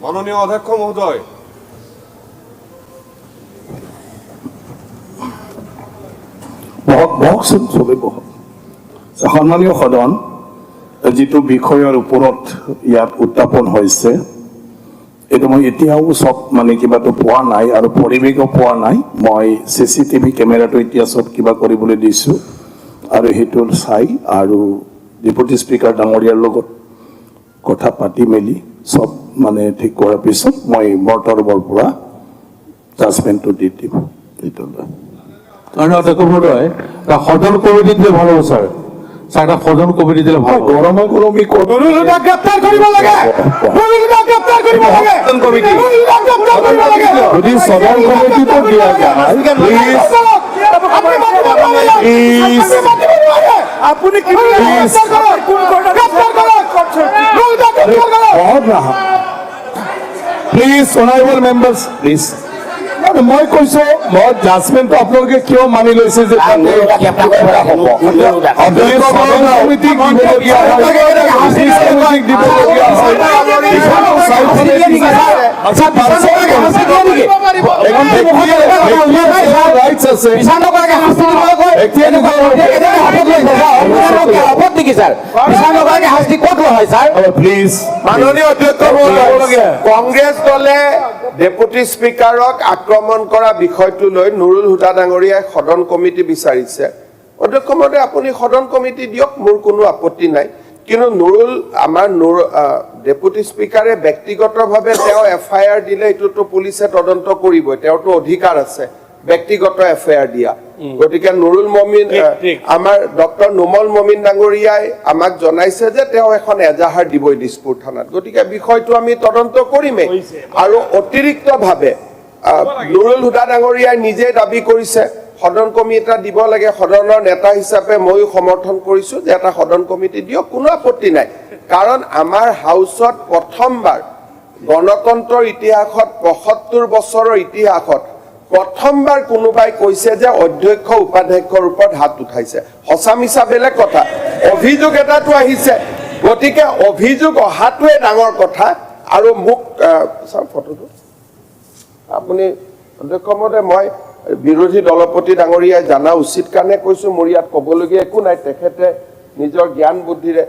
মাননীয় অধ্যক্ষ মহোদয়, সন্মানীয় সদন, যিটো বিষয়ৰ ওপৰত ইয়াত উত্থাপন হৈছে এইটো মই এতিয়াও চব মানে কিবাটো পোৱা নাই আৰু পৰিৱেশো পোৱা নাই। মই CCTV কেমেৰাটো এতিয়া চব কিবা কৰিবলৈ দিছোঁ আৰু সেইটো চাই আৰু ডেপুটি স্পীকাৰ ডাঙৰীয়াৰ লগত কথা পাতি মেলি চব মানে ঠিক কৰাৰ পিছত মই মোৰ তৰফৰ পৰা জাজমেণ্টটো দি দিম। এইটো অধ্যক্ষ মহোদয়, সদন কমিটি দিলে ভালো স্যার। স্যার সদন কমিটি দিলে ভালো। গৰমে গৰমে গ্ৰেপ্তাৰ কৰিব লাগে। গ্ৰেপ্তাৰ কৰিব লাগে। সদন কমিটি যদি সদন কমিটিটো দিয়া যায় আপুনি প্লিজ অনাৰেবল মেম্বাৰ্ছ প্লিজ মই কৈছো মই জাজমেণ্টটো আপোনালোকে কিয় মানি লৈছে যে প্লিজ মাননীয় অধ্যক্ষ মহোদয়, কংগ্ৰেছ দলে ডেপুটি স্পীকাৰক আক্ৰমণ কৰা বিষয়টো লৈ নুৰুল হুদা ডাঙৰীয়াই সদন কমিটি বিচাৰিছে। অধ্যক্ষ মহোদয়, আপুনি সদন কমিটি দিয়ক, মোৰ কোনো আপত্তি নাই। কিন্তু আমাৰ ডেপুটি স্পীকাৰে ব্যক্তিগতভাৱে তেওঁ FIR দিলে এইটোতো পুলিচে তদন্ত কৰিবই, তেওঁতো অধিকাৰ আছে ব্যক্তিগত FIR দিয়া। গতিকে নুৰুল মমিন আমাৰ ডক্টৰ নুমল মমিন ডাঙৰীয়াই আমাক জনাইছে যে তেওঁ এখন এজাহাৰ দিবই দিছপুৰ থানাত। গতিকে বিষয়টো আমি তদন্ত কৰিমেই। আৰু অতিৰিক্তভাৱে নুৰুল হুদা ডাঙৰীয়াই নিজে দাবী কৰিছে সদন কমিটি এটা দিব লাগে। সদনৰ নেতা হিচাপে ময়ো সমৰ্থন কৰিছো যে এটা সদন কমিটি দিয়ক, কোনো আপত্তি নাই। কাৰণ আমাৰ হাউচত প্ৰথমবাৰ গণতন্ত্ৰৰ ইতিহাসত ৭৫ বছৰৰ ইতিহাসত প্ৰথমবাৰ কোনোবাই কৈছে যে অধ্যক্ষ উপাধ্যক্ষৰ ওপৰত হাত উঠাইছে। সঁচা মিছা বেলেগ কথা, অভিযোগ এটাতো আহিছে। গতিকে অভিযোগ অহাটোৱে ডাঙৰ কথা। আৰু মোক ফটোটো আপুনি অধ্যক্ষ মহোদয়, মই বিৰোধী দলপতি ডাঙৰীয়াই জানা উচিত কাৰণে কৈছো, মোৰ ইয়াত ক'বলগীয়া একো নাই। তেখেতে নিজৰ জ্ঞান বুদ্ধিৰে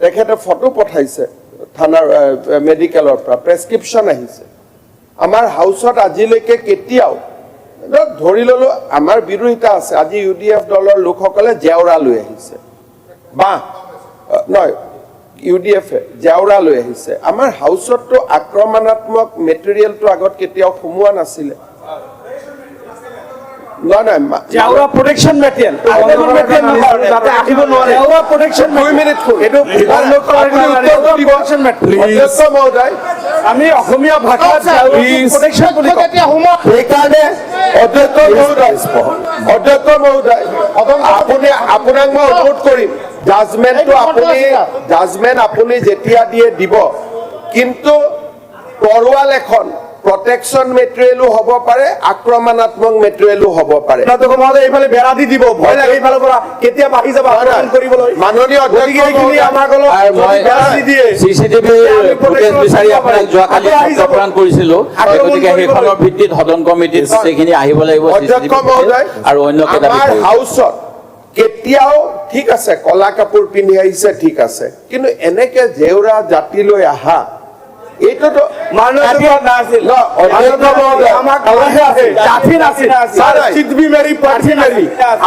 তেখেতে ফটো পঠাইছে থানাৰ মেডিকেলৰ পৰা, প্ৰেছক্ৰিপশ্যন আহিছে। আমাৰ হাউচত আজিলৈকে কেতিয়াও ধৰি ললো আমাৰ বিৰোধিতা আছে। আজি UDF দলৰ লোকসকলে জেওৰা লৈ আহিছে, বা নহয় UDF জেওৰা লৈ আহিছে। আমাৰ হাউচততো আক্ৰমণাত্মক মেটেৰিয়েলটো আগত কেতিয়াও সোমোৱা নাছিলে। নহয় জেওৰা প্ৰটেকশ্যন মেটেৰিয়েল যাতে আহিব নোৱাৰে। জেওৰা প্ৰটেকশ্যন 2 মিনিট এইটো অধ্যক্ষ মহোদয়, আমি অসমীয়া ভাষাত প্ৰটেকশ্যন বুলি কওঁ। সেইকাৰণে অধ্যক্ষ মহোদয়, আপোনাক মই অনুৰোধ কৰিম জাজমেণ্ট আপুনি যেতিয়া দিয়ে দিব, কিন্তু তৰোৱাল এখন প্ৰটেকশ্যন মেটেৰিয়েলো হ'ব পাৰে, আক্ৰমণাত্মক মেটেৰিয়েলো হ'ব পাৰে। এইফালে বেৰা দি দিব, ভয় লাগে এইফালৰ পৰা কেতিয়া বাঢ়ি যাব কৰিবলৈ। মাননীয় অধ্যক্ষ আমাক অলপ বেৰা দি দিয়ে। CCTV ফুটেজ বিচাৰি আপোনাক যোৱাকালি প্ৰদান কৰিছিলোঁ। গতিকে সেইখনৰ ভিত্তিত সদন কমিটিত সেইখিনি আহিব লাগিব। অধ্যক্ষ মহোদয়, আৰু অন্য আমাৰ হাউচত কেতিয়াও ঠিক আছে কলা কাপোৰ পিন্ধি আহিছে, ঠিক আছে, কিন্তু এনেকে জেওৰা জাতি লৈ আহা এইটোতো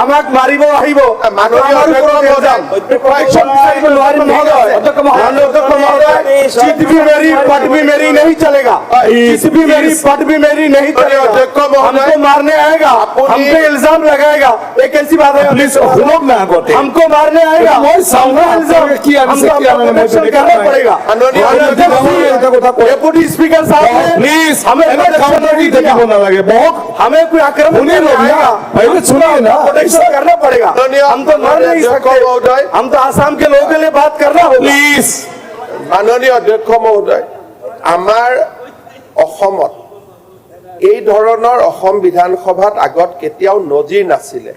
আমাক মাৰিব আহিব। नहीं चलेगा, किसी भी मेरी नहीं चलेगा। हमको मारने आएगा, हम पे इल्जाम लगाएगा, ये कैसी बात है? हमको मारने आएगा, करना पड़ेगा। डेप्यूटी स्पीकर साहब प्लीज हमें हमें कोई आक्रमण सुनिए ना, प्रोटेक्शन करना पड़ेगा। हम तो मर नहीं सकते, हम तो आसाम के लोगों के लिए बात करना होगा। প্লিজ মাননীয় অধ্যক্ষ মহোদয়, আমাৰ অসমত এই ধৰণৰ অসম বিধানসভাত আগত কেতিয়াও নজিৰ নাছিলে।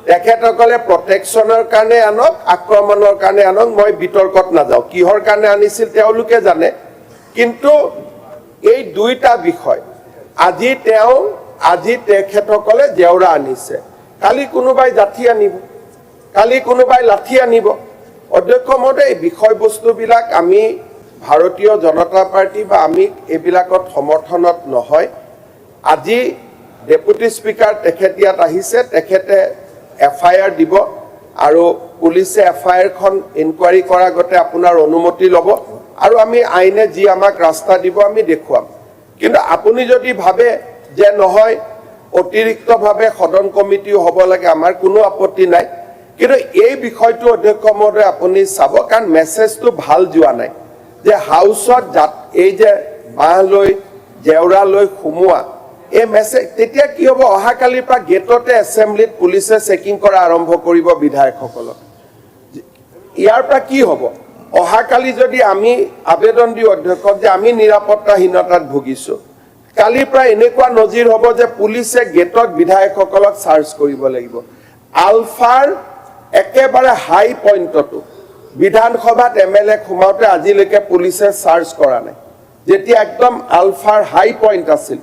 তেখেতসকলে প্ৰটেকশ্যনৰ কাৰণে আনক, আক্ৰমণৰ কাৰণে আনক, মই বিতৰ্কত নাযাওঁ। কিহৰ কাৰণে আনিছিল তেওঁলোকে জানে, কিন্তু এই দুইটা বিষয় আজি তেখেতসকলে জেওৰা আনিছে, কালি কোনোবাই জাঠি আনিব, কালি কোনোবাই লাঠি আনিব। অধ্যক্ষ মহোদয়, এই বিষয়বস্তুবিলাক আমি ভাৰতীয় জনতা পাৰ্টি বা আমি এইবিলাকত সমৰ্থনত নহয়। আজি ডেপুটি স্পিকাৰ তেখেত ইয়াত আহিছে, তেখেতে FIR দিব আৰু পুলিচে FIR-খন ইনকুৱাৰী কৰাৰ আগতে আপোনাৰ অনুমতি ল'ব আৰু আমি আইনে যি আমাক ৰাস্তা দিব আমি দেখুৱাম। কিন্তু আপুনি যদি ভাবে যে নহয় অতিৰিক্তভাৱে সদন কমিটিও হ'ব লাগে, আমাৰ কোনো আপত্তি নাই। কিন্তু এই বিষয়টো অধ্যক্ষ মহোদয় আপুনি চাব, কাৰণ মেছেজটো ভাল যোৱা নাই যে হাউচত এই যে বাঁহ লৈ জেওৰা লৈ সোমোৱা এই মেছেজ, তেতিয়া কি হ'ব, অহাকালিৰ পৰা গেটতে এছেম্বলিত পুলিচে চেকিং কৰা আৰম্ভ কৰিব বিধায়কসকলক। ইয়াৰ পৰা কি হ'ব, অহাকালি যদি আমি আবেদন দিওঁ অধ্যক্ষক যে আমি নিৰাপত্তাহীনতাত ভুগিছো, কালিৰ পৰা এনেকুৱা নজিৰ হ'ব যে পুলিচে গেটত বিধায়কসকলক চাৰ্জ কৰিব লাগিব। আলফাৰ একেবাৰে হাই পইণ্টতো বিধানসভাত MLA সোমাওঁতে আজিলৈকে পুলিচে চাৰ্জ কৰা নাই। যেতিয়া একদম আলফাৰ হাই পইণ্ট আছিল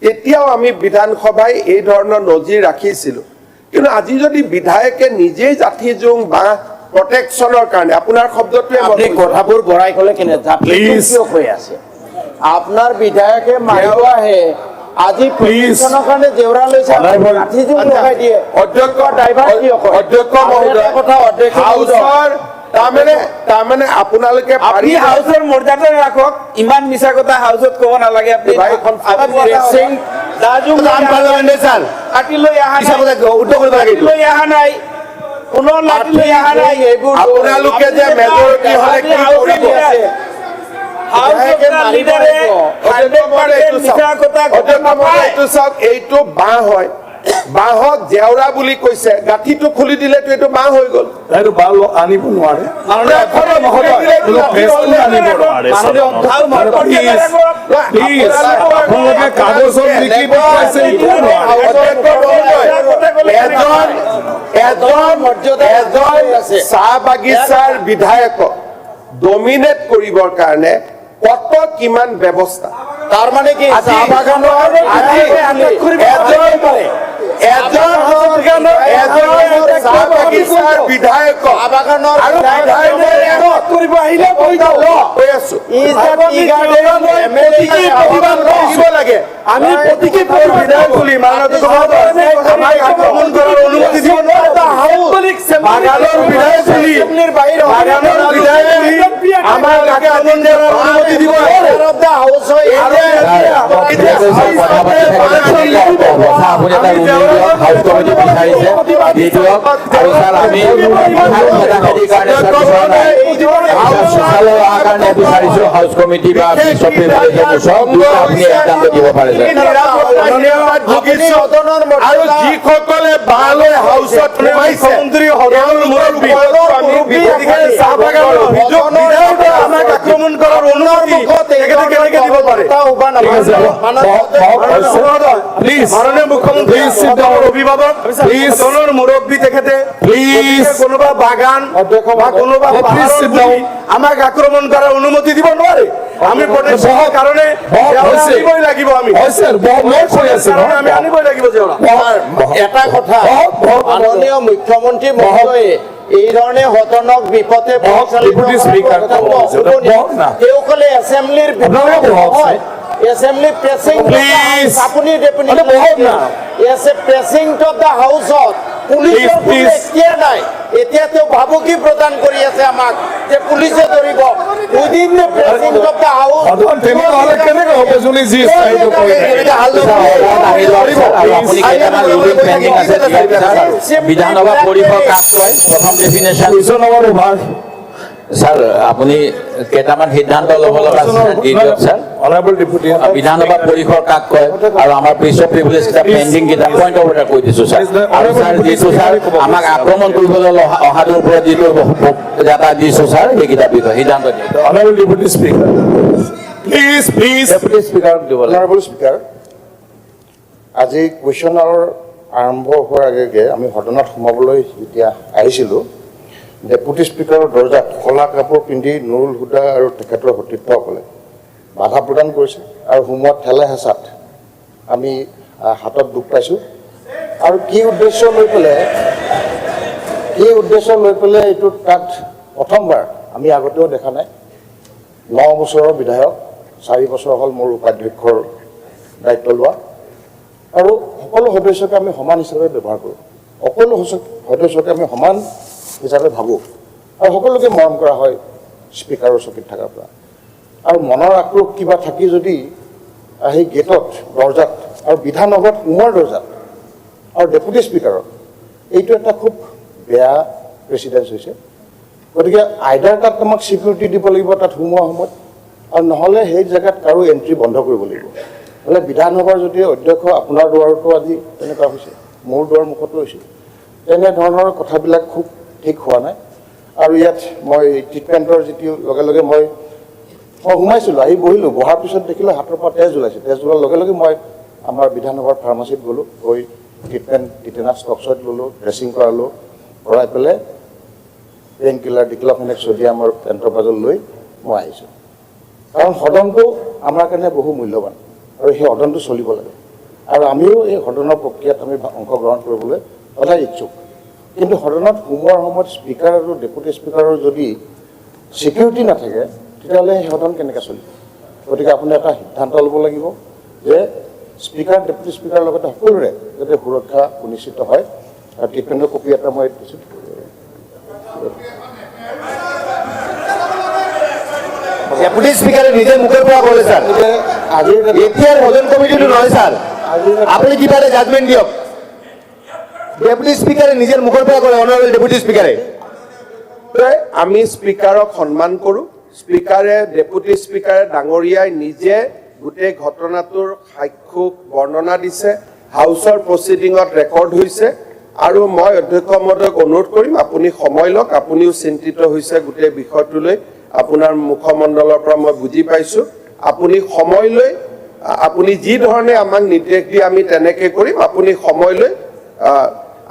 তেতিয়াও আমি বিধানসভাই এই ধৰণৰ নজিৰ ৰাখিছিলোঁ। কিন্তু আজি যদি বিধায়কে নিজেই জাঠি জোং বা প্ৰটেকশ্যনৰ কাৰণে, আপোনাৰ শব্দটোৱে আপনি কথাবোৰ বঢ়াই ক'লে কেনে Please. কিয় হৈ আছে? আপনাৰ বিধায়কে মাৰিব আহে, আজি প্ৰশিক্ষণৰ কাৰণে জেওৰা লৈছে, Honorable- লাঠি জোং লগাই দিয়ে। অধ্যক্ষ ড্ৰাইভাৰ কিয় কৰে? অধ্যক্ষ আৰু মহোদয়, এটা কথা অধ্যক্ষ মহোদয়, হাউচৰ তাৰমানে আপোনালোকে আপনি হাউসৰ মৰ্যাদা ৰাখক, ইমান মিছা কথা হাউসত ক'ব নালাগে। আপনি ভাই, এখন ড্ৰেছিং দাজুং কাটি লৈ অহা নাই, কোনো লাঠি লৈ অহা নাই। এইবোৰ আপোনালোকে যে মেজৰিটি হ'লে কি কৰিব? এইটো চাওক, এইটো বাঁহ হয়, বাঁহক জেওৰা বুলি কৈছে, গাঁঠিটো খুলি দিলেতো এইটো বাঁহ হৈ গ'ল। এইটো বাল আনিব নোৱাৰে, প্লিজ আপোনালোকে কাগজত লিখি পঠাইছে এইটো নোৱাৰে। চাহ বাগিচাৰ বিধায়কক ডমিনেট কৰিবৰ কাৰণে কত কিমান ব্যৱস্থা, তাৰ মানে কি চাহ বাগানৰ চাহ বাগিচাৰ বিধায়কক আৰু কৰিব আহিলে কৈ যাওক। কৈ আছো লাগে। আমি প্ৰতীকী বিধায়ক বলি মাননীয় আমাক আক্ৰমণ কৰাৰ অনুমতি দিব নোৱাৰে। বাগানৰ বিধায়ক বলি বাগানৰ বিধায়ক বলি আমাক আক্ৰমণ কৰাৰ অনুমতি দিব নোৱাৰে। আপুনি এটা ৰুল দিয়ক, হাউচ কমিটি বিচাৰিছে দি দিয়ক। আৰু ছাৰ আমি খেতিৰ কাৰণে শৌচালয় অহাৰ কাৰণে বিচাৰিছো হাউচ কমিটি বা বিশ্বপ দুটা আপুনি সিদ্ধান্ত দিব পাৰে। আৰু যিসকলে বাঁহ লৈ হাউচত সোমাইছে মুখ্যমন্ত্ৰী সদনৰ মুৰব্বী চাহ বাগানৰ আমাক আক্ৰমণ কৰাৰ অনুমতি তেখেতে কেনেকে দিব পাৰে? প্লিজ মাননীয় মুখ্যমন্ত্ৰী সদনৰ অভিভাৱক সদনৰ মুৰব্বী তেখেতে প্লিজ কোনোবা বাগান বা কোনোবা পাহাৰৰ গুৰি আমাক আক্ৰমণ কৰাৰ অনুমতি দিব নোৱাৰে। আমি প্ৰটেকশ্যনৰ কাৰণে জেওৰা আনিবই লাগিব। আমি আমি আনিবই লাগিব জেওৰা। এটা কথা, মাননীয় মুখ্যমন্ত্ৰী মহোদয়ে এই ধৰণে সদনক বিপথে Deputy Speaker, তেওঁ ক'লে এছেম্বলিৰ এছেম্বলি প্ৰেছিং Please. আপুনি ডেপুটি প্ৰেছিং অফ দ্য হাউচত পুলিচৰ কোনো Please. এখতিয়াৰ নাই। এতিয়া তেওঁ ভাবুকি প্ৰদান কৰি আছে আমাক যে পুলিচে ধৰিব। Within the pressing of the house তেনেহ'লে কেনেকে হ'ব যোনে যি ইচ্ছা সেইটো কৰি থাকে? আপুনি কেইটামান ৰুলিং পেণ্ডিং আছে বিধানসভা পৰিষদ কাক কয় প্ৰথম ডেফিনেশ্যন। ছাৰ আপুনি কেইটামান সিদ্ধান্ত ল'ব লগা আছে দি দিয়ক ছাৰ। অনাৰেবল ডেপুটি বিধানসভা পৰিষদ কাক কয় আৰু আমাৰ পিছৰ প্ৰিভিলেজ কেইটা পেণ্ডিং কেইটা পইণ্ট অফ অৰ্ডাৰ কৈ দিছো ছাৰ। আৰু ছাৰ যিটো ছাৰ আমাক আক্ৰমণ কৰিবলৈ অহাটোৰ ওপৰত যিটো এটা দিছো ছাৰ সেইকেইটা বিষয় সিদ্ধান্ত দিয়ক। Honourable deputy speaker please deputy স্পিকাৰক দিব লাগে। অনাৰেবল স্পিকাৰ, আজি কুৱেশ্যন আৱাৰ আৰম্ভ হোৱাৰ আগে আগে আমি সদনত সোমাবলৈ যেতিয়া আহিছিলোঁ, ডেপুটি স্পিকাৰৰ দৰ্জাত ক'লা কাপোৰ পিন্ধি নুৰুল হুদা আৰু তেখেতৰ সতীৰ্থসকলে বাধা প্ৰদান কৰিছে আৰু সোমোৱাত ঠেলে হেঁচাত আমি হাতত দুখ পাইছোঁ আৰু কি উদ্দেশ্য লৈ পেলাই এইটো তাত প্ৰথমবাৰ আমি আগতেও দেখা নাই 9 বছৰৰ বিধায়ক 4 বছৰ হ'ল মোৰ উপাধ্যক্ষৰ দায়িত্ব লোৱা আৰু সকলো সদস্যকে আমি সমান হিচাপে ব্যৱহাৰ কৰোঁ সকলো সদস্যকে আমি সমান হিচাপে ভাবোঁ আৰু সকলোকে মৰম কৰা হয় স্পীকাৰৰ চকীত থকাৰ পৰা আৰু মনৰ আক্ৰোশ কিবা থাকি যদি সেই গেটত দৰ্জাত আৰু বিধানসভাত সোমোৱাৰ দৰ্জাত আৰু ডেপুটি স্পীকাৰৰ এইটো এটা খুব বেয়া প্ৰেচিডেন্স হৈছে গতিকে আইডাৰ তাত আমাক ছিকিউৰিটি দিব লাগিব তাত সোমোৱা সময়ত আৰু নহ'লে সেই জেগাত কাৰো এণ্ট্ৰি বন্ধ কৰিব লাগিব নহ'লে বিধানসভাৰ যদি অধ্যক্ষ আপোনাৰ দুৱাৰতো আজি তেনেকুৱা হৈছে মোৰ দুৱাৰ মুখতো হৈছে তেনেধৰণৰ কথাবিলাক খুব ঠিক হোৱা নাই আৰু ইয়াত মই ট্ৰিটমেণ্টৰ যিটো লগে লগে মই সোমাইছিলোঁ আহি বহিলোঁ বহাৰ পিছত দেখিলোঁ হাতৰ পৰা তেজ ওলাইছে তেজ ওলোৱাৰ লগে লগে মই আমাৰ বিধানসভাৰ ফাৰ্মাচীত গ'লোঁ গৈ ট্ৰিটমেণ্ট টিটেনাছ টক্সইড ল'লোঁ ড্ৰেছিং কৰালোঁ কৰাই পেলাই পেইন কিলাৰ ডিক্লফেনেক ছডিয়ামৰ এণ্ট্ৰপাজল লৈ মই আহিছোঁ কাৰণ সদনটো আমাৰ কাৰণে বহু মূল্যৱান আৰু সেই সদনটো চলিব লাগে আৰু আমিও এই সদনৰ প্ৰক্ৰিয়াত আমি অংশগ্ৰহণ কৰিবলৈ সদায় ইচ্ছুক কিন্তু সদনত সোমোৱাৰ সময়ত স্পীকাৰ আৰু ডেপুটি স্পীকাৰৰ যদি ছিকিউৰিটি নাথাকে তেতিয়াহ'লে সেই সদন কেনেকৈ চলিব গতিকে আপুনি এটা সিদ্ধান্ত ল'ব লাগিব যে স্পীকাৰ ডেপুটি স্পীকাৰৰ লগতে সকলোৰে যাতে সুৰক্ষা সুনিশ্চিত হয় আৰু ট্ৰিটমেণ্টৰ কপি এটা মই দিছোঁ ডেপুটি স্পিকাৰে নিজে মুখৰ পৰা ক'লে স্যাৰ আজিৰ এতিয়াৰ সদন কমিটিটো নহয় স্যাৰ আপুনি কিবা এটা জাজমেণ্ট দিয়ক ডেপুটি স্পিকাৰে নিজৰ মুখৰ পৰা ক'লে অনাৰেবল ডেপুটি স্পিকাৰে আমি স্পীকাৰক সন্মান কৰোঁ স্পীকাৰে ডেপুটি স্পীকাৰে ডাঙৰীয়াই নিজে গোটেই ঘটনাটোৰ সাক্ষ্য বৰ্ণনা দিছে হাউচৰ প্ৰচিডিঙত ৰেকৰ্ড হৈছে আৰু মই অধ্যক্ষ মহোদয়ক অনুৰোধ কৰিম আপুনি সময় লওক আপুনিও চিন্তিত হৈছে গোটেই বিষয়টোলৈ আপোনাৰ মুখমণ্ডলৰ পৰা মই বুজি পাইছোঁ আপুনি সময় লৈ আপুনি যি ধৰণে আমাক নিৰ্দেশ দিয়ে আমি তেনেকৈ কৰিম আপুনি সময় লৈ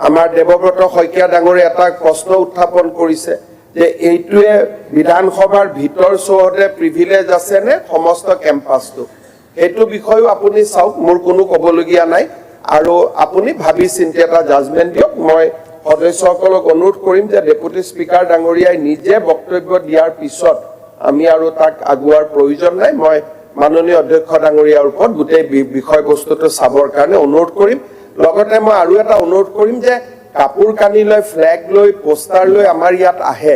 আমাৰ দেৱব্ৰত শইকীয়া ডাঙৰীয়া এটা প্ৰশ্ন উত্থাপন কৰিছে যে এইটোৱে বিধানসভাৰ ভিতৰ চৌহদে প্ৰিভিলেজ আছে নে সমস্ত কেম্পাছটো সেইটো বিষয়েও আপুনি চাওক মোৰ কোনো ক'বলগীয়া নাই আৰু আপুনি ভাবি চিন্তি এটা জাজমেণ্ট দিয়ক মই সদস্যসকলক অনুৰোধ কৰিম যে ডেপুটি স্পীকাৰ ডাঙৰীয়াই নিজে বক্তব্য দিয়াৰ পিছত আমি আৰু তাক আগুৱাৰ প্ৰয়োজন নাই মই মাননীয় অধ্যক্ষ ডাঙৰীয়াৰ ওপৰত গোটেই বিষয়বস্তুটো চাবৰ কাৰণে অনুৰোধ কৰিম লগতে মই আৰু এটা অনুৰোধ কৰিম যে কাপোৰ কানি লৈ ফ্লেগ লৈ পোষ্টাৰ লৈ আমাৰ ইয়াত আহে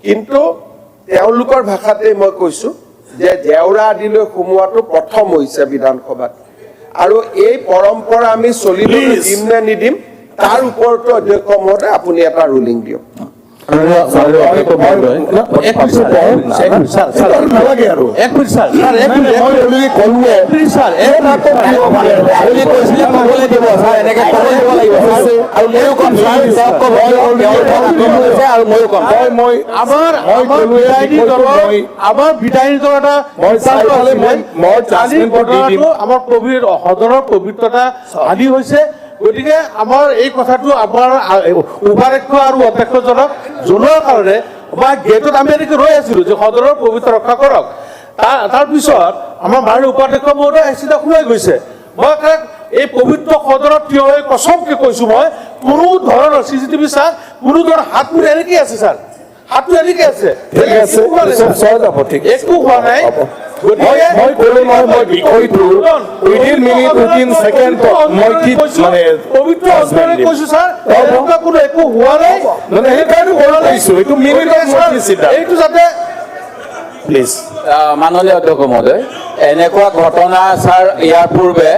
কিন্তু তেওঁলোকৰ ভাষাতেই মই কৈছোঁ যে জেওৰা আদিলৈ সোমোৱাটো প্ৰথম হৈছে বিধানসভাত আৰু এই পৰম্পৰা আমি চলিবলৈ দিম নে নিদিম তাৰ ওপৰতো অধ্যক্ষ মহোদয় আপুনি এটা ৰুলিং দিয়ক আমাৰ বিধায়িনী দল এটা আমাৰ সদনৰ পবিত্ৰতা হানি হৈছে গতিকে আমাৰ এই কথাটো আমাৰ উপাধ্যক্ষ আৰু অধ্যক্ষজনক জনোৱাৰ কাৰণে মই গেটত আমি এনেকৈ ৰৈ আছিলোঁ যে সদনৰ পবিত্ৰ ৰক্ষা কৰক তাৰপিছত আমাৰ মাননীয় উপাধ্যক্ষ মহোদয় চিধা সোমাই গৈছে মই এই পবিত্ৰ সদনত থিয় হৈ কচমকে কৈছোঁ মই কোনো ধৰণৰ CCTV চাওক কোনো ধৰণৰ হাত মুৰি এনেকৈ আছে ছাৰ হাতটো এনেকৈ আছে একো হোৱা নাই মই ক'লো নহয় মই বিষয়টো উইদিন মিনিট উইদিন ছেকেণ্ড মই কি মানে পবিত্ৰ হস্তৰে কৈছোঁ ছাৰ এনেকুৱা কোনো একো হোৱা নাই মানে সেইকাৰণে কৰা নাইছোঁ এইটো মিনিটত এইটো যাতে প্লিজ মাননীয় অধ্যক্ষ মহোদয় এনেকুৱা ঘটনা ছাৰ ইয়াৰ পূৰ্বে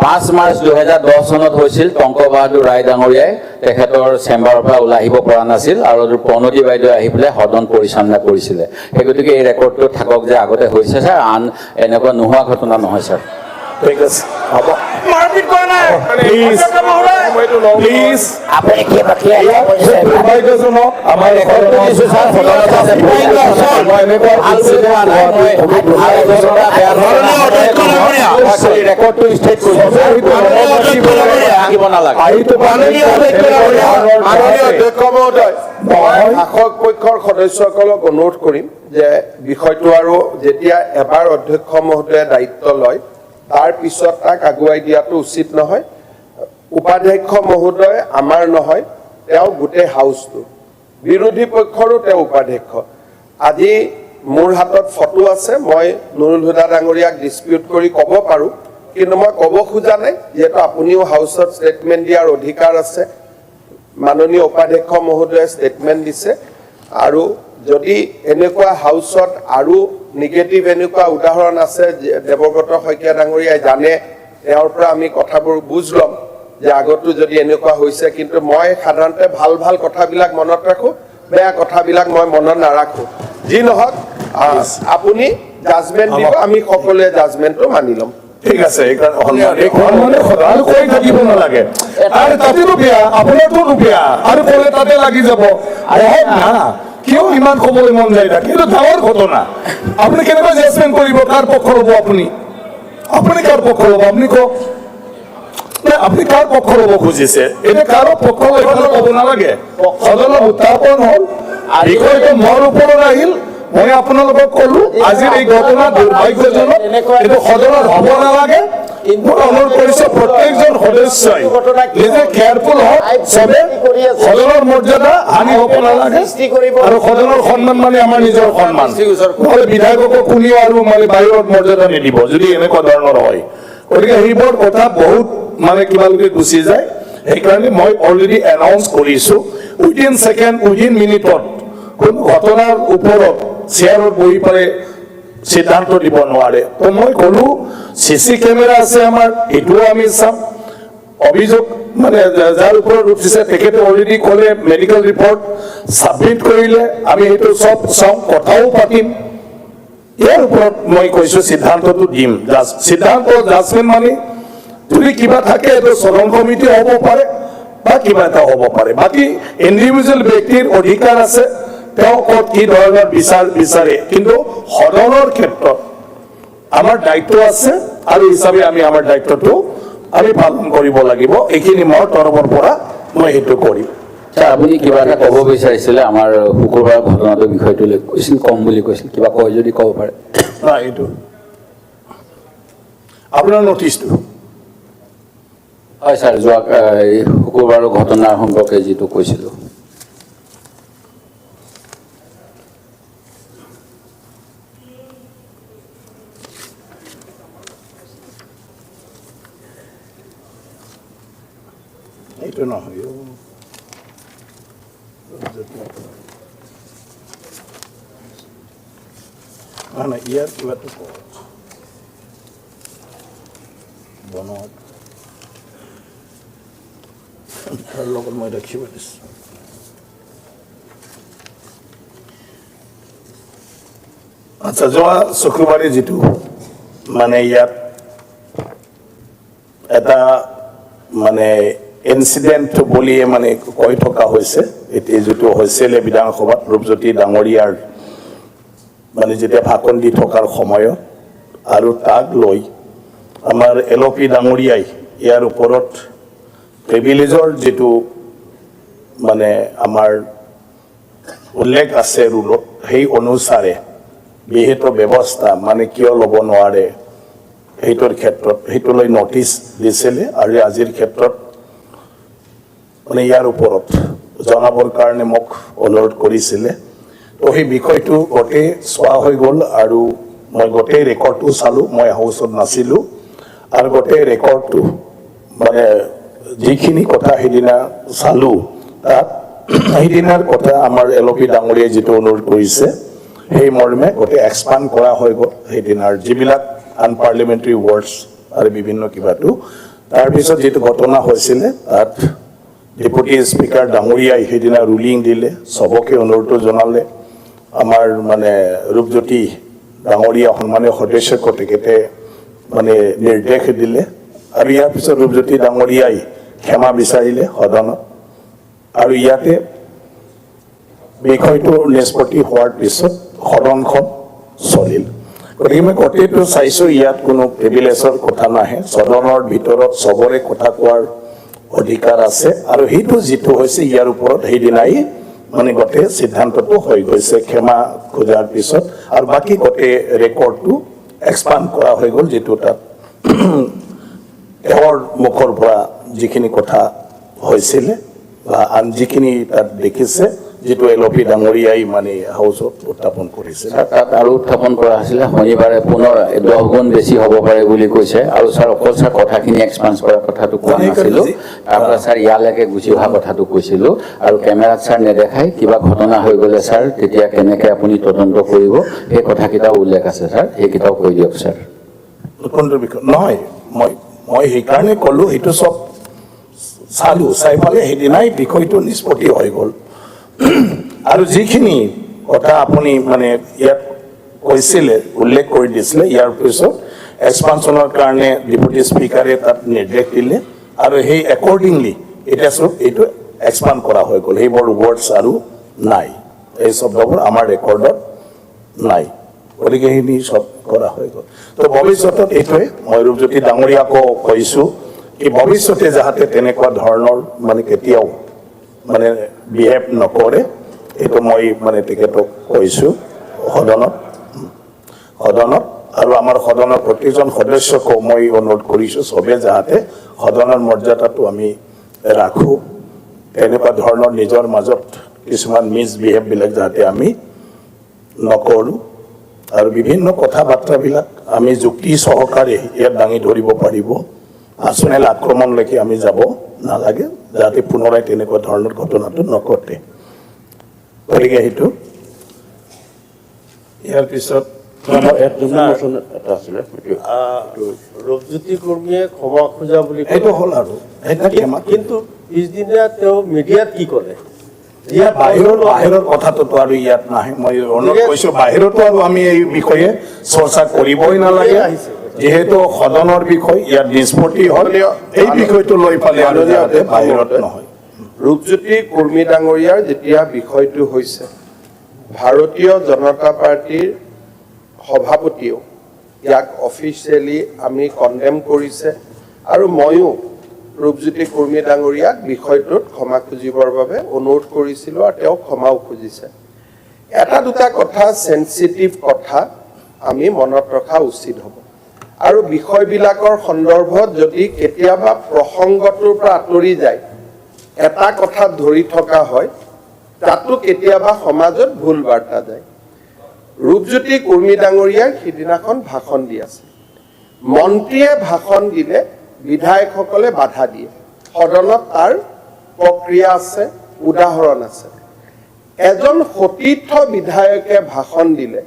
5 মাৰ্চ 2010 চনত হৈছিল টংক বাহাদুৰ ৰায় ডাঙৰীয়াই তেখেতৰ চেম্বাৰৰ পৰা ওলাই আহিব পৰা নাছিল আৰু প্ৰণতি বাইদেৱে আহি পেলাই সদন পৰিচালনা কৰিছিলে সেই গতিকে এই ৰেকৰ্ডটো থাকক যে আগতে হৈছে ছাৰ আন এনেকুৱা নোহোৱা ঘটনা নহয় ছাৰ ঠিক আছে হ'ব মাৰপিট কৰা নাই প্লিজ প্লিজ আপুনি কি বাকি দুৰ্ভাগ্যজনক আমাৰ ৰেকৰ্ডটো ষ্টেট কৰিব নালাগে মাননীয় অধ্যক্ষ মহোদয় মই শাসক পক্ষৰ সদস্যসকলক অনুৰোধ কৰিম যে বিষয়টো আৰু যেতিয়া এবাৰ অধ্যক্ষ মহোদয়ে দায়িত্ব লয় তাৰ পিছত তাক আগুৱাই দিয়াটো উচিত নহয় উপাধ্যক্ষ মহোদয় আমাৰ নহয় তেওঁ গোটেই হাউচটো বিৰোধী পক্ষৰো তেওঁ উপাধ্যক্ষ আজি মোৰ হাতত ফটো আছে মই নুৰুল হুদা ডাঙৰীয়াক ডিসপিউট কৰি ক'ব পাৰোঁ কিন্তু মই ক'ব খোজা নাই যেহেতু আপুনিও হাউচত ষ্টেটমেণ্ট দিয়াৰ অধিকাৰ আছে মাননীয় উপাধ্যক্ষ মহোদয়ে ষ্টেটমেণ্ট দিছে আৰু যদি এনেকুৱা হাউচত আৰু নিগেটিভ এনেকুৱা উদাহৰণ আছে দেৱব্ৰত শইকীয়া ডাঙৰীয়াই জানে তেওঁৰ পৰা আমি কথাবোৰ বুজ ল'ম যে আগতো যদি এনেকুৱা হৈছে কিন্তু মই সাধাৰণতে ভাল ভাল কথাবিলাক মনত ৰাখোঁ বেয়া কথাবিলাক মই মনত নাৰাখোঁ যি নহওক আপুনি জাজমেণ্ট দিব আমি সকলোৱে জাজমেণ্টটো মানি ল'ম ঠিক আছে এইকাৰণে সদায় কৈ থাকিব নালাগে আৰু তাতেতো বেয়া আপোনাৰতো বেয়া আৰু ক'লে তাতে লাগি যাব হওক না কিয় ইমান ক'বলৈ মন যায় তাক কিন্তু ডাঙৰ ঘটনা আপুনি কেনেকৈ জাজমেণ্ট কৰিব কাৰ পক্ষ ল'ব আপুনি কাৰ পক্ষ ল'ব আপুনি কওক আপুনি কাৰ পক্ষ ল'ব খুজিছে এতিয়া কাৰো পক্ষ লৈ ক'ব নালাগে সদনৰ উত্থাপন হ'ল বিষয়টো মোৰ ওপৰত আহিল মই আপোনালোকক ক'লো আজিৰ এই ঘটনা দুৰ্ভাগ্যজনক কিন্তু সদনত হ'ব নালাগে মই অনুৰোধ কৰিছো প্ৰত্যেকজন সদস্যই নিজে কেয়াৰফুল হওক চবে সদনৰ মৰ্যাদা হানি হ'ব নালাগে আৰু সদনৰ সন্মান মানে আমাৰ নিজৰ সন্মান নহ'লে বিধায়কক কোনেও আৰু মানে বাহিৰত মৰ্যাদা নিদিব যদি এনেকুৱা ধৰণৰ হয় গতিকে সেইবোৰ কথা বহুত মানে কিবালৈকে গুচি যায় সেইকাৰণে মই অলৰেডি এনাউন্স কৰিছো উইদিন ছেকেণ্ড উইদিন মিনিটত কোনো ঘটনাৰ ওপৰত চেয়াৰত বহি পাৰে সিদ্ধান্ত দিব নোৱাৰে তো মই ক'লো চিচি কেমেৰা আছে আমাৰ এইটোও আমি চাম অভিযোগ মানে যাৰ ওপৰত উঠিছে তেখেতে অলৰেডি ক'লে মেডিকেল ৰিপৰ্ট ছাবমিট কৰিলে আমি সেইটো চব চাওঁ কথাও পাতিম ইয়াৰ ওপৰত মই কৈছো সিদ্ধান্তটো দিম সিদ্ধান্ত জাজমেণ্ট মানে যদি কিবা থাকে এইটো সদন কমিটি হ'ব পাৰে বা কিবা এটা হ'ব পাৰে বাকী ইণ্ডিভিজুৱেল ব্যক্তিৰ অধিকাৰ আছে তেওঁ ক'ত কি ধৰণৰ বিচাৰে কিন্তু সদনৰ ক্ষেত্ৰত আমাৰ দায়িত্ব আছে আৰু হিচাপে আমি আমাৰ দায়িত্বটো আমি পালন কৰিব লাগিব এইখিনি মোৰ তৰফৰ পৰা মই সেইটো কৰিম আপুনি কিবা এটা ক'ব বিচাৰিছিলে আমাৰ শুকুৰবাৰৰ ঘটনাটোৰ বিষয়টো লৈ কৈছিল কম বুলি কৈছিল কিবা কয় যদি ক'ব পাৰে নাই এইটো আপোনাৰ নটিচটো হয় ছাৰ যোৱা শুকুৰবাৰৰ ঘটনাৰ সম্পৰ্কে যিটো কৈছিলোঁ এইটো নহয় মানে ইয়াৰ কিবাটো বনত তাৰ লগত মই ৰাখিব দিছোঁ আচ্ছা যোৱা শুক্ৰবাৰে যিটো মানে ইয়াত এটা মানে ইনসিডেন্ট বুলিয়ে মানে কৈ থকা হৈছে এতিয়া যিটো হৈছিলে বিধানসভাত ৰূপজ্যোতি ডাঙৰীয়াৰ মানে যেতিয়া ভাষণ দি থকাৰ সময়ত আৰু তাক লৈ আমাৰ এলপি ডাঙৰীয়াই ইয়াৰ ওপৰত প্ৰিভিলেজৰ যিটো মানে আমাৰ উল্লেখ আছে ৰুলত সেই অনুসাৰে বিহিত ব্যৱস্থা মানে কিয় ল'ব নোৱাৰে সেইটোৰ ক্ষেত্ৰত সেইটোলৈ নটিচ দিছিলে আৰু আজিৰ ক্ষেত্ৰত মানে ইয়াৰ ওপৰত জনাবৰ কাৰণে মোক অনুৰোধ কৰিছিলে তো সেই বিষয়টো গোটেই চোৱা হৈ গ'ল আৰু মই গোটেই ৰেকৰ্ডটো চালোঁ মই হাউচত নাছিলোঁ আৰু গোটেই ৰেকৰ্ডটো মানে যিখিনি কথা সেইদিনা চালোঁ তাত সেইদিনাৰ কথা আমাৰ এলপি ডাঙৰীয়াই যিটো অনুৰোধ কৰিছে সেই মৰ্মে গোটেই এক্সপাণ্ড কৰা হৈ গ'ল সেইদিনাৰ যিবিলাক আনপাৰ্লিমেণ্টাৰী ৱৰ্ডছ আৰু বিভিন্ন কিবাটো তাৰপিছত যিটো ঘটনা হৈছিলে তাত ডেপুটি স্পিকাৰ ডাঙৰীয়াই সেইদিনা ৰুলিং দিলে চবকে অনুৰোধটো জনালে আমাৰ মানে ৰূপজ্যোতি ডাঙৰীয়া সন্মানীয় সদস্যক তেখেতে মানে নিৰ্দেশ দিলে আৰু ইয়াৰ পিছত ৰূপজ্যোতি ডাঙৰীয়াই ক্ষমা বিচাৰিলে সদনত আৰু ইয়াতে বিষয়টো নিষ্পত্তি হোৱাৰ পিছত সদনখন চলিল গতিকে মই গোটেইটো চাইছোঁ ইয়াত কোনো প্ৰিভিলেজৰ কথা নাহে সদনৰ ভিতৰত চবৰে কথা কোৱাৰ অধিকাৰ আছে আৰু সেইটো যিটো হৈছে ইয়াৰ ওপৰত সেইদিনাই মানে গোটেই সিদ্ধান্তটো হৈ গৈছে ক্ষমা খোজাৰ পিছত আৰু বাকী গোটেই ৰেকৰ্ডটো এক্সপাণ্ড কৰা হৈ গ'ল যিটো তাত তেওঁৰ মুখৰ পৰা যিখিনি কথা হৈছিলে বা আন যিখিনি তাত দেখিছে যিটো এলপি ডাঙৰীয়াই মানে হাউচত উত্থাপন কৰিছে তাত আৰু উত্থাপন কৰা হৈছিলে শনিবাৰে পুনৰ 10 গুণ বেছি হ'ব পাৰে বুলি কৈছে আৰু ছাৰ অকল ছাৰ কথাখিনি এক্সপান্স কৰাৰ কথাটো কোৱা নাছিলোঁ তাৰপৰা ছাৰ ইয়ালৈকে গুচি অহা কথাটো কৈছিলোঁ আৰু কেমেৰাত ছাৰ নেদেখাই কিবা ঘটনা হৈ গ'লে ছাৰ তেতিয়া কেনেকৈ আপুনি তদন্ত কৰিব সেই কথাকেইটাও উল্লেখ আছে ছাৰ সেইকেইটাও কৈ দিয়ক ছাৰ কোনটো বিষয় নহয় মই সেইকাৰণে ক'লো সেইটো চব চালো চাই পালে সেইদিনাই বিষয়টো নিষ্পত্তি হৈ গ'ল আৰু যিখিনি কথা আপুনি মানে ইয়াত কৈছিলে উল্লেখ কৰি দিছিলে ইয়াৰ পিছত এক্সপানশ্যনৰ কাৰণে ডেপুটি স্পীকাৰে তাত নিৰ্দেশ দিলে আৰু সেই একৰ্ডিংলি এতিয়া চব এইটো এক্সপাণ্ড কৰা হৈ গ'ল সেইবোৰ ৱৰ্ডছ আৰু নাই এই শব্দবোৰ আমাৰ ৰেকৰ্ডত নাই গতিকে সেইখিনি চব কৰা হৈ গ'ল তো ভৱিষ্যতত এইটোৱে মই ৰূপজ্যোতি ডাঙৰীয়াকো কৈছোঁ কি ভৱিষ্যতে যাতে তেনেকুৱা ধৰণৰ মানে কেতিয়াও মানে বিহেভ নকৰে এইটো মই মানে তেখেতক কৈছোঁ সদনত আৰু আমাৰ সদনৰ প্ৰতিজন সদস্যকো মই অনুৰোধ কৰিছোঁ চবে যাতে সদনৰ মৰ্যাদাটো আমি ৰাখোঁ এনেকুৱা ধৰণৰ নিজৰ মাজত কিছুমান মিছবিহেভবিলাক যাতে আমি নকৰোঁ আৰু বিভিন্ন কথা বাৰ্তাবিলাক আমি যুক্তি সহকাৰে ইয়াত দাঙি ধৰিব পাৰিব পাৰ্চনেল আক্ৰমণলৈকে আমি যাব নালাগে যাতে পুনৰাই তেনেকুৱা ধৰণৰ ঘটনাটো নঘটে গতিকে সেইটো ইয়াৰ পিছত ৰূপজ্যোতি কৰ্মীয়ে ক্ষমা খোজা বুলি এইটো হ'ল আৰু এটা ক্ষমা কিন্তু পিছদিনা তেওঁ মিডিয়াত কি ক'লে বাহিৰৰ কথাটোতো আৰু ইয়াত নাহে মই অনুৰোধ কৰিছোঁ বাহিৰতো আৰু আমি এই বিষয়ে চৰ্চা কৰিবই নালাগে যেহেতু সদনৰ বিষয় ইয়াত নিষ্পত্তি হ'ল এই বিষয়টো লৈ পালে আৰু যাতে বাহিৰত নহয় ৰূপজ্যোতি কৰ্মী ডাঙৰীয়াৰ যেতিয়া বিষয়টো হৈছে ভাৰতীয় জনতা পাৰ্টিৰ সভাপতিয়েও ইয়াক অফিচিয়েলি আমি কণ্ডেম কৰিছে আৰু ময়ো ৰূপজ্যোতি কৰ্মী ডাঙৰীয়াক বিষয়টোত ক্ষমা খুজিবৰ বাবে অনুৰোধ কৰিছিলোঁ আৰু তেওঁ ক্ষমাও খুজিছে এটা দুটা কথা চেনচিটিভ কথা আমি মনত ৰখা উচিত হ'ব আৰু বিষয়বিলাকৰ সন্দৰ্ভত যদি কেতিয়াবা প্ৰসংগটোৰ পৰা আঁতৰি যায় এটা কথাত ধৰি থকা হয় তাতো কেতিয়াবা সমাজত ভুল বাৰ্তা যায় ৰূপজ্যোতি কৰ্মী ডাঙৰীয়াৰ সিদিনাখন ভাষণ দি আছে মন্ত্ৰীয়ে ভাষণ দিলে বিধায়কসকলে বাধা দিয়ে সদনত তাৰ প্ৰক্ৰিয়া আছে উদাহৰণ আছে এজন সতীৰ্থ বিধায়কে ভাষণ দিলে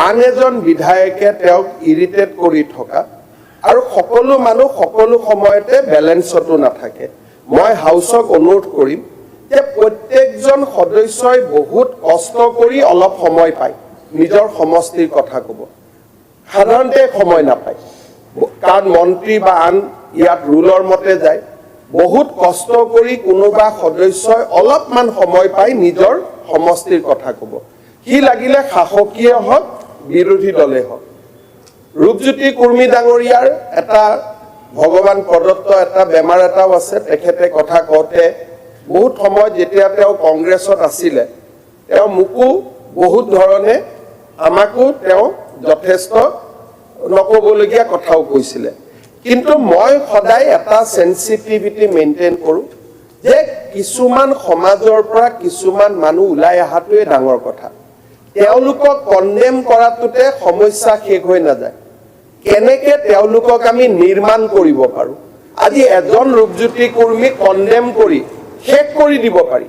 আন এজন বিধায়কে তেওঁক ইৰিটেট কৰি থকা আৰু সকলো মানুহ সকলো সময়তে বেলেঞ্চতো নাথাকে মই হাউচক অনুৰোধ কৰিম যে প্ৰত্যেকজন সদস্যই বহুত কষ্ট কৰি অলপ সময় পায় নিজৰ সমষ্টিৰ কথা ক'ব সাধাৰণতে সময় নাপায় কাৰণ মন্ত্ৰী বা আন ইয়াত ৰুলৰ মতে যায় বহুত কষ্ট কৰি কোনোবা সদস্যই অলপমান সময় পাই নিজৰ সমষ্টিৰ কথা ক'ব সি লাগিলে শাসকীয় হওক বিৰোধী দলে হওক ৰূপজ্যোতি কৰ্মী ডাঙৰীয়াৰ এটা ভগৱান প্ৰদত্ত এটা বেমাৰ এটাও আছে তেখেতে কথা কওঁতে বহুত সময়ত যেতিয়া তেওঁ কংগ্ৰেছত আছিলে তেওঁ মোকো বহুত ধৰণে আমাকো তেওঁ যথেষ্ট নক'বলগীয়া কথাও কৈছিলে কিন্তু মই সদায় এটা সেন্সিটিভিটি মেইনটেইন কৰোঁ যে কিছুমান সমাজৰ পৰা কিছুমান মানুহ ওলাই অহাটোৱে ডাঙৰ কথা তেওঁলোকক কণ্ডেম কৰাটোতে সমস্যা শেষ হৈ নাযায় কেনেকৈ তেওঁলোকক আমি নিৰ্মাণ কৰিব পাৰোঁ আজি এজন ৰূপজ্যোতি কৰ্মীক কণ্ডেম কৰি শেষ কৰি দিব পাৰি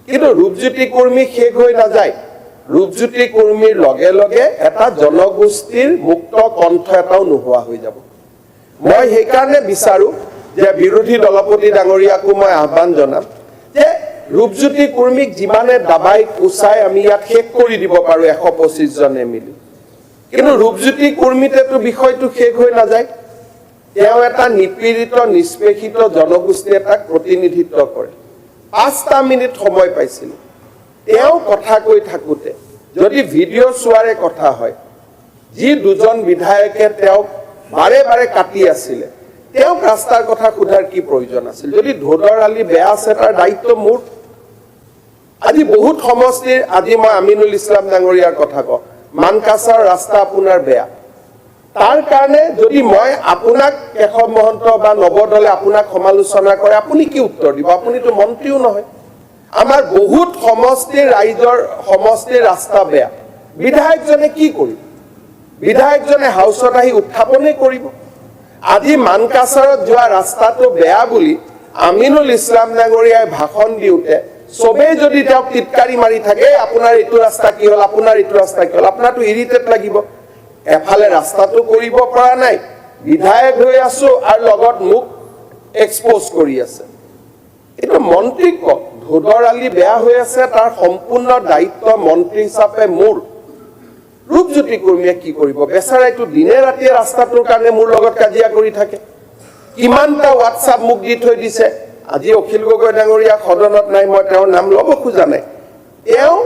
কিন্তু ৰূপজ্যোতি কৰ্মী শেষ হৈ নাযায় ৰূপজ্যোতি কৰ্মীৰ লগে লগে এটা জনগোষ্ঠীৰ মুক্ত কণ্ঠ এটাও নোহোৱা হৈ যাব মই সেইকাৰণে বিচাৰোঁ যে বিৰোধী দলপতি ডাঙৰীয়াকো মই আহ্বান জনাম যে ৰূপজ্যোতি কৰ্মীক যিমানে দাবাই কুচাই আমি ইয়াত শেষ কৰি দিব পাৰোঁ 125 জনে মিলি কিন্তু ৰূপজ্যোতি কুৰ্মীতেতো বিষয়টো শেষ হৈ নাযায় তেওঁ এটা নিপীড়িত নিষ্পেষিত জনগোষ্ঠী এটাক প্ৰতিনিধিত্ব কৰে 5টা মিনিট সময় পাইছিল তেওঁ কথা কৈ থাকোঁতে যদি ভিডিঅ' চোৱাৰে কথা হয় যি দুজন বিধায়কে তেওঁক বাৰে বাৰে কাটি আছিলে তেওঁক ৰাস্তাৰ কথা সোধাৰ কি প্ৰয়োজন আছিল যদি ধোদৰ আলি বেয়া আছে তাৰ দায়িত্ব মোৰ আজি বহুত সমষ্টিৰ আজি মই আমিনুল ইছলাম ডাঙৰীয়াৰ কথা কওঁ মানকাছাৰ ৰাস্তা আপোনাৰ বেয়া তাৰ কাৰণে যদি মই আপোনাক কেশৱ মহন্ত বা নৱদলে আপোনাক সমালোচনা কৰে আপুনি কি উত্তৰ দিব আপুনিতো মন্ত্ৰীও নহয় আমাৰ বহুত সমষ্টিৰ ৰাইজৰ সমষ্টিৰ ৰাস্তা বেয়া বিধায়কজনে কি কৰিব বিধায়কজনে হাউচত আহি উত্থাপনেই কৰিব আজি মানকাছাৰত যোৱা ৰাস্তাটো বেয়া বুলি আমিনুল ইছলাম ডাঙৰীয়াই ভাষণ দিওঁতে সবেই যদি তেওঁক টিটকাৰি মাৰি থাকে আপোনাৰ এইটো ৰাস্তা কি হ'ল আপোনাৰ এইটো ৰাস্তা কি হ'ল আপোনাৰতো ইৰিটেট লাগিব এফালে ৰাস্তাটো কৰিব পৰা নাই বিধায়ক হৈ আছো আৰু লগত মোক এক্সপ'জ কৰি আছে এইটো মন্ত্ৰীক কওক ধোদৰ আলি বেয়া হৈ আছে তাৰ সম্পূৰ্ণ দায়িত্ব মন্ত্ৰী হিচাপে মোৰ ৰূপজ্যোতি কুৰ্মীয়ে কি কৰিব বেচাৰাইটো দিনে ৰাতিয়ে ৰাস্তাটোৰ কাৰণে মোৰ লগত কাজিয়া কৰি থাকে কিমানটা হোৱাটছআপ মোক দি থৈ দিছে আজি অখিল গগৈ ডাঙৰীয়া সদনত নাই মই তেওঁৰ নাম ল'ব খোজা নাই তেওঁ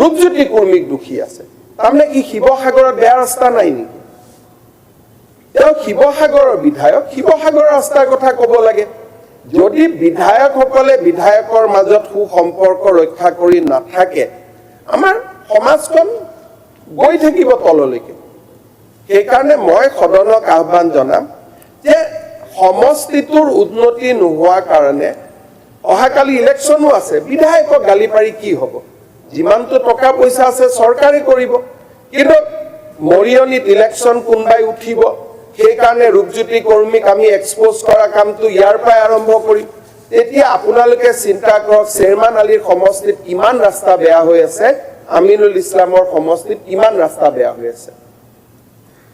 ৰূপজ্যোতি কুৰ্মীক দুখী আছে তাৰমানে কি শিৱসাগৰত বেয়া ৰাস্তা নাই নেকি তেওঁ শিৱসাগৰৰ বিধায়ক শিৱসাগৰৰ ৰাস্তাৰ কথা ক'ব লাগে যদি বিধায়কসকলে বিধায়কৰ মাজত সুসম্পৰ্ক ৰক্ষা কৰি নাথাকে আমাৰ সমাজখন গৈ থাকিব তললৈকে সেইকাৰণে মই সদনক আহ্বান জনাম যে সমষ্টিটোৰ উন্নতি নোহোৱাৰ কাৰণে অহাকালি ইলেকশ্যনো আছে বিধায়কক গালি পাৰি কি হ'ব যিমানটো টকা পইচা আছে চৰকাৰে কৰিব কিন্তু মৰিয়নিত ইলেকশ্যন কোনবাই উঠিব সেইকাৰণে ৰূপজ্যোতি কুৰ্মীক আমি এক্সপ'জ কৰা কামটো ইয়াৰ পৰাই আৰম্ভ কৰিম তেতিয়া আপোনালোকে চিন্তা কৰক চেয়াৰমান আলীৰ সমষ্টিত কিমান ৰাস্তা বেয়া হৈ আছে আমিনুল ইছলামৰ সমষ্টিত কিমান ৰাস্তা বেয়া হৈ আছে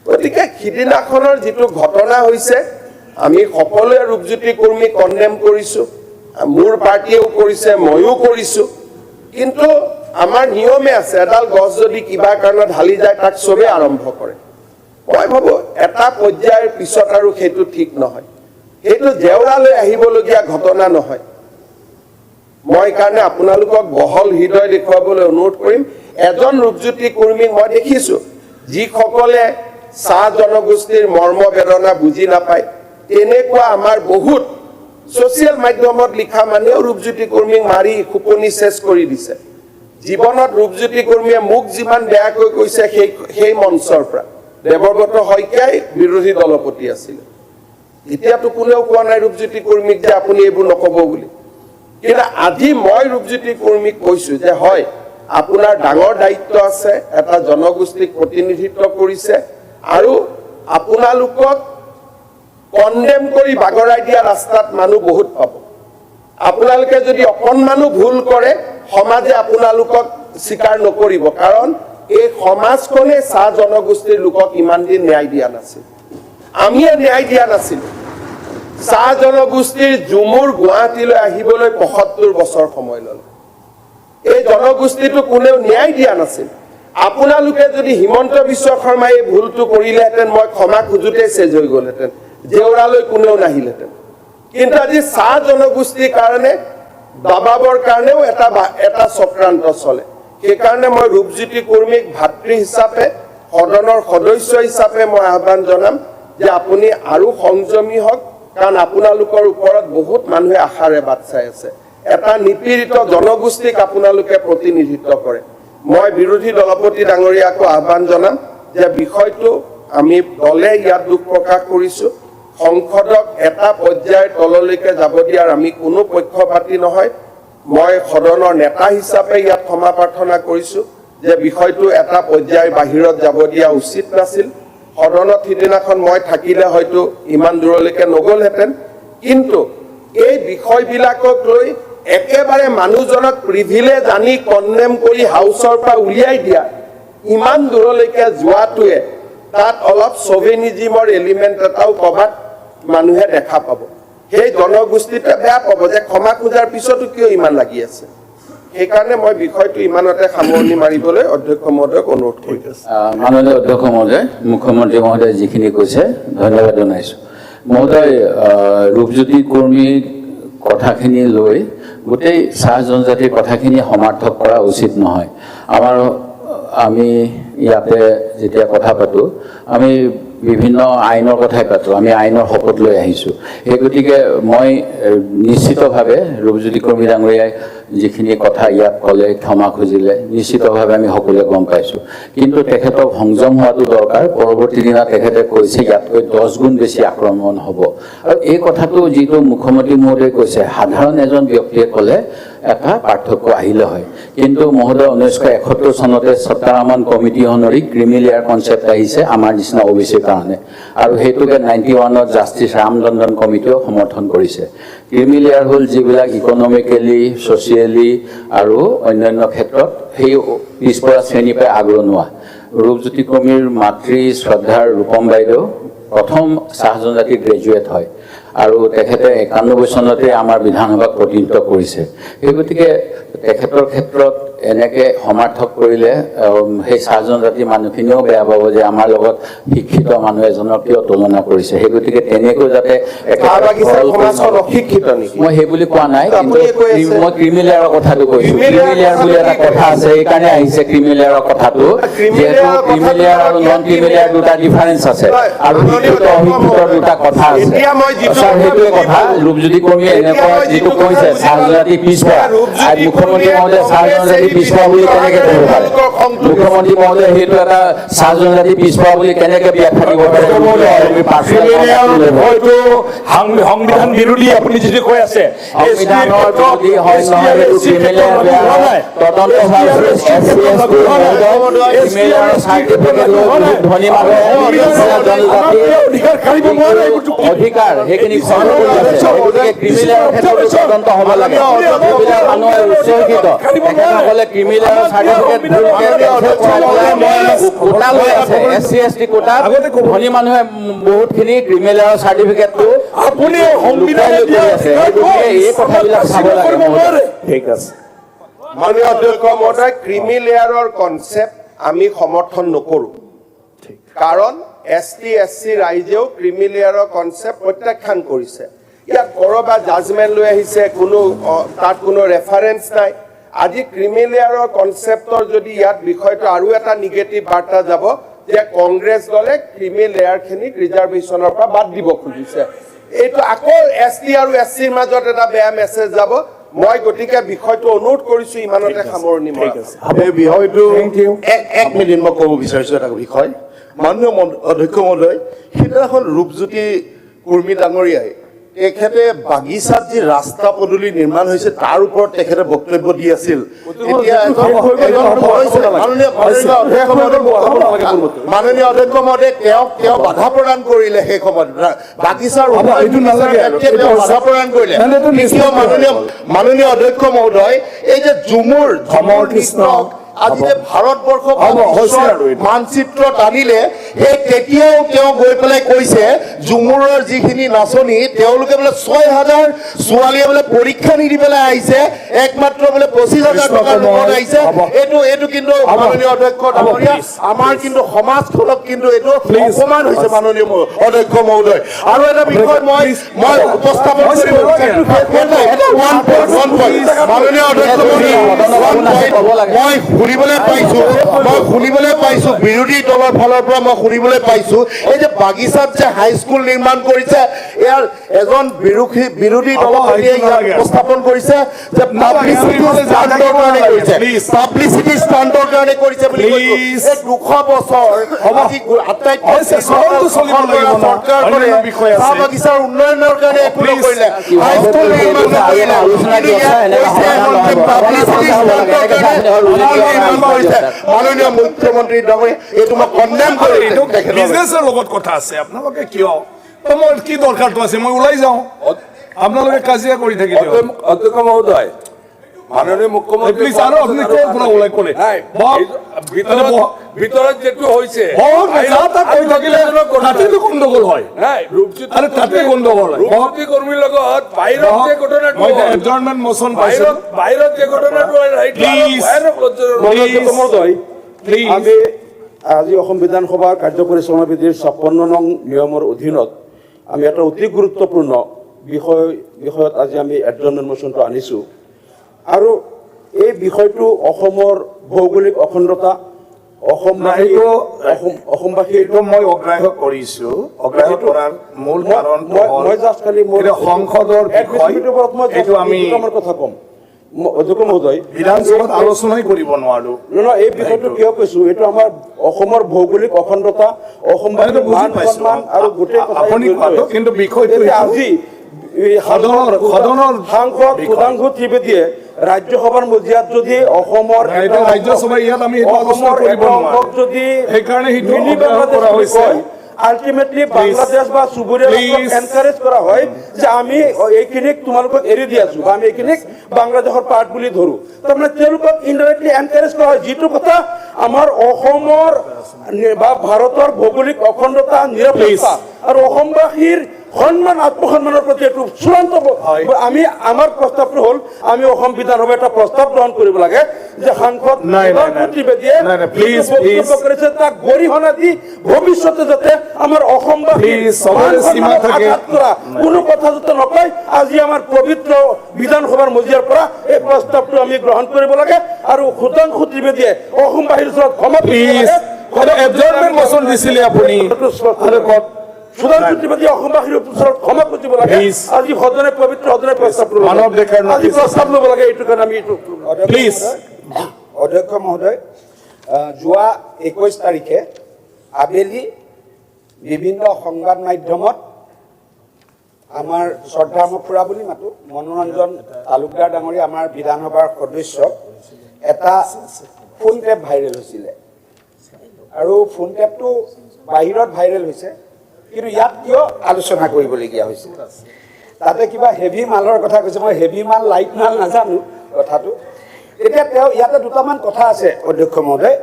গতিকে সিদিনাখনৰ যিটো ঘটনা হৈছে আমি সকলোৱে ৰূপজ্যোতি কুৰ্মী কণ্ডেম কৰিছোঁ মোৰ পাৰ্টিয়েও কৰিছে ময়ো কৰিছোঁ কিন্তু আমাৰ নিয়মে আছে এডাল গছ যদি কিবা কাৰণত ঢালি যায় তাক চবেই আৰম্ভ কৰে মই ভাবোঁ এটা পৰ্যায়ৰ পিছত আৰু সেইটো ঠিক নহয় সেইটো জেওৰালৈ আহিবলগীয়া ঘটনা নহয় মই কাৰণে আপোনালোকক বহল হৃদয় দেখুৱাবলৈ অনুৰোধ কৰিম এজন ৰূপজ্যোতি কুৰ্মীক মই দেখিছোঁ যিসকলে চাহ জনগোষ্ঠীৰ মৰ্ম বেদনা বুজি নাপায় তেনেকুৱা আমাৰ বহুত ছ'চিয়েল মাধ্যমত লিখা মানুহেও ৰূপজ্যোতি কুৰ্মীক মাৰি খুপনি চেচ কৰি দিছে জীৱনত ৰূপজ্যোতি কুৰ্মীয়ে মোক যিমান বেয়াকৈ কৈছে সেই মঞ্চৰ পৰা দেৱব্ৰত শইকীয়াই বিৰোধী দলপতি আছিলে এতিয়াতো কোনেও কোৱা নাই ৰূপজ্যোতি কুৰ্মীক যে আপুনি এইবোৰ নক'ব বুলি কিন্তু আজি মই ৰূপজ্যোতি কুৰ্মীক কৈছোঁ যে হয় আপোনাৰ ডাঙৰ দায়িত্ব আছে এটা জনগোষ্ঠীক প্ৰতিনিধিত্ব কৰিছে আৰু আপোনালোকক কণ্ডেম কৰি বাগৰাই দিয়া ৰাস্তাত মানুহ বহুত পাব আপোনালোকে যদি অকণমানো ভুল কৰে সমাজে আপোনালোকক স্বীকাৰ নকৰিব কাৰণ এই সমাজখনে চাহ জনগোষ্ঠীৰ লোকক ইমান দিন ন্যায় দিয়া নাছিল আমিয়ে ন্যায় দিয়া নাছিলোঁ চাহ জনগোষ্ঠীৰ জুমুৰ গুৱাহাটীলৈ আহিবলৈ ৭৫ বছৰ সময় ল'লে এই জনগোষ্ঠীটো কোনেও ন্যায় দিয়া নাছিল আপোনালোকে যদি হিমন্ত বিশ্ব শৰ্মাই এই ভুলটো কৰিলেহেঁতেন মই ক্ষমা খোজোতেই চেজ হৈ গ'লহেঁতেন জেওৰালৈ কোনেও নাহিলেহেঁতেন কিন্তু আজি চাহ জনগোষ্ঠীৰ কাৰণে দবাবৰ কাৰণেও এটা চক্ৰান্ত চলে সেইকাৰণে মই ৰূপজ্যোতি কুৰ্মীক ভাতৃ হিচাপে সদনৰ সদস্য হিচাপে মই আহ্বান জনাম যে আপুনি আৰু সংযমী হওক কাৰণ আপোনালোকৰ ওপৰত বহুত মানুহে আশাৰে বাট চাই আছে এটা নিপীড়িত জনগোষ্ঠীক আপোনালোকে প্ৰতিনিধিত্ব কৰে মই বিৰোধী দলপতি ডাঙৰীয়াকো আহ্বান জনাম যে বিষয়টো আমি দলে ইয়াত দুখ প্ৰকাশ কৰিছোঁ সংসদক এটা পৰ্যায়ৰ তললৈকে যাব দিয়াৰ আমি কোনো পক্ষপাতি নহয় মই সদনৰ নেতা হিচাপে ইয়াত ক্ষমা প্ৰাৰ্থনা কৰিছোঁ যে বিষয়টো এটা পৰ্যায়ৰ বাহিৰত যাব দিয়া উচিত নাছিল সদনত সিদিনাখন মই থাকিলে হয়তো ইমান দূৰলৈকে নগ'লহেঁতেন কিন্তু এই বিষয়বিলাকক লৈ একেবাৰে মানুহজনক প্ৰিভিলেজ আনি কণ্ডেম কৰি হাউচৰ পৰা উলিয়াই দিয়া ইমান দূৰলৈকে যোৱাটোৱে তাত অলপ চভেনিজিমৰ এলিমেণ্ট এটাও ক'ৰবাত মানুহে দেখা পাব সেই জনগোষ্ঠীটোৱে বেয়া পাব যে ক্ষমা খোজাৰ পিছতো কিয় ইমান লাগি আছে সেইকাৰণে মই বিষয়টো ইমানতে সামৰণি মাৰিবলৈ অধ্যক্ষ মহোদয়ক অনুৰোধ কৰিছোঁ। মাননীয় অধ্যক্ষ মহোদয়, মুখ্যমন্ত্ৰী মহোদয় যিখিনি কৈছে ধন্যবাদ জনাইছোঁ। মহোদয়, ৰূপজ্যোতি কৰ্মীৰ কথাখিনি লৈ গোটেই চাহ জনজাতিৰ কথাখিনি সমাৰ্থক কৰা উচিত নহয়। আমি ইয়াতে যেতিয়া কথা পাতোঁ, আমি বিভিন্ন আইনৰ কথাই পাতোঁ, আমি আইনৰ শপত লৈ আহিছোঁ। সেই গতিকে মই নিশ্চিতভাৱে ৰূপজ্যোতি কৰ্মী ডাঙৰীয়াই যিখিনি কথা ইয়াত ক'লে, ক্ষমা খুজিলে, নিশ্চিতভাৱে আমি সকলোৱে গম পাইছোঁ। কিন্তু তেখেতক সংযম হোৱাটো দৰকাৰ। পৰৱৰ্তী দিনা তেখেতে কৈছে ইয়াতকৈ 10 গুণ বেছি আক্ৰমণ হ'ব। আৰু এই কথাটো যিটো মুখ্যমন্ত্ৰী মহোদয়ে কৈছে, সাধাৰণ এজন ব্যক্তিয়ে ক'লে এটা পাৰ্থক্য আহিলে হয়। কিন্তু মহোদয় 1971 চনতে সত্তাৰামন কমিটি অনুসৰি ক্ৰিমিলেয়াৰ কনচেপ্ট আহিছে আমাৰ নিচিনা OBCৰ কাৰণে, আৰু সেইটোকে 91ত জাষ্টিছ ৰামলণ্ডন কমিটিও সমৰ্থন কৰিছে। ক্ৰিমিলেয়াৰ হ'ল যিবিলাক ইকনমিকেলি, ছ'চিয়েলি আৰু অন্যান্য ক্ষেত্ৰত সেই পিছপৰা শ্ৰেণীৰ পৰা আগৰণুৱা। ৰূপজ্যোতি কৰ্মীৰ মাতৃ শ্ৰদ্ধাৰ ৰূপম বাইদেউ প্ৰথম চাহ জনজাতি গ্ৰেজুৱেট হয়, আৰু তেখেতে 91 চনতে আমাৰ বিধানসভাক প্ৰতিনিধিত্ব কৰিছে। সেই গতিকে তেখেতৰ ক্ষেত্ৰত এনেকৈ সমাৰ্থক কৰিলে সেই চাহ জনজাতি মানুহখিনিও বেয়া পাব যে আমাৰ লগত শিক্ষিত মানুহ এজনক কিয় তুলনা কৰিছে। সেই গতিকে তেনেকৈ যাতে অশিক্ষিত নেকি? মই সেই বুলি কোৱা নাই, কিন্তু মই ক্ৰিমিলেয়াৰৰ কথাটো কৈছোঁ। ক্ৰিমিলেয়াৰ বুলি এটা কথা আছে, সেইকাৰণে আহিছে ক্ৰিমিলেয়াৰৰ কথাটো, যিহেতু ক্ৰিমিলেয়াৰ আৰু নন ক্ৰিমিলেয়াৰ দুটা ডিফাৰেঞ্চ আছে, আৰু শিক্ষিত অশিক্ষিতৰ দুটা কথা আছে। সেইটোৱে কথা। ৰূপজ্যোতি কৰ্মীয়ে এনেকুৱা যিটো কৈছে চাহ জনজাতি পিছপৰা, মুখ্যমন্ত্ৰী মহোদয়ে চাহ জনজাতি পিছপৰা বুলি কেনেকৈ ক'ব পাৰে? মুখ্যমন্ত্ৰী মহোদয়ে সেইটো এটা চাহ জনজাতি পিছপৰা বুলি কেনেকৈ ব্যাখ্যা দিব পাৰে? সংবিধান বিৰোধী আপুনি যিটো কৈ আছে, সংবিধানৰ বিৰোধী হয় নহয়, সেইটো ক্ৰিমিলেয়াৰ বেয়া হয়। তদন্ত ক্ৰিমিলেয়াৰৰ চাৰ্টিফিকেট লৈ বহুত ধনী মানুহে অধিকাৰ সেইখিনি খৰ্ব কৰি আছে। গতিকে ক্ৰিমিলেয়াৰৰ ক্ষেত্ৰত তদন্ত হ'ব লাগে। যিবিলাক মানুহে উচ্চ শিক্ষিত তেখেতসকলে ক্ৰিমিলেয়াৰৰ চাৰ্টিফিকেট কোটা লৈ আছে, SC ST কোটা। ধনী মানুহে বহুতখিনি ক্ৰিমিলেয়াৰৰ চাৰ্টিফিকেটটো আপুনি এই কথাবিলাক চাব লাগে। ঠিক আছে। মাননীয় অধ্যক্ষ মহোদয়, ক্ৰিমিলেয়াৰৰ কনচেপ্ট আমি সমৰ্থন নকৰোঁ, কাৰণ ST SC ৰাইজেও ক্ৰিমিলেয়াৰৰ কনচেপ্ট প্ৰত্যাখ্যান কৰিছে। ইয়াত ক'ৰবাত জাজমেণ্ট লৈ আহিছে, তাত কোনো ৰেফাৰেঞ্চ নাই। আজি ক্ৰিমিলেয়াৰৰ কনচেপ্টৰ যদি ইয়াত বিষয়টো আৰু এটা নিগেটিভ বাৰ্তা যাব যে কংগ্ৰেছ দলে ক্ৰিমিলেয়াৰখিনিক ৰিজাৰ্ভেশ্যনৰ পৰা বাদ দিব খুজিছে, এইটো আকৌ ST আৰু SCৰ মাজত এটা বেয়া মেছেজ যাব। মই গতিকে বিষয়টো অনুৰোধ কৰিছোঁ ইমানতে সামৰণি মাৰিছোঁ। এই বিষয়টো এক মিনিট মই ক'ব বিচাৰিছোঁ এটা বিষয়। মাননীয় অধ্যক্ষ মহোদয়, সিদিনাখন ৰূপজ্যোতি কৰ্মী ডাঙৰীয়াই তেখেতে বাগিচাত যি ৰাস্তা পদূলি নিৰ্মাণ হৈছে তাৰ ওপৰত তেখেতে বক্তব্য দি আছিল। মাননীয় অধ্যক্ষ মহোদয় তেওঁ বাধা প্ৰদান কৰিলে। সেই সময়ত বাগিচাৰ বাধা প্ৰদান কৰিলে। মাননীয় অধ্যক্ষ মহোদয়, এই যে ঝুমুৰ কৃষ্ণক আজি যে ভাৰতবৰ্ষ মানচিত্ৰত আনিলে, সেই তেতিয়াও তেওঁ গৈ পেলাই কৈছে ঝুমুৰৰ যিখিনি নাচনি তেওঁলোকে বোলে 6,000 ছোৱালীয়ে বোলে পৰীক্ষা নিদি পেলাই আহিছে, একমাত্ৰ বোলে 25,000 টকাৰ লগত আহিছে। এইটো কিন্তু মাননীয় অধ্যক্ষ ডাঙৰীয়া, আমাৰ কিন্তু সমাজখনক কিন্তু এইটো অপমান হৈছে মাননীয় অধ্যক্ষ মহোদয়। আৰু এটা বিষয় মই উপস্থাপন কৰিব মাননীয় অধ্যক্ষ মহোদয়, মই শুনিবলৈ পাইছোঁ বিৰোধী দলৰ ফালৰ পৰা মই শুনিবলৈ পাইছোঁ এই যে বাগিচাত যে হাইস্কুল নিৰ্মাণ কৰিছে, ইয়াৰ এজন বিৰোধী দলৰ উপস্থাপন কৰিছে যে পাব্লিচিটি ষ্টাণ্টৰ কাৰণে কৰিছে বুলি কৈছোঁ। এই 200 বছৰ আটাইতকৈ চাহ বাগিচাৰ উন্নয়নৰ কাৰণে একো নকৰিলে, হাইস্কুল নিৰ্মাণ নকৰিলে, মাননীয় মুখ্যমন্ত্ৰী ডাঙৰীয়া, এইটো মই কণ্ডেম কৰিছোঁ। বিজনেছৰ লগত কথা আছে, আপোনালোকে কিয় মই কি দৰকাৰটো আছে, মই ওলাই যাওঁ, আপোনালোকে কাজিয়া কৰি থাকিলে। অধ্যক্ষ মহোদয়, মাননীয় মুখ্যমন্ত্ৰী Please, আৰু আপুনি ক'ৰ পৰা ওলাই ক'লে? নাই, ভিতৰত যেটো হৈছে তাতেতো গণ্ডগোল হয় নাই ৰূপজ্যোতি আৰে তাতে গণ্ডগোল হয় ৰূপজ্যোতি কৰ্মীৰ লগত বাহিৰত যে ঘটনাটো মই হ'ল, এডজৰ্ণমেণ্ট মোচন পাইছো বাহিৰত যে ঘটনাটো হ'ল, সেইটো Please. ভয়ানক লজ্জাজনক। Please. মহোদয় Please. আমি আজি অসম বিধানসভাৰ কাৰ্য পৰিচালনা বিধিৰ 56 নং নিয়মৰ অধীনত আমি এটা অতি গুৰুত্বপূৰ্ণ বিষয়ত আজি আমি এডজৰ্ণমেণ্ট মোচনটো আনিছো আৰু এই বিষয়টো অসমৰ ভৌগোলিক অখণ্ডতা অসমবাসী এইটো মই অগ্ৰাহ্য কৰিছো অগ্ৰাহ্য কৰাৰ মূল কাৰণ মই জাষ্ট খালি সংসদৰ বিষয় এইটো আমি আমাৰ কথা ক'ম অধ্যক্ষ মহোদয় বিধানসভাত আলোচনাই কৰিব নোৱাৰো এই বিষয়টো কিয় কৈছো এইটো আমাৰ অসমৰ ভৌগোলিক অখণ্ডতা অসমবাসীৰ মান সন্মান আৰু গোটেই কথা আপুনি কোৱাটো কিন্তু বিষয়টো এতিয়া আজি সদনৰ সাংসদ সুধাংশু ত্ৰিবেদীয়ে ৰাজ্যসভাৰ মজিয়াত যদি অসমৰ এটা ৰাজ্যসভা ইয়াত আমি এইটো আলোচনা অসমৰ কৰিব এটা নোৱাৰো অংশক যদি সেইকাৰণে সেইটো মিনি অগ্ৰাহ্য বাংলাদেশ কৰা বুলি হৈছে। কয়, আলটিমেটলি বাংলাদেশ বা চুবুৰীয়া Please. এনকাৰেজ কৰা হয় যে আমি এইখিনিক তোমালোকক এৰি দি আছো বা আমি এইখিনিক বাংলাদেশৰ পাৰ্ট বুলি ধৰো তাৰমানে তেওঁলোকক ইনডাইৰেক্টলি এনকাৰেজ কৰা হয় যিটো কথা আমাৰ অসমৰ বা ভাৰতৰ ভৌগোলিক অখণ্ডতা নিৰাপত্তা আৰু অসমবাসীৰ সন্মান আত্মসন্মানৰ প্ৰতি এইটো চূড়ান্ত আমি আমাৰ প্ৰস্তাৱটো হ'ল আমি অসম বিধানসভাত এটা প্ৰস্তাৱ গ্ৰহণ কৰিব লাগে যে সাংসদ ত্ৰিবেদীয়ে please, বক্তব্য কৰিছে তাক গৰিহণা দি ভৱিষ্যতে যাতে আমাৰ অসমবাসীৰ Please, চবৰে সীমা থাকে। আঘাত কৰা কোনো কথা যাতে নকয় আজি আমাৰ পবিত্ৰ বিধানসভাৰ মজিয়াৰ পৰা এই প্ৰস্তাৱটো আমি গ্ৰহণ কৰিব লাগে আৰু সুধাংশু ত্ৰিবেদীয়ে অসমবাসীৰ ওচৰত ক্ষমা প্লিজ এডজৰ্ণমেণ্ট মোচন দিছিলে আপুনি আৰু কত সুধাংশু ত্ৰিবেদী অসমবাসীৰ ওচৰত ক্ষমা খুজিব লাগে Please. আজি সদনে পবিত্ৰ সদনে প্ৰস্তাৱ ল'ব লাগে। মানৱ দেখাৰ আজি প্ৰস্তাৱ ল'ব লাগে এইটো কাৰণে আমি এইটো প্লিজ অধ্যক্ষ মহোদয় যোৱা 21 তাৰিখে আবেলি বিভিন্ন সংবাদ মাধ্যমত আমাৰ শ্ৰদ্ধা মফুৰা বুলি মাতো মনোৰঞ্জন তালুকদাৰ ডাঙৰীয়া আমাৰ বিধানসভাৰ সদস্য এটা ফোন টেপ ভাইৰেল হৈছিলে আৰু ফোন টেপটো বাহিৰত ভাইৰেল হৈছে কিন্তু ইয়াত কিয় আলোচনা কৰিবলগীয়া হৈছে তাতে কিবা হেভি মালৰ কথা কৈছে মই হেভি মাল লাইট মাল নাজানো কথাটো এতিয়া তেওঁ ইয়াতে দুটামান কথা আছে অধ্যক্ষ মহোদয়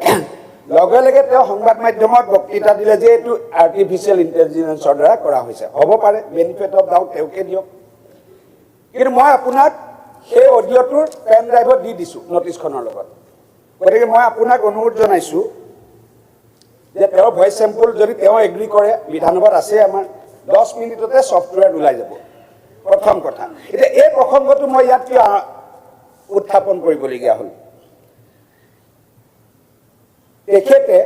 লগে লগে তেওঁ সংবাদ মাধ্যমত বক্তৃতা দিলে যে এইটো আৰ্টিফিচিয়েল ইণ্টেলিজেন্সৰ দ্বাৰা কৰা হৈছে হ'ব পাৰে বেনিফিট অফ ডাউট তেওঁকে দিয়ক কিন্তু মই আপোনাক সেই অডিঅ'টোৰ পেন ড্ৰাইভত দি দিছোঁ নটিছখনৰ লগত গতিকে মই আপোনাক অনুৰোধ জনাইছোঁ যে তেওঁৰ ভইচ চেম্পল যদি তেওঁ এগ্ৰী কৰে বিধানসভাত আছে আমাৰ 10 মিনিটতে ছফ্টৱেৰ ওলাই যাব প্ৰথম কথা এতিয়া এই প্ৰসংগটো মই ইয়াত কিয় উত্থাপন কৰিবলগীয়া হ'ল তেখেতে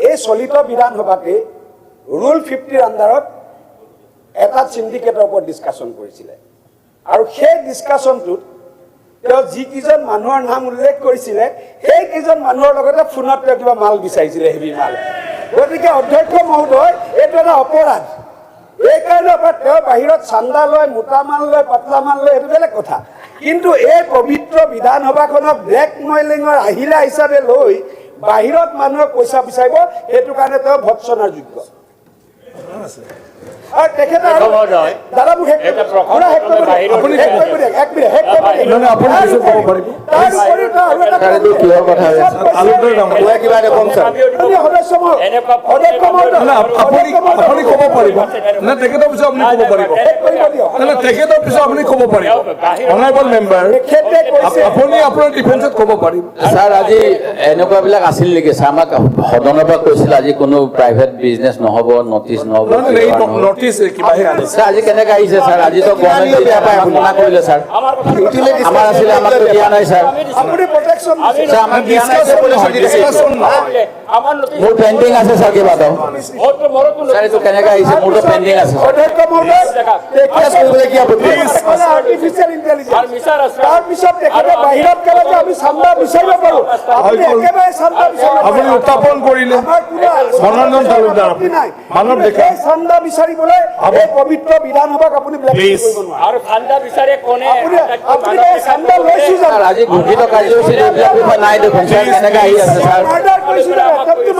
এই চলিত বিধানসভাতে ৰুল 50ৰ আণ্ডাৰত এটা চিণ্ডিকেটৰ ওপৰত ডিছকাশ্যন কৰিছিলে আৰু সেই ডিছকাশ্যনটোত তেওঁ যিকেইজন মানুহৰ নাম উল্লেখ কৰিছিলে সেইকেইজন মানুহৰ লগতে ফোনত তেওঁ কিবা মাল বিচাৰিছিলে হেভি মাল গতিকে অধ্যক্ষ মহোদয় এইটো এটা অপৰাধ এইকাৰণে তেওঁ বাহিৰত চান্দা লয় মোটা মাল লয় পাতলা মাল লয় এইটো বেলেগ কথা কিন্তু এই পবিত্ৰ বিধানসভাখনক ব্লেকমেইলিঙৰ আহিলা হিচাপে লৈ বাহিৰত মানুহক পইচা বিচাৰিব সেইটো কাৰণে তেওঁ ভৎসনাৰ যোগ্য আৰু তেখেতে দাদা মোক আপুনি কিছু ক'ব পাৰিব কিহৰ কথা হৈ আছে তালুকদাৰ ডাঙৰীয়া কিবা এটা কম ছাৰ আপুনি ক'ব পাৰিব না তেখেতৰ পিছত আপুনি ক'ব পাৰিব না তেখেতৰ পিছত আপুনি ক'ব পাৰিব অনাৰেবল মেম্বাৰ আপুনি আপোনাৰ ডিফেন্সত ক'ব পাৰিব ছাৰ আজি এনেকুৱাবিলাক আছিল নেকি ছাৰ আমাক সদনৰ পৰা কৈছিল আজি কোনো প্ৰাইভেট বিজনেছ নহ'ব নটিচ নহ'ব এই নটিচ কিবাহে আনিছে ছাৰ আজি কেনেকৈ আহিছে ছাৰ আজিতো গভৰ্ণমেণ্ট বেয়া পাই ঘোষণা কৰিলে ছাৰ আমাৰ আছিলে আমাকতো দিয়া নাই ছাৰ ছাৰ আমাক দিয়া নাই ডিছকাশ্যন মোৰ পেণ্ডিং আছে ছাৰ কিবা এটা ছাৰ এইটো কেনেকৈ আহিছে মোৰতো পেণ্ডিং আছে কেছ কৰিবলৈ কি আপত্তি আৰ্টিফিচিয়েল ইণ্টেলিজেন্স তাৰপিছত তেখেতে বাহিৰত গ'লে যে আমি চান্দা বিচাৰিব পাৰোঁ আপুনি একেবাৰে চান্দা বিচাৰিব আপুনি উত্থাপন কৰিলে মনোৰঞ্জন তালুকদাৰ মানৱ দেখা এই চান্দা বিচাৰিবলৈ এই পবিত্ৰ বিধানসভাক আপুনি ব্লেকমেইল কৰিব নোৱাৰে আৰু ঠাণ্ডা বিচাৰে কোনে আপুনি এই চান্দা লৈছো ছাৰ জানো আজি ঘোষিত কাৰ্যসূচীত এইবিলাক বিষয় নাই দেখোন ছাৰ কেনেকৈ আহি আছে ছাৰ মাৰ্ডাৰ কৰিছিলে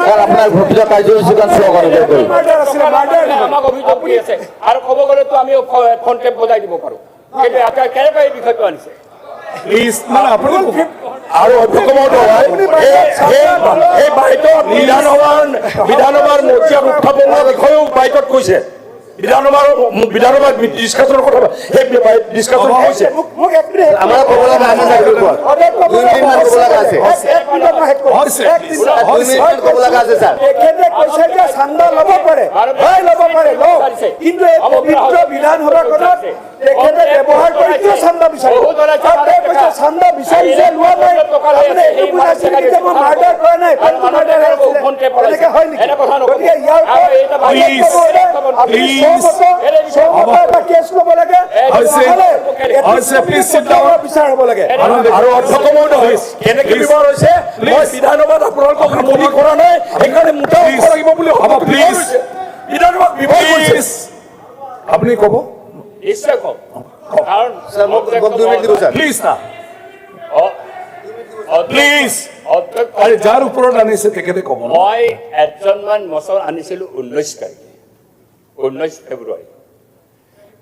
ছাৰ আপোনাৰ ঘোষিত কাৰ্যসূচীখন শ্ব' কৰোঁতে কৰি মাৰ্ডাৰ আছিলে মাৰ্ডাৰ আমাক অভিযোগ কৰি আছে আৰু ক'ব গ'লেতো আমি ফোন টেপ বজাই দিব পাৰোঁ কিন্তু কেনেকৈ এই বিষয়টো আনিছে প্লিজ মানে আপুনি আৰু অধ্যক্ষ মহোদয় এই বাইটত বিধানসভাৰ মজিয়াত উত্থাপনৰ বিষয়েও বাইটত কৈছে বিধানসভাৰ ডিছকাশ্যনৰ কথা সেই ডিছকাশ্যন হৈছে মোক এক মিনিট আমাৰ ক'ব লগা আছে ছাৰ এইটোৰ ওপৰত। 2 মিনিটমান ক'ব লগা আছে। ক'ব লগা আছে ছাৰ। তেখেতে কৈছে যে চান্দা ল'ব পাৰে হয় ল'ব পাৰে লওক কিন্তু এই পবিত্ৰ বিধানসভাখনত তেখেতে ব্যৱহাৰ কৰি কিয় চান্দা বিচাৰিব কৈছে চান্দা বিচাৰিছে লোৱা নাই আপুনি এইটো বুজাইছে নেকি যে মই মাৰ্ডাৰ কৰা নাই এনেকে হয় নেকি গতিকে ইয়াৰ কেছ ল'ব লাগে বিচাৰ হ'ব লাগে আৰু অধ্যক্ষ মহোদয় কেনেকে ব্যৱহাৰ হৈছে মই বিধানসভাত আপোনালোকক আমনি কৰা নাই সেইকাৰণে মোটা অংশ লাগিব বুলি হ'ব প্লিজ বিধানসভাত ব্যৱহাৰ কৰিছে আপুনি ক'ব নিশ্চয় কম কাৰণ ছাৰ মোক 2 মিনিট দিব ছাৰ। প্লিজ না প্লিজ আৰে যাৰ ওপৰত আনিছে তেখেতে ক'ব ন মই এজনমান মোচন আনিছিলোঁ 19 তাৰিখে 19 ফেব্ৰুৱাৰী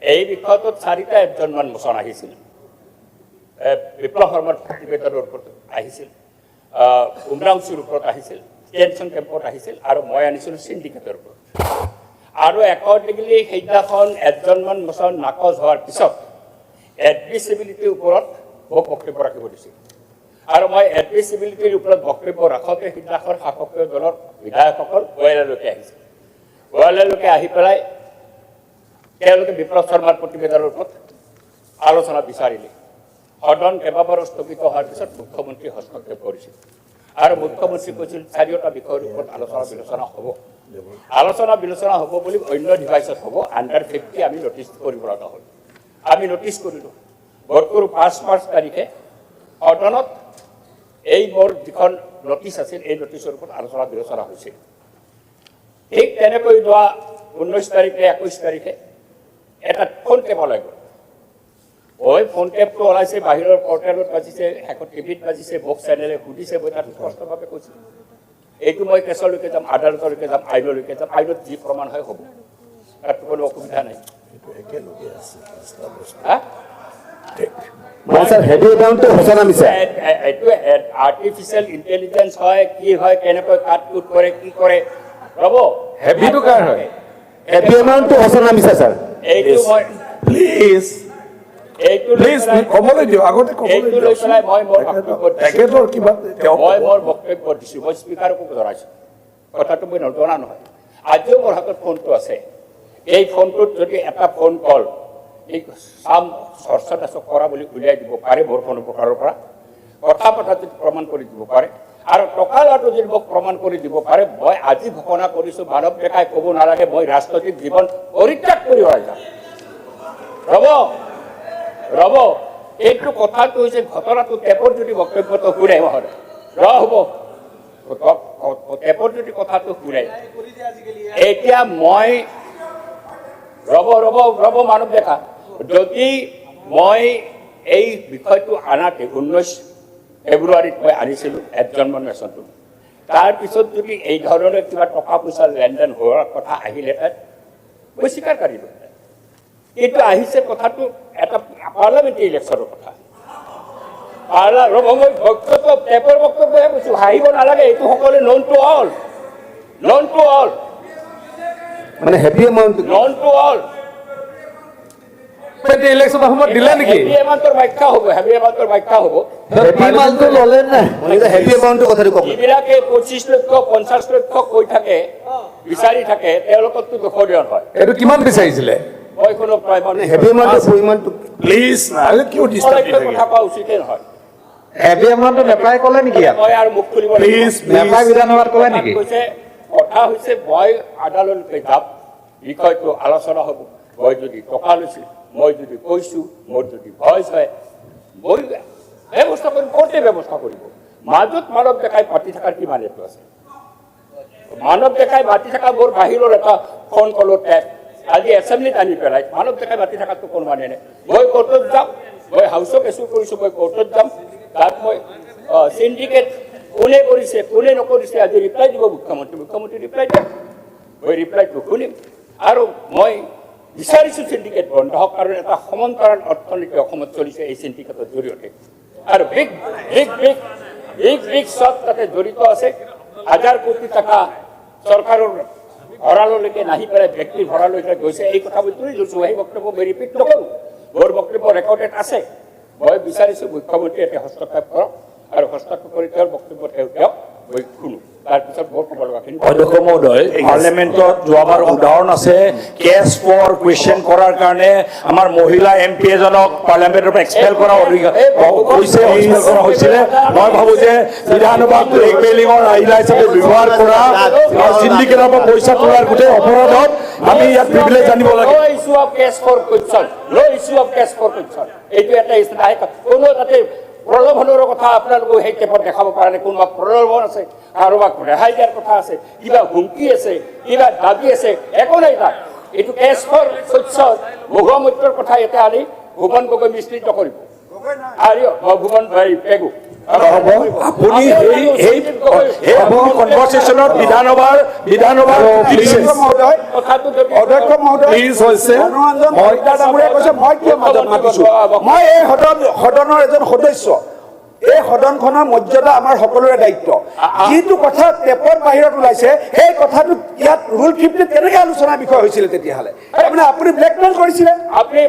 এই বিষয়টোত 4টা এজনমান মোচন আহিছিল বিপ্লৱ শৰ্মাৰ প্ৰতিবেদনৰ ওপৰত আহিছিল উমৰাংচুৰ ওপৰত আহিছিল টেনশ্যন কেম্পত আহিছিল আৰু মই আনিছিলোঁ চিণ্ডিকেটৰ ওপৰত আৰু একৰ্ডিংলি সেইদিনাখন এজনমান মোচন নাকচ হোৱাৰ পিছত এডমিচিবিলিটিৰ ওপৰত মোক বক্তব্য ৰাখিব দিছিল আৰু মই এডমিচিবিলিটিৰ ওপৰত বক্তব্য ৰাখোঁতে সিদিনাখন শাসকীয় দলৰ বিধায়কসকল গোৱালিয়ৰলৈকে আহিছিল গোৱালিয়ৰলৈকে আহি পেলাই তেওঁলোকে বিপ্লৱ শৰ্মাৰ প্ৰতিবেদনৰ ওপৰত আলোচনা বিচাৰিলে সদন কেইবাবাৰো স্থগিত হোৱাৰ পিছত মুখ্যমন্ত্ৰী হস্তক্ষেপ কৰিছিল আৰু মুখ্যমন্ত্ৰী কৈছিল 4টা বিষয়ৰ ওপৰত আলোচনা বিলোচনা হ'ব বুলি অন্য ডিভাইচত হ'ব আণ্ডাৰ 50 আমি নটিচ কৰিব লগা হ'ল আমি নটিচ কৰিলোঁ ভোটটোৰ 5 মাৰ্চ তাৰিখে সদনত এই মোৰ যিখন নটিচ আছিল এই নটিচৰ ওপৰত আলোচনা বিলোচনা হৈছিল ঠিক তেনেকৈ যোৱা 19 তাৰিখে 21 তাৰিখে এটা ফোন টেপ ওলাই গ'ল ওই ফোন টেপটো ওলাইছে বাহিৰৰ পৰ্টেলত বাজিছে শেষত টিভিত বাজিছে বক্স চেনেলে সুধিছে মই তাত স্পষ্টভাৱে কৈছোঁ এইটো মই কেছলৈকে যাম আদালতলৈকে যাম আইনলৈকে যাম আইনত যি প্ৰমাণ হয় হ'ব তাত কোনো অসুবিধা নাই এইটো আৰ্টিফিচিয়েল ইণ্টেলিজেঞ্চ হয় কি হয় কেনেকৈ কাট কুট কৰে কি কৰে ৰ'ব হেভিটো কাৰ হয় হেভি এমাউণ্টটো সঁচা নামিছে ছাৰ। এইটো মই প্লিজ এইটো প্লিজ ক'বলৈ দিয়ক আগতে ক'বলৈ এইটো লৈ পেলাই মই মোৰ বক্তব্য দিছোঁ তেখেতৰ কিবা তেওঁ মই মোৰ বক্তব্য দিছোঁ মই স্পীকাৰকো জনাইছোঁ কথাটো মই নজনা নহয় আজিও মোৰ হাতত ফোনটো আছে এই ফোনটোত যদি এটা ফোন কল এই চাম চৰ্চা কৰা বুলি উলিয়াই দিব পাৰে মোৰ ফোন প্ৰকাৰৰ পৰা কথা পতা যদি প্ৰমাণ কৰি দিব পাৰে আৰু টকা লোৱাটো যদি মোক প্ৰমাণ কৰি দিব পাৰে মই আজি ঘোষণা কৰিছোঁ মানৱ ডেকাই ক'ব নালাগে মই ৰাজনৈতিক জীৱন পৰিত্যাগ কৰি ওলাই যাম ৰ'ব এইটো কথাটো হৈছে ঘটনাটো টেপত যদি বক্তব্যটো শুনে মহোদয় হ'ব টেপত যদি কথাটো শুনে এতিয়া মই ৰ'ব মানৱ ডেকা যদি মই এই বিষয়টো আনাতে 19 ফেব্ৰুৱাৰীত মই আনিছিলোঁ এজনমান মেচনটো তাৰপিছত যদি এই ধৰণৰ কিবা টকা পইচা লেনদেন হোৱাৰ কথা আহিলেহেঁতেন মই স্বীকাৰ কৰিলোঁ কিন্তু আহিছে কথাটো এটা পাৰ্লামেণ্টাৰী ইলেকশ্যনৰ কথা ৰ'ব মই বক্তব্য টেপৰ বক্তব্যহে কৈছোঁ হাঁহিব নালাগে এইটো সকলোৱে নন টু অল মানে heavy amount none to all ইলেকশ্যনৰ সময়ত দিলে নেকি হেভি এমাউণ্টৰ ব্যাখ্যা হ'ব হেভি এমাউণ্টৰ ব্যাখ্যা হ'ব হেভি এমাউণ্টটো ল'লে নাই হেভি এমাউণ্টৰ কথাটো কওক। যিবিলাকে 25 লক্ষ 50 লক্ষ কৈ থাকে বিচাৰি থাকে তেওঁলোকতো দুখৰীয়া হয় এইটো কিমান বিচাৰিছিলে মই কোনো প্ৰমাণ হেভি এমাউণ্টৰ পৰিমাণটো প্লিজ না কিয় ডিষ্টাৰ্ব দি থাকে কথা কোৱা উচিতে নহয় হেভি এমাউণ্টটো নেপায় ক'লে নেকি ইয়াত মই আৰু মুখ খুলিব প্লিজ নেপায় বিধানসভাত ক'লে নেকি কথা হৈছে মই আদালতলৈ যাম বিষয়টো আলোচনা হ'ব মই যদি টকা লৈছোঁ মই যদি কৈছোঁ মোৰ যদি ভয় হয় মই ব্যৱস্থা কৰিম কোৰ্টে ব্যৱস্থা কৰিব মাজত মানৱ ডেকাই পাতি থকাৰ কিমান এইটো আছে মানৱ ডেকাই মাতি থকা মোৰ বাহিৰৰ এটা ফোন কলৰ টেপ আজি এছেম্বলিত আনি পেলাই মানৱ ডেকাই মাতি থকাটো কোনো মানে নাই মই কোৰ্টত যাম মই হাউচক এছু কৰিছোঁ মই কোৰ্টত যাম তাত মই চিণ্ডিকেট কোনে কৰিছে কোনে নকৰিছে আজি ৰিপ্লাই দিব মুখ্যমন্ত্ৰী ৰিপ্লাই দিয়ক মই ৰিপ্লাইটো শুনিম আৰু মই বিচাৰিছোঁ চিণ্ডিকেট বন্ধ হওক কাৰণ এটা সমান্তৰাল অৰ্থনীতি অসমত চলিছে এই চিণ্ডিকেটৰ জৰিয়তে আৰু বিগ শ্বট তাতে জড়িত আছে 1000 কোটি টকা চৰকাৰৰ ভঁৰাললৈকে নাহি পেলাই ব্যক্তিৰ ভঁৰাললৈকে গৈছে এই কথাবোৰ তুলি ধৰিছোঁ সেই বক্তব্য মই ৰিপিট নকৰোঁ মোৰ বক্তব্য ৰেকৰ্ডেড আছে মই বিচাৰিছোঁ মুখ্যমন্ত্ৰী ইয়াতে হস্তক্ষেপ কৰক আৰু হস্তক্ষেপ কৰি তেওঁৰ বক্তব্য তেওঁ মই শুনো তাৰপিছত মোৰ ক'ব লগাখিনি অধ্যক্ষ মহোদয় পাৰ্লিয়ামেণ্টত যোৱাবাৰ উদাহৰণ আছে কেছ ফৰ কুৱেশ্যন কৰাৰ কাৰণে আমাৰ মহিলা MP এজনক পাৰ্লিয়ামেণ্টৰ পৰা এক্সপেল কৰা হৈছিলে মই ভাবোঁ যে বিধানসভাত ব্লেকমেইলিঙৰ আহিলা হিচাপে ব্যৱহাৰ কৰা চিণ্ডিকেটৰ পৰা পইচা তোলাৰ গোটেই অপৰাধত আমি ইয়াত প্ৰিভিলেজ জানিব লাগে no issue of case for question এইটো এটা কোনো তাতে প্ৰলোভনৰ কথা আপোনালোকে সেই টেপত দেখাব পৰা নাই কোনোবা প্ৰলোভন আছে কাৰোবাক ৰেহাই দিয়াৰ কথা আছে কিবা হুমকি আছে কিবা দাবী আছে একো নাই তাত এইটো কেছ ফৰ কুৱেশ্যন মুখ্যমন্ত্ৰীৰ কথা ইয়াতে আনি ভুৱন গগৈ মিশ্ৰিত কৰিব আৰু ভুৱন পেগু আপুনি এই কনভাৰ্চেশ্যনত বিধানসভাৰ কথাটো যদি অধ্যক্ষ মহোদয় মনোৰঞ্জন কলিতা ডাঙৰীয়াই কৈছে মই কিয় মাজত মাতিছো মই এই সদনৰ এজন সদস্য এই সদনখনৰ মৰ্যাদা আমাৰ সকলোৰে দায়িত্ব যিটো কথা টেপৰ বাহিৰত ওলাইছে সেই কথাটো ইয়াত ৰুল 50 কেনেকৈ আলোচনাৰ বিষয় হৈছিল তেতিয়াহ'লে মানে আপুনি ব্লেকমেইল কৰিছিলে আপুনি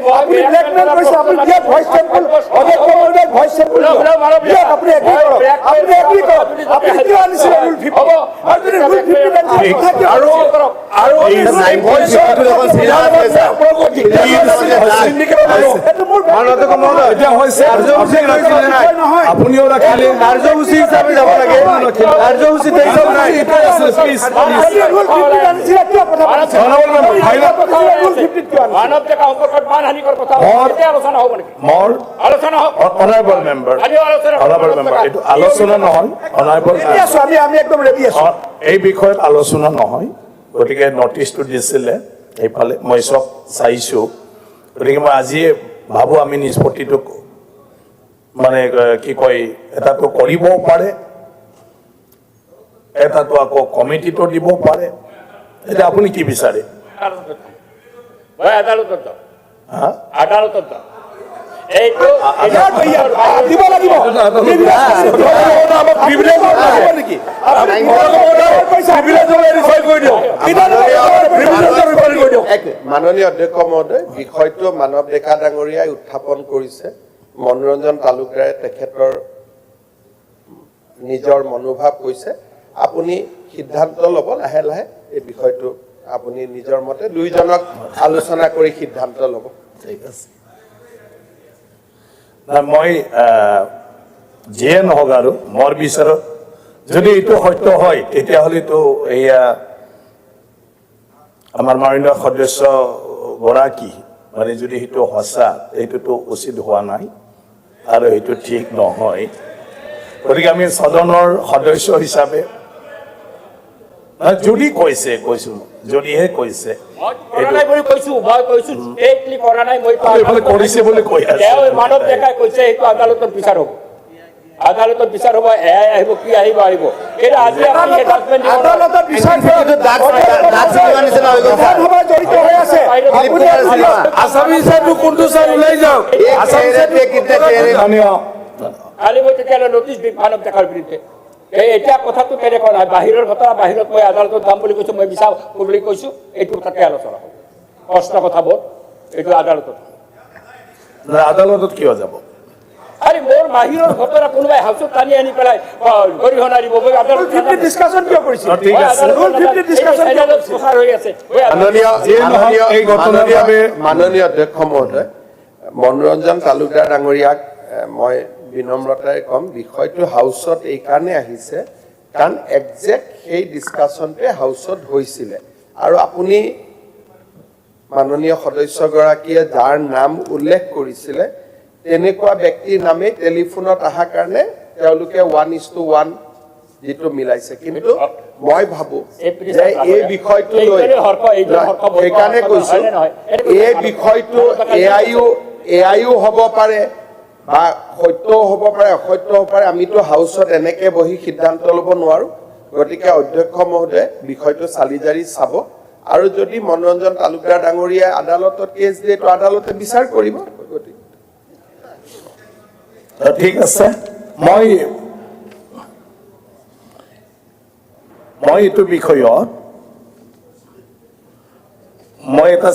ব্লেকমেইল কৰিছে আপুনি কিয় ভইচ চেম্পল অধ্যক্ষ মহোদয় ভইচ চেম্পল আপুনি এগ্ৰি কৰক আপুনি কিয় আনিছিলে ৰুল 50 আৰু যদি ৰুল 50 আৰু আপুনিও ৰাখিলে কাৰ্যসূচী হিচাপে যাব লাগে কাৰ্যসূচীতে আলোচনা নহয় আমি একদম ৰেডি আছো এই বিষয়ত আলোচনা নহয় গতিকে নটিচটো দিছিলে এইফালে মই চব চাইছো গতিকে মই আজিয়ে ভাবোঁ আমি নিষ্পত্তিটো মানে কি কয় এটাতো কৰিবও পাৰে এটাতো আকৌ কমিটিটো দিব পাৰে এতিয়া আপুনি কি বিচাৰে আদালতত এইটো দিব লাগিব মাননীয় অধ্যক্ষ মহোদয় বিষয়টো মানৱ ডেকা ডাঙৰীয়াই উত্থাপন কৰিছে মনোৰঞ্জন তালুকদাৰে তেখেতৰ নিজৰ মনোভাৱ কৈছে আপুনি সিদ্ধান্ত ল'ব লাহে লাহে এই বিষয়টো আপুনি নিজৰ মতে দুইজনক আলোচনা কৰি সিদ্ধান্ত ল'ব ঠিক আছে মই যিয়ে নহওক আৰু মোৰ বিচাৰত যদি এইটো সত্য হয় তেতিয়াহ'লেতো এয়া আমাৰ মাননীয় সদস্য গৰাকী মানে যদি সেইটো সঁচা এইটোতো উচিত হোৱা নাই আৰু সেইটো ঠিক নহয় গতিকে আমি সদনৰ সদস্য হিচাপে যদি কৈছে কৈছো যদিহে কৈছে কৰিছে বুলি কৈ আছে মানৱ ডেকাই কৈছে সেইটো আদালতত বিচাৰ হ'ব এয়াই আহিব কি আহিব কিন্তু আজি আদালতত বিচাৰ জড়িত হৈ আছে আছামিজ কোনটো চাই ওলাই যাওক কালি মই তেতিয়াহ'লে নটিচ দিম মানৱ ডেকাৰ বিৰুদ্ধে এতিয়া কথাটো কেনেকুৱা নহয় বাহিৰৰ ঘটনা বাহিৰত মই আদালতত যাম বুলি কৈছোঁ মই বিচাৰ বুলি কৈছোঁ এইটো তাতে আলোচনা হ'ব প্ৰশ্ন কথাবোৰ এইটো আদালতত আদালতত কিয় যাব আৰে মোৰ বাহিৰৰ ঘটনা কোনোবাই হাউচত টানি আনি পেলাই গৰিহণা দিব মই আদালত ডিসকাশন কিয় কৰিছে ঠিক আছে ৰুল 50 ডিসকাশন প্ৰচাৰ হৈ আছে মাননীয় অধ্যক্ষ মহোদয় মনোৰঞ্জন তালুকদাৰ ডাঙৰীয়াক মই বিনম্ৰতাৰে কম বিষয়টো হাউচত এই কাৰণে আহিছে কাৰণ একজেক্ট সেই ডিসকাশনটোৱে হাউচত হৈছিলে আৰু আপুনি মাননীয় সদস্যগৰাকীয়ে যাৰ নাম উল্লেখ কৰিছিলে তেনেকুৱা ব্যক্তিৰ নামে টেলিফোনত অহাৰ কাৰণে তেওঁলোকে 1:1 যেটো মিলাইছে কিন্তু মই ভাবো যে এই বিষয়টো লৈ সেইকাৰণে কৈছো এই বিষয়টো এআইও হ'ব পাৰে বা সত্যও হ'ব পাৰে অসত্য হ'ব পাৰে আমিতো হাউচত এনেকে বহি সিদ্ধান্ত ল'ব নোৱাৰো গতিকে অধ্যক্ষ মহোদয় বিষয়টো চালিজাৰি চাব আৰু যদি মনোৰঞ্জন তালুকদাৰ ডাঙৰীয়া আদালতত কেছ দিয়ে তো আদালতে বিচাৰ কৰিব গতিকে ঠিক আছে মই এইটো বিষয়ত মই এটা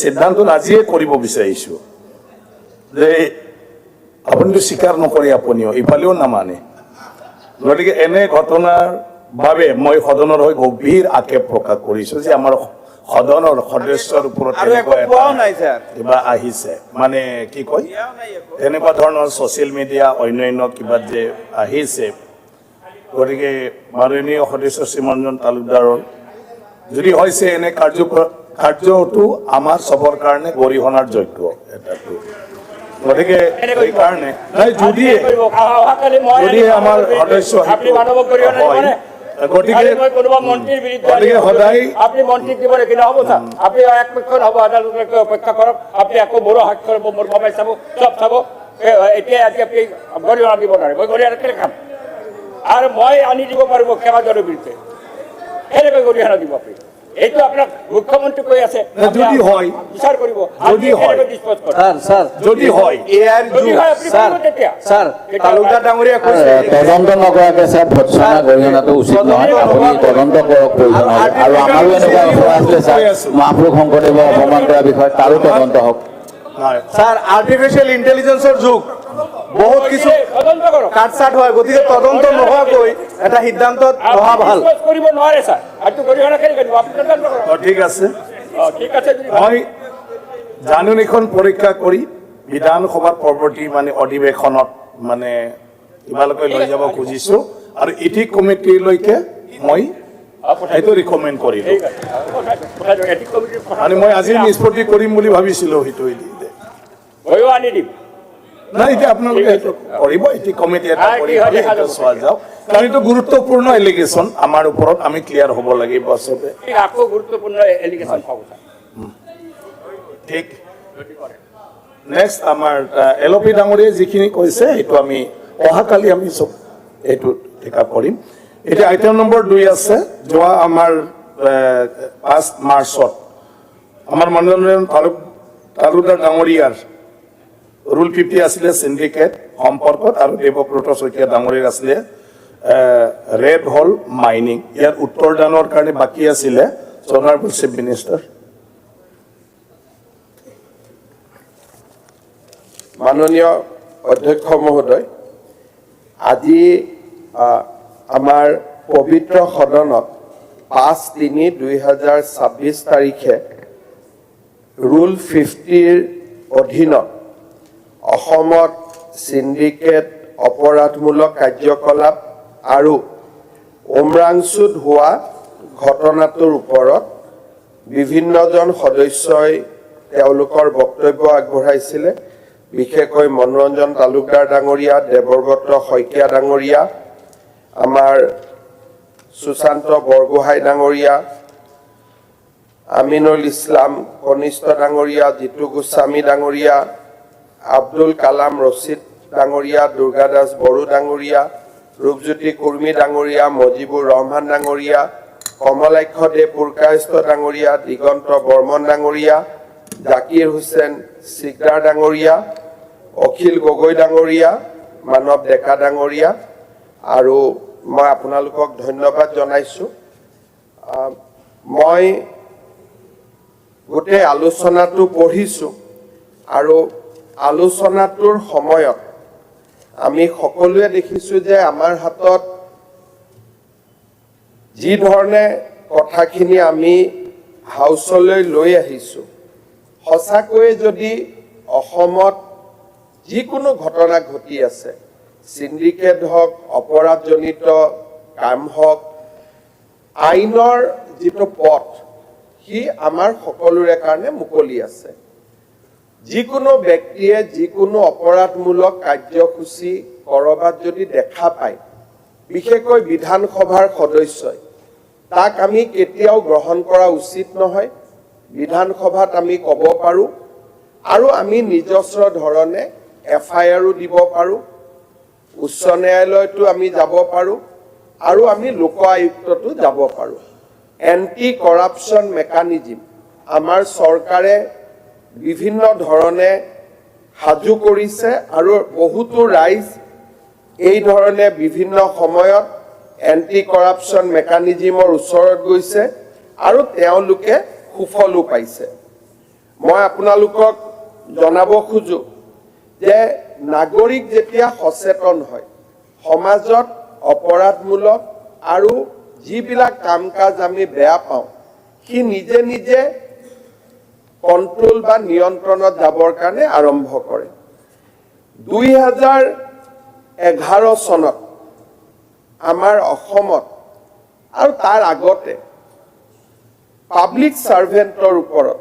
সিদ্ধান্ত আজিয়ে কৰিব বিচাৰিছো যে আপুনিতো স্বীকাৰ নকৰে আপুনিও ইফালেও নামানে গতিকে এনে ঘটনাৰ বাবে মই সদনৰ হৈ গভীৰ আক্ষেপ প্ৰকাশ কৰিছো যে আমাৰ সদনৰ সদস্যৰ ওপৰত আৰু একো পোৱাও নাই স্যাৰ কিবা আহিছে মানে কি কয় এনেকুৱা ধৰণৰ ছ'চিয়েল মিডিয়া অন্যান্য কিবা যে আহিছে গতিকে মাননীয় সদস্য শ্ৰীমঞ্জন তালুকদাৰৰ যদি হৈছে এনে কাৰ্যটো আমাৰ চবৰ কাৰণে গৰিহণাৰ যোগ্য এটাটো গতিকে সেইকাৰণে নাই যদি আমাৰ সদস্য গতিকে সদায় আপনি মন্ত্ৰীক দিব নেকি নহব স্যাৰ আপনি একপক্ষ নহব আদালতকে অপেক্ষা কৰক আপনি আকৌ মোৰো সাক্ষৰ মোৰ মোবাইল চাব সব চাব এতিয়া আজি আপনি গৰিহণা দিব নোৱাৰে মই গৰিহণা কেলে খাম আৰু মই আনি দিব পাৰিব কেইবাজনৰ বিৰুদ্ধে কেনেকৈ গৰিহণা দিব আপুনি এইটো আপোনাক মুখ্যমন্ত্ৰী কৈ আছে যদি হয় বিচাৰ কৰিব যদি হয় স্যাৰ যদি হয় এয়াৰ স্যাৰ তালুকদাৰ ডাঙৰীয়া কৈছে তদন্ত নকৰাকে স্যাৰ ভৎসনা গৰিহণাটো উচিত নহয় আপুনি তদন্ত কৰক প্ৰয়োজন হ'লে আৰু আমাৰো এনেকুৱা অফাৰ আছিলে স্যাৰ মহাপুৰুষ শংকৰদেৱক অপমান কৰা বিষয়ত তাৰো তদন্ত হওক স্যাৰ আৰ্টিফিচিয়েল ইন্টেলিজেন্সৰ যুগ বহুত কিছু তদন্ত কৰক কাটছাট হয় গতিকে তদন্ত নোহোৱাকৈ এটা সিদ্ধান্তত অহা ভাল বিশ্বাস কৰিব নোৱাৰে স্যাৰ আৰু গৰিহণা কেনেকৈ দিব আপুনি তদন্ত কৰক ঠিক আছে ঠিক আছে যদি মই জাননীখন পৰীক্ষা কৰি বিধানসভাৰ পৰৱৰ্তী মানে অধিৱেশনত মানে কিবালৈকে লৈ যাব খুজিছো আৰু ইথিক কমিটিলৈকে মই সেইটো ৰিকমেণ্ড কৰিলো ঠিক আছে এথিক কমিটিৰ কথা মানে মই আজি নিষ্পত্তি কৰিম বুলি ভাবিছিলো সেইটো ময়ো আনি দিম নাই এতিয়া আপোনালোকে সেইটো কৰিব ইথিক কমিটি এটা কৰি সেইটো চোৱা যাওক কাৰণ এইটো গুৰুত্বপূৰ্ণ এলিগেশ্যন আমাৰ ওপৰত আমি ক্লিয়াৰ হ'ব লাগিব আচলতে আকৌ গুৰুত্বপূৰ্ণ এলিগেশ্যন পাব স্যাৰ ঠিক নেক্সট আমাৰ এলপি ডাঙৰীয়ে যিখিনি কৈছে সেইটো আমি অহাকালি আমি চব এইটো টেক আপ কৰিম এতিয়া আইটেম নম্বৰ 2 আছে যোৱা আমাৰ 5 মাৰ্চত আমাৰ মনোৰঞ্জন তালুকদাৰ ডাঙৰীয়াৰ ৰুল 50 আছিলে সিন্ডিকেট সম্পৰ্কত আৰু দেৱব্ৰত শইকীয়া ডাঙৰীয়াৰ আছিলে ৰেড হল মাইনিং ইয়াৰ উত্তৰদানৰ কাৰণে বাকী আছিলে অনাৰেবল চিফ মিনিষ্টাৰ মাননীয় অধ্যক্ষ মহোদয় আজি আমাৰ পবিত্ৰ সদনত 5/3/2026 তাৰিখে ৰুল 50ৰ অধীনত অসমত সিন্ডিকেট অপৰাধমূলক কাৰ্যকলাপ আৰু উমৰাংচুত হোৱা ঘটনাটোৰ ওপৰত বিভিন্নজন সদস্যই তেওঁলোকৰ বক্তব্য আগবঢ়াইছিলে বিশেষকৈ মনোৰঞ্জন তালুকদাৰ ডাঙৰীয়া দেৱব্ৰত শইকীয়া ডাঙৰীয়া আমাৰ সুশান্ত বৰগোহাঁই ডাঙৰীয়া আমিনুল ইছলাম কনিষ্ঠ ডাঙৰীয়া জিতু গোস্বামী ডাঙৰীয়া আব্দুল কালাম ৰছিদ ডাঙৰীয়া দুৰ্গা দাস বড়ো ডাঙৰীয়া ৰূপজ্যোতি কুৰ্মী ডাঙৰীয়া মজিবুৰ ৰহমান ডাঙৰীয়া কমলাক্ষ দে পুৰকায়স্থ ডাঙৰীয়া দিগন্ত বৰ্মন ডাঙৰীয়া জাকিৰ হুছেইন সিকদাৰ ডাঙৰীয়া অখিল গগৈ ডাঙৰীয়া মানৱ ডেকা ডাঙৰীয়া আৰু মই আপোনালোকক ধন্যবাদ জনাইছো মই গোটেই আলোচনাটো পঢ়িছো আৰু আলোচনাটোৰ সময়ত আমি সকলোৱে দেখিছো যে আমাৰ হাতত যি ধৰণে কথাখিনি আমি হাউচলৈ লৈ আহিছো সঁচাকৈ যদি অসমত যিকোনো ঘটনা ঘটি আছে সিন্ডিকেট হওক অপৰাধজনিত কাম হওক আইনৰ যিটো পথ সি আমাৰ সকলোৰে কাৰণে মুকলি আছে যিকোনো ব্যক্তিয়ে যিকোনো অপৰাধমূলক কাৰ্যসূচী কৰবাত যদি দেখা পায় বিশেষকৈ বিধানসভাৰ সদস্যই তাক আমি কেতিয়াও গ্ৰহণ কৰা উচিত নহয় বিধানসভাত আমি ক'ব পাৰো আৰু আমি নিজস্ব ধৰণে এফআইআৰো দিব পাৰো উচ্চ ন্যায়ালয়তো আমি যাব পাৰো আৰু আমি লোক আয়ুক্ততো যাব পাৰো এন্টি কৰাপশন মেকানিজম আমাৰ চৰকাৰে বিভিন্ন ধৰণে সাজু কৰিছে আৰু বহুতো ৰাইজ এই ধৰণে বিভিন্ন সময়ত এন্টি কৰাপশ্যন মেকানিজিমৰ ওচৰত গৈছে আৰু তেওঁলোকে সুফলো পাইছে মই আপোনালোকক জনাব খোজো যে নাগৰিক যেতিয়া সচেতন হয় সমাজত অপৰাধমূলক আৰু যিবিলাক কাম কাজ আমি বেয়া পাওঁ সি নিজে নিজে কন্ট্ৰোল বা নিয়ন্ত্ৰণত যাবৰ কাৰণে আৰম্ভ কৰে 2011 চনত আমাৰ অসমত আৰু তাৰ আগতে পাব্লিক সাৰ্ভেন্টৰ ওপৰত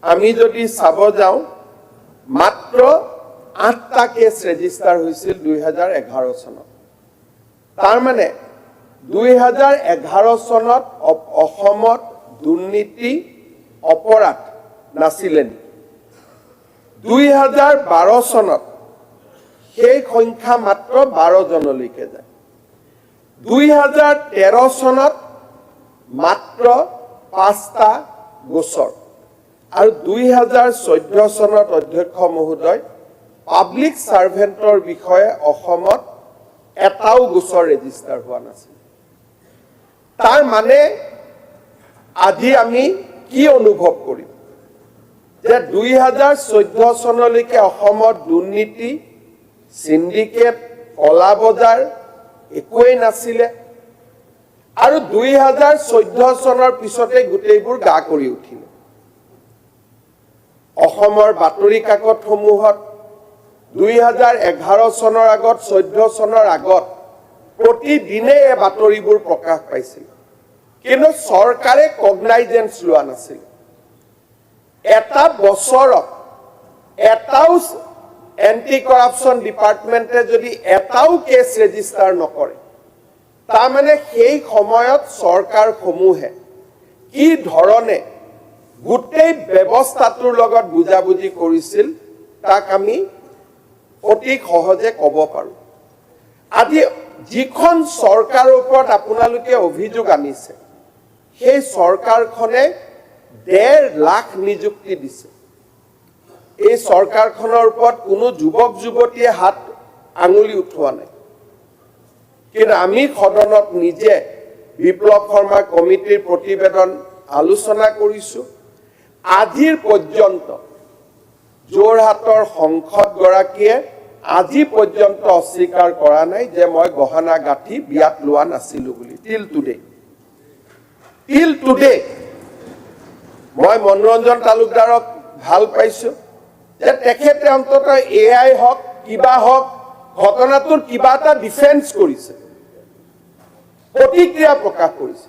আমি যদি চাব যাওঁ মাত্ৰ 8টা কেছ ৰেজিষ্টাৰ হৈছিল 2011 চনত তাৰ মানে 2011 চনত অসমত দুৰ্নীতি অপৰাধ নাছিলে 2012 চনত সেই সংখ্যা মাত্ৰ 12 জনলৈকে যায় 2013 চনত মাত্ৰ 5টা গোচৰ আৰু 2014 চনত অধ্যক্ষ মহোদয় পাব্লিক সাৰ্ভেন্টৰ বিষয়ে অসমত এটাও গোচৰ ৰেজিষ্টাৰ হোৱা নাছিল তাৰ মানে আজি আমি কি অনুভৱ কৰিম যে 2014 চনলৈকে অসমত দুৰ্নীতি সিন্ডিকেট কলা বজাৰ একোৱেই নাছিলে আৰু 2014 চনৰ পিছতে গোটেইবোৰ গা কৰি উঠিল অসমৰ বাতৰি কাকতসমূহত 2011 চনৰ আগত 14 চনৰ আগত প্ৰতিদিনে এই বাতৰিবোৰ প্ৰকাশ পাইছিল কিন্তু চৰকাৰে কগনাইজেন্স লোৱা নাছিল এটা বছৰত এটাও এন্টি কৰাপশ্যন ডিপাৰ্টমেণ্টে যদি এটাও কেছ ৰেজিষ্টাৰ নকৰে তাৰ মানে সেই সময়ত চৰকাৰসমূহে কি ধৰণে গোটেই ব্যৱস্থাটোৰ লগত বুজাবুজি কৰিছিল তাক আমি অতি সহজে ক'ব পাৰো আজি যিখন চৰকাৰৰ ওপৰত আপোনালোকে অভিযোগ আনিছে সেই চৰকাৰখনে 1.5 লাখ নিযুক্তি দিছে এই চৰকাৰখনৰ ওপৰত কোনো যুৱক যুৱতীয়ে হাত আঙুলি উঠোৱা নাই কিন্তু আমি সদনত নিজে বিপ্লৱ শৰ্মা কমিটিৰ প্ৰতিবেদন আলোচনা কৰিছো আজিৰ পৰ্যন্ত যোৰহাটৰ সংসদ গৰাকীয়ে আজি পৰ্যন্ত অস্বীকাৰ কৰা নাই যে মই গহনা গাঠি বিয়াত লোৱা নাছিলো বুলি টিল টুডে মই মনোৰঞ্জন তালুকদাৰক ভাল পাইছো যে তেখেতে অন্তত এআই হক কিবা হক ঘটনাটোৰ কিবা এটা ডিফেন্স কৰিছে প্ৰতিক্ৰিয়া প্ৰকাশ কৰিছে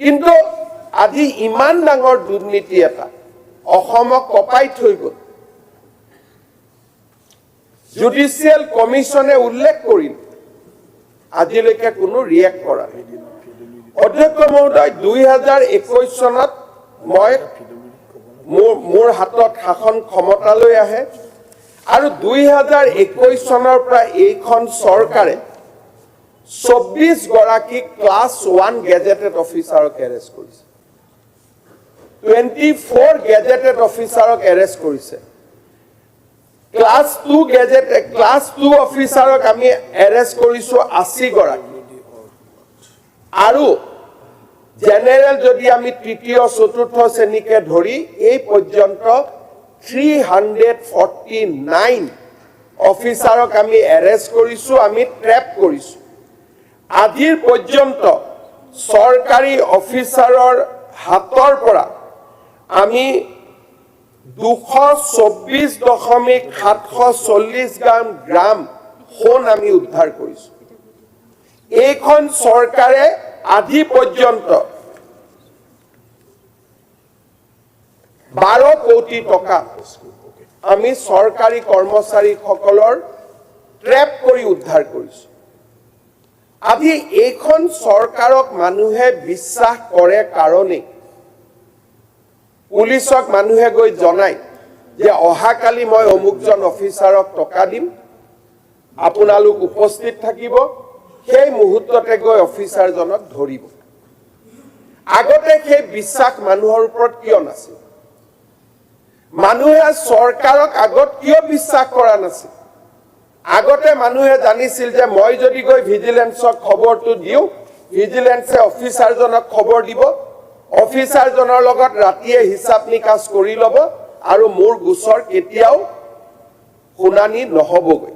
কিন্তু আজি ইমান ডাঙৰ দুৰ্নীতি এটা অসমক কপাই থৈ গ'ল জুডিচিয়েল কমিশনে উল্লেখ কৰিল আজিলৈকে কোনো ৰিয়েক্ট কৰা নাই অধ্যক্ষ মহোদয় 2021 চনত মই মোৰ হাতত শাসন ক্ষমতালৈ আহে আৰু 2021 চনৰ পৰা এইখন চৰকাৰে 24 গৰাকী ক্লাছ 1 গেজেটেড অফিচাৰক এৰেষ্ট কৰিছে 24 গেজেটেড অফিচাৰক এৰেষ্ট কৰিছে ক্লাছ 2 অফিচাৰক আমি এৰেষ্ট কৰিছো 80 গৰাকী আৰু জেনেৰেল যদি আমি তৃতীয় চতুৰ্থ শ্ৰেণীকে ধৰি এই পৰ্যন্ত 349 অফিচাৰক আমি এৰেষ্ট কৰিছো আমি ট্ৰেপ কৰিছো আজিৰ পৰ্যন্ত চৰকাৰী অফিচাৰৰ হাতৰ পৰা আমি 224.740 গ্ৰাম সোণ আমি উদ্ধাৰ কৰিছো এইখন চৰকাৰে আজি পৰ্যন্ত 12 কোটি টকা আমি চৰকাৰী কৰ্মচাৰীসকলৰ ট্ৰেপ কৰি উদ্ধাৰ কৰিছো আজি এইখন চৰকাৰক মানুহে বিশ্বাস কৰে কাৰণে পুলিচক মানুহে গৈ জনাই যে অহাকালি মই অমুকজন অফিচাৰক টকা দিম আপোনালোক উপস্থিত থাকিব সেই মুহূৰ্ততে গৈ অফিচাৰজনক ধৰিব আগতে সেই বিশ্বাস মানুহৰ ওপৰত কিয় নাছিল মানুহে চৰকাৰক আগত কিয় বিশ্বাস কৰা নাছিল আগতে মানুহে জানিছিল যে মই যদি গৈ ভিজিলেন্সক খবৰটো দিওঁ ভিজিলেন্সে অফিচাৰজনক খবৰ দিব অফিচাৰজনৰ লগত ৰাতিয়ে হিচাপ নিকাচ কৰি ল'ব আৰু মোৰ গোচৰ কেতিয়াও শুনানি নহ'বগৈ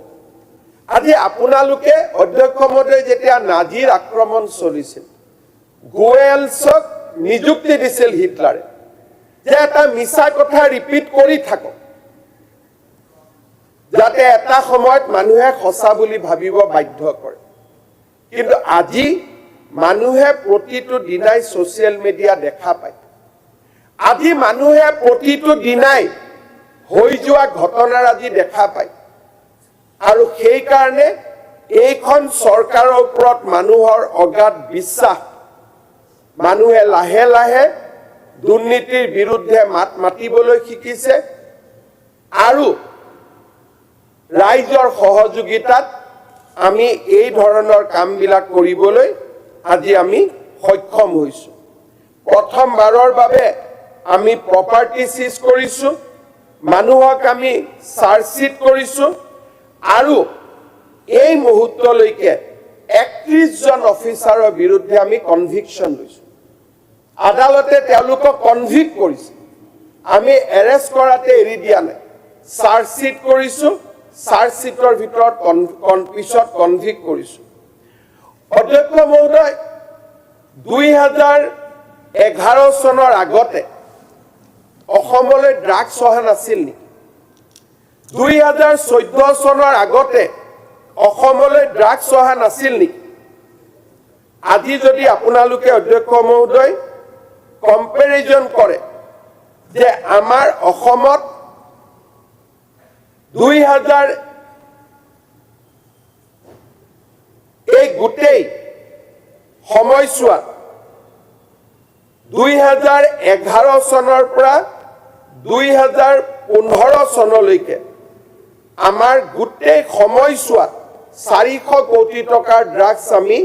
আজি আপোনালোকে অধ্যক্ষ মহোদয় যেতিয়া নাজিৰ আক্ৰমণ চলিছিল গোৱেলছক নিযুক্তি দিছিল হিটলাৰে যে এটা মিছা কথা ৰিপিট কৰি থাকক যাতে এটা সময়ত মানুহে সঁচা বুলি ভাবিব বাধ্য কৰে কিন্তু আজি মানুহে প্ৰতিটো দিনাই ছ'চিয়েল মিডিয়া দেখা পায় আজি মানুহে প্ৰতিটো দিনাই হৈ যোৱা ঘটনাৰ আজি দেখা পায় আৰু সেই কাৰণে এইখন চৰকাৰৰ ওপৰত মানুহৰ অগাধ বিশ্বাস মানুহে লাহে লাহে দুৰ্নীতিৰ বিৰুদ্ধে মাত মাতিবলৈ শিকিছে আৰু ৰাইজৰ সহযোগিতাত আমি এই ধৰণৰ কামবিলাক কৰিবলৈ আজি আমি সক্ষম হৈছো প্ৰথমবাৰৰ বাবে আমি প্ৰপাৰ্টি সিজ কৰিছো মানুহক আমি চাৰ্জশিট কৰিছো আৰু এই মুহূৰ্তলৈকে 31 জন অফিচাৰৰ বিৰুদ্ধে আমি কনভিকশন লৈছো আদালতে তেওঁলোকক কনভিক্ট কৰিছে আমি এৰেষ্ট কৰাতে এৰি দিয়া নাই চাৰ্জশিট কৰিছো চাৰ্জশিটৰ ভিতৰত পিছত কনভিক্ট কৰিছো অধ্যক্ষ মহোদয় 2011 চনৰ আগতে অসমলৈ ড্ৰাগছ অহা নাছিল নেকি 2014 চনৰ আগতে অসমলৈ ড্ৰাগছ অহা নাছিল নেকি আজি যদি আপোনালোকে অধ্যক্ষ মহোদয় কম্পেৰিজন কৰে যে আমাৰ অসমত 2000 এই গোটেই সময়ছোৱাত 2011 চনৰ পৰা 2015 চনলৈকে আমাৰ গোটেই সময়ছোৱাত 400 কোটি টকাৰ ড্ৰাগছ আমি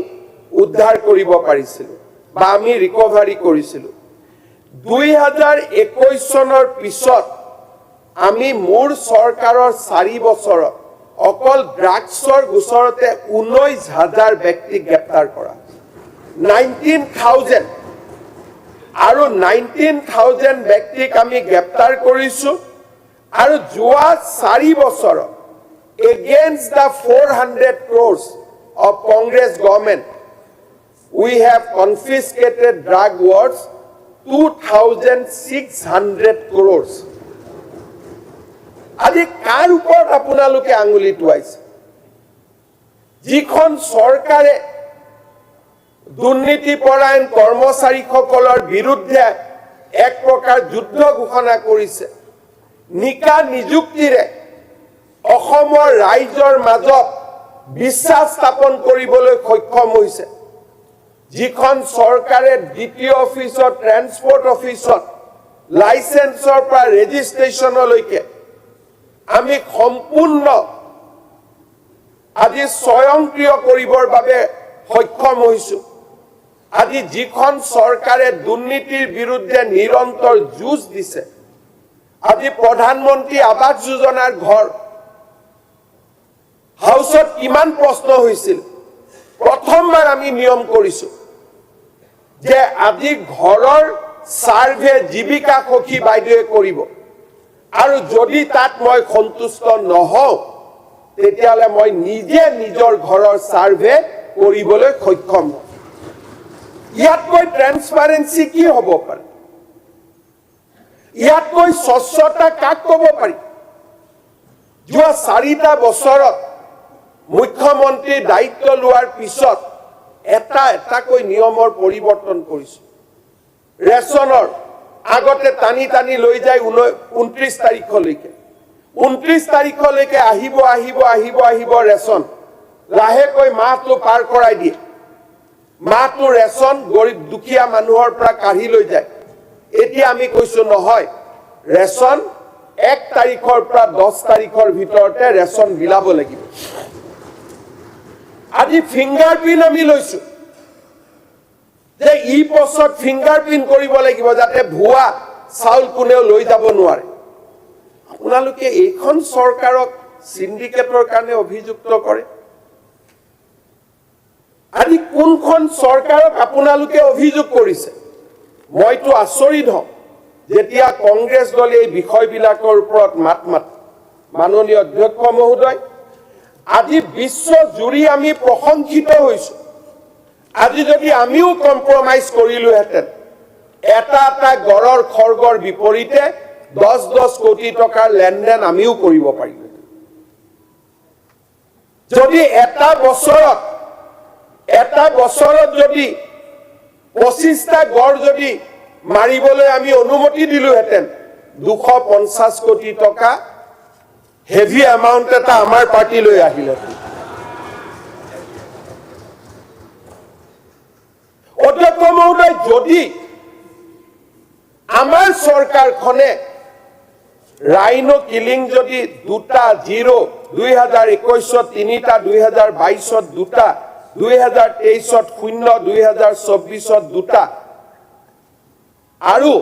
উদ্ধাৰ কৰিব পাৰিছিলো বা আমি ৰিকভাৰী কৰিছিলো 2021 চনৰ পিছত আমি মোৰ চৰকাৰৰ 4 বছৰত অকল ড্ৰাগছৰ গোচৰতে 19,000 ব্যক্তি গ্ৰেপ্তাৰ কৰা 19,000 আৰু 19,000 ব্যক্তিক আমি গ্ৰেপ্তাৰ কৰিছো আৰু যোৱা 4 বছৰত against the 400 crores of Congress government we have confiscated drug worth 2,600 crores আজি কাৰ ওপৰত আপোনালোকে আঙুলি টুৱাইছে যিখন চৰকাৰে দুৰ্নীতিপৰায়ণ কৰ্মচাৰীসকলৰ বিৰুদ্ধে এক প্ৰকাৰ যুদ্ধ ঘোষণা কৰিছে নিকা নিযুক্তিৰে অসমৰ ৰাইজৰ মাজত বিশ্বাস স্থাপন কৰিবলৈ সক্ষম হৈছে যিখন চৰকাৰে দ্বিতীয় অফিচত ট্ৰান্সপোৰ্ট অফিচত লাইসেন্সৰ পৰা ৰেজিষ্ট্ৰেচনলৈকে আমি সম্পূৰ্ণ আজি স্বয়ংক্ৰিয় কৰিবৰ বাবে সক্ষম হৈছো আজি যিখন চৰকাৰে দুৰ্নীতিৰ বিৰুদ্ধে নিৰন্তৰ যুঁজ দিছে আজি প্ৰধানমন্ত্ৰী আৱাস যোজনাৰ ঘৰ হাউসত কিমান প্ৰশ্ন হৈছিল প্ৰথমবাৰ আমি নিয়ম কৰিছো যে আজি ঘৰৰ সাৰ্ভে জীৱিকা সখী বাইদেৱে কৰিব আৰু যদি তাত মই সন্তুষ্ট নহও তেতিয়ালে মই নিজে নিজৰ ঘৰৰ সাৰ্ভে কৰিবলৈ সক্ষম হম ইয়াতকৈ ট্ৰান্সপাৰেন্সি কি হ'ব পাৰে ইয়াতকৈ স্বচ্ছতা কাক ক'ব পাৰি যোৱা 4টা বছৰত মুখ্যমন্ত্ৰী দায়িত্ব লোৱাৰ পিছত এটাকৈ নিয়মৰ পৰিৱৰ্তন কৰিছো ৰেচনৰ আগতে টানি টানি লৈ যায় 29 তাৰিখলৈকে 29 তাৰিখলৈকে আহিব ৰেচন লাহেকৈ মাহটো পাৰ কৰাই দিয়ে মাহটো ৰেচন গৰীব দুখীয়া মানুহৰ পৰা কাঢ়ি লৈ যায় এতিয়া আমি কৈছো নহয় ৰেচন 1 তাৰিখৰ পৰা 10 তাৰিখৰ ভিতৰতে ৰেচন বিলাব লাগিব আজি ফিংগাৰপ্ৰিন্ট আমি লৈছো যে ই পছত ফিংগাৰপ্ৰিন্ট কৰিব লাগিব যাতে ভুৱা চাউল কোনেও লৈ যাব নোৱাৰে আপোনালোকে এইখন চৰকাৰক সিন্ডিকেটৰ কাৰণে অভিযুক্ত কৰে আজি কোনখন চৰকাৰক আপোনালোকে অভিযোগ কৰিছে মইতো আচৰিত হম যেতিয়া কংগ্ৰেছ দলে এই বিষয়বিলাকৰ ওপৰত মাত মাননীয় অধ্যক্ষ মহোদয় আজি বিশ্ব জুৰি আমি প্ৰশংসিত হৈছো আজি যদি আমিও কম্প্ৰমাইজ কৰিলোহেঁতেন এটা গড়ৰ খৰ্গৰ বিপৰীতে 10 কোটি টকাৰ লেনদেন আমিও কৰিব পাৰিলোহেঁতেন যদি এটা বছৰত যদি 25টা গড় যদি মাৰিবলৈ আমি অনুমতি দিলোহেঁতেন 250 কোটি টকা হেভি এমাউন্ট এটা আমাৰ পাৰ্টিলৈ আহিলেহেঁতেন অধ্যক্ষ মহোদয় যদি আমাৰ চৰকাৰখনে ৰাইনো কিলিং যদি 2টা 0 2021ত 3টা 2022ত 2টা 2023ত 0 2024ত 2টা আৰু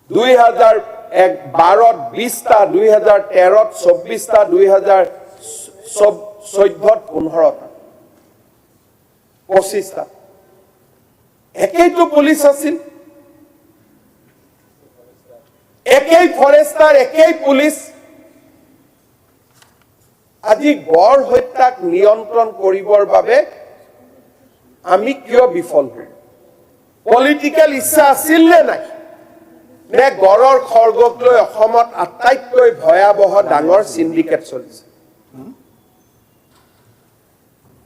2012ত 20টা 2013ত 24টা 2014ত 15টা 25টা একেইটো পুলিচ আছিল একেই ফৰেষ্টাৰ একেই পুলিচ আজি গড় হত্যাক নিয়ন্ত্ৰণ কৰিবৰ বাবে আমি কিয় বিফল হল পলিটিক্যাল ইচ্ছা আছিল নে নাই নে গড়ৰ খৰ্গক লৈ অসমত আটাইতকৈ ভয়াবহ ডাঙৰ সিন্ডিকেট চলিছে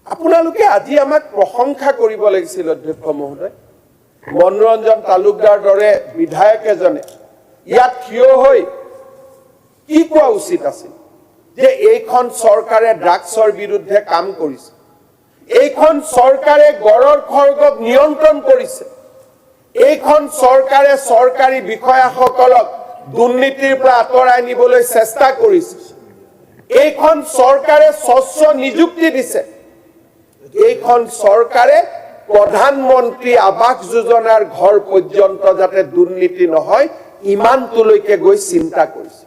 আপোনালোকে আজি আমাক প্ৰশংসা কৰিব লাগিছিল অধ্যক্ষ মহোদয় মনোৰঞ্জন তালুকদাৰ দৰে বিধায়ক এজনে ইয়াত থিয় হৈ কি কোৱা উচিত আছিল যে এইখন চৰকাৰে ড্ৰাগছৰ বিৰুদ্ধে কাম কৰিছে এইখন চৰকাৰে গড়ৰ খৰ্গক নিয়ন্ত্ৰণ কৰিছে এইখন চৰকাৰে চৰকাৰী বিষয়াসকলক দুৰ্নীতিৰ পৰা আঁতৰাই নিবলৈ চেষ্টা কৰিছে এইখন চৰকাৰে স্বচ্ছ নিযুক্তি দিছে এইখন চৰকাৰে প্ৰধানমন্ত্ৰী আৱাস যোজনাৰ ঘৰ পৰ্যন্ত যাতে দুৰ্নীতি নহয় ইমানটোলৈকে গৈ চিন্তা কৰিছে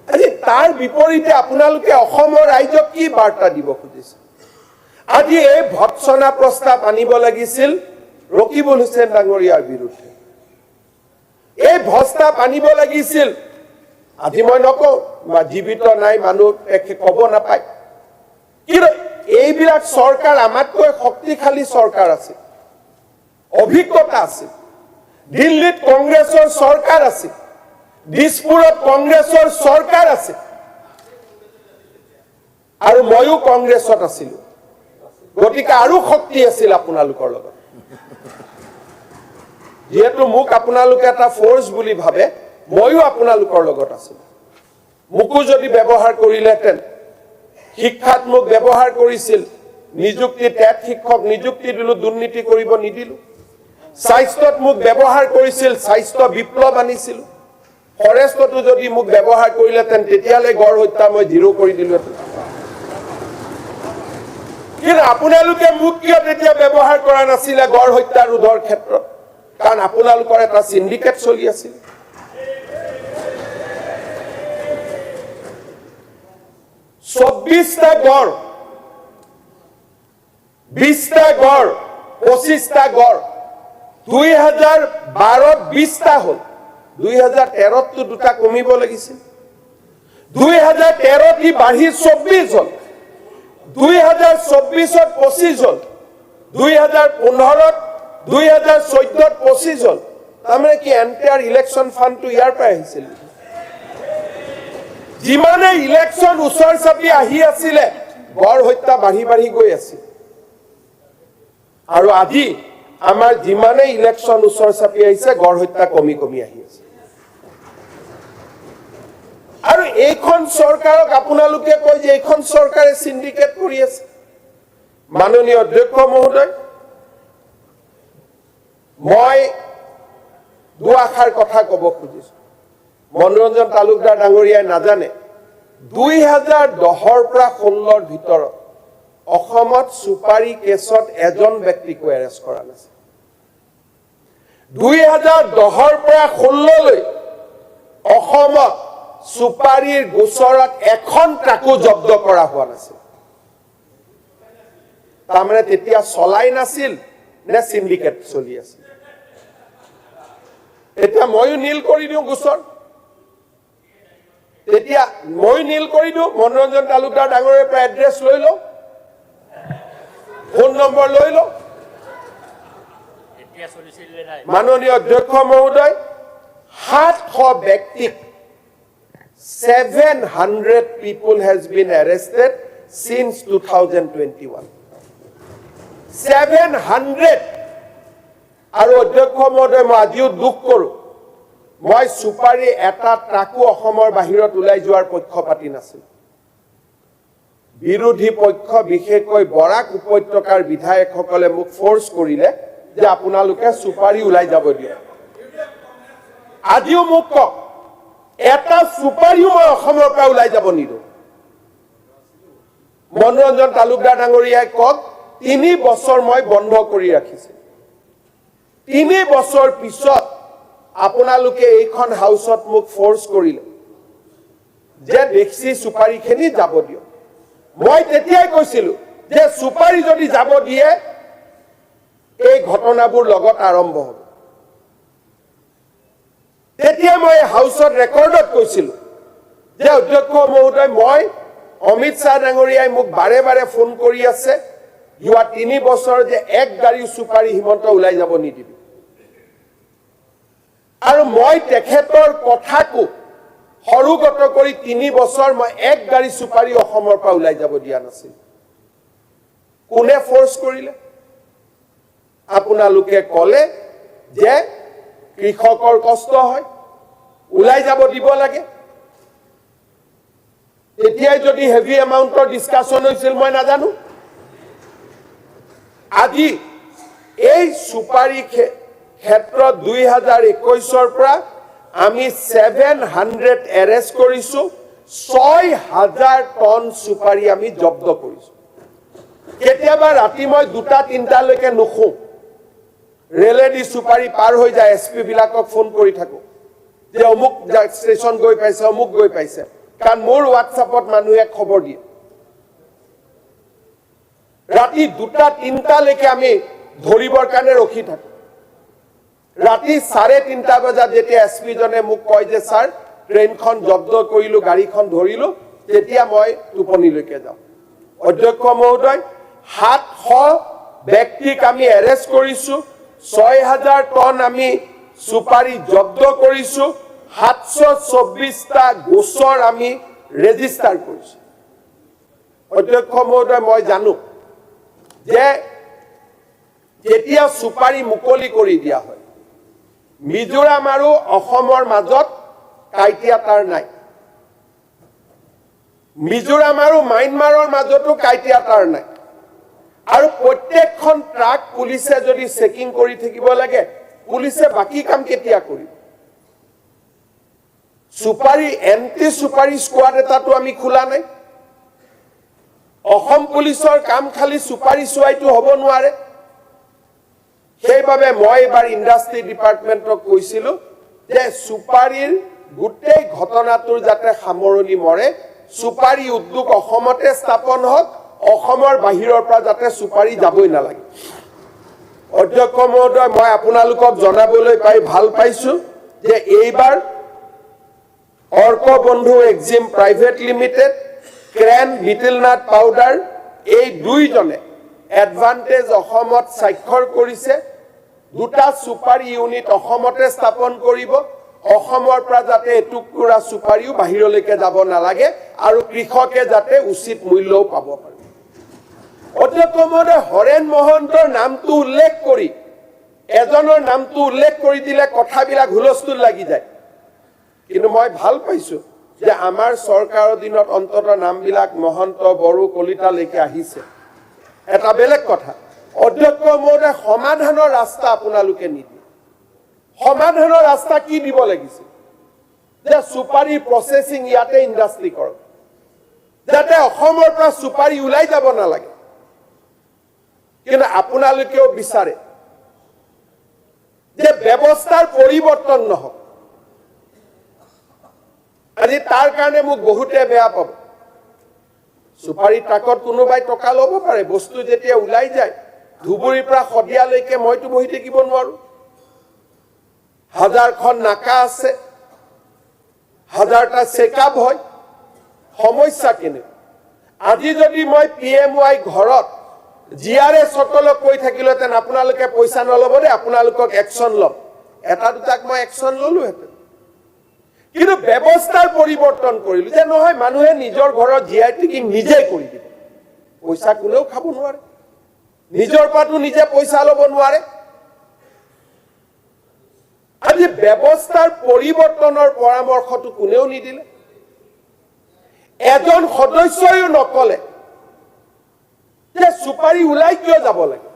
আজি তাৰ বিপৰীতে আপোনালোকে অসমৰ ৰাইজক কি বাৰ্তা দিব খুজিছে আজি এই ভৎসনা প্ৰস্তাৱ আনিব লাগিছিল ৰকিবুল হুছেইন ডাঙৰীয়াৰ বিৰুদ্ধে এই প্ৰস্তাৱ আনিব লাগিছিল আজি মই নকওঁ জীৱিত নাই মানুহ ক'ব নাপায় কিন্তু এইবিলাক চৰকাৰ আমাতকৈ শক্তিশালী চৰকাৰ আছে অভিজ্ঞতা আছে দিল্লীত কংগ্ৰেছৰ চৰকাৰ আছে দিছপুৰত কংগ্ৰেছৰ চৰকাৰ আছে আৰু ময়ো কংগ্ৰেছত আছিলো গতিকে আৰু শক্তি আছিল আপোনালোকৰ লগত যেহেতু মোক আপোনালোকে এটা ফোৰ্স বুলি ভাবে ময়ো আপোনালোকৰ লগত আছিলো মোকো যদি ব্যৱহাৰ কৰিলেহেঁতেন শিক্ষাত মোক ব্যৱহাৰ কৰিছিল নিযুক্তি টেট শিক্ষক নিযুক্তি দিলো দুৰ্নীতি কৰিব নিদিলো স্বাস্থ্যত মোক ব্যৱহাৰ কৰিছিল স্বাস্থ্য বিপ্লৱ আনিছিল ফৰেষ্টতো যদি মোক ব্যৱহাৰ কৰিলেহেঁতেন তেতিয়ালৈ গড় হত্যা মই 0 কৰি দিলোহেঁতেন কিন্তু আপোনালোকে মোক কিয় তেতিয়া ব্যৱহাৰ কৰা নাছিলে গড় হত্যা ৰোধৰ ক্ষেত্ৰত কাৰণ আপোনালোকৰ এটা সিন্ডিকেট চলি আছিল 24টা গড় 20টা গড় 25টা গড় 2012ত 20টা হল 2013ত দুটা কমিব লাগিছিল 2013ত বাঢ়ি 24 হল 2024ত 25 হল 2015ত 2014ত 25 হল তাৰমানে কি এন্টায়াৰ ইলেকশ্যন ফাণ্ডটো ইয়াৰ পৰা আহিছিল যিমানে ইলেকশ্যন ওচৰ চাপি আহি আছিলে গড় হত্যা বাঢ়ি বাঢ়ি গৈ আছিল আৰু আজি আমাৰ যিমানে ইলেকশ্যন ওচৰ চাপি আহিছে গড় হত্যা কমি কমি আহি আছে আৰু এইখন চৰকাৰক আপোনালোকে কয় যে এইখন চৰকাৰে সিন্ডিকেট কৰি আছে মাননীয় অধ্যক্ষ মহোদয় মই দুআষাৰ কথা ক'ব খুজিছো মনোৰঞ্জন তালুকদাৰ ডাঙৰীয়াই নাজানে 2010ৰ পৰা 16ৰ ভিতৰত অসমত সুপাৰী কেছত এজন ব্যক্তিক এৰেষ্ট কৰা নাছিল 2010 পৰা 16 লৈ অসমত সুপাৰীৰ গোচৰত এখন ট্ৰাকো জব্দ কৰা হোৱা নাছিল তাৰমানে তেতিয়া চলাই নাছিল নে সিন্ডিকেট চলি আছিল এতিয়া ময়ো নীল কৰি দিওঁ গোচৰ তেতিয়া মই নীল কৰি দিওঁ মনোৰঞ্জন তালুকদাৰ ডাঙৰীয়াৰ পৰা এড্ৰেছ লৈ লওঁ ফোন নম্বৰ লৈ লওঁ মাননীয় অধ্যক্ষ মহোদয় 700 ব্যক্তিক 700 people has been arrested since 2021 700 আৰু অধ্যক্ষ মহোদয় মই আজিও দুখ কৰোঁ মই সুপাৰী এটা ট্ৰাকো অসমৰ বাহিৰত ওলাই যোৱাৰ পক্ষপাতি নাছিল বিৰোধী পক্ষ বিশেষকৈ বৰাক উপত্যকাৰ বিধায়কসকলে মোক ফোৰ্স কৰিলে যে আপোনালোকে সুপাৰী ওলাই যাব দিয়ে আজিও মোক কওক এটা সুপাৰীও মই অসমৰ পৰা ওলাই যাব নিদিওঁ মনোৰঞ্জন তালুকদাৰ ডাঙৰীয়াই কওক 3 বছৰ মই বন্ধ কৰি ৰাখিছে 3 বছৰ পিছত আপোনালোকে এইখন হাউসত মোক ফোৰ্স কৰিলে যে দেখছি সুপাৰীখিনি যাব দিও মই তেতিয়াই কৈছিলো যে সুপাৰী যদি যাব দিয়ে এই ঘটনাবোৰ লগত আৰম্ভ হ'ব তেতিয়া মই হাউসত ৰেকৰ্ডত কৈছিলো যে অধ্যক্ষ মহোদয় মই অমিত শাহ ডাঙৰীয়াই মোক বাৰে বাৰে ফোন কৰি আছে যোৱা 3 বছৰ যে এক গাড়ী সুপাৰী হিমন্ত ওলাই যাব নিদিবি আৰু মই তেখেতৰ কথাকো হৰুগত কৰি 3 বছৰ মই এক গাড়ী সুপাৰী অসমৰ পৰা ওলাই যাব দিয়া নাছিল কোনে ফোৰ্স কৰিলে আপোনালোকে কলে যে কৃষকৰ কষ্ট হয় ওলাই যাব দিব লাগে এতিয়াই যদি হেভি এমাউন্টৰ ডিসকাশন হৈছিল মই নাজানো আজি এই সুপাৰী ক্ষেত্ৰত 2021 পৰা আমি 700 এৰেষ্ট কৰিছো 6000 টন সুপাৰী আমি জব্দ কৰিছো কেতিয়াবা ৰাতি মই 2-3টা লৈকে নুখো ৰেলেদি সুপাৰী পাৰ হৈ যায় এসপি বিলাকক ফোন কৰি থাকো যে অমুক ষ্টেচন গৈ পাইছে অমুক গৈ পাইছে কাৰণ মোৰ হোৱাটছআপত মানুহে খবৰ দিয়ে ৰাতি 2-3টা লৈকে আমি ধৰিবৰ কাৰণে ৰখি থাকো ৰাতি 3:30 বজাত যেতিয়া এসপি জনে মোক কয় যে স্যাৰ ট্ৰেইনখন জব্দ কৰিলো গাড়ীখন ধৰিলো তেতিয়া মই টোপনিলৈকে যাওঁ অধ্যক্ষ মহোদয় 700 ব্যক্তিক আমি এৰেষ্ট কৰিছো 6000 টন আমি সুপাৰী জব্দ কৰিছো 724টা গোচৰ আমি ৰেজিষ্টাৰ কৰিছো অধ্যক্ষ মহোদয় মই জানো যে যেতিয়া সুপাৰী মুকলি কৰি দিয়া হয় মিজোৰাম আৰু অসমৰ মাজত কাইটিয়াতাৰ নাই মিজোৰাম আৰু মাইনমাৰৰ মাজতো কাইটিয়াতাৰ নাই আৰু প্ৰত্যেকখন ট্ৰাক পুলিচে যদি চেকিং কৰি থাকিব লাগে পুলিচে বাকি কাম কেতিয়া কৰিব সুপাৰী এন্টি সুপাৰী স্কোৱাড এটাটো আমি খোলা নাই অসম পুলিচৰ কাম খালি সুপাৰী চুৱাইটো হ'ব নোৱাৰে সেইবাবে মই এবাৰ ইন্ডাষ্ট্ৰি ডিপাৰ্টমেন্টক কৈছিলো যে সুপাৰীৰ গোটেই ঘটনাটোৰ যাতে সামৰণি মৰে সুপাৰী উদ্যোগ অসমতে স্থাপন হওক অসমৰ বাহিৰৰ পৰা যাতে সুপাৰী যাবই নালাগে অধ্যক্ষ মহোদয় মই আপোনালোকক জনাবলৈ পাই ভাল পাইছো যে এইবাৰ Arka Bandhu exim private limited crane betelnut powder এই দুইজনে এডভান্টেজ অসমত স্বাক্ষৰ কৰিছে দুটা সুপাৰী ইউনিট অসমতে স্থাপন কৰিব অসমৰ পৰা যাতে এটুকুৰা সুপাৰীও বাহিৰলৈকে যাব নালাগে আৰু কৃষকে যাতে উচিত মূল্যও পাব পাৰে অধ্যক্ষ মহোদয় হৰেণ মহন্তৰ নামটো উল্লেখ কৰি এজনৰ নামটো উল্লেখ কৰি দিলে কথাবিলাক হুলস্থুল লাগি যায় কিন্তু মই ভাল পাইছো যে আমাৰ চৰকাৰৰ দিনত অন্তত নামবিলাক মহন্ত বড়ো কলিতা লৈকে আহিছে এটা বেলেগ কথা অধ্যক্ষ মহোদয় সমাধানৰ ৰাস্তা আপোনালোকে নিদিয়ে সমাধানৰ ৰাস্তা কি দিব লাগিছে যে সুপাৰী প্ৰসেসিং ইয়াতে ইন্ডাষ্ট্ৰি কৰক যাতে অসমৰ পৰা সুপাৰী ওলাই যাব নালাগে কিন্তু আপোনালোকেও বিচাৰে যে ব্যৱস্থাৰ পৰিৱৰ্তন নহওক আজি তাৰ কাৰণে মোক বহুতে বেয়া পাব সুপাৰী ট্ৰাকত কোনোবাই টকা ল'ব পাৰে বস্তু যেতিয়া ওলাই যায় ধুবুৰীৰ পৰা সদিয়ালৈকে মইতো বহি থাকিব নোৱাৰো হাজাৰখন নাকা আছে হাজাৰটা চেকআপ হয় সমস্যা কেনে আজি যদি মই পিএমৱাই ঘৰত জিআৰএছ সকলক কৈ থাকিলেতেন আপোনালোকে পইচা নলব দে আপোনালোকক একশন লম এটা দুটাক মই একশন ললো হেতেন কিন্তু ব্যৱস্থাৰ পৰিৱৰ্তন কৰিলো যে নহয় মানুহে নিজৰ ঘৰৰ জিআই টিকিং নিজে কৰি দিব পইচা কোনেও খাব নোৱাৰে নিজৰ পাটো নিজে পইচা ল'ব নোৱাৰে আজি ব্যৱস্থাৰ পৰিৱৰ্তনৰ পৰামৰ্শটো কোনেও নিদিলে এজন সদস্যয়ো নকলে যে সুপাৰী ওলাই কিয় যাব লাগে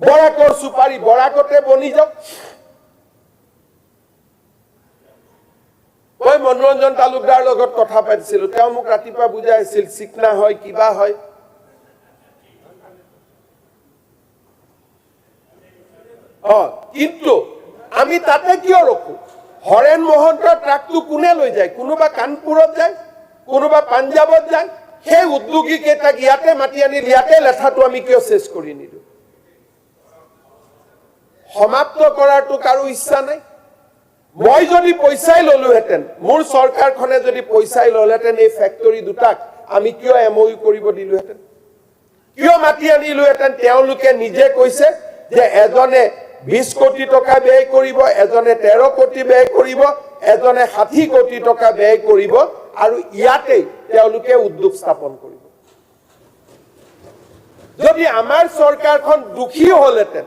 বৰাকৰ সুপাৰী বৰাকতে বনি যাওক মই মনোৰঞ্জন তালুকদাৰ লগত কথা পাতিছিলো তেওঁ মোক ৰাতিপুৱা বুজাই আছিল চিকনা হয় কিবা হয় কিন্তু আমি তাতে কিয় ৰখো হৰেন মহন্তৰ ট্ৰাকটো কোনে লৈ যায় কোনোবা কানপুৰত যায় কোনোবা পাঞ্জাবত যায় সেই উদ্যোগী কেইটাক ইয়াতে মাতি আনি ইয়াতে লেঠাটো আমি কিয় চেছ কৰি নিদো সমাপ্ত কৰাৰটো কাৰো ইচ্ছা নাই মই যদি পইচাই ললোহেঁতেন মোৰ চৰকাৰখনে যদি পইচাই ললেহেঁতেন এই ফেক্টৰী দুটাক আমি কিয় এমঅইউ কৰিব দিলোহেঁতেন কিয় মাতি আনিলোহেঁতেন তেওঁলোকে নিজে কৈছে যে এজনে 20 কোটি টকা ব্যয় কৰিব এজনে 13 কোটি ব্যয় কৰিব এজনে 60 কোটি টকা ব্যয় কৰিব আৰু ইয়াতে তেওঁলোকে উদ্যোগ স্থাপন কৰিব যদি আমাৰ চৰকাৰখন দুখী হলহেঁতেন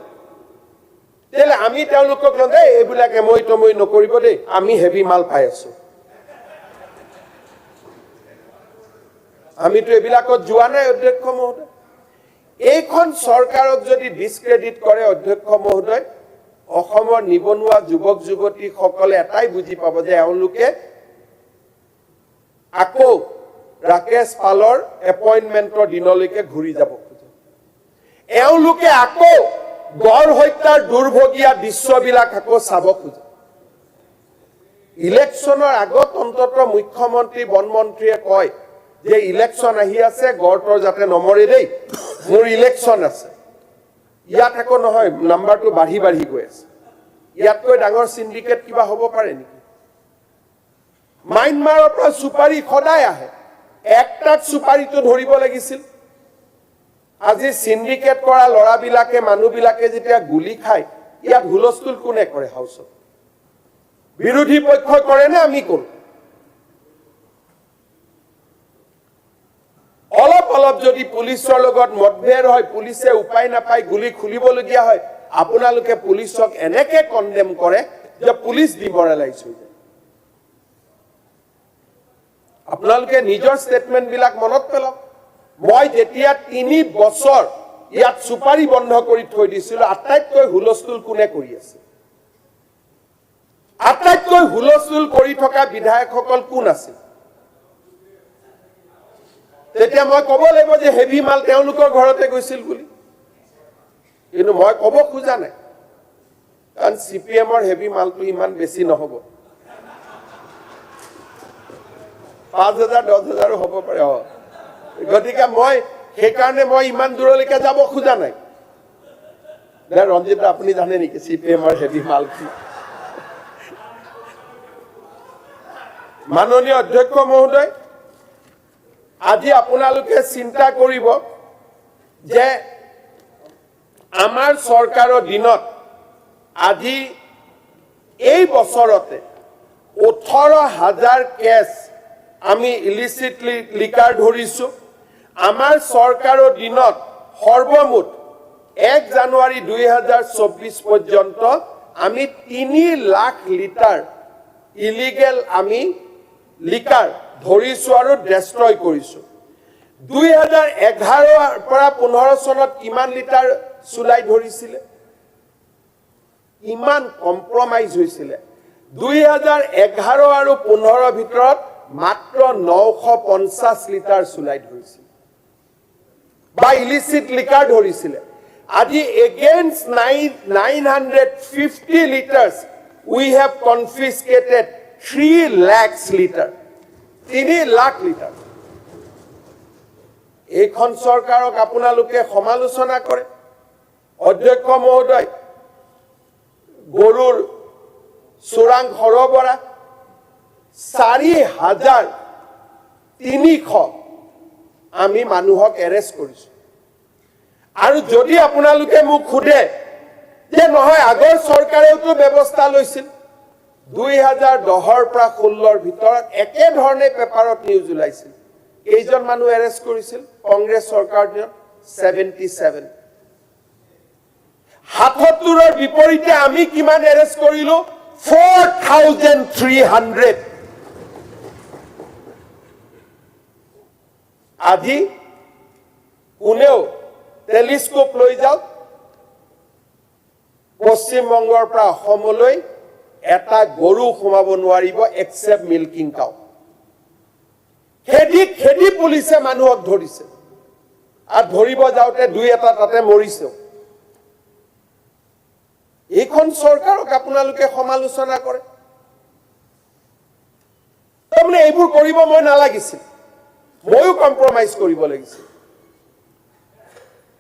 তেলে আমি তেওঁলোকক লগে এইবিলাক এমই তমই নকৰিব দেই আমি হেভি মাল পাই আছো আমিতো এইবিলাকত যোৱা নাই অধ্যক্ষ মহোদয় এইখন চৰকাৰক যদি ডিসক্ৰেডিট কৰে অধ্যক্ষ মহোদয় অসমৰ নিবনুৱা যুৱক যুৱতী সকলে এটাই বুজি পাব যে এওঁলোকে আকৌ ৰাকেশ পালৰ এপইন্টমেন্টৰ দিনলৈকে ঘূৰি যাব খোজে এওঁলোকে আকৌ গড় হত্যাৰ দুৰ্ভগীয়া দৃশ্যবিলাক আকৌ চাব খোজে ইলেকশ্যনৰ আগত অন্তত মুখ্যমন্ত্ৰী বনমন্ত্ৰীয়ে কয় যে ইলেকশ্যন আহি আছে গড়ৰ যাতে নমৰে দেই মোৰ ইলেকশ্যন আছে ইয়াত আকৌ নহয় নাম্বাৰটো বাঢ়ি বাঢ়ি গৈ আছে ইয়াতকৈ ডাঙৰ সিন্ডিকেট কিবা হ'ব পাৰে নেকি মাইনমাৰৰ পৰা সুপাৰী সদায় আহে একটাক সুপাৰীটো ধৰিব লাগিছিল আজি সিন্ডিকেট কৰা লৰাবিলাকে মানুহবিলাকে যেতিয়া গুলি খায় ইয়াত হুলস্থুল কোনে কৰে হাউচত বিৰোধী পক্ষই কৰে নে আমি কৰো অলপ অলপ যদি পুলিচৰ লগত মতভেদ হয় পুলিচে উপায় নাপায় গুলি খুলিবলগীয়া হয় আপোনালোকে পুলিচক এনেকে কন্ডেম কৰে যে পুলিচ ডিমৰেলাইজ হৈ যায় আপোনালোকে নিজৰ ষ্টেটমেন্ট বিলাক মনত পেলাওক মই যেতিয়া 3 বছৰ ইয়াত সুপাৰী বন্ধ কৰি থৈ দিছিল আটাইতকৈ হুলস্থুল কোনে কৰি আছে আটাইতকৈ হুলস্থুল কৰি থকা বিধায়কসকল কোন আছে তেতিয়া মই ক'ব লাগিব যে হেভি মাল তেওঁলোকৰ ঘৰতে গৈছিল বুলি কিন্তু মই ক'ব খোজা নাই কাৰণ সিপিএমৰ হেভি মালটো ইমান বেছি নহব 5000 10000 হ'ব পাৰে গতিকে মই সেইকাৰণে মই ইমান দূৰলৈকে যাব খোজা নাই ৰঞ্জিত আপুনি জানে নেকি সিপিএমৰ হেভি মাল কি মাননীয় অধ্যক্ষ মহোদয় আজি আপোনালোকে চিন্তা কৰিব যে আমাৰ চৰকাৰৰ দিনত আজি এই বছৰতে 18000 কেছ আমি ইলিচিট লিকাৰ ধৰিছো আমাৰ চৰকাৰৰ দিনত সৰ্বমুঠ 1 জানুৱাৰী 2024 পৰ্যন্ত আমি 3 লাখ লিটাৰ ইলিগেল আমি লিকাৰ ধৰিছো আৰু ডেষ্ট্ৰয় কৰিছো 2011 পৰা 15 চনত কিমান লিটাৰ চুলাই ধৰিছিলে ইমান কম্প্ৰমাইজ হৈছিল 2011 আৰু 15 ভিতৰত মাত্ৰ 950 লিটাৰ চুলাই ধৰিছিল বা ইলিচিট লিকাৰ ধৰিছিল আজি against 950 liters we have confiscated 3 lakhs liter 3 lakh liter এইখন চৰকাৰক আপোনালোকে সমালোচনা কৰে অধ্যক্ষ মহোদয় গৰুৰ চোৰাং সৰবৰাহ 4,300 আমি মানুহক এৰেষ্ট কৰিছো আৰু যদি আপোনালোকে মোক খুদে যে নহয় আগৰ চৰকাৰেওতো ব্যৱস্থা লৈছিল 2010 পৰা 16 ভিতৰত একে ধৰণে পেপাৰত নিউজ ওলাইছিল কেইজন মানুহ এৰেষ্ট কৰিছিল কংগ্ৰেছ চৰকাৰ দিনত 77 77ৰ বিপৰীতে আমি কিমান এৰেষ্ট কৰিলো 4,300 আজি কোনেও টেলিস্কোপ লৈ যাওক পশ্চিম বংগৰ পৰা অসমলৈ এটা গৰু সোমাব নোৱাৰিব এক্সেপ্ট মিল্কিং কাউ খেদি পুলিচে মানুহক ধৰিছে আৰু ধৰিব যাওঁতে দুই এটা তাতে মৰিছে এইখন চৰকাৰক আপোনালোকে সমালোচনা কৰে তাৰমানে এইবোৰ কৰিব মই নালাগিছিল ময়ো কম্প্ৰমাইজ কৰিব লাগিছিল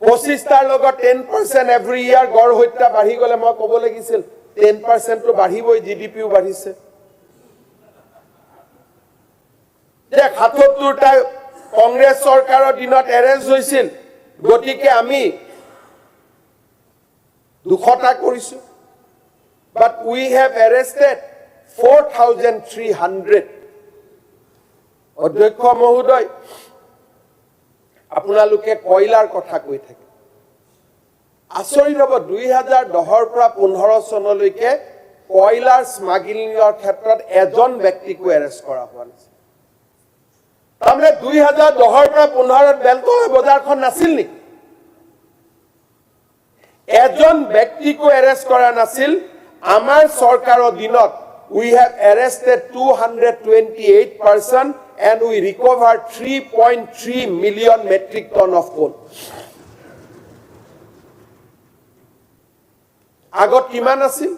25টাৰ লগত 10% এভৰি ইয়াৰ গড় হত্যা বাঢ়ি গলে মই ক'ব লাগিছিল 10% তো বাঢ়িবই জিডিপিও বাঢ়িছে যে ৭৭টা কংগ্ৰেছ চৰকাৰৰ দিনত এৰেষ্ট হৈছিল গতিকে আমি 200টা কৰিছো but we have arrested 4,300 অধ্যক্ষ মহোদয় আপোনালোকে কয়লাৰ কথা কৈ থাকে আচৰিত হ'ব 2010ৰ পৰা 15 চনলৈকে কয়লাৰ স্মাগলিংৰ ক্ষেত্ৰত এজন ব্যক্তিকো এৰেষ্ট কৰা হোৱা নাছিল তাৰমানে 2010ৰ পৰা 15ত বেলতলা বজাৰখন নাছিল নেকি এজন ব্যক্তিকো এৰেষ্ট কৰা নাছিল আমাৰ চৰকাৰৰ দিনত we have arrested 228 person and we recovered 3.3 million metric ton of coal আগত কিমান আছিল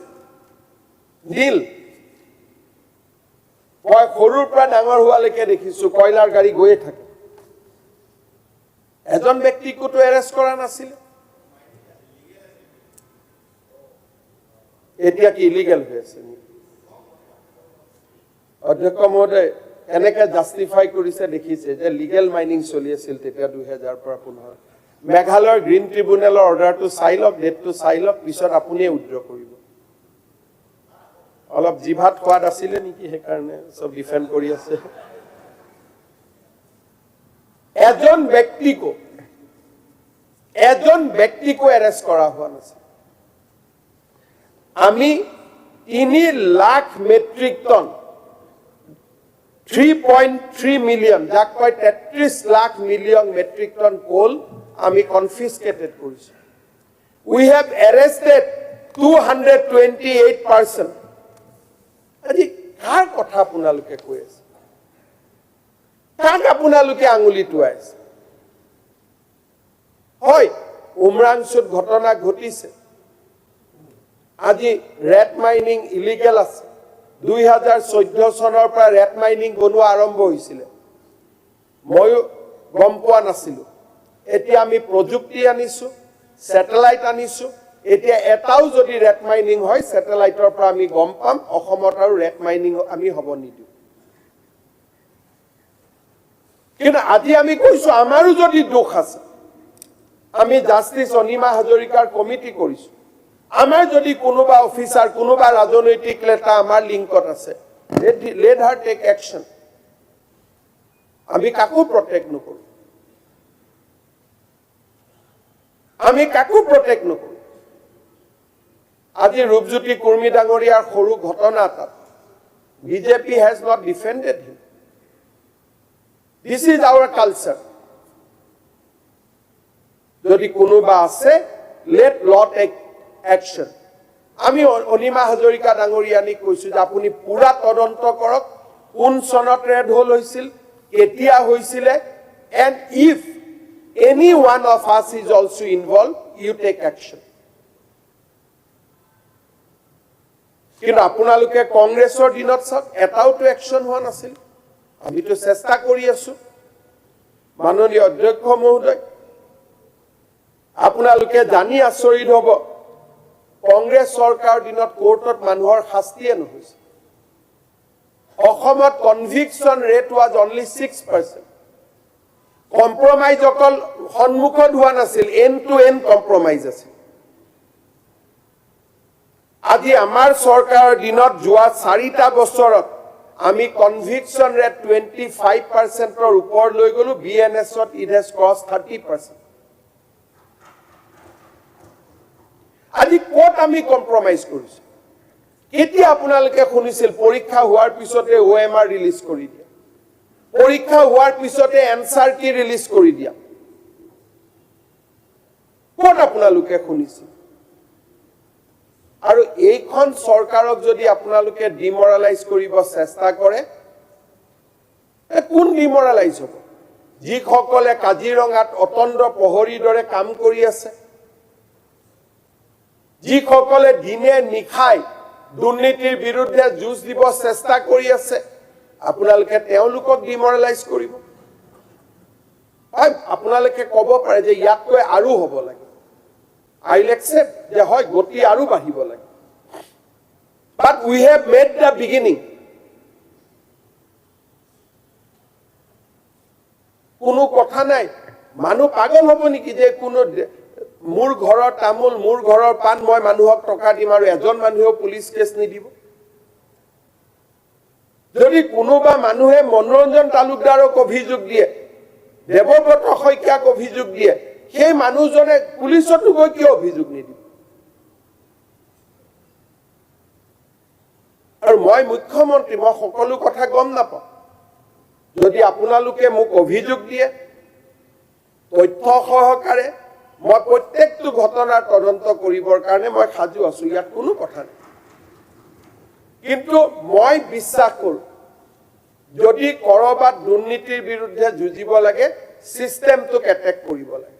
নীল মই সৰুৰ পৰা ডাঙৰ হোৱালৈকে দেখিছো কয়লাৰ গাড়ী গৈয়ে থাকে এজন ব্যক্তিকোতো এৰেষ্ট কৰা নাছিল এতিয়া কি ইলিগেল হৈ আছে অধ্যক্ষ মহোদয় এনেকে জাস্টিফাই কৰিছে দেখিছে যে লিগেল মাইনিং চলি আছিল তেতিয়া 2000 পৰা 15 মেঘালয়ৰ গ্ৰীণ ট্ৰিবিউনেলৰ অৰ্ডাৰটো চাই লওক ডেটটো চাই লওক পিছত আপুনিয়ে উইথড্ৰ কৰিব অলপ জিভাত খোৱাদ আছিলে নেকি সেইকাৰণে সব ডিফেন্ড কৰি আছে এজন ব্যক্তিকো এৰেষ্ট কৰা হোৱা নাছিল আমি 3 লাখ মেট্ৰিক টন 3.3 million যাক কয় 33 লাখ মিলিয়ন মেট্ৰিক টন কোল আমি কনফিস্কেটেড কৰিছো we have arrested 228 person আজি কাৰ কথা আপোনালোকে কৈ আছে কাক আপোনালোকে আঙুলি টুৱাইছে হয় উমৰাংচুত ঘটনা ঘটিছে আজি ৰেড মাইনিং ইলিগেল আছে 2014 চনৰ পৰা ৰেড মাইনিং বনোৱা আৰম্ভ হৈছিল মই গম পোৱা নাছিলো এতিয়া আমি প্ৰযুক্তি আনিছো স্যাটেলাইট আনিছো এতিয়া এটাও যদি ৰেড মাইনিং হয় স্যাটেলাইটৰ পৰা আমি গম পাম অসমত আৰু ৰেড মাইনিং আমি হ'ব নিদিও কিন্তু আজি আমি কৈছো আমাৰো যদি দুখ আছে আমি জাস্টিস অনিমা হাজৰিকাৰ কমিটি কৰিছো আমাৰ যদি কোনোবা অফিচাৰ কোনোবা ৰাজনৈতিক নেতা আমাৰ লিংকত আছে let her take action আমি কাকো প্ৰটেক্ট নকৰো আজি ৰূপজ্যোতি কুৰ্মী ডাঙৰীয়াৰ সৰু ঘটনা তাত BJP has not defended him this is our culture যদি কোনোবা আছে let law take action আমি অনিমা হাজৰিকা ডাঙৰীয়ানি কৈছো যে আপুনি পুৰা তদন্ত কৰক কোন সনত ৰেড হল হৈছিল কেতিয়া হৈছিল and if any one of us is also involved you take action. কিন্তু আপোনালোকে কংগ্ৰেছৰ দিনত চাওক এটাওতো একশ্যন হোৱা নাছিল আমিতো চেষ্টা কৰি আছো মাননীয় অধ্যক্ষ মহোদয় আপোনালোকে জানি আচৰিত হ'ব কংগ্ৰেছ চৰকাৰৰ দিনত কোৰ্টত মানুহৰ শাস্তিয়ে নহৈছে অসমত conviction rate was only 6%. Compromise অকল সন্মুখত হোৱা নাছিল এণ্ড টু এণ্ড কম্প্ৰমাইজ আছিল আজি আমাৰ চৰকাৰৰ দিনত যোৱা 4টা বছৰত আমি কনভিকশ্যন ৰেট 25%ৰ ওপৰ লৈ গলো বিএনএছত ইট হেজ ক্ৰছ 30%. আজি ক'ত আমি কম্প্ৰমাইজ কৰিছো কেতিয়া আপোনালোকে শুনিছিল পৰীক্ষা হোৱাৰ পিছতে OMR ৰিলিজ কৰি দিয়া পৰীক্ষা হোৱাৰ পিছতে এনসাৰ কি ৰিলিজ কৰি দিয়া ক'ত আপোনালোকে শুনিছিল আৰু এইখন চৰকাৰক যদি আপোনালোকে ডিমৰালাইজ কৰিব চেষ্টা কৰে কোন ডিমৰালাইজ হ'ব যিসকলে কাজিৰঙাত অতন্দ্ৰ প্ৰহৰীৰ দৰে কাম কৰি আছে যিসকলে দিনে নিখাই দুৰ্নীতিৰ বিৰুদ্ধে যুঁজ দিব চেষ্টা কৰি আছে আপোনালোকে তেওঁলোকক ডিমৰালাইজ কৰিব আপোনালোকে ক'ব পাৰে যে ইয়াতকৈ আৰু হ'ব লাগে I will accept যে হয় গতি আৰু বাঢ়িব লাগে but we have made the beginning কোনো কথা নাই মানুহ পাগল হ'ব নেকি যে কোনো মোৰ ঘৰৰ তামুল মোৰ ঘৰৰ পান মই মানুহক টকা দিম আৰু এজন মানুহেও পুলিচ কেছ নিদিব যদি কোনোবা মানুহে মনোৰঞ্জন তালুকদাৰক অভিযোগ দিয়ে দেৱব্ৰত শইকীয়াক অভিযোগ দিয়ে সেই মানুহজনে পুলিচতো গৈ কিয় অভিযোগ নিদিব আৰু মই মুখ্যমন্ত্ৰী মই সকলো কথা গম নাপাওঁ যদি আপোনালোকে মোক অভিযোগ দিয়ে তথ্য সহকাৰে মই প্ৰত্যেকটো ঘটনাৰ তদন্ত কৰিবৰ কাৰণে মই সাজু আছো ইয়াত কোনো কথা নাই কিন্তু মই বিশ্বাস কৰোঁ যদি কৰবাত দুৰ্নীতিৰ বিৰুদ্ধে যুঁজিব লাগে সিস্টেমটোক এটেক কৰিব লাগে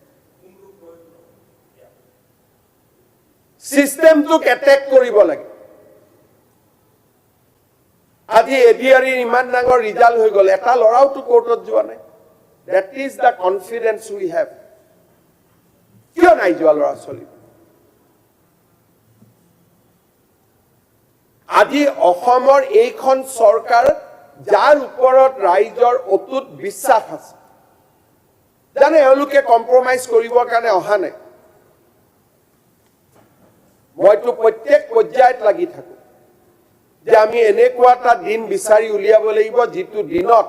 সিস্টেমটোক এটেক কৰিব লাগে আজি এডিআৰিৰ ইমান ডাঙৰ ৰিজাল্ট হৈ গ'ল এটা লৰাওটো কোৰ্টত যোৱা নাই that is the confidence we have কিয় নাই যোৱা ল'ৰা ছোৱালী আজি অসমৰ এইখন চৰকাৰ যাৰ ওপৰত ৰাইজৰ অটুট বিশ্বাস আছে জানে এওঁলোকে কম্প্ৰমাইজ কৰিবৰ কাৰণে অহা নাই মইতো প্ৰত্যেক পৰ্যায়ত লাগি থাকো যে আমি এনেকুৱা এটা দিন বিচাৰি উলিয়াব লাগিব যিটো দিনত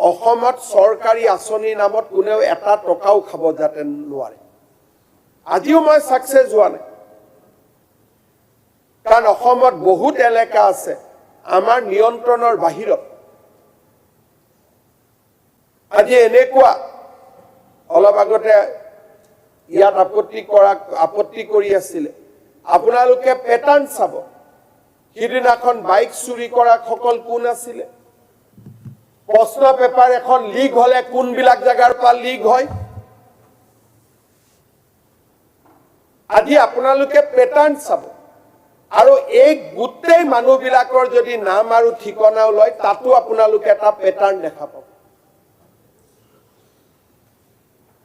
অসমত চৰকাৰী আঁচনিৰ নামত কোনেও এটা টকাও খাব যাতে নোৱাৰে আজিও মই সাকসেস হোৱা নাই কাৰণ অসমত বহুত এলেকা আছে আমাৰ নিয়ন্ত্ৰণৰ বাহিৰত আজি এনেকুৱা অলপ আগতে ইয়াত আপত্তি কৰি আছিল আপোনালোকে প্যাটাৰ্ন চাব সিদিনাখন বাইক চুৰি কৰা সকল কোন আছিল প্ৰশ্ন পেপাৰ এখন লিক হলে কোনবিলাক জাগাৰ পৰা লিক হয় আজি আপোনালোকে প্যাটাৰ্ন চাব আৰু এই গুটেই মানুহবিলাকৰ যদি নাম আৰু ঠিকনাও লয় তাতো আপোনালোকে এটা প্যাটাৰ্ন দেখা পাব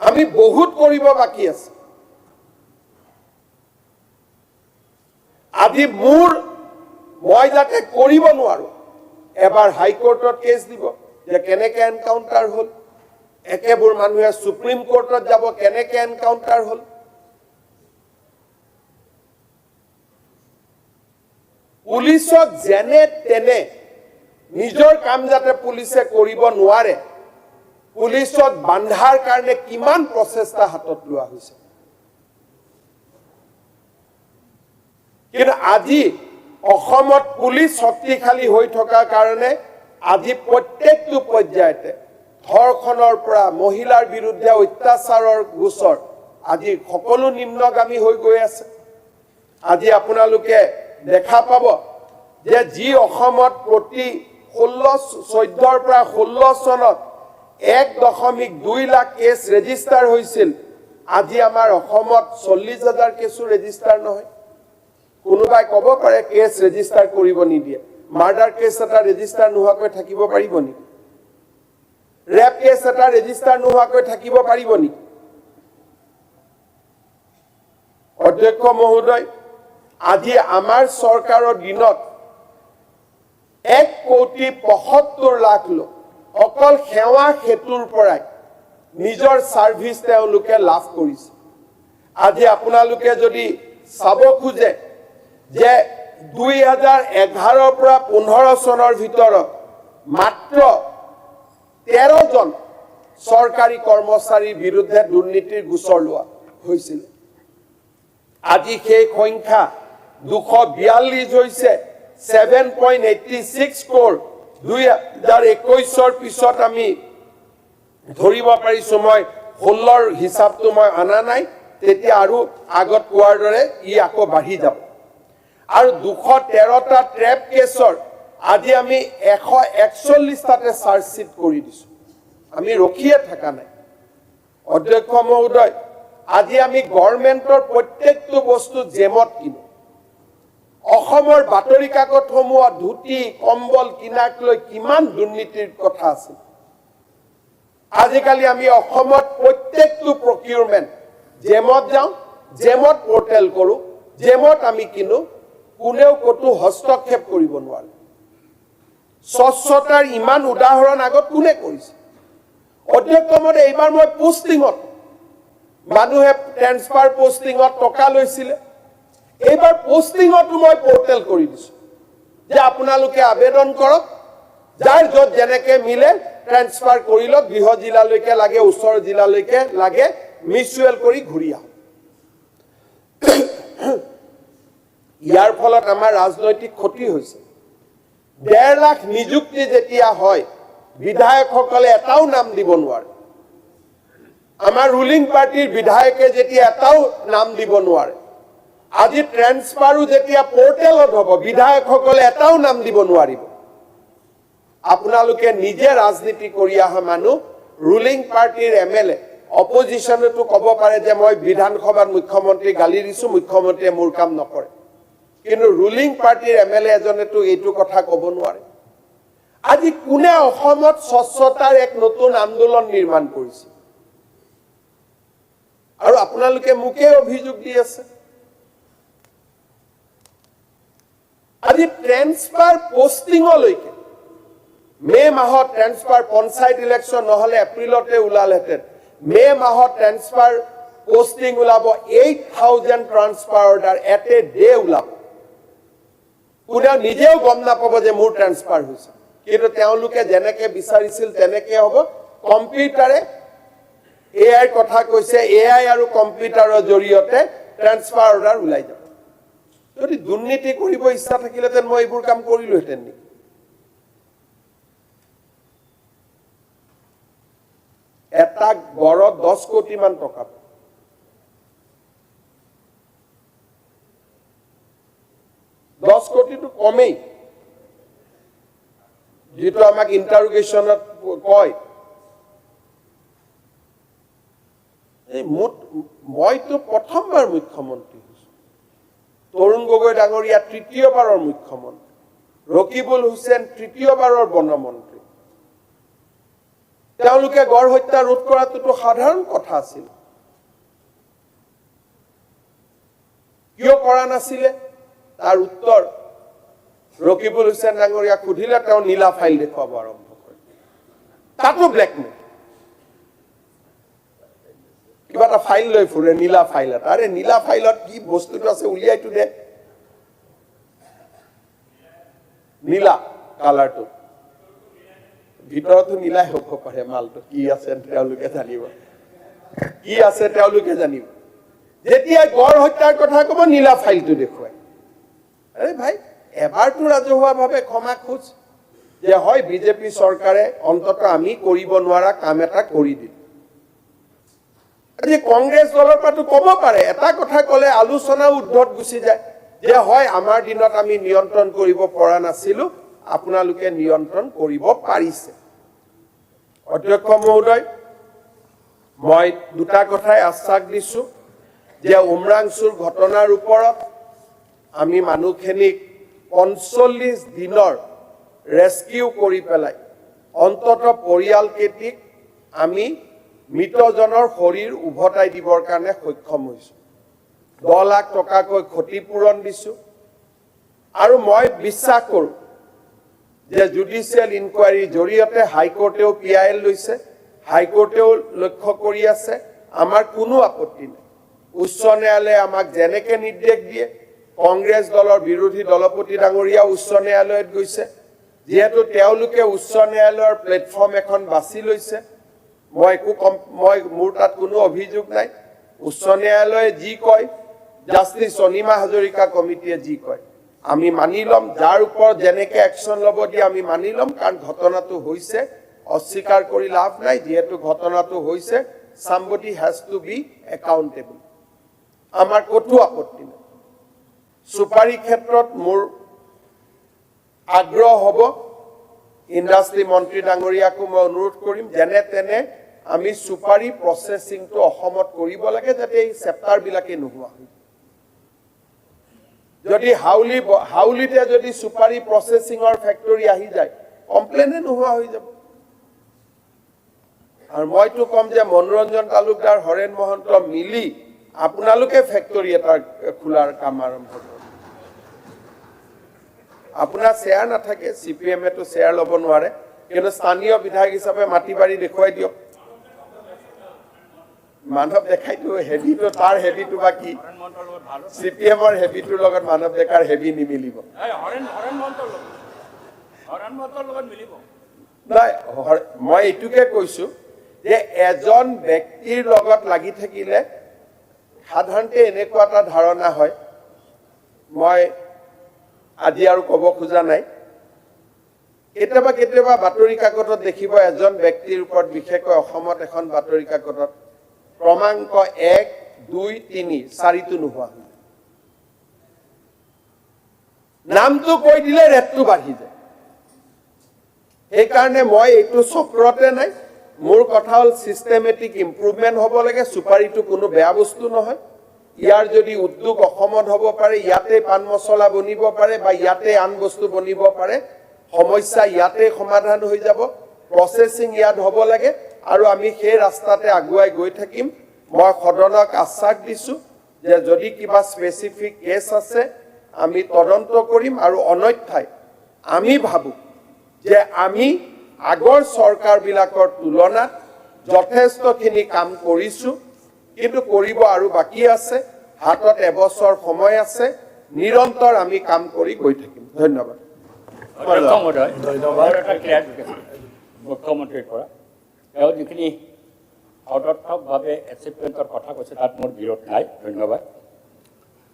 আমি বহুত কৰিব বাকি আছে আজি মই যাতে কৰিব নোৱাৰো এবাৰ হাইকোৰ্টত কেছ দিব যে কেনেকে এনকাউন্টাৰ হল একেবোৰ মানুহে সুপ্ৰিম কোৰ্টত যাব কেনেকে এনকাউন্টাৰ হল পুলিচক যেনে তেনে নিজৰ কাম যাতে পুলিচে কৰিব নোৱাৰে পুলিচক বান্ধাৰ কাৰণে কিমান প্ৰচেষ্টা হাতত লোৱা হৈছে কিন্তু আজি অসমত পুলিচ শক্তিশালী হৈ থকাৰ কাৰণে আজি প্ৰত্যেকটো পৰ্যায়তে ধৰ্ষণৰ পৰা মহিলাৰ বিৰুদ্ধে অত্যাচাৰৰ গোচৰ আজি সকলো নিম্নগামী হৈ গৈ আছে আজি আপোনালোকে দেখা পাব যে যি অসমত প্ৰতি 14 পৰা 16 চনত 1.2 লাখ কেছ ৰেজিষ্টাৰ হৈছিল আজি আমাৰ অসমত 40,000 কেছো ৰেজিষ্টাৰ নহয় কোনোবাই ক'ব পাৰে কেছ ৰেজিষ্টাৰ কৰিব নিদিয়ে মাৰ্ডাৰ কেছ এটা ৰেজিষ্টাৰ নোহোৱাকৈ থাকিব পাৰিব নেকি ৰেপ কেছ এটা ৰেজিষ্টাৰ নোহোৱাকৈ থাকিব পাৰিব নেকি অধ্যক্ষ মহোদয় আজি আমাৰ চৰকাৰৰ দিনত 1,75,00,000 লোক অকল সেৱা হেতুৰ পৰাই নিজৰ সাৰ্ভিস তেওঁলোকে লাভ কৰিছে আজি আপোনালোকে যদি চাব খোজে যে 2011 পৰা 15 চনৰ ভিতৰত মাত্ৰ 13 জন চৰকাৰী কৰ্মচাৰীৰ বিৰুদ্ধে দুৰ্নীতিৰ গোচৰ লোৱা হৈছিল আজি সেই সংখ্যা 242 হৈছে 7.86 crore 2021 পিছত আমি ধৰিব পাৰিছো মই 16ৰ হিচাপটো মই আনা নাই তেতিয়া আৰু আগত কোৱাৰ দৰে ই আকৌ বাঢ়ি যাব আৰু 213টা ট্ৰেপ কেছৰ আজি আমি 141টাতে চাৰ্জ শিট কৰি দিছো আমি ৰখিয়ে থাকা নাই অধ্যক্ষ মহোদয় আজি আমি গভৰ্ণমেণ্টৰ প্ৰত্যেকটো বস্তু জেমত কিনো অসমৰ বাতৰি কাকতসমূহ ধুতি কম্বল কিনাক লৈ কিমান দুৰ্নীতিৰ কথা আছে আজিকালি আমি অসমত প্ৰত্যেকটো প্ৰকিউৰমেণ্ট জেমত যাওঁ জেমত পোৰ্টেল কৰো জেমত আমি কিনো কোনেও কতো হস্তক্ষেপ কৰিব নোৱাৰে স্বচ্ছতাৰ ইমান উদাহৰণ আগত কোনে কৰিছে অধ্যক্ষ মহোদয় এইবাৰ মই পোষ্টিঙত মানুহে ট্ৰান্সফাৰ পোষ্টিঙত টকা লৈছিলে এইবাৰ পোষ্টিঙতো মই পোৰ্টেল কৰি দিছো যে আপোনালোকে আবেদন কৰক যাৰ যত যেনেকে মিলে ট্ৰান্সফাৰ কৰি লওক গৃহ জিলালৈকে লাগে ওচৰ জিলালৈকে লাগে মিউচুৱেল কৰি ঘূৰি আহক ইয়াৰ ফলত আমাৰ ৰাজনৈতিক ক্ষতি হৈছে 1.5 লাখ নিযুক্তি যেতিয়া হয় বিধায়কসকলে এটাও নাম দিব নোৱাৰে আমাৰ ৰুলিং পাৰ্টিৰ বিধায়কে যেতিয়া এটাও নাম দিব নোৱাৰে আজি ট্ৰান্সফাৰো যেতিয়া পোৰ্টেলত হ'ব বিধায়কসকলে এটাও নাম দিব নোৱাৰিব আপোনালোকে নিজে ৰাজনীতি কৰি অহা মানুহ ৰুলিং পাৰ্টিৰ এমএলএ অপজিশনতো ক'ব পাৰে যে মই বিধানসভাত মুখ্যমন্ত্ৰী গালি দিছো মুখ্যমন্ত্ৰীয়ে মোৰ কাম নকৰে কিন্তু ৰুলিং পাৰ্টিৰ এমএলএ এজনেতো এইটো কথা ক'ব নোৱাৰে আজি কোনে অসমত স্বচ্ছতাৰ এক নতুন আন্দোলন নিৰ্মাণ কৰিছে আৰু আপোনালোকে মুকে অভিযোগ দি আছে আজি ট্ৰান্সফাৰ পোষ্টিঙলৈকে মে মাহত ট্ৰান্সফাৰ পঞ্চায়ত ইলেকশ্যন নহলে এপ্ৰিলতে ওলালহেঁতেন মে মাহত ট্ৰান্সফাৰ পোষ্টিং ওলাব 8,000 transfer order at a day ওলাব কোনেও নিজেও গম নাপাব যে মোৰ ট্ৰান্সফাৰ হৈছে কিন্তু তেওঁলোকে যেনেকে বিচাৰিছিল তেনেকে হ'ব কম্পিউটাৰে এআই কথা কৈছে এআই আৰু কম্পিউটাৰৰ জৰিয়তে ট্ৰান্সফাৰ অৰ্ডাৰ ওলাই যাব যদি দুৰ্নীতি কৰিব ইচ্ছা থাকিলেতেন মই এইবোৰ কাম কৰিলোহেঁতেন নেকি এটা গড়ত 10 কোটি মান টকা 10 কোটিটো কমেই যেটো আমাক ইন্টাৰোগেশনত কয় এই মইতো প্ৰথমবাৰ মুখ্যমন্ত্ৰী হৈছো তৰুণ গগৈ ডাঙৰীয়া তৃতীয়বাৰৰ মুখ্যমন্ত্ৰী ৰকিবুল হুছেইন তৃতীয়বাৰৰ বনমন্ত্ৰী তেওঁলোকে গড় হত্যা ৰোধ কৰাটো সাধাৰণ কথা আছিল কিয় কৰা নাছিলে তাৰ উত্তৰ ৰকিবুল হুছেইন ডাঙৰীয়া খুধিলে তেওঁ নীলা ফাইল দেখুৱাব আৰম্ভ কৰে তাতো ব্লেকমেইল কিবা এটা ফাইল লৈ ফুৰে নীলা ফাইল এটা আৰে নীলা ফাইলত কি বস্তুটো আছে উলিয়াইটো দে নীলা কালাৰটো ভিতৰতো নীলাই হ'ব পাৰে মালটো কি আছে তেওঁলোকে জানিব কি আছে তেওঁলোকে জানিব যেতিয়া গড় হত্যাৰ কথা ক'ব নীলা ফাইলটো দেখুৱাই আৰে ভাই এবাৰতো ৰাজহুৱাভাৱে ক্ষমা খোজ যে হয় বিজেপি চৰকাৰে অন্তত আমি কৰিব নোৱাৰা কাম এটা কৰি দিল আজি কংগ্ৰেছ দলৰ পৰাটো ক'ব পাৰে এটা কথা ক'লে আলোচনা উদ্ধত গুচি যায় যে হয় আমাৰ দিনত আমি নিয়ন্ত্ৰণ কৰিব পৰা নাছিলো আপোনালোকে নিয়ন্ত্ৰণ কৰিব পাৰিছে অধ্যক্ষ মহোদয় মই দুটা কথাই আশ্বাস দিছোঁ যে উমৰাংচুৰ ঘটনাৰ ওপৰত আমি মানুহখিনিক ৪৫ দিনৰ ৰেস্কিউ কৰি পেলাই অন্তত পৰিয়ালকেইটিক আমি মৃতজনৰ শৰীৰ উভতাই দিবৰ কাৰণে সক্ষম হৈছোঁ। ১০ লাখ টকাকৈ ক্ষতিপূৰণ দিছোঁ আৰু মই বিশ্বাস কৰোঁ যে জুডিচিয়েল ইনকুৱাৰীৰ জৰিয়তে হাইকোৰ্টেও PIL লৈছে, হাইকোৰ্টেও লক্ষ্য কৰি আছে, আমাৰ কোনো আপত্তি নাই। উচ্চ ন্যায়ালয়ে আমাক যেনেকৈ নিৰ্দেশ দিয়ে, কংগ্ৰেছ দলৰ বিৰোধী দলপতি ডাঙৰীয়া উচ্চ ন্যায়ালয়ত গৈছে, যিহেতু তেওঁলোকে উচ্চ ন্যায়ালয়ৰ প্লেটফৰ্ম এখন বাছি লৈছে, মোৰ তাত কোনো অভিযোগ নাই। উচ্চ ন্যায়ালয়ে যি কয়, জাষ্টিছ অনিমা হাজৰিকা কমিটিয়ে যি কয় আমি মানি ল'ম, যাৰ ওপৰত যেনেকৈ একশ্যন ল'ব দিয়ে আমি মানি ল'ম, কাৰণ ঘটনাটো হৈছে, অস্বীকাৰ কৰি লাভ নাই, যিহেতু ঘটনাটো হৈছে, somebody has to be accountable। আমাৰ ক'তো আপত্তি নাই। চুপাৰী ক্ষেত্ৰত মোৰ আগ্ৰহ হ'ব, ইণ্ডাষ্ট্ৰী মন্ত্ৰী ডাঙৰীয়াকো মই অনুৰোধ কৰিম, যেনে তেনে আমি চুপাৰী প্ৰচেছিংটো অসমত কৰিব লাগে, যাতে এই চেপ্টাৰবিলাকেই নোহোৱা হয়। যদি হাউলিতে যদি চুপাৰী প্ৰচেছিঙৰ ফেক্টৰী আহি যায়, কমপ্লেইনে নোহোৱা হৈ যাব। আৰু মইতো ক'ম যে মনোৰঞ্জন তালুকদাৰ, হৰেণ মহন্ত মিলি আপোনালোকে ফেক্টৰী এটা খোলাৰ কাম আৰম্ভ কৰক। আপোনাৰ শ্বেয়াৰ নাথাকে, CPM-এতো শ্বেয়াৰ ল'ব নোৱাৰে, কিন্তু স্থানীয় বিধায়ক হিচাপে মাটি বাৰী দেখুৱাই দিয়ক। মানৱ ডেকাইটো হেভিটো, তাৰ হেভিটো বা কি? CPM-ৰ হেভিটোৰ লগত মানৱ ডেকাৰ হেভি নিমিলিব। নাই, মই এইটোকে কৈছো যে এজন ব্যক্তিৰ লগত লাগি থাকিলে সাধাৰণতে এনেকুৱা এটা ধাৰণা হয়, মই আজি আৰু ক'ব খোজা নাই, কেতিয়াবা কেতিয়াবা বাতৰি কাকতত দেখিব এজন ব্যক্তিৰ ওপৰত, বিশেষকৈ অসমত এখন বাতৰি কাকতত ক্ৰমাংক ১, ২, ৩, ৪টো নোহোৱা হৈ যায়। নামটো কৈ দিলে ৰেটটো বাঢ়ি যায়। সেইকাৰণে মই এইটো চক্ৰতে নাই। মোৰ কথা হ'ল চিষ্টেমেটিক ইম্প্ৰুভমেণ্ট হ'ব লাগে। চুপাৰীটো কোনো বেয়া বস্তু নহয়। ইয়াৰ যদি উদ্যোগ অসমত হ'ব পাৰে, ইয়াতে পাণ মছলা বনিব পাৰে বা ইয়াতে আন বস্তু বনিব পাৰে, সমস্যা ইয়াতে সমাধান হৈ যাব। প্ৰচেছিং ইয়াত হ'ব লাগে আৰু আমি সেই ৰাস্তাতে আগুৱাই গৈ থাকিম। মই সদনক আশ্বাস দিছোঁ যে যদি কিবা স্পেচিফিক কেছ আছে আমি তদন্ত কৰিম, আৰু অন্যথাই আমি ভাবোঁ যে আমি আগৰ চৰকাৰবিলাকৰ তুলনাত যথেষ্টখিনি কাম কৰিছোঁ, কিন্তু কৰিব আৰু বাকী আছে। হাতত এবছৰ সময় আছে, নিৰন্তৰ আমি কাম কৰি গৈ থাকিম। ধন্যবাদ। মুখ্যমন্ত্ৰীৰ পৰা তেওঁ যিখিনি সদৰ্থকভাৱে এচিভমেণ্টৰ কথা কৈছে তাত মোৰ বিৰোধ নাই, ধন্যবাদ।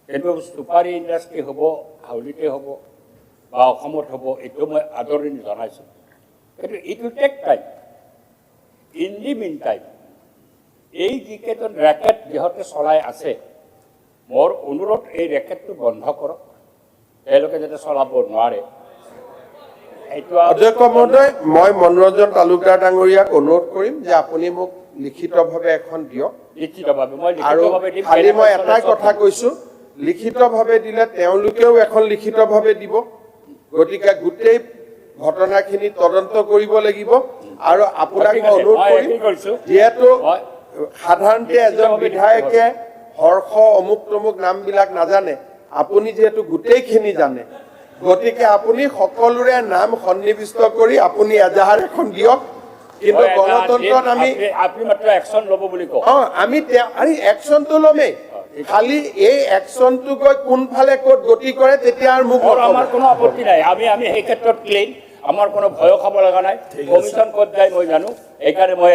কিন্তু চুপাৰী ইণ্ডাষ্ট্ৰী হ'ব, হাউলিতে হ'ব বা অসমত হ'ব, এইটো মই আদৰণি জনাইছোঁ। কিন্তু it will take time. In the meantime এই যিকেইজন ৰেকেট যিহেতু চলাই আছে, মোৰ অনুৰোধ এই ৰেকেটটো বন্ধ কৰক, তেওঁলোকে যাতে চলাব নোৱাৰে। অধ্যক্ষ মহোদয়, মই মনোৰঞ্জন তালুকদাৰ ডাঙৰীয়াক অনুৰোধ কৰিম যে আপুনি মোক লিখিতভাৱে এখন দিয়ক। আৰু খালি মই এটাই কথা কৈছোঁ, লিখিতভাৱে দিলে তেওঁলোকেও এখন লিখিতভাৱে দিব। গতিকে গোটেই ঘটনাখিনি তদন্ত কৰিব লাগিব। আৰু আপোনাক মই অনুৰোধ কৰিম, যিহেতু সাধাৰণতে এজন বিধায়কে হৰ্ষ অমুক তমুক নামবিলাক নাজানে, আপুনি যিহেতু গোটেইখিনি জানে, গতিকে আপুনি সকলোৰে নাম সন্নিৱিষ্ট কৰি আপুনি এজাহাৰ এখন দিয়ক। কিন্তু গণতন্ত্ৰত আমি আমি একশ্যনটো ল'মেই, খালি এই একশ্যনটো গৈ কোনফালে ক'ত গতি কৰে তেতিয়া আৰু মোক আমাৰ কোনো আপত্তি নাই। আমি সেই ক্ষেত্ৰত ক্লিন, আমাৰ কোনো ভয় খাব লগা নাই। কমিশ্যন ক'ত যায় মই জানো, সেইকাৰণে মই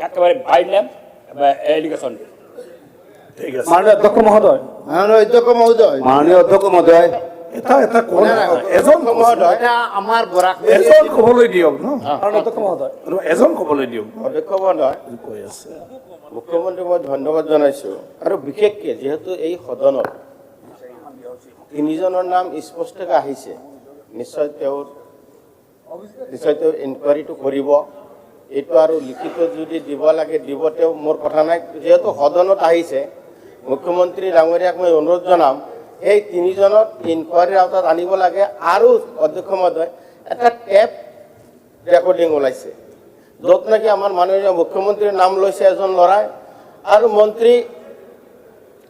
একেবাৰে বাই নেম এলিগেশ্যন দিম। ঠিক আছে। মাননীয় অধ্যক্ষ মহোদয়, মাননীয় অধ্যক্ষ মহোদয়, এজন ক'বলৈ দিয়ক ন, অধ্যক্ষ মহোদয়, এজন ক'বলৈ দিয়ক। অধ্যক্ষ মহোদয়, কৈ আছে মুখ্যমন্ত্ৰীক মই ধন্যবাদ জনাইছোঁ। আৰু বিশেষকৈ যিহেতু এই সদনত তিনিজনৰ নাম স্পষ্টকৈ আহিছে, নিশ্চয় তেওঁ ইনকুৱাৰীটো কৰিব এইটো আৰু লিখিত যদি দিব লাগে দিব, তেওঁ মোৰ কথা নাই। যিহেতু সদনত আহিছে, মুখ্যমন্ত্ৰী ডাঙৰীয়াক মই অনুৰোধ জনাম এই তিনিজনক ইনকুৱাৰীৰ আওতাত আনিব লাগে। আৰু অধ্যক্ষ মহোদয়, এটা টেপ ৰেকৰ্ডিং ওলাইছে য'ত নেকি আমাৰ মাননীয় মুখ্যমন্ত্ৰীৰ নাম লৈছে এজন ল'ৰাই, আৰু মন্ত্ৰী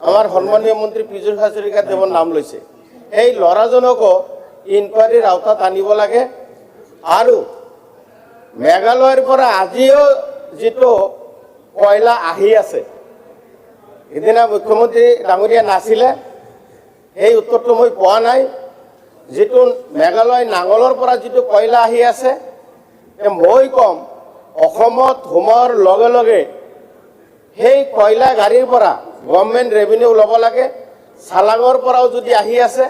আমাৰ সন্মানীয় মন্ত্ৰী পীযুষ হাজৰিকা দেৱৰ নাম লৈছে। এই ল'ৰাজনকো ইনকুৱাৰীৰ আওতাত আনিব লাগে। আৰু মেঘালয়ৰ পৰা আজিও যিটো কয়লা আহি আছে, সিদিনা মুখ্যমন্ত্ৰী ডাঙৰীয়া নাছিলে, সেই উত্তৰটো মই পোৱা নাই। যিটো মেঘালয় নাঙলৰ পৰা যিটো কয়লা আহি আছে, মই ক'ম অসমত সোমোৱাৰ লগে লগে সেই কয়লা গাড়ীৰ পৰা গভৰ্ণমেণ্ট ৰেভিনিউ ল'ব লাগে। চালাঙৰ পৰাও যদি আহি আছে,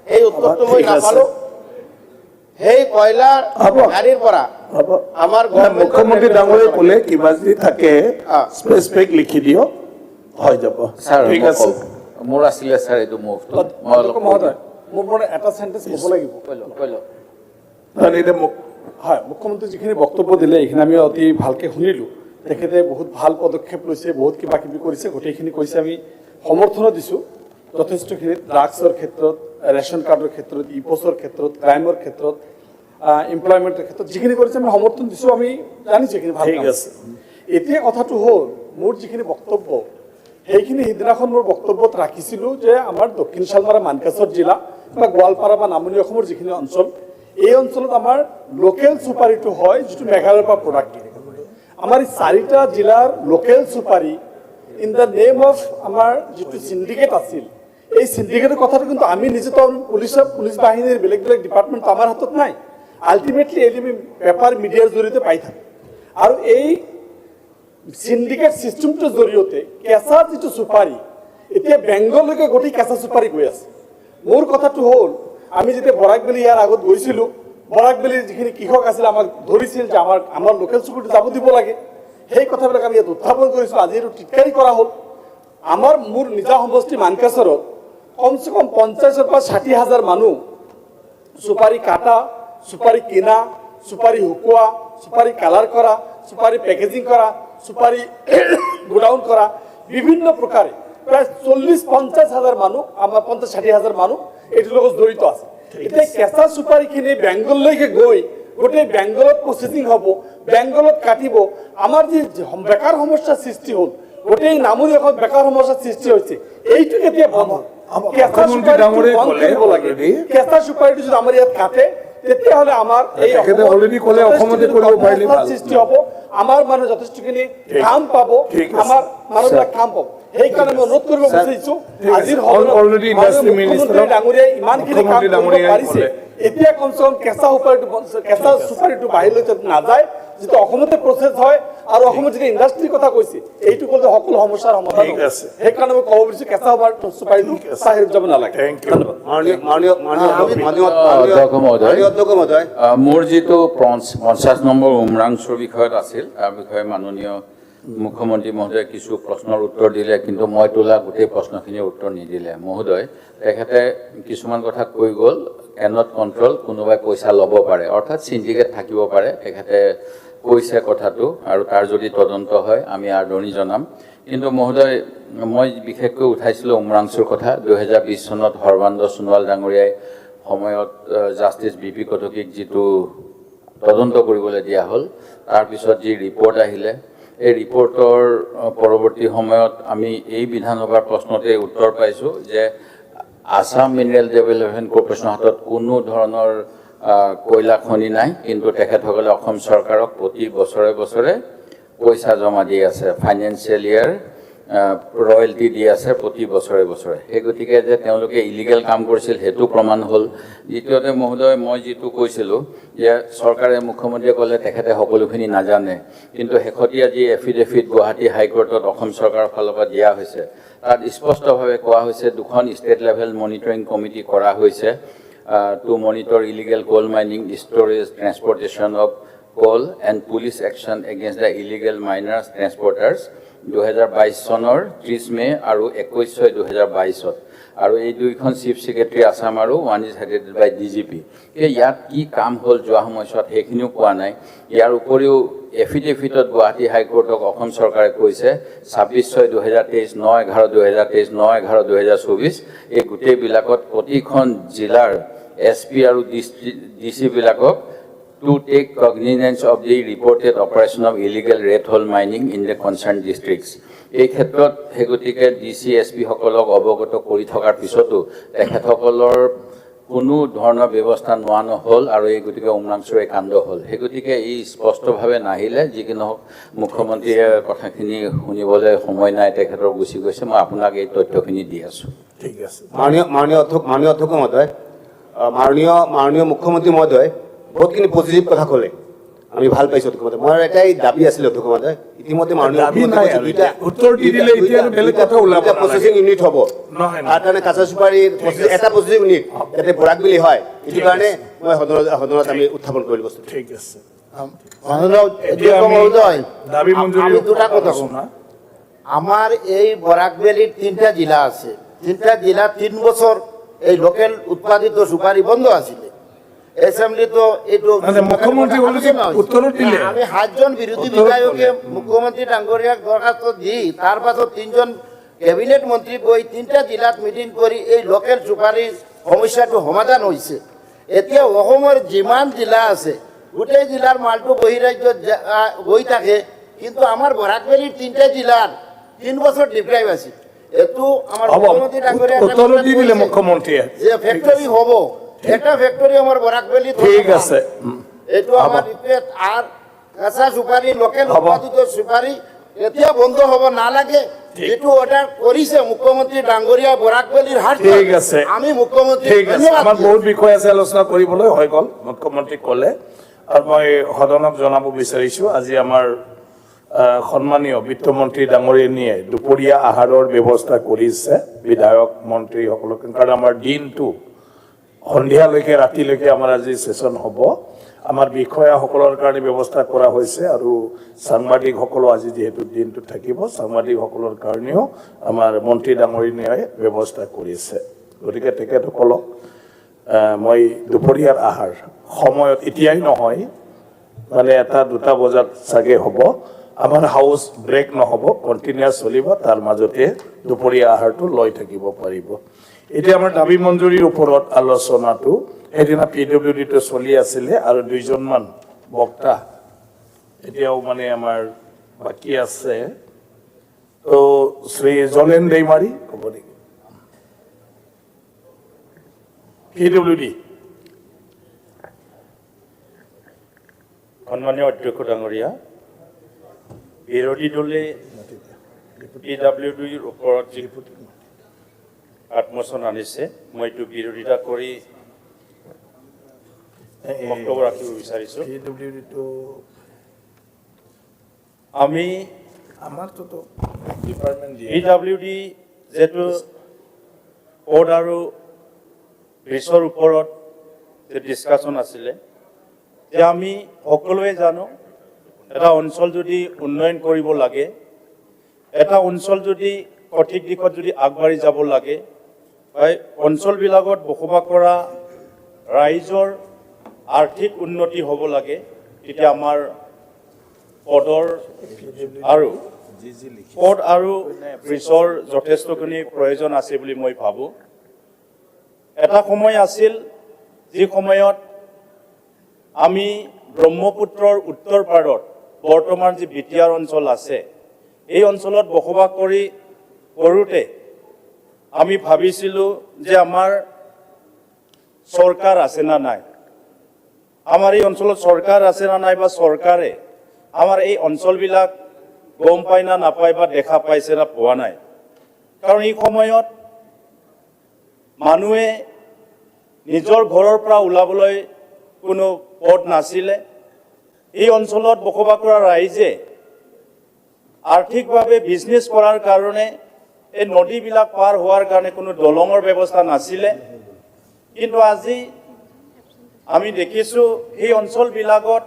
সেই উত্তৰটো মই নাপালোঁ। সেই কয়লা গাড়ীৰ পৰা আমাৰ মুখ্যমন্ত্ৰী ডাঙৰীয়াই ক'লে কিবা যদি থাকে স্পেচিফিক লিখি দিয়ক, হৈ যাব। স্যাৰ ঠিক আছে। মোৰ আছিলে স্যাৰ এইটো মুভটো মহোদয়, মোক মানে এটা চেণ্টেঞ্চ ক'ব লাগিব। হয়, মুখ্যমন্ত্ৰী যিখিনি বক্তব্য দিলে এইখিনি আমি অতি ভালকৈ শুনিলোঁ। তেখেতে বহুত ভাল পদক্ষেপ লৈছে, বহুত কিবা কিবি কৰিছে, গোটেইখিনি কৈছে, আমি সমৰ্থনো দিছোঁ যথেষ্টখিনি। ড্ৰাগছৰ ক্ষেত্ৰত, ৰেচন কাৰ্ডৰ ক্ষেত্ৰত, ইপছৰ ক্ষেত্ৰত, ক্ৰাইমৰ ক্ষেত্ৰত, এমপ্লয়মেণ্টৰ ক্ষেত্ৰত যিখিনি কৰিছে আমি সমৰ্থন দিছোঁ। আমি জানিছোঁ এইখিনি ভাল আছে। এতিয়া কথাটো হ'ল, মোৰ যিখিনি বক্তব্য সেইখিনি সিদিনাখন মোৰ বক্তব্যত ৰাখিছিলোঁ যে আমাৰ দক্ষিণ শালমাৰা মানকাছৰ জিলা বা গোৱালপাৰা বা নামনি অসমৰ যিখিনি অঞ্চল, এই অঞ্চলত আমাৰ লোকেল চুপাৰীটো হয় যিটো মেঘালয়ৰ পৰা প্ৰডাক্ট দিয়ে। আমাৰ এই 4টা জিলাৰ লোকেল চুপাৰী ইন দ্য নেম অফ আমাৰ যিটো চিণ্ডিকেট আছিল, এই চিণ্ডিকেটৰ কথাটো কিন্তু আমি নিজেতো পুলিচ বাহিনীৰ বেলেগ বেলেগ ডিপাৰ্টমেণ্ট আমাৰ হাতত নাই। আল্টিমেটলি এই আমি পেপাৰ মিডিয়াৰ জৰিয়তে পাই থাকোঁ। আৰু এই চিণ্ডিকেট ছিষ্টেমটোৰ জৰিয়তে কেঁচা যিটো চুপাৰী, এতিয়া বেংগললৈকে গোটেই কেঁচা চুপাৰী গৈ আছে। মোৰ কথাটো হ'ল, আমি যেতিয়া বৰাকবেলি ইয়াৰ আগত গৈছিলোঁ, বৰাকবেলিৰ যিখিনি কৃষক আছিল আমাক ধৰিছিল যে আমাৰ লোকেল চুপাৰীটো যাব দিব লাগে। সেই কথাবিলাক আমি ইয়াত উত্থাপন কৰিছিলোঁ। আজি এইটো টিটকাৰী কৰা হ'ল। মোৰ নিজা সমষ্টি মানকাছৰত কমচে কম 50,000 পৰা 60,000 মানুহ চুপাৰী কাটা, চুপাৰী কিনা, চুপাৰী শুকোৱা, চুপাৰী কালাৰ কৰা, চুপাৰী পেকেজিং কৰা, চুপাৰী গোডাউন কৰা, বিভিন্ন প্ৰকাৰে প্ৰায় 40-50,000 মানুহ, আমাৰ 50-60,000 মানুহ এইটোৰ লগত জড়িত আছে। এতিয়া কেঁচা চুপাৰীখিনি বেংগললৈকে গৈ গোটেই বেংগলত প্ৰচেছিং হ'ব, বেংগলত কাটিব। আমাৰ যি বেকাৰ সমস্যাৰ সৃষ্টি হ'ল, গোটেই নামনি অসমত বেকাৰ সমস্যাৰ সৃষ্টি হৈছে, এইটো কেতিয়া বন্ধ হ'ব? কেঁচা চুপাৰীটো বন্ধ কৰিব লাগে। কেঁচা চুপাৰীটো যদি আমাৰ ইয়াত কাটে, তেতিয়াহ'লে আমাৰ এই সৃষ্টি হ'ব, আমাৰ মানুহ যথেষ্টখিনি কাম পাব, আমাৰ মানুহবিলাক কাম পাব। সেইকাৰণে মই অনুৰোধ কৰিব বিচাৰিছোঁ, আজিৰ মুখ্যমন্ত্ৰী ডাঙৰীয়াই ইমানখিনি কাম কৰিব পাৰিছে, এতিয়া কমচে কম কেঁচা চুপাৰীটো বাহিৰলৈ নাযায়, যিটো অসমতে প্ৰচেছ হয়। আৰু অসমত যিটো ইণ্ডাষ্ট্ৰীৰ কথা কৈছে, এইটো কৰিলে সকলো সমস্যাৰ সমাধান হ'ব। সেইকাৰণে মই ক'ব বিচাৰিছোঁ, কেঁচা চুপাৰীটো বাহিৰত যাব নালাগে। মোৰ যিটো 50 নম্বৰ উমৰাংচুৰ বিষয়ত আছিল, তাৰ বিষয়ে মাননীয় মুখ্যমন্ত্ৰী মহোদয়ে কিছু প্ৰশ্নৰ উত্তৰ দিলে, কিন্তু মই তোলা গোটেই প্ৰশ্নখিনিৰ উত্তৰ নিদিলে। মহোদয়, তেখেতে কিছুমান কথা কৈ গ'ল, কেনট কণ্ট্ৰল, কোনোবাই পইচা ল'ব পাৰে, অৰ্থাৎ চিণ্ডিকেট থাকিব পাৰে। তেখেতে কৈছে কথাটো, আৰু তাৰ যদি তদন্ত হয় আমি আদৰণি জনাম। কিন্তু মহোদয়, মই বিশেষকৈ উঠাইছিলোঁ উমৰাংচুৰ কথা। 2020 চনত সৰ্বানন্দ সোণোৱাল ডাঙৰীয়াই সময়ত জাষ্টিছ বি.পি. কটকীক যিটো তদন্ত কৰিবলৈ দিয়া হ'ল, তাৰপিছত যি ৰিপৰ্ট আহিলে, এই ৰিপৰ্টৰ পৰৱৰ্তী সময়ত আমি এই বিধানসভাৰ প্ৰশ্নতে উত্তৰ পাইছোঁ যে আছাম মিনাৰেল ডেভেলপমেণ্ট কৰ্পৰেশ্যনৰ হাতত কোনো ধৰণৰ কয়লা খনি নাই, কিন্তু তেখেতসকলে অসম চৰকাৰক প্ৰতি বছৰে বছৰে পইচা জমা দি আছে, ফাইনেন্সিয়েল ইয়াৰ ৰয়েলটি দি আছে প্ৰতি বছৰে বছৰে। সেই গতিকে যে তেওঁলোকে ইলিগেল কাম কৰিছিল সেইটো প্ৰমাণ হ'ল। দ্বিতীয়তে মহোদয়, মই যিটো কৈছিলোঁ যে চৰকাৰে, মুখ্যমন্ত্ৰীয়ে ক'লে তেখেতে সকলোখিনি নাজানে, কিন্তু শেহতীয়া যি এফিডেভিট গুৱাহাটী হাইকোৰ্টত অসম চৰকাৰৰ ফালৰ পৰা দিয়া হৈছে, তাত স্পষ্টভাৱে কোৱা হৈছে 2খন ষ্টেট লেভেল মনিটৰিং কমিটি কৰা হৈছে to monitor illegal coal mining, storage, transportation of coal and police action against the illegal miners transporters 2022 চনৰ 30 মে' আৰু 21/6/2022। আৰু এই দুইখন চিফ ছেক্ৰেটাৰী আছাম আৰু one is headed by DGP। ইয়াত কি কাম হ'ল যোৱা সময়ছোৱাত সেইখিনিও কোৱা নাই। ইয়াৰ উপৰিও এফিডেভিটত গুৱাহাটী হাইকোৰ্টক অসম চৰকাৰে কৈছে 26/6/2023, 9/11/2023, 9/11/2024 এই গোটেইবিলাকত প্ৰতিখন জিলাৰ SP আৰু DC বিলাকক to take cognizance of the reported operation of illegal red hole mining in the concerned districts. এই ক্ষেত্ৰত সেই গতিকে DC SP সকলক অৱগত কৰি থকাৰ পিছতো তেখেতসকলৰ কোনো ধৰণৰ ব্যৱস্থা নোৱা নহ'ল আৰু এই গতিকে উমৰাংচুৰ এই কাণ্ড হ'ল। সেই গতিকে এই স্পষ্টভাৱে নাহিলে, যি কি নহওক মুখ্যমন্ত্ৰীয়ে কথাখিনি শুনিবলৈ সময় নাই, তেখেতৰ গুচি গৈছে। মই আপোনাক এই তথ্যখিনি দি আছোঁ। ঠিক আছে। মাননীয় অধ্যক্ষ মহোদয়, মাননীয় মুখ্যমন্ত্ৰী মহোদয় বহুতখিনি পজিটিভ কথা ক'লে, আমি ভাল পাইছোঁ অধ্যক্ষ মহোদয়। মোৰ এটাই দাবী আছিলে অধ্যক্ষ মহোদয়, ইতিমধ্যে প্ৰচেছিং ইউনিট হ'ব, তাৰ কাৰণে কাঁচা চুপাৰীৰ এটা প্ৰচেছিং ইউনিট যাতে বৰাকবেলি হয়, এইটো কাৰণে মই সদনত আমি উত্থাপন কৰিলোঁ বস্তু। ঠিক আছে। দাবী আমি দুটা কথা কওঁ। আমাৰ এই বৰাকবেলিৰ 3টা জিলা আছে, 3টা জিলা 3 বছৰ এই লোকেল উৎপাদিত সুপারি বন্ধ আছিলে। এসেম্বলিতো এইটো মুখ্যমন্ত্রী উত্তর দিলে আমি 7 জন বিরোধী বিধায়কে মুখ্যমন্ত্রী ডাঙ্গরিয়াক দরখাস্ত দি, তার পাছত 3 জন ক্যাবিনেট মন্ত্রী গৈ 3টা জিলাত মিটিং কৰি এই লোকেল সুপাৰি সমস্যাটো সমাধান হৈছে। এতিয়া অসমৰ যিমান জিলা আছে গোটেই জিলাৰ মালটো বহিৰাজ্যত গৈ থাকে, কিন্তু আমাৰ বৰাকবেলিৰ 3টা জিলাৰ 3 বছৰ ডিপ্ৰাইভ আছিল। এইটো আমাৰ মুখ্যমন্ত্রী ডাঙ্গরিয়াক মুখ্যমন্ত্রী যে ফ্যাক্টরি হব, একটা ফ্যাক্টরি আমার বরাকবেলি ঠিক আছে। এইটো আমার রিকোয়েস্ট। আর কাঁচা সুপারি লোকেল উৎপাদিত সুপারি এতিয়া বন্ধ হব নালাগে, যেটো অর্ডার কৰিছে মুখ্যমন্ত্ৰী ডাঙ্গৰিয়া বৰাকবেলিৰ হাট। ঠিক আছে, আমি মুখ্যমন্ত্ৰী ঠিক আছে। আমাৰ বহুত বিষয় আছে আলোচনা কৰিবলৈ, হৈ গ'ল মুখ্যমন্ত্ৰী ক'লে। আৰু মই সদনক জনাব বিচাৰিছোঁ, আজি আমাৰ সন্মানীয় বিত্তমন্ত্ৰী ডাঙৰীয়ানীয়ে দুপৰীয়া আহাৰৰ ব্যৱস্থা কৰিছে বিধায়ক মন্ত্ৰীসকলক, কাৰণ আমাৰ দিনটো সন্ধিয়ালৈকে ৰাতিলৈকে আমাৰ আজি সেশন হ'ব। আমাৰ বিষয়াসকলৰ কাৰণে ব্যৱস্থা কৰা হৈছে আৰু সাংবাদিকসকলো আজি যিহেতু দিনটো থাকিব, সাংবাদিকসকলৰ কাৰণেও আমাৰ মন্ত্ৰী ডাঙৰীয়ানীয়ে ব্যৱস্থা কৰিছে। গতিকে তেখেতসকলক মই দুপৰীয়াৰ আহাৰ সময়ত এতিয়াই নহয়, মানে 1-2 বজাত চাগে হ'ব, আমাৰ হাউচ ব্ৰেক নহ'ব, কণ্টিনিউৱাছ চলিব, তাৰ মাজতে দুপৰীয়া আহাৰটো লৈ থাকিব পাৰিব। এতিয়া আমাৰ দাবী মঞ্জুৰিৰ ওপৰত আলোচনাটো সেইদিনা PWDটো চলি আছিলে আৰু 2জনমান বক্তা এতিয়াও মানে আমাৰ বাকী আছে। তো শ্ৰী জলেন দৈমাৰী ক'ব নেকি? PWD। সন্মানীয় অধ্যক্ষ ডাঙৰীয়া, বিৰোধী দলে PWDৰ ওপৰত যি আত্মসন আনিছে, মই এইটো বিৰোধিতা কৰি বক্তব্য ৰাখিব বিচাৰিছোঁ। আমি আমাৰতো ডিপাৰ্টমেণ্ট PWD যিটো কোড আৰু ব্ৰিজৰ ওপৰত যে ডিছকাশ্যন আছিলে, যে আমি সকলোৱে জানো এটা অঞ্চল যদি উন্নয়ন কৰিব লাগে, এটা অঞ্চল যদি সঠিক দিশত যদি আগবাঢ়ি যাব লাগে, অঞ্চলবিলাকত বসবাস কৰা ৰাইজৰ আৰ্থিক উন্নতি হ'ব লাগে, তেতিয়া আমাৰ পদৰ আৰু পদ আৰু ব্ৰিজৰ যথেষ্টখিনি প্ৰয়োজন আছে বুলি মই ভাবোঁ। এটা সময় আছিল যি সময়ত আমি ব্ৰহ্মপুত্ৰৰ উত্তৰ পাৰত বৰ্তমান যি বিটিয়াৰ অঞ্চল আছে, এই অঞ্চলত বসবাস কৰোঁতে আমি ভাবিছিলোঁ যে আমাৰ চৰকাৰ আছে না নাই, আমাৰ এই অঞ্চলত চৰকাৰ আছে না নাই, বা চৰকাৰে আমাৰ এই অঞ্চলবিলাক গম পায় না নাপায়, বা দেখা পাইছে না পোৱা নাই। কাৰণ এই সময়ত মানুহে নিজৰ ঘৰৰ পৰা ওলাবলৈ কোনো পথ নাছিলে। এই অঞ্চলত বসবাস কৰা ৰাইজে আৰ্থিকভাৱে বিজনেছ কৰাৰ কাৰণে এই নদীবিলাক পাৰ হোৱাৰ কাৰণে কোনো দলঙৰ ব্যৱস্থা নাছিলে। কিন্তু আজি আমি দেখিছোঁ সেই অঞ্চলবিলাকত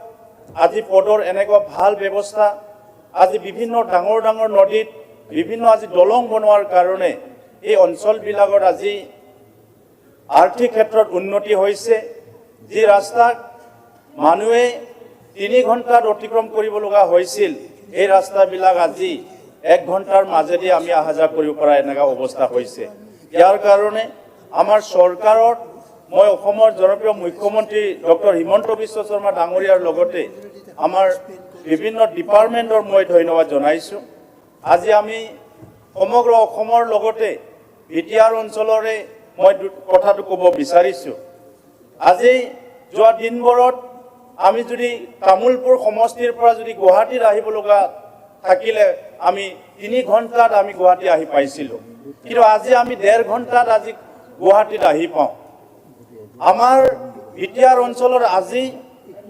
আজি পদৰ এনেকুৱা ভাল ব্যৱস্থা, আজি বিভিন্ন ডাঙৰ ডাঙৰ নদীত বিভিন্ন আজি দলং বনোৱাৰ কাৰণে এই অঞ্চলবিলাকত আজি আৰ্থিক ক্ষেত্ৰত উন্নতি হৈছে যি ৰাস্তাক মানুহে 3 ঘণ্টাত অতিক্ৰম কৰিব লগা হৈছিল এই ৰাস্তাবিলাক আজি 1 ঘণ্টাৰ মাজেদি আমি অহা যোৱা কৰিব পৰা এনেকুৱা অৱস্থা হৈছে ইয়াৰ কাৰণে আমাৰ চৰকাৰত মই অসমৰ জনপ্ৰিয় মুখ্যমন্ত্ৰী ডক্টৰ হিমন্ত বিশ্ব শৰ্মা ডাঙৰীয়াৰ লগতে আমাৰ বিভিন্ন ডিপাৰ্টমেণ্টৰ মই ধন্যবাদ জনাইছোঁ আজি আমি সমগ্ৰ অসমৰ লগতে বিটিআৰ অঞ্চলৰে মই কথাটো ক'ব বিচাৰিছোঁ আজি যোৱা দিনবোৰত আমি যদি তামুলপুৰ সমষ্টিৰ পৰা যদি গুৱাহাটীত আহিব লগা থাকিলে আমি 3 ঘণ্টাত আমি গুৱাহাটী আহি পাইছিলোঁ কিন্তু আজি আমি 1.5 ঘণ্টাত আজি গুৱাহাটীত আহি পাওঁ আমাৰ বিটিআৰ অঞ্চলৰ আজি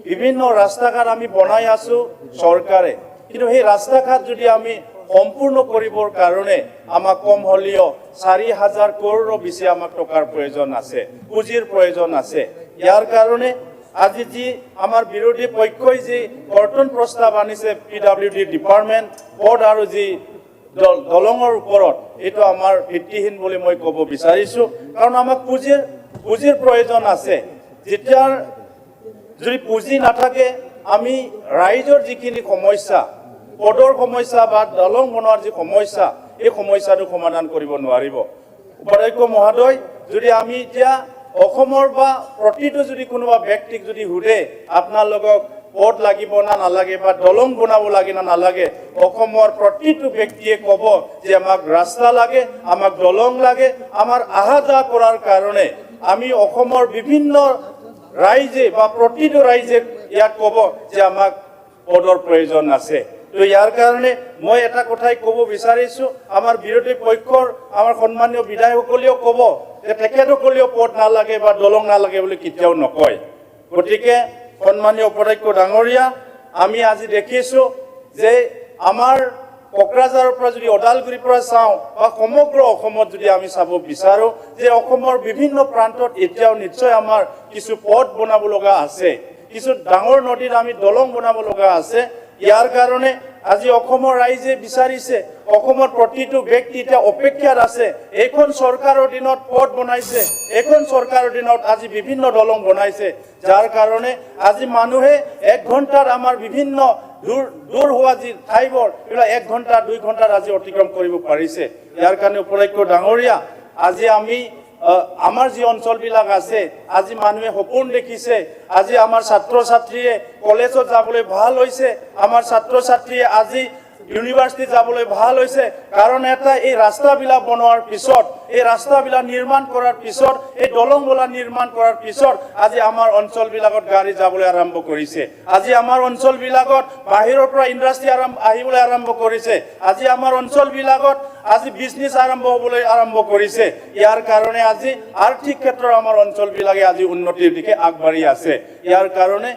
বিভিন্ন ৰাস্তা ঘাট আমি বনাই আছোঁ চৰকাৰে কিন্তু সেই ৰাস্তা ঘাট যদি আমি সম্পূৰ্ণ কৰিবৰ কাৰণে আমাক কম হ'লেও 4,000 কৰোৰৰ বেছি আমাক টকাৰ প্ৰয়োজন আছে পুঁজিৰ প্ৰয়োজন আছে ইয়াৰ কাৰণে আজি যি আমাৰ বিৰোধী পক্ষই যি কৰ্তন প্ৰস্তাৱ আনিছে পিডব্লিউডি ডিপাৰ্টমেণ্ট পদ আৰু যি দলঙৰ ওপৰত এইটো আমাৰ ভিত্তিহীন বুলি মই ক'ব বিচাৰিছোঁ কাৰণ আমাক পুঁজিৰ প্ৰয়োজন আছে যেতিয়া যদি পুঁজি নাথাকে আমি ৰাইজৰ যিখিনি সমস্যা পদৰ সমস্যা বা দলং বনোৱাৰ যি সমস্যা এই সমস্যাটো সমাধান কৰিব নোৱাৰিব উপাধ্যক্ষ মহোদয় যদি আমি এতিয়া অসমৰ বা প্ৰতিটো যদি কোনোবা ব্যক্তিক যদি সুধে আপোনালোকক পদ লাগিব না নালাগে বা দলং বনাব লাগে না নালাগে অসমৰ প্ৰতিটো ব্যক্তিয়ে ক'ব যে আমাক ৰাস্তা লাগে আমাক দলং লাগে আমাৰ অহা যোৱা কৰাৰ কাৰণে আমি অসমৰ বিভিন্ন ৰাইজে বা প্ৰতিটো ৰাইজে ইয়াক ক'ব যে আমাক পদৰ প্ৰয়োজন আছে তো ইয়াৰ কাৰণে মই এটা কথাই ক'ব বিচাৰিছোঁ আমাৰ বিৰোধী পক্ষৰ আমাৰ সন্মানীয় বিধায়কসকলেও ক'ব যে তেখেতসকলেও পদ নালাগে বা দলং নালাগে বুলি কেতিয়াও নকয় গতিকে সন্মানীয় উপাধ্যক্ষ ডাঙৰীয়া আমি আজি দেখিছোঁ যে আমাৰ কোকৰাঝাৰৰ পৰা যদি ওদালগুৰিৰ পৰা চাওঁ বা সমগ্ৰ অসমত যদি আমি চাব বিচাৰোঁ যে অসমৰ বিভিন্ন প্ৰান্তত এতিয়াও নিশ্চয় আমাৰ কিছু পথ বনাব লগা আছে কিছু ডাঙৰ নদীত আমি দলং বনাব লগা আছে ইয়াৰ কাৰণে আজি অসমৰ ৰাইজে বিচাৰিছে অসমৰ প্ৰতিটো ব্যক্তি এতিয়া অপেক্ষাত আছে এইখন চৰকাৰৰ দিনত পথ বনাইছে এইখন চৰকাৰৰ দিনত আজি বিভিন্ন দলং বনাইছে যাৰ কাৰণে আজি মানুহে 1 ঘণ্টাত আমাৰ বিভিন্ন দূৰ হোৱা যি ঠাইবোৰ এইবিলাক 1 ঘণ্টা 2 ঘণ্টাত আজি অতিক্ৰম কৰিব পাৰিছে ইয়াৰ কাৰণে উপাধ্যক্ষ ডাঙৰীয়া আজি আমি আমাৰ যি অঞ্চলবিলাক আছে আজি মানুহে সপোন দেখিছে আজি আমাৰ ছাত্ৰ ছাত্ৰীয়ে কলেজত যাবলৈ ভাল হৈছে আমাৰ ছাত্ৰ ছাত্ৰীয়ে আজি ইউনিভাৰ্চিটি যাবলৈ ভাল হৈছে কাৰণ এটা এই ৰাস্তাবিলাক বনোৱাৰ পিছত এই ৰাস্তাবিলাক নিৰ্মাণ কৰাৰ পিছত এই দলং বলা নিৰ্মাণ কৰাৰ পিছত আজি আমাৰ অঞ্চলবিলাকত গাড়ী যাবলৈ আৰম্ভ কৰিছে আজি আমাৰ অঞ্চলবিলাকত বাহিৰৰ পৰা ইণ্ডাষ্ট্ৰী আহিবলৈ আৰম্ভ কৰিছে আজি আমাৰ অঞ্চলবিলাকত আজি বিজনেছ আৰম্ভ কৰিছে ইয়াৰ কাৰণে আজি আৰ্থিক ক্ষেত্ৰত আমাৰ অঞ্চলবিলাকে আজি উন্নতিৰ দিশে আগবাঢ়ি আছে ইয়াৰ কাৰণে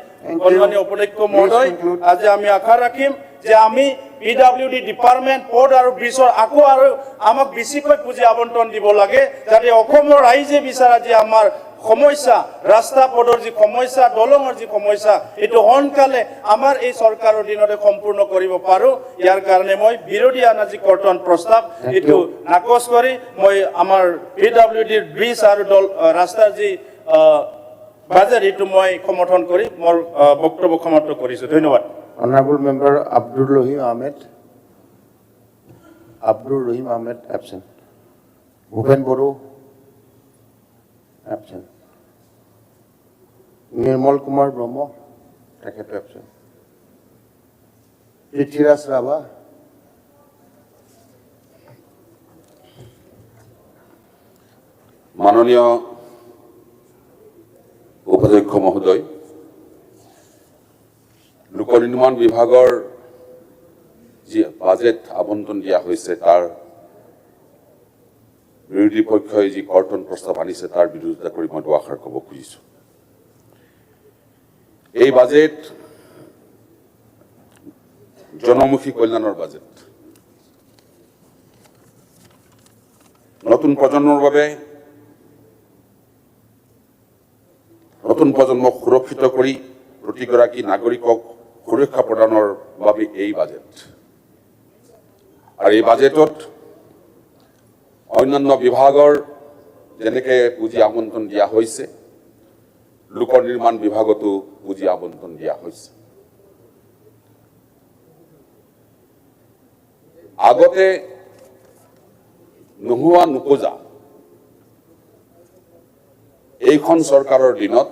সন্মানীয় উপাধ্যক্ষ মহোদয় আজি আমি আশা ৰাখিম যে আমি পিডব্লিউডি ডিপাৰ্টমেণ্ট পদ আৰু ব্ৰিজৰ আকৌ আৰু আমাক বেছিকৈ পুঁজি আবণ্টন দিব লাগে যাতে অসমৰ ৰাইজে বিচাৰা যে আমাৰ সমস্যা ৰাস্তা পদৰ যি সমস্যা দলঙৰ যি সমস্যা এইটো সোনকালে আমাৰ এই চৰকাৰৰ দিনতে সম্পূৰ্ণ কৰিব পাৰোঁ ইয়াৰ কাৰণে মই বিৰোধী আনা যি কৰ্তন প্ৰস্তাৱ এইটো নাকচ কৰি মই আমাৰ পিডব্লিউডিৰ ব্ৰিজ আৰু ৰাস্তাৰ যি বাজেট এইটো মই সমৰ্থন কৰি মোৰ বক্তব্য সমাপ্ত কৰিছোঁ ধন্যবাদ Honorable Member Abdul Rahim Ahmed absent. Bhupen Boru absent. Nirmal Kumar Brahma absent. Prithviraj Rava মাননীয় উপাধ্যক্ষ মহোদয় লোক নিৰ্মাণ বিভাগৰ যি বাজেট আবণ্টন দিয়া হৈছে তাৰ বিৰোধী পক্ষই যি কৰ্তন প্ৰস্তাৱ আনিছে তাৰ বিৰোধিতা কৰি মই দুআষাৰ ক'ব খুজিছোঁ এই বাজেট জনমুখী কল্যাণৰ বাজেট নতুন প্ৰজন্মৰ বাবে নতুন প্ৰজন্মক সুৰক্ষিত কৰি প্ৰতিগৰাকী নাগৰিকক সুৰক্ষা প্ৰদানৰ বাবে এই বাজেট আৰু এই বাজেটত অন্যান্য বিভাগৰ যেনেকৈ পুঁজি আবণ্টন দিয়া হৈছে, লোক নিৰ্মাণ বিভাগতো পুঁজি আবণ্টন দিয়া হৈছে। আগতে নোহোৱা নোপোজা এইখন চৰকাৰৰ দিনত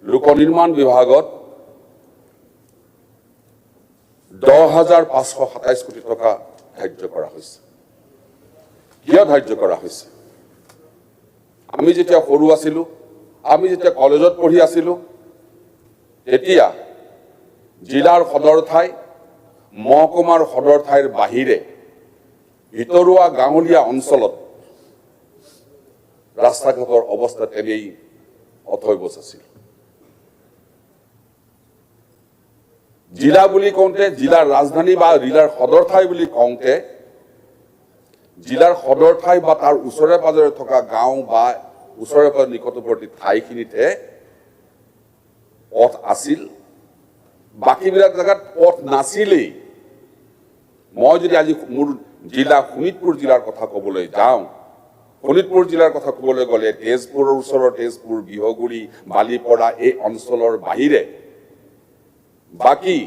লোক নিৰ্মাণ বিভাগত 10,527 কোটি টকা ধাৰ্য কৰা হৈছে। কিয় ধাৰ্য কৰা হৈছে? আমি যেতিয়া সৰু আছিলোঁ, আমি যেতিয়া কলেজত পঢ়ি আছিলোঁ, তেতিয়া জিলাৰ সদৰ ঠাই, মহকুমাৰ সদৰ ঠাইৰ বাহিৰে ভিতৰুৱা গাঁৱলীয়া অঞ্চলত ৰাস্তা ঘাটৰ অৱস্থা তেনেই অথৈবচ আছিল। জিলা বুলি কওঁতে, জিলাৰ ৰাজধানী বা জিলাৰ সদৰ ঠাই বুলি কওঁতে, জিলাৰ সদৰ ঠাই বা তাৰ ওচৰে পাজৰে থকা গাঁও বা ওচৰে পাজৰে নিকটৱৰ্তী ঠাইখিনিতে পথ আছিল, বাকীবিলাক জেগাত পথ নাছিলেই। মই যদি আজি মোৰ জিলা শোণিতপুৰ জিলাৰ কথা ক'বলৈ যাওঁ, শোণিতপুৰ জিলাৰ কথা ক'বলৈ গ'লে তেজপুৰৰ ওচৰৰ তেজপুৰ, বিহগুৰি, বালিপৰা এই অঞ্চলৰ বাহিৰে বাকী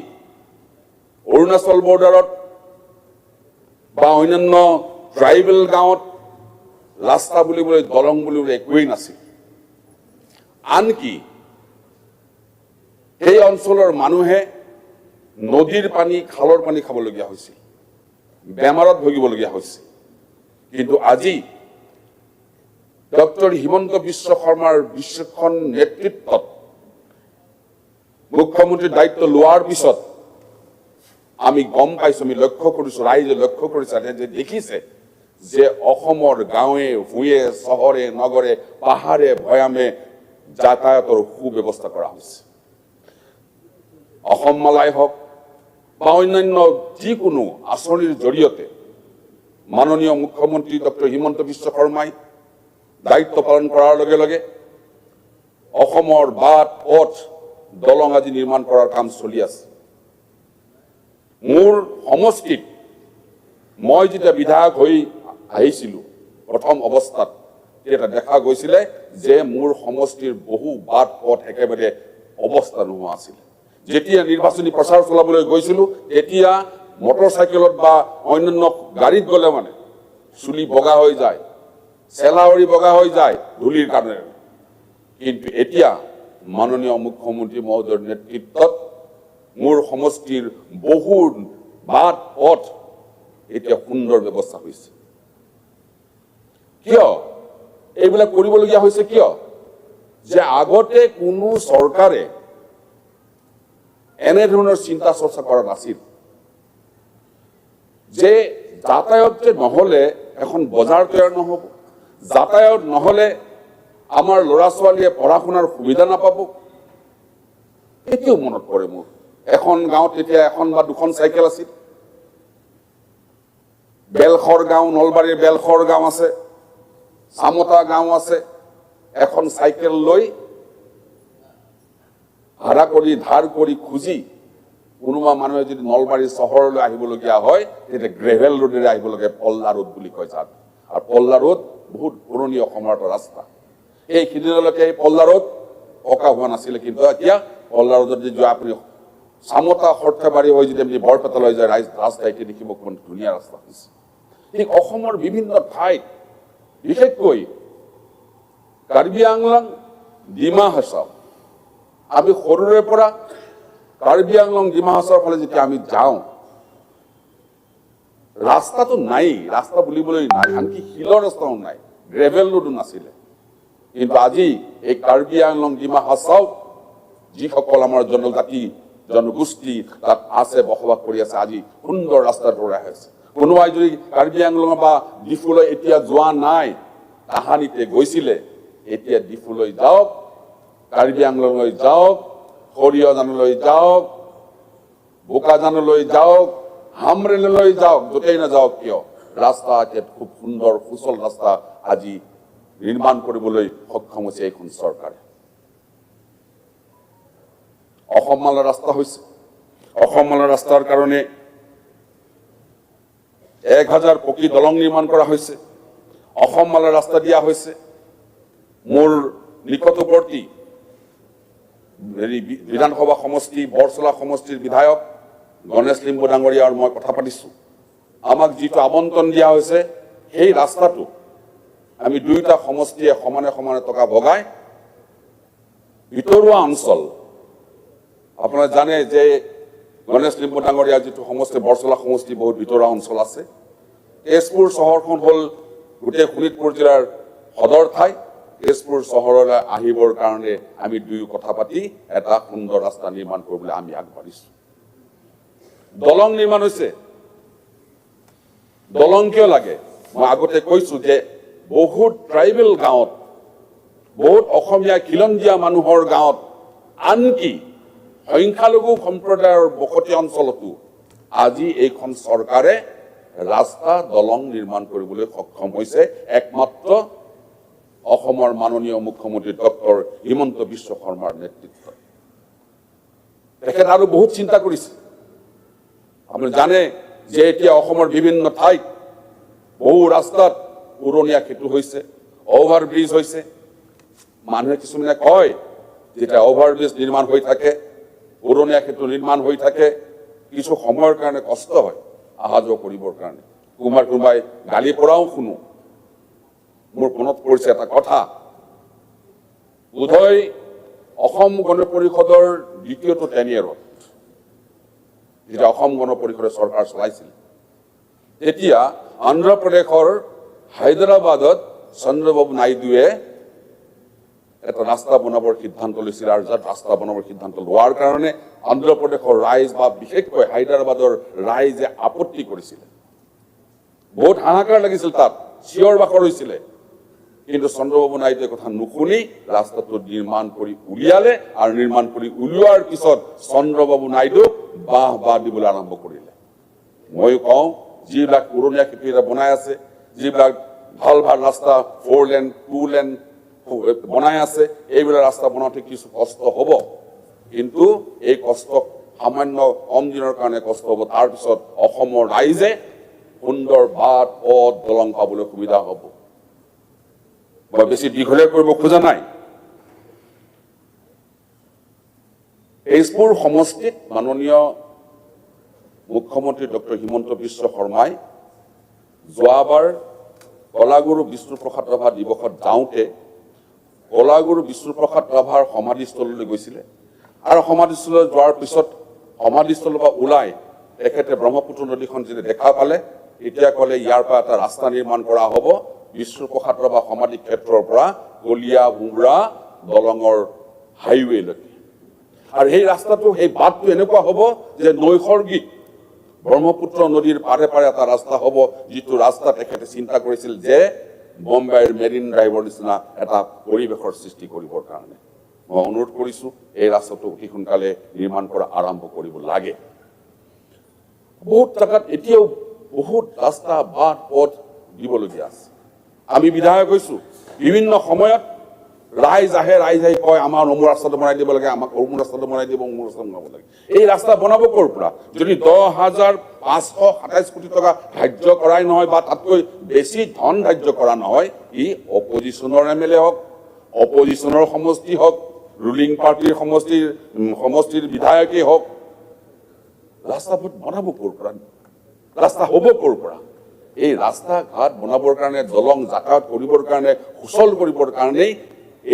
অৰুণাচল বৰ্ডাৰত বা অন্যান্য ট্ৰাইবেল গাঁৱত ৰাস্তা বুলিবলৈ, দলং বুলিবলৈ একোৱেই নাছিল। আনকি সেই অঞ্চলৰ মানুহে নদীৰ পানী, খালৰ পানী খাবলগীয়া হৈছিল, বেমাৰত ভুগিবলগীয়া হৈছিল। কিন্তু আজি ডক্টৰ হিমন্ত বিশ্ব শৰ্মাৰ বিচক্ষণ নেতৃত্বত মুখ্যমন্ত্ৰীৰ দায়িত্ব লোৱাৰ পিছত আমি গম পাইছো, আমি লক্ষ্য কৰিছো, ৰাইজে লক্ষ্য কৰিছে, যে দেখিছে যে অসমৰ গাঁৱে ভূঞে, চহৰে নগৰে, পাহাৰে ভৈয়ামে যাতায়াতৰ সুব্যৱস্থা কৰা হৈছে। অসম মালাই হওক বা অন্যান্য যিকোনো আঁচনিৰ জৰিয়তে মাননীয় মুখ্যমন্ত্ৰী ডক্টৰ হিমন্ত বিশ্ব শৰ্মাই দায়িত্ব পালন কৰাৰ লগে লগে অসমৰ বাট, পথ, দলং আদি নিৰ্মাণ কৰাৰ কাম চলি আছে। মোৰ সমষ্টিত মই যেতিয়া বিধায়ক হৈ আহিছিলোঁ প্ৰথম অৱস্থাত, তেতিয়া দেখা গৈছিলে যে মোৰ সমষ্টিৰ বহু বাট, পথ একেবাৰে অৱস্থা নোহোৱা আছিল। যেতিয়া নিৰ্বাচনী প্ৰচাৰ চলাবলৈ গৈছিলোঁ, তেতিয়া মটৰ চাইকেলত বা অন্যান্য গাড়ীত গ'লে মানে চুলি বগা হৈ যায়, চেলাউৰি বগা হৈ যায় ধূলিৰ কাৰণে। কিন্তু এতিয়া মাননীয় মুখ্যমন্ত্ৰী মহোদয়ৰ নেতৃত্বত মোৰ সমষ্টিৰ বহু বাট, পথ এতিয়া সুন্দৰ ব্যৱস্থা হৈছে। কিয় এইবিলাক কৰিবলগীয়া হৈছে? কিয় যে আগতে কোনো চৰকাৰে এনেধৰণৰ চিন্তা চৰ্চা কৰা নাছিল যে যাতায়াত নহ'লে এখন বজাৰ তৈয়াৰ নহ'ব, যাতায়াত নহ'লে আমাৰ ল'ৰা ছোৱালীয়ে পঢ়া শুনাৰ সুবিধা নাপাব। এতিয়াও মনত পৰে মোৰ, এখন গাঁৱত তেতিয়া এখন বা দুখন চাইকেল আছিল। বেলখৰ গাঁও, নলবাৰীৰ বেলখৰ গাঁও আছে, চামতা গাঁও আছে। এখন চাইকেল লৈ ভাড়া কৰি, ধাৰ কৰি, খুজি কোনোবা মানুহে যদি নলবাৰী চহৰলৈ আহিবলগীয়া হয়, তেতিয়া গ্ৰেভেল ৰোডেৰে আহিব লাগে, পল্লা ৰোড বুলি কয় যাক। আৰু পল্লা ৰোড বহুত পুৰণি অসমৰ এটা ৰাস্তা। এই সিদিনলৈকে এই পল্লা ৰোড পকা হোৱা নাছিলে, কিন্তু এতিয়া পল্লা ৰোডত যদি আপুনি চামতা সৰ্থেবাৰী হৈ যদি আপুনি বৰপেটালৈ যায়, ৰাস্তা এতিয়া দেখিব কিমান ধুনীয়া ৰাস্তা হৈছে। ঠিক অসমৰ বিভিন্ন ঠাইত, বিশেষকৈ কাৰ্বি আংলং, ডিমা হাছাও, আমি সৰুৰে পৰা কাৰ্বি আংলং, ডিমা হাছাওৰ ফালে যেতিয়া আমি যাওঁ, ৰাস্তাটো নাই, ৰাস্তা বুলিবলৈ নাই, আনকি শিলৰ ৰাস্তাও নাই, গ্ৰেভেল ৰোডো নাছিলে। কিন্তু আজি এই কাৰ্বি আংলং, ডিমা হাছাও যিসকল আমাৰ জনজাতি, জনগোষ্ঠী তাত আছে, বসবাস কৰি আছে, আজি সুন্দৰ ৰাস্তা তৈয়াৰ হৈছে। কোনোবাই যদি কাৰ্বি আংলং বা ডিফুলৈ এতিয়া যোৱা নাই, তাহানিতে গৈছিলে, এতিয়া ডিফুলৈ যাওক, কাৰ্বি আংলংলৈ যাওক, খৰিয়াজানলৈ যাওক, বোকাজানলৈ যাওক, হামৰেণলৈ যাওক, য'তেই নাযাওক কিয়, ৰাস্তা এতিয়া খুব সুন্দৰ সুচল ৰাস্তা আজি নিৰ্মাণ কৰিবলৈ সক্ষম হৈছে এইখন চৰকাৰে। অসম মালা ৰাস্তা হৈছে। অসম মালা ৰাস্তাৰ কাৰণে 1000 পকী দলং নিৰ্মাণ কৰা হৈছে, অসম মালা ৰাস্তা দিয়া হৈছে। মোৰ নিকটৱৰ্তী বিধানসভা সমষ্টি বৰচলা সমষ্টিৰ বিধায়ক গণেশ লিম্বু ডাঙৰীয়া আৰু মই কথা পাতিছোঁ। আমাক যিটো আবণ্টন দিয়া হৈছে সেই ৰাস্তাটো আমি দুয়োটা সমষ্টিয়ে সমানে সমানে টকা ভগাই ভিতৰুৱা অঞ্চল, আপোনালোকে জানে যে গণেশ লিম্বু ডাঙৰীয়া যিটো সমষ্টি বৰচলা সমষ্টি বহুত ভিতৰুৱা অঞ্চল আছে। তেজপুৰ চহৰখন হ'ল গোটেই শোণিতপুৰ জিলাৰ সদৰ ঠাই। তেজপুৰ চহৰলৈ আহিবৰ কাৰণে আমি দুয়ো কথা পাতি এটা সুন্দৰ ৰাস্তা নিৰ্মাণ কৰিবলৈ আমি আগবাঢ়িছোঁ। দলং নিৰ্মাণ হৈছে। দলং কিয় লাগে? মই আগতে কৈছোঁ যে বহুত ট্ৰাইবেল গাঁৱত, বহুত অসমীয়া খিলঞ্জীয়া মানুহৰ গাঁৱত, আনকি সংখ্যালঘু সম্প্ৰদায়ৰ বসতি অঞ্চলতো আজি এইখন চৰকাৰে ৰাস্তা দলং নিৰ্মাণ কৰিবলৈ সক্ষম হৈছে, একমাত্ৰ অসমৰ মাননীয় মুখ্যমন্ত্ৰী ডক্টৰ হিমন্ত বিশ্ব শৰ্মাৰ নেতৃত্বত। তেখেতে আৰু বহুত চিন্তা কৰিছে। আপুনি জানে যে এতিয়া অসমৰ বিভিন্ন ঠাইত বহু ৰাস্তাত উৰণীয়া সেতু হৈছে, অভাৰব্ৰিজ হৈছে। মানুহে কিছুমানে কয় যেতিয়া অভাৰব্ৰিজ নিৰ্মাণ হৈ থাকে, উৰণীয়া সেতু নিৰ্মাণ হৈ থাকে, কিছু সময়ৰ কাৰণে কষ্ট হয় অহা যোৱা কৰিবৰ কাৰণে। কোনোবাই গালি পৰাও শুনো। মোৰ মনত পৰিছে এটা কথা, বোধহয় অসম গণ পৰিষদৰ দ্বিতীয়টো টেনিয়াৰত যেতিয়া অসম গণ পৰিষদে চৰকাৰ চলাইছিল, তেতিয়া অন্ধ্ৰপ্ৰদেশৰ হায়দৰাবাদত চন্দ্ৰবাবু নাইডুৱে এটা ৰাস্তা বনাবৰ সিদ্ধান্ত লৈছিল। আৰু যাত ৰাস্তা বনাবৰ সিদ্ধান্ত লোৱাৰ কাৰণে অন্ধ্ৰপ্ৰদেশৰ ৰাইজ বা বিশেষকৈ হায়দৰাবাদৰ ৰাইজে আপত্তি কৰিছিল। বহুত হাহাকাৰ লাগিছিল, তাত চিঞৰ বাখৰ হৈছিলে। কিন্তু চন্দ্ৰবাবু নাইডুৱে কথা নুশুনি ৰাস্তাটো নিৰ্মাণ কৰি উলিয়ালে, আৰু নিৰ্মাণ কৰি উলিওৱাৰ পিছত চন্দ্ৰবাবু নাইডুক বাহ দিবলৈ আৰম্ভ কৰিলে। মই কওঁ, যিবিলাক উৰণীয়া সেতু এটা বনাই আছে, যিবিলাক ভাল ভাল ৰাস্তা 4 লেন 2 লেন বনাই আছে, এইবিলাক ৰাস্তা বনাওঁতে কিছু কষ্ট হ'ব, কিন্তু এই কষ্ট সামান্য কম দিনৰ কাৰণে কষ্ট হ'ব। তাৰপিছত অসমৰ ৰাইজে সুন্দৰ বাট পথ দলং পাবলৈ সুবিধা হ'ব। মই বেছি দীঘলীয়া কৰিব খোজা নাই। তেজপুৰ সমষ্টিত মাননীয় মুখ্যমন্ত্ৰী ডক্টৰ হিমন্ত বিশ্ব শৰ্মাই যোৱাবাৰ কলাগুৰু বিষ্ণুপ্ৰসাদ ৰাভা দিৱসত যাওঁতে কলাগুৰু বিষ্ণুপ্ৰসাদ ৰাভাৰ সমাধিস্থললৈ গৈছিলে, আৰু সমাধিস্থললৈ যোৱাৰ পিছত সমাধিস্থলৰ পৰা ওলাই তেখেতে ব্ৰহ্মপুত্ৰ নদীখন যেতিয়া দেখা পালে, তেতিয়া ক'লে ইয়াৰ পৰা এটা ৰাস্তা নিৰ্মাণ কৰা হ'ব বিষ্ণুপ্ৰসাদ ৰাভা সমাধি ক্ষেত্ৰৰ পৰা কলীয়া ভোমৰা দলঙৰ হাইৱেলৈকে। আৰু সেই ৰাস্তাটো, সেই বাটটো এনেকুৱা হ'ব যে নৈসৰ্গিক ব্ৰহ্মপুত্ৰ নদীৰ পাৰে পাৰে এটা ৰাস্তা হ'ব, যিটো ৰাস্তা তেখেতে চিন্তা কৰিছিল যে বম্বেৰ মেৰিন ড্ৰাইভৰ নিচিনা এটা পৰিৱেশৰ সৃষ্টি কৰিবৰ কাৰণে। মই অনুৰোধ কৰিছোঁ এই ৰাস্তাটো অতি সোনকালে নিৰ্মাণ কৰা আৰম্ভ কৰিব লাগে। বহুত জেগাত এতিয়াও বহুত ৰাস্তা বাট পথ দিবলগীয়া আছে। আমি বিধায়ক হৈছোঁ, বিভিন্ন সময়ত ৰাইজ আহি কয় আমাৰ অমুক ৰাস্তাটো বনাই দিব লাগে, আমাক অমুক ৰাস্তাটো বনাই দিব, অমুক ৰাস্তা বনাব লাগে। এই ৰাস্তা বনাব ক'ৰ পৰা? যদি 10,527 কোটি টকা ধাৰ্য কৰাই নহয় বা তাতকৈ বেছি ধন ধাৰ্য কৰা নহয়, ই অপজিশ্যনৰ MLA হওক, অপজিশ্যনৰ সমষ্টি হওক, ৰুলিং পাৰ্টিৰ সমষ্টিৰ বিধায়কেই হওক, ৰাস্তা বনাব ক'ৰ পৰা? ৰাস্তা হ'ব ক'ৰ পৰা? এই ৰাস্তা ঘাট বনাবৰ কাৰণে, দলং যাতায়াত কৰিবৰ কাৰণে, সুচল কৰিবৰ কাৰণেই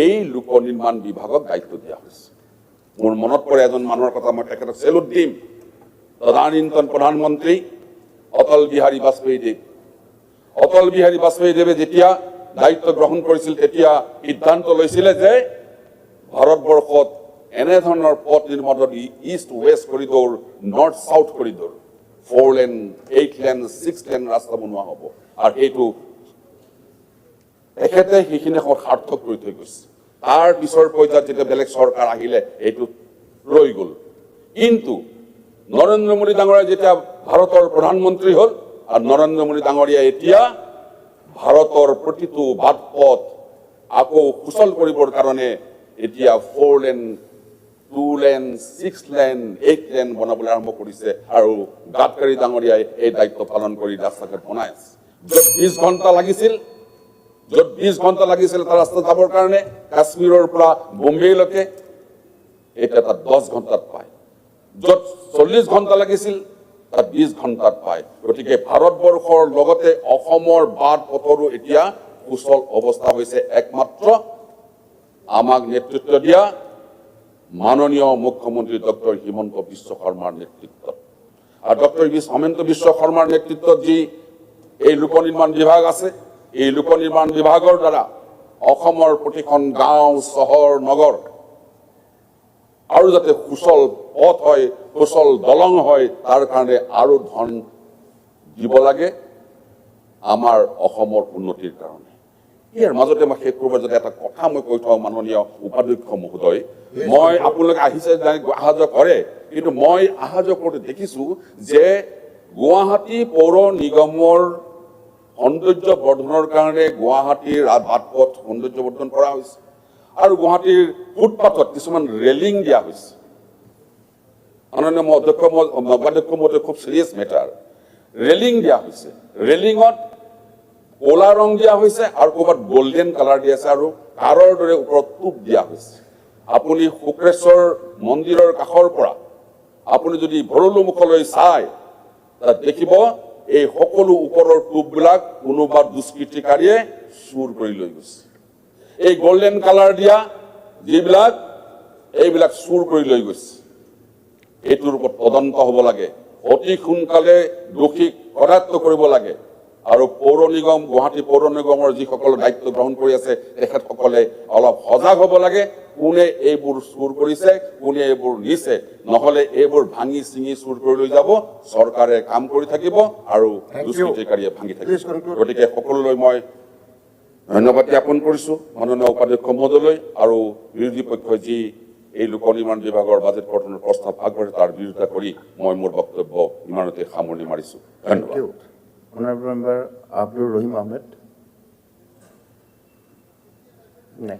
এই লোক নিৰ্মাণ বিভাগক দায়িত্ব দিয়া হৈছে। মোৰ মনত পৰে এজন মানুহৰ কথা, মই তেখেতক চেলুট দিম, তদানীন্তন প্ৰধানমন্ত্ৰী অটল বিহাৰী বাজপেয়ীদেৱ। অটল বিহাৰী বাজপেয়ীদেৱে যেতিয়া দায়িত্ব গ্ৰহণ কৰিছিল, তেতিয়া সিদ্ধান্ত লৈছিলে যে ভাৰতবৰ্ষত এনেধৰণৰ পথ নিৰ্মাণত east west corridor, north south corridor, 4 lane 8 lane 6 lane ৰাস্তা বনোৱা হ'ব। আৰু এইটো তেখেতে সেইখিনি সাৰ্থক কৰি থৈ গৈছে। তাৰ পিছৰ পৰ্যায়ত যেতিয়া বেলেগ চৰকাৰ আহিলে এইটো ৰৈ গ'ল। কিন্তু নৰেন্দ্ৰ মোদী ডাঙৰীয়া যেতিয়া ভাৰতৰ প্ৰধানমন্ত্ৰী হ'ল, আৰু নৰেন্দ্ৰ মোদী ডাঙৰীয়া এতিয়া ভাৰতৰ প্ৰতিটো বাট পথ আকৌ সুচল কৰিবৰ কাৰণে এতিয়া 4 লেন 2 লেন 6 লেন 8 লেন বনাবলৈ আৰম্ভ কৰিছে আৰু গাডকাৰী ডাঙৰীয়াই এই দায়িত্ব পালন কৰি ৰাস্তা ঘাট বনাই আছে য'ত 20 ঘণ্টা লাগিছিল তাৰ ৰাস্তা যাবৰ কাৰণে কাশ্মীৰৰ পৰা বোম্বেলৈকে এতিয়া তাত 10 ঘণ্টাত পায় য'ত 40 ঘণ্টা লাগিছিল তাত 20 ঘণ্টাত পায় গতিকে ভাৰতবৰ্ষৰ লগতে অসমৰ বাট পথৰো এতিয়া কুশল অৱস্থা হৈছে একমাত্ৰ আমাক নেতৃত্ব দিয়া মাননীয় মুখ্যমন্ত্ৰী ডক্টৰ হিমন্ত বিশ্ব শৰ্মাৰ নেতৃত্বত আৰু ডক্টৰ হিমন্ত বিশ্ব শৰ্মাৰ নেতৃত্বত যি এই লোক নিৰ্মাণ বিভাগ আছে এই লোক নিৰ্মাণ বিভাগৰ দ্বাৰা অসমৰ প্ৰতিখন গাঁও চহৰ নগৰ আৰু যাতে সুচল পথ হয় সুচল দলং হয় তাৰ কাৰণে আৰু ধন দিব লাগে আমাৰ অসমৰ উন্নতিৰ কাৰণে ইয়াৰ মাজতে মই শেষ কৰিব যাতে এটা কথা মই কৈ থওঁ মাননীয় উপাধ্যক্ষ মহোদয় মই আপোনালোকে আহিছে অহা যোৱা কৰে কিন্তু মই অহা যোৱা কৰোঁতে দেখিছোঁ যে গুৱাহাটী পৌৰ নিগমৰ সৌন্দৰ্য বৰ্ধনৰ কাৰণে গুৱাহাটীৰ বাটপথ সৌন্দৰ্য বৰ্ধন কৰা হৈছে আৰু গুৱাহাটীৰ ফুটপাথত কিছুমান ৰেলিং দিয়া হৈছে মাননীয় উপাধ্যক্ষ মহোদয় খুব চিৰিয়াছ মেটাৰ ৰেলিং দিয়া হৈছে ৰেলিঙত ক'লা ৰং দিয়া হৈছে আৰু ক'ৰবাত গল্ডেন কালাৰ দিয়া আছে আৰু কাৰৰ দৰে ওপৰত টোপ দিয়া হৈছে আপুনি শুক্ৰেশ্বৰ মন্দিৰৰ কাষৰ পৰা আপুনি যদি ভৰলুমুখলৈ চাই তাত দেখিব এই সকলো ওপৰৰ টোপবিলাক কোনোবা দুষ্কৃতিকাৰীয়ে চুৰ কৰি লৈ গৈছে এই গল্ডেন কালাৰ দিয়া যিবিলাক এইবিলাক চুৰ কৰি লৈ গৈছে এইটোৰ ওপৰত তদন্ত হ'ব লাগে অতি সোনকালে দোষীক কৰায়ত্ব কৰিব লাগে আৰু পৌৰ নিগম গুৱাহাটী পৌৰ নিগমৰ যিসকলে দায়িত্ব গ্ৰহণ কৰি আছে তেখেতসকলে অলপ সজাগ হ'ব লাগে কোনে এইবোৰ চুৰ কৰিছে কোনে এইবোৰ নিছে নহ'লে এইবোৰ ভাঙি চিঙি চুৰ কৰি লৈ যাব চৰকাৰে কাম কৰি থাকিব আৰু দুষ্কৃতিকাৰীয়ে ভাঙি থাকিব গতিকে সকলোলৈ মই ধন্যবাদ জ্ঞাপন কৰিছোঁ মাননীয় উপাধ্যক্ষ মহোদয়লৈ আৰু বিৰোধী পক্ষই যি এই লোক নিৰ্মাণ বিভাগৰ বাজেট গঠনৰ প্ৰস্তাৱ আগবঢ়াইছে তাৰ বিৰোধিতা কৰি মই মোৰ বক্তব্য ইমানতে সামৰণি মাৰিছোঁ ধন্যবাদ Honorable Member Abdul Rahim Ahmed. No.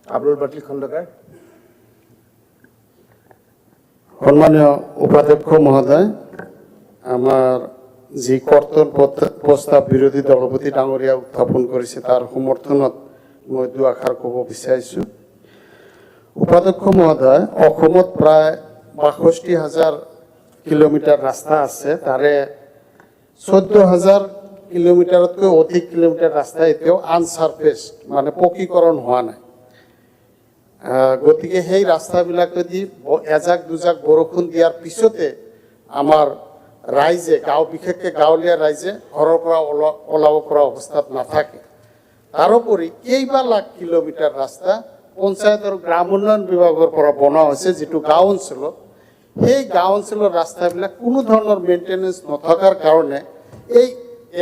Abdul Batil Khandakar. সম্মানীয় উপাধ্যক্ষ মহোদয় আমাৰ যি কৰ্তন প্ৰস্তাৱ বিৰোধী দলপতি ডাঙৰীয়া উত্থাপন কৰিছে তাৰ সমৰ্থনত মই দুআষাৰ ক'ব বিচাৰিছোঁ উপাধ্যক্ষ মহোদয় অসমত প্ৰায় ৬২,০০০ কিলোমিটাৰ ৰাস্তা আছে তাৰে ১৪,০০০ কিলোমিটাৰতকৈ অধিক কিলোমিটাৰ ৰাস্তা এতিয়াও আনচাৰফেচ মানে পকীকৰণ হোৱা নাই গতিকে সেই ৰাস্তাবিলাক যদি এজাক দুজাক বৰষুণ দিয়াৰ পিছতে আমাৰ ৰাইজে গাঁও বিশেষকৈ গাঁৱলীয়া ৰাইজে ঘৰৰ পৰা ওলাব পৰা অৱস্থাত নাথাকে তাৰোপৰি কেইবা লাখ কিলোমিটাৰ ৰাস্তা পঞ্চায়ত আৰু গ্ৰাম উন্নয়ন বিভাগৰ পৰা বনোৱা হৈছে যিটো গাঁও অঞ্চলত সেই গাঁও অঞ্চলৰ ৰাস্তাবিলাক কোনো ধৰণৰ মেইনটেনেন্স নথকাৰ কাৰণে এই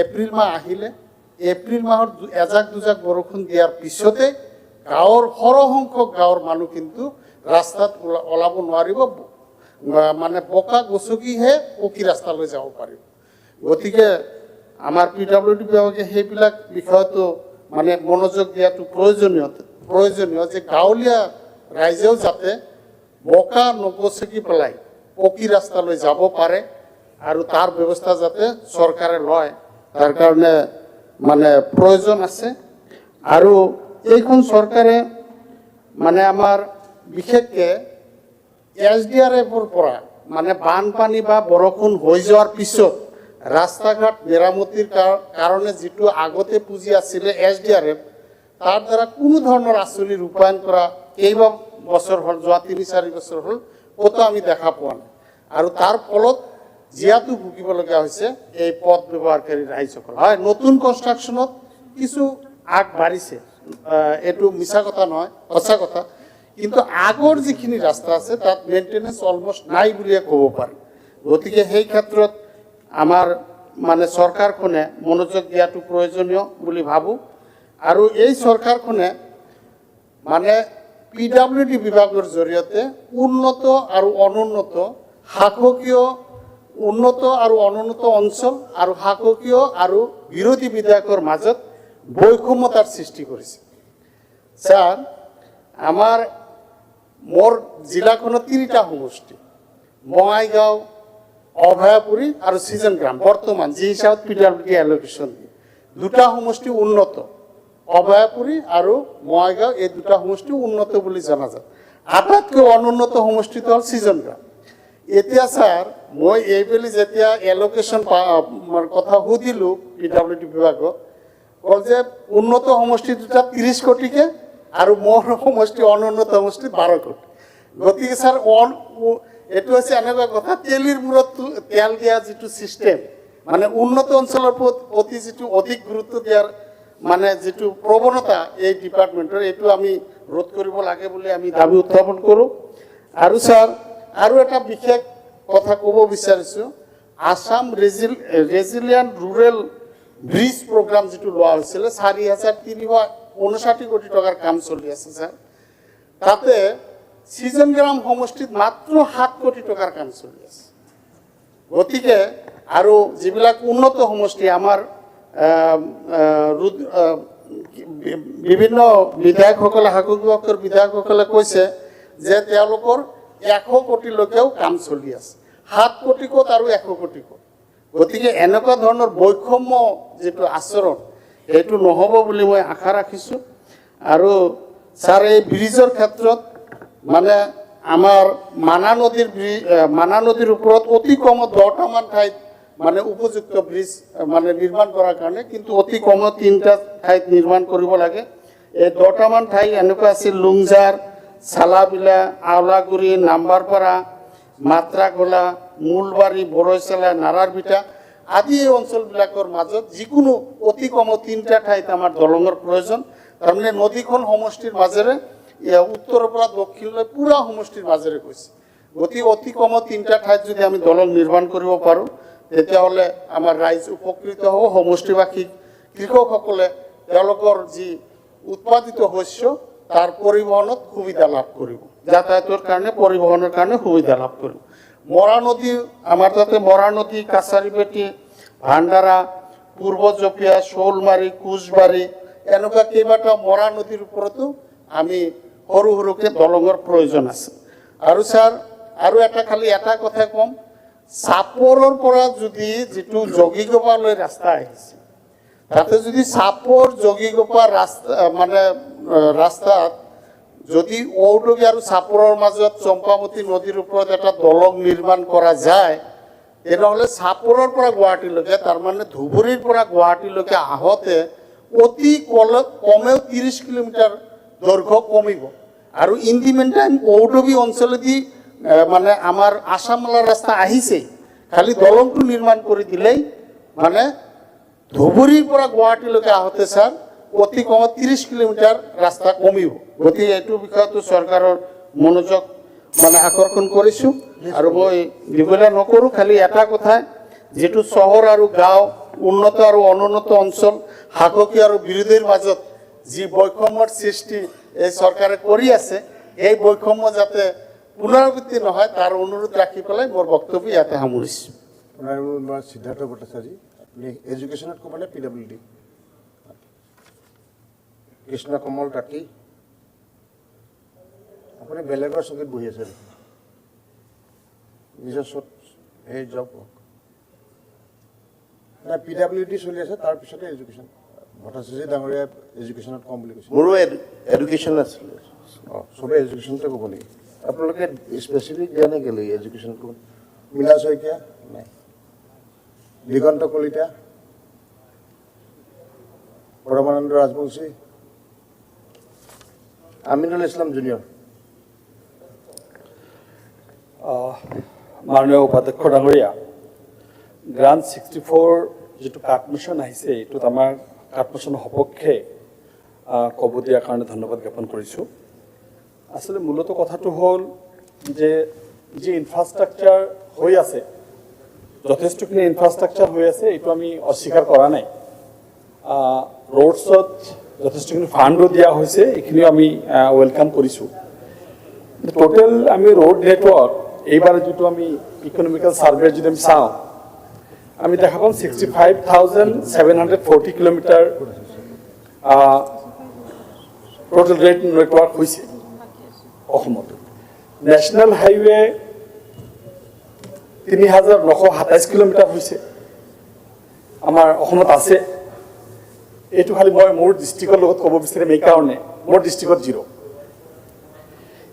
এপ্ৰিল মাহ আহিলে এপ্ৰিল মাহৰ এজাক দুজাক বৰষুণ দিয়াৰ পিছতে গাঁৱৰ সৰহসংখ্যক গাঁৱৰ মানুহ কিন্তু ৰাস্তাত ওলাব নোৱাৰিব মানে বোকা গছকিহে পকী ৰাস্তালৈ যাব পাৰিব গতিকে আমাৰ PWD বিভাগে সেইবিলাক বিষয়তো মানে মনোযোগ দিয়াটো প্ৰয়োজনীয় যে গাঁৱলীয়া ৰাইজেও যাতে বোকা নগছকি পেলাই পকী ৰাস্তালৈ যাব পাৰে আৰু তাৰ ব্যৱস্থা যাতে চৰকাৰে লয় তাৰ কাৰণে মানে প্ৰয়োজন আছে আৰু এইখন চৰকাৰে মানে আমাৰ বিশেষকৈ SDRFৰ পৰা মানে বানপানী বা বৰষুণ হৈ যোৱাৰ পিছত ৰাস্তা ঘাট মেৰামতিৰ কাৰণে যিটো আগতে পুঁজি আছিলে SDRF তাৰ দ্বাৰা কোনো ধৰণৰ আঁচনি ৰূপায়ণ কৰা কেইবা বছৰ হ'ল যোৱা ৩-৪ বছৰ হ'ল ক'তো আমি দেখা পোৱা নাই আৰু তাৰ ফলত জীয়াতু ভুগিবলগীয়া হৈছে এই পথ ব্যৱহাৰকাৰী ৰাইজসকল হয় নতুন কনষ্ট্ৰাকশ্যনত কিছু আগবাঢ়িছে এইটো মিছা কথা নহয় সঁচা কথা কিন্তু আগৰ যিখিনি ৰাস্তা আছে তাত মেইনটেনেন্স অলমোষ্ট নাই বুলিয়ে ক'ব পাৰি গতিকে সেই ক্ষেত্ৰত আমাৰ মানে চৰকাৰখনে মনোযোগ দিয়াটো প্ৰয়োজনীয় বুলি ভাবোঁ আৰু এই চৰকাৰখনে মানে PWD বিভাগৰ জৰিয়তে উন্নত আৰু অনুন্নত শাসকীয় উন্নত আৰু অনুন্নত অঞ্চল আৰু শাসকীয় আৰু বিৰোধী বিধায়কৰ মাজত বৈষম্যতাৰ সৃষ্টি কৰিছে স্যাৰ আমাৰ মোৰ জিলাখনত 3টা সমষ্টি বঙাইগাঁও অভয়াপুৰী আৰু সিজন গ্ৰাম বৰ্তমান যি হিচাপত PWD এলোকেশ্যন দিয়ে 2টা সমষ্টি উন্নত অভয়াপুৰী আৰু বঙাইগাঁও এই 2টা সমষ্টি উন্নত বুলি জনা যায় আটাইতকৈ অনুন্নত সমষ্টিটো হ'ল সিজন গ্ৰাম এতিয়া স্যাৰ মই এইবেলি যেতিয়া এলোকেশ্যন কথা সুধিলোঁ PWD বিভাগক কল যে উন্নত সমষ্টি দুটা 30 কোটিকে আৰু মোৰ সমষ্টি অনুন্নত সমষ্টি 12 কোটি গতিকে স্যাৰ এইটো হৈছে এনেকুৱা কথা তেলিৰ মূৰত তেল দিয়া যিটো ছিষ্টেম মানে উন্নত অঞ্চলৰ প্ৰতি যিটো অধিক গুৰুত্ব দিয়াৰ মানে যিটো প্ৰৱণতা এই ডিপাৰ্টমেণ্টৰ এইটো আমি ৰোধ কৰিব লাগে বুলি আমি দাবী উত্থাপন কৰোঁ আৰু স্যাৰ আৰু এটা বিশেষ কথা ক'ব বিচাৰিছোঁ Assam resilient rural bridge programme যিটো লোৱা হৈছিলে 4,359 কোটি টকাৰ কাম চলি আছে স্যাৰ তাতে সিজন গ্ৰাম সমষ্টিত মাত্ৰ 7 কোটি টকাৰ কাম চলি আছে গতিকে আৰু যিবিলাক উন্নত সমষ্টি আমাৰ বিভিন্ন বিধায়কসকলে শাসকীয় বিধায়কসকলে কৈছে যে তেওঁলোকৰ 100 কোটিলৈকেও কাম চলি আছে 7 কোটি ক'ত আৰু 100 কোটি ক'ত গতিকে এনেকুৱা ধৰণৰ বৈষম্য যিটো আচৰণ এইটো নহ'ব বুলি মই আশা ৰাখিছোঁ আৰু স্যাৰ এই ব্ৰিজৰ ক্ষেত্ৰত মানে আমাৰ মানা নদীৰ ওপৰত অতি কমত 10টামান ঠাইত মানে উপযুক্ত ব্ৰিজ মানে নিৰ্মাণ কৰাৰ কাৰণে কিন্তু অতি কমত 3টা ঠাইত নিৰ্মাণ কৰিব লাগে এই 10টামান ঠাই এনেকুৱা আছিল লুংজাৰ চালাবিলা আওলাগুৰি নাম্বাৰপাৰা মাত্ৰাগোলা মূলবাৰী বৰৈচালা নাৰাৰবিটা আদি এই অঞ্চলবিলাকৰ মাজত যিকোনো অতি কমত 3টা ঠাইত আমাৰ দলঙৰ প্ৰয়োজন তাৰমানে নদীখন সমষ্টিৰ মাজেৰে উত্তৰৰ পৰা দক্ষিণলৈ পুৰা সমষ্টিৰ মাজেৰে গৈছে গতিকে অতি কমত 3টা ঠাইত যদি আমি দলং নিৰ্মাণ কৰিব পাৰোঁ তেতিয়াহ'লে আমাৰ ৰাইজ উপকৃত হ'ব সমষ্টিবাসী কৃষকসকলে তেওঁলোকৰ যি উৎপাদিত শস্য তাৰ পৰিবহণত সুবিধা লাভ কৰিব যাতায়াতৰ কাৰণে পৰিবহণৰ কাৰণে সুবিধা লাভ কৰিব মৰা নদী আমাৰ তাতে মৰা নদী কাছাৰীপেটি ভাণ্ডাৰা পূৰ্ব জপিয়া শৌলমাৰী কোচবাৰী এনেকুৱা কেইবাটাও মৰা নদীৰ ওপৰতো আমি সৰু সৰুকৈ দলঙৰ প্ৰয়োজন আছে আৰু স্যাৰ আৰু এটা কথা ক'ম চাপৰৰ পৰা যদি যিটো জগিগোপালৈ ৰাস্তা আহিছে তাতে যদি চাপৰ জগিগোপা ৰাস্তা মানে ৰাস্তাত যদি ঔডগি আৰু চাপৰৰ মাজত চম্পাৱতী নদীৰ ওপৰত এটা দলং নিৰ্মাণ কৰা যায় তেনেহ'লে চাপৰৰ পৰা গুৱাহাটীলৈকে তাৰমানে ধুবুৰীৰ পৰা গুৱাহাটীলৈকে আহোঁতে অতি কমেও 30 কিলোমিটাৰ দৈৰ্ঘ্য কমিব আৰু ইন দি মেইন টাইম ঔডগি অঞ্চলেদি মানে আমাৰ আসামলা ৰাস্তা আহিছেই খালি দলংটো নিৰ্মাণ কৰি দিলেই মানে ধুবুৰীৰ পৰা গুৱাহাটীলৈকে আহোঁতে স্যাৰ অতি কমত 30 কিলোমিটাৰ ৰাস্তা কমিব গতিকে এইটো বিষয়তো চৰকাৰৰ মনোযোগ মানে আকৰ্ষণ কৰিছোঁ আৰু মই দীঘলীয়া নকৰোঁ খালি এটা কথা যেটো চহৰ আৰু গাঁও উন্নত আৰু অনুন্নত অঞ্চল শাসকীয় আৰু বিৰোধীৰ মাজত যি বৈষম্যৰ সৃষ্টি এই চৰকাৰে কৰি আছে এই বৈষম্য যাতে পুনৰাবৃত্তি নহয় তাৰ অনুৰোধ ৰাখি পেলাই মোৰ বক্তব্য ইয়াতে সামৰিছোঁ সিদ্ধাৰ্থ ভট্টাচাৰ্য আপনি এডুকেশনত ক'ব নে PWD কৃষ্ণ কমল তাঁতী আপুনি বেলেগৰ চকীত বহি আছে নিজৰ এই জব না PWD চলি আছে তাৰপিছতে এডুকেশ্যন ভট্টাচাৰ্য ডাঙৰীয়া এডুকেশ্যনত কম বুলি কৈছে মোৰো এডুকেশ্যন আছিলে চবেই এডুকেশ্যনতে ক'ব নেকি আপোনালোকে স্পেচিফিক দিয়া নে গেলে এডুকেশ্যন কোন মিলা শইকীয়া নাই দিগন্ত কলিতা পৰমানন্দ ৰাজবংশী আমিনুল ইছলাম জুনিয়ৰ মাননীয় উপাধ্যক্ষ ডাঙৰীয়া গ্ৰাণ্ট 64 যিটো কাটমিশ্যন আহিছে এইটোত আমাৰ কাটমিশ্যনৰ সপক্ষে ক'ব দিয়াৰ কাৰণে ধন্যবাদ জ্ঞাপন কৰিছোঁ আসলে মূলত কথাটো হ'ল যে যি ইনফ্ৰাষ্ট্ৰাকচাৰ হৈ আছে যথেষ্টখিনি ইনফ্ৰাষ্ট্ৰাকচাৰ হৈ আছে এইটো আমি অস্বীকাৰ কৰা নাই ৰোডছত যথেষ্টখিনি ফাণ্ডো দিয়া হৈছে এইখিনিও আমি ৱেলকাম কৰিছোঁ টোটেল আমি ৰোড নেটৱৰ্ক এইবাৰ যিটো আমি ইকনমিকেল ছাৰ্ভে যদি আমি চাওঁ আমি দেখা পাম 65,740 কিলোমিটাৰ টোটেল ৰেট নেটৱৰ্ক হৈছে অসমত। নেশ্যনেল হাইৱে 3,927 কিলোমিটাৰ হৈছে আমাৰ অসমত আছে। এইটো খালি মই মোৰ ডিষ্ট্ৰিক্টৰ লগত ক'ব বিচাৰিম, এইকাৰণে মোৰ ডিষ্ট্ৰিক্টত 0।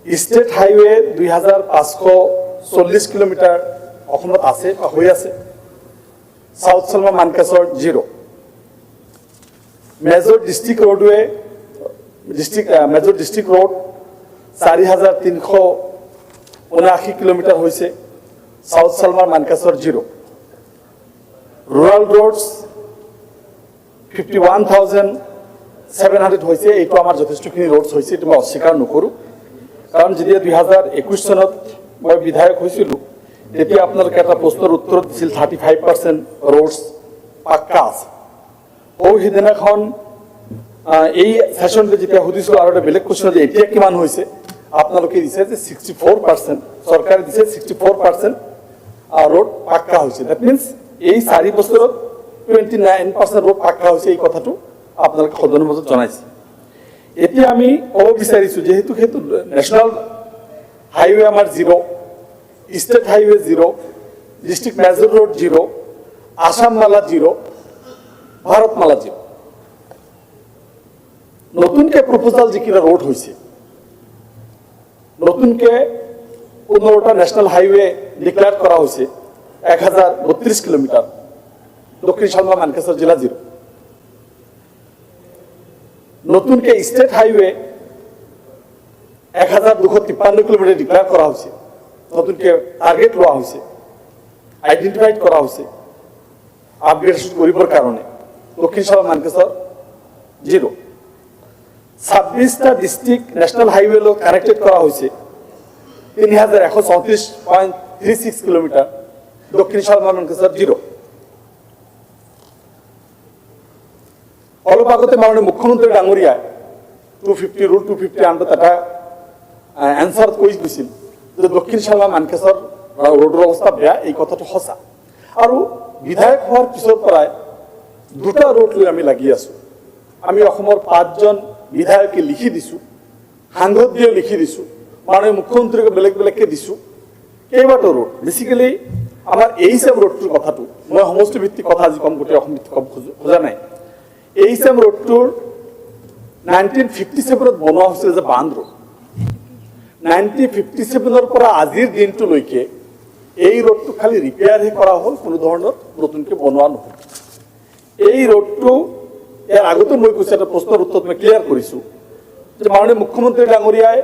ষ্টেট হাইৱে 2,540 কিলোমিটাৰ অসমত আছে বা হৈ আছে। সাউথ সলমা মানকাছৰ 0। মেজৰ ডিষ্ট্ৰিক্ট ৰোডৱে মেজৰ ডিষ্ট্ৰিক্ট ৰোড 4,379 কিলোমিটাৰ হৈছে। সাউথ সলমাৰ মানকাছৰ 0। ৰুৰাল ৰোডছ 51,700 হৈছে। এইটো আমাৰ যথেষ্টখিনি ৰোডছ হৈছে, এইটো মই অস্বীকাৰ নকৰোঁ। কাৰণ যেতিয়া 2021 চনত মই বিধায়ক হৈছিলোঁ তেতিয়া আপোনালোকে এটা প্ৰশ্নৰ উত্তৰত দিছিল 35% ৰোডছ পাক্কা আছে। সেইদিনাখন এই ছেশ্যনটো যেতিয়া সুধিছোঁ আৰু এটা বেলেগ কুৱেশ্যন যে এতিয়া কিমান হৈছে, আপোনালোকে দিছে যে 64%, চৰকাৰে দিছে 64% ৰোড পাক্কা হৈছে। ডেট মিনছ এই 4 বছৰত 29% ৰোড পাক্কা হৈছে, এই কথাটো আপোনালোকে সদনৰ মাজত জনাইছে। এতিয়া আমি ক'ব বিচাৰিছোঁ যিহেতু সেইটো নেশ্যনেল হাইৱে আমাৰ 0, state highway 0, district major road 0, Assam Mala 0, Bharat Mala 0। নতুনকৈ প্ৰপ'জাল যিকেইটা ৰোড হৈছে, নতুনকৈ 15টা নেশ্যনেল হাইৱে ডিক্লেয়াৰ কৰা হৈছে 1,032 কিলোমিটাৰ, দক্ষিণ চালমা মানকাছৰ জিলা 0। নতুনকৈ ষ্টেট হাইৱে 1,253 কিলোমিটাৰ ডিক্লেয়াৰ কৰা হৈছে, নতুনকৈ টাৰ্গেট লোৱা হৈছে, আইডেণ্টিফাইড কৰা হৈছে আপগ্ৰেডেশ্যন কৰিবৰ কাৰণে। দক্ষিণ চালমা মানকাছৰ 0। 26টা ডিষ্ট্ৰিক্ট নেশ্যনেল হাইৱে লগত কানেক্টেড কৰা হৈছে 3,134.36 কিলোমিটাৰ, দক্ষিণ চালমা মানকাছৰ 0। অলপ আগতে মাননীয় মুখ্যমন্ত্ৰী ডাঙৰীয়াই 250 ৰুল 250 আণ্ডাৰত এটা এনচাৰত কৈ গৈছিল যে দক্ষিণ চালমা মানকাছৰ ৰোডৰ অৱস্থা বেয়া। এই কথাটো সঁচা। আৰু বিধায়ক হোৱাৰ পিছৰ পৰাই 2টা ৰোড লৈ আমি লাগি আছোঁ। আমি অসমৰ 5জন বিধায়কে লিখি দিছোঁ, সাংসদ দিও লিখি দিছোঁ, মাননীয় মুখ্যমন্ত্ৰীকে বেলেগ বেলেগকৈ দিছোঁ কেইবাটাও ৰোড। বেচিকেলি আমাৰ এইচএম ৰোডটোৰ কথাটো মই সমষ্টিভিত্তিক কথা আজি কম, গোটেই অসম ভিত্তিক কম খোজা নাই। এইচএম ৰোডটোৰ 1957ত বনোৱা হৈছিল যে বান্ধ ৰোড। 1957ৰ পৰা আজিৰ দিনটোলৈকে এই ৰোডটো খালি ৰিপেয়াৰহে কৰা হ'ল, কোনো ধৰণৰ নতুনকৈ বনোৱা নহ'ল। এই ৰোডটো ইয়াৰ আগতে মই কৈছোঁ, এটা প্ৰশ্নৰ উত্তৰত মই ক্লিয়াৰ কৰিছোঁ যে মাননীয় মুখ্যমন্ত্ৰী ডাঙৰীয়াই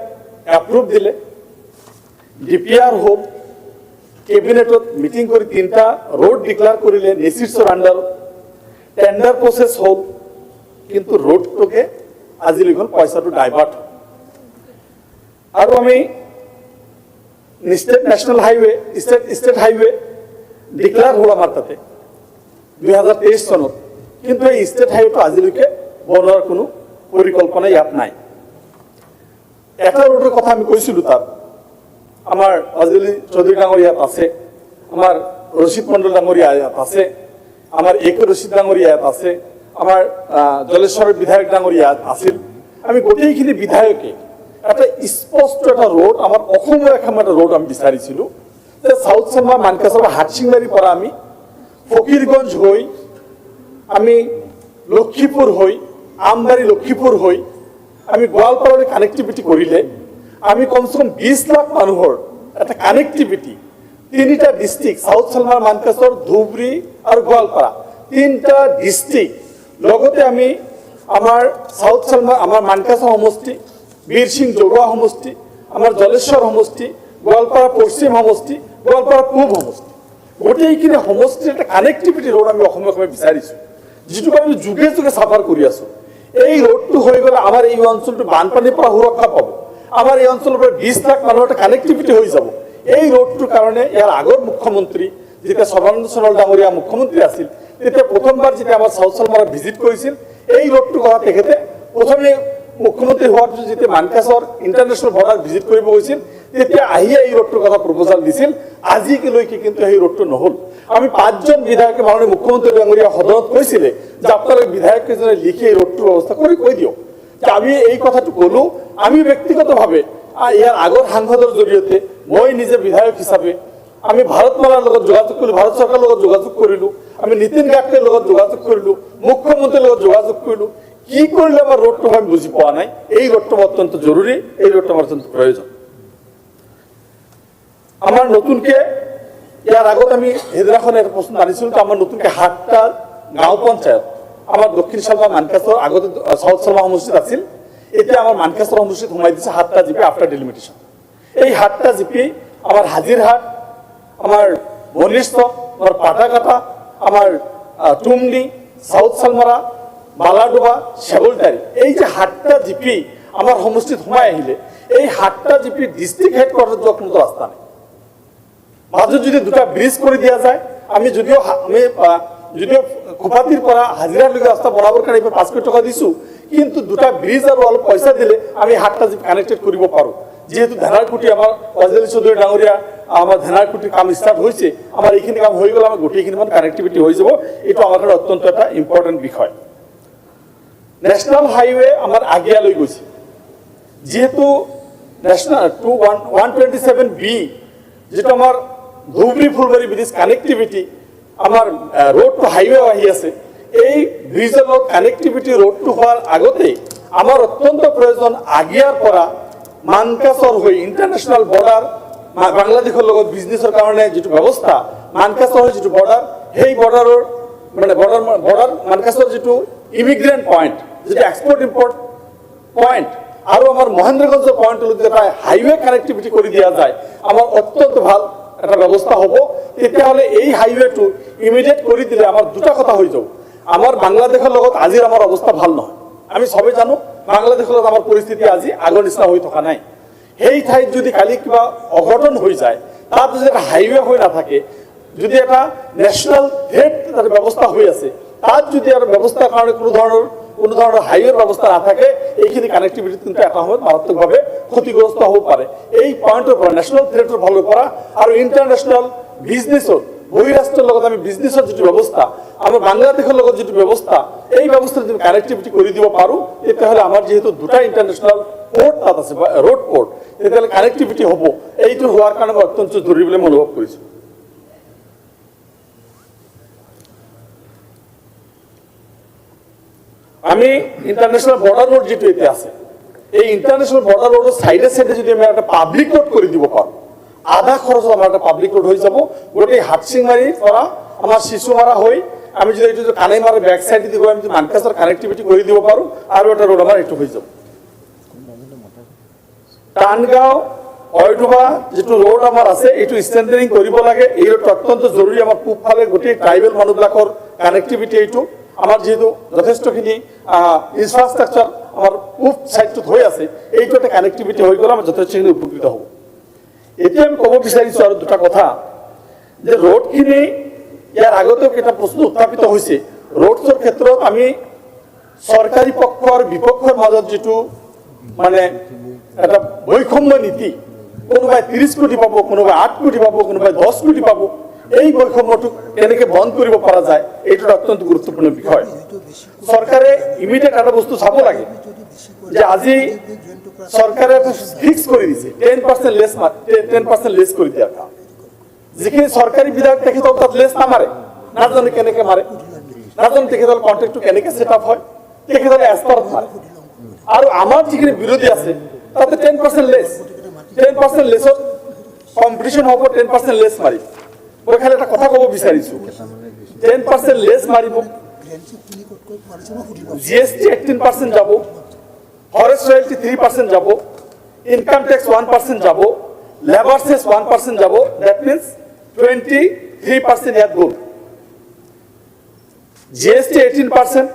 এপ্ৰুভ দিলে, ডিপিআৰ হ'ল, কেবিনেটত মিটিং কৰি 3টা ৰোড ডিক্লেয়াৰ কৰিলে নেচিছৰ আণ্ডাৰত, টেণ্ডাৰ প্ৰচেছ হ'ল, কিন্তু ৰোডটোকে আজিলৈকে পইচাটো ডাইভাৰ্ট হ'ল। আৰু আমি state national highway state highway declare হ'ল আমাৰ তাতে 2023 চনত, কিন্তু এই ষ্টেট হাইৱেটো আজিলৈকে বনোৱাৰ কোনো পৰিকল্পনা ইয়াত নাই। এটা ৰোডৰ কথা আমি কৈছিলোঁ, তাত আমাৰ আজিলি চৌধুৰী ডাঙৰীয়া ইয়াত আছে, আমাৰ ৰচিদ মণ্ডল ডাঙৰীয়া ইয়াত আছে, আমাৰ এক ৰচিদ ডাঙৰীয়া ইয়াত আছে, আমাৰ জলেশ্বৰৰ বিধায়ক ডাঙৰীয়া ইয়াত আছিল। আমি গোটেইখিনি বিধায়কে এটা স্পষ্ট এটা ৰোড, আমাৰ অসমৰ এখন এটা ৰোড আমি বিচাৰিছিলোঁ যে সাউথ সলমা মানকাছৰ হাটচিংবাৰীৰ পৰা আমি ফকীৰগঞ্জ হৈ, আমি লক্ষীপুৰ হৈ, আমবাৰী লক্ষীপুৰ হৈ আমি গোৱালপাৰালৈ কানেক্টিভিটি কৰিলে আমি কমচে কম 20 লাখ মানুহৰ এটা কানেক্টিভিটি 3টা ডিষ্ট্ৰিক্ট সাউথ সলমা মানকাছৰ, ধুবুৰী আৰু গোৱালপাৰা 3টা ডিষ্ট্ৰিক্ট লগতে আমি আমাৰ সাউথ সলমা, আমাৰ মানকাছৰ সমষ্টি, বীৰ সিং জৰুৱা সমষ্টি, আমাৰ জলেশ্বৰ সমষ্টি, গোৱালপাৰা পশ্চিম সমষ্টি, গোৱালপাৰা পূব সমষ্টি, গোটেইখিনি সমষ্টিৰ এটা কানেক্টিভিটি ৰোড আমি অসমে বিচাৰিছোঁ, যিটোক আমি যুগে যুগে চাফাৰ কৰি আছোঁ। এই ৰোডটো হৈ গ'লে আমাৰ এই অঞ্চলটো বানপানীৰ পৰা সুৰক্ষা পাব, আমাৰ এই অঞ্চলৰ পৰা 20 লাখ মানুহৰ এটা কানেক্টিভিটি হৈ যাব। এই ৰোডটোৰ কাৰণে ইয়াৰ আগৰ মুখ্যমন্ত্ৰী যেতিয়া সৰ্বানন্দ সোণোৱাল ডাঙৰীয়া মুখ্যমন্ত্ৰী আছিল, তেতিয়া প্ৰথমবাৰ যেতিয়া আমাৰ সাউথ সলমাৰ ভিজিট কৰিছিল, এই ৰোডটোৰ কথা তেখেতে প্ৰথমে মুখ্যমন্ত্ৰী হোৱাৰ পিছত যেতিয়া মানকাছৰ ইণ্টাৰনেশ্যনেল বৰ্ডাৰ ভিজিট কৰিব গৈছিল, তেতিয়া আহিয়ে এই ৰোডটোৰ কথা প্ৰপ'জাল দিছিল আজিলৈকে কিন্তু সেই ৰোডটো নহ'ল আমি 5জন বিধায়কে মাননীয় মুখ্যমন্ত্ৰী ডাঙৰীয়া সদনত কৈছিলে যে আপোনালোকে বিধায়ককেইজনে লিখি এই ৰোডটোৰ ব্যৱস্থা কৰি কৈ দিয়ক যে আমি এই কথাটো ক'লো আমি ব্যক্তিগতভাৱে ইয়াৰ আগৰ সাংসদৰ জৰিয়তে মই নিজে বিধায়ক হিচাপে আমি ভাৰতমালাৰ লগত যোগাযোগ কৰিলোঁ ভাৰত চৰকাৰৰ লগত যোগাযোগ কৰিলোঁ আমি নীতিন গাডকাৰীৰ লগত যোগাযোগ কৰিলোঁ মুখ্যমন্ত্ৰীৰ লগত যোগাযোগ কৰিলোঁ কি কৰিলে আমাৰ ৰোডটো আমি বুজি পোৱা নাই এই ৰোডটো অত্যন্ত জৰুৰী এই ৰোডটো আমাৰ অত্যন্ত প্ৰয়োজন আমাৰ নতুনকে ইয়াৰ আগত আমি সেইদিনাখন এটা প্ৰশ্ন আনিছিলোঁ আমাৰ নতুনকে 7টা গাঁও পঞ্চায়ত আমাৰ দক্ষিণ চালমা মানকাছৰ আগতে চাউথ চালমা সমষ্টিত আছিল এতিয়া আমাৰ মানকাছৰ সমষ্টিত সোমাই দিছে 7টা জিপি আফটাৰ ডিলিমিটেশ্যন এই 7টা জিপি আমাৰ হাজিৰহাট আমাৰ বনিষ্ঠ আমাৰ পাটাকাটা আমাৰ টুমনি সাউথ সালমাৰা বালাডোবা শেবলটাৰি এই যে 7টা জিপি আমাৰ সমষ্টিত সোমাই আহিলে এই 7টা জিপি ডিস্ট্ৰিক্ট হেডকোয়াৰ্টাৰ যোৱা কোনো ৰাস্তা নাই মাজত যদি দুটা ব্ৰিজ কৰি দিয়া যায় আমি যদিও খুপাতিৰ পৰা হাজিৰালৈকে ৰাস্তা বনাবৰ কাৰণে 5 কোটি টকা দিছো কিন্তু দুটা ব্ৰিজ আৰু অলপ পইচা দিলে আমি 7টা জিপি কানেক্টেড কৰিব পাৰো যেহেতু ধানাৰকুটি আমাৰ ওয়াজেলি চৌধুৰী ডাঙৰীয়া আমাৰ ধানাৰকুটিৰ কাম ষ্টাৰ্ট হৈছে আমাৰ এইখিনি কাম হৈ গ'ল আমাৰ গোটেইখিনি মান কানেক্টিভিটি হৈ যাব এইটো আমাৰ কাৰণে অত্যন্ত এটা ইম্পৰ্টেণ্ট বিষয় নেশ্যনেল হাইৱে আমাৰ আগিয়া লৈ গৈছে যেহেতু নেশ্যনেল 127B যেটা আমার ধুবড়ি ফুলবাড়ি ব্রিজ কানেক্টিভিটি আমার রোড টু হাইওয়ে আহি আছে এই ব্রিজের লগত কানেক্টিভিটি রোড টু হওয়ার আগতে আমার অত্যন্ত প্রয়োজন আগিয়ার পৰা মানকাছৰ হৈ ইন্টাৰন্যাশনাল বৰ্ডাৰ বাংলাদেশেৰ লগত বিজনেসেৰ কাৰণে যেটো ব্যবস্থা মানকাছৰ হৈ যেটো বৰ্ডাৰ সেই বৰ্ডাৰৰ মানে বৰ্ডাৰ মানকাছৰ যেটো ইমিগ্ৰেন্ট পয়েন্ট যেটো এক্সপোৰ্ট ইম্পোৰ্ট পয়েন্ট আৰু আমাৰ মহেন্দ্ৰগঞ্জৰ পয়েন্টলৈকে এটা হাইৱে কানেক্টিভিটি কৰি দিয়া যায় আমাৰ অত্যন্ত ভাল এটা ব্যৱস্থা হ'ব তেতিয়াহ'লে এই হাইৱেটো ইমিডিয়েট কৰি দিলে আমাৰ দুটা কথা হৈ যাব আমাৰ বাংলাদেশৰ লগত আজিৰ আমাৰ অৱস্থা ভাল নহয় আমি সবে জানো বাংলাদেশৰ লগত আমাৰ পৰিস্থিতি আজি আগৰ নিচিনা হৈ থকা নাই সেই ঠাইত যদি কালি কিবা অঘটন হৈ যায় তাত যদি এটা হাইৱে হৈ নাথাকে যদি এটা নেশ্যনেল থ্ৰেট তাতে ব্যৱস্থা হৈ আছে তাত যদি আৰু ব্যৱস্থাৰ কাৰণে কোনো ধৰণৰ হাইৱেৰ ব্যৱস্থা নাথাকে এইখিনি কানেক্টিভিটি কিন্তু এটা সময়ত মাৰাত্মকভাৱে ক্ষতিগ্ৰস্ত হ'ব পাৰে এই পইণ্টৰ পৰা নেশ্যনেল থ্ৰেটৰ ফালৰ পৰা আৰু ইণ্টাৰনেশ্যনেল বিজনেছৰ বহিৰাষ্ট্ৰৰ লগত আমি বিজনেছৰ যিটো ব্যৱস্থা আমাৰ বাংলাদেশৰ লগত যিটো ব্যৱস্থা এই ব্যৱস্থাত যদি কানেক্টিভিটি কৰি দিব পাৰোঁ তেতিয়াহ'লে আমাৰ যিহেতু দুটা ইণ্টাৰনেশ্যনেল পোৰ্ট তাত আছে ৰোড পোৰ্ট তেতিয়াহ'লে কানেক্টিভিটি হ'ব এইটো হোৱাৰ কাৰণে মই অত্যন্ত জৰুৰী বুলি মই অনুভৱ কৰিছোঁ আমি ইন্টারন্যাশনাল বর্ডার রোড যেটা এতে আছে এই ইন্টারন্যাশনাল বর্ডার রোডের সাইডে সাইডে যদি আমি একটা পাবলিক রোড করে দিব পারো আধা খরচত আমার একটা পাবলিক রোড হয়ে যাব গোটেই হাটসিংমারি পৰা আমাৰ শিশুমাৰা হয়ে আমি যদি এইটো কানাইমাৰা ব্যাক সাইডে দিব আমি যদি মানকাছৰ কানেক্টিভিটি কৰে দিব পাৰো আৰু এটা ৰোড আমাৰ এইটো হয়ে যাব টানগাঁও অয়ডুবা যেটো ৰোড আমাৰ আছে এইটো স্ট্ৰেন্থেনিং কৰিব লাগে এই ৰোডটো অত্যন্ত জৰুৰি আমাৰ পূবফালে গোটেই ট্ৰাইবেল মানুহবিলাকৰ কানেক্টিভিটি এইটো আমার যেহেতু যথেষ্টখিনি ইনফ্রাস্ট্রাকচার আমার পূব সাইডটোত হৈ আছে এইটো এটা কানেক্টিভিটি হৈ গ'লে আমাৰ যথেষ্টখিনি উপকৃত হ'ব এতিয়া আমি ক'ব বিচাৰিছোঁ আৰু দুটা কথা যে ৰোডখিনি ইয়াৰ আগতেও এটা প্ৰশ্ন উত্থাপিত হৈছে ৰোডছৰ ক্ষেত্ৰত আমি চৰকাৰী পক্ষ আৰু বিপক্ষৰ মাজত যেটো মানে এটা বৈষম্য নীতি কোনোবাই 30 কোটি পাব কোনোবাই 8 কোটি পাব কোনোবাই 10 কোটি পাব এই বৈষম্যটো কেনেকে বন্ধ কৰিব পৰা যায় এইটো অত্যন্ত গুৰুত্বপূৰ্ণ বিষয় সরকারে ইমিডিয়েট একটা বস্তু চাব লাগে যে আজি সরকারে ফিক্স করে দিছে 10% লেস করে দিয়া কাম যিখিনি সরকারি বিধায়ক তেখেতক তাত লেস নামাৰে নাজানে কেনেকে মাৰে নাজানে তেখেতৰ কন্ট্ৰাক্টটো কেনেকে সেট আপ হয় তেখেতলে এস্পাৰত মাৰে আৰু আমাৰ যিখিনি বিৰোধী আছে তাতে 10% লেস 10% লেসত কম্পিটিশন হ'ব 10% লেস মাৰি মই খালি এটা কথা ক'ব বিচাৰিছোঁ 10% লেস মাৰিব GST 18% যাব ফরেস্ট রয়্যালটি 3% যাব ইনকাম ট্যাক্স 1% যাব লেবার সেস 1% যাব দ্যাট মিন্স 23% ইয়াত গ'ল GST 18%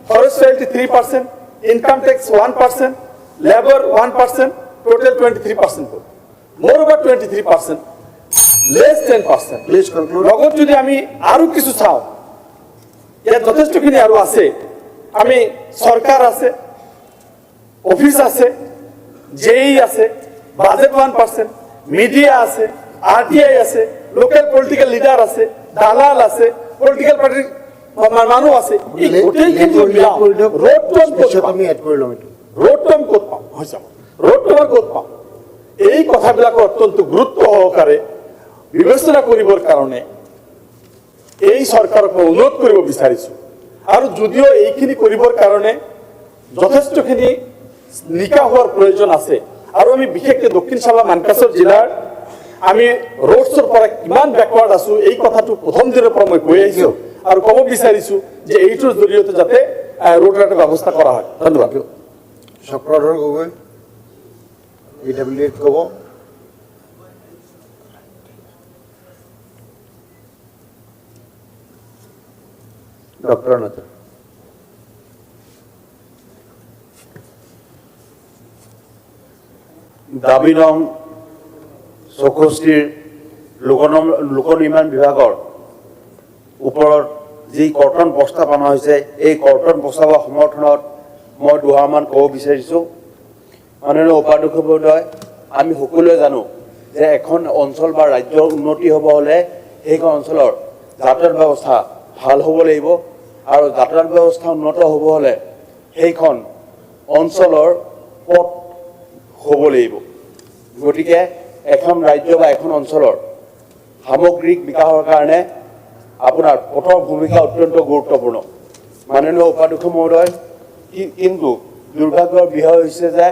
forest royalty 3% income tax 1% labour 1% total 23% গ'ল মোর ওভার 23% লেস 10% প্লিজ কনক্লুড লগত যদি আমি আৰু কিছু চাওঁ ইয়াত যথেষ্টখিনি আৰু আছে আমি সরকার আছে অফিস আছে জেই আছে বাজেট 1% মিডিয়া আছে, RTI আছে, লোকেল পলিটিক্যাল লিডাৰ আছে, দালাল আছে, পলিটিক্যাল পাৰ্টিৰ মানুহ আছে, এই গোটেইখিনি ৰোডটো আমি ক'ত পাম? ৰোডটো আমি ক'ত পাম? এই কথাবিলাক অত্যন্ত গুৰুত্ব সহকাৰে বিবেচনা কৰিবৰ কাৰণে এই চৰকাৰক মই অনুৰোধ কৰিব বিচাৰিছোঁ। আৰু যদিও এইখিনি কৰিবৰ কাৰণে যথেষ্টখিনি নিকা হোৱাৰ প্ৰয়োজন আছে, আৰু আমি বিশেষকৈ দক্ষিণ চাবা মানকাছৰ জিলাৰ আমি ৰোডছৰ পৰা কিমান বেকৱাৰ্ড আছোঁ এই কথাটো প্ৰথম দিনৰ পৰা মই কৈ আহিছোঁ আৰু ক'ব বিচাৰিছোঁ যে এইটোৰ জৰিয়তে যাতে ৰোডৰ এটা ব্যৱস্থা কৰা হয়। ধন্যবাদ। চক্ৰধৰ গগৈ, PWD ক'ব। ডক্টৰ নাথ দাবী নং 64 লোক নিৰ্মাণ বিভাগৰ ওপৰত যি কৰ্তন প্ৰস্তাৱ অনা হৈছে, এই কৰ্তন প্ৰস্তাৱৰ সমৰ্থনত মই দুআষাৰমান ক'ব বিচাৰিছোঁ। মাননীয় উপাধ্যক্ষ মহোদয়, আমি সকলোৱে জানো যে এখন অঞ্চল বা ৰাজ্যৰ উন্নতি হ'ব হ'লে সেইখন অঞ্চলৰ যাতায়াত ব্যৱস্থা ভাল হ'ব লাগিব, আৰু যাতায়াত ব্যৱস্থা উন্নত হ'ব হ'লে সেইখন অঞ্চলৰ পথ হ'ব লাগিব। গতিকে এখন ৰাজ্য বা এখন অঞ্চলৰ সামগ্ৰিক বিকাশৰ কাৰণে আপোনাৰ পথৰ ভূমিকা অত্যন্ত গুৰুত্বপূৰ্ণ। মাননীয় উপাধ্যক্ষ মহোদয়, কিন্তু দুৰ্ভাগ্যৰ বিষয় হৈছে যে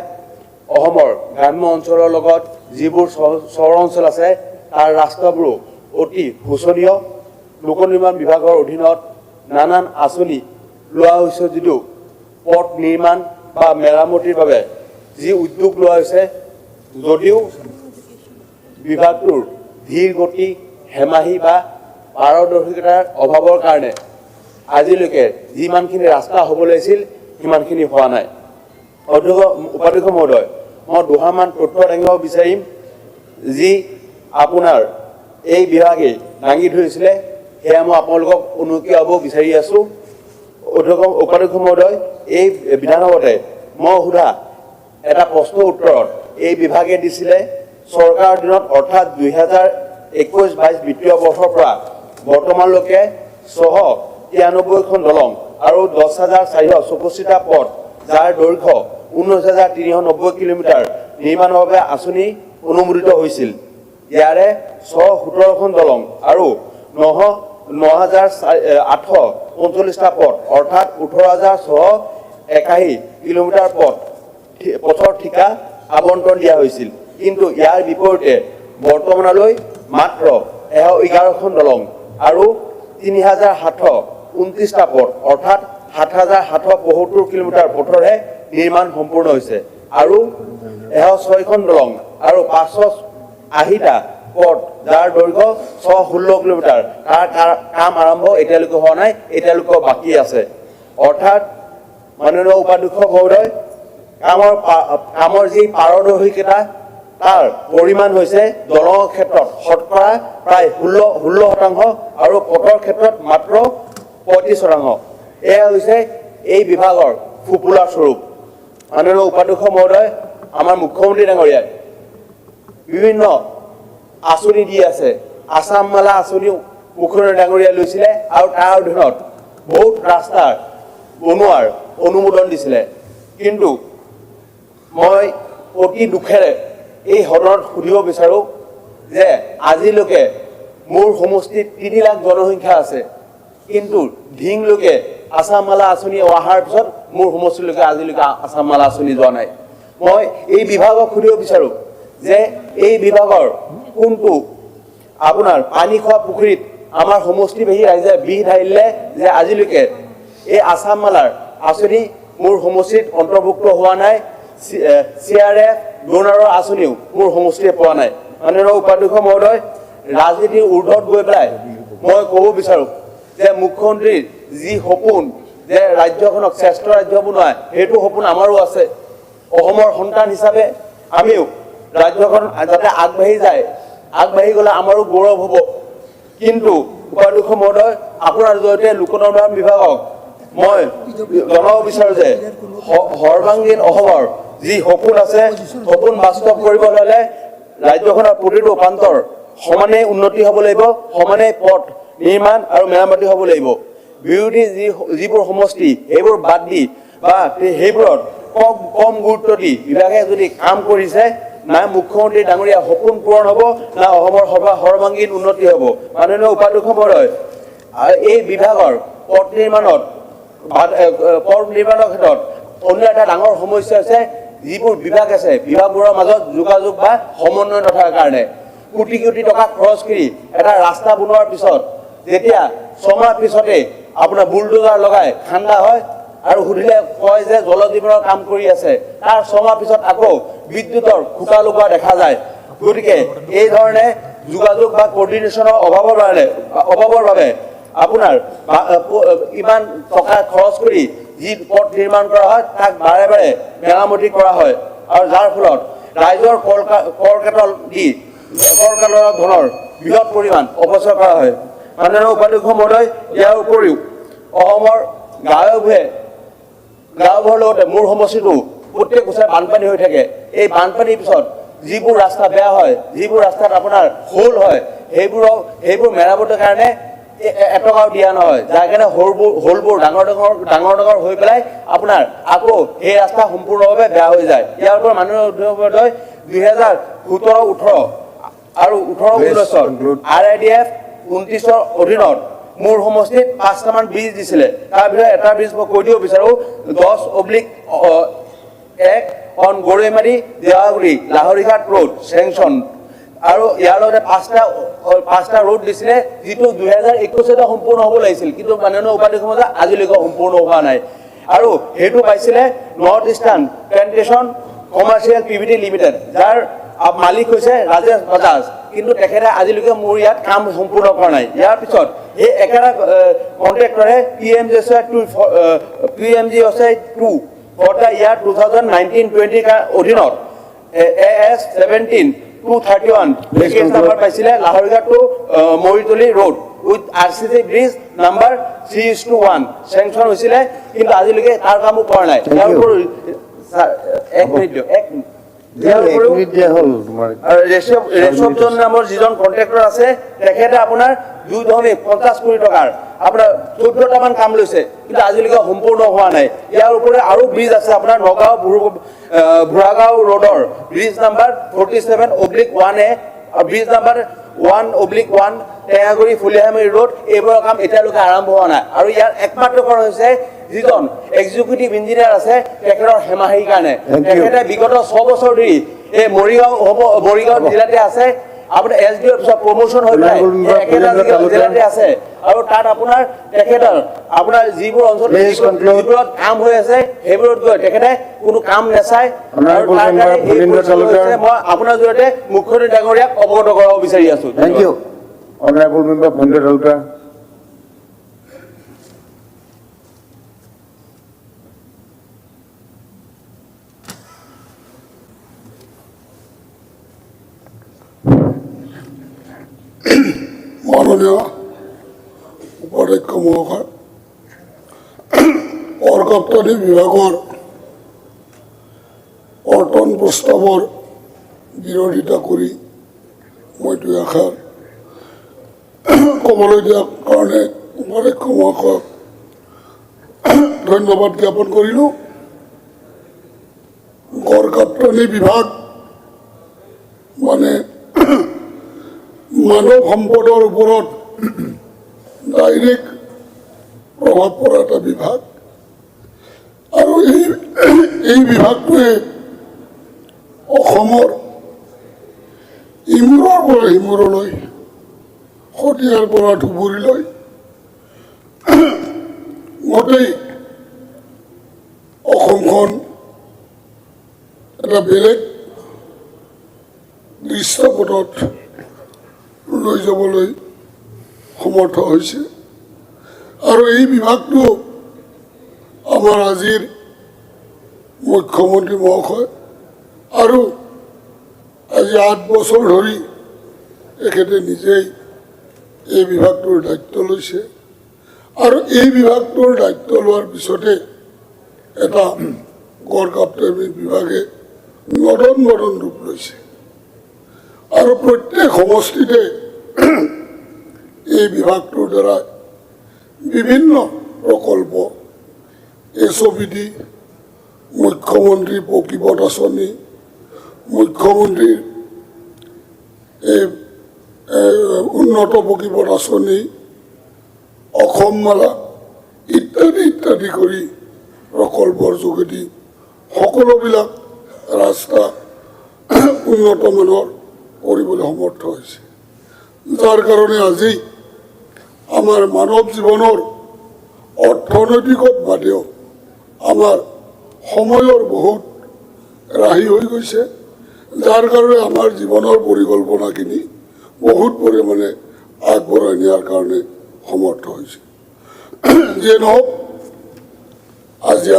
অসমৰ গ্ৰাম্য অঞ্চলৰ লগত যিবোৰ চহৰ অঞ্চল আছে তাৰ ৰাস্তাবোৰো অতি শোচনীয়। লোক নিৰ্মাণ বিভাগৰ অধীনত নানান আঁচনি লোৱা হৈছে যদিও পথ নিৰ্মাণ বা মেৰামতিৰ বাবে যি উদ্যোগ লোৱা হৈছে, যদিও বিভাগটোৰ ধীৰ গতি, হেমাহি বা পাৰদৰ্শিতাৰ অভাৱৰ কাৰণে আজিলৈকে যিমানখিনি ৰাস্তা হ'ব লাগিছিল সিমানখিনি হোৱা নাই। উপাধ্যক্ষ মহোদয়, মই দুআষাৰমান তথ্য দাঙিব বিচাৰিম যি আপোনাৰ এই বিভাগে দাঙি ধৰিছিলে, সেয়া মই আপোনালোকক অনুকিয়াব বিচাৰি আছোঁ। উপাধ্যক্ষ মহোদয়, এই বিধানসভাতে মই সোধা এটা প্ৰশ্নৰ উত্তৰত এই বিভাগে দিছিলে চৰকাৰৰ দিনত অৰ্থাৎ 2021-22 বিত্তীয় বৰ্ষৰ পৰা বৰ্তমানলৈকে 693খন দলং আৰু 10,464টা পথ, যাৰ দৈৰ্ঘ্য 19,390 কিলোমিটাৰ নিৰ্মাণৰ বাবে আঁচনি অনুমোদিত হৈছিল। ইয়াৰে 117খন দলং আৰু 9,845টা পথ অৰ্থাৎ 18,681 কিলোমিটাৰ পথৰ ঠিকা আবণ্টন দিয়া হৈছিল। কিন্তু ইয়াৰ বিপৰীতে বৰ্তমানলৈ মাত্ৰ 11খন দলং আৰু 3,729টা পথ অৰ্থাৎ 7,775 কিলোমিটাৰ পথৰহে নিৰ্মাণ সম্পূৰ্ণ হৈছে, আৰু 6খন দলং আৰু 580টা পথ, যাৰ দৈৰ্ঘ্য 616 কিলোমিটাৰ, তাৰ কাম আৰম্ভ এতিয়ালৈকে হোৱা নাই, এতিয়ালৈকে বাকী আছে। অৰ্থাৎ মাননীয় উপাধ্যক্ষ মহোদয়, কামৰ যি পাৰদৰ্শিতা তাৰ পৰিমাণ হৈছে দলঙৰ ক্ষেত্ৰত শতকৰা প্ৰায় 16% আৰু পথৰ ক্ষেত্ৰত মাত্ৰ 35%। এয়া হৈছে এই বিভাগৰ ফুপুলাৰ স্বৰূপ। মাননীয় উপাধ্যক্ষ মহোদয়, আমাৰ মুখ্যমন্ত্ৰী ডাঙৰীয়াই বিভিন্ন আঁচনি দি আছে। আছাম মালা আঁচনিও মুখ্যমন্ত্ৰী ডাঙৰীয়াই লৈছিলে আৰু তাৰ অধীনত বহুত ৰাস্তা বনোৱাৰ অনুমোদন দিছিলে। কিন্তু মই অতি দুখেৰে এই সদনত সুধিব বিচাৰোঁ যে আজিলৈকে মোৰ সমষ্টিত 3 লাখ জনসংখ্যা আছে, কিন্তু ধিংলৈকে আছাম মালা আঁচনি অহাৰ পিছত মোৰ সমষ্টিলৈকে আজিলৈকে আছাম মালা আঁচনি যোৱা নাই। মই এই বিভাগক সুধিব বিচাৰোঁ যে এই বিভাগৰ কোনটো আপোনাৰ পানী খোৱা পুখুৰীত আমাৰ সমষ্টিবাসী ৰাইজে বিহ ঢালিলে যে আজিলৈকে এই আছাম মালাৰ আঁচনি মোৰ সমষ্টিত অন্তৰ্ভুক্ত হোৱা নাই। CRF ডোনাৰৰ আঁচনিও মোৰ সমষ্টিয়ে পোৱা নাই। মাননীয় উপাধ্যক্ষ মহোদয়, ৰাজনীতিৰ ঊৰ্ধত গৈ পেলাই মই ক'ব বিচাৰোঁ যে মুখ্যমন্ত্ৰীৰ যি সপোন যে ৰাজ্যখনক শ্ৰেষ্ঠ ৰাজ্য বনোৱা, সেইটো সপোন আমাৰো আছে। অসমৰ সন্তান হিচাপে আমিও ৰাজ্যখন যাতে আগবাঢ়ি যায়, আগবাঢ়ি গ'লে আমাৰো গৌৰৱ হ'ব। কিন্তু উপাধ্যক্ষ মহোদয়, আপোনাৰ জৰিয়তে লোক নিৰ্মাণ বিভাগক মই জনাব বিচাৰোঁ যে সৰ্বাংগীন অসমৰ যি সপোন আছে, সপোন বাস্তৱ কৰিবলৈ হ'লে ৰাজ্যখনৰ প্ৰতিটো প্ৰান্তৰ সমানে উন্নতি হ'ব লাগিব, সমানে পথ নিৰ্মাণ আৰু মেৰামতি হ'ব লাগিব। বিৰোধী যিবোৰ সমষ্টি সেইবোৰ বাদ দি বা সেইবোৰত কম গুৰুত্ব দি বিভাগে যদি কাম কৰিছে, না মুখ্যমন্ত্ৰী ডাঙৰীয়া সপোন পূৰণ হ'ব, না অসমৰ সৰ্বাংগীন উন্নতি হ'ব। মাননীয় উপাধ্যক্ষ মহোদয়, এই বিভাগৰ পথ নিৰ্মাণৰ ক্ষেত্ৰত অন্য এটা ডাঙৰ সমস্যা হৈছে যিবোৰ বিভাগ আছে বিভাগবোৰৰ মাজত যোগাযোগ বা সমন্বয় নথকাৰ কাৰণে কোটি কোটি টকা খৰচ কৰি এটা ৰাস্তা বনোৱাৰ পিছত যেতিয়া 6 মাহ পিছতে আপোনাৰ বুলডোজাৰ লগাই ঠাণ্ডা হয় আৰু সুধিলে কয় যে জল জীৱনৰ কাম কৰি আছে, তাৰ 6 মাহ পিছত আকৌ বিদ্যুতৰ খুঁটা লগোৱা দেখা যায়। গতিকে এই ধৰণে যোগাযোগ বা কোঅৰ্ডিনেশ্যনৰ অভাৱৰ বাবে আপোনাৰ ইমান টকা খৰচ কৰি যি পথ নিৰ্মাণ কৰা হয় তাক বাৰে বাৰে মেৰামতি কৰা হয়, আৰু যাৰ ফলত ৰাইজৰ কৰকাটলৰ ধনৰ বৃহৎ পৰিমাণ অপচয় কৰা হয়। মাননীয় উপাধ্যক্ষ মহোদয়, ইয়াৰ উপৰিও অসমৰ গাঁওবোৰৰ লগতে মোৰ সমষ্টিটো প্ৰত্যেক বছৰে বানপানী হৈ থাকে। এই বানপানীৰ পিছত যিবোৰ ৰাস্তা বেয়া হয়, যিবোৰ ৰাস্তাত আপোনাৰ হোল হয়, সেইবোৰ মেৰামতিৰ কাৰণে এটকাও দিয়া নহয়, যাৰ কাৰণে হোলবোৰ ডাঙৰ ডাঙৰ হৈ পেলাই আপোনাৰ আকৌ সেই ৰাস্তা সম্পূৰ্ণভাৱে বেয়া হৈ যায়। ইয়াৰ ওপৰত মাননীয় উদ্যোগ মহোদয় 2017-18 আৰু 18-19 RIDF 29ৰ অধীনত মোৰ সমষ্টিত 5টামান ব্ৰিজ দিছিলে। তাৰ ভিতৰত এটা ব্ৰিজ মই কৈ দিব বিচাৰোঁ, 10/1 on Goraimari Dewaguri Lahorighat road sanction, আৰু ইয়াৰ লগতে 5টা ৰোড দিছিলে যিটো 2021 সম্পূৰ্ণ হ'ব লাগিছিল, কিন্তু মাননীয় উপাধ্যক্ষ মহোদয় আজিলৈকে সম্পূৰ্ণ হোৱা নাই। আৰু সেইটো পাইছিলে north eastern plantation commercial PVT limited, যাৰ মালিক হৈছে ৰাজেশ বাজাজ, কিন্তু তেখেতে আজিলৈকে মোৰ ইয়াত কাম সম্পূৰ্ণ কৰা নাই। ইয়াৰ পিছত এই একেটা কণ্ট্ৰেক্টৰে PMGSI-2 for the year 2019-20 অধীনত AS 17-231 পেকেজ নাম্বাৰ পাইছিলে Lahorighat to Moritoli road with RCC bridge number 3:1 sanction হৈছিলে, কিন্তু আজিলৈকে তাৰ কামো কৰা নাই। ইয়াৰ উপৰিও ৰেচপজন নামৰ যিজন কণ্ট্ৰেক্টৰ আছে তেখেতে আপোনাৰ 2.50 কোটি টকাৰ আপোনাৰ 14টামান কাম লৈছে, কিন্তু আজিলৈকে সম্পূৰ্ণ হোৱা নাই। ইয়াৰ উপৰি আৰু ব্ৰিজ আছে আপোনাৰ নগাঁও বুঢ়াগাঁও ৰোডৰ bridge number 47/1A, bridge number 1/1 Tengaguri Fulihamari road, এইবোৰৰ কাম এতিয়ালৈকে আৰম্ভ হোৱা নাই। আৰু ইয়াৰ একমাত্ৰ কাৰণ হৈছে যিজন এক্সিকিউটিভ ইঞ্জিনিয়াৰ আছে তেখেতৰ হেমাহিৰ কাৰণে। তেখেতে বিগত 6 বছৰ ধৰি এই মৰিগাঁও জিলাতে আছে, আপোনাৰ SDO পিছত প্ৰমোশ্যন হৈ পেলাই একেটা জিলাতে আছে, আৰু তাত আপোনাৰ তেখেতৰ যিবোৰ অঞ্চল যিবোৰত কাম হৈ আছে সেইবোৰত গৈ তেখেতে কোনো কাম নাচায়। আৰু তাৰ কাৰণে মই আপোনাৰ জৰিয়তে মুখ্যমন্ত্ৰী ডাঙৰীয়াক অৱগত কৰাব বিচাৰি আছো। Thank you. Honorable Member Bhunde Dalka. মাননীয় উপাধ্যক্ষ মহোদয়, অৰ্গপ্তানি বিভাগৰ কৰ্তন প্ৰস্তাৱৰ বিৰোধিতা কৰি মই 2 আষাৰ ক'বলৈ দিয়াৰ কাৰণে উপাধ্যক্ষ মহোদয়ক ধন্যবাদ জ্ঞাপন কৰিলোঁ। গড়কাপ্তানি বিভাগ মানে মানৱ সম্পদৰ ওপৰত ডাইৰেক্ট প্ৰভাৱ পৰা এটা বিভাগ, আৰু এই বিভাগটোৱে অসমৰ ইমূৰৰ পৰা সিমূৰলৈ, শদিয়াৰ পৰা ধুবুৰীলৈ গোটেই অসমখন এটা বেলেগ দৃশ্যপটত লৈ যাবলৈ সমৰ্থ হৈছে। আৰু এই বিভাগটো আমাৰ আজিৰ মুখ্যমন্ত্ৰী মহোদয় আৰু আজি 8 বছৰ ধৰি তেখেতে নিজেই এই বিভাগটোৰ দায়িত্ব লৈছে, আৰু এই বিভাগটোৰ দায়িত্ব লোৱাৰ পিছতে এটা গড়কাপ্তানি বিভাগে নদন বদন ৰূপ লৈছে। আৰু প্ৰত্যেক সমষ্টিতে এই বিভাগটোৰ দ্বাৰা বিভিন্ন প্ৰকল্প SOBD, মুখ্যমন্ত্ৰীৰ পকীপথ আঁচনি, মুখ্যমন্ত্ৰীৰ উন্নত পকীপথ আঁচনি, অসম মালা ইত্যাদি ইত্যাদি কৰি প্ৰকল্পৰ যোগেদি সকলোবিলাক ৰাস্তা উন্নত মানৰ কৰিবলৈ সমৰ্থ হৈছে, যাৰ কাৰণে আজি আমাৰ মানৱ জীৱনৰ অৰ্থনৈতিকত বাদেও আমাৰ সময়ৰ বহুত ৰাহি হৈ গৈছে, যাৰ কাৰণে আমাৰ জীৱনৰ পৰিকল্পনাখিনি বহুত পৰিমাণে আগবঢ়াই নিয়াৰ কাৰণে সমৰ্থ হৈছে। যিয়ে নহওক, আজি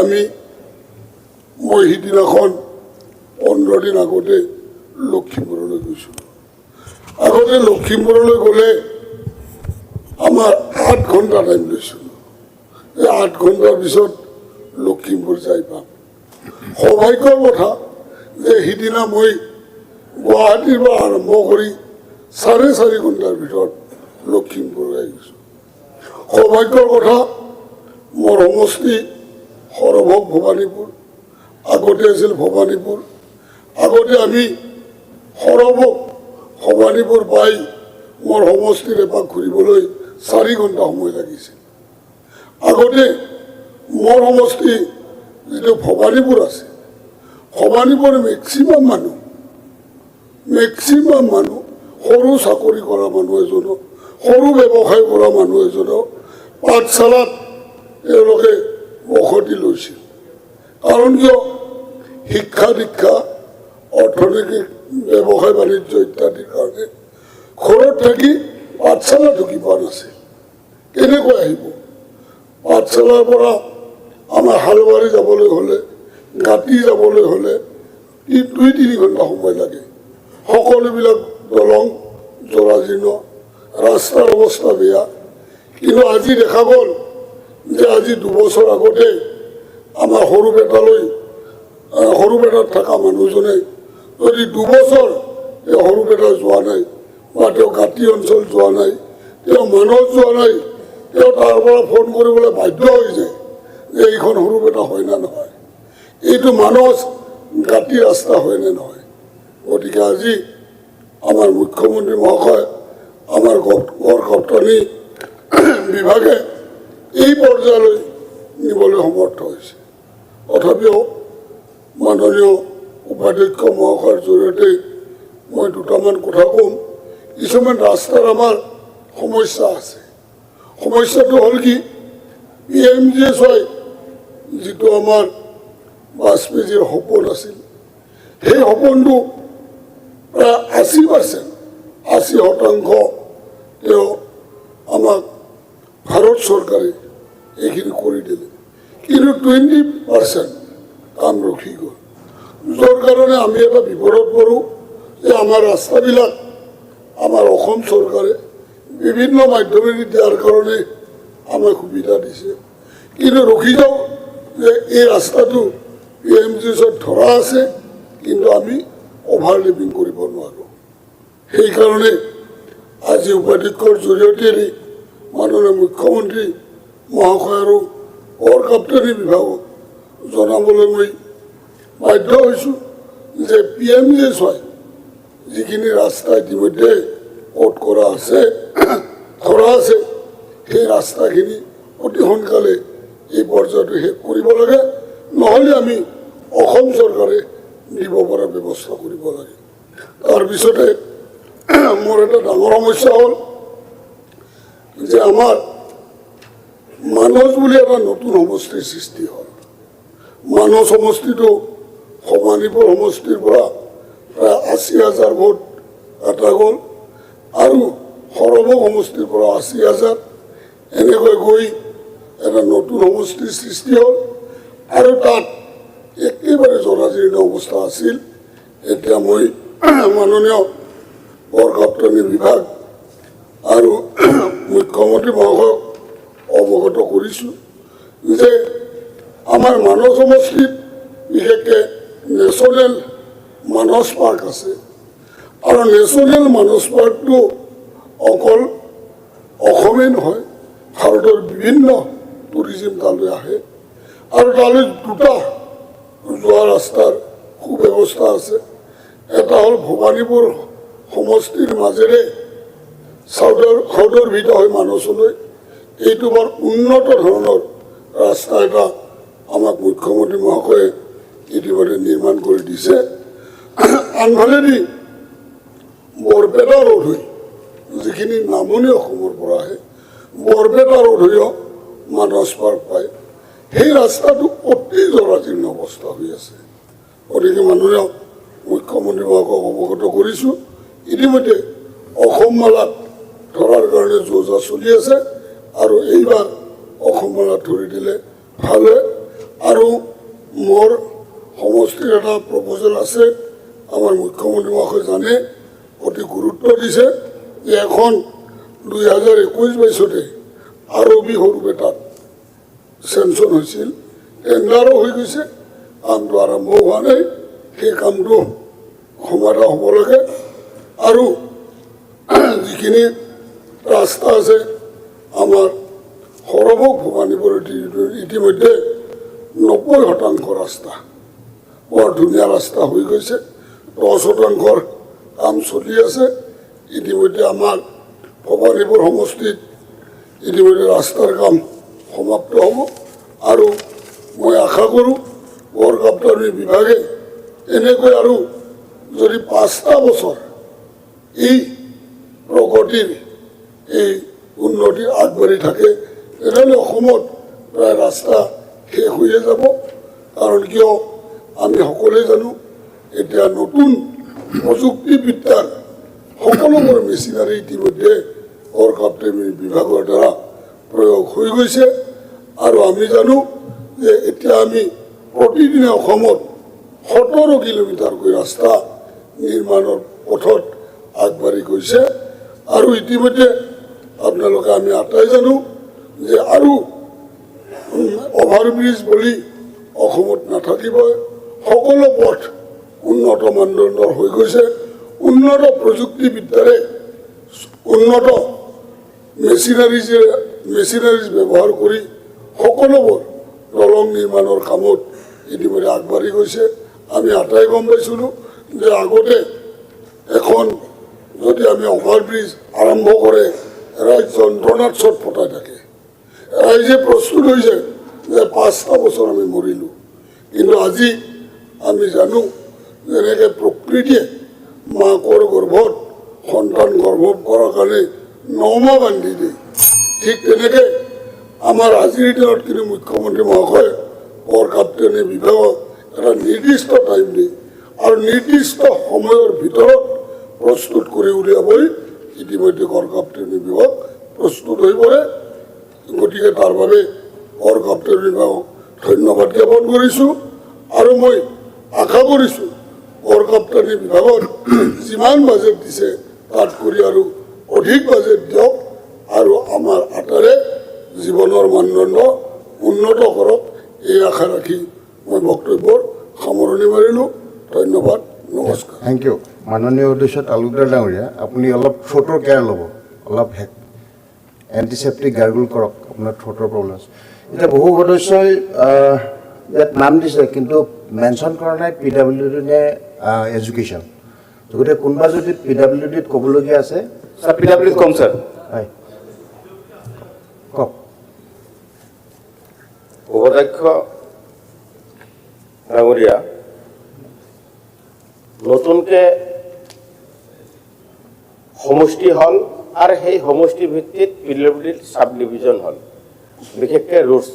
মই সিদিনাখন 15 দিন আগতে লখিমপুৰলৈ গৈছোঁ। আগতে লখিমপুৰলৈ গ'লে আমাৰ 8 ঘণ্টা টাইম লৈছিলোঁ। এই 8 ঘণ্টাৰ পিছত লখিমপুৰ যাই পাম। সৌভাগ্যৰ কথা যে সিদিনা মই গুৱাহাটীৰ পৰা আৰম্ভ কৰি 4.5 ঘণ্টাৰ ভিতৰত লখিমপুৰ আহিছোঁ। সৌভাগ্যৰ কথা, মোৰ সমষ্টি সৰভোগ ভৱানীপুৰ, আগতে আছিল ভৱানীপুৰ। আগতে আমি সৰভোগ ভৱানীপুৰ পাই মোৰ সমষ্টিৰ এপাক ঘূৰিবলৈ 4 ঘণ্টা সময় লাগিছিল। আগতে মোৰ সমষ্টি যিটো ভৱানীপুৰ আছে, ভৱানীপুৰ মেক্সিমাম মানুহ সৰু চাকৰি কৰা মানুহ এজনো, সৰু ব্যৱসায় কৰা মানুহ এজনো পাঠশালাত তেওঁলোকে বসতি লৈছিল। কাৰণ কিয়? শিক্ষা দীক্ষা, অৰ্থনৈতিক ব্যৱসায় বাণিজ্য ইত্যাদিৰ কাৰণে ঘৰত থাকি পাঠশালা ঢুকি পোৱা নাছিল। কেনেকৈ আহিব? পাঠশালাৰ পৰা আমাৰ হালবাৰী যাবলৈ হ'লে, গাঁতি যাবলৈ হ'লে 2-3 ঘণ্টা সময় লাগে। সকলোবিলাক দলং জৰাজীৰ্ণ, ৰাস্তাৰ অৱস্থা বেয়া। কিন্তু আজি দেখা গ'ল যে আজি 2 বছৰ আগতে আমাৰ সৰুপেটাত থকা মানুহজনে যদি 2 বছৰ সৰুপেটা যোৱা নাই বা তেওঁ গাঁতি অঞ্চল যোৱা নাই, তেওঁ মানস যোৱা নাই, তেওঁ তাৰ পৰা ফোন কৰিবলৈ বাধ্য হৈ যায় যে এইখন সৰুপেটা হয় না নহয়, এইটো মানস গাঁতি ৰাস্তা হয় নে নহয়। গতিকে আজি আমাৰ মুখ্যমন্ত্ৰী মহাশয়, আমাৰ গড় কাপ্তানি বিভাগে এই পৰ্যায়লৈ নিবলৈ সমৰ্থ হৈছে। তথাপিও মাননীয় উপাধ্যক্ষ মহাশয়ৰ জৰিয়তে মই 2টামান কথা ক'ম। কিছুমান ৰাস্তাৰ আমাৰ সমস্যা আছে। সমস্যাটো হ'ল কি, PMGSY যিটো আমাৰ বাজপেয়ীৰ সপোন আছিল, সেই সপোনটো প্ৰায় 80% তেওঁ আমাক ভাৰত চৰকাৰে এইখিনি কৰি দিলে, কিন্তু 20% কাম ৰখি গ'ল, যাৰ কাৰণে আমি এটা বিপদত পৰোঁ যে আমাৰ ৰাস্তাবিলাক আমাৰ অসম চৰকাৰে বিভিন্ন মাধ্যমেৰে দিয়াৰ কাৰণে আমাক সুবিধা দিছে, কিন্তু ৰখি যাওঁ যে এই ৰাস্তাটো PMGSত ধৰা আছে, কিন্তু আমি অভাৰলেপিং কৰিব নোৱাৰোঁ। সেইকাৰণে আজি উপাধ্যক্ষৰ জৰিয়তে মাননীয় মুখ্যমন্ত্ৰী মহাশয় আৰু গড় কাপ্তানি বিভাগক জনাবলৈ মই বাধ্য হৈছোঁ যে PMGSY যিখিনি ৰাস্তা ইতিমধ্যে পথ কৰা আছে, ধৰা আছে, সেই ৰাস্তাখিনি অতি সোনকালে এই পৰ্যায়টো শেষ কৰিব লাগে, নহ'লে আমি অসম চৰকাৰে দিব পৰা ব্যৱস্থা কৰিব লাগে। তাৰপিছতে মোৰ এটা ডাঙৰ সমস্যা হ'ল যে আমাৰ মানস বুলি এটা নতুন সমষ্টিৰ সৃষ্টি হ'ল। মানস সমষ্টিটো ভৱানীপুৰ সমষ্টিৰ পৰা প্ৰায় 80,000 ভোট কটা গ'ল, আৰু সৰভোগ সমষ্টিৰ পৰা 80,000, এনেকৈ গৈ এটা নতুন সমষ্টিৰ সৃষ্টি হ'ল, আৰু তাত একেবাৰে জৰাজীৰ্ণ অৱস্থা আছিল। এতিয়া মই মাননীয় গড় কাপ্তানি বিভাগ আৰু মুখ্যমন্ত্ৰী মহাশয়ক অৱগত কৰিছোঁ যে আমাৰ মানস সমষ্টিত বিশেষকৈ নেশ্যনেল মানস পাৰ্ক আছে, আৰু নেশ্যনেল মানস পাৰ্কটো অকল অসমেই নহয়, ভাৰতৰ বিভিন্ন টুৰিজিম তালৈ আহে আৰু তালৈ দুটা যোৱা ৰাস্তাৰ সুব্যৱস্থা আছে। এটা হ'ল ভৱানীপুৰ সমষ্টিৰ মাজেৰে সাউদৰ ভিতৰত হৈ মানসলৈ, এইটো বৰ উন্নত ধৰণৰ ৰাস্তা এটা আমাক মুখ্যমন্ত্ৰী মহাশয়ে ইতিমধ্যে নিৰ্মাণ কৰি দিছে। আনফালেদি বৰপেটা ৰোড হৈ যিখিনি নামনি অসমৰ পৰা আহে বৰপেটা ৰোড হৈও মানস পাৰ্ক পায়, সেই ৰাস্তাটো অতি জৰাজীৰ্ণ অৱস্থা হৈ আছে। গতিকে মাননীয় মুখ্যমন্ত্ৰী মহাশয়ক অৱগত কৰিছোঁ। ইতিমধ্যে অসম মালাত ধৰাৰ কাৰণে যো জা চলি আছে আৰু এইবাৰ অসম মালাত ধৰি দিলে ভাল হয়। আৰু মোৰ সমষ্টিৰ এটা প্ৰপ'জেল আছে, আমাৰ মুখ্যমন্ত্ৰী মহাশয় জানে, অতি গুৰুত্ব দিছে যে এখন 2021-22 আৰবি সৰুপেটাত চেংচন হৈছিল, টেণ্ডাৰো হৈ গৈছে, কামটো আৰম্ভ হোৱা নাই। সেই কামটো সমাধা হ'ব লাগে আৰু যিখিনি ৰাস্তা আছে আমাৰ সৰভোগ ভৱানীপুৰ ইতিমধ্যে 90% ৰাস্তা বৰ ধুনীয়া ৰাস্তা হৈ গৈছে, 10% কাম চলি আছে। ইতিমধ্যে আমাৰ ভৱানীপুৰ সমষ্টিত ইতিমধ্যে ৰাস্তাৰ কাম সমাপ্ত হ'ব আৰু মই আশা কৰোঁ গড়কাপ্তানি বিভাগে এনেকৈ আৰু যদি 5টা বছৰ এই প্ৰগতিৰ এই উন্নতি আগবাঢ়ি থাকে তেনেহ'লে অসমত প্ৰায় ৰাস্তা শেষ হৈয়ে যাব। কাৰণ কিয় আমি সকলোৱে জানো এতিয়া নতুন প্ৰযুক্তিবিদ্যাৰ সকলোবোৰ মেচিনাৰী ইতিমধ্যে গড়কাপ্তানি বিভাগৰ দ্বাৰা প্ৰয়োগ হৈ গৈছে আৰু আমি জানো যে এতিয়া আমি প্ৰতিদিনে অসমত 17 কিলোমিটাৰকৈ ৰাস্তা নিৰ্মাণৰ পথত আগবাঢ়ি গৈছে আৰু ইতিমধ্যে আপোনালোকে আমি আটাই জানো যে আৰু অভাৰব্ৰিজ বুলি অসমত নাথাকিবই, সকলো পথ উন্নত মানদণ্ডৰ হৈ গৈছে। উন্নত প্ৰযুক্তিবিদ্যাৰে উন্নত মেচিনাৰিজ ব্যৱহাৰ কৰি সকলোবোৰ দলং নিৰ্মাণৰ কামত ইতিমধ্যে আগবাঢ়ি গৈছে। আমি আটাই গম পাইছিলোঁ যে আগতে এখন যদি আমি অভাৰব্ৰিজ আৰম্ভ কৰে ৰাইজ যন্ত্ৰণাত ছটফটাই থাকে, ৰাইজে প্ৰস্তুত হৈছে যে 5টা বছৰ আমি মৰিলোঁ। কিন্তু আজি আমি জানো যেনেকৈ প্ৰকৃতিয়ে মাকৰ গৰ্ভত সন্তান গৰ্ভ কৰাৰ কাৰণে 9 মাহ বান্ধি দিয়ে, ঠিক তেনেকৈ আমাৰ আজিৰ দিনত কিন্তু মুখ্যমন্ত্ৰী মহাশয়ে গড়কাপ্তানি বিভাগক এটা নিৰ্দিষ্ট টাইম দিয়ে আৰু নিৰ্দিষ্ট সময়ৰ ভিতৰত প্ৰস্তুত কৰি উলিয়াবই ইতিমধ্যে গড়কাপ্তানি বিভাগ প্ৰস্তুত হৈ পৰে। গতিকে তাৰ বাবে গড়কাপ্তানি বিভাগক ধন্যবাদ জ্ঞাপন কৰিছোঁ আৰু মই আশা কৰিছোঁ গড়কাপ্তানি বিভাগত যিমান বাজেট দিছে তাতকৈ আৰু অধিক বাজেট দিয়ক আৰু আমাৰ আটাৰে জীৱনৰ মানদণ্ড উন্নত কৰক, এই আশা ৰাখি মই বক্তব্যৰ সামৰণি মাৰিলোঁ। ধন্যবাদ, নমস্কাৰ। Thank you. মাননীয় অধ্যক্ষ তালুকদাৰ ডাঙৰীয়া, আপুনি অলপ থ্ৰোটৰ কেয়াৰ ল'ব, অলপ এণ্টিচেপ্টিক গাৰ্গল কৰক, আপোনাৰ থ্ৰোটৰ প্ৰব্লেম আছে। এতিয়া বহু সদস্যই ইয়াত নাম দিছে কিন্তু মেনশ্যন কৰা নাই PWD নে এডুকেশ্যন। গতিকে কোনোবা যদি PWDত ক'বলগীয়া আছে, স্যার পিডব্লিউডি কম স্যার। হয় কওক। উপাধ্যক্ষ ডাঙৰীয়া, নতুনকৈ সমষ্টি হ'ল আৰু সেই সমষ্টি ভিত্তিত PWD সাব ডিভিজন হ'ল, বিশেষকৈ ৰুটছ।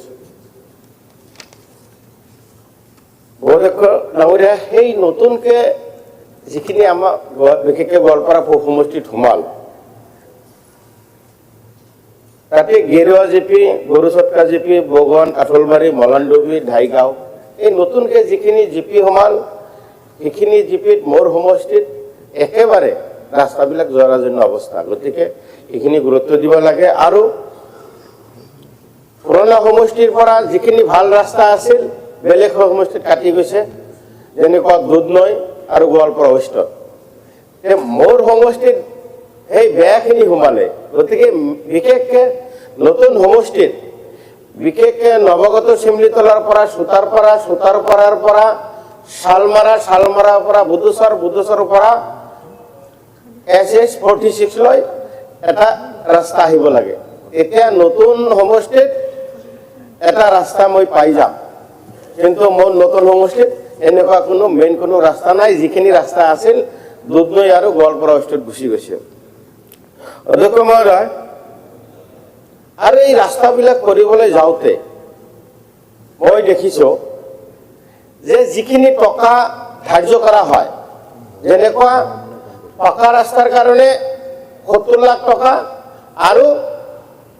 উপাধ্যক্ষ ডাঙৰীয়া, সেই নতুনকৈ যিখিনি আমাৰ বিশেষকৈ গোৱালপাৰা সমষ্টিত সোমাল, তাতে গেৰুৱা জিপি, গৰুচটকা জিপি, বগন, কাঠলমাৰী, মলানডুবি, ঢাইগাঁও, এই নতুনকৈ যিখিনি জিপি সোমাল সেইখিনি জিপিত মোৰ সমষ্টিত একেবাৰে ৰাস্তাবিলাক জৰাজীৰ্ণ অৱস্থা। গতিকে এইখিনি গুৰুত্ব দিব লাগে আৰু পুৰণা সমষ্টিৰ পৰা যিখিনি ভাল ৰাস্তা আছিল বেলেগ সমষ্টিত কাটি গৈছে, যেনেকুৱা দুধনৈ আৰু গোৱালপাৰা ৱেষ্টত। মোৰ সমষ্টিত সেই বেয়াখিনি সোমালে গতিকে বিশেষকৈ নতুন সমষ্টিত বিশেষকৈ নৱগত চিমলিতলাৰ পৰা চুতাৰপাৰাৰ পৰা শালমাৰাৰ পৰা বুধুচৰৰ পৰা SS46 লৈ এটা ৰাস্তা আহিব লাগে এতিয়া নতুন সমষ্টিত এটা ৰাস্তা মই পাই যাম কিন্তু মোৰ নতুন সমষ্টিত এনেকুৱা কোনো ৰাস্তা নাই যিখিনি ৰাস্তা আছিল দুধনৈ আৰু গোৱালপাৰা ৱেষ্টত গুচি গৈছে অধ্যক্ষ মহোদয় আৰু এই ৰাস্তাবিলাক কৰিবলৈ যাওঁতে মই দেখিছোঁ যে যিখিনি টকা ধাৰ্য কৰা হয় যেনেকুৱা পকা ৰাস্তাৰ কাৰণে 70 লাখ টকা আৰু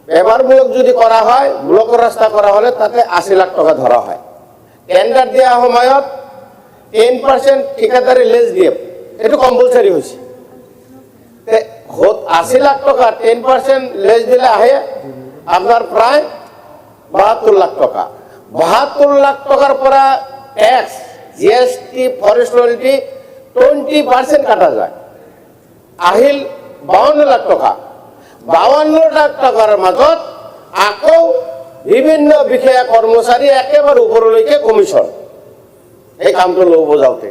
ব্যৱহাৰমূলক যদি কৰা হয় ব্লকৰ ৰাস্তা কৰা হ'লে তাতে 80 লাখ টকা ধৰা হয় টেণ্ডাৰ দিয়া সময়ত 10% ঠিকাদাৰে লেজ দিয়ে এইটো কম্পালচাৰি হৈছে 80 লাখ টকা 10% লেজ দিলে আহে আপনাৰ প্ৰায় 72 লাখ টাকা 72 লাখ টাকাৰ পৰা ট্যাক্স জিএসটি ফরেস্ট রয়্যালটি 20% কাটা যায় আহিল 52 লাখ টাকা 52 লাখ টাকার মাজত আকৌ বিভিন্ন বিষয়া কর্মচারী একেবারে উপরলৈকে কমিশন এই কামটো লব যাওঁতে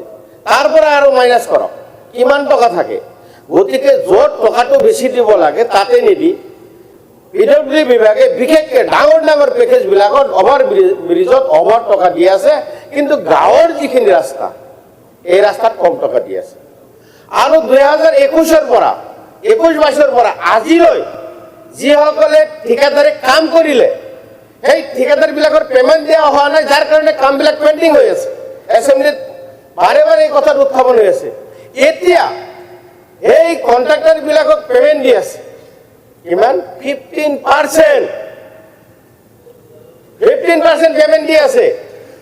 তাৰ পৰা আৰু মাইনাস কৰক কিমান টকা থাকে গতিকে য'ত টকাটো বেছি দিব লাগে তাতে নিদি পিডব্লিউডি বিভাগে বিশেষকৈ ডাঙৰ পেকেজ বিলাকত অভাৰ ব্ৰিজত অভাৰ টকা দি আছে কিন্তু গাঁৱৰ যিখিনি ৰাস্তা এই ৰাস্তাত কম টকা দি আছে আৰু 2021 পৰা 22 পৰা আজিলৈ যিসকলে ঠিকাদাৰে কাম কৰিলে সেই ঠিকাদাৰ বিলাকৰ পেমেন্ট দিয়া হোৱা নাই যাৰ কাৰণে কামবিলাক পেন্ডিং হৈ আছে এছেম্বলিত বাৰে এই কথাটো উত্থাপন হৈ আছে এতিয়া এই কন্ট্ৰাক্টৰ বিলাকক পেমেন্ট দি আছে কিমান 15% পেমেন্ট দি আছে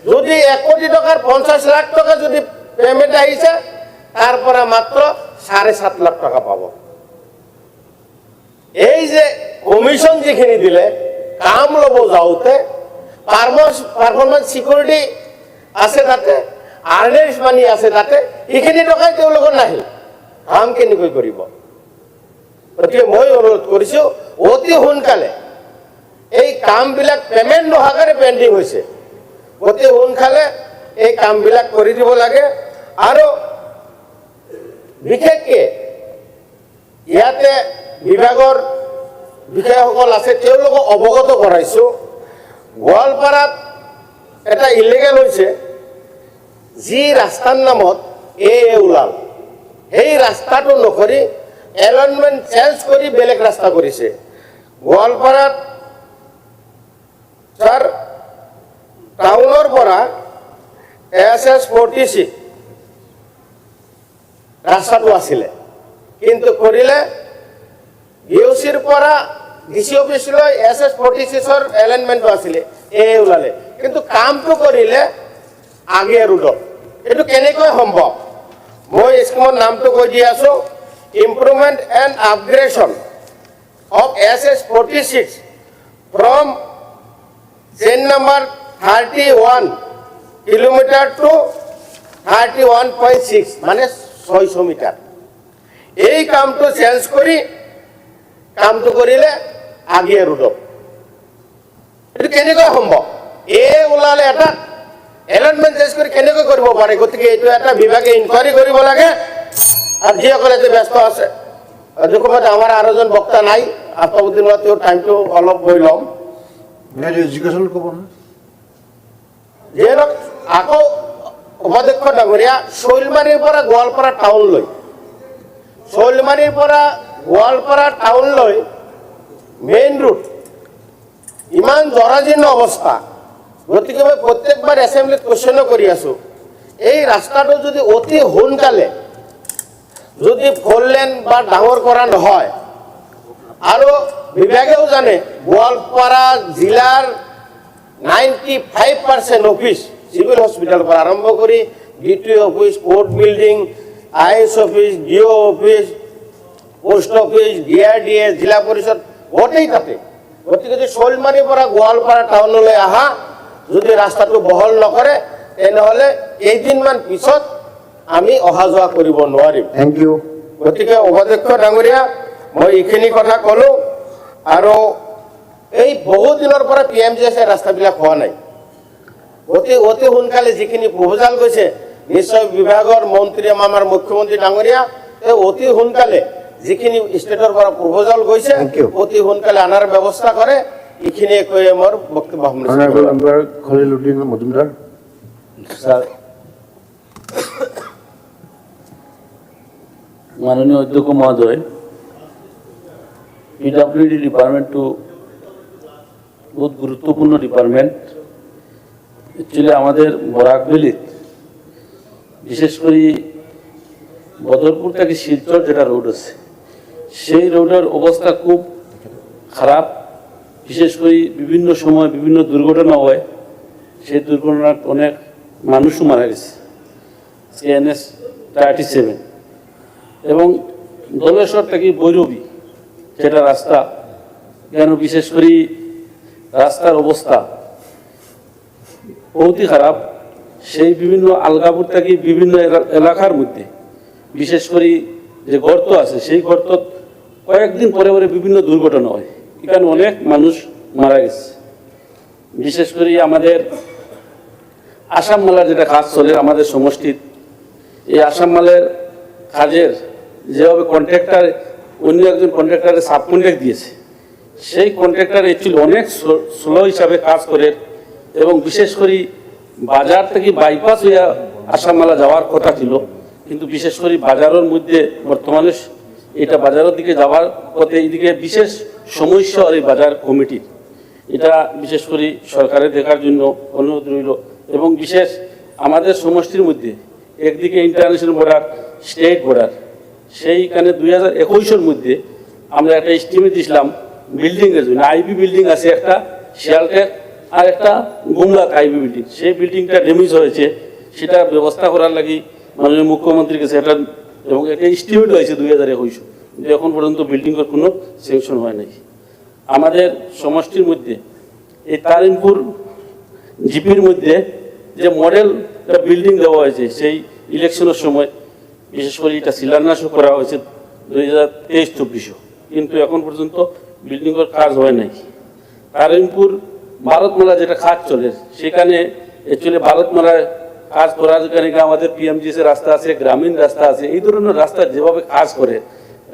যদি 1 কোটি টাকাৰ 50 লাখ টকা যদি পেমেন্ট আহিছে তাৰ পৰা মাত্ৰ 7.5 লাখ টকা পাব এই যে কমিশন যিখিনি দিলে কাম লব যাওঁতে পারফরমেন্স সিকিউরিটি আছে তাতে আর্নেস মানি আছে তাতে এইখিনি টকাই তেওঁলোকৰ নাহিল কাম কেনেকৈ কৰিব গতিকে মই অনুৰোধ কৰিছোঁ অতি সোনকালে এই কামবিলাক পেমেন্ট নোহোৱাকৈ পেণ্ডিং হৈছে অতি সোনকালে এই কামবিলাক কৰি দিব লাগে আৰু বিশেষকৈ ইয়াতে বিভাগৰ বিষয়াসকল আছে তেওঁলোকক অৱগত কৰাইছোঁ গোৱালপাৰাত এটা ইলিগেল হৈছে যি ৰাস্তাৰ নামত ওলাল সেই ৰাস্তাটো নকৰি এলাইনমেন্ট চেঞ্জ কৰি বেলেগ ৰাস্তা কৰিছে গোৱালপাৰাত স্যাৰ টাউনৰ পৰা SS46 ৰাস্তাটো আছিলে কিন্তু কৰিলে বিওচিৰ পৰা ডিসি অফিসলৈ SS46 এলাইনমেন্ট আছিলে ওলালে কিন্তু কামটো কৰিলে আগে ৰোডত এটো কেনেকৈ সম্ভৱ মই স্কিমৰ নামটো কৈ দি আছো improvement and upgradation of SS46 from chain number 31 kilometre to 31.6 মানে 600 মিটাৰ এই কামটো চেঞ্জ কৰি কামটো কৰিলে আগে ৰোডত এটো কেনেকৈ সম্ভৱ ওলালে এটা এলাইনমেন্ট চেঞ্জ কৰি কেনেকৈ কৰিব পাৰে গতিকে এইটো এটা বিভাগে ইনকুৱাৰি কৰিব লাগে আৰু যিসকলে ব্যস্ত আছে দেখুৱাত আমাৰ আৰু এজন বক্তা নাই আত্মবুদ্ধিন তেওঁৰ টাইমটো অলপ হৈ ল'ম এডুকেশ্যন ক'ব না যিহেতু আকৌ উপাধ্যক্ষ ডাঙৰীয়া শৈলমাৰীৰ পৰা গোৱালপাৰা টাউনলৈ শৈলমাৰীৰ পৰা গোৱালপাৰা টাউনলৈ মেইন ৰোড ইমান জৰাজীৰ্ণ অৱস্থা গতিকে মই প্ৰত্যেকবাৰ এছেম্বলিত কোৱেশ্যনো কৰি আছো এই ৰাস্তাটো যদি অতি সোনকালে যদি 4 লেন বা ডাঙৰ কৰা নহয় আৰু বিভাগেও জানে গোৱালপাৰা জিলাৰ 95% অফিস সিভিল হস্পিটালৰ পৰা আৰম্ভ কৰি DT office court building IS office DO office post office DRDA Zila Parishad গোটেই তাতে গতিকে যদি শৈলমাৰীৰ পৰা গোৱালপাৰা টাউনলৈ আহা যদি ৰাস্তাটো বহল নকৰে তেনেহলে কেইদিনমান পিছত আমি অহা যোৱা কৰিব নোৱাৰিম থ্যাংক ইউ গতিকে উপাধ্যক্ষ ডাঙৰীয়া মই এইখিনি কথা ক'লো আৰু এই বহু দিনৰ পৰা PMGS ৰাস্তাবিলাক হোৱা নাই অতি সোনকালে যিখিনি প্ৰপ'জাল গৈছে নিশ্চয় বিভাগৰ মন্ত্ৰী আমাৰ মুখ্যমন্ত্ৰী ডাঙৰীয়া অতি সোনকালে যিখিনি ষ্টেটৰ পৰা প্ৰপ'জাল গৈছে অতি সোনকালে আনাৰ ব্যৱস্থা কৰে এইখিনিয়ে কৈ মোৰ বক্তব্য খলিলুদ্দিন মজুমদাৰ মাননীয় অধ্যক্ষ মহোদয় PWD ডিপার্টমেন্টটো বহুত গুরুত্বপূর্ণ ডিপার্টমেন্ট একচুয়ালি আমাদের বরাকবেলিত বিশেষ করে বদরপুর থেকে শিলচর যেটা রোড আছে সেই রোডের অবস্থা খুব খারাপ বিশেষ করে বিভিন্ন সময় বিভিন্ন দুর্ঘটনা হয় সেই দুর্ঘটনার অনেক মানুষও মারা গেছে CNS 37 এবং দলেশ্বর থেকে বৈরবী যেটা রাস্তা কেন বিশেষ করে রাস্তার অবস্থা বহুতই খারাপ সেই বিভিন্ন আলগাপুর থেকে বিভিন্ন এলাকার মধ্যে বিশেষ করে যে গর্ত আছে সেই গর্ত কয়েকদিন পরে পরে বিভিন্ন দুর্ঘটনা হয় এখানে অনেক মানুষ মারা গেছে বিশেষ করে আমাদের আসাম মালার যেটা কাজ চলে আমাদের সমষ্টির এই আসাম মালের কাজের যেভাবে কন্ট্রাক্টর অন্য একজন কন্ট্রাক্টরের সাব কন্ট্রাক্ট দিয়েছে সেই কন্ট্রাক্টর অ্যাকচুয়ালি অনেক স্লো হিসাবে কাজ করে এবং বিশেষ করে বাজার থেকে বাইপাস হয়ে আসাম মালা যাওয়ার কথা ছিল কিন্তু বিশেষ করে বাজারের মধ্যে বর্তমানে এটা বাজারের দিকে যাওয়ার পথে এইদিকে বিশেষ সমস্যা আর এই বাজার কমিটির এটা বিশেষ করে সরকারের দেখার জন্য অনুরোধ রইল এবং বিশেষ আমাদের সমষ্টির মধ্যে একদিকে ইন্টারন্যাশনাল বর্ডার স্টেট বর্ডার সেইখানে 2021-এর মধ্যে আমরা একটা এস্টিমেট দিয়েছিলাম বিল্ডিংয়ের জন্য আইবি বিল্ডিং আছে একটা শিয়ালটের আর একটা গুমলাত আইবি বিল্ডিং সেই বিল্ডিংটা ড্যামেজ হয়েছে সেটা ব্যবস্থা করার লাগি মাননীয় মুখ্যমন্ত্রীর কাছে একটা এবং একটা এস্টিমেট হয়েছে 2021 কিন্তু এখন পর্যন্ত বিল্ডিংয়ের কোনো স্যাংশন হয় নাই আমাদের সমষ্টির মধ্যে এই তারিনপুর জিপির মধ্যে যে মডেল বিল্ডিং দেওয়া হয়েছে সেই ইলেকশনের সময় বিশেষ করে এটা শিলান্যাসও করা হয়েছে 2023-24 কিন্তু এখন পর্যন্ত বিল্ডিংয়ের কাজ হয় নাই তারিনপুর ভারতমালা যেটা কাজ চলে সেখানে অ্যাকচুয়ালি ভারতমালায় কাজ করার জন্য আমাদের PMGS রাস্তা আছে গ্রামীণ রাস্তা আছে এই ধরনের রাস্তা যেভাবে কাজ করে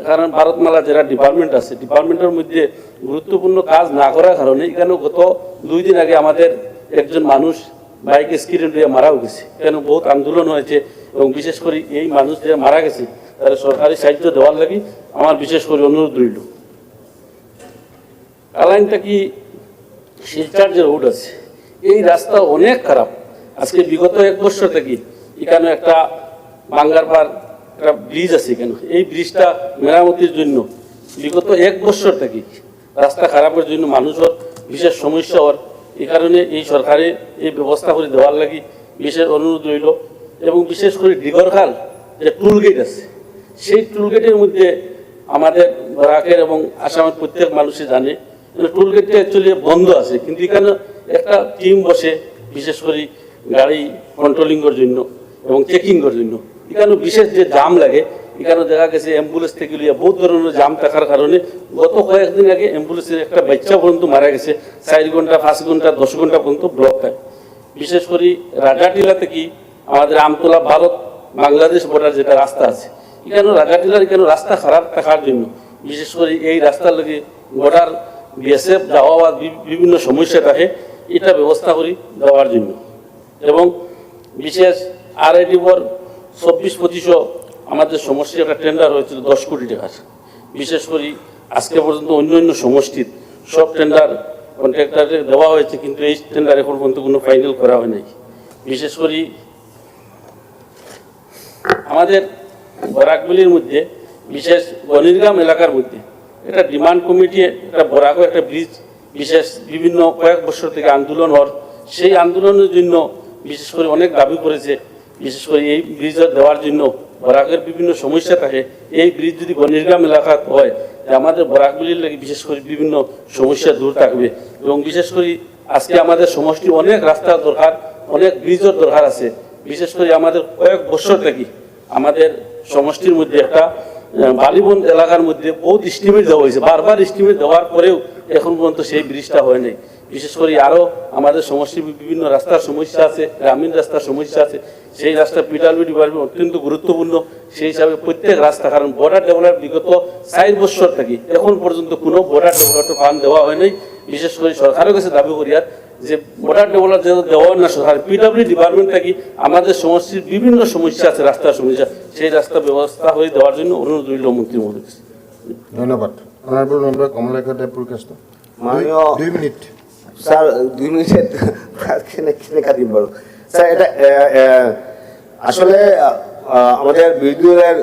কারণ ভারতমালা যারা ডিপার্টমেন্ট আছে ডিপার্টমেন্টের মধ্যে গুরুত্বপূর্ণ কাজ না করার কারণে এখানে গত 2 দিন আগে আমাদের একজন মানুষ বাইক অ্যাক্সিডেন্ট হয়ে মারাও গেছে কেন বহুত আন্দোলন হয়েছে এবং বিশেষ করে এই মানুষ যে মারা গেছে তার সরকারি সাহায্য দেওয়ার লাগি আমার বিশেষ করে অনুরোধ রইল কালাইনটা কি শিলচর যে রোড আছে এই রাস্তা অনেক খারাপ আজকে বিগত 1 বছর থেকে এখানে একটা বাঙ্গারপার একটা ব্রিজ আছে কেন এই ব্রিজটা মেরামতির জন্য বিগত 1 বছর থেকে রাস্তা খারাপের জন্য মানুষের বিশেষ সমস্যা হওয়ার এই কারণে এই সরকারে এই ব্যবস্থা করে দেওয়ার লাগি বিশেষ অনুরোধ রইল এবং বিশেষ করে ডিগরখাল যে টুল গেট আছে সেই টুল গেটের মধ্যে আমাদের বরাকের এবং আসামের প্রত্যেক মানুষই জানে টুল গেটটা অ্যাকচুয়ালি বন্ধ আছে কিন্তু এখানে একটা টিম বসে বিশেষ করে গাড়ি কন্ট্রোলিংয়ের জন্য এবং চেকিংয়ের জন্য এখানে বিশেষ যে জাম লাগে এখানে দেখা গেছে অ্যাম্বুলেন্স থেকে লিয়ে বহুত ধরনের জাম থাকার কারণে গত কয়েকদিন আগে অ্যাম্বুলেন্সের একটা বাচ্চা পর্যন্ত মারা গেছে 4 ঘন্টা 5 ঘন্টা 10 ঘন্টা পর্যন্ত ব্লক থাকে বিশেষ করে রাজাটিলা থেকে আমাদের আমতলা ভারত বাংলাদেশ বর্ডার যেটা রাস্তা আছে এখানে রাজাটিলার এখানে রাস্তা খারাপ থাকার জন্য বিশেষ করে এই রাস্তার লাগে বর্ডার BSF যাওয়া বিভিন্ন সমস্যা থাকে এটা ব্যবস্থা করি দেওয়ার জন্য এবং বিশেষ RID-বর 24-25 আমাদের সমষ্টির একটা টেন্ডার হয়েছিল 10 কোটি টাকার বিশেষ করে আজকে পর্যন্ত অন্য সমষ্টির সব টেন্ডার কন্ট্রাক্টরদের দেওয়া হয়েছে কিন্তু এই টেন্ডার এখন পর্যন্ত কোনো ফাইনাল করা হয় নাই বিশেষ করে আমাদের বরাকবেলির মধ্যে বিশেষ গণিরগ্রাম এলাকার মধ্যে এটা ডিমান্ড কমিটি একটা বরাকও একটা ব্রিজ বিশেষ বিভিন্ন কয়েক বছর থেকে আন্দোলন হওয়ার সেই আন্দোলনের জন্য বিশেষ করে অনেক দাবি করেছে বিশেষ করে এই ব্রিজ দেওয়ার জন্য বরাকের বিভিন্ন সমস্যা থাকে এই ব্রিজ যদি গণিরগ্রাম এলাকা হয় আমাদের বরাকবেলির লাগে বিশেষ করে বিভিন্ন সমস্যা দূর থাকবে এবং বিশেষ করে আজকে আমাদের সমষ্টি অনেক রাস্তার দরকার অনেক ব্রিজের দরকার আছে বিশেষ করে আমাদের কয়েক বছর থেকে আমাদের সমষ্টির মধ্যে একটা বালিবন এলাকার মধ্যে বহুত স্টিমেট দেওয়া হয়েছে, বারবার স্টিমেট দেওয়ার পরেও এখন পর্যন্ত সেই ব্রিজটা হয় নাই। বিশেষ করে আরও আমাদের সমস্যা, বিভিন্ন রাস্তার সমস্যা আছে, গ্রামীণ রাস্তার সমস্যা আছে। সেই রাস্তা পিডাব্লিউ ডিপার্টমেন্ট অত্যন্ত গুরুত্বপূর্ণ। সেই হিসাবে প্রত্যেক রাস্তা, কারণ বর্ডার ডেভেলপ বিগত 4 বছর থেকে এখন পর্যন্ত কোনো বর্ডার ডেভেলপমেন্ট ফান্ড দেওয়া হয় নাই। বিশেষ করে সরকারের কাছে দাবি করি আর যে বর্ডার ডেভেলপ দেওয়া না সরকার, পিডাব্লিউ ডিপার্টমেন্ট থেকে আমাদের সমষ্টির বিভিন্ন সমস্যা আছে, রাস্তার সমস্যা, সেই রাস্তা ব্যবস্থা হয়ে দেওয়ার জন্য অনুরোধ রইল মন্ত্রী মহোদয়। ধন্যবাদ। অনারেবল মেম্বার কমলাক্ষর দেবপুর কাষ্ট। মাননীয় 2 মিনিট স্যার, 2 মিনিটের কেনে দিন বড় স্যার। এটা আসলে আমাদের বিরোধী দলের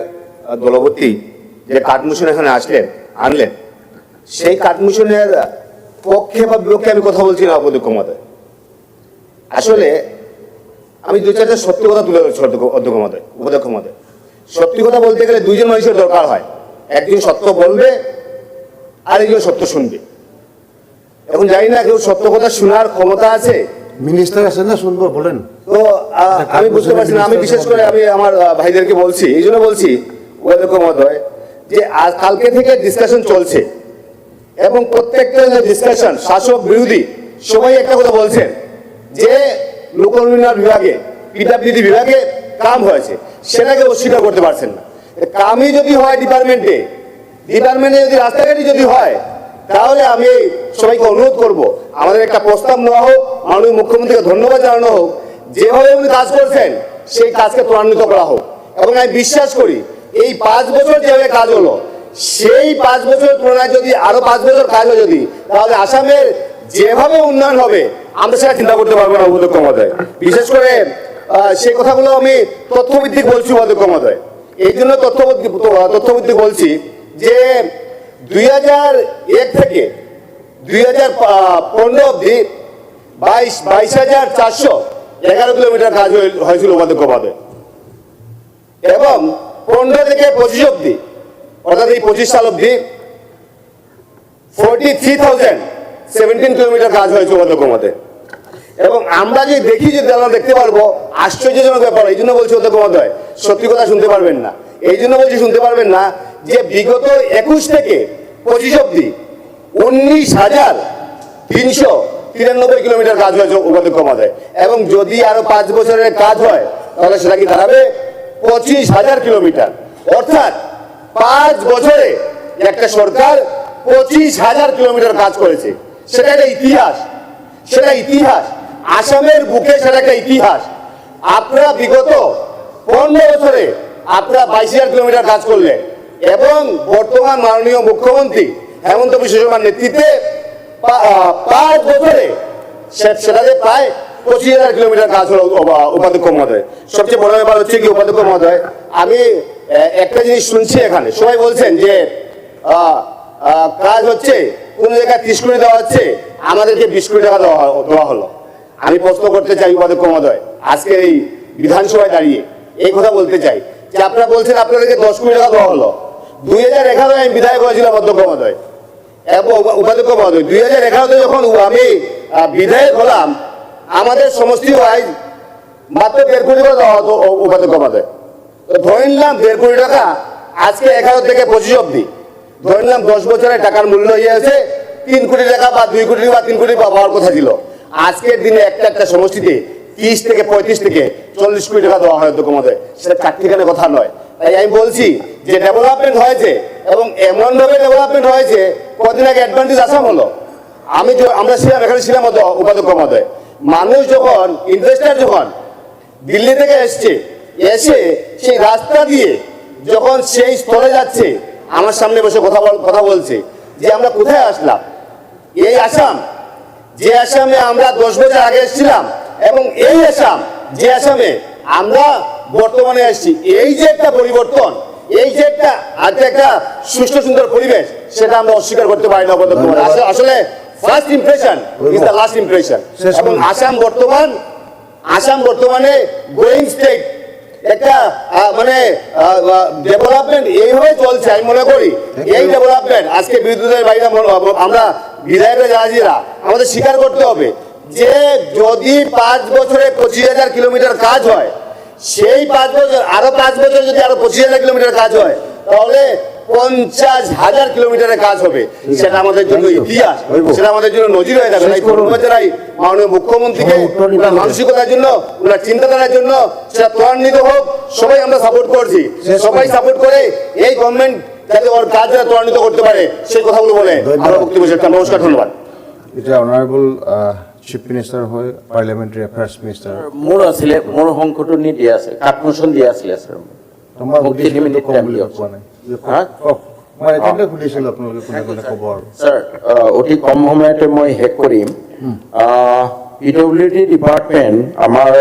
দলবর্তী যে কাঠমোশন এখানে আনলেন, সেই কাঠমোশনের পক্ষে বা বিপক্ষে আমি কথা বলছি না অধ্যক্ষ মহোদয়। আসলে আমি 2-4টা সত্যি কথা তুলে ধরছি উপাধ্যক্ষ মহোদয়। সত্যি কথা বলতে গেলে 2জন মানুষের দরকার হয়, একজন সত্য বলবে আর একজন সত্য শুনবে। এখন জানি না কেউ সত্য কথা শোনার ক্ষমতা আছে। মিনিস্টার আছেন না, শুনবো বলেন। তো আমি বুঝতে পারছি না। আমি বিশেষ করে আমি আমার ভাইদেরকে বলছি, এই জন্য বলছি উপাধ্যক্ষ মহোদয়, যে আজ কালকে থেকে ডিসকাশন চলছে এবং প্রত্যেকটা ডিসকাশন শাসক বিরোধী সবাই একটা কথা বলছেন যে লোকনির্মাণ বিভাগে, পিডাব্লিউডি বিভাগে কাম হয়েছে, সেটাকে অস্বীকার করতে পারছেন না। কামই যদি হয় ডিপার্টমেন্টে যদি রাস্তাঘাটই যদি হয়, তাহলে আমি সবাইকে অনুরোধ করব, আমাদের একটা প্রস্তাব নেওয়া হোক, মাননীয় মুখ্যমন্ত্রীকে ধন্যবাদ জানানো হোক, যেভাবে উনি কাজ করছেন সেই কাজকে ত্বরান্বিত করা হোক। এবং আমি বিশ্বাস করি এই 5 বছর যেভাবে কাজ হলো, সেই 5 বছরের তুলনায় যদি আরো 5 বছর কাজ হয় যদি, তাহলে আসামের যেভাবে উন্নয়ন হবে আমরা সেটা চিন্তা করতে পারবো না উপাধ্যক্ষ মহোদয়। বিশেষ করে সেই কথাগুলো আমি তথ্যভিত্তিক বলছি উপাধ্যক্ষ মহোদয়। এই জন্য তথ্যভিত্তিক বলছি যে 2001 থেকে 2015 অব্দি 22,411 কিলোমিটার কাজ হয়েছিল উপাধ্যক্ষ মহোদয়, এবং 15 থেকে 25 অব্দি, অর্থাৎ এই 25 সাল অব্দি 43,017 কিলোমিটার কাজ হয়েছে উপাধ্যক্ষ মহোদয়। এবং আমরা যে দেখি, যে আমরা দেখতে পারবো, আশ্চর্যজনক ব্যাপার। এই জন্য বলছি উপাধ্যক্ষ মহোদয়, সত্যি কথা শুনতে পারবেন না। এই জন্য বলছি শুনতে পারবেন না যে বিগত 21 থেকে 25 অব্দি 19,393 কিলোমিটার কাজ হয়েছে উপাধ্যক্ষ মহোদয়। এবং যদি আরো 5 বছরের কাজ হয় তাহলে সেটা কি দাঁড়াবে 25,000 কিলোমিটার। অর্থাৎ 5 বছরে একটা সরকার 25,000 কিলোমিটার কাজ করেছে। সেটা একটা ইতিহাস, আসামের বুকে সেটা একটা ইতিহাস। আপনারা বিগত 15 বছরে আপনারা 22,000 কিলোমিটার কাজ করলেন, এবং বর্তমান মাননীয় মুখ্যমন্ত্রী হেমন্ত বিশ্ব শর্মার নেতৃত্বে 5 বছরে সেটাতে প্রায় 25,000 কিলোমিটার কাজ হলো উপাধ্যক্ষ মহোদয়। সবচেয়ে বড় ব্যাপার হচ্ছে কি উপাধ্যক্ষ মহোদয়, আমি একটা জিনিস শুনছি, এখানে সবাই বলছেন যে কাজ হচ্ছে, কোন জায়গায় 30 কোটি দেওয়া হচ্ছে, আমাদেরকে 20 কোটি টাকা দেওয়া হলো। আমি প্রশ্ন করতে চাই উপাধ্যক্ষ মহোদয়, আজকে এই বিধানসভায় দাঁড়িয়ে এই কথা বলতে চাই যে আপনারা বলছেন আপনাদেরকে 10 কোটি টাকা দেওয়া হলো। 2011 আমি বিধায়ক হয়েছিলাম অধ্যক্ষ মহোদয় এবং উপাধ্যক্ষ মহোদয়। 2011 যখন আমি বিধায়ক হলাম, আমাদের সমষ্টি ওয়াইজ মাত্র 1.5 কোটি টাকা দেওয়া হতো উপাধ্যক্ষ মহোদয়। ধরে নিলাম 1.5 কোটি টাকা, আজকে 11 থেকে 25 অব্দি ধরে নিলাম 10 বছরের টাকার মূল্য হয়ে আছে 3 কোটি টাকা বা 2 কোটি বা 3 কোটি পাওয়ার কথা ছিল। আজকের দিনে একটা সমষ্টিতে 30 থেকে 35 থেকে 40 কোটি টাকা দেওয়া হয় অধ্যক্ষ মহোদয়। সেটা চারটিখানে কথা নয়। তাই আমি বলছি যে ডেভেলপমেন্ট হয়েছে, এবং এমন ভাবে ডেভেলপমেন্ট হয়েছে, কদিন আগে অ্যাডভান্টেজ আসাম হলো, আমরা এখানে ছিলাম উপাধ্যক্ষ মহোদয়। মানুষ যখন, ইনভেস্টার যখন দিল্লি থেকে এসে সেই রাস্তা দিয়ে যখন সেই স্থলে যাচ্ছে, আমার সামনে বসে কথা বলছে যে আমরা কোথায় আসলাম, এই আসাম যে আসামে আমরা 10 বছর আগে এসেছিলাম, এবং এই আসাম যে আসামে আমরা বর্তমানে এসেছি, এই যে একটা পরিবর্তন, এই যে একটা সুষ্ঠু সুন্দর পরিবেশ, সেটা আমরা অস্বীকার করতে পারি না। আসলে first impression is the last impression. এবং আসাম বর্তমানে গোয়িং স্টেট, একটা মানে ডেভেলপমেন্ট এইভাবে চলছে। আমি মনে করি এই ডেভেলপমেন্ট আজকে বিদ্যুতের বাইরে আমরা বিধায়করা যারা আমাদের স্বীকার করতে হবে যে যদি 5 বছরে 25,000 কিলোমিটার কাজ হয়, সেই 5 বছর আরো 5 বছর যদি আরো 25,000 কিলোমিটার কাজ হয়, তাহলে 50,000 কিলোমিটারের কাজ হবে। সেটা আমাদের জন্য ইতিহাস, সেটা আমাদের জন্য নজির হয়ে যাবে। তাই ধন্যবাদ জানাই মাননীয় মুখ্যমন্ত্রীকে, ওনার মানসিকতার জন্য, ওনার চিন্তাধারার জন্য। সেটা ত্বরান্বিত হোক, সবাই আমরা সাপোর্ট করছি, সবাই সাপোর্ট করে এই গভর্নমেন্ট যাতে ওর কাজ যারা ত্বরান্বিত করতে পারে সেই কথাগুলো বলে আমরা বক্তব্য শেষ করছি। নমস্কার, ধন্যবাদ। এটা অনারেবল চিফ মিনিষ্টাৰ হয়, পাৰ্লিয়ামেণ্টাৰী এফেয়াৰ্ছ মিনিষ্টাৰ। মোৰ আছিলে, মোৰ সংকটো নি দিয়া আছে, কাটমোচন দিয়া আছিলে ছাৰ। তোমাৰ উদ্দেশ্যটো কম বুলি কোৱা নাই, কওক। মই এতিয়াতে সুধিছিলোঁ আপোনালোকে কোনে কোনে ক'ব আৰু। ছাৰ, অতি কম সময়তে মই শেষ কৰিম। PWD ডিপাৰ্টমেণ্ট আমাৰ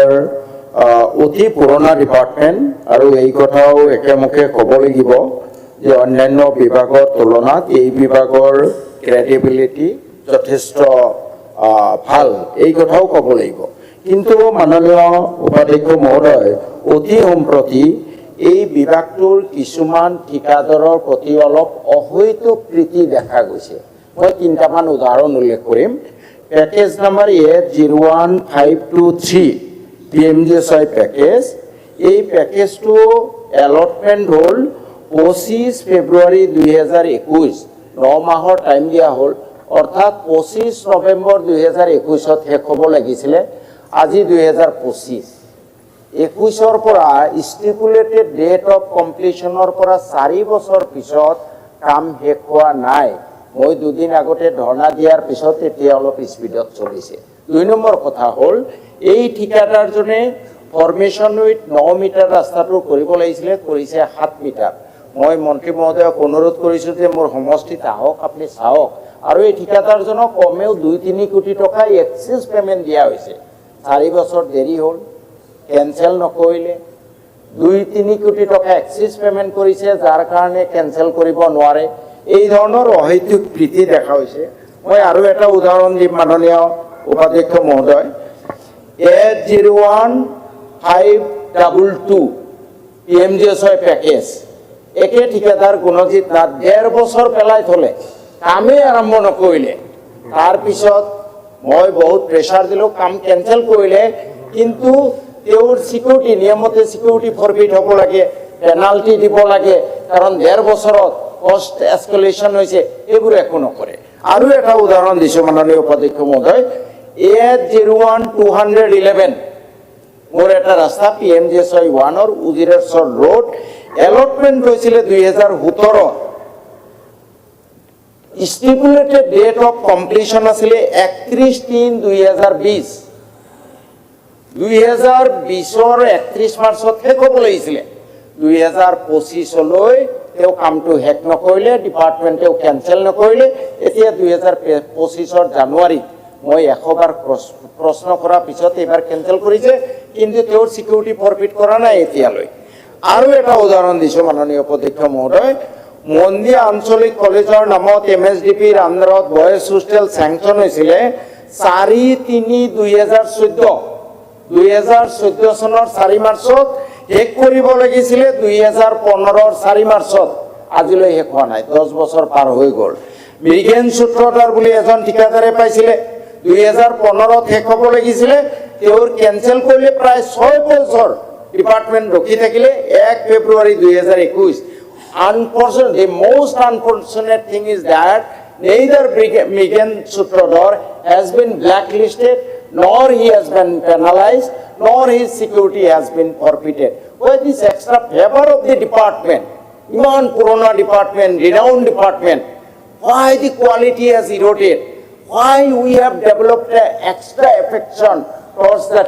অতি পুৰণা ডিপাৰ্টমেণ্ট, আৰু এই কথাও একেমুখে ক'ব লাগিব যে অন্যান্য বিভাগৰ তুলনাত এই বিভাগৰ ক্ৰেডিবিলিটি যথেষ্ট ভাল, এই কথাও ক'ব লাগিব। কিন্তু মাননীয় উপাধ্যক্ষ মহোদয়, অতি সম্প্ৰতি এই বিভাগটোৰ কিছুমান ঠিকাদাৰৰ প্ৰতি অলপ অহৈতুক প্ৰীতি দেখা গৈছে। মই 3টামান উদাহৰণ উল্লেখ কৰিম। Package number A01523 PMGSY package, এই পেকেজটো এলটমেণ্ট হ'ল 25 ফেব্ৰুৱাৰী 2021, 9 মাহৰ টাইম দিয়া হ'ল। অৰ্থাৎ 25 নৱেম্বৰ 2021 শেষ হ'ব লাগিছিলে, আজি 2025। 21ৰ পৰা ষ্টিপুলেটেড ডেট অফ কমপ্লিশ্যনৰ পৰা 4 বছৰ পিছত কাম শেষ হোৱা নাই। মই 2 দিন আগতে ধৰ্ণা দিয়াৰ পিছত এতিয়া অলপ স্পীডত চলিছে। 2 নম্বৰ কথা হ'ল, এই ঠিকাদাৰজনে ফৰ্মেশ্যন উইথ 9 মিটাৰ ৰাস্তাটো কৰিব লাগিছিলে, কৰিছে 7 মিটাৰ। মই মন্ত্ৰী মহোদয়ক অনুৰোধ কৰিছোঁ যে মোৰ সমষ্টিত আহক, আপুনি চাওক। আৰু এই ঠিকাদাৰজনক কমেও 2-3 কোটি টকা এক্সেছ পে'মেণ্ট দিয়া হৈছে। 4 বছৰ দেৰি হ'ল, কেঞ্চেল নকৰিলে। 2-3 কোটি টকা এক্সেছ পে'মেণ্ট কৰিছে, যাৰ কাৰণে কেঞ্চেল কৰিব নোৱাৰে। এই ধৰণৰ অহৈতুক প্ৰীতি দেখা হৈছে। মই আৰু এটা উদাহৰণ দিম মাননীয় উপাধ্যক্ষ মহোদয়। A01522 PMGSY পেকেজ, একে ঠিকাদাৰ গুণজিৎ নাথ 1.5 বছৰ পেলাই থলে, কামেই আৰম্ভ নকৰিলে। তাৰপিছত মই বহুত প্ৰেছাৰ দিলোঁ, কাম কেঞ্চেল কৰিলে। কিন্তু তেওঁৰ চিকিউৰিটি, নিয়মতে চিকিউৰিটি ফৰফিট হ'ব লাগে, পেনাল্টি দিব লাগে, কাৰণ 1.5 বছৰত কষ্ট এস্কেলেশ্যন হৈছে, এইবোৰ একো নকৰে। আৰু এটা উদাহৰণ দিছোঁ মাননীয় উপাধ্যক্ষ মহোদয়। A01211 মোৰ এটা ৰাস্তা PMGSY 1 উজিৰেশ্বৰ ৰোড, এলটমেণ্ট হৈছিলে 2017। ষ্টিপুলেটেড ডেট অফ কমপ্লিশ্যন আছিলে 31/3/2020। 2020ৰ 31 মাৰ্চত শেষ হ'ব লাগিছিলে। 2025লৈ তেওঁ কামটো শেষ নকৰিলে, ডিপাৰ্টমেণ্টেও কেঞ্চেল নকৰিলে। এতিয়া 2025ৰ জানুৱাৰীত মই 100 বাৰ প্ৰশ্ন কৰাৰ পিছত এইবাৰ কেঞ্চেল কৰিছে, কিন্তু তেওঁৰ চিকিউৰিটি ফৰফিট কৰা নাই এতিয়ালৈ। আৰু এটা উদাহৰণ দিছোঁ মাননীয় উপাধ্যক্ষ মহোদয়। মন্দিয়া আঞ্চলিক কলেজৰ নামত MSDPৰ আণ্ডাৰত বয়েজ হোষ্টেল চেংচন হৈছিলে 4/3/2014। 2014 চনৰ 4 মাৰ্চত শেষ কৰিব লাগিছিলে, 2015ৰ 4 মাৰ্চত আজিলৈ শেষ হোৱা নাই। 10 বছৰ পাৰ হৈ গ'ল। মৃগেন সূত্ৰধাৰ বুলি এজন ঠিকাদাৰে পাইছিলে, 2015ত শেষ হ'ব লাগিছিলে, তেওঁৰ কেঞ্চেল কৰিলে। প্ৰায় 6 বছৰ ডিপাৰ্টমেণ্ট ৰখি থাকিলে, 1 ফেব্ৰুৱাৰী 2021। Unfortunately, the most unfortunate thing is that neither Mrigen Sutradhar has been blacklisted, nor he has been penalized, nor his security has been forfeited. Why this extra favor of the department, Iman Purana department, renowned department, why the quality has eroded? Why we have developed an extra affection towards the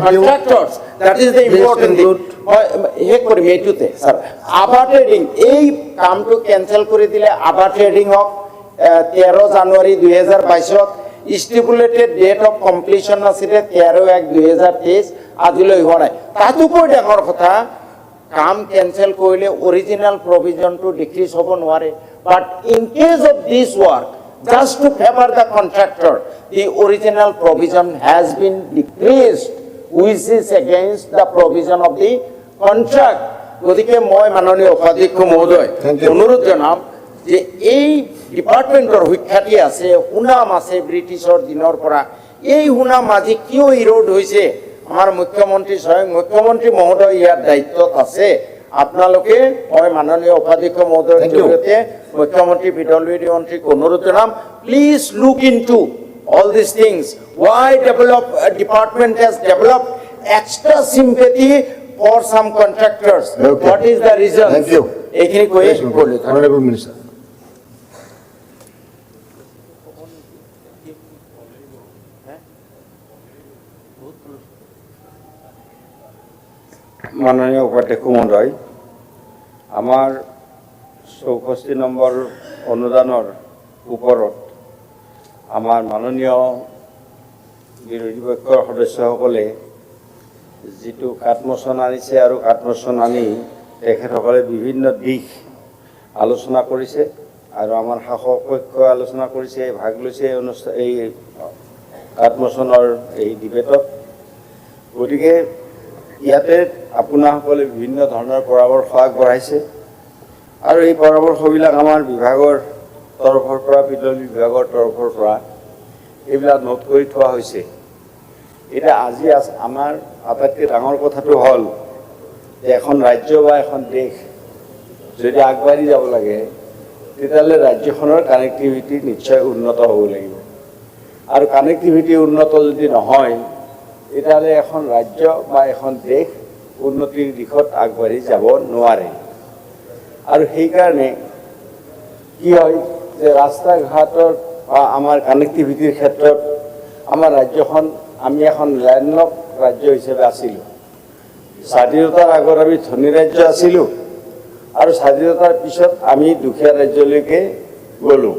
contractors? That is the important thing. শেষ কৰিম এইটোতে sir. আভা trading, এই কামটো cancel কৰি দিলে। আভা trading হওক 13 জানুৱাৰী 2022, ষ্টিপুলেটেড date of completion আছিলে 13/1/2023, আজিলৈ হোৱা নাই। তাতোকৈ ডাঙৰ কথা, কাম কেঞ্চেল কৰিলে অৰিজিনেল প্ৰভিজনটো ডিক্ৰিজ হ'ব নোৱাৰে। But in case of this work, just to favor the contractor, the original provision has been decreased, which is against the provision of the contract. গতিকে মই মাননীয় উপাধ্যক্ষ মহোদয় অনুৰোধ জনাম যে এই ডিপাৰ্টমেণ্টৰ সুখ্যাতি আছে, সুনাম আছে ব্ৰিটিছৰ দিনৰ পৰা। এই সুনাম আজি কিয় ইৰোড হৈছে? আমাৰ মুখ্যমন্ত্ৰী, স্বয়ং মুখ্যমন্ত্ৰী মহোদয় ইয়াৰ দায়িত্বত আছে। আপোনালোকে মই মাননীয় উপাধ্যক্ষ মহোদয়ৰ জৰিয়তে মুখ্যমন্ত্ৰী PWD মন্ত্ৰীক অনুৰোধ জনাম, please look into all these things. Why department has developed extra sympathy for some contractors? Okay. What is the reason? Thank you. এইখিনি কৈ Honorable Minister. মাননীয় উপাধ্যক্ষ মহোদয়, আমাৰ 64 নম্বৰ অনুদানৰ ওপৰত আমাৰ মাননীয় বিৰোধী পক্ষৰ সদস্যসকলে যিটো কাটমোচন আনিছে আৰু কাটমোচন আনি তেখেতসকলে বিভিন্ন দিশ আলোচনা কৰিছে আৰু আমাৰ শাসক পক্ষই আলোচনা কৰিছে, ভাগ লৈছে এই কাটমোচনৰ এই ডিবেটত। গতিকে ইয়াতে আপোনাসকলে বিভিন্ন ধৰণৰ পৰামৰ্শ আগবঢ়াইছে আৰু এই পৰামৰ্শবিলাক আমাৰ বিভাগৰ তৰফৰ পৰা, PWD বিভাগৰ তৰফৰ পৰা এইবিলাক নোট কৰি থোৱা হৈছে। এতিয়া আজি আমাৰ আটাইতকৈ ডাঙৰ কথাটো হ'ল যে এখন ৰাজ্য বা এখন দেশ যদি আগবাঢ়ি যাব লাগে তেতিয়াহ'লে ৰাজ্যখনৰ কানেক্টিভিটি নিশ্চয় উন্নত হ'ব লাগিব, আৰু কানেক্টিভিটি উন্নত যদি নহয় তেতিয়াহ'লে এখন ৰাজ্য বা এখন দেশ উন্নতিৰ দিশত আগবাঢ়ি যাব নোৱাৰে। আৰু সেইকাৰণে কি হয় যে ৰাস্তা ঘাটৰ বা আমাৰ কানেক্টিভিটিৰ ক্ষেত্ৰত আমাৰ ৰাজ্যখন, আমি এখন লেণ্ডলক ৰাজ্য হিচাপে আছিলোঁ। স্বাধীনতাৰ আগত আমি ধনী ৰাজ্য আছিলোঁ আৰু স্বাধীনতাৰ পিছত আমি দুখীয়া ৰাজ্যলৈকে গ'লোঁ।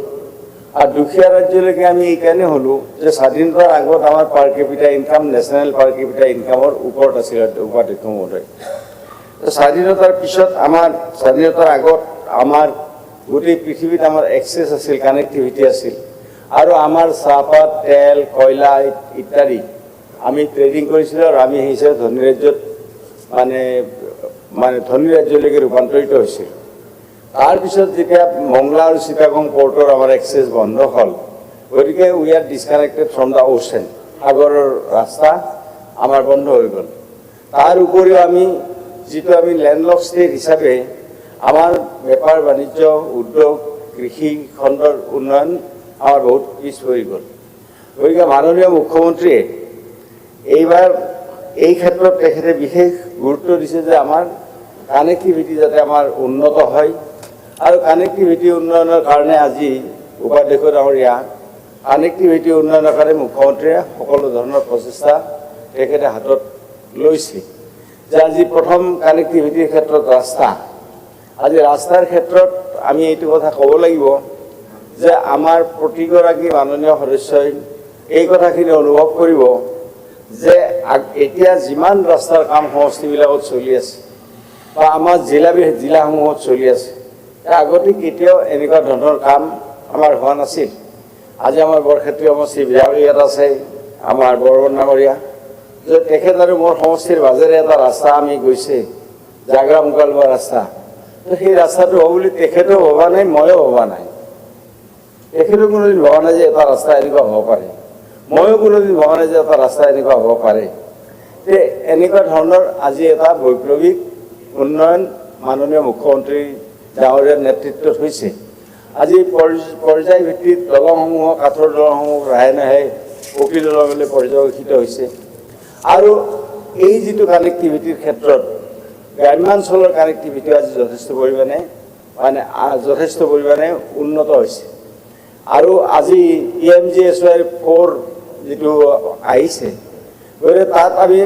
আৰু দুখীয়া ৰাজ্যলৈকে আমি এইকাৰণে হ'লোঁ যে স্বাধীনতাৰ আগত আমাৰ পাৰ কেপিটা ইনকাম নেশ্যনেল পাৰ কেপিটা ইনকামৰ ওপৰত আছিল উপাধ্যক্ষ মহোদয়। স্বাধীনতাৰ পিছত আমাৰ স্বাধীনতাৰ আগত আমাৰ গোটেই পৃথিৱীত আমাৰ এক্সেছ আছিল, কানেক্টিভিটি আছিল, আৰু আমাৰ চাহপাত, তেল, কয়লা ইত্যাদি আমি ট্ৰেডিং কৰিছিলোঁ আৰু আমি সেই হিচাপে ধনী ৰাজ্যত মানে ধনী ৰাজ্যলৈকে ৰূপান্তৰিত হৈছিল। তাৰপিছত যেতিয়া মংলা আৰু চিটাগং পৰ্টৰ আমাৰ এক্সেছ বন্ধ হ'ল, গতিকে we are disconnected from the ocean, সাগৰৰ ৰাস্তা আমাৰ বন্ধ হৈ গ'ল। তাৰ উপৰিও আমি যিটো আমি লেণ্ডলক ষ্টেট হিচাপে আমাৰ বেপাৰ বাণিজ্য, উদ্যোগ, কৃষি খণ্ডৰ উন্নয়ন আমাৰ বহুত পিছ পৰি গ'ল। গতিকে মাননীয় মুখ্যমন্ত্ৰীয়ে এইবাৰ এই ক্ষেত্ৰত তেখেতে বিশেষ গুৰুত্ব দিছে যে আমাৰ কানেক্টিভিটি যাতে আমাৰ উন্নত হয়, আৰু কানেক্টিভিটি উন্নয়নৰ কাৰণে আজি উপাধ্যক্ষ ডাঙৰীয়া কানেক্টিভিটি উন্নয়নৰ কাৰণে মুখ্যমন্ত্ৰীয়ে সকলো ধৰণৰ প্ৰচেষ্টা তেখেতে হাতত লৈছে। যে আজি প্ৰথম কানেক্টিভিটিৰ ক্ষেত্ৰত ৰাস্তা, আজি ৰাস্তাৰ ক্ষেত্ৰত আমি এইটো কথা ক'ব লাগিব যে আমাৰ প্ৰতিগৰাকী মাননীয় সদস্যই এই কথাখিনি অনুভৱ কৰিব যে এতিয়া যিমান ৰাস্তাৰ কাম সমষ্টিবিলাকত চলি আছে বা আমাৰ জিলাসমূহত চলি আছে, আগতে কেতিয়াও এনেকুৱা ধৰণৰ কাম আমাৰ হোৱা নাছিল। আজি আমাৰ বৰক্ষেত্ৰী সমষ্টি বিধায়ক ইয়াত আছে, আমাৰ বৰবন ডাঙৰীয়া, যে তেখেত আৰু মোৰ সমষ্টিৰ মাজেৰে এটা ৰাস্তা আমি গৈছে, জাগৰা মোকালমোৱা ৰাস্তা। তো সেই ৰাস্তাটো হ'ব বুলি তেখেতেও ভবা নাই, ময়ো ভবা নাই। তেখেতেও কোনোদিন ভবা নাই যে এটা ৰাস্তা এনেকুৱা হ'ব পাৰে, ময়ো কোনোদিন ভবা নাই যে এটা ৰাস্তা এনেকুৱা হ'ব পাৰে। যে এনেকুৱা ধৰণৰ আজি এটা বৈপ্লৱিক উন্নয়ন মাননীয় মুখ্যমন্ত্ৰী ডাঙৰীয়াৰ নেতৃত্বত হৈছে। আজি পৰ্যায় ভিত্তিত দলংসমূহ, কাঠৰ দলংসমূহ লাহে লাহে পকী দলঙলৈ পৰ্যবেক্ষিত হৈছে। আৰু এই যিটো কানেক্টিভিটিৰ ক্ষেত্ৰত গ্ৰাম্যাঞ্চলৰ কানেক্টিভিটি আজি যথেষ্ট পৰিমাণে উন্নত হৈছে। আৰু আজি PMGSY-4 যিটো আহিছে, গতিকে তাত আমি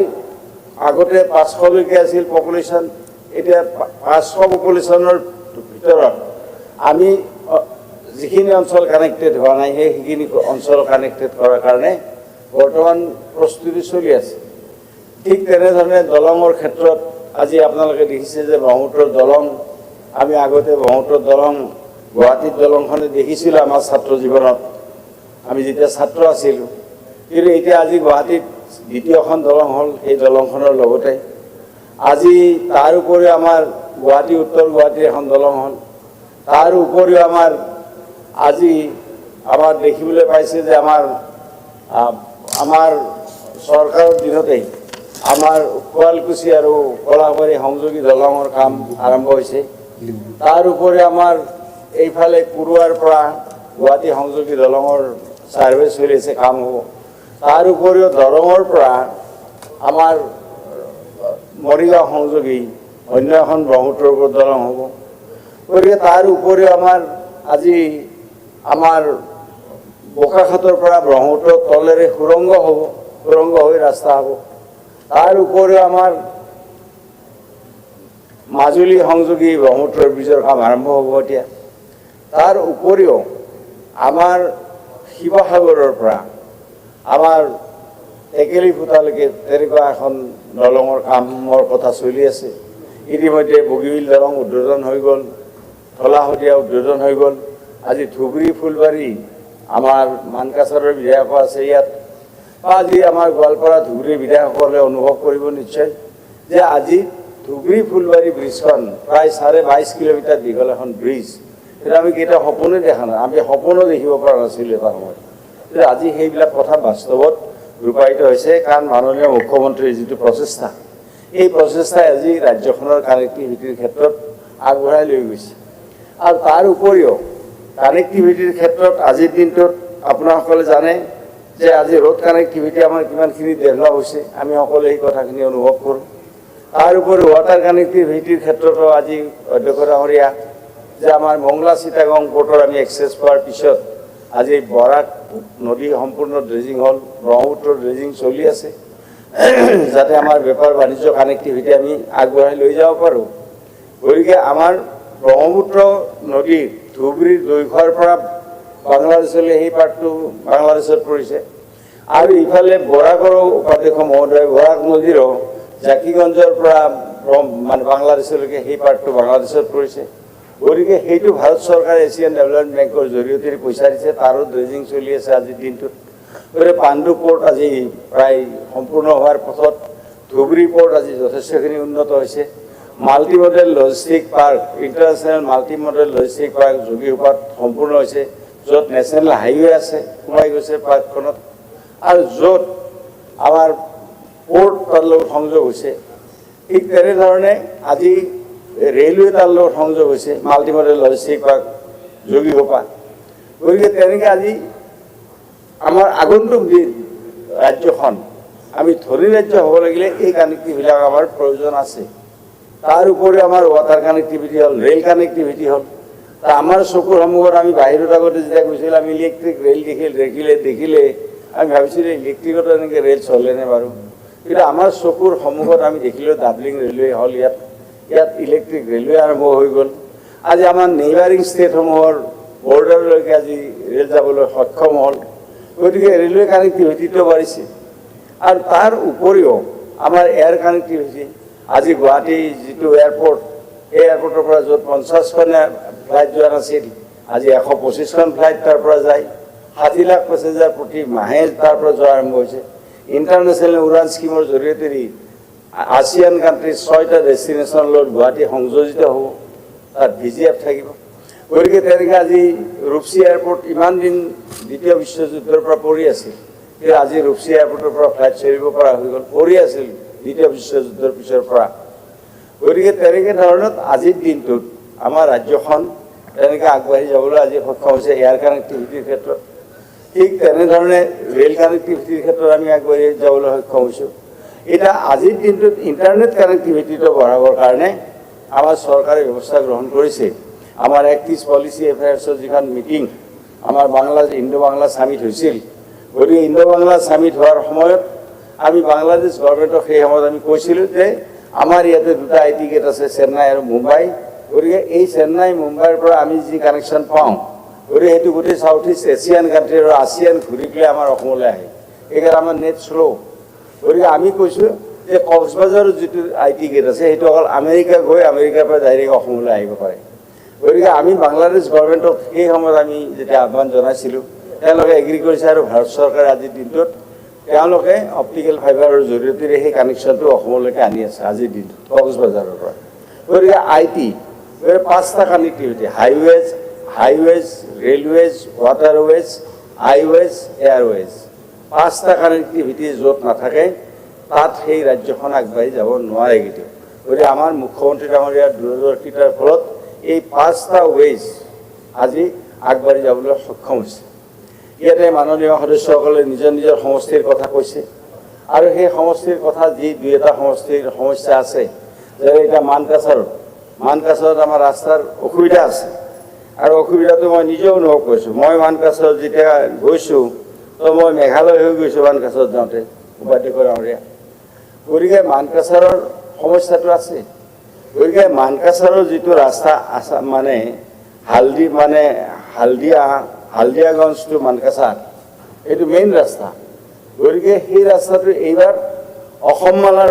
আগতে 500লৈকে আছিল পপুলেশ্যন, এতিয়া 500 পপুলেশ্যনৰ ভিতৰত আমি যিখিনি অঞ্চল কানেক্টেড হোৱা নাই সেইখিনি অঞ্চল কানেক্টেড কৰাৰ কাৰণে বৰ্তমান প্ৰস্তুতি চলি আছে। ঠিক তেনেধৰণে দলঙৰ ক্ষেত্ৰত আজি আপোনালোকে দেখিছে যে ব্ৰহ্মপুত্ৰৰ দলং, আমি আগতে ব্ৰহ্মপুত্ৰৰ দলং, গুৱাহাটীৰ দলংখনে দেখিছিলোঁ আমাৰ ছাত্ৰ জীৱনত, আমি যেতিয়া ছাত্ৰ আছিলোঁ। কিন্তু এতিয়া আজি গুৱাহাটীত দ্বিতীয়খন দলং হ'ল, সেই দলংখনৰ লগতে আজি তাৰ উপৰিও আমাৰ গুৱাহাটী উত্তৰ গুৱাহাটীৰ এখন দলং হ'ল। তাৰ উপৰিও আমাৰ আজি দেখিবলৈ পাইছে যে আমাৰ চৰকাৰৰ দিনতেই আমাৰ শুৱালকুছি আৰু কলাবাৰী সংযোগী দলঙৰ কাম আৰম্ভ হৈছে। তাৰ উপৰি আমাৰ এইফালে কুৰুৱাৰ পৰা গুৱাহাটী সংযোগী দলঙৰ ছাৰ্ভে চলি আছে, কাম হ'ব। তাৰ উপৰিও দৰঙৰ পৰা আমাৰ মৰিগাঁও সংযোগী অন্য এখন ব্ৰহ্মপুত্ৰৰ ওপৰত দলং হ'ব। গতিকে তাৰ উপৰিও আমাৰ বোকাখাতৰ পৰা ব্ৰহ্মপুত্ৰৰ তলেৰে সুৰংগ হ'ব, সুৰংগ হৈ ৰাস্তা হ'ব। তাৰ উপৰিও আমাৰ মাজুলী সংযোগী ব্ৰহ্মপুত্ৰৰ ব্ৰীজৰ কাম আৰম্ভ হ'ব এতিয়া। তাৰ উপৰিও আমাৰ শিৱসাগৰৰ পৰা আমাৰ টেকেলি ফুটালৈকে তেনেকুৱা এখন দলঙৰ কামৰ কথা চলি আছে। ইতিমধ্যে বগীবিল দলং উদ্বোধন হৈ গ'ল, ঢলা-শদিয়া উদ্বোধন হৈ গ'ল। আজি ধুবুৰী ফুলবাৰী আমাৰ মানকাছাৰৰ বিধায়ক আছে ইয়াত, বা আজি আমাৰ গোৱালপাৰা ধুবুৰী বিধায়কসকলে অনুভৱ কৰিব নিশ্চয় যে আজি ধুবুৰী ফুলবাৰী ব্ৰিজখন প্ৰায় 22.5 কিলোমিটাৰ দীঘল এখন ব্ৰিজ। কিন্তু আমি কেতিয়াও সপোনে দেখা নাই, আমি সপোনো দেখিব পৰা নাছিলোঁ এটা সময়ত। কিন্তু আজি সেইবিলাক কথা বাস্তৱত ৰূপায়িত হৈছে, কাৰণ মাননীয় মুখ্যমন্ত্ৰীৰ যিটো প্ৰচেষ্টা, এই প্ৰচেষ্টাই আজি ৰাজ্যখনৰ কানেক্টিভিটিৰ ক্ষেত্ৰত আগবঢ়াই লৈ গৈছে। আৰু তাৰ উপৰিও কানেক্টিভিটিৰ ক্ষেত্ৰত আজিৰ দিনটোত আপোনাসকলে জানে যে আজি ৰোড কানেক্টিভিটি আমাৰ কিমানখিনি ডেভেলপ হৈছে, আমি সকলোৱে এই কথাখিনি অনুভৱ কৰোঁ। তাৰ উপৰি ৱাটাৰ কানেক্টিভিটিৰ ক্ষেত্ৰতো আজি অধ্যক্ষ ডাঙৰীয়া যে আমাৰ মংলা চিটাগং পৰ্টৰ আমি এক্সেছ পোৱাৰ পিছত আজি বৰাক নদী সম্পূৰ্ণ ড্ৰেজিং হ'ল, ব্ৰহ্মপুত্ৰৰ ড্ৰেজিং চলি আছে, যাতে আমাৰ বেপাৰ বাণিজ্য কানেক্টিভিটি আমি আগবঢ়াই লৈ যাব পাৰোঁ। গতিকে আমাৰ ব্ৰহ্মপুত্ৰ নদীৰ ধুবুৰীৰ দৈঘৰ পৰা বাংলাদেশলৈ সেই পাৰ্টটো বাংলাদেশত পৰিছে। আৰু ইফালে বৰাকৰ উপাধ্যক্ষ মহোদয় বৰাক নদীৰো জাকিগঞ্জৰ পৰা মানে বাংলাদেশলৈকে সেই পাৰ্টটো বাংলাদেশত পৰিছে। গতিকে সেইটো ভাৰত চৰকাৰে এছিয়ান ডেভেলপমেণ্ট বেংকৰ জৰিয়তে পইচা দিছে, তাৰো ড্ৰেজিং চলি আছে আজিৰ দিনটোত। গতিকে পাণ্ডু পৰ্ট আজি প্ৰায় সম্পূৰ্ণ হোৱাৰ পথত, ধুবুৰী পৰ্ট আজি যথেষ্টখিনি উন্নত হৈছে। Multi modal logistic park, international multi modal logistic park যোগীঘোপাত সম্পূৰ্ণ হৈছে, য'ত নেশ্যনেল হাইৱে আছে সোমাই গৈছে পাৰ্কখনত, আৰু য'ত আমাৰ পৰ্ট তাৰ লগত সংযোগ হৈছে। ঠিক তেনেধৰণে আজি ৰেলৱে তাৰ লগত সংযোগ হৈছে, multi modal logistic park Jogighopa. গতিকে তেনেকৈ আজি আমাৰ আগন্তুক দিন ৰাজ্যখন আমি ধনী ৰাজ্য হ'ব লাগিলে এই কানেক্টিভিটিবিলাক আমাৰ প্ৰয়োজন আছে। তাৰ উপৰিও আমাৰ ৱাটাৰ কানেক্টিভিটি হ'ল, ৰেল কানেক্টিভিটি হ'ল। আমাৰ চকুৰ সন্মুখত আমি বাহিৰত আগতে যেতিয়া গৈছিলোঁ, আমি ইলেক্ট্ৰিক ৰেল দেখিলে আমি ভাবিছিলোঁ ইলেক্ট্ৰিকত এনেকৈ ৰেল চলেনে বাৰু। কিন্তু আমাৰ চকুৰ সন্মুখত আমি দেখিলোঁ ডাবলিং ৰেলৱে হ'ল, ইয়াত ইলেক্ট্ৰিক ৰেলৱে আৰম্ভ হৈ গ'ল। আজি আমাৰ নেইবাৰিং ষ্টেটসমূহৰ বৰ্ডাৰলৈকে আজি ৰেল যাবলৈ সক্ষম হ'ল। গতিকে ৰেলৱে কানেক্টিভিটিটো বাঢ়িছে। আৰু তাৰ উপৰিও আমাৰ এয়াৰ কানেক্টিভিটি, আজি গুৱাহাটী যিটো এয়াৰপৰ্ট, এই এয়াৰপৰ্টৰ পৰা য'ত 50খন ফ্লাইট যোৱা নাছিল, আজি 125খন ফ্লাইট তাৰ পৰা যায়। 60 লাখ পেছেঞ্জাৰ প্ৰতি মাহে তাৰ পৰা যোৱা আৰম্ভ হৈছে। ইণ্টাৰনেশ্যনেল উড়ান স্কিমৰ জৰিয়তে আছিয়ান কাণ্ট্ৰিজ 6টা ডেষ্টিনেশ্যনৰ লগত গুৱাহাটী সংযোজিত হ'ব, তাত VGF থাকিব। গতিকে তেনেকৈ আজি ৰূপসী এয়াৰপৰ্ট ইমান দিন দ্বিতীয় বিশ্বযুদ্ধৰ পৰা পৰি আছিল, কিন্তু আজি ৰূপসী এয়াৰপৰ্টৰ পৰা ফ্লাইট চলিব পৰা হৈ গ'ল, পৰি আছিল দ্বিতীয় বিশ্বযুদ্ধৰ পিছৰ পৰা। গতিকে তেনেকৈ ধৰণত আজিৰ দিনটোত আমাৰ ৰাজ্যখন তেনেকৈ আগবাঢ়ি যাবলৈ আজি সক্ষম হৈছে এয়াৰ কানেক্টিভিটিৰ ক্ষেত্ৰত। ঠিক তেনেধৰণে ৰেল কানেক্টিভিটিৰ ক্ষেত্ৰত আমি আগবাঢ়ি যাবলৈ সক্ষম হৈছোঁ। এতিয়া আজিৰ দিনটোত ইণ্টাৰনেট কানেক্টিভিটিটো বঢ়াবৰ কাৰণে আমাৰ চৰকাৰে ব্যৱস্থা গ্ৰহণ কৰিছে। আমাৰ এক্ট ইষ্ট পলিচি এফেয়াৰ্ছৰ যিখন মিটিং আমাৰ ইণ্ডো বাংলা ছামিট হৈছিল, গতিকে ইণ্ডো বাংলা ছামিট হোৱাৰ সময়ত আমি বাংলাদেশ গভৰ্ণমেণ্টক সেই সময়ত আমি কৈছিলোঁ যে আমাৰ ইয়াতে 2টা IT গেট আছে, চেন্নাই আৰু মুম্বাই। গতিকে এই চেন্নাই মুম্বাইৰ পৰা আমি যি কানেকশ্যন পাওঁ, গতিকে সেইটো গোটেই চাউথ ইষ্ট এছিয়ান কাণ্ট্ৰি আৰু ASEAN ঘূৰি পেলাই আমাৰ অসমলৈ আহে। এইকাৰণে আমাৰ নেট শ্ল'। গতিকে আমি কৈছোঁ যে কক্সবাজাৰৰ যিটো IT গেট আছে, সেইটো অকল আমেৰিকা গৈ আমেৰিকাৰ পৰা ডাইৰেক্ট অসমলৈ আহিব পাৰে। গতিকে আমি বাংলাদেশ গভৰ্ণমেণ্টক সেই সময়ত আমি যেতিয়া আহ্বান জনাইছিলোঁ, তেওঁলোকে এগ্ৰী কৰিছে। আৰু ভাৰত চৰকাৰে আজিৰ দিনটোত তেওঁলোকে অপটিকেল ফাইবাৰৰ জৰিয়তে সেই কানেকশ্যনটো অসমলৈকে আনি আছে আজিৰ দিনটোত কক্সবাজাৰৰ পৰা। গতিকে IT, 5টা connectivity, highways, railways, waterways, highways, Airways, 5টা কানেক্টিভিটি য'ত নাথাকে তাত সেই ৰাজ্যখন আগবাঢ়ি যাব নোৱাৰে কেতিয়াও। গতিকে আমাৰ মুখ্যমন্ত্ৰী ডাঙৰীয়াৰ দূৰদৰ্শিতাৰ ফলত এই 5টা ৱেজ আজি আগবাঢ়ি যাবলৈ সক্ষম হৈছে। ইয়াতে মাননীয় সদস্যসকলে নিজৰ নিজৰ সমষ্টিৰ কথা কৈছে আৰু সেই সমষ্টিৰ কথা যি 2-এটা সমষ্টিৰ সমস্যা আছে, যেনে এতিয়া মানকাছাৰত আমাৰ ৰাস্তাৰ অসুবিধা আছে আৰু অসুবিধাটো মই নিজে অনুভৱ কৰিছোঁ। মই মানকাছাৰত যেতিয়া গৈছোঁ তো মই মেঘালয় হৈ গৈছোঁ মানকাছাৰত যাওঁতে উপাধ্যক্ষ ডাঙৰীয়া। গতিকে মানকাছাৰৰ সমস্যাটো আছে। গতিকে মানকাছাৰৰ যিটো ৰাস্তা মানে হালদিয়াগঞ্জ টু মানকাছাৰ, এইটো মেইন ৰাস্তা। গতিকে সেই ৰাস্তাটো এইবাৰ অসমমালা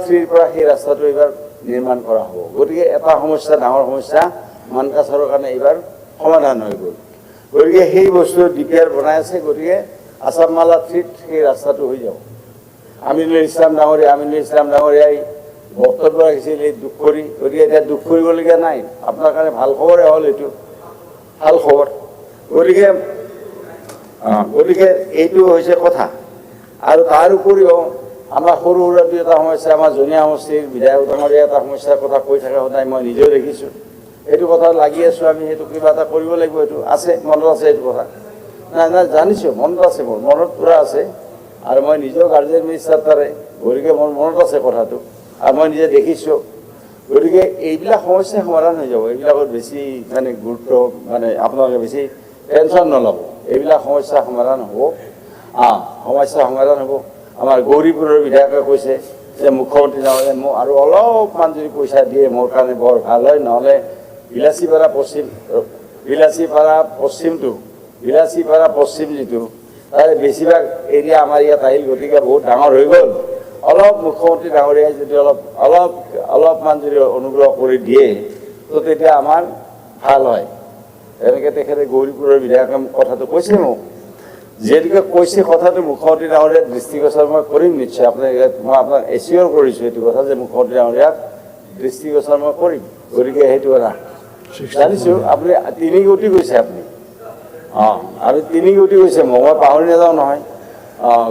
3ৰ পৰা সেই ৰাস্তাটো এইবাৰ নিৰ্মাণ কৰা হ'ব। গতিকে এটা সমস্যা, ডাঙৰ সমস্যা মানকাছাৰৰ কাৰণে এইবাৰ সমাধান হৈ গ'ল। গতিকে সেই বস্তু DPR বনাই আছে। গতিকে আছামমালা 3ত সেই ৰাস্তাটো হৈ যাব। আমিনুল ইছলাম ডাঙৰীয়াই বক্তব্য ৰাখিছিল এই দুখ কৰি। গতিকে এতিয়া দুখ কৰিবলগীয়া নাই, আপোনাৰ কাৰণে ভাল খবৰে হ'ল, এইটো ভাল খবৰ। গতিকে এইটো হৈছে কথা। আৰু তাৰ উপৰিও আমাৰ সৰু সুৰা 2-এটা সমস্যা, আমাৰ জনীয়া সমষ্টিৰ বিধায়ক ডাঙৰীয়া এটা সমস্যাৰ কথা কৈ থাকে সদায়, মই নিজেও দেখিছোঁ। সেইটো কথা লাগি আছোঁ আমি, সেইটো কিবা এটা কৰিব লাগিব। এইটো আছে, মনত আছে এইটো কথা? নাই জানিছোঁ, মনত আছে, মোৰ মনত পূৰা আছে। আৰু মই নিজেও গাৰ্জেন মিনিষ্টাৰ তাৰে, গতিকে মোৰ মনত আছে কথাটো আৰু মই নিজে দেখিছোঁ। গতিকে এইবিলাক সমস্যা সমাধান হৈ যাব। এইবিলাকত বেছি মানে গুৰুত্ব আপোনালোকে বেছি টেনশ্যন নল'ব। এইবিলাক সমস্যা সমাধান হ'ব। আমাৰ গৌৰীপুৰৰ বিধায়কে কৈছে যে মুখ্যমন্ত্ৰী ডাঙৰীয়াই মোক আৰু অলপমান যদি পইচা দিয়ে মোৰ কাৰণে বৰ ভাল হয়, নহ'লে বিলাচীপাৰা পশ্চিম যিটো তাৰে বেছিভাগ এৰিয়া আমাৰ ইয়াত আহিল। গতিকে বহুত ডাঙৰ হৈ গ'ল। অলপ মুখ্যমন্ত্ৰী ডাঙৰীয়াই যদি অলপমান যদি অনুগ্ৰহ কৰি দিয়ে তো তেতিয়া আমাৰ ভাল হয়। এনেকৈ তেখেতে গৌৰীপুৰৰ বিধায়কে কথাটো কৈছে মোক। যিহেতুকে কৈছে কথাটো মুখ্যমন্ত্ৰী ডাঙৰীয়াক দৃষ্টিগোচৰ মই কৰিম নিশ্চয়। মই আপোনাক এচিয়ৰ কৰিছোঁ এইটো কথা যে মুখ্যমন্ত্ৰী ডাঙৰীয়াক দৃষ্টিগোচৰ মই কৰিম। গতিকে সেইটো কথা জানিছোঁ। আপুনি 3 কোটি কৈছে আপুনি, আৰু 3 কোটি কৈছে, মই পাহৰি নাযাওঁ নহয়।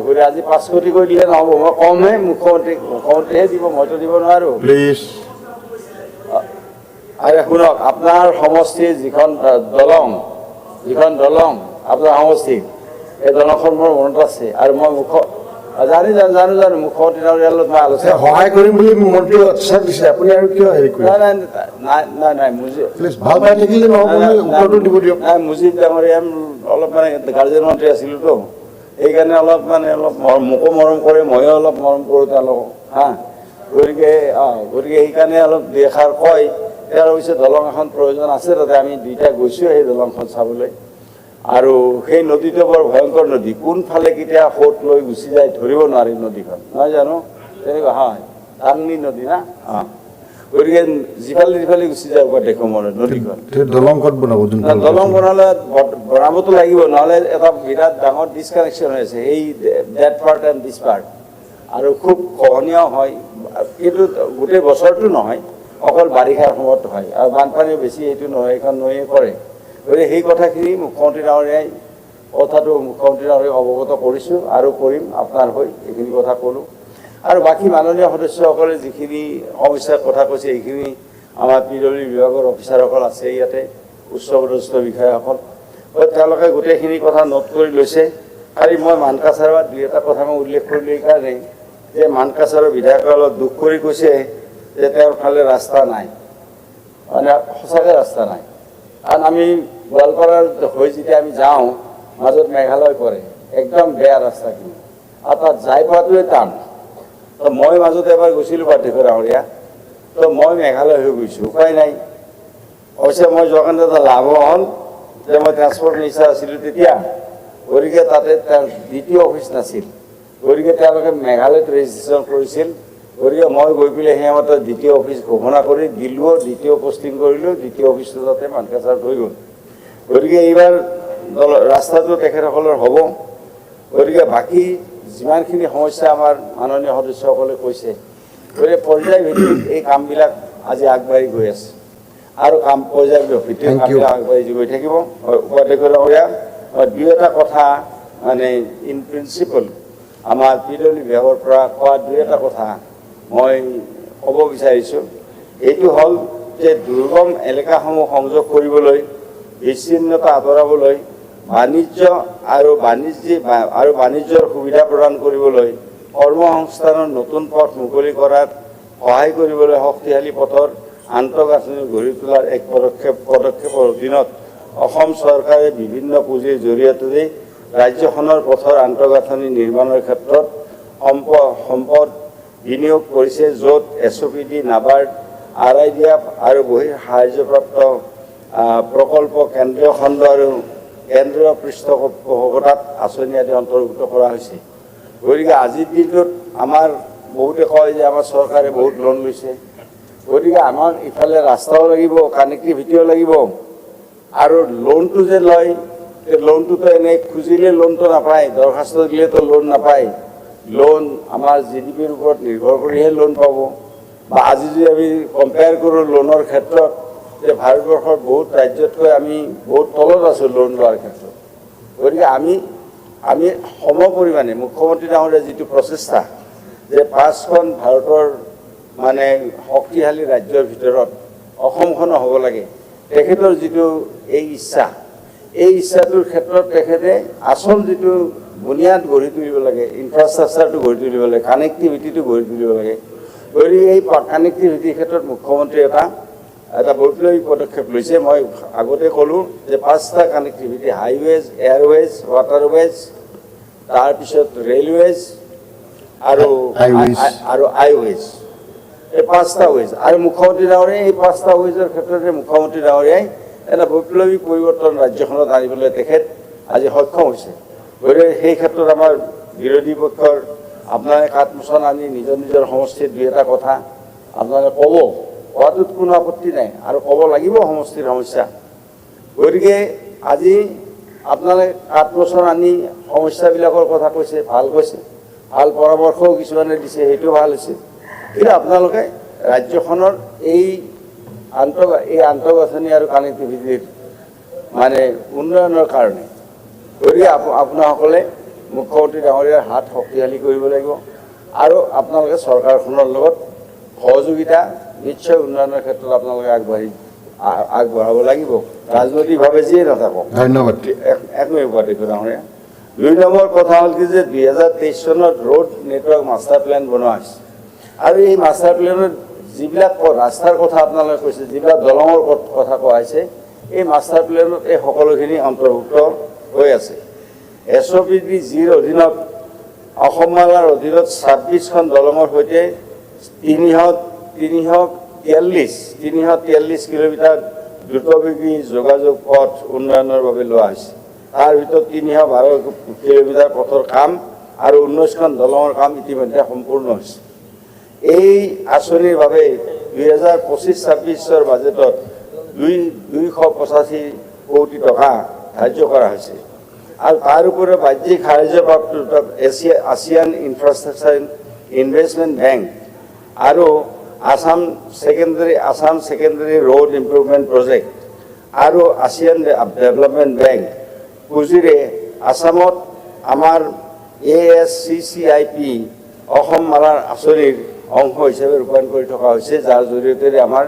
গতিকে আজি 5 কোটি কৰি দিলে নহ'ব, মই কমহে মুখ্যমন্ত্ৰীহে দিব, মইতো দিব নোৱাৰোঁ। প্লিজ। আৰু শুনক, আপোনাৰ সমষ্টিৰ যিখন দলং আপোনাৰ সমষ্টিৰ, এই দলংখন মোৰ মনত আছে। আৰু মই জানো মুখ্যমন্ত্ৰী ডাঙৰীয়াৰ লগত মই আলোচনা সহায় কৰিম বুলি মন্ত্ৰী উৎসাহ দিছে, আপুনি আৰু কিয় হেৰি কৰে? নাই ভাল পাই থাকিলে নহ'ব, উত্তৰটো দিব দিয়ক। নাই, মুজিব ডাঙৰীয়া অলপ গাৰ্জেন মন্ত্ৰী আছিলোঁতো, সেইকাৰণে অলপ মোকো মৰম কৰে, ময়ো অলপ মৰম কৰোঁ তেওঁলোকক। গতিকে সেইকাৰণে অলপ দেখাৰ কয়। তাৰ পিছত দলং এখন প্ৰয়োজন আছে তাতে, আমি 2টা গৈছোঁ সেই দলংখন চাবলৈ। আৰু সেই নদীটো বৰ ভয়ংকৰ নদী, কোনফালে কেতিয়া সোঁত লৈ গুচি যায় ধৰিব নোৱাৰি নদীখন, নহয় জানো? তেনেকুৱা হয়, ডাঙৰ নদী না। গতিকে যিফালে গুচি যায় দেখোঁ মই নদীখন। দলং ক'ত বনাব? দলং বনাবতো লাগিব, নহ'লে এটা বিৰাট ডাঙৰ ডিছকানেকশ্যন হৈ আছে, সেই that part and this part. আৰু খুব খহনীয় হয়, কিন্তু গোটেই বছৰটো নহয়, অকল বাৰিষাৰ সময়ত হয়। আৰু বানপানীও বেছি সেইটো নহয়, এইখন নৈয়ে কৰে। গতিকে সেই কথাখিনি মুখ্যমন্ত্ৰী ডাঙৰীয়াই অৱগত কৰিছোঁ আৰু কৰিম আপোনাৰ হৈ, এইখিনি কথা ক'লোঁ। আৰু বাকী মাননীয় সদস্যসকলে যিখিনি সমস্যাৰ কথা কৈছে, এইখিনি আমাৰ PWD বিভাগৰ অফিচাৰসকল আছে ইয়াতে, উচ্চপদস্থ বিষয়াসকল, তেওঁলোকে গোটেইখিনি কথা নোট কৰি লৈছে। খালি মই মানকাছাৰৰ 2-এটা কথা মই উল্লেখ কৰিলোঁ এইকাৰণে যে মানকাছাৰৰ বিধায়কে অলপ দুখ কৰি কৈছে যে তেওঁৰ ফালে ৰাস্তা নাই, সঁচাকৈ ৰাস্তা নাই। কাৰণ আমি গোৱালপাৰাৰ হৈ যেতিয়া আমি যাওঁ, মাজত মেঘালয় পৰে, একদম বেয়া ৰাস্তাখিনি, আৰু তাত যাই পোৱাটোৱে টান। তো মই মাজতে এবাৰ গৈছিলোঁ পাৰ্থক্য ডাঙৰীয়া, তো মই মেঘালয় হৈ গৈছোঁ, উপায় নাই। অৱশ্যে মই যোৱাৰ কাৰণে এটা লাভ হ'ল যে মই ট্ৰান্সপৰ্ট মিনিষ্টাৰ আছিলোঁ তেতিয়া। গতিকে তাতে তাৰ দ্বিতীয় অফিচ নাছিল, গতিকে তেওঁলোকে মেঘালয়ত ৰেজিষ্ট্ৰেশ্যন কৰিছিল। গতিকে মই গৈ পেলাই সেই সময়ত দ্বিতীয় অফিচ ঘোষণা কৰি দিলোঁ, দ্বিতীয় পষ্টিং কৰিলোঁ, দ্বিতীয় অফিচটো তাতে মানকাছাৰত হৈ গ'ল। গতিকে এইবাৰ ৰাস্তাটো তেখেতসকলৰ হ'ব। গতিকে বাকী যিমানখিনি সমস্যা আমাৰ মাননীয় সদস্যসকলে কৈছে, গতিকে পৰ্যায়ভিত্তিক এই কামবিলাক আজি আগবাঢ়ি গৈ আছে আৰু পৰ্যায়ভিত্তিক কামবিলাক আগবাঢ়ি গৈ থাকিব। উপাধ্যক্ষ ডাঙৰীয়া, 2-এটা কথা ইন প্ৰিন্সিপল আমাৰ পিডব্লিউ বিভাগৰ পৰা কোৱা দুই এটা কথা মই ক'ব বিচাৰিছোঁ। এইটো হ'ল যে দুৰ্গম এলেকাসমূহ সংযোগ কৰিবলৈ, বিচ্ছিন্নতা আঁতৰাবলৈ, বাণিজ্যৰ সুবিধা প্ৰদান কৰিবলৈ, কৰ্মসংস্থানৰ নতুন পথ মুকলি কৰাত সহায় কৰিবলৈ শক্তিশালী পথৰ আন্তঃগাঁথনি গঢ়ি তোলাৰ এক পদক্ষেপৰ অধীনত অসম চৰকাৰে বিভিন্ন পুঁজিৰ জৰিয়তে ৰাজ্যখনৰ পথৰ আন্তঃগাঁথনি নিৰ্মাণৰ ক্ষেত্ৰত সম্পদ বিনিয়োগ কৰিছে, য'ত SOPD, নাবাৰ্ড, RIDF আৰু বহিৰ সাহায্যপ্ৰাপ্ত প্ৰকল্প, কেন্দ্ৰীয় খণ্ড আৰু কেন্দ্ৰীয় পৃষ্ঠপোষকতাত আঁচনি আদি অন্তৰ্ভুক্ত কৰা হৈছে। গতিকে আজিৰ দিনটোত আমাৰ বহুতে কয় যে আমাৰ চৰকাৰে বহুত লোন লৈছে, গতিকে আমাক ইফালে ৰাস্তাও লাগিব, কানেক্টিভিটিও লাগিব, আৰু লোনটো যে লয়, লোনটোতো এনেই খুজিলে লোনটো নাপায়, দৰখাস্ত দিলেতো লোন নাপায়। লোন আমাৰ GDPৰ ওপৰত নিৰ্ভৰ কৰিহে লোন পাব। বা আজি যদি আমি কম্পেয়াৰ কৰোঁ লোনৰ ক্ষেত্ৰত, যে ভাৰতবৰ্ষৰ বহুত ৰাজ্যতকৈ আমি বহুত তলত আছোঁ লোন লোৱাৰ ক্ষেত্ৰত। গতিকে আমি সম পৰিমাণে মুখ্যমন্ত্ৰী ডাঙৰীয়া যিটো প্ৰচেষ্টা যে 5খন ভাৰতৰ মানে শক্তিশালী ৰাজ্যৰ ভিতৰত অসমখনো হ'ব লাগে, তেখেতৰ যিটো এই ইচ্ছাটোৰ ক্ষেত্ৰত তেখেতে আচল যিটো বুনিয়াদ গঢ়ি তুলিব লাগে, ইনফ্ৰাষ্ট্ৰাকচাৰটো গঢ়ি তুলিব লাগে, কানেক্টিভিটিটো গঢ়ি তুলিব লাগে। গতিকে এই কানেক্টিভিটিৰ ক্ষেত্ৰত মুখ্যমন্ত্ৰীয়ে এটা বৈপ্লৱিক পদক্ষেপ লৈছে। মই আগতে ক'লোঁ যে 5টা কানেক্টিভিটি, হাইৱেজ, এয়াৰৱেজ, ৱাটাৰৱেজ, তাৰপিছত ৰেলৱেজ আৰু আইৱেজ, এই 5টা ৱেজ। আৰু মুখ্যমন্ত্ৰী ডাঙৰীয়াই এই 5টা ৱেজৰ ক্ষেত্ৰতে মুখ্যমন্ত্ৰী ডাঙৰীয়াই এটা বৈপ্লৱিক পৰিৱৰ্তন ৰাজ্যখনত আনিবলৈ তেখেত আজি সক্ষম হৈছে। গতিকে সেই ক্ষেত্ৰত আমাৰ বিৰোধী পক্ষৰ আপোনালোকে কাঠমোচন আনি নিজৰ নিজৰ সমষ্টিৰ দুই এটা কথা আপোনালোকে ক'ব, কোৱাটোত কোনো আপত্তি নাই, আৰু ক'ব লাগিব সমষ্টিৰ সমস্যা। গতিকে আজি আপোনালোকে কাঠমোচন আনি সমস্যাবিলাকৰ কথা কৈছে, ভাল কৈছে, ভাল পৰামৰ্শও কিছুমানে দিছে, সেইটো ভাল হৈছে। কিন্তু আপোনালোকে ৰাজ্যখনৰ এই আন্তঃগাঁথনি আৰু কানেক্টিভিটিৰ মানে উন্নয়নৰ কাৰণে গতিকে আপোনাসকলে মুখ্যমন্ত্ৰী ডাঙৰীয়াৰ হাত শক্তিশালী কৰিব লাগিব, আৰু আপোনালোকে চৰকাৰখনৰ লগত সহযোগিতা নিশ্চয় উন্নয়নৰ ক্ষেত্ৰত আপোনালোকে আগবঢ়াব লাগিব, ৰাজনৈতিকভাৱে যিয়ে নাথাকক। ধন্যবাদ। একোৱেই উপাধ্যক্ষ ডাঙৰীয়া। 2 নম্বৰ কথা হ'ল কি যে 2023 চনত ৰোড নেটৱৰ্ক মাষ্টাৰ প্লেন বনোৱা হৈছে, আৰু এই মাষ্টাৰ প্লেনত যিবিলাক ৰাস্তাৰ কথা আপোনালোকে কৈছে, যিবিলাক দলঙৰ কথা কোৱা হৈছে, এই মাষ্টাৰ প্লেনত এই সকলোখিনি অন্তৰ্ভুক্ত হৈ আছে। SOPD Gৰ অধীনত অসমমালাৰ অধীনত 26খন দলঙৰ সৈতে 343 কিলোমিটাৰ দ্ৰুতবেগী যোগাযোগ পথ উন্নয়নৰ বাবে লোৱা হৈছে। তাৰ ভিতৰত 312 কিলোমিটাৰ পথৰ কাম আৰু 19খন দলঙৰ কাম ইতিমধ্যে সম্পূৰ্ণ হৈছে। এই আঁচনিৰ বাবে 2025-26 বাজেটত 285 কোটি টকা ধাৰ্য কৰা হৈছে, আৰু তাৰ উপৰিও বাহ্যিক সাহায্যপ্ৰাপ্ত ASEAN ইনফ্ৰাষ্ট্ৰাকচাৰ ইনভেষ্টমেণ্ট বেংক আৰু Assam secondary road improvement project আৰু ASEAN ডেভেলপমেণ্ট বেংক পুঁজিৰে আসামত আমাৰ ASCCIP অসম মালাৰ আঁচনিৰ অংশ হিচাপে ৰূপায়ণ কৰি থকা হৈছে, যাৰ জৰিয়তে আমাৰ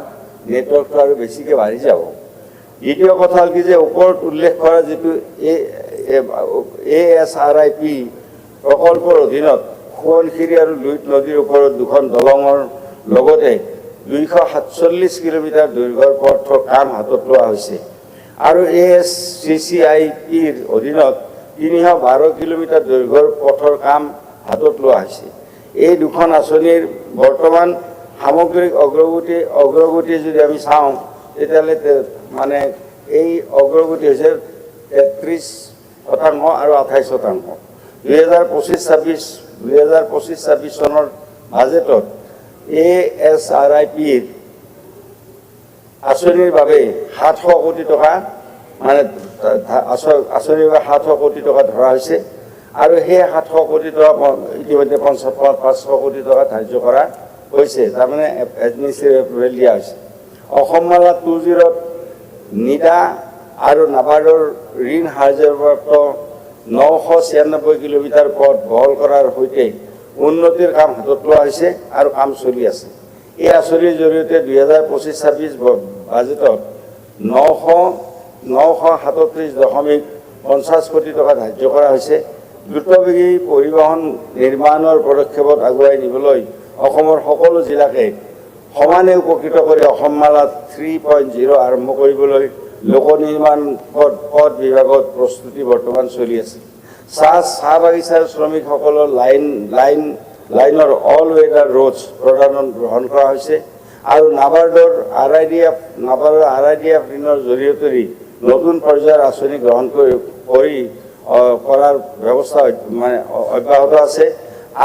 নেটৱৰ্কটো আৰু বেছিকৈ বাঢ়ি যাব। দ্বিতীয় কথা হ'ল কি যে ওপৰত উল্লেখ কৰা যিটো ASRIP প্ৰকল্পৰ অধীনত সোৱণশিৰি আৰু লুইত নদীৰ ওপৰত 2খন দলঙৰ লগতে 247 কিলোমিটাৰ দৈৰ্ঘ্যৰ পথৰ কাম হাতত লোৱা হৈছে, আৰু ASCCIPৰ অধীনত 312 কিলোমিটাৰ দৈৰ্ঘ্যৰ পথৰ কাম হাতত লোৱা হৈছে। এই 2খন আঁচনিৰ বৰ্তমান সামগ্ৰিক অগ্ৰগতি যদি আমি চাওঁ, তেতিয়াহ'লে মানে এই অগ্ৰগতি হৈছে 33% আৰু 28%। 2025-26 চনৰ বাজেটত ASRIPৰ আঁচনিৰ বাবে 700 কোটি টকা মানে আঁচনিৰ বাবে 700 কোটি টকা ধৰা হৈছে, আৰু সেই 700 কোটি টকা ইতিমধ্যে 500 কোটি টকা ধাৰ্য কৰা হৈছে, তাৰমানে এডমিনিষ্ট্ৰেটিভ এপ্ৰুভেল দিয়া হৈছে। অসমমালা 2.0 নিডা আৰু নাবাৰ্ডৰ ঋণ সাহায্যপ্ৰাপ্ত 996 কিলোমিটাৰ পথ বহল কৰাৰ সৈতে উন্নতিৰ কাম হাতত লোৱা হৈছে আৰু কাম চলি আছে। এই আঁচনিৰ জৰিয়তে 2025-26 বাজেটত 937.50 কোটি টকা ধাৰ্য কৰা হৈছে। দ্ৰুতবেগী পৰিবহণ নিৰ্মাণৰ পদক্ষেপত আগুৱাই নিবলৈ অসমৰ সকলো জিলাকে সমানে উপকৃত কৰি অসম মালা 3.0 আৰম্ভ কৰিবলৈ লোক নিৰ্মাণ পথ বিভাগত প্ৰস্তুতি বৰ্তমান চলি আছে। চাহ বাগিচাৰ শ্ৰমিকসকলৰ লাইনৰ অল ৱেডাৰ ৰোডছ প্ৰদান গ্ৰহণ কৰা হৈছে আৰু নাবাৰ্ডৰ RIDF ঋণৰ জৰিয়তে নতুন পৰ্যায়ৰ আঁচনি গ্ৰহণ কৰাৰ ব্যৱস্থা মানে অব্যাহত আছে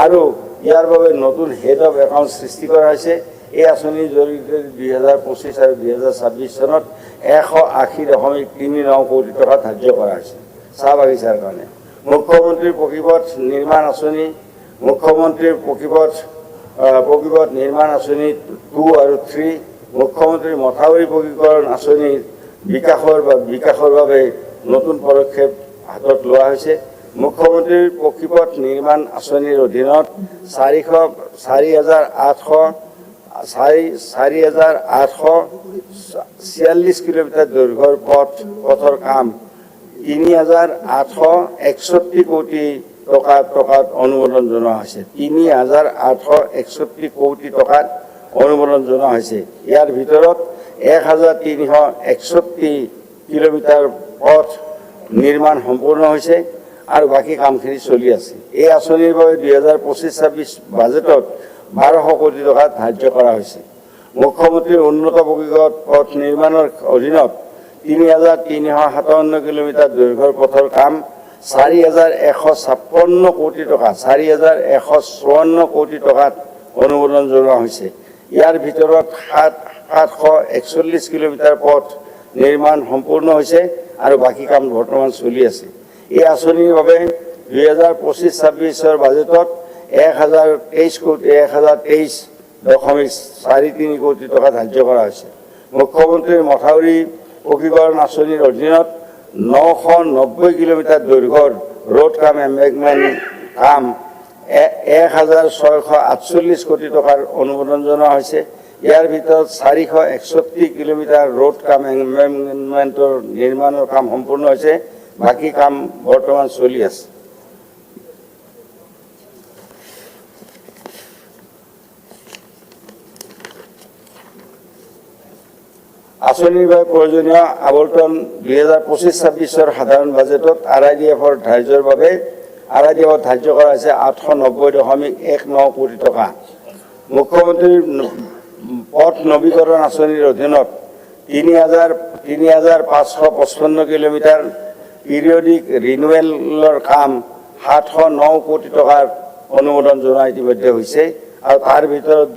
আৰু ইয়াৰ বাবে নতুন হেড অফ একাউণ্ট সৃষ্টি কৰা হৈছে। এই আঁচনিৰ জৰিয়তে 2025 আৰু 2026 চনত 180.39 কোটি টকা ধাৰ্য কৰা হৈছে চাহ বাগিচাৰ কাৰণে। মুখ্যমন্ত্ৰীৰ পকীপথ নিৰ্মাণ আঁচনি, মুখ্যমন্ত্ৰীৰ পকীপথ নিৰ্মাণ আঁচনি 2 আৰু 3, মুখ্যমন্ত্ৰীৰ মথাউৰি পকীকৰণ আঁচনিৰ বিকাশৰ বাবে নতুন পদক্ষেপ হাতত লোৱা হৈছে। মুখ্যমন্ত্ৰীৰ পকীপথ নিৰ্মাণ আঁচনিৰ অধীনত 4,846 কিলোমিটাৰ দৈৰ্ঘ্যৰ পথৰ কাম 3,861 কোটি টকাত অনুমোদন জনোৱা হৈছে। 3,861 কোটি টকাত অনুমোদন জনোৱা হৈছে। ইয়াৰ ভিতৰত 1,361 কিলোমিটাৰ পথ নিৰ্মাণ সম্পূৰ্ণ হৈছে আৰু বাকী কামখিনি চলি আছে। এই আঁচনিৰ বাবে 2025-26 বাজেটত 1200 কোটি টকা ধাৰ্য কৰা হৈছে। মুখ্যমন্ত্ৰীৰ উন্নত পথ নিৰ্মাণৰ অধীনত 3,357 কিলোমিটাৰ দৈৰ্ঘ্যৰ পথৰ কাম 4,156 কোটি টকা 4,154 কোটি টকাত অনুমোদন জনোৱা হৈছে। ইয়াৰ ভিতৰত 741 কিলোমিটাৰ পথ নিৰ্মাণ সম্পূৰ্ণ হৈছে আৰু বাকী কাম বৰ্তমান চলি আছে। এই আঁচনিৰ বাবে 2025-26 বাজেটত 1,023.43 কোটি টকা ধাৰ্য কৰা হৈছে। মুখ্যমন্ত্ৰীৰ মথাউৰি পকীকৰণ আঁচনিৰ অধীনত 990 কিলোমিটাৰ দৈৰ্ঘ্যৰ ৰোড কাম এম্বেকমেণ্ট কাম 1,648 কোটি টকাৰ অনুমোদন জনোৱা হৈছে। ইয়াৰ ভিতৰত 461 কিলোমিটাৰ ৰোড কাম এম্বেকমেণ্টৰ নিৰ্মাণৰ কাম সম্পূৰ্ণ হৈছে, বাকী কাম বৰ্তমান চলি আছে। আঁচনিৰ বাবে প্ৰয়োজনীয় আবণ্টন 2025-26 সাধাৰণ বাজেটত RIDF-ৰ ধাৰ্যৰ বাবে ধাৰ্য কৰা হৈছে 890.19 কোটি টকা। মুখ্যমন্ত্ৰীৰ পথ নৱীকৰণ আঁচনিৰ অধীনত 3,555 কিলোমিটাৰ পিৰিয়ডিক ৰিনুৱেলৰ কাম 709 কোটি টকাৰ অনুমোদন জনোৱা ইতিমধ্যে হৈছে আৰু তাৰ ভিতৰত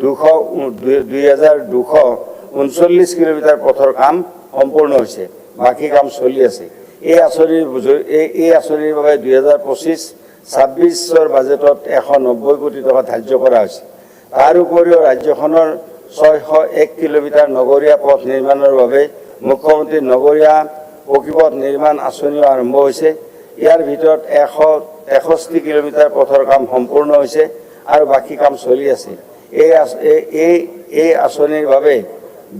2,239 কিলোমিটাৰ পথৰ কাম সম্পূৰ্ণ হৈছে, বাকী কাম চলি আছে। এই আঁচনিৰ বাবে 2025-26 বাজেটত 190 কোটি টকা ধাৰ্য কৰা হৈছে। তাৰ উপৰিও ৰাজ্যখনৰ 601 কিলোমিটাৰ নগৰীয়া পথ নিৰ্মাণৰ বাবে মুখ্যমন্ত্ৰীৰ নগৰীয়া পকীপথ নিৰ্মাণ আঁচনিও আৰম্ভ হৈছে। ইয়াৰ ভিতৰত 163 কিলোমিটাৰ পথৰ কাম সম্পূৰ্ণ হৈছে আৰু বাকী কাম চলি আছে। এই আঁচনিৰ বাবে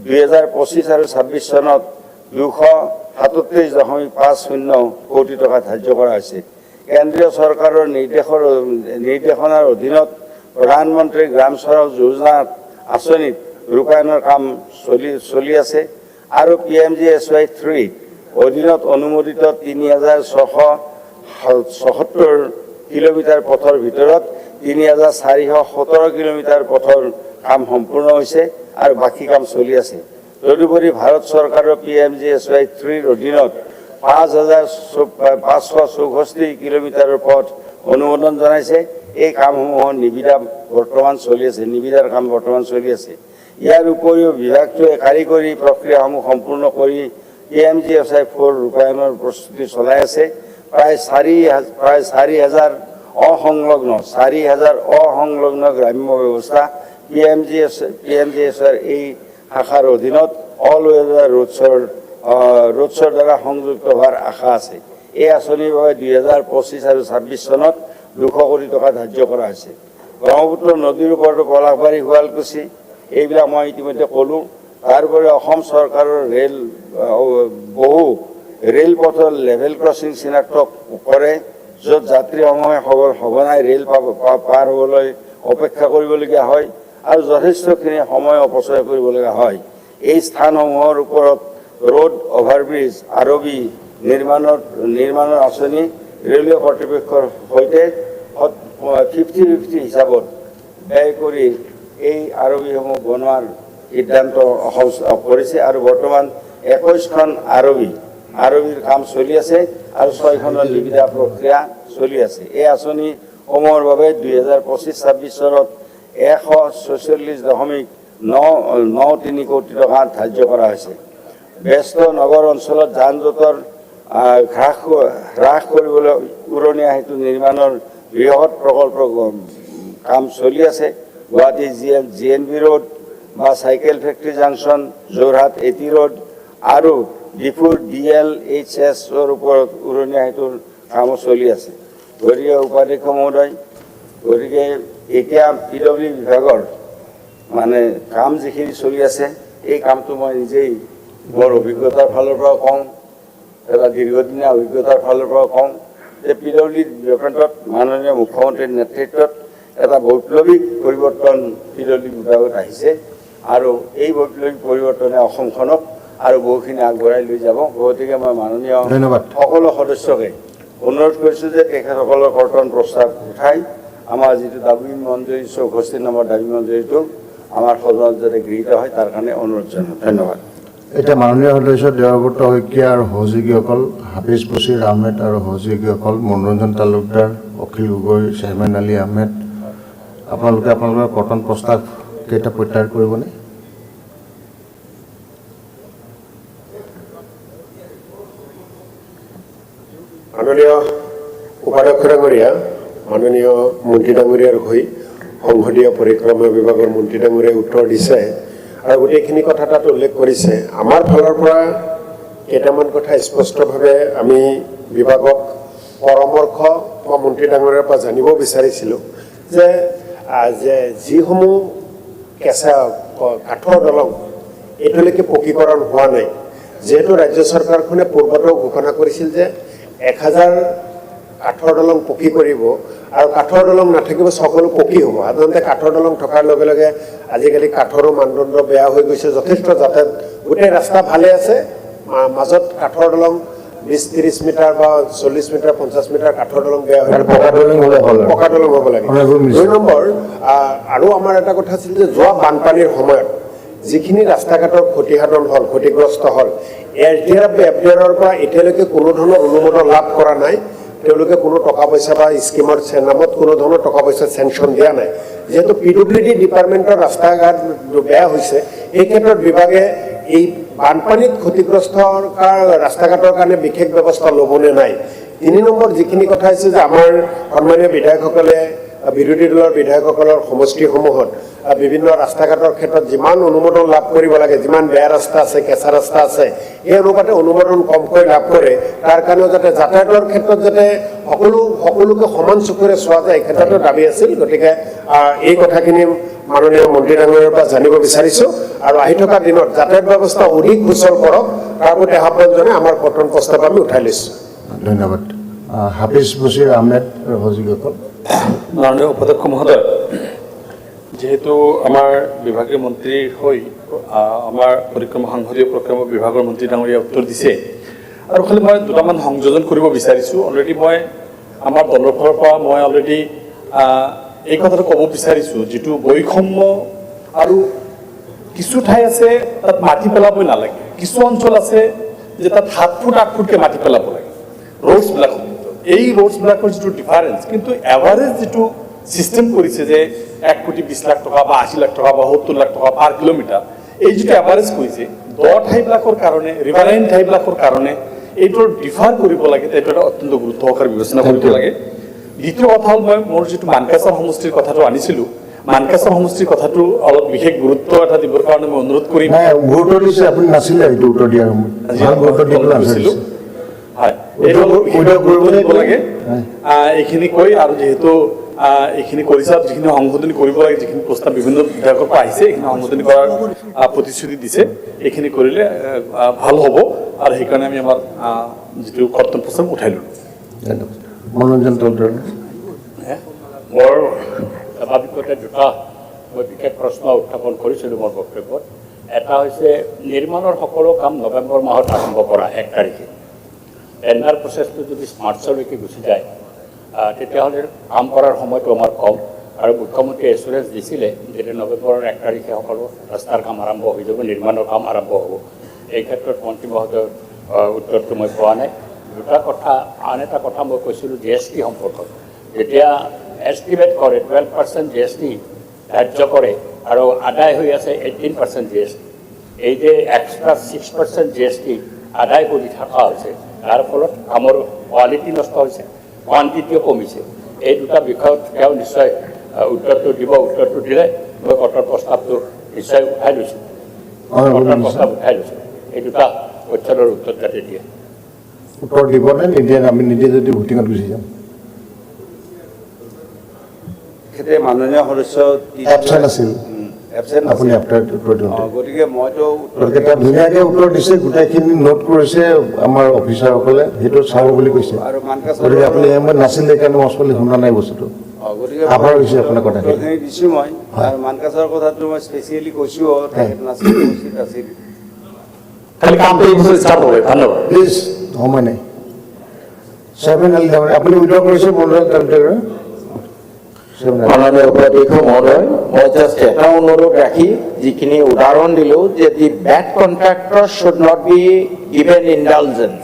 2025 আৰু 26 চনত 237.50 কোটি টকা ধাৰ্য কৰা হৈছে। কেন্দ্ৰীয় চৰকাৰৰ নিৰ্দেশনাৰ অধীনত প্ৰধানমন্ত্ৰী গ্ৰাম চড়ক যোজনা আঁচনিত ৰূপায়ণৰ কাম চলি আছে আৰু PMGSY 3 অধীনত অনুমোদিত 3,677 কিলোমিটাৰ পথৰ ভিতৰত 3,417 কিলোমিটাৰ পথৰ কাম সম্পূৰ্ণ হৈছে আৰু বাকী কাম চলি আছে। তদুপৰি ভাৰত চৰকাৰৰ PMGSY 3 অধীনত 5,564 কিলোমিটাৰৰ পথ অনুমোদন জনাইছে। এই কামসমূহৰ নিবিদাৰ কাম বৰ্তমান চলি আছে। ইয়াৰ উপৰিও বিভাগটোৱে কাৰিকৰী প্ৰক্ৰিয়াসমূহ সম্পূৰ্ণ কৰি PMGSY 4 ৰূপায়ণৰ প্ৰস্তুতি চলাই আছে। প্ৰায় 4,000 অসংলগ্ন গ্ৰাম্য ব্যৱস্থা PMGSY এই শাখাৰ অধীনত অল ৱেডাৰ ৰোডছৰ দ্বাৰা সংযুক্ত হোৱাৰ আশা আছে। এই আঁচনিৰ বাবে 2025 আৰু 26 চনত 200 কোটি টকা ধাৰ্য কৰা হৈছে। ব্ৰহ্মপুত্ৰ নদীৰ ওপৰতো পলাশবাৰী শুৱালকুছি এইবিলাক মই ইতিমধ্যে ক'লোঁ। তাৰোপৰি অসম চৰকাৰৰ বহু ৰেলপথৰ লেভেল ক্ৰছিং চিনাক্ত কৰে, য'ত যাত্ৰীসমূহে সঘনাই ৰেল পাৰ হ'বলৈ অপেক্ষা কৰিবলগীয়া হয় আৰু যথেষ্টখিনি সময় অপচয় কৰিবলগীয়া হয়। এই স্থানসমূহৰ ওপৰত ৰোড অভাৰব্ৰিজ আৰবি নিৰ্মাণৰ আঁচনি ৰেলৱে কৰ্তৃপক্ষৰ সৈতে 50-50 হিচাপত ব্যয় কৰি এই আৰবিসমূহ বনোৱাৰ সিদ্ধান্ত কৰিছে আৰু বৰ্তমান 21খন আৰবিৰ কাম চলি আছে আৰু 6খনৰ নিবিদা প্ৰক্ৰিয়া চলি আছে। এই আঁচনিসমূহৰ বাবে 2025-26 চনত 146.93 কোটি টকা ধাৰ্য কৰা হৈছে। ব্যস্ত নগৰ অঞ্চলত যান জঁটৰ হ্ৰাস কৰিবলৈ উৰণীয়া সেতু নিৰ্মাণৰ বৃহৎ প্ৰকল্প কাম চলি আছে। গুৱাহাটী GNB ৰোড বা cycle factory junction, Jorhat AT road আৰু ডিফুৰ DLHSৰ ওপৰত উৰণীয়া সেতুৰ কামো চলি আছে। গতিকে উপাধ্যক্ষ মহোদয়, গতিকে এতিয়া PWD বিভাগৰ মানে কাম যিখিনি চলি আছে, এই কামটো মই নিজেই মোৰ অভিজ্ঞতাৰ ফালৰ পৰা কওঁ, এটা দীৰ্ঘদিনীয়া অভিজ্ঞতাৰ ফালৰ পৰা কওঁ যে PWD বিভাগত মাননীয় মুখ্যমন্ত্ৰীৰ নেতৃত্বত এটা বৈপ্লৱিক পৰিৱৰ্তন PWD বিভাগত আহিছে আৰু এই বৈপ্লৱিক পৰিৱৰ্তনে অসমখনক আৰু বহুখিনি আগবঢ়াই লৈ যাব। গতিকে মই মাননীয় সকলো সদস্যকে অনুৰোধ কৰিছোঁ যে তেখেতসকলৰ কৰ্তন প্ৰস্তাৱ উঠাই আমাৰ যিটো দাবী মঞ্জুৰী 64 নম্বৰ দাবী মঞ্জুৰীটো আমাৰ সদনত যাতে গৃহীত হয় তাৰ কাৰণে অনুৰোধ জনাওঁ। ধন্যবাদ। এতিয়া মাননীয় সদস্য দেৱব্ৰত শইকীয়া আৰু সহযোগীসকল, হাফিজ বছিৰ আহমেদ আৰু সহযোগীসকল, মনোৰঞ্জন তালুকদাৰ, অখিল গগৈ, চেয়াৰমেন আলী আহমেদ, আপোনালোকৰ কৰ্তন প্ৰস্তাৱ কেইটা প্ৰত্যাহাৰ কৰিবনে? মাননীয় উপাধ্যক্ষ ডাঙৰীয়া, মাননীয় মন্ত্ৰী ডাঙৰীয়াৰ হৈ সংসদীয় পৰিক্ৰমা বিভাগৰ মন্ত্ৰী ডাঙৰীয়াই উত্তৰ দিছে আৰু গোটেইখিনি কথা তাত উল্লেখ কৰিছে। আমাৰ ফালৰ পৰা কেইটামান কথা স্পষ্টভাৱে আমি বিভাগক পৰামৰ্শ বা মন্ত্ৰী ডাঙৰীয়াৰ পৰা জানিব বিচাৰিছিলোঁ যে যিসমূহ কেঁচা কাঠৰ দলং এতিয়ালৈকে পকীকৰণ হোৱা নাই, যিহেতু ৰাজ্য চৰকাৰখনে পূৰ্বতেও ঘোষণা কৰিছিল যে 1000 কাঠৰ দলং পকী কৰিব আৰু কাঠৰ দলং নাথাকিব, সকলো পকী হ'ব। সাধাৰণতে কাঠৰ দলং থকাৰ লগে লগে আজিকালি কাঠৰো মানদণ্ড বেয়া হৈ গৈছে, যথেষ্ট যাতায়াত, গোটেই ৰাস্তা ভালে আছে, মাজত কাঠৰ দলং 20-30 মিটাৰ বা 40 মিটাৰ 50 মিটাৰ কাঠৰ দলং বেয়া হৈ পকা দলং হ'ব লাগে। 2 নম্বৰ, আৰু আমাৰ এটা কথা আছিল যে যোৱা বানপানীৰ সময়ত যিখিনি ৰাস্তা ঘাটৰ ক্ষতিসাধন হ'ল, ক্ষতিগ্ৰস্ত হ'ল, FDR-FDR-ৰ পৰা এতিয়ালৈকে কোনো ধৰণৰ অনুমোদন লাভ কৰা নাই। তেওঁলোকে কোনো টকা পইচা বা স্কিমৰ নামত কোনো ধৰণৰ টকা পইচা চেংচন দিয়া নাই। যিহেতু PWD ডিপাৰ্টমেণ্টৰ ৰাস্তা ঘাট বেয়া হৈছে, এই ক্ষেত্ৰত বিভাগে এই বানপানীত ক্ষতিগ্ৰস্ত ৰাস্তা ঘাটৰ কাৰণে বিশেষ ব্যৱস্থা ল'বনে নাই। 3 নম্বৰ যিখিনি কথা হৈছে যে আমাৰ সন্মানীয় বিধায়কসকলে বিৰোধী দলৰ বিধায়কসকলৰ সমষ্টিসমূহত বিভিন্ন ৰাস্তা ঘাটৰ ক্ষেত্ৰত যিমান অনুমোদন লাভ কৰিব লাগে, যিমান বেয়া ৰাস্তা আছে, কেঁচা ৰাস্তা আছে, এই অনুপাতে অনুমোদন কমকৈ লাভ কৰে। তাৰ কাৰণেও যাতে যাতায়াতৰ ক্ষেত্ৰত যাতে সকলোকে সমান চকুৰে চোৱা যায়, এই ক্ষেত্ৰতো দাবী আছিল। গতিকে এই কথাখিনি মাননীয় মন্ত্ৰী ডাঙৰীয়াৰ পৰা জানিব বিচাৰিছোঁ আৰু আহি থকা দিনত যাতায়াত ব্যৱস্থা অধিক সুচল কৰক, তাৰ প্ৰতি আহ্বান জনাই আমাৰ কৰ্তন প্ৰস্তাৱ আমি উঠাই লৈছোঁ। ধন্যবাদ। হাফিজ বছিৰ আহমেদ আৰু সহযোগীসকল। মাননীয় উপাধ্যক্ষ মহোদয়, যেহেতু আমাৰ বিভাগীয় মন্ত্ৰীৰ হৈ আমাৰ সংসদীয় পৰিক্ৰমা বিভাগৰ মন্ত্ৰী ডাঙৰীয়া উত্তৰ দিছে আৰু খালি মই দুটামান সংযোজন কৰিব বিচাৰিছোঁ। অলৰেডি মই আমাৰ দলৰ ফালৰ পৰা মই অলৰেডি এই কথাটো ক'ব বিচাৰিছোঁ, যিটো বৈষম্য আৰু কিছু ঠাই আছে তাত মাটি পেলাবই নালাগে, কিছু অঞ্চল আছে যে তাত 7 ফুট 8 ফুটকৈ মাটি পেলাব লাগে ৰোডছবিলাক। এই ৰোডছবিলাকৰ যিটো ডিফাৰেঞ্চ, কিন্তু এভাৰেজ যিটো ছিষ্টেম কৰিছে যে 1 কোটি 20 লাখ টকা বা 80 লাখ টকা বা 70 লাখ টকা পাৰ কিলোমিটাৰ, এই যিটো এভাৰেজ কৰিছে দ ঠাইবিলাকৰ কাৰণে, ৰিভাৰাইন ঠাইবিলাকৰ কাৰণে এইটোৰ ডিফাৰ কৰিব লাগে, এইটো এটা অত্যন্ত গুৰুত্ব সহকাৰে বিবেচনা কৰিব লাগে। দ্বিতীয় কথা হ'ল, মই মোৰ যিটো মানকাচৰ সমষ্টিৰ কথাটো আনিছিলোঁ, মানকাচৰ সমষ্টিৰ কথাটো অলপ বিশেষ গুৰুত্ব এটা দিবৰ কাৰণে মই অনুৰোধ কৰিম। গুৰুত্ব দিছে, আপুনি নাছিলে এইটো উত্তৰ দিয়াৰ সময়ত। হয়। এইটো কৰিব লাগে এইখিনি কৈ আৰু যিহেতু এইখিনি কৰিছা যিখিনি সংশোধনী কৰিব লাগে যিখিনি প্ৰস্তাৱ বিভিন্ন বিভাগৰ পৰা আহিছে এইখিনি সংশোধনী কৰাৰ প্ৰতিশ্ৰুতি দিছে এইখিনি কৰিলে ভাল হ'ব আৰু সেইকাৰণে আমি আমাৰ যিটো কৰ্তন প্ৰস্তাৱ উঠাই ল'লোঁ মনোৰঞ্জন তন্ত্ৰ মোৰ স্বাভাৱিকতে দুটা মই বিশেষ প্ৰশ্ন উত্থাপন কৰিছিলোঁ মোৰ বক্তব্যত এটা হৈছে নিৰ্মাণৰ সকলো কাম নৱেম্বৰ মাহত আৰম্ভ কৰা 1 তাৰিখে টেণ্ডাৰ প্ৰচেছটো যদি মাৰ্চলৈকে গুচি যায় তেতিয়াহ'লে কাম কৰাৰ সময়টো আমাৰ কম আৰু মুখ্যমন্ত্ৰীয়ে এছুৰেঞ্চ দিছিলে যে নৱেম্বৰৰ 1 তাৰিখে সকলো ৰাস্তাৰ কাম আৰম্ভ হৈ যাব নিৰ্মাণৰ কাম আৰম্ভ হ'ব এই ক্ষেত্ৰত মন্ত্ৰী মহোদয়ৰ উত্তৰটো মই পোৱা নাই দুটা কথা আন এটা কথা মই কৈছিলোঁ GST সম্পৰ্কত যেতিয়া এষ্টিমেট কৰে 12% GST ধাৰ্য কৰে আৰু আদায় হৈ আছে 18% GST এই যে এক্সট্ৰা 6% GST আদায় কৰি থকা হৈছে তাৰ ফলত কামৰ কোৱালিটি নষ্ট হৈছে কোৱান্টিটিও কমিছে এই দুটা বিষয়ত তেওঁ নিশ্চয় উত্তৰটো দিব উত্তৰটো দিলে মই কঠোৰ প্ৰস্তাৱটো নিশ্চয় উঠাই লৈছোঁ কঠোৰ প্ৰস্তাৱ উঠাই লৈছোঁ এই দুটা কোৱেশ্যনৰ উত্তৰ যাতে দিয়ে উত্তৰ দিব নে নিদিয়ে আমি নিদিয়ে যদি ভোটিঙত গুচি যাম তেখেতে মাননীয় সদস্য এবচেণ্ট আছিল আপুনি উত্তৰ দিওঁতে গতিকে মইতো গতিকে তেওঁ ধুনীয়াকৈ উত্তৰ দিছে গোটেইখিনি নোট কৰিছে আমাৰ অফিচাৰসকলে সেইটো চাব বুলি কৈছে আৰু মানকাছৰ গতিকে আপুনি মই নাছিলে সেইকাৰণে মই আচলতে শুনা নাই বস্তুটো গতিকে আভাৰ হৈছে আপোনাৰ কথাখিনি উত্তৰখিনি দিছোঁ মই আৰু মানকাছৰ কথাটো মই স্পেচিয়েলি কৈছোঁ তেখেত নাছিল উচিত আছিল খালি কামটো এই বছৰ ষ্টাৰ্ট হ'ব ধন্যবাদ প্লিজ সময় নাই 7 আপুনি উইড্ৰ কৰিছে মনোৰঞ্জন তন্ত্ৰ মাননীয় উপাধ্যক্ষ মহোদয় মই জাষ্ট এটা অনুৰোধ ৰাখি যিখিনি উদাহৰণ দিলোঁ যে the bad contractor should not be given indulgence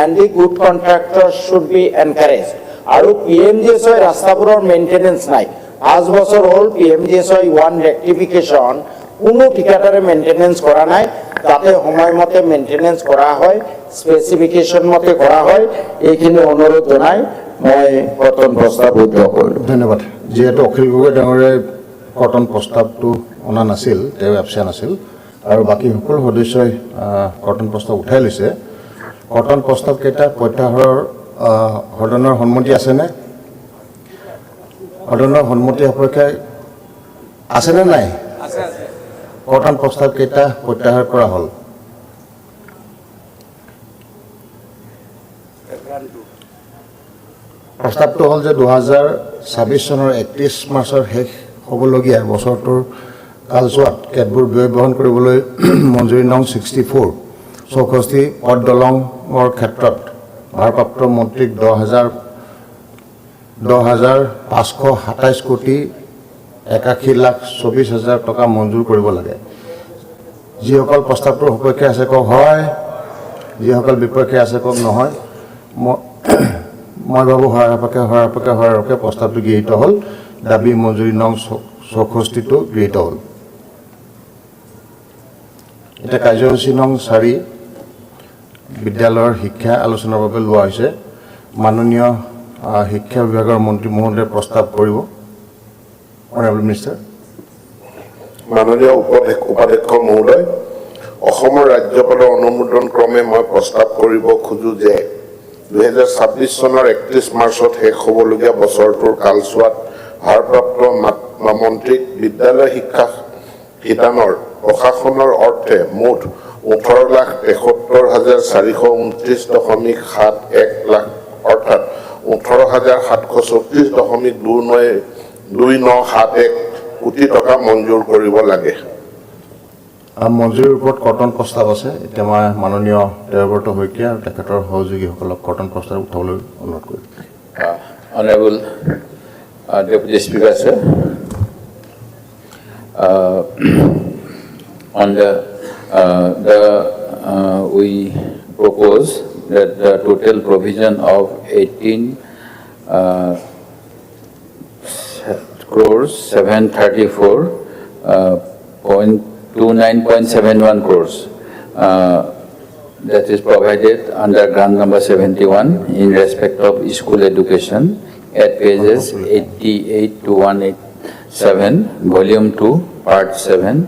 and the good contractor should be encourage আৰু PMGSY ৰাস্তাবোৰৰ মেইনটেনেঞ্চ নাই 5 বছৰ হ'ল PMGSY 1 ৰেক্টিফিকেশ্যন কোনো ঠিকাদাৰে মেইনটেনেঞ্চ কৰা নাই যাতে সময়মতে মেইনটেনেঞ্চ কৰা হয় স্পেচিফিকেশ্যন মতে কৰা হয় এইখিনি অনুৰোধ জনাই মই কৰ্তন প্ৰস্তাৱ উদ্যোগ কৰিলোঁ ধন্যবাদ যিহেতু অখিল গগৈ ডাঙৰে কৰ্তন প্ৰস্তাৱটো অনা নাছিল তেওঁ এবচেণ্ট আছিল আৰু বাকী সকলো সদস্যই কৰ্তন প্ৰস্তাৱ উঠাই লৈছে কৰ্তন প্ৰস্তাৱকেইটা প্ৰত্যাহাৰৰ সদনৰ সন্মতি আছেনে সদনৰ সন্মতি সাপেক্ষে আছেনে নাই কৰ্তন প্ৰস্তাৱকেইটা প্ৰত্যাহাৰ কৰা হ'ল প্ৰস্তাৱটো হ'ল যে 2026 চনৰ 31 মাৰ্চৰ শেষ হ'বলগীয়া বছৰটোৰ কালচোৱাত কেতবোৰ ব্যয় বহন কৰিবলৈ মঞ্জুৰী নং 64 64 পথ দলঙৰ ক্ষেত্ৰত ভাৰপ্ৰাপ্ত মন্ত্ৰীক 10,527 কোটি 81,24,000 টকা মঞ্জুৰ কৰিব লাগে যিসকল প্ৰস্তাৱটোৰ সপক্ষে আছে কওক হয় যিসকল বিপক্ষে আছে কওক নহয় মই ভাবোঁ হয় সাপেক্ষে প্ৰস্তাৱটো গৃহীত হ'ল দাবী মঞ্জুৰী নং 64টো গৃহীত হ'ল এতিয়া কাৰ্যসূচী নং 4 বিদ্যালয়ৰ শিক্ষা আলোচনাৰ বাবে লোৱা হৈছে মাননীয় শিক্ষা বিভাগৰ মন্ত্ৰী মহোদয়ে প্ৰস্তাৱ কৰিব অনাৰেবল মিনিষ্টাৰ মাননীয় উপাধ্যক্ষ মহোদয় অসমৰ ৰাজ্যপালৰ অনুমোদন ক্ৰমে মই প্ৰস্তাৱ কৰিব খোজো যে 2026 চনৰ 31 মাৰ্চত শেষ হ'বলগীয়া বছৰটোৰ কালচোৱাত ভাৰপ্ৰাপ্ত মন্ত্ৰীক বিদ্যালয় শিক্ষা শিতানৰ প্ৰশাসনৰ অৰ্থে মুঠ 18,73,429.71 লাখ অৰ্থাৎ 18,734.2971 কোটি টকা মঞ্জুৰ কৰিব লাগে মঞ্জুৰীৰ ওপৰত কৰ্তন প্ৰস্তাৱ আছে এতিয়া মই মাননীয় দেৱব্ৰত শইকীয়া আৰু তেখেতৰ সহযোগীসকলক কৰ্তন প্ৰস্তাৱ উঠাবলৈ অনুৰোধ কৰিম Honorable Deputy Speaker, sir, on we propose that the total provision of 18 crores 734.29.71 crores that is provided under grant number 71 in respect of school education at pages 88 to 187, volume 2, part 7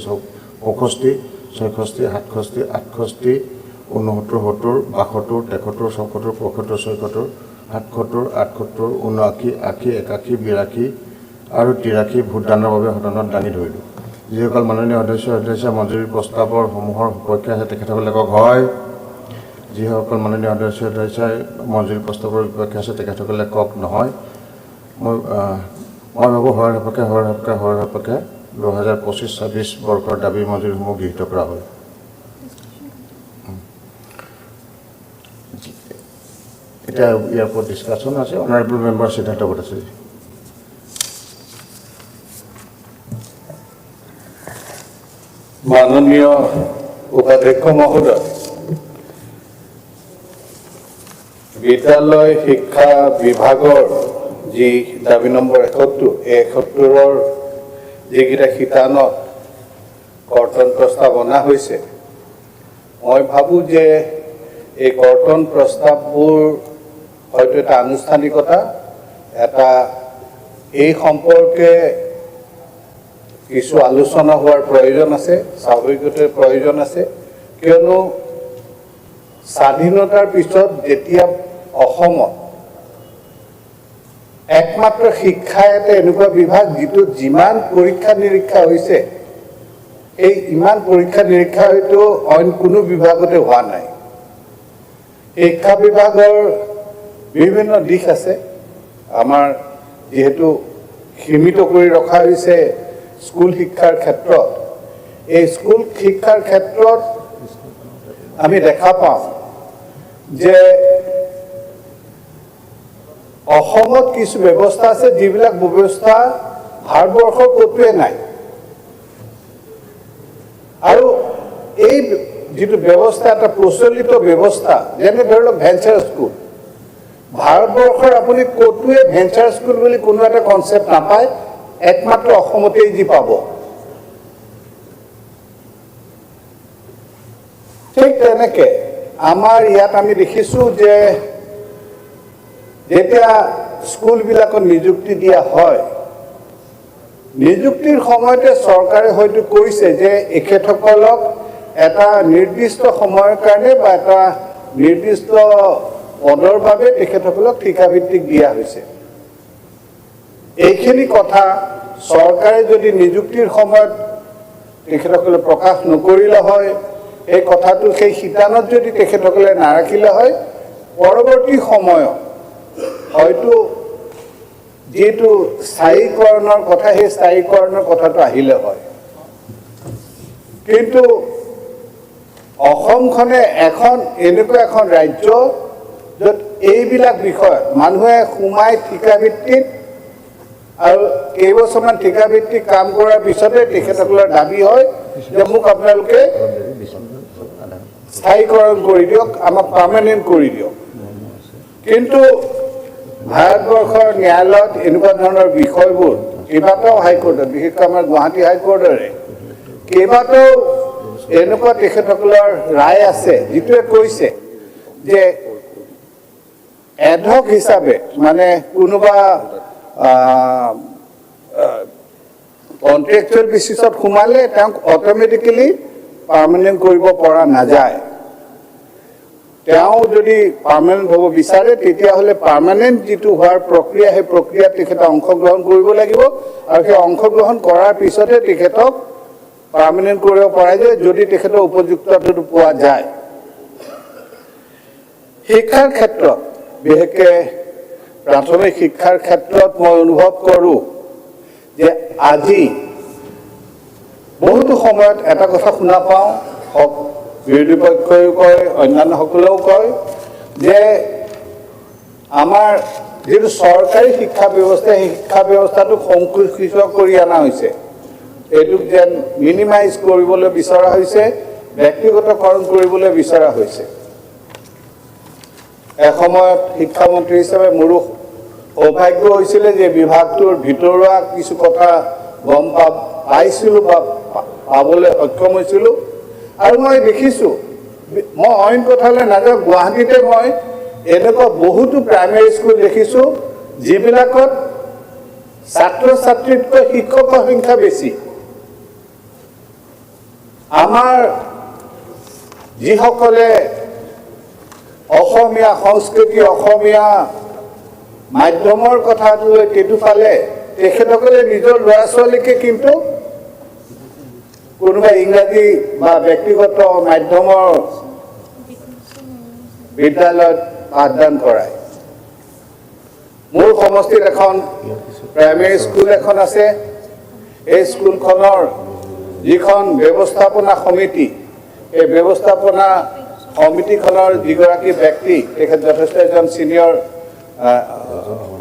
65, 66, 67, 68, 69, 70, 72, 73, 74, 75, 76, 77, 78, 79, 80, 81, 82 আৰু 83 ভোটদানৰ বাবে সদনত দাঙি ধৰিলোঁ। যিসকল মাননীয় সদস্য মঞ্জুৰী প্ৰস্তাৱৰ সমূহৰ সপক্ষে আছে তেখেতসকলে কওক হয়। যিসকল মাননীয় সদস্যই মঞ্জুৰী প্ৰস্তাৱৰ বিপক্ষে আছে তেখেতসকলে কওক নহয়। মই ভাবোঁ হোৱাৰ সপক্ষে 2025-26 বৰ্ষৰ দাবী মঞ্জুৰীসমূহ গৃহীত কৰা হ'ল। এতিয়া ইয়াৰ ওপৰত ডিছকাশ্যন আছে। Honourable member Siddhartha Bhattacharya. মাননীয় উপাধ্যক্ষ মহোদয়, বিদ্যালয় শিক্ষা বিভাগৰ যি দাবী নম্বৰ 71, এই 71ৰ যিকেইটা শিতানত কৰ্তন প্ৰস্তাৱ অনা হৈছে, মই ভাবোঁ যে এই কৰ্তন প্ৰস্তাৱবোৰ হয়তো এটা আনুষ্ঠানিকতা, এটা এই সম্পৰ্কে কিছু আলোচনা হোৱাৰ প্ৰয়োজন আছে, স্বাভাৱিকতাৰ প্ৰয়োজন আছে। কিয়নো স্বাধীনতাৰ পিছত যেতিয়া অসমত একমাত্ৰ শিক্ষা এটা এনেকুৱা বিভাগ যিটো যিমান পৰীক্ষা নিৰীক্ষা হৈছে, এই ইমান পৰীক্ষা নিৰীক্ষা হয়তো অইন কোনো বিভাগতে হোৱা নাই। শিক্ষা বিভাগৰ বিভিন্ন দিশ আছে। আমাৰ যিহেতু সীমিত কৰি ৰখা হৈছে স্কুল শিক্ষাৰ ক্ষেত্ৰত, এই স্কুল শিক্ষাৰ ক্ষেত্ৰত আমি দেখা পাওঁ যে অসমত কিছু ব্যৱস্থা আছে যিবিলাক ব্যৱস্থা ভাৰতবৰ্ষৰ ক'তোৱে নাই। আৰু এই যিটো ব্যৱস্থা এটা প্ৰচলিত ব্যৱস্থা, যেনে ধৰি লওক ভেঞ্চাৰ স্কুল, ভাৰতবৰ্ষৰ আপুনি ক'তোৱে ভেঞ্চাৰ স্কুল বুলি কোনো এটা কনচেপ্ট নাপায়, একমাত্ৰ অসমতেই যি পাব। ঠিক তেনেকে আমাৰ ইয়াত আমি দেখিছোঁ যে যেতিয়া স্কুলবিলাকত নিযুক্তি দিয়া হয়, নিযুক্তিৰ সময়তে চৰকাৰে হয়তো কৈছে যে এখেতসকলক এটা নিৰ্দিষ্ট সময়ৰ কাৰণে বা এটা নিৰ্দিষ্ট পদৰ বাবে তেখেতসকলক ঠিকাভিত্তিক দিয়া হৈছে। এইখিনি কথা চৰকাৰে যদি নিযুক্তিৰ সময়ত তেখেতসকলে প্ৰকাশ নকৰিলে হয়, এই কথাটো সেই শিতানত যদি তেখেতসকলে নাৰাখিলে হয়, পৰৱৰ্তী সময়ত হয়তো যিটো স্থায়ীকৰণৰ কথা, সেই স্থায়ীকৰণৰ কথাটো আহিলে হয়। কিন্তু অসমখনে এনেকুৱা এখন ৰাজ্য য'ত এইবিলাক বিষয়ত মানুহে সোমাই ঠিকাভিত্তিক আৰু কেইবছৰমান ঠিকাভিত্তিক কাম কৰাৰ পিছতে তেখেতসকলৰ দাবী হয় যে মোক আপোনালোকে স্থায়ীকৰণ কৰি দিয়ক, আমাক পাৰ্মানেণ্ট কৰি দিয়ক। কিন্তু ভাৰতবৰ্ষৰ ন্যায়ালয়ত এনেকুৱা ধৰণৰ বিষয়বোৰ কেইবাটাও হাইকোৰ্টত, বিশেষকৈ আমাৰ গুৱাহাটী হাইকোৰ্টৰে কেইবাটাও এনেকুৱা তেখেতসকলৰ ৰায় আছে যিটোৱে কৈছে যে এডহক হিচাপে, মানে কোনোবা কন্ট্ৰেকচুৱেল বেচিছত সোমালে তেওঁক অট'মেটিকেলি পাৰ্মানেণ্ট কৰিব পৰা নাযায়। তেওঁ যদি পাৰ্মানেণ্ট হ'ব বিচাৰে তেতিয়াহ'লে পাৰ্মানেণ্ট যিটো হোৱাৰ প্ৰক্ৰিয়া, সেই প্ৰক্ৰিয়াত তেখেতে অংশগ্ৰহণ কৰিব লাগিব আৰু সেই অংশগ্ৰহণ কৰাৰ পিছতে তেখেতক পাৰ্মানেণ্ট কৰিব পৰা যায় যদি তেখেতৰ উপযুক্তটো পোৱা যায়। শিক্ষাৰ ক্ষেত্ৰত, বিশেষকৈ প্ৰাথমিক শিক্ষাৰ ক্ষেত্ৰত মই অনুভৱ কৰোঁ যে আজি বহুতো সময়ত এটা কথা শুনা পাওঁ, বিৰোধী পক্ষইও কয়, অন্যান্যসকলেও কয় যে আমাৰ যিটো চৰকাৰী শিক্ষা ব্যৱস্থা, সেই শিক্ষা ব্যৱস্থাটোক সংকুচিত কৰি অনা হৈছে, এইটোক যেন মিনিমাইজ কৰিবলৈ বিচৰা হৈছে, ব্যক্তিগতকৰণ কৰিবলৈ বিচৰা হৈছে। এসময়ত শিক্ষামন্ত্ৰী হিচাপে মোৰো সৌভাগ্য হৈছিলে যে বিভাগটোৰ ভিতৰুৱা কিছু কথা গম পাইছিলোঁ বা পাবলৈ সক্ষম হৈছিলোঁ। আৰু মই দেখিছোঁ, মই অইন কথালৈ নাযাওঁ, গুৱাহাটীতে মই এনেকুৱা বহুতো প্ৰাইমেৰী স্কুল দেখিছোঁ যিবিলাকত ছাত্ৰ ছাত্ৰীতকৈ শিক্ষকৰ সংখ্যা বেছি। আমাৰ যিসকলে অসমীয়া সংস্কৃতি, অসমীয়া মাধ্যমৰ কথাটো লৈ তেটোফালে, তেখেতসকলে নিজৰ ল'ৰা ছোৱালীকে কিন্তু কোনোবা ইংৰাজী বা ব্যক্তিগত মাধ্যমৰ বিদ্যালয়ত পাঠদান কৰায়। মোৰ সমষ্টিত এখন প্ৰাইমেৰী স্কুল এখন আছে। এই স্কুলখনৰ যিখন ব্যৱস্থাপনা সমিতি, এই ব্যৱস্থাপনা সমিতিখনৰ যিগৰাকী ব্যক্তি, তেখেত যথেষ্ট এজন ছিনিয়ৰ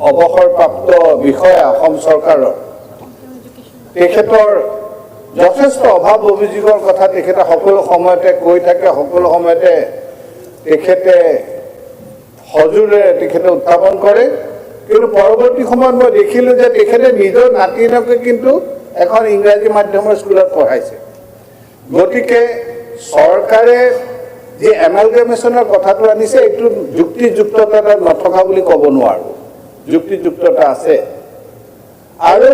অৱসৰপ্ৰাপ্ত বিষয়া অসম চৰকাৰৰ। তেখেতৰ যথেষ্ট অভাৱ অভিযোগৰ কথা তেখেতে সকলো সময়তে কৈ থাকে, সকলো সময়তে তেখেতে সজোৰেৰে তেখেতে উত্থাপন কৰে। কিন্তু পৰৱৰ্তী সময়ত মই দেখিলোঁ যে তেখেতে নিজৰ নাতিনকে কিন্তু এখন ইংৰাজী মাধ্যমৰ স্কুলত পঢ়াইছে। গতিকে চৰকাৰে যি এমালগেমেশ্যনৰ কথাটো আনিছে, এইটো যুক্তিযুক্ততা নথকা বুলি ক'ব নোৱাৰোঁ, যুক্তিযুক্ততা আছে। আৰু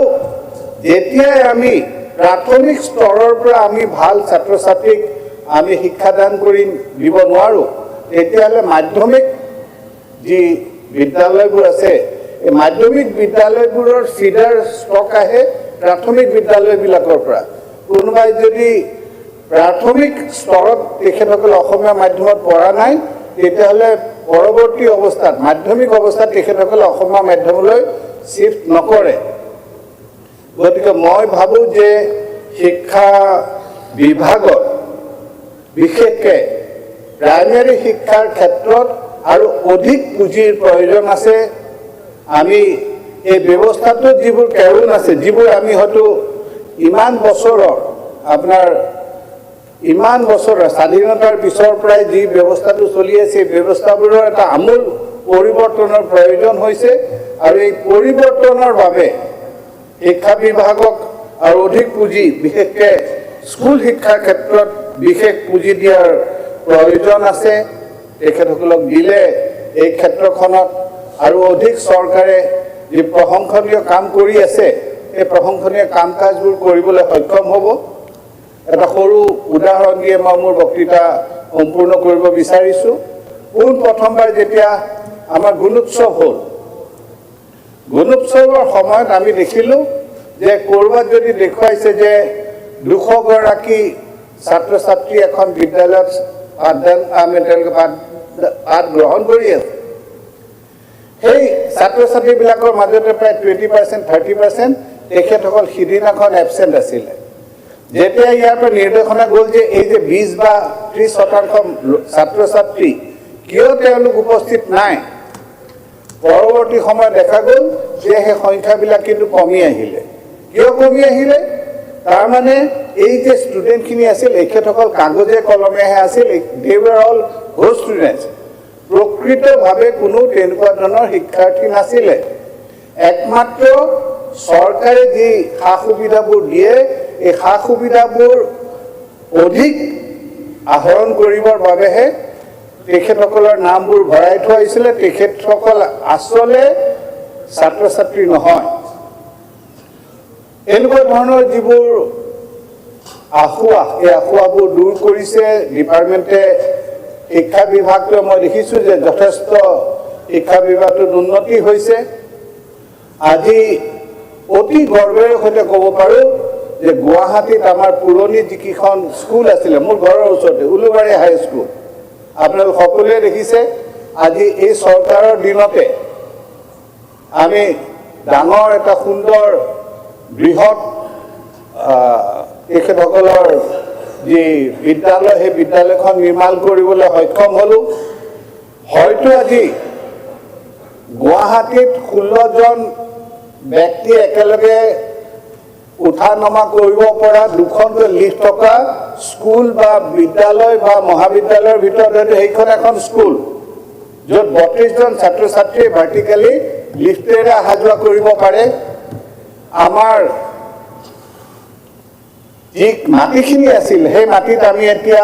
যেতিয়াই আমি প্ৰাথমিক স্তৰৰ পৰা আমি ভাল ছাত্ৰ ছাত্ৰীক আমি শিক্ষাদান কৰি দিব নোৱাৰোঁ, তেতিয়াহ'লে মাধ্যমিক যি বিদ্যালয়বোৰ আছে, এই মাধ্যমিক বিদ্যালয়বোৰৰ ফিডাৰ ষ্টক আহে প্ৰাথমিক বিদ্যালয়বিলাকৰ পৰা। কোনোবাই যদি প্ৰাথমিক স্তৰত তেখেতসকলে অসমীয়া মাধ্যমত পঢ়া নাই, তেতিয়াহ'লে পৰৱৰ্তী অৱস্থাত মাধ্যমিক অৱস্থাত তেখেতসকলে অসমীয়া মাধ্যমলৈ শ্বিফ্ট নকৰে। গতিকে মই ভাবোঁ যে শিক্ষা বিভাগত বিশেষকৈ প্ৰাইমেৰী শিক্ষাৰ ক্ষেত্ৰত আৰু অধিক পুঁজিৰ প্ৰয়োজন আছে। আমি এই ব্যৱস্থাটোত যিবোৰ কেৰুণ আছে, যিবোৰ আমি হয়তো ইমান বছৰৰ স্বাধীনতাৰ পিছৰ পৰাই যি ব্যৱস্থাটো চলি আছে, এই ব্যৱস্থাবোৰৰ এটা আমূল পৰিৱৰ্তনৰ প্ৰয়োজন হৈছে। আৰু এই পৰিৱৰ্তনৰ বাবে শিক্ষা বিভাগক আৰু অধিক পুঁজি, বিশেষকৈ স্কুল শিক্ষাৰ ক্ষেত্ৰত বিশেষ পুঁজি দিয়াৰ প্ৰয়োজন আছে। তেখেতসকলক দিলে এই ক্ষেত্ৰখনত আৰু অধিক চৰকাৰে যি প্ৰশংসনীয় কাম কৰি আছে, এই প্ৰশংসনীয় কাম কাজবোৰ কৰিবলৈ সক্ষম হ'ব। এটা সৰু উদাহৰণ দিয়ে মই মোৰ বক্তৃতা সম্পূৰ্ণ কৰিব বিচাৰিছোঁ। প্ৰথমবাৰ যেতিয়া আমাৰ গুণোৎসৱ হ'ল, গুণোৎসৱৰ সময়ত আমি দেখিলোঁ যে ক'ৰবাত যদি দেখুৱাইছে যে 200 গৰাকী ছাত্ৰ ছাত্ৰী এখন বিদ্যালয়ত পাঠ গ্ৰহণ কৰি আছে, সেই ছাত্ৰ ছাত্ৰীবিলাকৰ মাজতে প্ৰায় 20%, 30% তেখেতসকল সিদিনাখন এবচেণ্ট আছিলে। যেতিয়া ইয়াৰ পৰা নিৰ্দেশনা গ'ল যে এই যে 20 বা 30% ছাত্ৰ ছাত্ৰী কিয় তেওঁলোক উপস্থিত নাই, পৰৱৰ্তী সময়ত দেখা গ'ল যে সেই সংখ্যাবিলাক কিন্তু কমি আহিলে। কিয় কমি আহিলে? তাৰমানে এই যে ষ্টুডেণ্টখিনি আছিল এখেতসকল কাগজে কলমেহে আছিল, দে ৱেৰ অল ঘোষ্ট ষ্টুডেণ্টছ। প্ৰকৃতভাৱে কোনো তেনেকুৱা ধৰণৰ শিক্ষাৰ্থী নাছিলে। একমাত্ৰ চৰকাৰে যি সা সুবিধাবোৰ দিয়ে, এই সা সুবিধাবোৰ অধিক আহৰণ কৰিবৰ বাবেহে তেখেতসকলৰ নামবোৰ ভৰাই থোৱা হৈছিলে। তেখেতসকল আচলতে ছাত্ৰ ছাত্ৰী নহয়। এনেকুৱা ধৰণৰ যিবোৰ আঁসোৱা, এই আঁসোৱাবোৰ দূৰ কৰিছে ডিপাৰ্টমেণ্টে। শিক্ষা বিভাগটোৱে মই দেখিছোঁ যে যথেষ্ট শিক্ষা বিভাগটোত উন্নতি হৈছে। আজি অতি গৰ্বেৰে সৈতে ক'ব পাৰোঁ যে গুৱাহাটীত আমাৰ পুৰণি যিকেইখন স্কুল আছিলে, মোৰ ঘৰৰ ওচৰতে উলুবাৰী হাইস্কুল, আপোনালোক সকলোৱে দেখিছে। আজি এই চৰকাৰৰ দিনতে আমি ডাঙৰ এটা সুন্দৰ বৃহৎ তেখেতসকলৰ যি বিদ্যালয়, সেই বিদ্যালয়খন নিৰ্মাণ কৰিবলৈ সক্ষম হ'লোঁ। হয়তো আজি গুৱাহাটীত 16জন ব্যক্তি একেলগে উঠা নমা কৰিব পৰা দুখনকৈ লিফ্ট থকা স্কুল বা বিদ্যালয় বা মহাবিদ্যালয়ৰ ভিতৰত হয়তো সেইখন এখন স্কুল, য'ত 32জন ছাত্ৰ ছাত্ৰীয়ে ভাৰ্টিকেলি লিফ্টেৰে অহা যোৱা কৰিব পাৰে। আমাৰ যি মাটিখিনি আছিল, সেই মাটিত আমি এতিয়া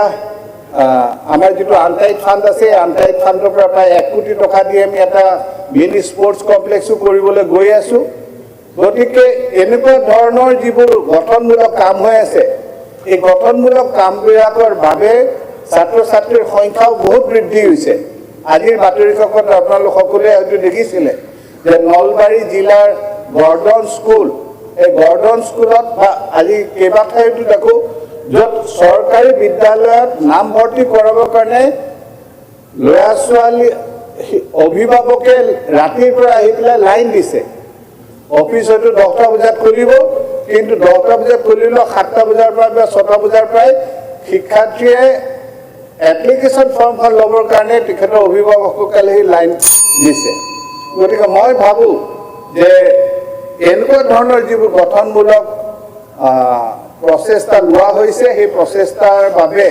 আমাৰ যিটো আনটাইড ফাণ্ড আছে, আনটাইড ফাণ্ডৰ পৰা প্ৰায় 1 কোটি টকা দি আমি এটা মিনি স্পৰ্টছ কমপ্লেক্সো কৰিবলৈ গৈ আছোঁ। গতিকে এনেকুৱা ধৰণৰ যিবোৰ গঠনমূলক কাম হৈ আছে, এই গঠনমূলক কামবিলাকৰ বাবে ছাত্ৰ ছাত্ৰীৰ সংখ্যাও বহুত বৃদ্ধি হৈছে। আজিৰ বাতৰি কাকত আপোনালোক সকলোৱে হয়তো দেখিছিলে যে নলবাৰী জিলাৰ গৰ্ডন স্কুল, এই গৰ্ডন স্কুলত বা আজি কেইবাঠাইতো দেখোঁ য'ত চৰকাৰী বিদ্যালয়ত নামভৰ্তি কৰাবৰ কাৰণে ল'ৰা ছোৱালী অভিভাৱকে ৰাতিৰ পৰা আহি পেলাই লাইন দিছে। অফিচ হয়তো 10টা বজাত খুলিব, কিন্তু 10টা বজাত খুলিলেও 7টা বজাৰ পৰা বা 6টা বজাৰ পৰাই শিক্ষাৰ্থীয়ে এপ্লিকেশ্যন ফৰ্মখন ল'বৰ কাৰণে তেখেতৰ অভিভাৱকসকলে লাইন দিছে। গতিকে মই ভাবোঁ যে এনেকুৱা ধৰণৰ যিবোৰ গঠনমূলক প্ৰচেষ্টা লোৱা হৈছে, সেই প্ৰচেষ্টাৰ বাবে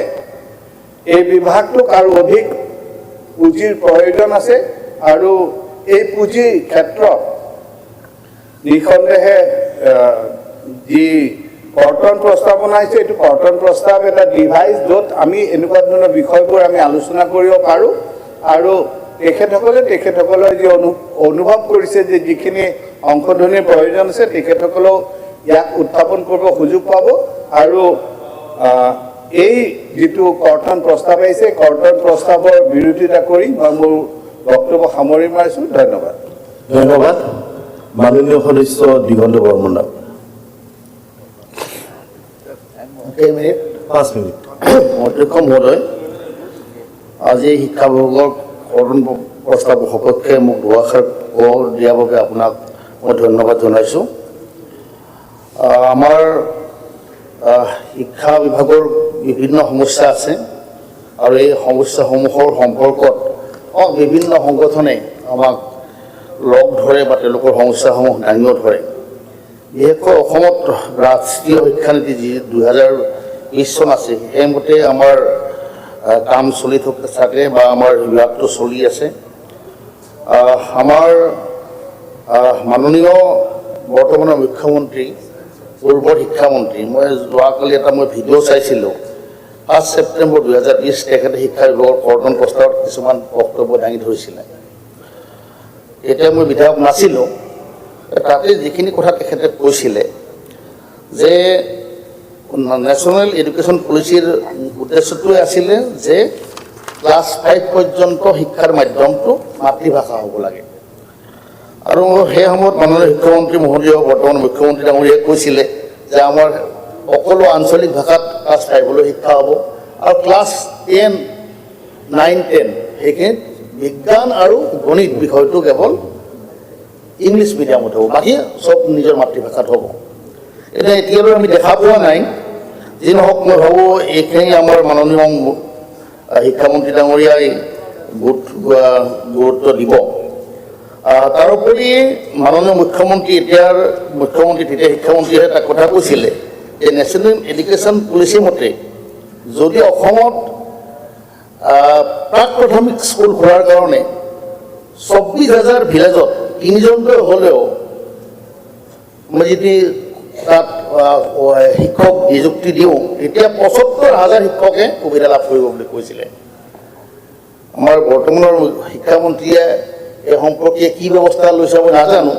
এই বিভাগটোক আৰু অধিক পুঁজিৰ প্ৰয়োজন আছে। আৰু এই পুঁজিৰ ক্ষেত্ৰত নিঃসন্দেহে যি কৰ্তন প্ৰস্তাৱনা আহিছে, এইটো কৰ্তন প্ৰস্তাৱ এটা ডিভাইচ, য'ত আমি এনেকুৱা ধৰণৰ বিষয়বোৰ আমি আলোচনা কৰিব পাৰোঁ। আৰু তেখেতসকলে যি অনুভৱ কৰিছে যে যিখিনি সংশোধনীৰ প্ৰয়োজন আছে, তেখেতসকলেও ইয়াক উত্থাপন কৰিব সুযোগ পাব। আৰু এই যিটো কৰ্তন প্ৰস্তাৱ আহিছে, কৰ্তন প্ৰস্তাৱৰ বিৰোধিতা কৰি মই মোৰ বক্তব্য সামৰি মাৰিছোঁ। ধন্যবাদ। ধন্যবাদ। মাননীয় সদস্য দিগন্ত বৰ্মন। 5 মিনিট। অধ্যক্ষ মহোদয়, আজি শিক্ষা বিভাগৰ কৰ্তন প্ৰস্তাৱৰ সপক্ষে মোক দুআষাৰ দিয়াৰ বাবে আপোনাক মই ধন্যবাদ জনাইছোঁ। আমাৰ শিক্ষা বিভাগৰ বিভিন্ন সমস্যা আছে আৰু এই সমস্যাসমূহৰ সম্পৰ্কত বিভিন্ন সংগঠনে আমাক লগ ধৰে বা তেওঁলোকৰ সমস্যাসমূহ দাঙিও ধৰে। বিশেষকৈ অসমত ৰাষ্ট্ৰীয় শিক্ষানীতি যি 2020 চন আছে, সেইমতে আমাৰ কাম চলি থাকে বা আমাৰ বিভাগটো চলি আছে। আমাৰ মাননীয় বৰ্তমানৰ মুখ্যমন্ত্ৰী, পূৰ্বৰ শিক্ষামন্ত্ৰী, মই যোৱাকালি এটা ভিডিঅ' চাইছিলোঁ। 5 ছেপ্টেম্বৰ 2020 তেখেতে শিক্ষা বিভাগৰ কৰ্তন প্ৰস্তাৱত কিছুমান বক্তব্য দাঙি ধৰিছিলে। এতিয়া মই বিধায়ক নাছিলোঁ, তাতে যিখিনি কথা তেখেতে কৈছিলে যে নেশ্যনেল এডুকেশ্যন পলিচিৰ উদ্দেশ্যটোৱে আছিলে যে ক্লাছ 5 পৰ্যন্ত শিক্ষাৰ মাধ্যমটো মাতৃভাষা হ'ব লাগে আৰু সেই সময়ত মাননীয় শিক্ষামন্ত্ৰী মহোদয় বৰ্তমান মুখ্যমন্ত্ৰী ডাঙৰীয়াই কৈছিলে যে আমাৰ সকলো আঞ্চলিক ভাষাত ক্লাছ 5লৈ শিক্ষা হ'ব আৰু ক্লাছ 10, 9, 10 সেইখিনিত বিজ্ঞান আৰু গণিত বিষয়টো কেৱল ইংলিছ মিডিয়ামত হ'ব বাকী চব নিজৰ মাতৃভাষাত হ'ব এতিয়ালৈ আমি দেখা পোৱা নাই যি নহওক মই ভাবোঁ এইখিনি আমাৰ মাননীয় শিক্ষামন্ত্ৰী ডাঙৰীয়াই গুৰুত্ব দিব তাৰোপৰি মাননীয় মুখ্যমন্ত্ৰী তেতিয়া শিক্ষামন্ত্ৰীয়ে এটা কথা কৈছিলে যে নেশ্যনেল এডুকেশ্যন পলিচি মতে যদি অসমত প্ৰাক প্ৰাথমিক স্কুল খোলাৰ কাৰণে 24,000 ভিলেজত 3জনকৈ হ'লেও মই যদি তাত শিক্ষক নিযুক্তি দিওঁ তেতিয়া 75,000 শিক্ষকে সুবিধা লাভ কৰিব বুলি কৈছিলে আমাৰ বৰ্তমানৰ শিক্ষামন্ত্ৰীয়ে এই সম্পৰ্কে কি ব্যৱস্থা লৈছে মই নাজানো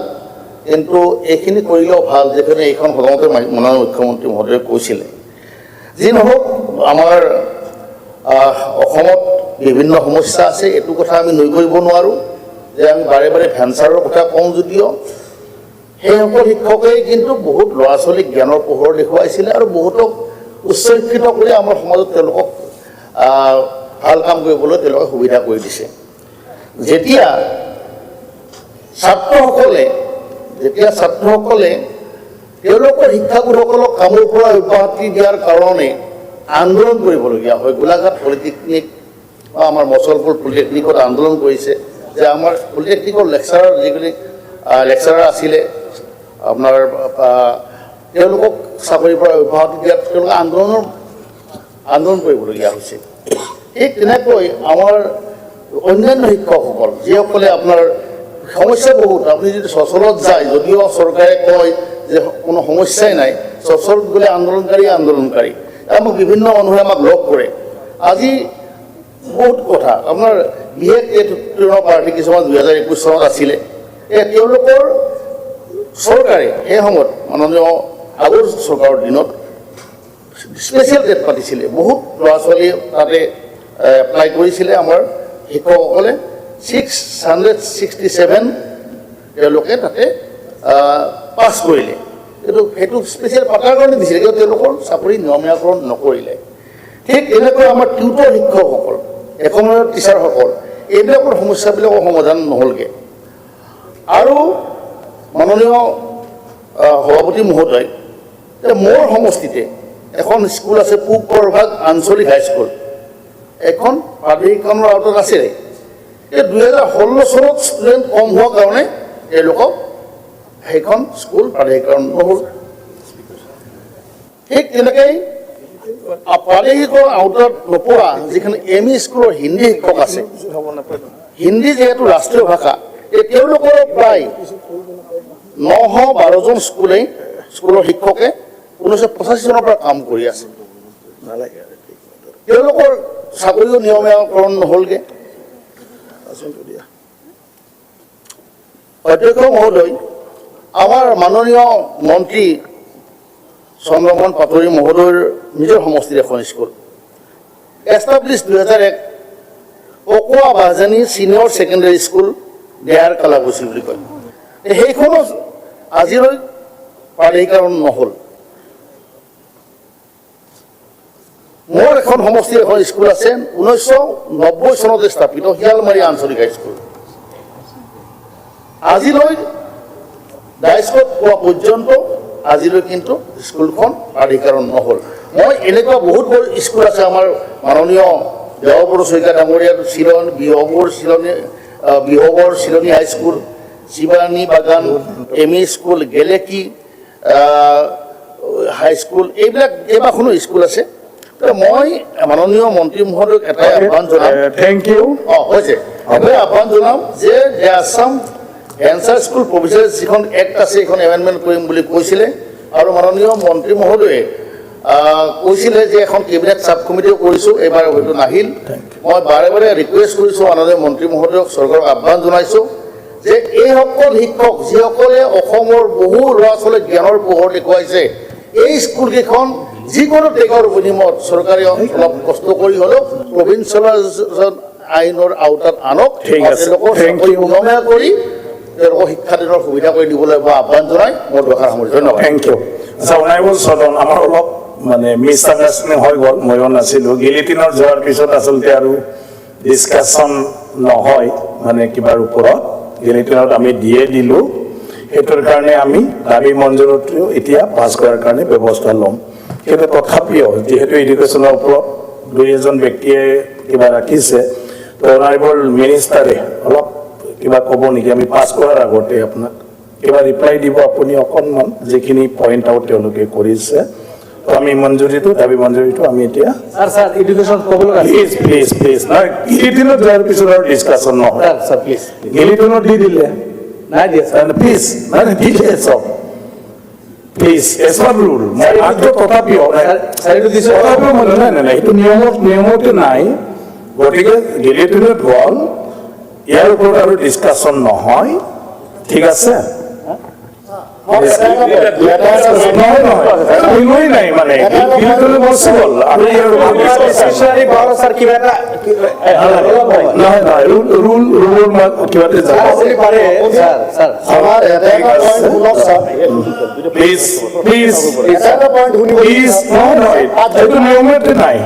কিন্তু এইখিনি কৰিলেও ভাল যেনে এইখন সদনতে মাননীয় মুখ্যমন্ত্ৰী মহোদয়ে কৈছিলে যি নহওক আমাৰ অসমত বিভিন্ন সমস্যা আছে এইটো কথা আমি নুই কৰিব নোৱাৰোঁ যে আমি বাৰে বাৰে ভেঞ্চাৰৰ কথা কওঁ যদিও সেইসকল শিক্ষকেই কিন্তু বহুত ল'ৰা ছোৱালীক জ্ঞানৰ পোহৰ দেখুৱাইছিলে আৰু বহুতক উচ্চ শিক্ষিত কৰি আমাৰ সমাজত তেওঁলোকক ভাল কাম কৰিবলৈ তেওঁলোকে সুবিধা কৰি দিছে যেতিয়া ছাত্ৰসকলে তেওঁলোকৰ শিক্ষাগুৰুসকলক কামৰ পৰা অব্যাহতি দিয়াৰ কাৰণে আন্দোলন কৰিবলগীয়া হয় গোলাঘাট পলিটেকনিক বা আমাৰ মচলপুৰ পলিটেকনিকত আন্দোলন কৰিছে যে আমাৰ পলিটেকনিকৰ যিখিনি লেকচাৰাৰ আছিলে আপোনাৰ তেওঁলোকক চাকৰিৰ পৰা অব্যাহতি দিয়াত তেওঁলোকে আন্দোলন কৰিবলগীয়া হৈছে ঠিক তেনেকৈ আমাৰ অন্যান্য শিক্ষকসকল যিসকলে আপোনাৰ সমস্যা বহুত আপুনি যদি সচলত যায় যদিও চৰকাৰে কয় যে কোনো সমস্যাই নাই সচলত গ'লে আন্দোলনকাৰী আমাক বিভিন্ন মানুহে আমাক লগ কৰে আজি বহুত কথা আপোনাৰ বিশেষ এই তৃণমূল পাৰ্টি কিছুমান 2021 চনত আছিলে তেওঁলোকৰ চৰকাৰে সেই সময়ত মাননীয় আগৰ চৰকাৰৰ দিনত স্পেচিয়েল টেট পাতিছিলে বহুত ল'ৰা ছোৱালীয়ে তাতে এপ্লাই কৰিছিলে আমাৰ শিক্ষকসকলে 667 তেওঁলোকে তাতে পাছ কৰিলে সেইটো স্পেচিয়েল পাতাৰ কাৰণে দিছিলে কিন্তু তেওঁলোকৰ চাকৰি নিয়মীয়াকৰণ নকৰিলে ঠিক এনেকৈ আমাৰ টিউটৰ শিক্ষকসকল একমনৰ টিচাৰসকল এইবিলাকৰ সমস্যাবিলাকৰ সমাধান নহ'লগৈ আৰু মাননীয় সভাপতি মহোদয় মোৰ সমষ্টিতে এখন স্কুল আছে পূব প্ৰভাগ আঞ্চলিক হাইস্কুল এখন প্ৰাধিকৰণৰ আওতাত আছিলে এই 2016 চনত ষ্টুডেণ্ট কম হোৱাৰ কাৰণে তেওঁলোকক সেইখন স্কুল প্ৰাধিকৰণ নহ'ল ঠিক তেনেকৈ প্ৰাদেশিকৰ আওতাত নপৰা যিখন ME স্কুলৰ হিন্দী শিক্ষক আছে হিন্দী যিহেতু ৰাষ্ট্ৰীয় ভাষা তেওঁলোকৰ প্ৰায় 912জন স্কুলৰ শিক্ষকে 1985 চনৰ পৰা কাম কৰি আছে তেওঁলোকৰ চাকৰিও নিয়মীয়াকৰণ নহ'লগৈ অধ্যক্ষ মহোদয় আমাৰ মাননীয় মন্ত্ৰী চন্দ্ৰমোহন পাটোৱাৰী মহোদয়ৰ নিজৰ সমষ্টিৰ এখন স্কুল এষ্টাব্লিছ 2001 অকোৱা বাজানী ছিনিয়ৰ ছেকেণ্ডেৰী স্কুল দেহাৰ কালাগুচি বুলি কয় সেইখনো আজিলৈ প্ৰাধিকৰণ নহ'ল মোৰ এখন সমষ্টিৰ এখন স্কুল আছে 1990 চনতে স্থাপিত শিয়ালমাৰী আঞ্চলিক হাইস্কুল আজিলৈ দায়িত্বত পোৱা পৰ্যন্ত আজিলৈ কিন্তু স্কুলখন প্ৰাধিকৰণ নহ'ল মই এনেকুৱা বহুত স্কুল আছে আমাৰ মাননীয় দেৱব্ৰত শইকীয়া ডাঙৰীয়াৰ বিহগৰ চিলনী হাইস্কুল শিৱানী বাগান ME স্কুল গেলেকী হাইস্কুল এইবিলাক কেইবাখনো স্কুল আছে মই মাননীয় মন্ত্ৰী মহোদয়ক এটাই আহ্বান জনাম থেংক ইউ হৈছে এটাই আহ্বান জনাম যে আছাম ভেঞ্চাৰ স্কুল প্ৰভিজনেল যিখন এক্ট আছে সেইখন এমেণ্ডমেণ্ট কৰিম বুলি কৈছিলে আৰু মাননীয় মন্ত্ৰী মহোদয়ে কৈছিলে যে এখন কেবিনেট চাব কমিটিও কৰিছোঁ এইবাৰ হয়তো নাহিল মই বাৰে বাৰে ৰিকুৱেষ্ট কৰিছোঁ মাননীয় মন্ত্ৰী মহোদয়ক চৰকাৰক আহ্বান জনাইছোঁ যে এইসকল শিক্ষক যিসকলে অসমৰ বহু ল'ৰা ছোৱালীক জ্ঞানৰ পোহৰ দেখুৱাইছে, এই স্কুলকেইখন যিকোনো টেগৰ বিনিময়ত চৰকাৰে অলপ কষ্ট কৰি হ'লেও প্ৰভিন্সিয়েলাইজেশ্যন আইনৰ আওতাত আনক, তেওঁলোকৰ চাকৰি নিয়মীয়া কৰি তেওঁলোকক শিক্ষাদানৰ সুবিধা কৰি দিবলৈ মই আহ্বান জনাই মোৰ দুআষাৰ সামৰিছোঁ। ধন্যবাদ। Thank U. আচ্ছা, অনাৰেবল সদন, আমাৰ অলপ মানে মিছ আণ্ডাৰষ্টেণ্ডিং হৈ গ'ল, ময়ো নাছিলোঁ। গিলিটিনত যোৱাৰ পিছত আচলতে আৰু ডিছকাশ্যন নহয় মানে কিবাৰ ওপৰত। গিলিটিনত আমি দিয়ে দিলোঁ, সেইটোৰ কাৰণে আমি দাবী মঞ্জুৰটো এতিয়া পাছ কৰাৰ কাৰণে ব্যৱস্থা ল'ম। কিন্তু তথাপিও যিহেতু এডুকেশ্যনৰ ওপৰত দুই এজন ব্যক্তিয়ে কিবা ৰাখিছে, তো অনাৰেবল মিনিষ্টাৰে অলপ কিবা ক'ব নেকি? আমি পাছ কৰাৰ আগতে আপোনাক কিবা ৰিপ্লাই দিব আপুনি অকণমান, যিখিনি পইণ্ট আউট তেওঁলোকে কৰিছে। তো আমি দাবী মঞ্জুৰিটো আমি এতিয়া এডুকেশ্যন ক'বলৈ প্লিজ প্লিজ প্লিজ নহয়, গিলিটিনত যোৱাৰ পিছত আৰু ডিছকাশ্যন নহয়। প্লিজ গিলিটিনত দি দিলে নাই দিয়া ছাৰ। প্লিজ মানে দি দিয়ে চব প্লিজ, এজ পাৰ ৰুল। মই আগটো তথাপিও নাই, সেইটো নিয়মতো নাই। গতিকে গিলিটিনত গ'ল, ইয়াৰ ওপৰত আৰু ডিছকাশ্যন নহয়, ঠিক আছে? নাই মানে প্লিজ প্লিজ প্লিজ এইটো নিয়মতে নাই।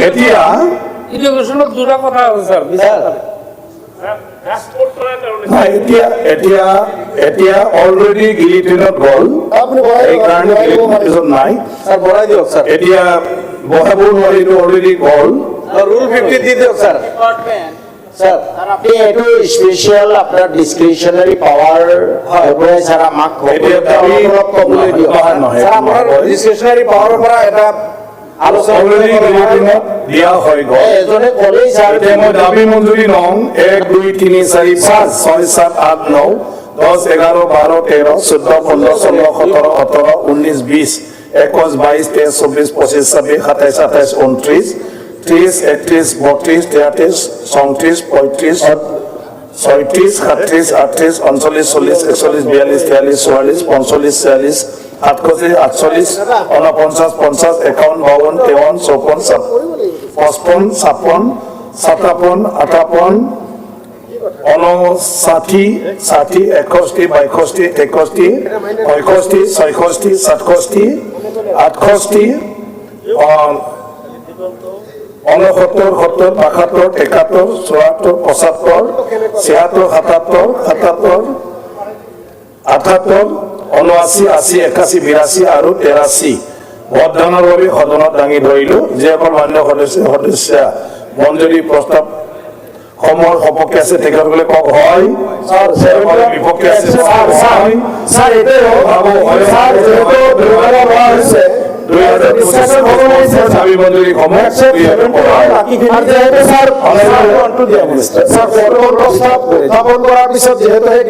এতিয়া এডুকেশ্যনত দুটা কথা আছে ছাৰ। এতিয়া অলৰেডি গিলিটিনত গ'ল, সেইকাৰণে গিলিটিনত নাই। বঢ়াই দিয়ক ছাৰ। এতিয়া বঢ়াব নোৱাৰিলো, অলৰেডি গ'ল। ৰুল 50 দি দিয়ক ছাৰ। স্যাৰ আপনি একটু স্পেশাল আপনাৰ ডিসক্ৰিপশনাৰি পাওয়াৰ হয় স্যাৰ আমাক কবুলে দিও স্যাৰ আমাৰ ডিসক্ৰিপশনাৰি পাওয়াৰেৰ পৰা এটা আলোচনা দিয়া হৈ গ'ল। এজনে ক'লেই স্যাৰ মই দাবী মঞ্জুৰি নং 1 2 3 4 5 6 7 8 9 10 11 12 13 14 15 16 17 18 19 20 21 22 23 24 25 26 27 28 29 30 31 32 33 34 35 36 37 38 39 40 41 42 43 44 45 46 48 48 49 50 51 52 53 54 55 56 57 58 59 60 61 62 63 64 65 66 67 68 69 70 72 73 74 75 76 77 77 78 79 80 81 82 আৰু 83 ভোটদানৰ বাবে সদনত দাঙি ধৰিলো। যিসকল মান্য সদস্য মঞ্জুৰি প্ৰস্তাৱ সমূহৰ সপক্ষে আছে তেখেতসকলে কওক হয়। বিপক্ষে আছে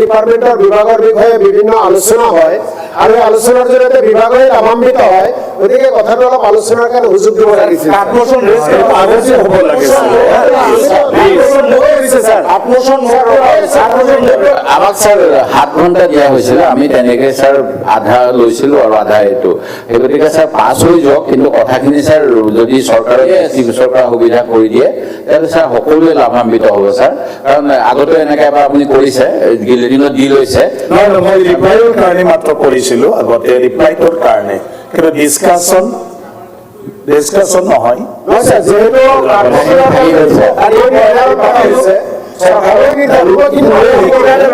ডিপাৰ্টমেণ্টৰ বিভাগৰ বিষয়ে বিভিন্ন আলোচনা হয় আৰু আলোচনাৰ জৰিয়তে বিভাগে লাভান্বিত হয়। গতিকে কথাটো অলপ আলোচনাৰ কাৰণে সুযোগ দিব লাগিছিল। আমাক স্যাৰ 7 ঘণ্টা দিয়া হৈছিল, আমি তেনেকে স্যাৰ আধা লৈছিলো আৰু আধা এইটো। সেই গতিকে স্যাৰ পাছ হৈ যাওক, কিন্তু কথাখিনি স্যাৰ যদি চৰকাৰে চৰকাৰ সুবিধা কৰি দিয়ে তেতিয়াহ'লে স্যাৰ সকলোৱে লাভান্বিত হ'ব স্যাৰ। কাৰণ আগতে এনেকে এবাৰ আপুনি কৰিছে, গিলিটিনত দি লৈছে। নহয় মই ৰিপ্লাইৰ কাৰণে মাত্ৰ কৰিছিলো আগতে, ৰিপ্লাইটোৰ কাৰণে, কিন্তু ডিছকাশ্যন নহয়।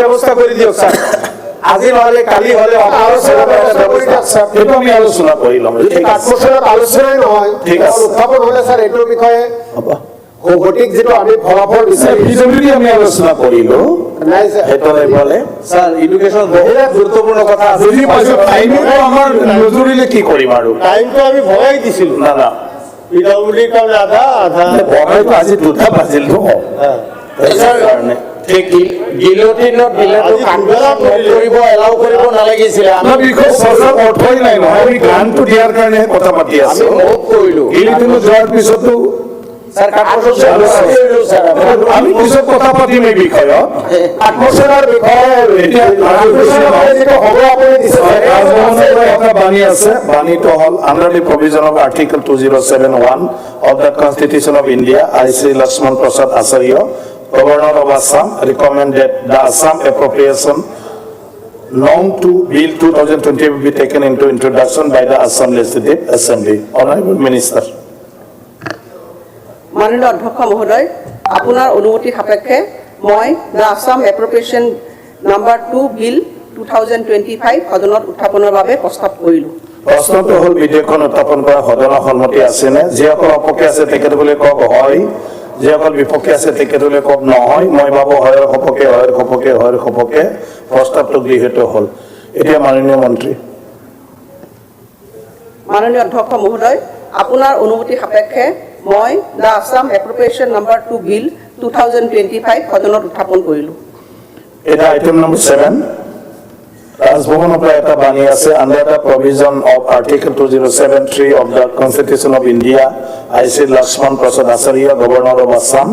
ব্যৱস্থা কৰি দিয়ক ছাৰ, আজি নহলে কালি হলে সেইটো আমি আলোচনা কৰি ল'ম। আলোচনাই নহয়, ঠিক আছে, উত্থাপন হলে স্যাৰ এইটোৰ বিষয়ে সঠিক যিটো আমি ফলাফল আমি আলোচনা কৰিলো। স্যাৰ এডুকেশন বহুত গুৰুত্বপূৰ্ণ কথা আছে। আমাৰ নজৰিলে কি কৰিম আৰু? টাইমটো আমি ভগাই দিছিলো না না, পিডব্লিউডিৰ কাৰণে আধা আধা ভগাইটো আজি 2টা বাজিল ন। কাৰণে গিলোটিনত দিলেতো কান্দোলন কৰিব এলাও কৰিব নালাগিছিলে। আমাৰ বিষয়ে চৰ্চা অৰ্থই নাই নহয়, আমি গানটো দিয়াৰ কাৰণে কথা পাতি আছো। আমি মোক কৰিলো গিলিটিনত যোৱাৰ পিছতো আমি পিছত কথা পাতিম এই বিষয়ত আত্মসেৱাৰ বিষয়ে এতিয়া এটা বাণী আছে বাণীটো হ'ল under the provision of article 2071 of the Constitution of India, I Sri Lakshman Prasad Acharya, Governor of Assam, recommended the Assam appropriation known to Bill 2020 will be taken into introduction by the Assam Legislative Assembly. Honorable Minister. মাননীয় অধ্যক্ষ মহোদয়, আপোনাৰ অনুমতি সাপেক্ষে মই the Assam এপ্ৰপ্ৰিয়েশ্যন number 2 বিল 2025 সদনত উত্থাপনৰ বাবে প্ৰস্তাৱ কৰিলোঁ। প্ৰশ্নটো হ'ল বিধেয়কখন উত্থাপন কৰা সদনৰ সন্মতি আছেনে? যিসকল অপক্ষে আছে তেখেতসকলে কওক হয়, যিসকল বিপক্ষে আছে তেখেতসকলে কওক নহয়। মই ভাবোঁ হয়ৰ সপক্ষে প্ৰস্তাৱটো গৃহীত হ'ল। এতিয়া মাননীয় মন্ত্ৰী। মাননীয় অধ্যক্ষ মহোদয়, আপোনাৰ অনুমতি সাপেক্ষে মই দ্য আছাম এপ্ৰপ্ৰিয়েশ্যন নাম্বাৰ 2 বিল 2025 সদনত উত্থাপন কৰিলোঁ। এটা আইটেম নম্বৰ 7 ৰাজভৱনৰ পৰা এটা বাণী আছে under the provision of article 2073 of the Constitution of India, I Sri Lakshman Prasad Acharya, Governor of Assam,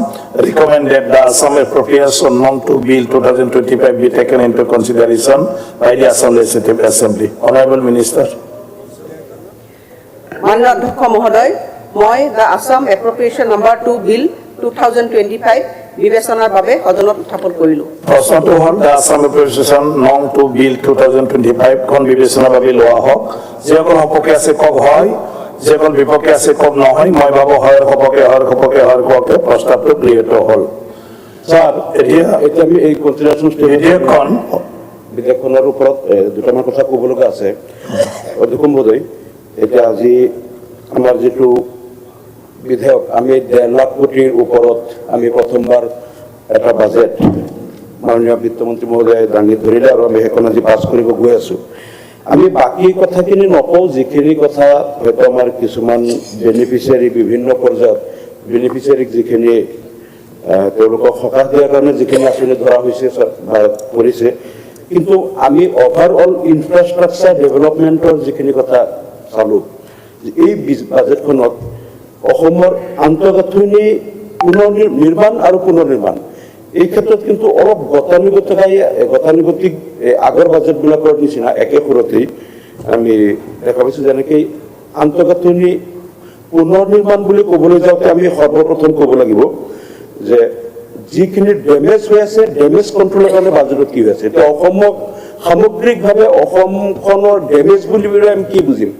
recommended the Assam appropriation known to Bill 2025 be taken into consideration by the Assam Legislative Assembly. Honorable Minister. মাননীয় অধ্যক্ষ মহোদয়, মই the Assam এপ্ৰপ্ৰিয়েশ্যন number 2 বিল 2025 বিবেচনাৰ বাবে সদনত উত্থাপন কৰিলোঁ। প্ৰশ্নটো হ'ল দ্য আছাম এপ্ৰপ্ৰিয়েশ্যন নং টু বিল 2025 খন বিবেচনাৰ বাবে লোৱা হওক। যিসকল সপক্ষে আছে কওক হয়, যিসকল বিপক্ষে আছে কওক নহয়। মই ভাবোঁ হয়ৰ সপক্ষে প্ৰস্তাৱটো গৃহীত হ'ল। ছাৰ এতিয়া আমি এই বিধেয়কখন বিধেয়কখনৰ ওপৰত দুটামান কথা ক'ব লগা আছে। অধ্যক্ষ মহোদয়, এতিয়া আজি আমাৰ যিটো বিধেয়ক আমি 1.5 লাখ কোটিৰ ওপৰত আমি প্ৰথমবাৰ এটা বাজেট মাননীয় বিত্তমন্ত্ৰী মহোদয়ে দাঙি ধৰিলে আৰু আমি সেইখন আজি পাছ কৰিব গৈ আছোঁ। আমি বাকী কথাখিনি নকওঁ, যিখিনি কথা হয়তো আমাৰ কিছুমান বেনিফিচিয়াৰী বিভিন্ন পৰ্যায়ত বেনিফিচিয়াৰীক যিখিনি তেওঁলোকক সকাহ দিয়াৰ কাৰণে যিখিনি আঁচনি ধৰা হৈছে কৰিছে, কিন্তু আমি অভাৰঅল ইনফ্ৰাষ্ট্ৰাকচাৰ ডেভেলপমেণ্টৰ যিখিনি কথা চালোঁ, এই বাজেটখনত অসমৰ আন্তঃগাঁথনি নিৰ্মাণ আৰু পুনৰ্নিৰ্মাণ এই ক্ষেত্ৰত কিন্তু অলপ গতানুগতিক আগৰ বাজেটবিলাকৰ নিচিনা একে সুৰতেই আমি দেখা পাইছোঁ। যেনেকৈ আন্তঃগাঁথনি পুনৰ্নিৰ্মাণ বুলি ক'বলৈ যাওঁতে আমি সৰ্বপ্ৰথম ক'ব লাগিব যে যিখিনি ডেমেজ হৈ আছে, ডেমেজ কণ্ট্ৰলৰ কাৰণে বাজেটত কি হৈ আছে। এতিয়া অসমক সামগ্ৰিকভাৱে অসমখনৰ ডেমেজ বুলি আমি কি বুজিম?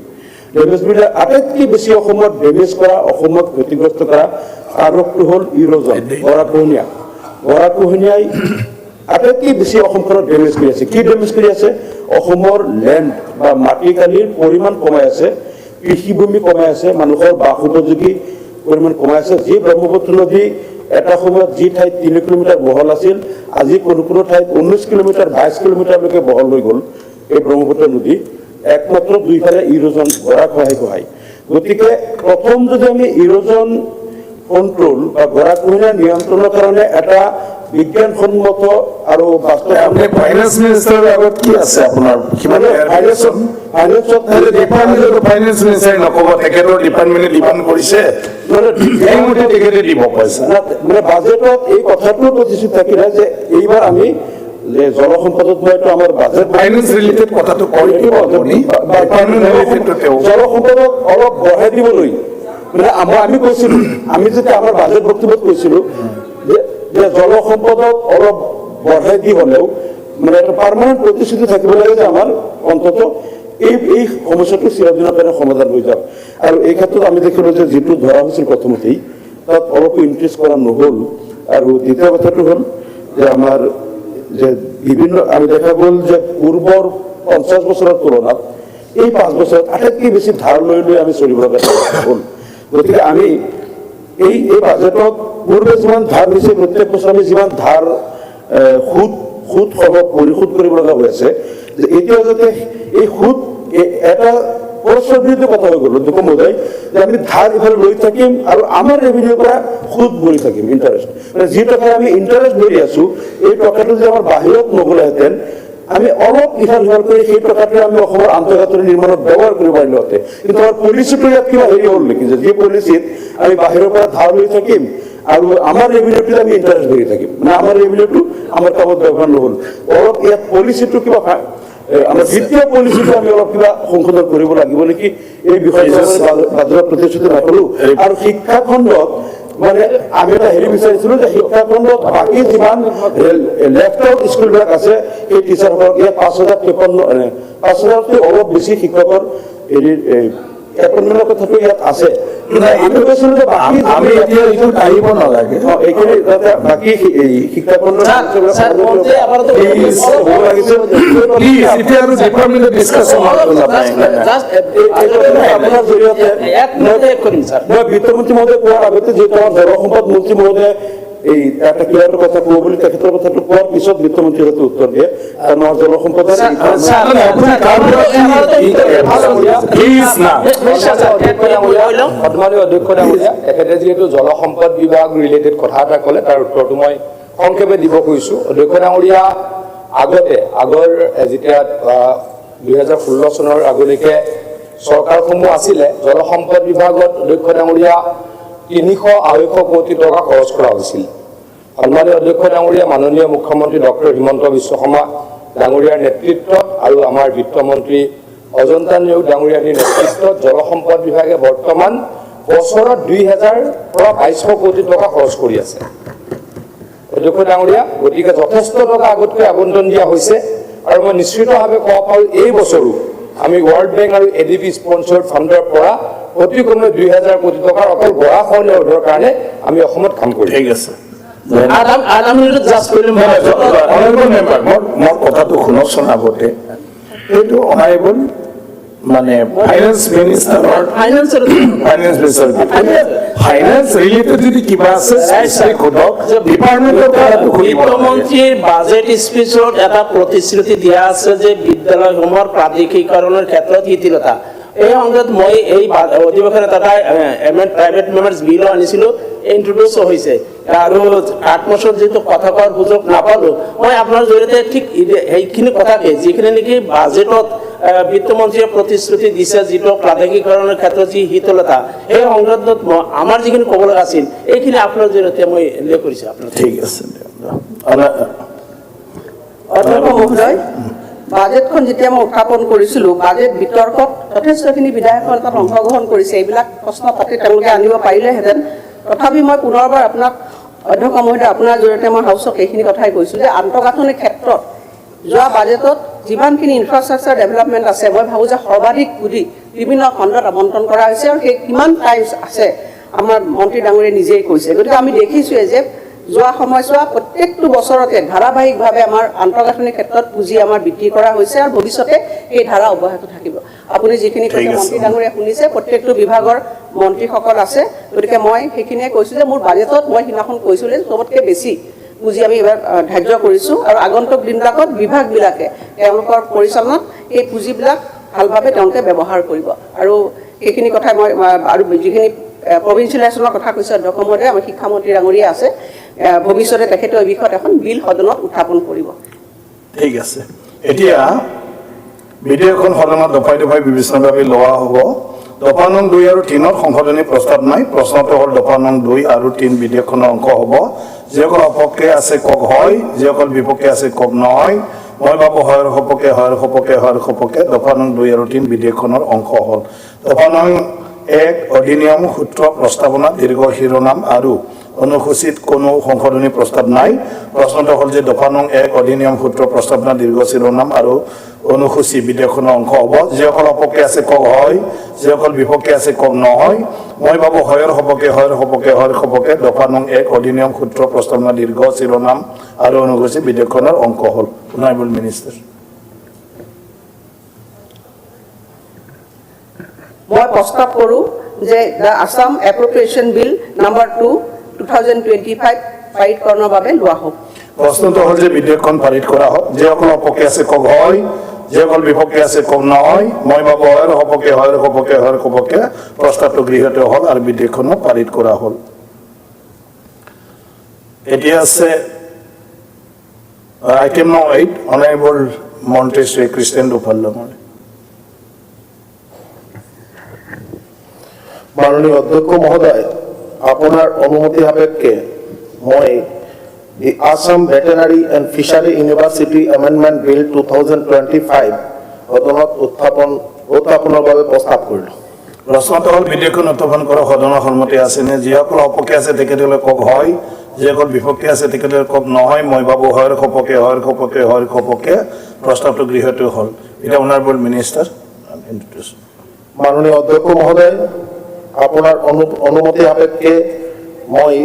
ডেমেজবিলাক আটাইতকৈ বেছি অসমত ডেমেজ কৰা, অসমত ক্ষতিগ্ৰস্ত কৰা কাৰকটো হ'ল ইৰোজন, গৰাখহনীয়াই আটাইতকৈ বেছি অসমখনত ডেমেজ কৰি আছে। কি ডেমেজ কৰি আছে? অসমৰ লেণ্ড বা মাটিকালিৰ পৰিমাণ কমাই আছে, কৃষিভূমি কমাই আছে, মানুহৰ বাস উপযোগী পৰিমাণ কমাই আছে। যি ব্ৰহ্মপুত্ৰ নদী এটা সময়ত যি ঠাইত 3 কিলোমিটাৰ বহল আছিল, আজি কোনো ঠাইত 19 কিলোমিটাৰ 22 কিলোমিটাৰলৈকে বহল হৈ গ'ল এই ব্ৰহ্মপুত্ৰ নদী। একমাত্ৰ দুইফালে ইৰোজন গৰাখহাই। গতিকে প্ৰথম যদি আমি ইৰোজন কণ্ট্ৰল বা গৰাখহনীয়া নিয়ন্ত্ৰণৰ কাৰণে এটা বিজ্ঞানসন্মত আৰু বাস্তৱ ফাইনেন্স মিনিষ্টাৰৰ আগত কি আছে আপোনাৰ? ফাইনেন্স মিনিষ্টাৰে নক'ব, তেখেতৰ ডিপাৰ্টমেণ্টে ডিমাণ্ড কৰিছে মানে বাজেটত এই কথাটোও প্ৰতিশ্ৰুতি থাকিলে যে এইবাৰ আমি যে জলসম্পদত হয়তো আমাৰ বাজেট ফাইনেন্স ৰিলেটেড কথাটো কৈ দিব আপুনি। জলসম্পদক অলপ বঢ়াই দিবলৈ মানে আমি কৈছিলোঁ, আমি যেতিয়া আমাৰ বাজেট বক্তব্যত কৈছিলোঁ যে জলসম্পদক অলপ বঢ়াই দি হ'লেও মানে এটা পাৰ্মানেণ্ট প্ৰতিশ্ৰুতি থাকিব লাগে যে আমাৰ অন্তত এই সমস্যাটো চিৰদিনৰ কাৰণে সমাধান হৈ যাওক। আৰু এই ক্ষেত্ৰত আমি দেখিলোঁ যে যিটো ধৰা হৈছিল প্ৰথমতেই তাত অলপ ইনক্ৰিজ কৰা নহ'ল। আৰু দ্বিতীয় কথাটো হ'ল যে আমাৰ যে বিভিন্ন আমি দেখা গ'ল যে পূৰ্বৰ 50 বছৰৰ তুলনাত এই 5 বছৰত আটাইতকৈ বেছি ধাৰ লৈ আমি চলিব লগা হ'ল। গতিকে আমি এই বাজেটত পূৰ্বে যিমান ধাৰ হৈছে, প্ৰত্যেক বছৰ আমি যিমান ধাৰ সুদসহ পৰিশোধ কৰিব লগা হৈ আছে, যে এতিয়া যাতে এই সুদ এটা পৰস্পৰ কথা হৈ গ'ল দুখ মহোদয়, যে আমি ধাৰ ইফালে লৈ থাকিম আৰু আমাৰ ৰেভিনিউৰ পৰা সুদ ভৰি থাকিম, ইণ্টাৰেষ্ট। মানে যি টকা আমি ইণ্টাৰেষ্ট ভৰি আছোঁ, এই টকাটো যদি আমাৰ বাহিৰত নগ'লেহেঁতেন আমি অলপ ইফাল সিফাল কৰি সেই টকাটো আমি অসমৰ আন্তঃগাঁথনি নিৰ্মাণত ব্যৱহাৰ কৰিব পাৰিলোহেঁতেন কিন্তু আমাৰ পলিচিটো ইয়াত কিবা হেৰি হ'ল নেকি যে যি পলিচিত আমি বাহিৰৰ পৰা ধাৰ লৈ থাকিম আৰু আমাৰ ৰেভিনিউটোত আমি ইণ্টাৰেষ্ট ভৰি থাকিম মানে আমাৰ ৰেভিনিউটো আমাৰ কামত ব্যৱহাৰ নহ'ল অলপ ইয়াত পলিচিটো কিবা আমাৰ বিত্তীয় পলিচিটো আমি অলপ কিবা সংশোধন কৰিব লাগিব নেকি এই বিষয়টো বাজেটত প্ৰতিশ্ৰুতি নাপালো আৰু শিক্ষা খণ্ডত মানে আমি এটা হেৰি বিচাৰিছিলো যে শিক্ষা খণ্ডত বাকী যিমান লেফ্ট আউট স্কুলবিলাক আছে সেই টিচাৰসকলক ইয়াত 5,000 অলপ বেছি শিক্ষকৰ হেৰিৰ এপইণ্টমেণ্টৰ কথাটো ইয়াত আছে আমি কৈছিলো যে বাকী আমি এতিয়া এইটো আহিব নালাগে এইখিনি যাতে বাকী শিক্ষা খণ্ডৰ আপোনাৰ জৰিয়তে মই বিত্তমন্ত্ৰী মহোদয় কোৱাৰ আগতে যিহেতু আমাৰ জলসম্পদ মন্ত্ৰী মহোদয়ে এই এটা ক্লিয়াৰৰ কথা ক'ব বুলি তেখেতৰ কথাটো কোৱাৰ পিছত বিত্তমন্ত্ৰী হয়তো উত্তৰ দিয়ে কাৰণ আমাৰ জলসম্পদৰ সন্মানীয় অধ্যক্ষ ডাঙৰীয়া তেখেতে যিহেতু জলসম্পদ বিভাগ ৰিলেটেড কথা এটা ক'লে তাৰ উত্তৰটো মই সংক্ষেপে দিব খুজিছোঁ অধ্যক্ষ ডাঙৰীয়া আগৰ যেতিয়া 2016 চনৰ আগলৈকে চৰকাৰসমূহ আছিলে জলসম্পদ বিভাগত অধ্যক্ষ ডাঙৰীয়া 300-250 কোটি টকা খৰচ কৰা হৈছিল সন্মানীয় অধ্যক্ষ ডাঙৰীয়া মাননীয় মুখ্যমন্ত্ৰী ডক্টৰ হিমন্ত বিশ্ব শৰ্মা ডাঙৰীয়াৰ নেতৃত্বত আৰু আমাৰ বিত্তমন্ত্ৰী অজন্তা নেওগ ডাঙৰীয়াৰ নেতৃত্বত জলসম্পদ বিভাগে বৰ্তমান বছৰত 2000 পৰা 2200 কোটি টকা খৰচ কৰি আছে অধ্যক্ষ ডাঙৰীয়া গতিকে যথেষ্ট টকা আগতকৈ আবণ্টন দিয়া হৈছে আৰু মই নিশ্চিতভাৱে ক'ব পাৰোঁ এই বছৰো আমি ৱৰ্ল্ড বেংক আৰু এডিবি স্পন্সৰ্ড ফাণ্ডৰ পৰা অতি কমে 2000 কোটি টকাৰ অকল গৰাখহনীয়া ৰোধৰ কাৰণে আমি অসমত কাম কৰিম ঠিক আছে মোৰ কথাটো শুনকচোন আগতে এইটো অনাৰেবল মানে ফাইনেন্স মিনিষ্টাৰৰ ফাইনেন্স ৰিলেটেড যদি কিবা আছে সোধক ডিপাৰ্টমেণ্টৰ কথাটো শুনিব বিত্তমন্ত্ৰীৰ বাজেট স্পীচত এটা প্ৰতিশ্ৰুতি দিয়া আছে যে বিদ্যালয়সমূহৰ প্ৰাদেশিকীকৰণৰ ক্ষেত্ৰত শিথিলতা এই সংক্ৰান্ত মই এই অধিৱেশনত এটা প্ৰাইভেট মেম্বাৰ্ছ বিলো আনিছিলোঁ ইন্ট্ৰডিউচ হৈছে আৰু কাঠমোচত যিটো কথা কোৱাৰ সুযোগ নাপালোঁ মই আপোনাৰ জৰিয়তে ঠিক সেইখিনি কথাকে যিখিনি নেকি বাজেটত বিত্তমন্ত্ৰীয়ে প্ৰতিশ্ৰুতি দিছে যিটো প্ৰাদেশিকীকৰণৰ ক্ষেত্ৰত যি শীতলতা এই সংক্ৰান্তত আমাৰ যিখিনি ক'ব লগা আছিল এইখিনি আপোনাৰ জৰিয়তে মই উল্লেখ কৰিছোঁ আপোনাৰ ঠিক আছে অধ্যক্ষ মহোদয় বাজেটখন যেতিয়া মই উত্থাপন কৰিছিলোঁ বাজেট বিতৰ্কত যথেষ্টখিনি বিধায়কৰ তাত অংশগ্ৰহণ কৰিছে এইবিলাক প্ৰশ্ন পাতি তেওঁলোকে আনিব পাৰিলেহেঁতেন তথাপি মই পুনৰবাৰ আপোনাক অধ্যক্ষ মহোদয় আপোনাৰ জৰিয়তে মই হাউচক এইখিনি কথাই কৈছোঁ যে আন্তঃগাঁথনিৰ ক্ষেত্ৰত যোৱা বাজেটত যিমানখিনি ইনফ্ৰাষ্ট্ৰাকচাৰ ডেভেলপমেণ্ট আছে মই ভাবোঁ যে সৰ্বাধিক পুঁজি বিভিন্ন খণ্ডত আবণ্টন কৰা হৈছে আৰু সেই কিমান টাইমছ আছে আমাৰ মন্ত্ৰী ডাঙৰীয়ে নিজেই কৈছে গতিকে আমি দেখিছোঁৱে যে যোৱা সময়ছোৱা প্ৰত্যেকটো বছৰতে ধাৰাবাহিকভাৱে আমাৰ আন্তঃগাঁথনিৰ ক্ষেত্ৰত পুঁজি আমাৰ বৃদ্ধি কৰা হৈছে আৰু ভৱিষ্যতে এই ধাৰা অব্যাহত থাকিব আপুনি যিখিনি কৈছে মন্ত্ৰী ডাঙৰীয়ে শুনিছে প্ৰত্যেকটো বিভাগৰ মন্ত্ৰীসকল আছে গতিকে মই সেইখিনিয়ে কৈছোঁ যে মোৰ বাজেটত মই সিদিনাখন কৈছিলোঁ যে চবতকৈ বেছি পুঁজি আমি এইবাৰ ধাৰ্য কৰিছোঁ আৰু আগন্তুক দিনবিলাকত বিভাগবিলাকে তেওঁলোকৰ পৰিচালনাত এই পুঁজিবিলাক ভালভাৱে তেওঁলোকে ব্যৱহাৰ কৰিব আৰু সেইখিনি কথাই মই আৰু যিখিনি প্ৰভিঞ্চিয়েলাইজেশ্যনৰ কথা কৈছে অধ্যক্ষ মহোদয় আমাৰ শিক্ষামন্ত্ৰী ডাঙৰীয়া আছে ভৱিষ্যতে তেখেতে এই বিষয়ত এখন বিল সদনত উত্থাপন কৰিব ঠিক আছে এতিয়া বিধেয়কখন সদনত দফাই দফাই বিবেচনাৰ লোৱা হ'ব দফা নং 2 আৰু 3ত সংশোধনী প্ৰস্তাৱ নাই প্ৰশ্নটো হ'ল দফা নং 2 আৰু 3 বিধেয়কখনৰ অংশ হ'ব যিসকল অপক্ষে আছে কওক হয় যিসকল বিপক্ষে আছে কওক নহয় মই ভাবোঁ হয়ৰ সপক্ষে দফা নং 2 আৰু 3 বিধেয়কখনৰ অংশ হ'ল দফা নং 1 অধিনিয়ম সূত্ৰ প্ৰস্তাৱনা দীৰ্ঘ শিৰোনাম আৰু অনুসূচিত কোনো সংশোধনী প্ৰস্তাৱ নাই প্ৰশ্নটো হ'ল যে দফা নং 1 অধিনিয়ম সূত্ৰ প্ৰস্তাৱনা দীৰ্ঘ শিৰোনাম আৰু অনুসূচী বিধেয়কখনৰ অংশ হ'ব যিসকল অপক্ষে আছে কওক হয় যিসকল বিপক্ষে আছে কওক নহয় মই ভাবোঁ হয়ৰ সপক্ষে দফা নং 1 অধিনিয়ম সূত্ৰ প্ৰস্তাৱনা দীৰ্ঘ শিৰোনাম আৰু অনুসূচী বিধেয়কখনৰ অংশ হ'ল অনাৰেবল মিনিষ্টাৰ মই প্ৰস্তাৱ কৰোঁ যে দ্য আছাম এপ্ৰপ্ৰিয়েশ্যন বিল নাম্বাৰ 2 2025 পাৰিতকৰণৰ বাবে লোৱা হ'ব প্ৰশ্নটো হ'ল যে বিধেয়কখন পাৰিত কৰা হওক যিসকল অপক্ষে আছে কওক হয় যিসকল বিপক্ষে আছে কওক নহয় মই ভাবোঁ হয়ৰ সপক্ষে প্ৰস্তাৱটো গৃহীত হ'ল আৰু বিধেয়কখনো পাৰিত কৰা হ'ল এতিয়া আছে আইটেম নং 8 অনাৰেবল মন্ত্ৰী শ্ৰী কৃষ্ণেন্দু পাল ডাঙৰীয়া। মাননীয় অধ্যক্ষ মহোদয়, আপোনাৰ অনুমতি সাপেক্ষে মই the Assam veterinary and fishery university amendment bill 2025 সদনত উত্থাপনৰ বাবে প্ৰস্তাৱ কৰিলোঁ। প্ৰশ্নটো হ'ল বিধেয়কখন উত্থাপন কৰা সদনৰ সন্মতি আছেনে? যিসকল সপক্ষে আছে তেখেতসকলে কওক হয়, যিসকল বিপক্ষে আছে তেখেতসকলে কওক নহয়। মই ভাবোঁ হয়ৰ সপক্ষে প্ৰস্তাৱটো গৃহীত হ'ল। এতিয়া অনাৰেবল মিনিষ্টাৰ। মাননীয় অধ্যক্ষ মহোদয়, আপোনাৰ অনুমতি সাপেক্ষে মই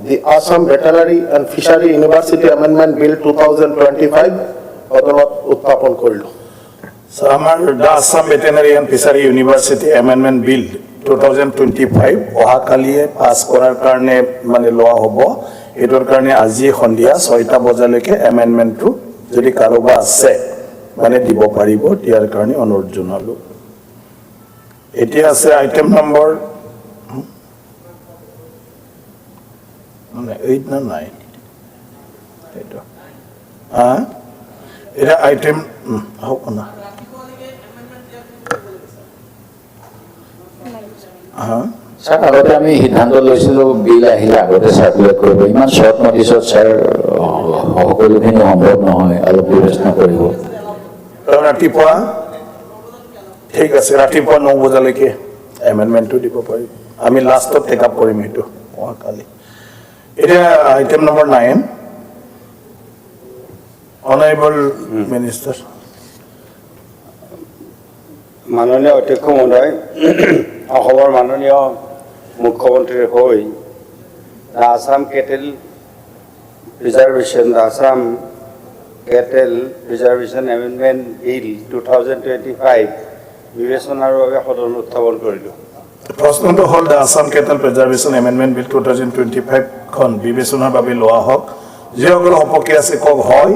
the Assam veterinary and fishery university amendment bill 2025 সদনত উত্থাপন কৰিলোঁ। আমাৰ the Assam veterinary and fishery university amendment bill 2025 অহাকালিয়ে পাছ কৰাৰ কাৰণে মানে লোৱা হ'ব। এইটোৰ কাৰণে আজি সন্ধিয়া 6টা বজালৈকে এমেণ্ডমেণ্টটো যদি কাৰোবাৰ আছে মানে দিব পাৰিব, দিয়াৰ কাৰণে অনুৰোধ জনালোঁ। এতিয়া আছে আইটেম নম্বৰ 8 না 9 এটা আইটেম হওক না। ছাৰ আগতে আমি সিদ্ধান্ত লৈছিলোঁ বিল আহিলে আগতে চাৰ্কুলেট কৰিব। ইমান শ্বৰ্ট নটিছত ছাৰ সকলোখিনি সম্ভৱ নহয়, অলপ বিবেচনা কৰিব। ৰাতিপুৱা ঠিক আছে, ৰাতিপুৱা 9 বজালৈকে এমেণ্ডমেণ্টটো দিব পাৰিম। আমি লাষ্টত টেক আপ কৰিম সেইটো অহাকালি। এতিয়া আইটেম নম্বৰ 9 অনাৰেবল মিনিষ্টাৰ। মাননীয় অধ্যক্ষ মহোদয়, অসমৰ মাননীয় মুখ্যমন্ত্ৰীৰ হৈ the Assam cattle preservation amendment bill 2025 বিবেচনাৰ বাবে সদন উত্থাপন কৰিলোঁ। প্ৰশ্নটো হ'ল the Assam cattle preservation amendment bill 2025খন বিবেচনাৰ বাবে লোৱা হওক। যিসকল সপক্ষে আছে কওক হয়,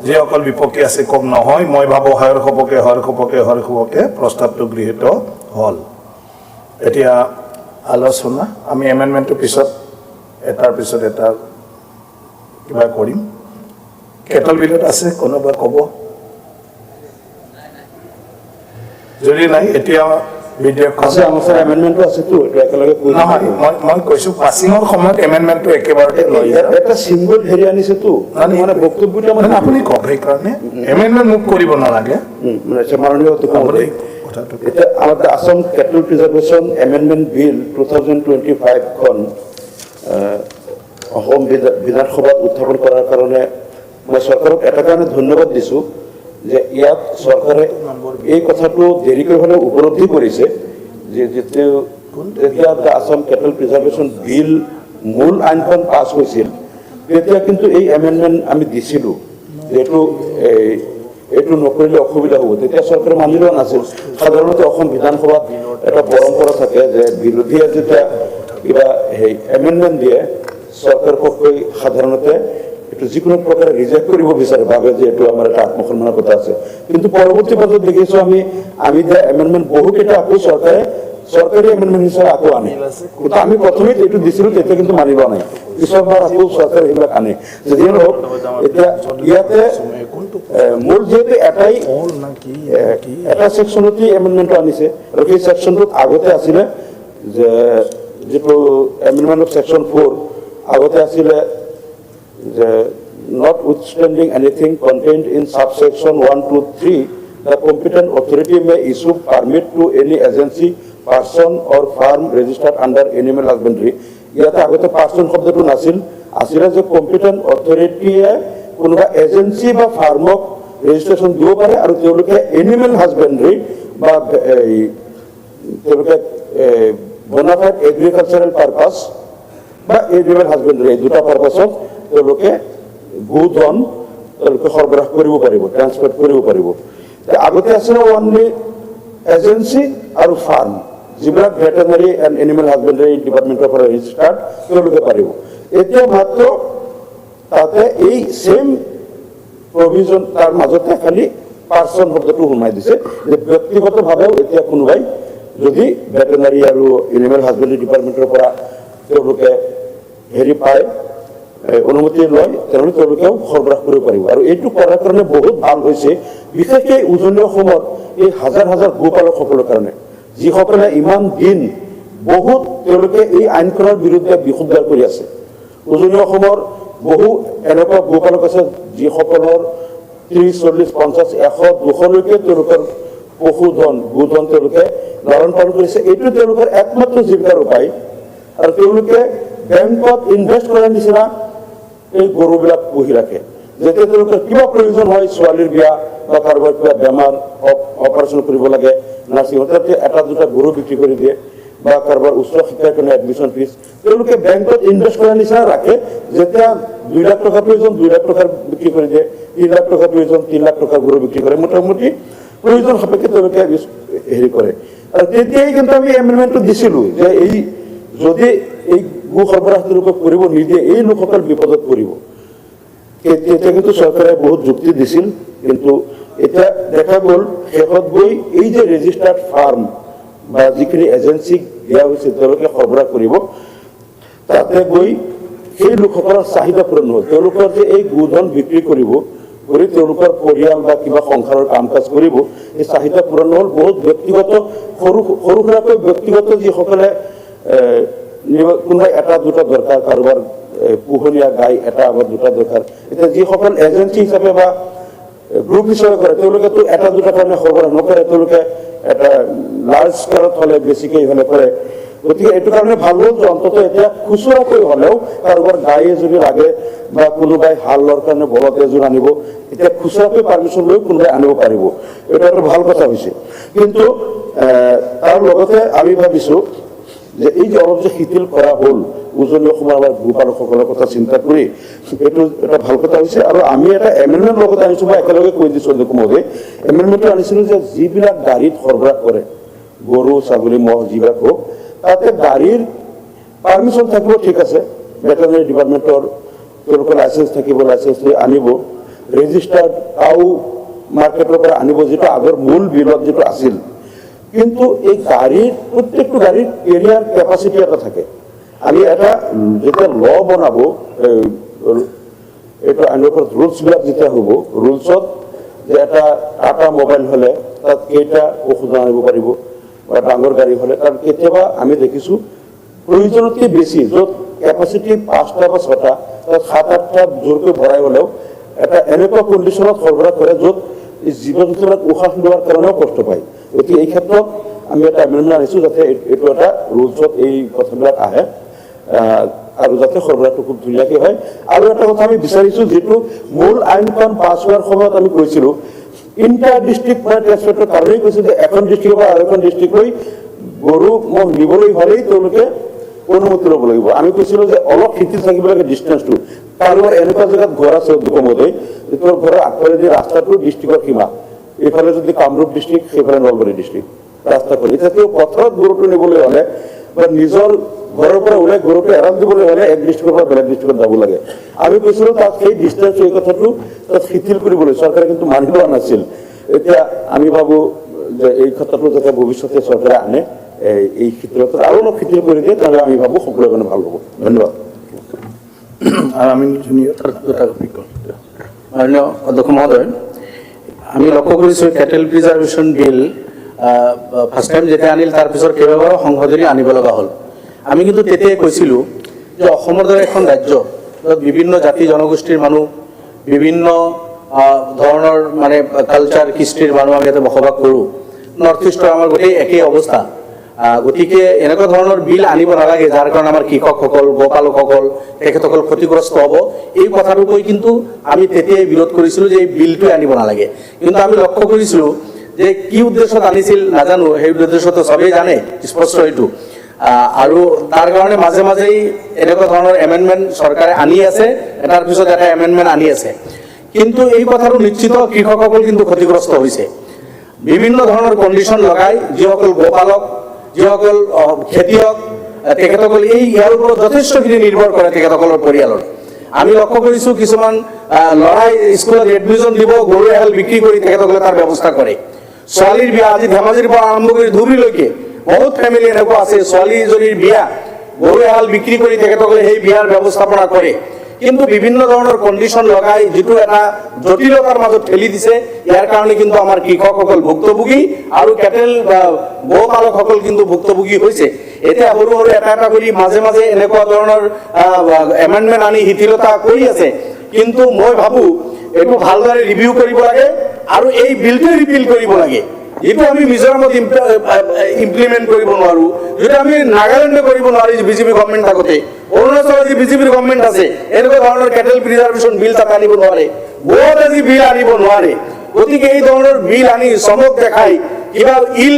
যিসকল বিপক্ষে আছে কওক নহয়। মই ভাবোঁ হয়ৰ সপক্ষে প্ৰস্তাৱটো গৃহীত হ'ল। এতিয়া আলোচনা আমি এমেণ্ডমেণ্টটোৰ পিছত এটাৰ পিছত এটা কিবা কৰিম। কেটল বিলত আছে কোনোবা ক'ব? যদি নাই এতিয়া বিধেয়কখন এমেণ্ডমেণ্টটো আছেতো, এইটো একেলগে নহয়। মই কৈছোঁ পাছিঙৰ সময়ত এমেণ্ডমেণ্টটো একেবাৰতে লৈ এটা চিম্বল হেৰি আনিছেতো, মানে বক্তব্যটো মানে আপুনি কওক। সেইকাৰণে এমেণ্ডমেণ্ট মোক কৰিব নালাগে। মাননীয় অধ্যক্ষ মহোদয়, এতিয়া আমাৰ Assam cattle preservation amendment bill 2025খন Assam বিধানসভাত উত্থাপন কৰাৰ কাৰণে মই চৰকাৰক এটা কাৰণে ধন্যবাদ দিছোঁ যে ইয়াত চৰকাৰে এই কথাটো দেৰিকৈ হ'লেও উপলব্ধি কৰিছে যে যেতিয়া আছাম কেটেল প্ৰিজাৰ্ভেশ্যন বিল মূল আইনখন পাছ হৈছিল তেতিয়া কিন্তু এই এমেণ্ডমেণ্ট আমি দিছিলোঁ যে এইটো নকৰিলে অসুবিধা হ'ব। তেতিয়া চৰকাৰে মানি লোৱা নাছিল। সাধাৰণতে অসম বিধানসভাত এটা পৰম্পৰা থাকে যে বিৰোধীয়ে যেতিয়া কিবা এমেণ্ডমেণ্ট দিয়ে চৰকাৰ পক্ষই সাধাৰণতে এইটো যিকোনো প্ৰকাৰে ৰিজেক্ট কৰিব বিচাৰে, ভাবে যে এইটো আমাৰ এটা আত্মসন্মানৰ কথা আছে। কিন্তু পৰৱৰ্তী পৰ্যায়ত দেখিছোঁ আমি দিয়া এমেণ্ডমেণ্ট বহুকেইটা আকৌ চৰকাৰী এমেণ্ডমেণ্ট হিচাপে আকৌ আনে। কিন্তু আমি প্ৰথমে এইটো দিছিলোঁ, তেতিয়া কিন্তু মানি লোৱা নাই। পিছৰবাৰ আকৌ চৰকাৰে সেইবিলাক আনে। যিয়ে নহওক, এতিয়া ইয়াতে মূল যিহেতু এটা ছেকশ্যনতে এমেণ্ডমেণ্টটো আনিছে আৰু সেই ছেকশ্যনটোত আগতে আছিলে যে যিটো এমেণ্ডমেণ্ট অফ ছেকশ্যন 4 আগতে আছিলে যে notwithstanding anything contained in subsection 1 to 3, the competent authority may issue permit to any agency, person or firm registered under animal husbandry. ইয়াতে আগতে পাৰ্চন শব্দটো নাছিল, আছিলে যে কম্পিটেণ্ট অথৰিটিয়ে কোনোবা এজেঞ্চি বা ফাৰ্মক ৰেজিষ্ট্ৰেশ্যন দিব পাৰে আৰু তেওঁলোকে এনিমেল হাজবেণ্ডাৰী বা তেওঁলোকে বনাফাইড এগ্ৰিকালচাৰেল পাৰপাছ বা এনিমেল হাজবেণ্ডাৰী এই দুটা পাৰপাছত তেওঁলোকে গোধন তেওঁলোকে সৰবৰাহ কৰিব পাৰিব, ট্ৰান্সপৰ্ট কৰিব পাৰিব। আগতে আছিলে অনলি এজেঞ্চি আৰু ফাৰ্ম, যিবিলাক ভেটেনাৰী এণ্ড এনিমেল হাজবেণ্ডাৰী ডিপাৰ্টমেণ্টৰ পৰা ৰেজিষ্টাৰ্ড তেওঁলোকে পাৰিব। এতিয়া মাত্ৰ তাতে এই ছেইম প্ৰভিজন তাৰ মাজতে খালি পাৰ্চন শব্দটো সোমাই দিছে যে ব্যক্তিগতভাৱেও এতিয়া কোনোবাই যদি ভেটেনাৰী আৰু এনিমেল হাজবেণ্ডাৰী ডিপাৰ্টমেণ্টৰ পৰা তেওঁলোকে হেৰি পায়, অনুমতি লয় তেনেহ'লে তেওঁলোকেও সৰবৰাহ কৰিব পাৰিব আৰু এইটো কৰাৰ কাৰণে বহুত ভাল হৈছে বিশেষকৈ উজনি অসমৰ এই হাজাৰ হাজাৰ গোপালকসকলৰ কাৰণে যিসকলে ইমান দিন বহুত তেওঁলোকে এই আইনখনৰ বিৰুদ্ধে বিশুদ্ধাৰ কৰি আছে উজনি অসমৰ বহু এনেকুৱা গোপালক আছে যিসকলৰ 30, 40, 50, 100, 200লৈকে তেওঁলোকৰ পশুধন গোধন তেওঁলোকে লালন পালন কৰিছে এইটো তেওঁলোকৰ একমাত্ৰ জীৱিকাৰ উপায় আৰু তেওঁলোকে বেংকত ইনভেষ্ট কৰাৰ নিচিনা এই গৰুবিলাক পুহি ৰাখে যেতিয়া তেওঁলোকৰ কিবা প্ৰয়োজন হয় ছোৱালীৰ বিয়া বা কাৰোবাৰ কিবা বেমাৰ অপাৰেশ্যন কৰিব লাগে নাৰ্ছিং হোমত এটা দুটা গৰু বিক্ৰী কৰি দিয়ে বা কাৰোবাৰ উচ্চ শিক্ষাৰ কাৰণে এডমিশ্যন ফিজ তেওঁলোকে বেংকত ইনভেষ্ট কৰাৰ নিচিনা ৰাখে যেতিয়া 2 লাখ টকা প্ৰয়োজন 2 লাখ টকাৰ বিক্ৰী কৰি দিয়ে 3 লাখ টকা প্ৰয়োজন 3 লাখ টকাৰ গৰু বিক্ৰী কৰে মোটামুটি প্ৰয়োজন সাপেক্ষে তেওঁলোকে হেৰি কৰে আৰু তেতিয়াই কিন্তু আমি এমেণ্ডমেণ্টটো দিছিলোঁ যে এই যদি এই গো সৰবৰাহ তেওঁলোকে কৰিব নিদিয়ে এই লোকসকল বিপদত পৰিব তেতিয়া কিন্তু চৰকাৰে বহুত যুক্তি দিছিল কিন্তু এতিয়া দেখা গ'ল শেষত গৈ এই যে ৰেজিষ্টাৰ্ড ফাৰ্ম বা যিখিনি এজেঞ্চিক দিয়া হৈছে তেওঁলোকে সৰবৰাহ কৰিব তাতে গৈ সেই লোকসকলৰ চাহিদা পূৰণ হ'ল তেওঁলোকৰ যে এই গোধন বিক্ৰী কৰিব কৰি তেওঁলোকৰ পৰিয়াল বা কিবা সংসাৰৰ কাম কাজ কৰিব এই চাহিদা পূৰণ হ'ল বহুত ব্যক্তিগত সৰু সুৰাকৈ ব্যক্তিগত যিসকলে কোনোবাই এটা দুটা দৰকাৰ কাৰোবাৰ পোহনীয়া গাই এটা বা দুটা দৰকাৰ এতিয়া যিসকল এজেঞ্চি হিচাপে বা গ্ৰুপ হিচাপে কৰে তেওঁলোকেতো এটা দুটা কাৰণে সৰবৰাহ নকৰে তেওঁলোকে এটা লাৰ্জ স্কেলত হ'লে বেছিকৈ হ'লে কৰে গতিকে এইটো কাৰণে ভাল হ'ল যে অন্ততঃ এতিয়া খুচুৰাকৈ হ'লেও কাৰোবাৰ গাই এজনী লাগে বা কোনোবাই হালৰ কাৰণে বলদ এযোৰ আনিব এতিয়া খুচুৰাকৈ পাৰ্মিশ্যন লৈ কোনোবাই আনিব পাৰিব এইটো এটা ভাল কথা হৈছে কিন্তু তাৰ লগতে আমি ভাবিছোঁ যে এই যে অলপ যে শিথিল কৰা হ'ল উজনি অসমৰ আমাৰ গোপালকসকলৰ কথা চিন্তা কৰি এইটো এটা ভাল কথা হৈছে আৰু আমি এটা এমেণ্ডমেণ্ট লগত আনিছোঁ মই একেলগে কৈ দিছোঁ অধ্যক্ষমহোদয় এমেণ্ডমেণ্টটো আনিছিলোঁ যে যিবিলাক গাড়ীত সৰবৰাহ কৰে গৰু ছাগলী ম'হ যিবিলাক হওক তাতে গাড়ীৰ পাৰ্মিশ্যন থাকিব ঠিক আছে ভেটেৰিনেৰী ডিপাৰ্টমেণ্টৰ তেওঁলোকৰ লাইচেঞ্চ থাকিব লাইচেঞ্চ লৈ আনিব ৰেজিষ্টাৰ্ড কাউ মাৰ্কেটৰ পৰা আনিব যিটো আগৰ মূল বিলত যিটো আছিল কিন্তু এই গাড়ীৰ প্ৰত্যেকটো গাড়ীৰ কেৰিয়াৰ কেপাচিটি এটা থাকে আমি এটা যেতিয়া ল বনাব এইটো আইনৰ ওপৰত ৰুলছবিলাক যেতিয়া হ'ব ৰুলছত যে এটা টাটা মোবাইল হ'লে তাত কেইটা ঔষধ আনিব পাৰিব বা ডাঙৰ গাড়ী হ'লে কাৰণ কেতিয়াবা আমি দেখিছোঁ প্ৰয়োজনতকৈ বেছি য'ত কেপাচিটি 5টা বা 6টা তাত 7-8টা জোৰকৈ ভৰাই হ'লেও এটা এনেকুৱা কণ্ডিশ্যনত সৰবৰাহ কৰে য'ত জীৱ জন্তুবিলাক উশাহ লোৱাৰ কাৰণেও কষ্ট পায় গতিকে এই ক্ষেত্ৰত আমি এটা এমেণ্ডমেণ্ট আনিছোঁ যাতে এইটো এটা ৰুলছত এই কথাবিলাক আহে আৰু যাতে সৰবৰাহটো খুব ধুনীয়াকৈ হয় আৰু এটা কথা আমি বিচাৰিছোঁ যিটো মূল আইনখন পাছ হোৱাৰ সময়ত আমি কৈছিলোঁ ইণ্টাৰ ডিষ্ট্ৰিক্ট মানে ট্ৰেন্সপৰ্টৰ কাৰণেই কৈছোঁ যে এখন ডিষ্ট্ৰিক্টৰ পৰা আৰু এখন ডিষ্ট্ৰিক্টলৈ গৰু ম'হ নিবলৈ হ'লেই তেওঁলোকে অনুমতি ল'ব লাগিব আমি কৈছিলোঁ যে অলপ শিথিল থাকিব লাগে ডিষ্টেঞ্চটো কাৰোবাৰ এনেকুৱা জেগাত ঘৰ আছে দুকমতে তোৰ ঘৰৰ আগফালেদি ৰাস্তাটো ডিষ্ট্ৰিক্টৰ সীমা এইফালে যদি কামৰূপ ডিষ্ট্ৰিক্ট সেইফালে নলবাৰী ডিষ্ট্ৰিক্ট ৰাস্তা কৰি এতিয়া তেওঁ পথাৰত গৰুটো নিবলৈ হ'লে বা নিজৰ ঘৰৰ পৰা ওলাই গৰুটো এৰাল দিবলৈ হ'লে এক ডিষ্ট্ৰিক্টৰ পৰা বেলেগ ডিষ্ট্ৰিক্টত যাব লাগে আমি কৈছিলোঁ তাত সেই ডিষ্টেঞ্চ এই কথাটো তাত শিথিল কৰিবলৈ চৰকাৰে কিন্তু মানি লোৱা নাছিল এতিয়া আমি ভাবোঁ যে এই ক্ষেত্ৰতো যাতে ভৱিষ্যতে চৰকাৰে আনে এই ক্ষেত্ৰত আৰু অলপ শিথিল কৰি দিয়ে তাহলে আমি ভাবোঁ সকলোৰে কাৰণে ভাল হ'ব ধন্যবাদ মাননীয় অধ্যক্ষ মহোদয় আমি লক্ষ্য কৰিছোঁ কেটেল প্ৰিজাৰ্ভেশ্যন বিল ফাৰ্ষ্ট টাইম যেতিয়া আনিল তাৰপিছত কেইবাবাৰো সংশোধনী আনিব লগা হ'ল আমি কিন্তু তেতিয়াই কৈছিলোঁ যে অসমৰ দৰে এখন ৰাজ্য য'ত বিভিন্ন জাতি জনগোষ্ঠীৰ মানুহ বিভিন্ন ধৰণৰ মানে কালচাৰ কৃষ্টিৰ মানুহ আমি ইয়াতে বসবাস কৰোঁ নৰ্থ ইষ্টৰ আমাৰ গোটেই একেই অৱস্থা গতিকে এনেকুৱা ধৰণৰ বিল আনিব নালাগে যাৰ কাৰণে আমাৰ কৃষকসকল গোপালকসকল তেখেতসকল ক্ষতিগ্ৰস্ত হ'ব এই কথাটো কৈ কিন্তু আমি তেতিয়াই বিৰোধ কৰিছিলোঁ যে এই বিলটোৱে আনিব নালাগে কিন্তু আমি লক্ষ্য কৰিছিলোঁ যে কি উদ্দেশ্যত আনিছিল নাজানো সেই উদ্দেশ্যটো চবেই জানে স্পষ্ট এইটো আৰু তাৰ কাৰণে মাজে মাজেই এনেকুৱা ধৰণৰ এমেণ্ডমেণ্ট চৰকাৰে আনি আছে এটাৰ পিছত এটা এমেণ্ডমেণ্ট আনি আছে কিন্তু এই কথাটো নিশ্চিত কৃষকসকল কিন্তু ক্ষতিগ্ৰস্ত হৈছে বিভিন্ন ধৰণৰ কণ্ডিশ্যন লগাই যিসকল গোপালক যিসকল খেতিয়ক তেখেতসকল এই ইয়াৰ ওপৰত যথেষ্টখিনি নিৰ্ভৰ কৰে তেখেতসকলৰ পৰিয়ালৰ আমি লক্ষ্য কৰিছোঁ কিছুমান ল'ৰাই স্কুলত এডমিশ্যন দিব গৰু এহাল বিক্ৰী কৰি তেখেতসকলে তাৰ ব্যৱস্থা কৰে ছোৱালীৰ বিয়া আজি ধেমাজিৰ পৰা আৰম্ভ কৰি ধুবুৰীলৈকে বহুত ফেমিলি এনেকুৱা আছে ছোৱালীজনীৰ বিয়া গৰু এহাল বিক্ৰী কৰি তেখেতসকলে সেই বিয়াৰ ব্যৱস্থাপনা কৰে কিন্তু বিভিন্ন ধৰণৰ কণ্ডিশ্যন লগাই যিটো এটা জটিলতাৰ মাজত ঠেলি দিছে ইয়াৰ কাৰণে কিন্তু আমাৰ কৃষকসকল ভুক্তভোগী আৰু কেটেল বা গোপালকসকল কিন্তু ভুক্তভোগী হৈছে এতিয়া সৰু সৰু এটা কৰি মাজে মাজে এনেকুৱা ধৰণৰ এমেণ্ডমেণ্ট আনি শিথিলতা কৰি আছে কিন্তু মই ভাবোঁ এইটো ভালদৰে ৰিভিউ কৰিব লাগে আৰু এই বিলটো ৰিপিল কৰিব লাগে যিটো আমি মিজোৰামত ইমপ্লিমেণ্ট কৰিব নোৱাৰোঁ যিটো আমি নাগালেণ্ডে কৰিব নোৱাৰি বিজেপি গভৰ্ণমেণ্ট থাকোঁতে অৰুণাচলত যি বিজেপিৰ গভৰ্ণমেণ্ট আছে এনেকুৱা ধৰণৰ কেটেল প্ৰিজাৰ্ভেশ্যন বিল তাত আনিব নোৱাৰে গোৱাত আজি বিল আনিব নোৱাৰে গতিকে এই ধৰণৰ বিল আনি চমক দেখাই কিবা ইল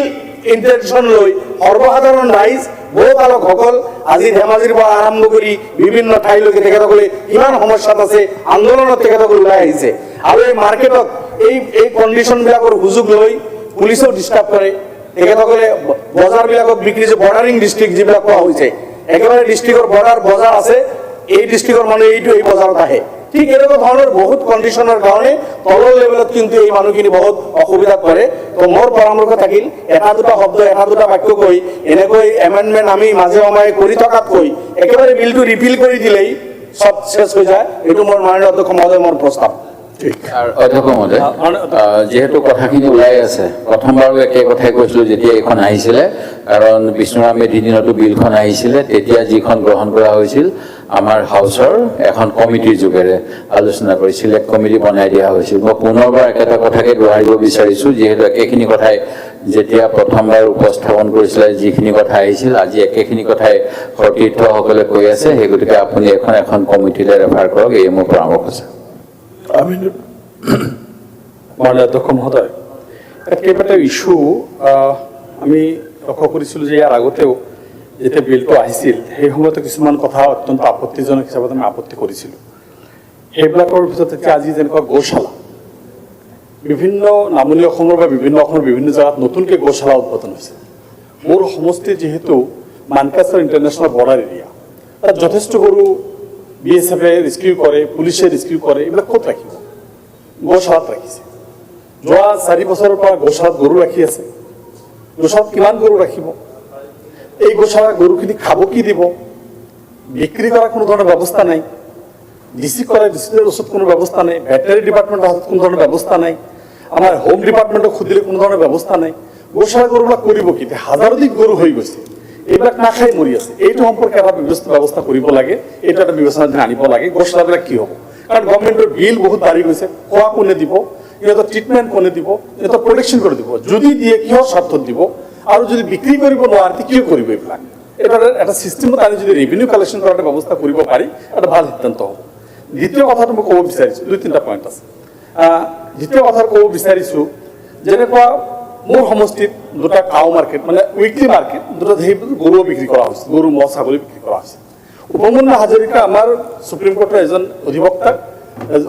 ইণ্টেনশ্যন লৈ সৰ্বসাধাৰণ ৰাইজ গোপালকসকল আজি ধেমাজিৰ পৰা আৰম্ভ কৰি বিভিন্ন ঠাইলৈকে তেখেতসকলে কিমান সমস্যাত আছে আন্দোলনত তেখেতসকল ওলাই আহিছে আৰু এই মাৰ্কেটত এই কণ্ডিশ্যনবিলাকৰ সুযোগ লৈ পুলিচেও ডিষ্টাৰ্ব কৰে তেখেতসকলে বজাৰবিলাকত বিক্ৰী যে বৰ্ডাৰিং ডিষ্ট্ৰিক্ট যিবিলাক কোৱা হৈছে একেবাৰে ডিষ্ট্ৰিক্টৰ বজাৰ আছে এই ডিষ্ট্ৰিক্টৰ মানুহ এই বজাৰত আহে ঠিক এনেকুৱা ধৰণৰ বহুত কণ্ডিশ্যনৰ কাৰণে তলৰ লেভেলত কিন্তু এই মানুহখিনি বহুত অসুবিধাত পৰে তো মোৰ পৰামৰ্শ থাকিল এটা দুটা শব্দ এটা দুটা বাক্য কৈ এনেকৈ এমেণ্ডমেণ্ট আমি মাজে সময়ে কৰি থকাতকৈ একেবাৰে বিলটো ৰিপিল কৰি দিলেই চব শেষ হৈ যায় এইটো মোৰ মাননীয় অধ্যক্ষ মহোদয় মোৰ প্ৰস্তাৱ অধ্যক্ষ মহোদয় যিহেতু কথাখিনি ওলাই আছে প্ৰথমবাৰো একে কথাই কৈছিলোঁ যেতিয়া এইখন আহিছিলে কাৰণ বিষ্ণুৰাম মেধিৰ দিনতো বিলখন আহিছিলে তেতিয়া যিখন গ্ৰহণ কৰা হৈছিল আমাৰ হাউচৰ এখন কমিটিৰ যোগেৰে আলোচনা কৰি চিলেক্ট কমিটি বনাই দিয়া হৈছিল মই পুনৰবাৰ একেটা কথাকে দোহাৰিব বিচাৰিছোঁ যিহেতু একেখিনি কথাই যেতিয়া প্ৰথমবাৰ উপস্থাপন কৰিছিলে যিখিনি কথা আহিছিল আজি একেখিনি কথাই সতীৰ্থসকলে কৈ আছে সেই গতিকে আপুনি এখন কমিটিলৈ ৰেফাৰ কৰক এই মোৰ পৰামৰ্শ আছে মাননীয় অধ্যক্ষ মহোদয় কেইবাটাও ইছ্যু আমি লক্ষ্য কৰিছিলোঁ যে ইয়াৰ আগতেও যেতিয়া বিলটো আহিছিল সেই সময়তো কিছুমান কথা অত্যন্ত আপত্তিজনক হিচাপত আমি আপত্তি কৰিছিলোঁ সেইবিলাকৰ ভিতৰত এতিয়া আজি যেনেকুৱা গৌশালা বিভিন্ন নামনি অসমৰ বা বিভিন্ন অসমৰ বিভিন্ন জেগাত নতুনকৈ গৌশালা উদ্বোধন হৈছে মোৰ সমষ্টিৰ যিহেতু মানকাছাৰ ইণ্টাৰনেশ্যনেল বৰ্ডাৰ এৰিয়া তাত যথেষ্ট গৰু BSF-এ ৰেস্কিউ কৰে পুলিচে ৰেস্কিউ কৰে এইবিলাক ক'ত ৰাখিব গৌশালাত ৰাখিছে যোৱা 4 বছৰৰ পৰা গৌশালাত গৰু ৰাখি আছে গৌশালাত কিমান গৰু ৰাখিব এই গৌশালাৰ গৰুখিনি খাব কি দিব বিক্ৰী কৰাৰ কোনো ধৰণৰ ব্যৱস্থা নাই ডিচিৰ ওচৰত কোনো ব্যৱস্থা নাই ভেটেনাৰী ডিপাৰ্টমেণ্টৰ হাতত কোনো ধৰণৰ ব্যৱস্থা নাই আমাৰ হোম ডিপাৰ্টমেণ্টক সুধিলে কোনো ধৰণৰ ব্যৱস্থা নাই গৌশালা গৰুবিলাক কৰিব কি হাজাৰধিক গৰু হৈ গৈছে এইবিলাক নাখাই মৰি আছে এইটো সম্পৰ্কে এটা ব্যৱস্থা কৰিব লাগে এইটো এটা বিবেচনাত আনিব লাগে গৌশালাবিলাক কি হ'ব কাৰণ গভৰ্ণমেণ্টৰ বিল বহুত বাঢ়ি গৈছে খোৱা কোনে দিব ইহঁতৰ ট্ৰিটমেণ্ট কোনে দিব ইহঁতৰ প্ৰটেকশ্যন কৰি দিব যদি দিয়ে কিহৰ স্বাৰ্থত দিব আৰু যদি বিক্ৰী কৰিব নোৱাৰে কিয় কৰিব এইবিলাক এটা চিষ্টেমত আনি যদি ৰেভিনিউ কালেকশ্যন কৰাৰ ব্যৱস্থা কৰিব পাৰি এটা ভাল সিদ্ধান্ত হ'ব দ্বিতীয় কথাটো মই ক'ব বিচাৰিছোঁ 2-3টা পইণ্ট আছে দ্বিতীয় কথা ক'ব বিচাৰিছোঁ যেনেকুৱা মোৰ সমষ্টিত দুটা কাউ মাৰ্কেট মানে উইকলি মাৰ্কেট দুটা গৰু বিক্ৰী কৰা হৈছে গৰু মহ ছাগলী বিক্ৰী কৰা হৈছে উপমন্যু হাজৰিকা আমাৰ সুপ্ৰিম কোৰ্টৰ এজন অধিবক্তাক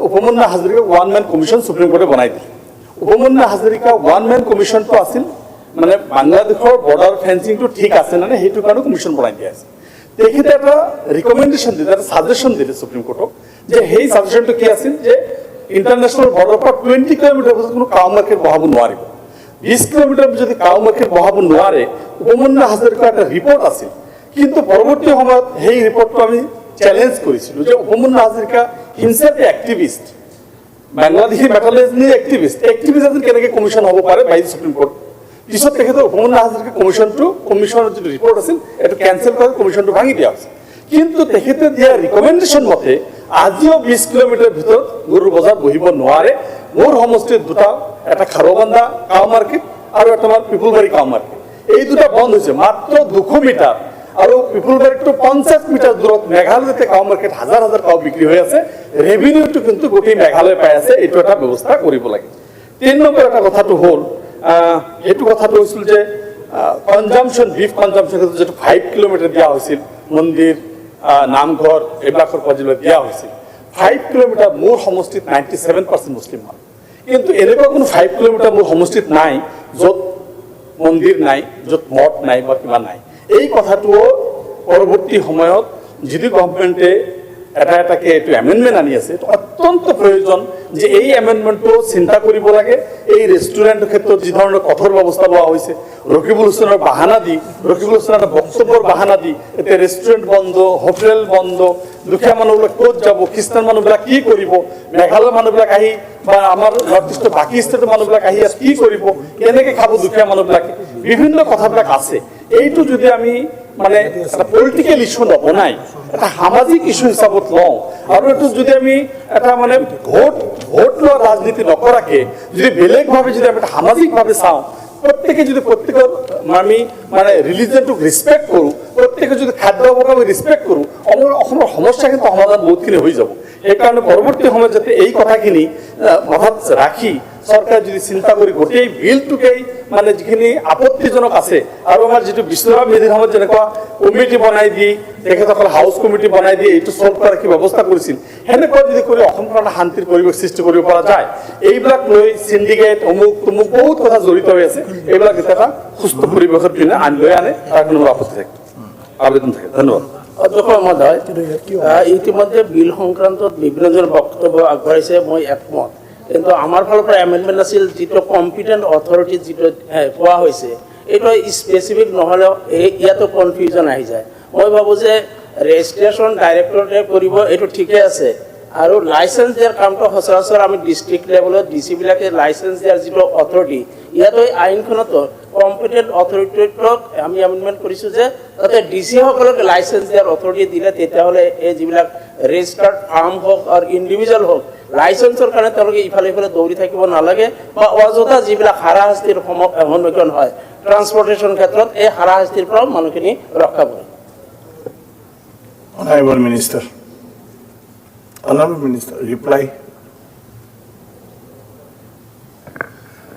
Upamanyu Hazarika one man commission supreme কোৰ্টে বনাই দিলে উপমন্যু হাজৰিকা ওৱান মেন কমিশ্যনটো আছিল মানে বাংলাদেশৰ বৰ্ডাৰ ফেন্সিংটো ঠিক আছে নে সেইটো কাৰণে কমিশ্যন বনাই দিয়া আছে তেখেতে এটা ৰিকমেণ্ডেশ্যন দিলে এটা ছাজেশ্যন দিলে সুপ্ৰিম কোৰ্টক যে সেই ছাজেশ্যনটো কি আছিল যে ইণ্টাৰনেশ্যনেল বৰ্ডাৰৰ পৰা 20 কিলোমিটাৰ পিছত কোনো কাউ মাৰ্কেট বহাব নোৱাৰিব 20 কিলোমিটাৰ যদি কাউ মাৰ্কেট বহাব নোৱাৰে উপমন্যু হাজৰিকাৰ এটা ৰিপৰ্ট আছিল কিন্তু পৰৱৰ্তী সময়ত সেই ৰিপৰ্টটো আমি চ্যালেঞ্জ কৰিছিলোঁ যে উপমন্যু হাজৰিকা হিমসেলফ এক্টিভিষ্ট বাংলাদেশী মেটালিজমী এক্টিভিষ্ট এজন কেনেকৈ কমিশ্যন হ'ব পাৰে বাই সুপ্ৰিম কোৰ্ট পিছত তেখেতৰ উপমন্যু হাজৰিকা কমিশ্যনৰ যিটো ৰিপৰ্ট আছিল এইটো কেঞ্চেল কৰি কমিশ্যনটো ভাঙি দিয়া হৈছে কিন্তু তেখেতে দিয়া ৰিকমেণ্ডেশ্যন মতে আজিও 20 কিলোমিটাৰ ভিতৰত গৰুৰ বজাৰ বহিব নোৱাৰে মোৰ সমষ্টিত দুটা এটা খাৰবান্ধা কাউ মাৰ্কেট আৰু এটা পিপুলবাৰী কাউ মাৰ্কেট এই দুটা বন্ধ হৈছে মাত্ৰ 200 মিটাৰ আৰু পিপুলবাৰীটো 50 মিটাৰ দূৰত মেঘালয়তে কাউ মাৰ্কেট হাজাৰ কাউ বিক্ৰী হৈ আছে ৰেভিনিউটো কিন্তু গোটেই মেঘালয় পাই আছে এইটো এটা ব্যৱস্থা কৰিব লাগে 3 নম্বৰ এটা কথাটো হ'ল এইটো কথাটো হৈছিল যে কনজাম্পশ্যন বিফ কনজাম্পশ্যন যেটো 5 কিলোমিটাৰ দিয়া হৈছিল মন্দিৰ নামঘৰ এইবিলাকৰ পৰ্যায়লৈ দিয়া হৈছিল 5 কিলোমিটাৰ মোৰ সমষ্টিত 97% মুছলিম হয় কিন্তু এনেকুৱা কোনো 5 কিলোমিটাৰ মোৰ সমষ্টিত নাই য'ত মন্দিৰ নাই য'ত মঠ নাই বা কিবা নাই এই কথাটো পৰৱৰ্তী সময়ত যদি গভৰ্ণমেণ্টে এটাকে এইটো এমেণ্ডমেণ্ট আনি আছে এইটো অত্যন্ত প্ৰয়োজন যে এই এমেণ্ডমেণ্টটো চিন্তা কৰিব লাগে এই ৰেষ্টুৰেণ্টৰ ক্ষেত্ৰত যি ধৰণৰ কঠোৰ ব্যৱস্থা লোৱা হৈছে ৰকিবুল হুছেইনৰ বাহানা দি ৰকিবুল হুছেইনৰ এটা বক্তব্যৰ বাহানা দি এতিয়া ৰেষ্টুৰেণ্ট বন্ধ হোটেল বন্ধ দুখীয়া মানুহবিলাক ক'ত যাব খ্ৰীষ্টান মানুহবিলাক কি কৰিব মেঘালয়ৰ মানুহবিলাক আহি বা আমাৰ নৰ্থ ইষ্টৰ বাকী ষ্টেটৰ মানুহবিলাক আহি ইয়াত কি কৰিব কেনেকৈ খাব দুখীয়া মানুহবিলাকে বিভিন্ন কথাবিলাক আছে এইটো যদি আমি মানে এটা পলিটিকেল ইস্যু নবনাই এটা সামাজিক ইস্যু হিচাপত লওঁ আৰু এইটো যদি আমি এটা মানে ভোট লোৱা ৰাজনীতি নকৰাকে যদি বেলেগভাৱে যদি আমি এটা সামাজিকভাৱে চাওঁ প্ৰত্যেকে যদি প্ৰত্যেকৰ আমি মানে ৰিলিজনটোক ৰেচপেক্ট কৰোঁ প্ৰত্যেকে যদি খাদ্যাভ্যাসক আমি ৰেচপেক্ট কৰোঁ অসমৰ সমস্যা কিন্তু সমাধান বহুতখিনি হৈ যাব সেইকাৰণে পৰৱৰ্তী সময়ত যাতে এই কথাখিনি মাথাত ৰাখি চৰকাৰে যদি চিন্তা কৰি গোটেই বিলটোকেই মানে যিখিনি আপত্তিজনক আছে আৰু আমাৰ যিটো বিশ্বনাথ মেধিৰ সময়ত যেনেকুৱা কমিটি বনাই দি তেখেতসকলে হাউচ কমিটি বনাই দি এইটো চল্ভ কৰাৰ কি ব্যৱস্থা কৰিছিল সেনেকুৱা যদি কৰি অসমখন এটা শান্তিৰ পৰিৱেশ সৃষ্টি কৰিব পৰা যায় এইবিলাক লৈ চিণ্ডিকেট অমুক তমুক বহুত কথা জড়িত হৈ আছে এইবিলাক যেতিয়া এটা সুস্থ পৰিৱেশৰ পিনে লৈ আনে তাৰ কোনো আপত্তি থাকে আবেদন থাকে ধন্যবাদ অধ্যক্ষ মহোদয় ইতিমধ্যে বিল সংক্ৰান্তত বিভিন্নজনে বক্তব্য আগবঢ়াইছে মই একমত কিন্তু আমাৰ ফালৰ পৰা এমেণ্ডমেণ্ট আছিল যিটো কম্পিটেণ্ট অথৰিটি যিটো কোৱা হৈছে এইটো স্পেচিফিক নহ'লেও ইয়াতো কনফিউজন আহি যায় মই ভাবোঁ যে ৰেজিষ্ট্ৰেশ্যন ডাইৰেক্টৰেটে কৰিব এইটো ঠিকে আছে আৰু লাইচেঞ্চ দিয়াৰ কামটো সচৰাচৰ আমি ডিষ্ট্ৰিক্ট লেভেলত ডিচিবিলাকে লাইচেঞ্চ দিয়াৰ যিটো অথৰিটি ইয়াতো এই আইনখনতো কম্পিটেণ্ট অথৰিটিক আমি এমেণ্ডমেণ্ট কৰিছোঁ যে তাতে ডিচিসকলক লাইচেঞ্চ দিয়াৰ অথৰিটি দিলে তেতিয়াহ'লে এই যিবিলাক ৰেজিষ্টাৰ্ড ফাৰ্ম হওক আৰু ইণ্ডিভিজুৱেল হওক লাইচেঞ্চৰ কাৰণে তেওঁলোকে ইফালে সিফালে দৌৰি থাকিব নালাগে বা অযথা যিবিলাক হাৰাশাস্তিৰ সন্মুখীন হয় ট্ৰান্সপৰ্টেশ্যন ক্ষেত্ৰত এই হাৰাশাস্তিৰ পৰাও মানুহখিনি ৰক্ষা পৰে Honorable Minister. Honorable Minister, reply.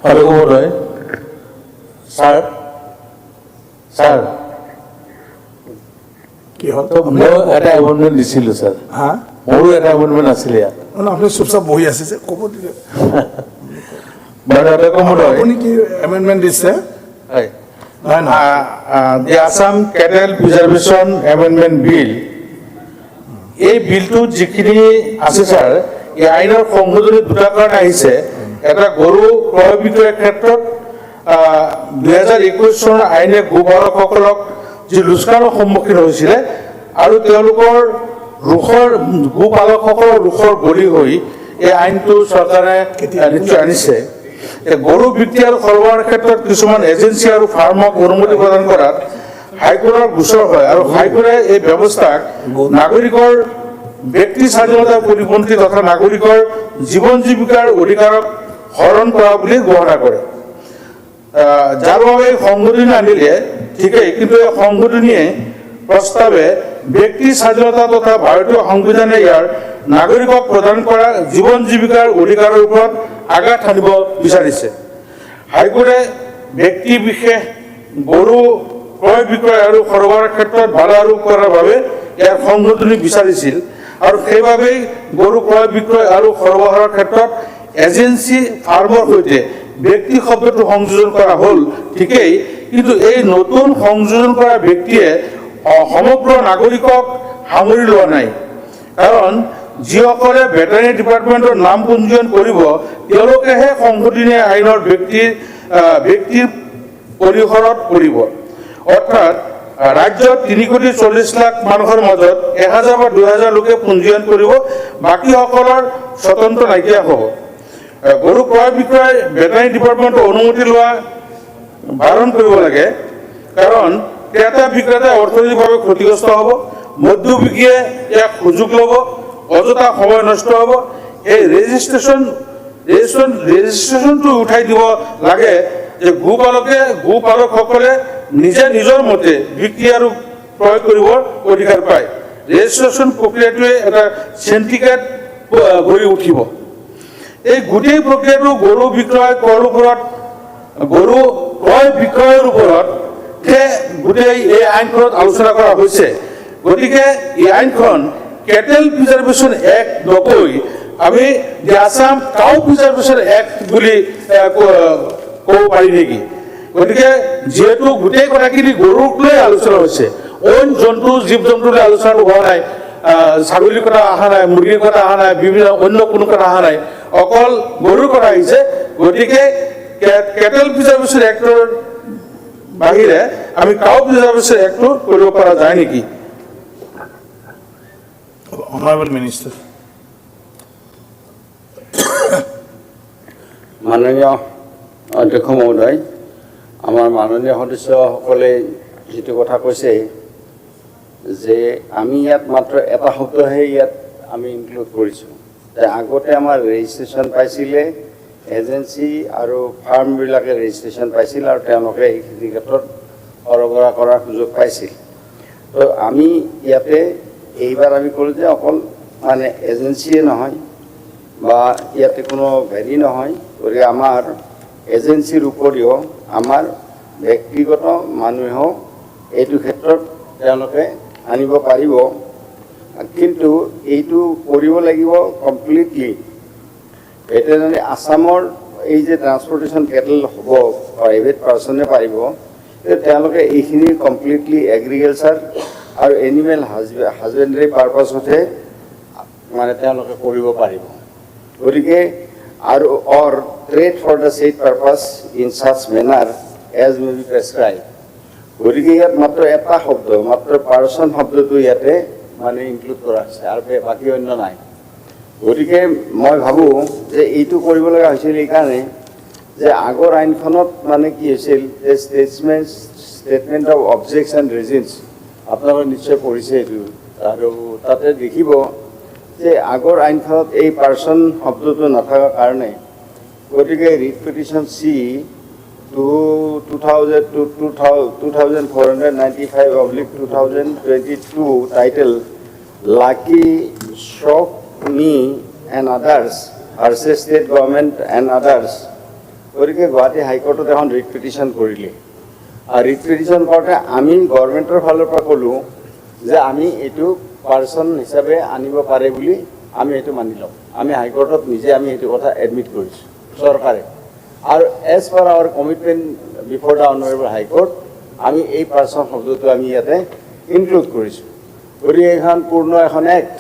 Hello, Mhoday. Sir. কি হ'ল মই এটা এপইণ্টমেণ্ট দিছিলোঁ ছাৰ হা মোৰো এটা এপইণ্টমেণ্ট আছিলে ইয়াত আপুনি চুপচাপ বহি আছে যে ক'ব দিলে আপুনি কি এমেণ্ডমেণ্ট দিছে নহয় দি আছাম কেটেল প্ৰিজাৰ্ভেশ্যন এমেণ্ডমেণ্ট বিল এই বিলটোত যিখিনি আছে ছাৰ এই আইনৰ সংশোধনী দুটা কাৰণ আহিছে এটা গৰু ক্ৰয় বিক্ৰয়ৰ ক্ষেত্ৰত 2021 চনৰ আইনে গোপালকসকলক যি লোকচানৰ সন্মুখীন হৈছিলে আৰু তেওঁলোকৰ গোপালকসকলৰ ৰোষৰ বলি হৈ এই আইনটো চৰকাৰে আনিছে গৰু বিক্ৰী আৰু সৰবৰাহৰ ক্ষেত্ৰত কিছুমান এজেঞ্চি আৰু ফাৰ্মক অনুমতি প্ৰদান কৰাত হাইকোৰ্টৰ গোচৰ হয় আৰু হাইকোৰ্টে এই ব্যৱস্থাক নাগৰিকৰ ব্যক্তি স্বাধীনতাৰ পৰিপন্থী তথা নাগৰিকৰ জীৱন জীৱিকাৰ অধিকাৰক হৰণ কৰা বুলি গণনা কৰে যাৰ বাবে সংশোধনী আনিলে ঠিকেই কিন্তু এই সংশোধনীয়ে প্ৰস্তাৱে ব্যক্তি স্বাধীনতা তথা ভাৰতীয় সংবিধানে ইয়াৰ নাগৰিকক প্ৰদান কৰা জীৱন জীৱিকাৰ অধিকাৰৰ ওপৰত আঘাত সানিব বিচাৰিছে হাইকোৰ্টে ব্যক্তি বিশেষ গৰু ক্ৰয় বিক্ৰয় আৰু সৰবৰাহৰ ক্ষেত্ৰত বাধা আৰোপ কৰাৰ বাবে ইয়াৰ সংশোধনী বিচাৰিছিল আৰু সেইবাবেই গৰু ক্ৰয় বিক্ৰয় আৰু সৰবৰাহৰ ক্ষেত্ৰত এজেঞ্চি ফাৰ্মৰ সৈতে ব্যক্তি শব্দটো সংযোজন কৰা হ'ল ঠিকেই কিন্তু এই নতুন সংযোজন কৰা ব্যক্তিয়ে সমগ্ৰ নাগৰিকক সামৰি লোৱা নাই কাৰণ যিসকলে ভেটেৰিনেৰী ডিপাৰ্টমেণ্টৰ নাম পঞ্জীয়ন কৰিব তেওঁলোকেহে সংশোধনী আইনৰ ব্যক্তিৰ পৰিসৰত পৰিব অৰ্থাৎ ৰাজ্যত 3,40,00,000 মানুহৰ মাজত 1,000 বা 2,000 লোকে পঞ্জীয়ন কৰিব বাকীসকলৰ স্বতন্ত্ৰ নাইকিয়া হ'ব গৰু ক্ৰয় বিক্ৰয় ভেটেৰিনেৰী ডিপাৰ্টমেণ্টৰ অনুমতি লোৱা বাৰণ কৰিব লাগে কাৰণ ক্ৰেতা বিক্ৰেতা অৰ্থনৈতিকভাৱে ক্ষতিগ্ৰস্ত হ'ব মধ্যভোগীয়ে ইয়াক সুযোগ ল'ব অযথা সময় নষ্ট হ'ব এই ৰেজিষ্ট্ৰেশ্যনটো উঠাই দিব লাগে যে গোপালকসকলে নিজে নিজৰ মতে বিক্ৰী আৰু ক্ৰয় কৰিবৰ অধিকাৰ পায় ৰেজিষ্ট্ৰেশ্যন প্ৰক্ৰিয়াটোৱে এটা চিণ্ডিকেট গঢ়ি উঠিব এই গোটেই প্ৰক্ৰিয়াটো গৰু বিক্ৰয় ক্ৰয়ৰ ওপৰত গৰু ক্ৰয় বিক্ৰয়ৰ ওপৰত গোটেই এই আইনখনত আলোচনা কৰা হৈছে গতিকে এই আইনখন কেটেল প্ৰিজাৰ্ভেশ্যন এক্ট নকৈ আমি দি আছাম কাউ প্ৰিজাৰ্ভেশ্যন এক্ট বুলি ক'ব পাৰি নেকি গতিকে যিহেতু গোটেই কথাখিনি গৰুক লৈ আলোচনা হৈছে অইন জন্তু জীৱ জন্তুলৈ আলোচনা হোৱা নাই ছাগলীৰ কথা অহা নাই, মুৰ্গীৰ কথা অহা নাই, বিভিন্ন অন্য কোনো কথা অহা নাই, অকল গৰুৰ কথা আহিছে। গতিকে কেটেল প্ৰিজাৰ্ভেশ্যন এক্টৰ বাহিৰে আমি কাউ প্ৰিজাৰ্ভেশ্যন এক্টটো কৰিব পৰা যায় নেকি? Honorable Minister. মাননীয় অধ্যক্ষ মহোদয়, আমাৰ মাননীয় সদস্যসকলে যিটো কথা কৈছে যে আমি ইয়াত মাত্ৰ এটা শব্দহে ইয়াত আমি ইনক্লুড কৰিছোঁ, যে আগতে আমাৰ ৰেজিষ্ট্ৰেশ্যন পাইছিলে এজেঞ্চি আৰু ফাৰ্মবিলাকে ৰেজিষ্ট্ৰেশ্যন পাইছিল আৰু তেওঁলোকে এইখিনি ক্ষেত্ৰত সৰবৰাহ কৰাৰ সুযোগ পাইছিল। তো আমি ইয়াতে এইবাৰ আমি ক'লোঁ যে অকল মানে এজেঞ্চিয়ে নহয় বা ইয়াতে কোনো হেৰি নহয়, গতিকে আমাৰ এজেঞ্চিৰ উপৰিও আমাৰ ব্যক্তিগত মানুহেও এইটো ক্ষেত্ৰত তেওঁলোকে আনিব পাৰিব, কিন্তু এইটো কৰিব লাগিব কমপ্লিটলি ভেটেৰিনাৰী আছামৰ এই যে ট্ৰান্সপৰ্টেশ্যন কেটেল হ'ব প্ৰাইভেট পাৰ্চনে পাৰিব, তেওঁলোকে এইখিনি কমপ্লিটলি এগ্ৰিকালচাৰ আৰু এনিমেল হাজবেণ্ডাৰী পাৰ্পাছতহে মানে তেওঁলোকে কৰিব পাৰিব। গতিকে আৰু or trade for the said purpose in such manner as may be prescribe. গতিকে ইয়াত মাত্ৰ এটা শব্দ, মাত্ৰ পাৰ্চন শব্দটো ইয়াতে মানে ইনক্লুড কৰা হৈছে আৰু বাকী অন্য নাই। গতিকে মই ভাবোঁ যে এইটো কৰিব লগা হৈছিল এইকাৰণে যে আগৰ আইনখনত মানে কি হৈছিল যে statement of objects and reasons আপোনালোকে নিশ্চয় পঢ়িছে এইটো, আৰু তাতে দেখিব যে আগৰ আইনখনত এই পাৰ্চন শব্দটো নাথাকাৰ কাৰণে গতিকে writ petition C 2495/2022 title lucky shock me and others versus state government and others, গতিকে গুৱাহাটী হাইকোৰ্টত এখন ৰিট পিটিশ্যন কৰিলে। আৰু ৰিট পিটিশ্যন কৰোঁতে আমি গভৰ্ণমেণ্টৰ ফালৰ পৰা ক'লোঁ যে আমি এইটো পাৰ্চন হিচাপে আনিব পাৰে বুলি আমি এইটো মানি লওঁ। আমি হাইকোৰ্টত নিজে আমি এইটো কথা এডমিট কৰিছোঁ চৰকাৰে, আৰু as per our commitment before the honourable high court আমি এই পাৰ্চন শব্দটো আমি ইয়াতে ইনক্লুড কৰিছোঁ। গতিকে এইখন পূৰ্ণ এখন এক্ট,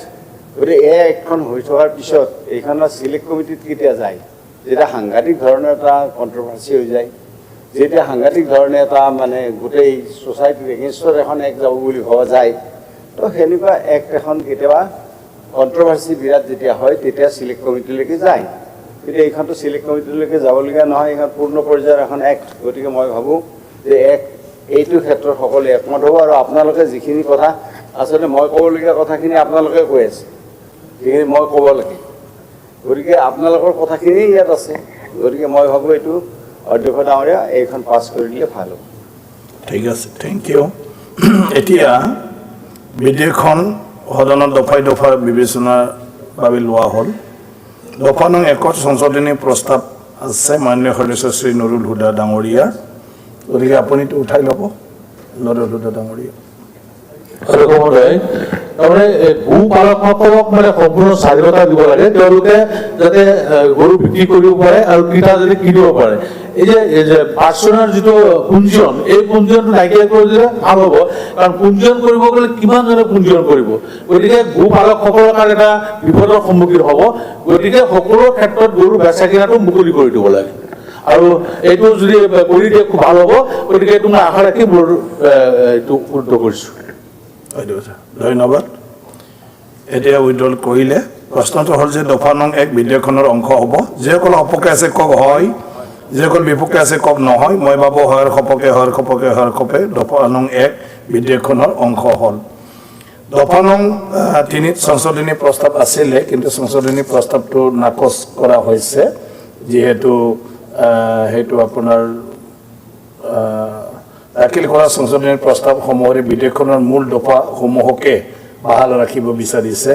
গতিকে এই এক্টখন হৈ থকাৰ পিছত এইখনৰ চিলেক্ট কমিটিত কেতিয়া যায়, যেতিয়া সাংঘাতিক ধৰণৰ এটা কণ্ট্ৰভাৰ্চি হৈ যায়, যেতিয়া সাংঘাতিক ধৰণে এটা মানে গোটেই ছ'চাইটিৰ এগেইনষ্টত এখন এক্ট যাব বুলি ভবা যায়, তো সেনেকুৱা এক্ট এখন কেতিয়াবা কণ্ট্ৰভাৰ্চি বিৰাট যেতিয়া হয় তেতিয়া চিলেক্ট কমিটিলৈকে যায়। কিন্তু এইখনতো চিলেক্ট কমিটিলৈকে যাবলগীয়া নহয়, এইখন পূৰ্ণ পৰ্যায়ৰ এখন এক্ট। গতিকে মই ভাবোঁ যে এইটো ক্ষেত্ৰত সকলোৱে একমত হ'ব, আৰু আপোনালোকে যিখিনি কথা আচলতে মই ক'বলগীয়া কথাখিনি আপোনালোকে কৈ আছে, যিখিনি মই ক'ব লাগে, গতিকে আপোনালোকৰ কথাখিনি ইয়াত আছে। গতিকে মই ভাবোঁ এইটো অধ্যক্ষ ডাঙৰীয়া এইখন পাছ কৰি দিলে ভাল হ'ব। ঠিক আছে, থেংক ইউ। এতিয়া বিধেয়কখন সদনত দফাই দফাই বিবেচনাৰ বাবে লোৱা হ'ল। দফা নং 1 সংশোধনী প্ৰস্তাৱ আছে মাননীয় সদস্য শ্ৰী নুৰুল হুদা ডাঙৰীয়াৰ, গতিকে আপুনিতো উঠাই ল'ব। নুৰুল হুদা ডাঙৰীয়া। তাৰমানে গো পালকসকলক মানে সম্পূৰ্ণ স্বাধীনতা দিব লাগে, তেওঁলোকে যাতে গৰু বিক্ৰী কৰিব পাৰে আৰু ক্ৰেতা যাতে কিনিব পাৰে। এই যে পাৰ্চনৰ যিটো পঞ্জীয়ন, এই পঞ্জীয়নটো নাইকিয়া কৰি দিলে ভাল হ'ব, কাৰণ পঞ্জীয়ন কৰিব গ'লে কিমানজনে পঞ্জীয়ন কৰিব। গতিকে গো পালকসকলৰ কাৰণে এটা বিপদৰ সন্মুখীন হ'ব। গতিকে সকলো ক্ষেত্ৰত গৰু বেচা কিনাটো মুকলি কৰি দিব লাগে, আৰু এইটো যদি কৰি দিয়ে খুব ভাল হ'ব। গতিকে এইটো মই আশা ৰাখি মোৰ এইটো উদ্যোগ কৰিছোঁ। ধন্যবাদ। এতিয়া উইড্ৰল কৰিলে প্ৰশ্নটো হ'ল যে দফা নং 1 বিধেয়কখনৰ অংশ হ'ব। যিসকল সপক্ষে আছে কওক হয়, যিসকল বিপক্ষে আছে কওক নহয়। মই ভাবোঁ হয়ৰ সপক্ষে হয়ৰ সপক্ষে হয়ৰ সপক্ষে দফা নং 1 বিধেয়কখনৰ অংশ হ'ল। দফা নং 3 সংশোধনী প্ৰস্তাৱ আছিলে, কিন্তু সংশোধনী প্ৰস্তাৱটো নাকচ কৰা হৈছে, যিহেতু সেইটো আপোনাৰ দাখিল কৰা সংশোধনী প্ৰস্তাৱসমূহৰে বিধেয়কখনৰ মূল দফাসমূহকে বাহাল ৰাখিব বিচাৰিছে।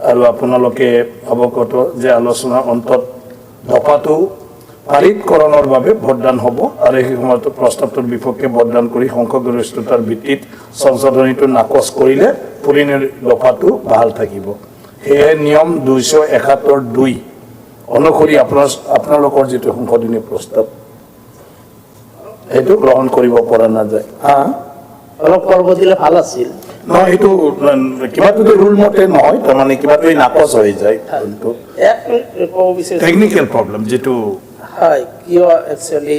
আৰু আপোনালোকে অৱগত যে আলোচনাৰ অন্তত দফাটো পাৰিতকৰণৰ বাবে ভোটদান হ'ব, আৰু সেই সময়তো প্ৰস্তাৱটোৰ বিপক্ষে ভোটদান কৰি সংখ্যাগৰিষ্ঠতাৰ ভিত্তিত সংশোধনীটো নাকচ কৰিলে পুৰণি দফাটো বাহাল থাকিব। সেয়ে নিয়ম 271(2) অনুসৰি আপোনালোকৰ যিটো সংশোধনী প্ৰস্তাৱ সেইটো গ্ৰহণ কৰিব পৰা নাযায়। অলপ কৰিব দিলে ভাল আছিল। নহয় এইটো কিবাটোতো ৰুল মতে নহয় তাৰমানে কিবাটো নাকচ হৈ যায় এক মিনিট ক'ব বিচাৰিছোঁ টেকনিকেল প্ৰব্লেম যিটো হয় কিয় একচুৱেলি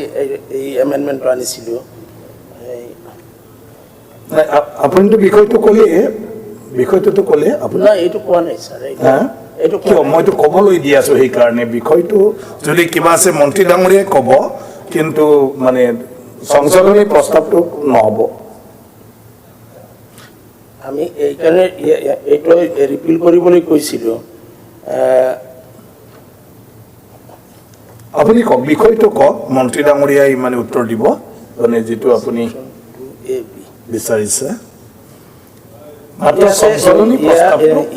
এই এমেণ্ডমেণ্টটো আনিছিলোঁ নাই, আপুনিতো বিষয়টোতো ক'লে আপুনি নাই এইটো কোৱা নাই ছাৰ এইটো কিয় মইতো ক'বলৈ দি আছো সেইকাৰণে বিষয়টো যদি কিবা আছে মন্ত্ৰী ডাঙৰীয়াই ক'ব কিন্তু মানে সংশোধনী প্ৰস্তাৱটো নহ'ব আমি এইকাৰণে এইটো ৰিপিল কৰিবলৈ কৈছিলোঁ আপুনি কওক বিষয়টো কওক মন্ত্ৰী ডাঙৰীয়াই মানে উত্তৰ দিব মানে যিটো আপুনি বিচাৰিছে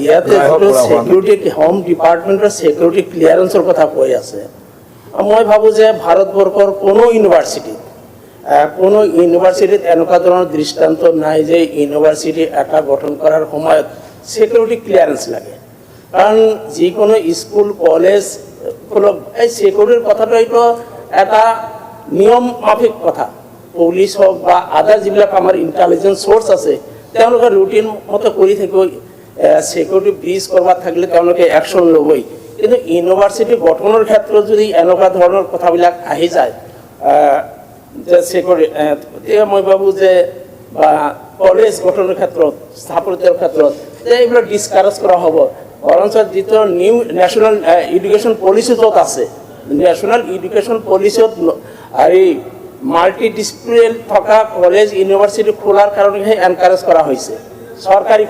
ইয়াতে চিকিউৰিটি হোম ডিপাৰ্টমেণ্টৰ চিকিউৰিটি ক্লিয়াৰেন্সৰ কথা কৈ আছে মই ভাবোঁ যে ভাৰতবৰ্ষৰ কোনো ইউনিভাৰ্চিটিত এনেকুৱা ধৰণৰ দৃষ্টান্ত নাই যে ইউনিভাৰ্চিটি এটা গঠন কৰাৰ সময়ত চিকিউৰিটি ক্লিয়াৰেন্স লাগে কাৰণ যিকোনো স্কুল কলেজ এই চিকিউৰিটিৰ কথাটো এইটো এটা নিয়ম মাফিক কথা পুলিচ হওক বা আদাৰ যিবিলাক আমাৰ ইণ্টেলিজেঞ্চ চ'ৰ্চ আছে তেওঁলোকে ৰুটিন মতে কৰি থাকিব চিকিউৰিটি ব্ৰিজ কৰবাত থাকিলে তেওঁলোকে একশ্যন ল'বই কিন্তু ইউনিভাৰ্চিটি গঠনৰ ক্ষেত্ৰত যদি এনেকুৱা ধৰণৰ কথাবিলাক আহি যায় যে চিকিউৰিটি তেতিয়া মই ভাবোঁ যে বা কলেজ গঠনৰ ক্ষেত্ৰত স্থাপত্যৰ ক্ষেত্ৰত যে এইবিলাক ডিছকাৰেজ কৰা হ'ব বৰঞ্চ যিটো নিউ নেশ্যনেল এডুকেশ্যন পলিচি য'ত আছে নেশ্যনেল এডুকেশ্যন পলিচিত এই মাল্টি ডিচিপ্লিন থকা কলেজ ইউনিভাৰ্চিটি খোলাৰ কাৰণেহে এনকাৰেজ কৰা হৈছে চৰকাৰী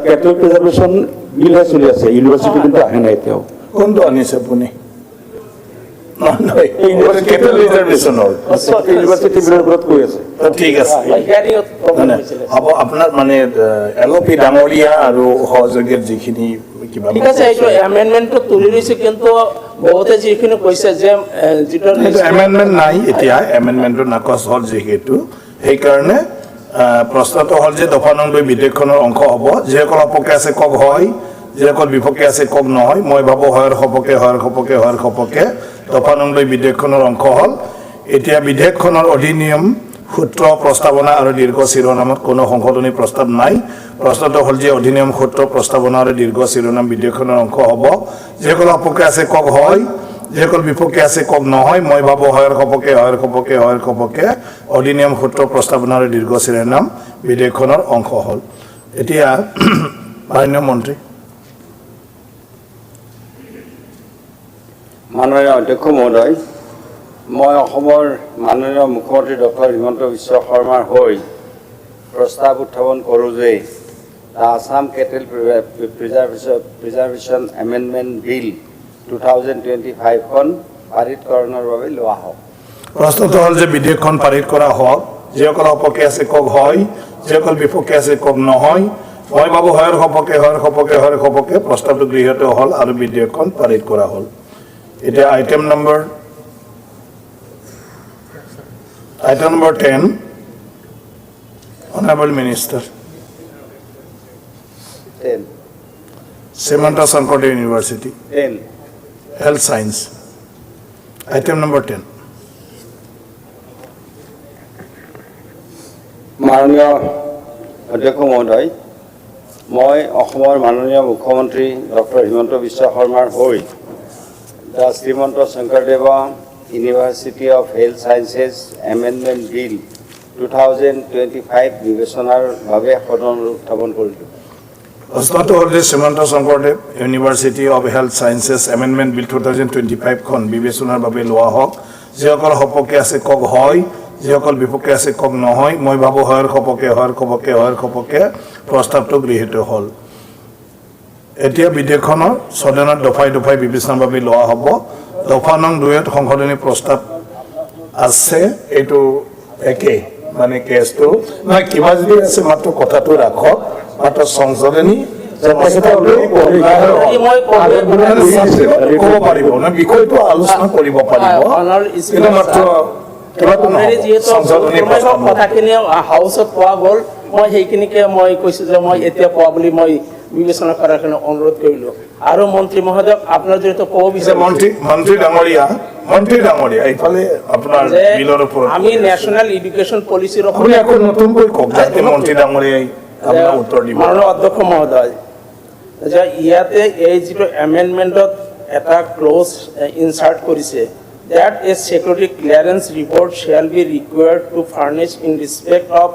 কেটেল প্ৰিজাৰ্ভেশ্যন বিলহে চলি আছে ইউনিভাৰ্চিটি কিন্তু আহে নাই এতিয়াও কোনটো আনিছে আপুনি ইউনিভাৰ্চিটি বিলৰ ওপৰত কৈ আছে ঠিক আছে হ'ব আপোনাৰ মানে LOP ডাঙৰীয়া আৰু সহযোগীৰ যিখিনি কিবা ঠিক আছে এইটো এমেণ্ডমেণ্টটো তুলি লৈছে কিন্তু বহুতে যিখিনি কৈছে যে যিটো এমেণ্ডমেণ্ট নাই এতিয়া এমেণ্ডমেণ্টটো নাকচ হ'ল যিহেতু সেইকাৰণে প্ৰশ্নটো হ'ল যে দফা নং 2 বিধেয়কখনৰ অংশ হ'ব যিসকল সপক্ষে আছে কওক হয় যিসকল বিপক্ষে আছে কওক নহয় মই ভাবোঁ হয়ৰ সপক্ষে দফা নং 2 বিধেয়কখনৰ অংশ হ'ল এতিয়া বিধেয়কখনৰ অধিনিয়ম সূত্ৰ প্ৰস্তাৱনা আৰু দীৰ্ঘ শিৰোনামত কোনো সংশোধনী প্ৰস্তাৱ নাই প্ৰশ্নটো হ'ল যে অধিনিয়ম সূত্ৰ প্ৰস্তাৱনা আৰু দীৰ্ঘ শিৰোনাম বিধেয়কখনৰ অংশ হ'ব যিসকল সপক্ষে আছে কওক হয় যিসকল বিপক্ষে আছে কওক নহয় মই ভাবোঁ হয়ৰ সপক্ষে অধিনিয়ম সূত্ৰ প্ৰস্তাৱনা আৰু দীৰ্ঘ শিৰোনাম বিধেয়কখনৰ অংশ হ'ল এতিয়া মাননীয় মন্ত্ৰী মাননীয় অধ্যক্ষ মহোদয় মই অসমৰ মাননীয় মুখ্যমন্ত্ৰী ডক্টৰ হিমন্ত বিশ্ব শৰ্মাৰ হৈ প্ৰস্তাৱ উত্থাপন কৰোঁ যে Assam cattle preservation amendment bill 2025খন পাৰিতকৰণৰ বাবে লোৱা হওক প্ৰশ্নটো হ'ল যে বিধেয়কখন পাৰিত কৰা হওক যিসকল সপক্ষে আছে কওক হয় যিসকল বিপক্ষে আছে কওক নহয় মই ভাবোঁ হয়ৰ সপক্ষে প্ৰস্তাৱটো গৃহীত হ'ল আৰু বিধেয়কখন পাৰিত কৰা হ'ল এতিয়া item number 10 Honorable Minister 10 Semanta Sankote University 10 Health Science Item number 10 মাননীয় অধ্যক্ষ মহোদয় মই অসমৰ মাননীয় মুখ্যমন্ত্ৰী ডক্টৰ হিমন্ত বিশ্ব শৰ্মাৰ হৈ the Srimanta Sankardev university of health sciences amendment bill 2025 বিবেচনাৰ বাবে সদনত উত্থাপন কৰিলোঁ প্ৰশ্নটো হ'ল যে Srimanta Sankardev university of health sciences amendment bill 2025খন বিবেচনাৰ বাবে লোৱা হওক যিসকল সপক্ষে আছে কওক হয় যিসকল বিপক্ষে আছে কওক নহয় মই ভাবোঁ হয়ৰ সপক্ষে প্ৰস্তাৱটো গৃহীত হ'ল এতিয়া বিধেয়কখনৰ সদনত দফাই বিবেচনাৰ বাবে লোৱা হ'ব দফা নং 2ত সংশোধনী প্ৰস্তাৱ আছে এইটো একে মানে কেছটো নহয় কিবা যদি আছে মাত্ৰ কথাটো ৰাখক মাত্ৰ সংশোধনী ক'ব পাৰিব না বিষয়টো আলোচনা কৰিব পাৰিব কিন্তু মাত্ৰ কথাখিনি হাউচত পোৱা গ'ল মই সেইখিনিকে মই কৈছোঁ যে মই এতিয়া পোৱা বুলি মই বিবেচনা কৰাৰ কাৰণে অনুৰোধ কৰিলোঁ আৰু মন্ত্ৰী মহোদয়ক আপোনাৰ যিহেতু ক'ব বিচাৰে মন্ত্ৰী ডাঙৰীয়া এইফালে আপোনাৰ বিলৰ ওপৰত আমি নেশ্যনেল এডুকেশ্যন পলিচিৰ নতুনকৈ কওক যাতে মন্ত্ৰী ডাঙৰীয়াই আপোনাৰ উত্তৰ দিব মাননীয় অধ্যক্ষ মহোদয় যে ইয়াতে এই যিটো এমেণ্ডমেণ্টত এটা ক্লজ ইনচাৰ্ট কৰিছে that a security clearance report shall be required to furnish in respect of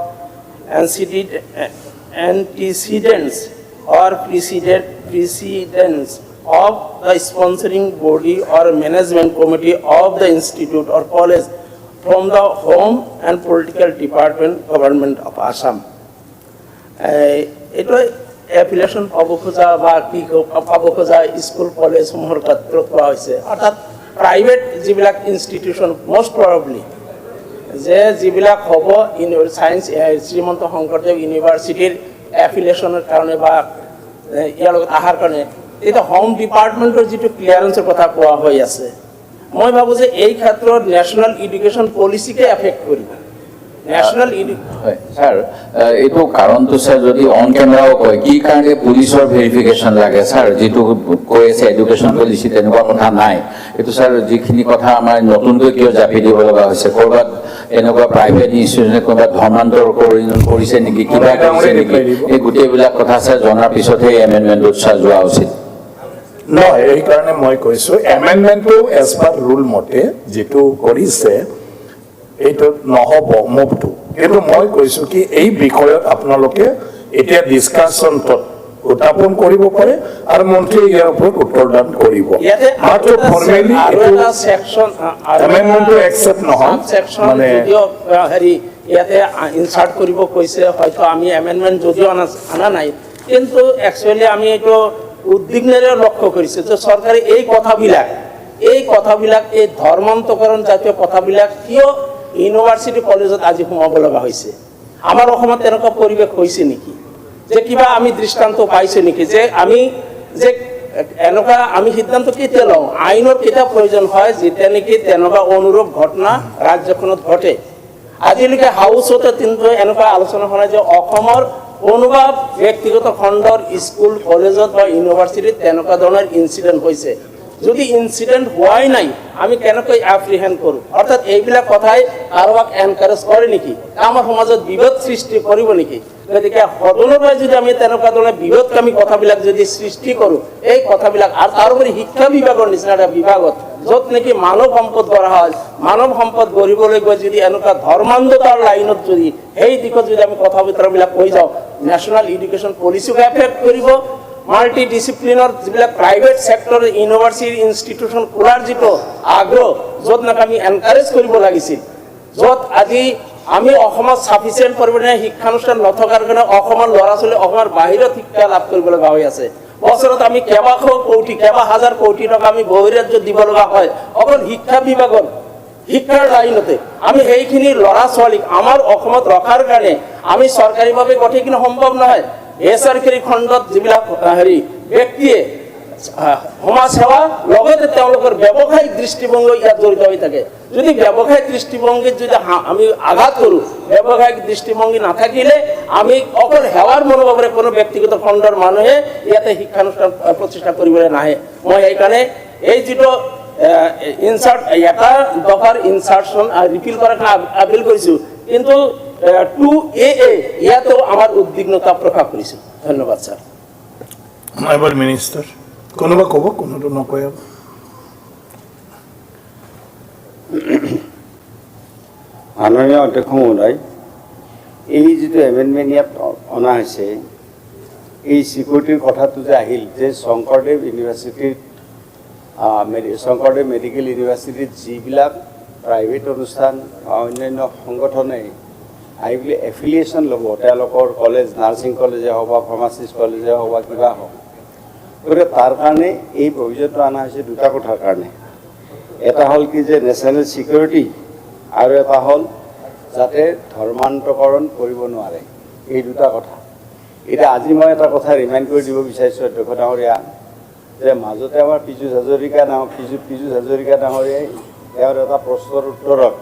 antecedents or precedents of the sponsoring body or management committee of the institute or college from the Home and Political Department, Government of Assam. It was affiliation পাব খোজা বা কি পাব খোজা school কলেজসমূহৰ ক্ষেত্ৰত কোৱা হৈছে অৰ্থাৎ প্ৰাইভেট যিবিলাক ইনষ্টিটিউশ্যন মষ্ট প্ৰবাবলি যে যিবিলাক হ'ব ছায়েন্স শ্ৰীমন্ত শংকৰদেৱ ইউনিভাৰ্চিটিৰ এফিলিয়েশ্যনৰ কাৰণে বা ইয়াৰ লগত অহাৰ কাৰণে এতিয়া হোম ডিপাৰ্টমেণ্টৰ যিটো ক্লিয়াৰেন্সৰ কথা কোৱা হৈ আছে মই ভাবোঁ যে এই ক্ষেত্ৰত নেশ্যনেল এডুকেশ্যন পলিচিকে এফেক্ট কৰিব নেশ্যনেল হয় স্যাৰ এইটো কাৰণটো স্যাৰ যদি অন কেমেৰাও কয় কি কাৰণে পুলিচৰ ভেৰিফিকেশ্যন লাগে স্যাৰ যিটো কৈ আছে এডুকেশ্যন পলিচি তেনেকুৱা কথা নাই এইটো স্যাৰ যিখিনি কথা আমাৰ নতুনকৈ কিয় জাপি দিব লগা হৈছে ক'ৰবাত এনেকুৱা প্ৰাইভেট ইনষ্টিটিউশ্যনে ক'ৰবাত ধৰ্মান্তৰ কৰিছে নেকি কিবা কৰিছে নেকি এই গোটেইবিলাক কথা স্যাৰ জনাৰ পিছতহে এমেণ্ডমেণ্টত স্যাৰ যোৱা উচিত নহয় এইকাৰণে মই কৈছোঁ এমেণ্ডমেণ্টটো এজ পাৰ ৰুল মতে যিটো কৰিছে এইটো নহ'ব মুভটো কিন্তু মই কৈছোঁ কি এই বিষয়ত আপোনালোকে এতিয়া ডিছকাশ্যনটোত উত্থাপন কৰিব পাৰে আৰু মন্ত্ৰীয়ে ইয়াৰ ওপৰত উত্তৰদান কৰিব মাত্ৰ ফৰ্মেলি এমেণ্ডমেণ্টটো একচেপ্ট নহয় মানে হেৰি ইয়াতে ইনচাৰ্ট কৰিব কৈছে হয়তো আমি এমেণ্ডমেণ্ট যদিও অনা নাই কিন্তু একচুৱেলি আমি এইটো উদ্বিগ্নেৰে লক্ষ্য কৰিছোঁ যে চৰকাৰে এই কথাবিলাক এই ধৰ্মান্তকৰণ জাতীয় কথাবিলাক কিয় ইউনিভাৰ্চিটি কলেজত আজি সোমাব লগা হৈছে আমাৰ অসমত তেনেকুৱা পৰিৱেশ হৈছে নেকি যে কিবা আমি দৃষ্টান্ত পাইছোঁ নেকি যে আমি যে এনেকুৱা আমি সিদ্ধান্ত কেতিয়া লওঁ আইনৰ কেতিয়া প্ৰয়োজন হয় যেতিয়া নেকি তেনেকুৱা অনুৰূপ ঘটনা ৰাজ্যখনত ঘটে আজিলৈকে হাউচতে কিন্তু এনেকুৱা আলোচনা হোৱা নাই যে অসমৰ কোনোবা ব্যক্তিগত খণ্ডৰ স্কুল কলেজত বা ইউনিভাৰ্চিটিত তেনেকুৱা ধৰণৰ ইনচিডেণ্ট হৈছে যদি ইনচিডেণ্ট হোৱাই নাই আমি কেনেকৈ এপ্ৰিহেণ্ড কৰোঁ অৰ্থাৎ এইবিলাক কথাই কাৰোবাক এনকাৰেজ কৰে নেকি আমাৰ সমাজত বিভেদ সৃষ্টি কৰিব নেকি গতিকে সদনৰ পৰাই যদি আমি তেনেকুৱা ধৰণৰ বিভেদকামী কথাবিলাক যদি সৃষ্টি কৰোঁ এই কথাবিলাক আৰু তাৰোপৰি শিক্ষা বিভাগৰ নিচিনা এটা বিভাগত য'ত নেকি মানৱ সম্পদ গঢ়া হয় মানৱ সম্পদ গঢ়িবলৈ গৈ যদি এনেকুৱা ধৰ্মান্ধতাৰ লাইনত যদি সেই দিশত যদি আমি কথা বতৰাবিলাক কৈ যাওঁ নেশ্যনেল এডুকেশ্যন পলিচিকে এফেক্ট কৰিব মাল্টি ডিচিপ্লিনৰ যিবিলাক প্ৰাইভেট ছেক্টৰ ইউনিভাৰ্চিটি ইনষ্টিটিউশ্যন খোলাৰ যিটো আগ্ৰহ য'ত নেকি আমি এনকাৰেজ কৰিব লাগিছিল য'ত আজি আমি অসমত ছাফিচিয়েণ্ট পৰিমাণে শিক্ষানুষ্ঠান নথকাৰ কাৰণে অসমৰ ল'ৰা ছোৱালী অসমৰ বাহিৰত শিক্ষা লাভ কৰিব লগা হৈ আছে বছৰত আমি কেইবাশ কোটি কেইবা হাজাৰ কোটি টকা আমি বহিৰাজ্যত দিব লগা হয় অকল শিক্ষা বিভাগত শিক্ষাৰ লাইনতে আমি সেইখিনি ল'ৰা ছোৱালীক আমাৰ অসমত ৰখাৰ কাৰণে আমি চৰকাৰীভাৱে গোটেইখিনি সম্ভৱ নহয় বেচৰকাৰী খণ্ডত যিবিলাক হেৰি ব্যক্তিয়ে সমাজ সেৱা লগতে তেওঁলোকৰ ব্যৱসায়িক দৃষ্টিভংগী ইয়াত জড়িত হৈ থাকে যদি ব্যৱসায়িক দৃষ্টিভংগীত যদি আমি আঘাত কৰোঁ ব্যৱসায়িক দৃষ্টিভংগী নাথাকিলে আমি অকল সেৱাৰ মনোভাৱেৰে কোনো ব্যক্তিগত খণ্ডৰ মানুহে ইয়াতে শিক্ষানুষ্ঠান প্ৰতিষ্ঠা কৰিবলৈ নাহে মই সেইকাৰণে এই যিটো ইনচাৰ্ট এটা দফাৰ ইনচাৰ্টশ্যন ৰিপিল কৰাৰ কাৰণে আপিল কৰিছোঁ কিন্তু 2AA ইয়াতেও আমাৰ উদ্বিগ্নতা প্ৰকাশ কৰিছোঁ ধন্যবাদ ছাৰ এবাৰ মিনিষ্টাৰ কোনোবা ক'ব কোনোটো নকয় মাননীয় অধ্যক্ষ মহোদয় এই যিটো এমেণ্ডমেণ্ট ইয়াত অনা হৈছে এই চিকিউৰিটিৰ কথাটো যে আহিল যে শংকৰদেৱ ইউনিভাৰ্চিটিত শংকৰদেৱ মেডিকেল ইউনিভাৰ্চিটিত যিবিলাক প্ৰাইভেট অনুষ্ঠান বা অন্যান্য সংগঠনে আহি বুলি এফিলিয়েশ্যন ল'ব তেওঁলোকৰ কলেজ নাৰ্ছিং কলেজে হওক বা ফাৰ্মাচিষ্ট কলেজে হওক বা কিবা হওক গতিকে তাৰ কাৰণে এই প্ৰভিজনটো অনা হৈছে দুটা কথাৰ কাৰণে এটা হ'ল কি যে নেশ্যনেল ছিকিউৰিটি আৰু এটা হ'ল যাতে ধৰ্মান্তকৰণ কৰিব নোৱাৰে এই দুটা কথা এতিয়া আজি মই এটা কথা ৰিমাইণ্ড কৰি দিব বিচাৰিছোঁ অধ্যক্ষ ডাঙৰীয়া যে মাজতে আমাৰ পীযুষ হাজৰিকা ডাঙৰীয়াই তেওঁৰ এটা প্ৰশ্নৰ উত্তৰত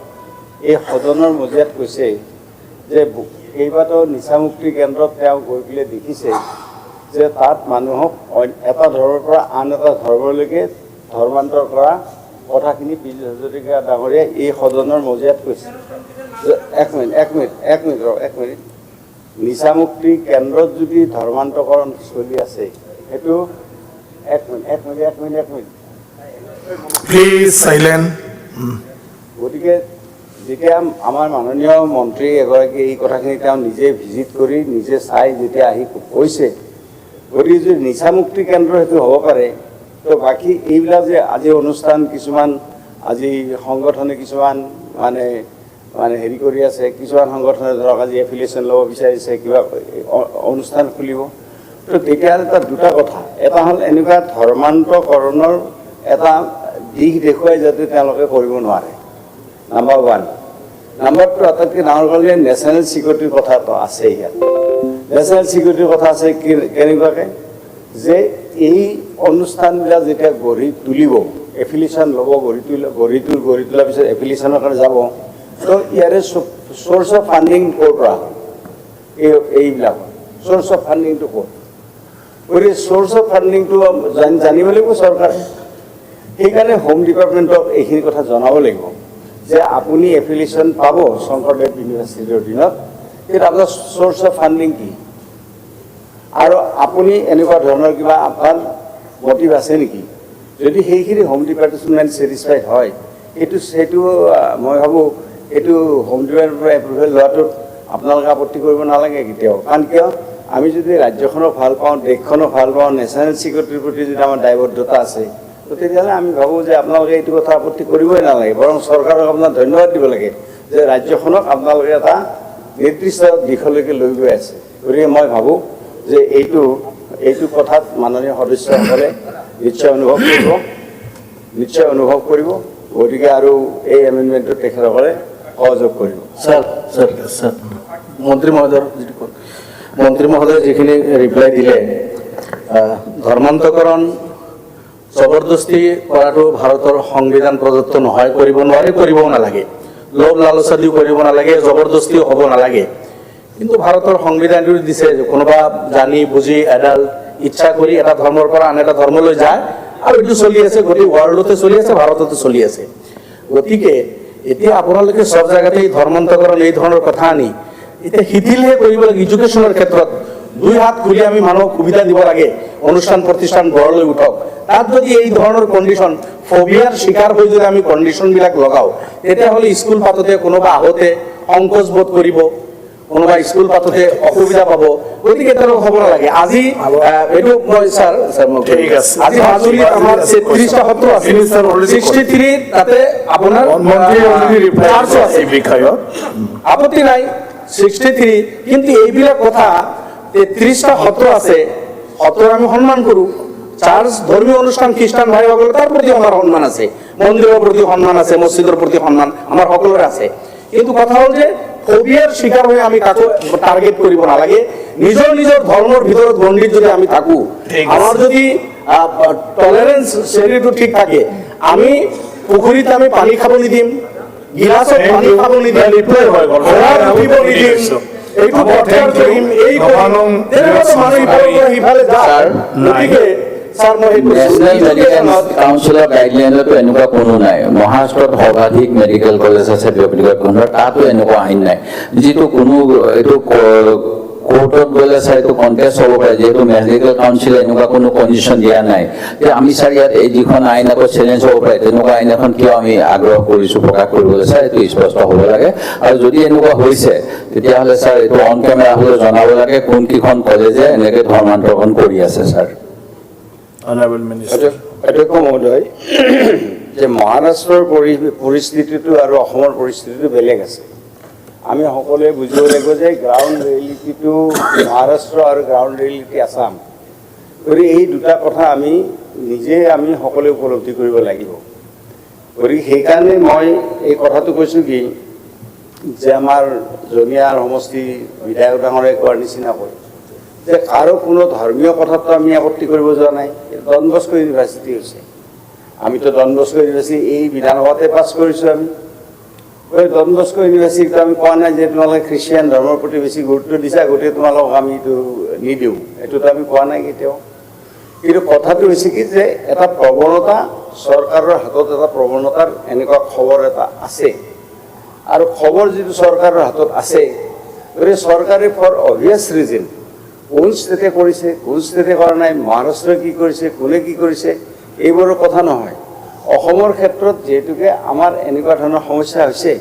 এই সদনৰ মজিয়াত কৈছে যে কেইবাটাও নিচামুক্তি কেন্দ্ৰত তেওঁ গৈ পেলাই দেখিছে যে তাত মানুহক এটা ধৰ্মৰ পৰা আন এটা ধৰ্মলৈকে ধৰ্মান্তৰ কৰা কথাখিনি পীযুষ হাজৰিকা ডাঙৰীয়াই এই সদনৰ মজিয়াত কৈছে এক মিনিট নিচামুক্তি কেন্দ্ৰত যদি ধৰ্মান্তকৰণ চলি আছে সেইটো এক মিনিট প্লিজ সাইলেন্ট। গতিকে যেতিয়া আমাৰ মাননীয় মন্ত্ৰী এগৰাকী এই কথাখিনি তেওঁ নিজে ভিজিট কৰি নিজে চাই যেতিয়া আহি কৈছে, গতিকে যদি নিচামুক্তি কেন্দ্ৰ সেইটো হ'ব পাৰে, তো বাকী এইবিলাক যে আজি অনুষ্ঠান কিছুমান আজি সংগঠনে কিছুমান মানে হেৰি কৰি আছে, কিছুমান সংগঠনে ধৰক আজি এফিলিয়েশ্যন ল'ব বিচাৰিছে, কিবা অনুষ্ঠান খুলিব, তো তেতিয়াহ'লে তাত দুটা কথা, এটা হ'ল এনেকুৱা ধৰ্মান্তকৰণৰ এটা দিশ দেখুৱাই যাতে তেওঁলোকে কৰিব নোৱাৰে, নাম্বাৰ 1। নাম্বাৰ 2, আটাইতকৈ ডাঙৰ ক'লে নেশ্যনেল ছিকিউৰিটিৰ কথাটো আছে ইয়াত। নেশ্যনেল ছিকিউৰিটিৰ কথা আছে কেনেকুৱাকৈ যে এই অনুষ্ঠানবিলাক যেতিয়া গঢ়ি তুলিব, এফিলিয়েশ্যন ল'ব, গঢ়ি তোলাৰ পিছত এফিলিয়েশ্যনৰ কাৰণে যাব, তো ইয়াৰে চ'ৰ্চ অফ ফাণ্ডিং ক'ৰ পৰা এইবিলাক চ'ৰ্চ অফ ফাণ্ডিংটো ক'ত? গতিকে চ'ৰ্চ অফ ফাণ্ডিংটো জানিব লাগিব চৰকাৰে। সেইকাৰণে হোম ডিপাৰ্টমেণ্টক এইখিনি কথা জনাব লাগিব যে আপুনি এফিলিয়েশ্যন পাব শংকৰদেৱ ইউনিভাৰ্চিটিৰ অধীনত, কিন্তু আপোনাৰ চ'ৰ্চ অফ ফাণ্ডিং কি, আৰু আপুনি এনেকুৱা ধৰণৰ কিবা আপোনাৰ মটিভ আছে নেকি? যদি সেইখিনি হোম ডিপাৰ্টমেণ্ট ছেটিছফাইড হয়, সেইটো মই ভাবোঁ এইটো হোম ডিপাৰ্টমেণ্টৰ এপ্ৰুভেল লোৱাটোত আপোনালোকে আপত্তি কৰিব নালাগে কেতিয়াও। কাৰণ কিয়, আমি যদি ৰাজ্যখনক ভাল পাওঁ, দেশখনক ভাল পাওঁ, নেশ্যনেল ছিকিউৰিটিৰ প্ৰতি যদি আমাৰ দায়বদ্ধতা আছে, তো তেতিয়াহ'লে আমি ভাবোঁ যে আপোনালোকে এইটো কথা আপত্তি কৰিবই নালাগে, বৰং চৰকাৰক আপোনাৰ ধন্যবাদ দিব লাগে যে ৰাজ্যখনক আপোনালোকে এটা নিৰ্দিষ্ট দিশলৈকে লৈ গৈ আছে। গতিকে মই ভাবোঁ যে এইটো কথাত মাননীয় সদস্যসকলে নিশ্চয় অনুভৱ কৰিব, গতিকে আৰু এই এমেণ্ডমেণ্টত তেখেতসকলে সহযোগ কৰিব। স্যাৰ মন্ত্ৰী মহোদয় যিখিনি ৰিপ্লাই দিলে, ধৰ্মান্তকৰণ জবৰদস্তি কৰাটো ভাৰতৰ সংবিধান প্ৰদত্ত নহয়, কৰিব নোৱাৰে, কৰিবও নালাগে, লোভ লালচা দিও কৰিব নালাগে, জবৰদস্তিও হ'ব নালাগে। কিন্তু ভাৰতৰ সংবিধানটো দিছে যে কোনোবা জানি বুজি এডাল ইচ্ছা কৰি এটা ধৰ্মৰ পৰা আন এটা ধৰ্মলৈ যায়, আৰু এইটো চলি আছে, গোটেই ৱৰ্ল্ডতে চলি আছে, ভাৰততো চলি আছে। গতিকে এতিয়া আপোনালোকে সব জায়গাতে ধৰ্মান্তকৰণ এই ধৰণৰ কথা আনি এতিয়া শিথিলহে কৰিব লাগে। এডুকেশ্যনৰ ক্ষেত্ৰত 2 হাত খুলি আমি মানুহক সুবিধা দিব লাগে, অনুষ্ঠান প্ৰতিষ্ঠান গঢ়লৈ উঠক। তাত যদি এই ধৰণৰ কণ্ডিশ্যন, ফবিয়াৰ শিকাৰ হৈ যদি আমি কণ্ডিশ্যনবিলাক লগাওঁ, তেতিয়াহ'লে স্কুল পাতোতে কোনোবা আহোঁতে সংকোচ বোধ কৰিব, কোনোবা স্কুল পাতোতে অসুবিধা পাব। গতিকে তেওঁলোক হ'ব নালাগে। আজি এইটো মই স্যাৰ আজি মাজুলীত আমাৰ 33টা সত্ৰ আছে, 63 তাতে আপোনাৰ আপত্তি নাই, 63, কিন্তু এইবিলাক কথা 33টা সত্ৰ আছে, সত্ৰৰ আমি সন্মান কৰোঁ। চাৰ্চ ধৰ্মীয় অনুষ্ঠান খ্ৰীষ্টান ভাইসকল তাৰ প্ৰতি আমাৰ সন্মান আছে, মন্দিৰৰ প্ৰতি সন্মান আছে, মছজিদৰ প্ৰতি সন্মান আমাৰ সকলোৰে আছে। কিন্তু কথা হ'ল যে ফবিয়াৰ শিকাৰ হৈ আমি কাকো টাৰ্গেট কৰিব নালাগে। নিজৰ ধৰ্মৰ ভিতৰত গণ্ডিত যদি আমি থাকোঁ, আমাৰ যদি টলাৰেঞ্চ শ্ৰেণীটো ঠিক থাকে, আমি পুখুৰীত আমি পানী খাব নিদিম, গিলাচত পানী খাব নিদিম, এইটো বৰ্তাৰ কৰিম, এই সিফালে যায়। গতিকে নেশ্যনেল মেডিকেল কাউন্সিলৰ গাইডলাইনতো এনেকুৱা কোনো নাই। মহাৰাষ্ট্ৰত সৰ্বাধিক মেডিকেল কলেজ আছে ব্যক্তিগত খণ্ডৰ, তাতো এনেকুৱা আইন নাই যিটো কোনো এইটো কোৰ্টত গ'লে ছাৰ এইটো কণ্টেষ্ট হ'ব পাৰে, যিহেতু মেডিকেল কাউন্সিলে এনেকুৱা কোনো কণ্ডিশ্যন দিয়া নাই যে আমি ছাৰ ইয়াত এই যিখন আইন আকৌ চেলেঞ্জ হ'ব পাৰে, তেনেকুৱা আইন এখন কিয় আমি আগ্ৰহ কৰিছোঁ প্ৰকাশ কৰিবলৈ, ছাৰ এইটো স্পষ্ট হ'ব লাগে। আৰু যদি এনেকুৱা হৈছে তেতিয়াহ'লে ছাৰ এইটো অন কেমেৰা হ'লেও জনাব লাগে কোনকেইখন কলেজে এনেকৈ ধৰ্মান্তৰণ কৰি আছে। ছাৰ অধ্যক্ষ মহোদয়, যে মহাৰাষ্ট্ৰৰ পৰিস্থিতিটো আৰু অসমৰ পৰিস্থিতিটো বেলেগ আছে। আমি সকলোৱে বুজিব লাগিব যে গ্ৰাউণ্ড ৰিয়েলিটিটো মহাৰাষ্ট্ৰ আৰু গ্ৰাউণ্ড ৰিয়েলিটি আছাম, গতিকে এই দুটা কথা আমি সকলোৱে উপলব্ধি কৰিব লাগিব। গতিকে সেইকাৰণে মই এই কথাটো কৈছোঁ কি যে আমাৰ জনিয়াৰ সমষ্টি বিধায়ক ডাঙৰে কোৱাৰ নিচিনাকৈ যে কাৰো কোনো ধৰ্মীয় কথাটো আমি আপত্তি কৰিব যোৱা নাই। ডন বস্কো ইউনিভাৰ্চিটি হৈছে, আমিতো ডন বস্কো ইউনিভাৰ্চিটি এই বিধানসভাতে পাছ কৰিছোঁ। আমি ডন বস্কো ইউনিভাৰ্চিটিত আমি কোৱা নাই যে তোমালোকে খ্ৰীষ্টিয়ান ধৰ্মৰ প্ৰতি বেছি গুৰুত্ব দিছা, গতিকে তোমালোকক আমি এইটো নিদিওঁ, এইটোতো আমি কোৱা নাই কেতিয়াও। কিন্তু কথাটো হৈছে কি যে এটা প্ৰৱণতা, চৰকাৰৰ হাতত এটা প্ৰৱণতাৰ এনেকুৱা খবৰ এটা আছে, আৰু খবৰ যিটো চৰকাৰৰ হাতত আছে, গতিকে চৰকাৰে ফৰ অভিয়াছ ৰিজন কোন ষ্টেটে কৰিছে কোন ষ্টেটে কৰা নাই, মহাৰাষ্ট্ৰই কি কৰিছে, কোনে কি কৰিছে, এইবোৰৰ কথা নহয়। অসমৰ ক্ষেত্ৰত যিহেতুকে আমাৰ এনেকুৱা ধৰণৰ সমস্যা হৈছে,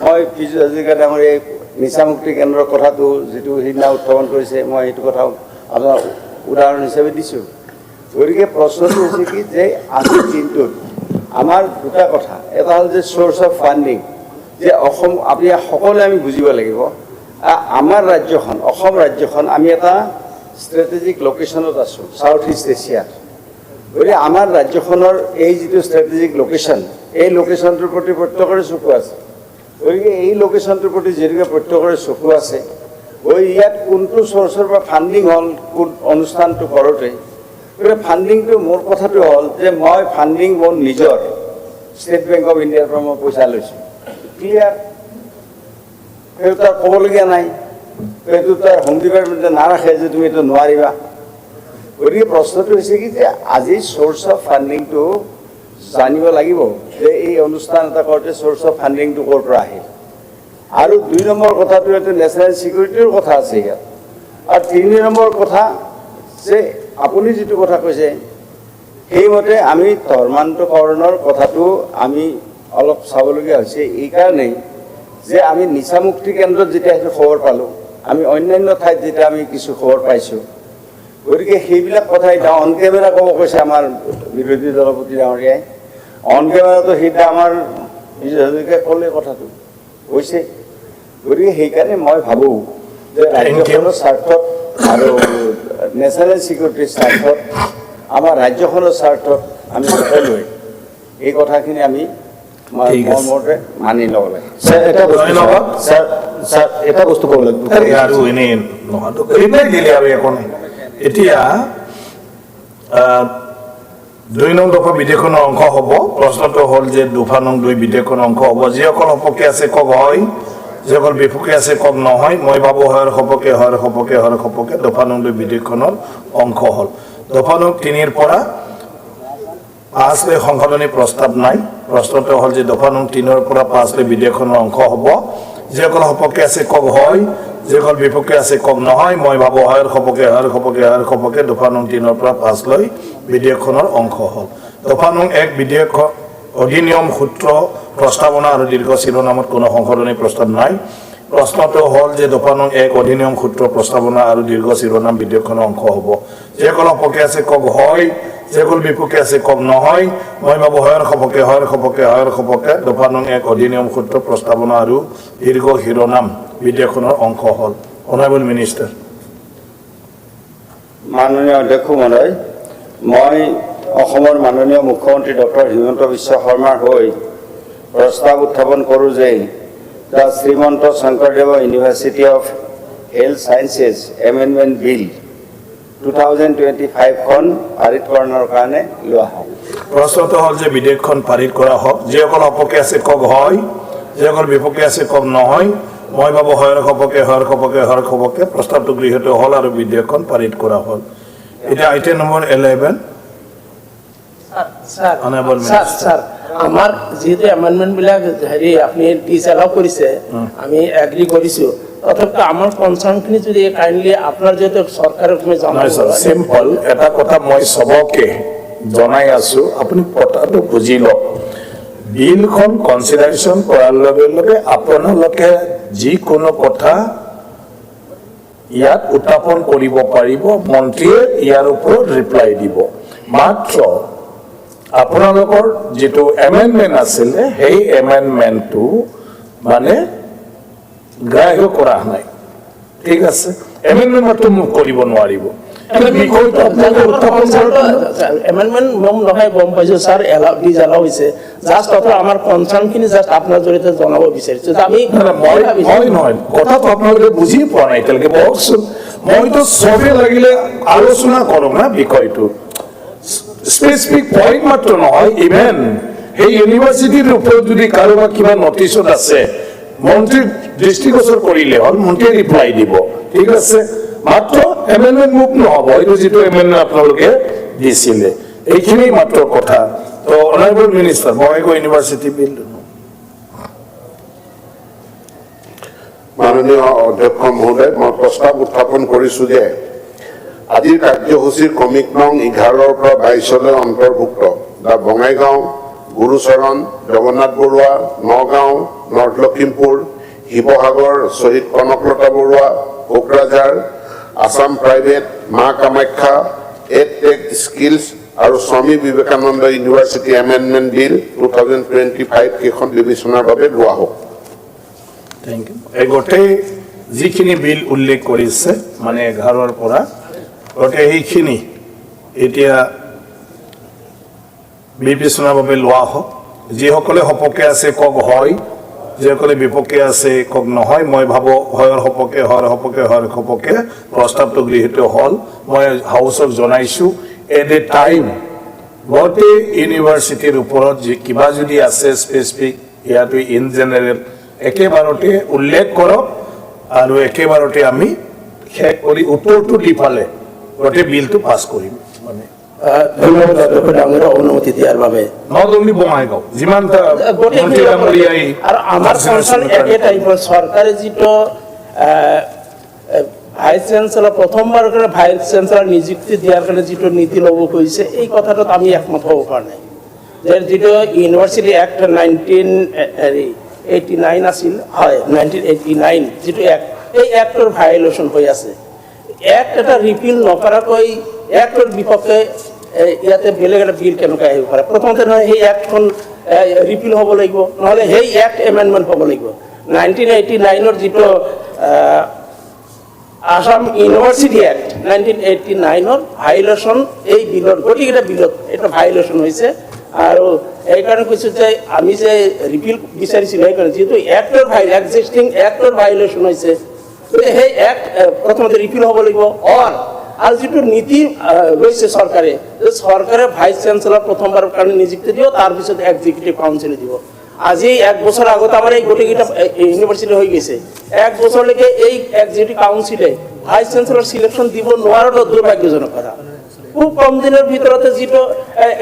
মই পীযুষ হাজৰিকা ডাঙৰ এই নিচামুক্তি কেন্দ্ৰৰ কথাটো যিটো সিদিনা উত্থাপন কৰিছে, মই সেইটো কথা আপোনাৰ উদাহৰণ হিচাপে দিছোঁ। গতিকে প্ৰশ্নটো হৈছে কি যে আজিৰ দিনটোত আমাৰ দুটা কথা, এটা হ'ল যে চ'ৰ্চ অফ ফাণ্ডিং, যে অসম আপুনি সকলোৱে আমি বুজিব লাগিব আমাৰ ৰাজ্যখন অসম ৰাজ্যখন আমি এটা ষ্ট্ৰেটেজিক লোকেশ্যনত আছোঁ ছাউথ ইষ্ট এছিয়াত। গতিকে আমাৰ ৰাজ্যখনৰ এই যিটো ষ্ট্ৰেটেজিক লোকেশ্যন, এই লোকেশ্যনটোৰ প্ৰতি প্ৰত্যেকৰে চকু আছে। গতিকে এই লোকেশ্যনটোৰ প্ৰতি যিহেতুকে প্ৰত্যেকৰে চকু আছে, গতিকে ইয়াত কোনটো চ'ৰ্চৰ পৰা ফাণ্ডিং হ'ল কোন অনুষ্ঠানটো কৰোঁতে, গতিকে ফাণ্ডিংটো মোৰ কথাটো হ'ল যে মই ফাণ্ডিং মোৰ নিজৰ ষ্টেট বেংক অফ ইণ্ডিয়াৰ পৰা মই পইচা লৈছোঁ, ক্লিয়াৰ। সেইটো তাৰ ক'বলগীয়া নাই, সেইটো তাৰ হোম ডিপাৰ্টমেণ্টে নাৰাখে যে তুমি এইটো নোৱাৰিবা। গতিকে প্ৰশ্নটো হৈছে কি যে আজি চ'ৰ্চ অফ ফাণ্ডিংটো জানিব লাগিব যে এই অনুষ্ঠান এটা কৰোঁতে চ'ৰ্চ অফ ফাণ্ডিংটো ক'ৰ পৰা আহিল। আৰু 2 নম্বৰ কথাটো এইটো নেশ্যনেল ছিকিউৰিটিৰ কথা আছে ইয়াত। আৰু 3 নম্বৰ কথা যে আপুনি যিটো কথা কৈছে সেইমতে আমি ধৰ্মান্তকৰণৰ কথাটো আমি অলপ চাবলগীয়া হৈছে এইকাৰণেই যে আমি নিচামুক্তি কেন্দ্ৰত যেতিয়া সেইটো খবৰ পালোঁ, আমি অন্যান্য ঠাইত যেতিয়া আমি কিছু খবৰ পাইছোঁ, গতিকে সেইবিলাক কথা এতিয়া অন কেমেৰা ক'ব কৈছে আমাৰ বিৰোধী দলপতি ডাঙৰীয়াই। অন কেমেৰাটো সেইটা আমাৰ পীযুষ হাজৰিকাই ক'লে কথাটো কৈছে। গতিকে সেইকাৰণে মই ভাবোঁ যে ৰাজ্যখনৰ স্বাৰ্থত আৰু নেশ্যনেল ছিকিউৰিটিৰ স্বাৰ্থত, আমাৰ ৰাজ্যখনৰ স্বাৰ্থত আমি সকলোৱে এই কথাখিনি আমি মৰ্মতে মানি ল'ব লাগে। এটা বস্তু ক'ব লাগিব আৰু এনেই নহয়তো এইবাৰ দিলে আৰু একো নাই। এতিয়া 2 নং দফা বিধেয়কখনৰ অংশ হ'ব। প্ৰশ্নটো হ'ল যে 2 নং 2 বিধেয়কখনৰ অংশ হ'ব। যিসকল সপক্ষে আছে কওক হয়, যিসকল বিপক্ষে আছে কওক নহয়। মই ভাবোঁ হয়ৰ সপক্ষে 2 নং 2 বিধেয়কখনৰ অংশ হ'ল। 2 নং 3 পৰা 5 লৈ সংশোধনী প্ৰস্তাৱ নাই। প্ৰশ্নটো হ'ল যে 2 নং 3 পৰা 5 লৈ বিধেয়কখনৰ অংশ হ'ব। যিসকল সপক্ষে আছে কওক হয়, যিসকল বিপক্ষে আছে কওক নহয়। মই ভাবোঁ হয়ৰ সপক্ষে 2 নং 3 পৰা 5 লৈ বিধেয়কখনৰ অংশ হ'ল। 2 নং 1 বিধেয়ক অধিনিয়ম সূত্ৰ প্ৰস্তাৱনা আৰু দীৰ্ঘ শিৰোনামত কোনো সংশোধনী প্ৰস্তাৱ নাই। প্ৰশ্নটো হ'ল যে 2 নং 1 অধিনিয়ম সূত্ৰ প্ৰস্তাৱনা আৰু দীৰ্ঘ শিৰোনাম বিধেয়কখনৰ অংশ হ'ব। যিসকল সপক্ষে আছে কওক হয়, যিসকল বিপক্ষে আছে কওক নহয়। মই ভাবোঁ হয়ৰ সপক্ষে 2 নং 1 অধিনিয়ম সূত্ৰ প্ৰস্তাৱনা আৰু দীৰ্ঘ শিৰোনাম বিধেয়কখনৰ অংশ হ'ল। Honourable minister. মাননীয় অধ্যক্ষ মহোদয়, মই অসমৰ মাননীয় মুখ্যমন্ত্ৰী ডক্টৰ হিমন্ত বিশ্ব শৰ্মাৰ হৈ প্ৰস্তাৱ উত্থাপন কৰোঁ যে the Srimanta Sankardev university of health sciences amendment bill 2025খন পাৰিতকৰণৰ কাৰণে লোৱা হওক। প্ৰশ্নটো হ'ল যে বিধেয়কখন পাৰিত কৰা হওক। যিসকল সপক্ষে আছে কওক হয়, যিসকল বিপক্ষে আছে কওক নহয়। মই ভাবোঁ হয়ৰ সপক্ষে প্ৰস্তাৱটো গৃহীত হ'ল আৰু বিধেয়কখন পাৰিত কৰা হ'ল। এতিয়া আইটেম নম্বৰ 11। স্যাৰ আমাৰ যেহেতু এমেন্ডমেন্ট বিলাক হেৰি আপনি ডিসএলাউ কৰিছে, আমি এগ্ৰি কৰিছো, তথাপিতো আমাৰ কনসাৰ্নখিনি যদি কাইণ্ডলি আপোনাৰ যেহেতু চৰকাৰক তুমি জনাই চিম্পল এটা কথা মই সবকে জনাই আছো, আপুনি কথাটো বুজি লওক। বিলখন কনচিডাৰেশ্যন কৰাৰ লগে লগে আপোনালোকে যিকোনো কথা ইয়াত উত্থাপন কৰিব পাৰিব, মন্ত্ৰীয়ে ইয়াৰ ওপৰত ৰিপ্লাই দিব। মাত্ৰ আপোনালোকৰ যিটো এমেণ্ডমেণ্ট আছিলে সেই এমেণ্ডমেণ্টটো মানে গ্ৰাহ্য কৰা নাই, ঠিক আছে। এমেণ্ডমেণ্ট মাত্ৰ মোক কৰিব নোৱাৰিব। এমেণ্ডমেণ্ট নহয়, গম পাইছো স্যাৰ, ডিসএলাউ হৈছে। জাষ্ট কথা আমাৰ কনসাৰ্নখিনি জাষ্ট আপোনাৰ জৰিয়তে জনাব বিচাৰিছো যে আমি মই নহয়, কথাটো আপোনালোকে বুজি পোৱা নাই এতিয়ালৈকে। বহকচোন, মইতো চবে লাগিলে আলোচনা কৰোঁ না বিষয়টো, স্পেচিফিক পইণ্ট মাত্ৰ নহয়। ইভেন সেই ইউনিভাৰ্চিটিৰ ওপৰত যদি কাৰোবাৰ কিবা নটিচত আছে, মন্ত্ৰীৰ দৃষ্টিগোচৰ কৰিলে হ'ল, মন্ত্ৰীয়ে ৰিপ্লাই দিব, ঠিক আছে। মাত্ৰ এমেণ্ডমেণ্ট মুভ নহ'ব, এইটো যিটো এমেণ্ডমেণ্ট আপোনালোকে দিছিলে এইখিনি মাত্ৰ কথা। তো অনাৰেবল মিনিষ্টাৰ, বঙাইগাঁও ইউনিভাৰ্চিটি বিল মাননীয় অধ্যক্ষ মহোদয়, মই প্ৰস্তাৱ উত্থাপন কৰিছোঁ যে আজিৰ কাৰ্যসূচীৰ ক্ৰমিক নং 11 পৰা 22লৈ অন্তৰ্ভুক্ত দা বঙাইগাঁও, গুৰুচৰণ, জগন্নাথ বৰুৱা, নগাঁও, নৰ্থ লখিমপুৰ, শিৱসাগৰ, শ্বহীদ কনকলতা বৰুৱা, কোকৰাঝাৰ, আসাম প্ৰাইভেট, মা কামাখ্যা, এডটেক স্কিলছ আৰু Swami Vivekananda university amendment bill 2025 কেইখন বিবেচনাৰ বাবে লোৱা হওক। Thank you. এই গোটেই যিখিনি বিল উল্লেখ কৰিছে মানে 11ৰ পৰা গোটেই সেইখিনি এতিয়া বিবেচনাৰ বাবে লোৱা হওক। যিসকলে সপক্ষে আছে কওক হয়, যিসকলে বিপক্ষে আছে কওক নহয়। মই ভাবোঁ হয়ৰ সপক্ষে, হয়ৰ সপক্ষে, হয়ৰ সপক্ষে প্ৰস্তাৱটো গৃহীত হ'ল। মই হাউচক জনাইছোঁ এট এ টাইম গোটেই ইউনিভাৰ্চিটিৰ ওপৰত যি কিবা যদি আছে স্পেচিফিক ইয়াতো ইন জেনেৰেল একেবাৰতে উল্লেখ কৰক আৰু একেবাৰতে আমি শেষ কৰি উত্তৰটো দি পালে গোটেই বিলটো পাছ কৰিম। মানে ধন্যবাদ অধ্যক্ষ ডাঙৰীয়া অনুমতি দিয়াৰ বাবে। নট অনলি বঙাইগাঁও, যিমানটা মন্ত্ৰী ডাঙৰীয়াই আৰু আমাৰ কনচাৰ্ণ একে টাইপৰ চৰকাৰে যিটো ভাইচ চেঞ্চেলৰ প্ৰথমবাৰৰ কাৰণে ভাইচ চেঞ্চেলৰ নিযুক্তি দিয়াৰ কাৰণে যিটো নীতি ল'ব খুজিছে এই কথাটোত আমি একমত হ'ব পৰা নাই। যে যিটো ইউনিভাৰ্চিটি এক্ট 1989 আছিল, হয় 1989 যিটো এক্ট, এই এক্টৰ ভায়োলেশ্যন হৈ আছে। এক্ট এটা ৰিপিল নকৰাকৈ এক্টৰ বিপক্ষে ইয়াতে বেলেগ এটা বিল কেনেকৈ আহিব পাৰে? প্ৰথমতে নহয় সেই এক্টখন ৰিপিল হ'ব লাগিব, নহ'লে সেই এক্ট এমেণ্ডমেণ্ট হ'ব লাগিব। 1989ৰ যিটো আসাম ইউনিভাৰ্চিটি এক্ট 1989ৰ ভায়োলেশ্যন এই বিলত, গোটেইকেইটা বিলত এটা ভায়োলেশ্যন হৈছে। আৰু এইকাৰণে কৈছোঁ যে আমি যে ৰিপিল বিচাৰিছিলোঁ সেইকাৰণে যিহেতু এক্টৰ এক্সিষ্টিং এক্টৰ ভায়োলেশ্যন হৈছে, সেই এক্ট প্ৰথমতে ৰিপিল হ'ব লাগিব। আৰু যিটো নীতি লৈছে চৰকাৰে, যে চৰকাৰে ভাইচ চেঞ্চেলৰ প্ৰথমবাৰৰ কাৰণে নিযুক্তি দিব, তাৰপিছত এক্সিকিউটিভ কাউন্সিলে দিব। আজি 1 বছৰ আগত আমাৰ এই গোটেইকেইটা ইউনিভাৰ্চিটি হৈ গৈছে। 1 বছৰলৈকে এই এক্সিকিউটিভ কাউন্সিলে ভাইচ চেঞ্চেলৰ চিলেকশ্যন দিব নোৱাৰাটো দুৰ্ভাগ্যজনক কথা। খুব কম দিনৰ ভিতৰতে যিটো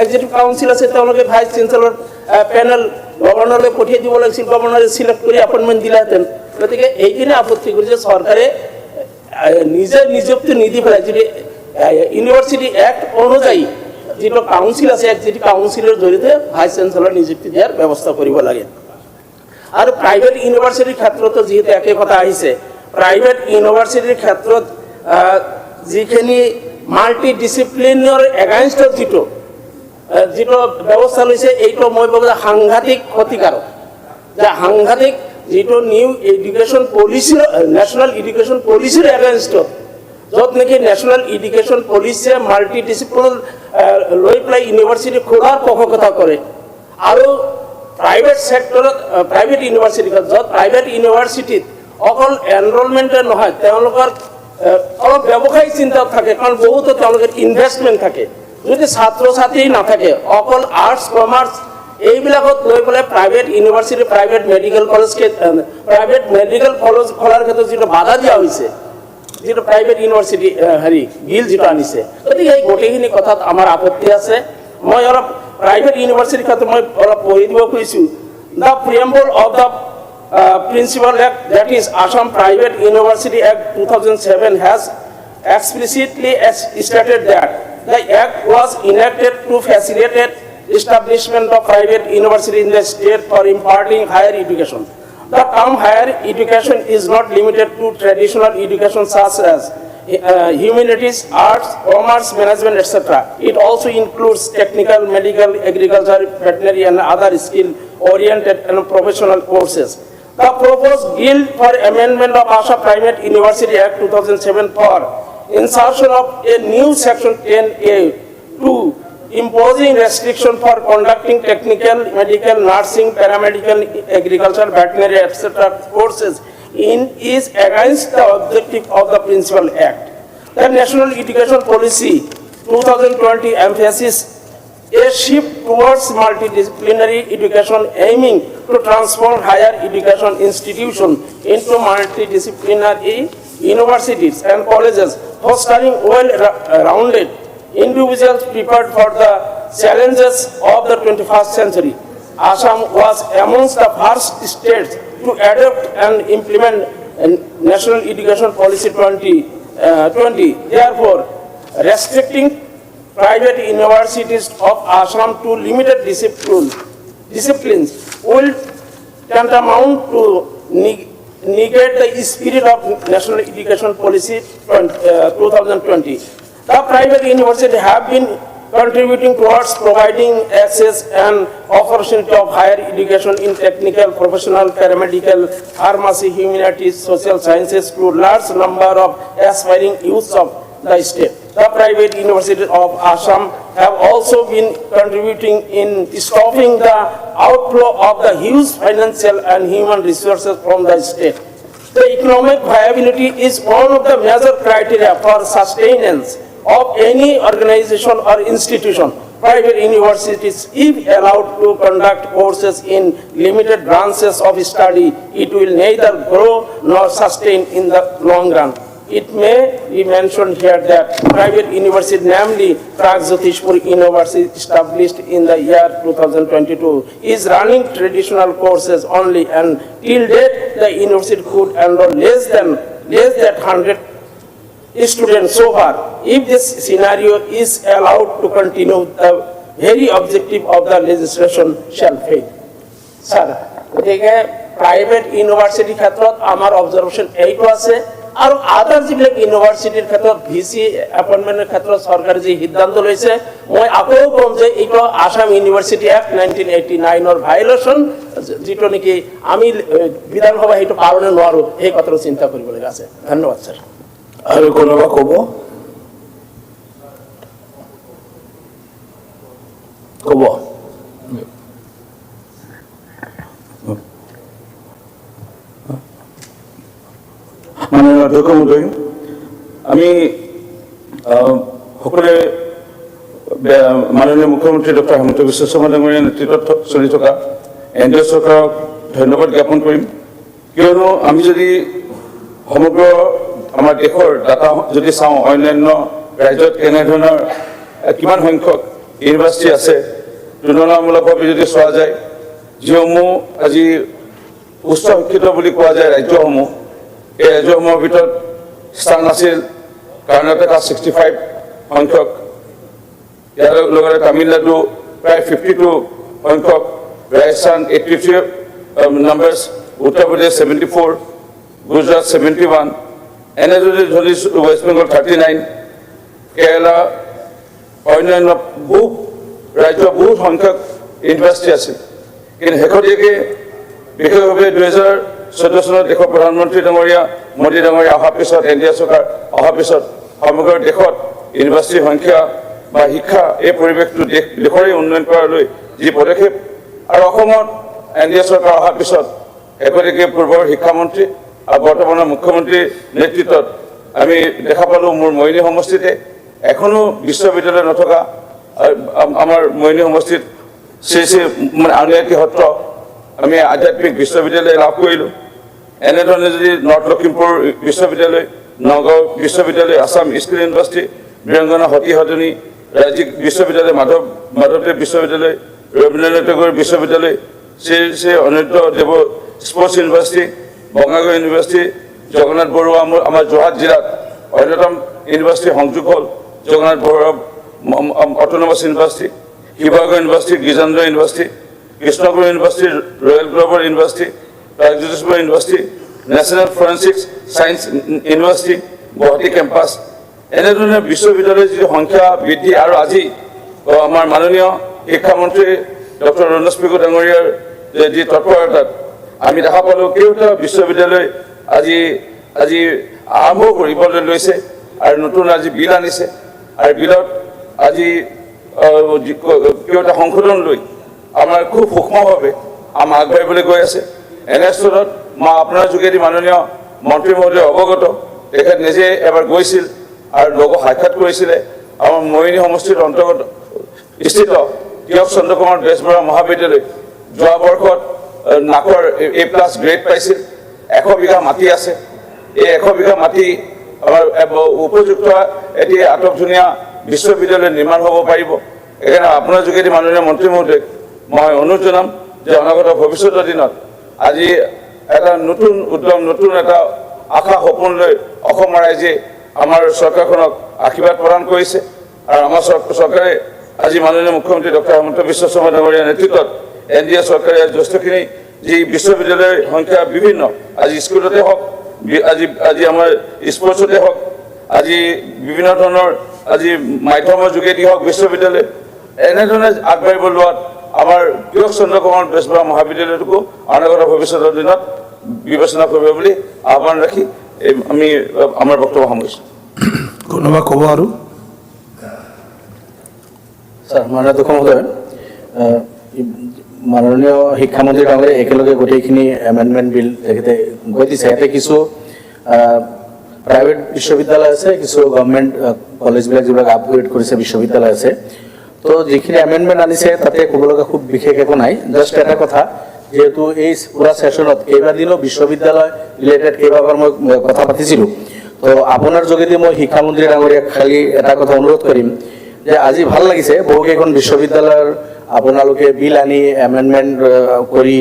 এক্সিকিউটিভ কাউন্সিল আছে তেওঁলোকে ভাইচ চেঞ্চেলৰ পেনেল গভৰ্ণৰলৈ পঠিয়াই দিব লাগিছিল, গভৰ্ণৰে চিলেক্ট কৰি এপইণ্টমেণ্ট দিলেহেঁতেন। গতিকে এইখিনি আপত্তি কৰিছে চৰকাৰে নিজে নিযুক্তি নিদি পেলাই যদি ইউনিভাৰ্চিটি এক্ট অনুযায়ী যিটো কাউন্সিল আছে এক্সিকিউটিভ কাউন্সিলৰ জৰিয়তে ভাইচ চেঞ্চেলৰ নিযুক্তি দিয়াৰ ব্যৱস্থা কৰিব লাগে। আৰু প্ৰাইভেট ইউনিভাৰ্চিটিৰ ক্ষেত্ৰতো যিহেতু একে কথা আহিছে, প্ৰাইভেট ইউনিভাৰ্চিটিৰ ক্ষেত্ৰত যিখিনি মাল্টি ডিচিপ্লিনৰ এগেইনষ্টত যিটো ব্যৱস্থা লৈছে এইটো মই ভাবোঁ যে সাংঘাতিক ক্ষতিকাৰক। যে সাংঘাতিক যিটো নিউ এডুকেশ্যন পলিচিৰ নেশ্যনেল এডুকেশ্যন পলিচিৰ এগেইনষ্টত, য'ত নেকি নেশ্যনেল এডুকেশ্যন পলিচিয়ে মাল্টি ডিচিপ্লিন লৈ পেলাই ইউনিভাৰ্চিটি খোলাৰ পোষকতা কৰে। আৰু প্ৰাইভেট ছেক্টৰত প্ৰাইভেট ইউনিভাৰ্চিটিত, য'ত প্ৰাইভেট ইউনিভাৰ্চিটিত অকল এনৰলমেণ্টে নহয় তেওঁলোকৰ অলপ ব্যৱসায়িক চিন্তাত থাকে, কাৰণ বহুতো তেওঁলোকৰ ইনভেষ্টমেণ্ট থাকে। যদি ছাত্ৰ ছাত্ৰী নাথাকে, অকল আৰ্টছ কমাৰ্চ এইবিলাকত লৈ পেলাই private university, private medical college খোলাৰ ক্ষেত্ৰত যিটো বাধা দিয়া হৈছে, যিটো প্ৰাইভেট ইউনিভাৰ্চিটি বিল যিটো আনিছে, গতিকে এই গোটেইখিনি কথাত আমাৰ আপত্তি আছে। মই অলপ প্ৰাইভেট ইউনিভাৰ্চিটিৰ ক্ষেত্ৰত মই অলপ পঢ়ি দিব খুজিছোঁ। The preamble of the Principal Act, that is Assam Private University Act 2007, has explicitly stated that the act was enacted to facilitate establishment of private university in the state for imparting higher education. The term higher education is not limited to traditional education such as humanities, arts, commerce, management, etc. It also includes technical, medical, agriculture, veterinary, and other skill-oriented and professional courses. The proposed bill for amendment of Assam Private University Act 2007 for insertion of a new section 10A2 imposing restriction for conducting technical, medical, nursing, paramedical, agriculture, veterinary, etc. courses is against the objective of the Principal Act. The National Education Policy 2020 emphasizes a shift towards multidisciplinary education aiming to transform higher education institutions into multidisciplinary universities and colleges, fostering well-rounded individuals prepared for the challenges of the 21st century. Assam was amongst the first states to adopt and implement National Education Policy 2020. Therefore, restricting private universities of Assam to limited disciplines will tantamount to negate the spirit of National Education Policy 2020. The private universities have been contributing towards providing access and opportunity of higher education in technical, professional, paramedical, pharmacy, humanities, social sciences to large number of aspiring youths of the state. The private universities of Assam have also been contributing in stopping the outflow of the huge financial and human resources from the state. The economic viability is one of the major criteria for sustenance of any organization or institution. Private universities, if allowed to conduct courses in limited branches of study, it will neither grow nor sustain in the long run. It may be mentioned here that private university, namely Pragjyotishpur University, established in the year 2022, is running traditional courses only, and till date the university could enroll less than 100 students so far. If this scenario is allowed to continue, the very objective of the legislation shall fail. Sir, গতিকে private ইউনিভাৰ্চিটিৰ ক্ষেত্ৰত আমাৰ observation এইটো আছে, আৰু আদাৰ যিবিলাক ইউনিভাৰ্চিটিৰ ক্ষেত্ৰত ভিচি এপইণ্টমেণ্টৰ ক্ষেত্ৰত চৰকাৰে যি সিদ্ধান্ত লৈছে, মই আকৌ ক'ম যে এইটো আসাম ইউনিভাৰ্চিটি এক্ট 1989 ভাইলেশ্যন, যিটো নেকি আমি বিধানসভা সেইটো পালন নোৱাৰোঁ, সেই কথাটো চিন্তা কৰিবলগীয়া আছে। ধন্যবাদ ছাৰ। আৰু কোনোবা ক'ব? ক'ব? মাননীয় অধ্যক্ষ মহোদয়, আমি সকলোৱে মাননীয় মুখ্যমন্ত্ৰী ডক্টৰ হিমন্ত বিশ্ব শৰ্মা ডাঙৰীয়াৰ নেতৃত্বত চলি থকা এনডিএ চৰকাৰক ধন্যবাদ জ্ঞাপন কৰিম, কিয়নো আমি যদি সমগ্ৰ আমাৰ দেশৰ ডাটা যদি চাওঁ, অন্যান্য ৰাজ্যত কেনেধৰণৰ কিমান সংখ্যক ইউনিভাৰ্চিটি আছে, তুলনামূলকভাৱে যদি চোৱা যায়, যিসমূহ আজি উচ্চ শিক্ষিত বুলি কোৱা যায় ৰাজ্যসমূহ, এই ৰাজ্যসমূহৰ ভিতৰত স্থান আছিল কৰ্ণাটকা 65 সংখ্যক, ইয়াৰ লগতে তামিলনাডু প্ৰায় 52 সংখ্যক, ৰাজস্থান 83 নাম্বাৰ্ছ, উত্তৰ প্ৰদেশ 74, গুজৰাট 71, এনেদৰে যদি ৱেষ্ট বেংগল 39, কেৰালা, অন্যান্য বহু ৰাজ্য বহুত সংখ্যক ইউনিভাৰ্চিটি আছিল। কিন্তু শেহতীয়াকৈ বিশেষভাৱে 2014 চনত দেশৰ প্ৰধানমন্ত্ৰী ডাঙৰীয়া মোদী ডাঙৰীয়া অহাৰ পিছত, এনডিএ চৰকাৰ অহাৰ পিছত সমগ্ৰ দেশত ইউনিভাৰ্চিটিৰ সংখ্যা বা শিক্ষা এই পৰিৱেশটো দেশৰে উন্নয়ন কৰালৈ যি পদক্ষেপ, আৰু অসমত এনডিএ চৰকাৰ অহাৰ পিছত শেহতীয়াকৈ পূৰ্বৰ শিক্ষামন্ত্ৰী আৰু বৰ্তমানৰ মুখ্যমন্ত্ৰীৰ নেতৃত্বত আমি দেখা পালোঁ মোৰ মৰিনী সমষ্টিতে এখনো বিশ্ববিদ্যালয় নথকা আমাৰ মৰিনী সমষ্টিত শ্ৰী শ্ৰী আউনীআটী সত্ৰ আমি আধ্যাত্মিক বিশ্ববিদ্যালয় লাভ কৰিলোঁ। এনেধৰণে যদি নৰ্থ লখিমপুৰ বিশ্ববিদ্যালয়, নগাঁও বিশ্ববিদ্যালয়, আসাম স্কিল ইউনিভাৰ্চিটি, বীৰাংগনা সতী সদনী ৰাজ্যিক বিশ্ববিদ্যালয়, মাধৱদেৱ বিশ্ববিদ্যালয়, ৰবীন্দ্ৰনাথ টেগোৰ বিশ্ববিদ্যালয়, শ্ৰী শ্ৰী অনিৰুদ্ধ দেৱ sports university, Bongaigaon university, Jagannath Barua আমাৰ যোৰহাট জিলাত অন্যতম ইউনিভাৰ্চিটি সংযোগ হ'ল Jagannath Barua autonomous university, Sivasagar university, গিজানন্দ university, Krishnaguru university, royal global university, Pragjyotishpur university, national forensic science university, Guwahati campus, এনেধৰণে বিশ্ববিদ্যালয়ৰ যিটো সংখ্যা বৃদ্ধি, আৰু আজি আমাৰ মাননীয় শিক্ষামন্ত্ৰী ডক্টৰ ৰণোজ পেগু ডাঙৰীয়াৰ যি তৎপৰতাত আমি দেখা পালোঁ কেইবাটাও বিশ্ববিদ্যালয় আজি আৰম্ভ কৰিবলৈ লৈছে, আৰু নতুন আজি বিল আনিছে, আৰু বিলত আজি কেইবাটা সংশোধন লৈ আমাৰ খুব সূক্ষ্মভাৱে আমাৰ আগবাঢ়িবলৈ গৈ আছে। এনেস্থলত মই আপোনাৰ যোগেদি মাননীয় মন্ত্ৰী মহোদয় অৱগত, তেখেত নিজে এবাৰ গৈছিল আৰু লগত সাক্ষাৎ কৰিছিলে আমাৰ মৰিনী সমষ্টিৰ অন্তৰ্গত স্থিত তিয়ক চন্দ্ৰ কুমাৰ বেজবৰুৱা মহাবিদ্যালয় যোৱা বৰ্ষত নাকৰ A+ গ্ৰেড পাইছিল। 100 বিঘা মাটি আছে, এই 100 বিঘা মাটি আমাৰ উপযুক্ত এটি আটকধুনীয়া বিশ্ববিদ্যালয় নিৰ্মাণ হ'ব পাৰিব। সেইকাৰণে আপোনাৰ যোগেদি মাননীয় মন্ত্ৰী মহোদয়ক মই অনুৰোধ জনাম যে অনাগত ভৱিষ্যতৰ দিনত আজি এটা নতুন উদ্যম, নতুন এটা আশা সপোন লৈ অসমৰ ৰাইজে আমাৰ চৰকাৰখনক আশীৰ্বাদ প্ৰদান কৰিছে আৰু আমাৰ চৰকাৰে আজি মাননীয় মুখ্যমন্ত্ৰী ডক্টৰ হিমন্ত বিশ্ব শৰ্মা ডাঙৰীয়াৰ নেতৃত্বত NDA চৰকাৰে যথেষ্টখিনি যি বিশ্ববিদ্যালয়ৰ সংখ্যা বিভিন্ন আজি স্কুলতে হওক আজি আমাৰ স্পৰ্টছতে হওক আজি বিভিন্ন ধৰণৰ আজি মাধ্যমৰ যোগেদি হওক বিশ্ববিদ্যালয় এনেধৰণে আগবাঢ়িব লোৱাত আমাৰ তিলক চন্দ্ৰ কুমাৰ বেজবৰুৱা মহাবিদ্যালয়টোকো অনাগত ভৱিষ্যতৰ দিনত বিবেচনা কৰিব বুলি আহ্বান ৰাখি আমি আমাৰ বক্তব্য সামৰিছোঁ। কোনোবা ক'ব আৰু স্যাৰ মাননীয় অধ্যক্ষ মহোদয় মাননীয় শিক্ষামন্ত্ৰী ডাঙৰীয়াই একেলগে গোটেইখিনি এমেণ্ডমেণ্ট বিল তেখেতে গৈ দিছে ইয়াতে কিছু প্ৰাইভেট বিশ্ববিদ্যালয় আছে কিছু গভৰ্ণমেণ্ট কলেজবিলাক যিবিলাক আপগ্ৰেড কৰিছে বিশ্ববিদ্যালয় আছে তো যিখিনি এমেণ্ডমেণ্ট আনিছে তাতে ক'বলগা খুব বিশেষ একো নাই জাষ্ট এটা কথা যেহেতু এই পুৰা ছেশ্যনত কেইবাদিনো বিশ্ববিদ্যালয় ৰিলেটেড কেইবাবাৰ মই কথা পাতিছিলোঁ তো আপোনাৰ যোগেদি মই শিক্ষামন্ত্ৰী ডাঙৰীয়াক খালি এটা কথা অনুৰোধ কৰিম যে আজি ভাল লাগিছে বহুকেইখন বিশ্ববিদ্যালয়ৰ আপোনালোকে বিল আনি এমেণ্ডমেণ্ট কৰি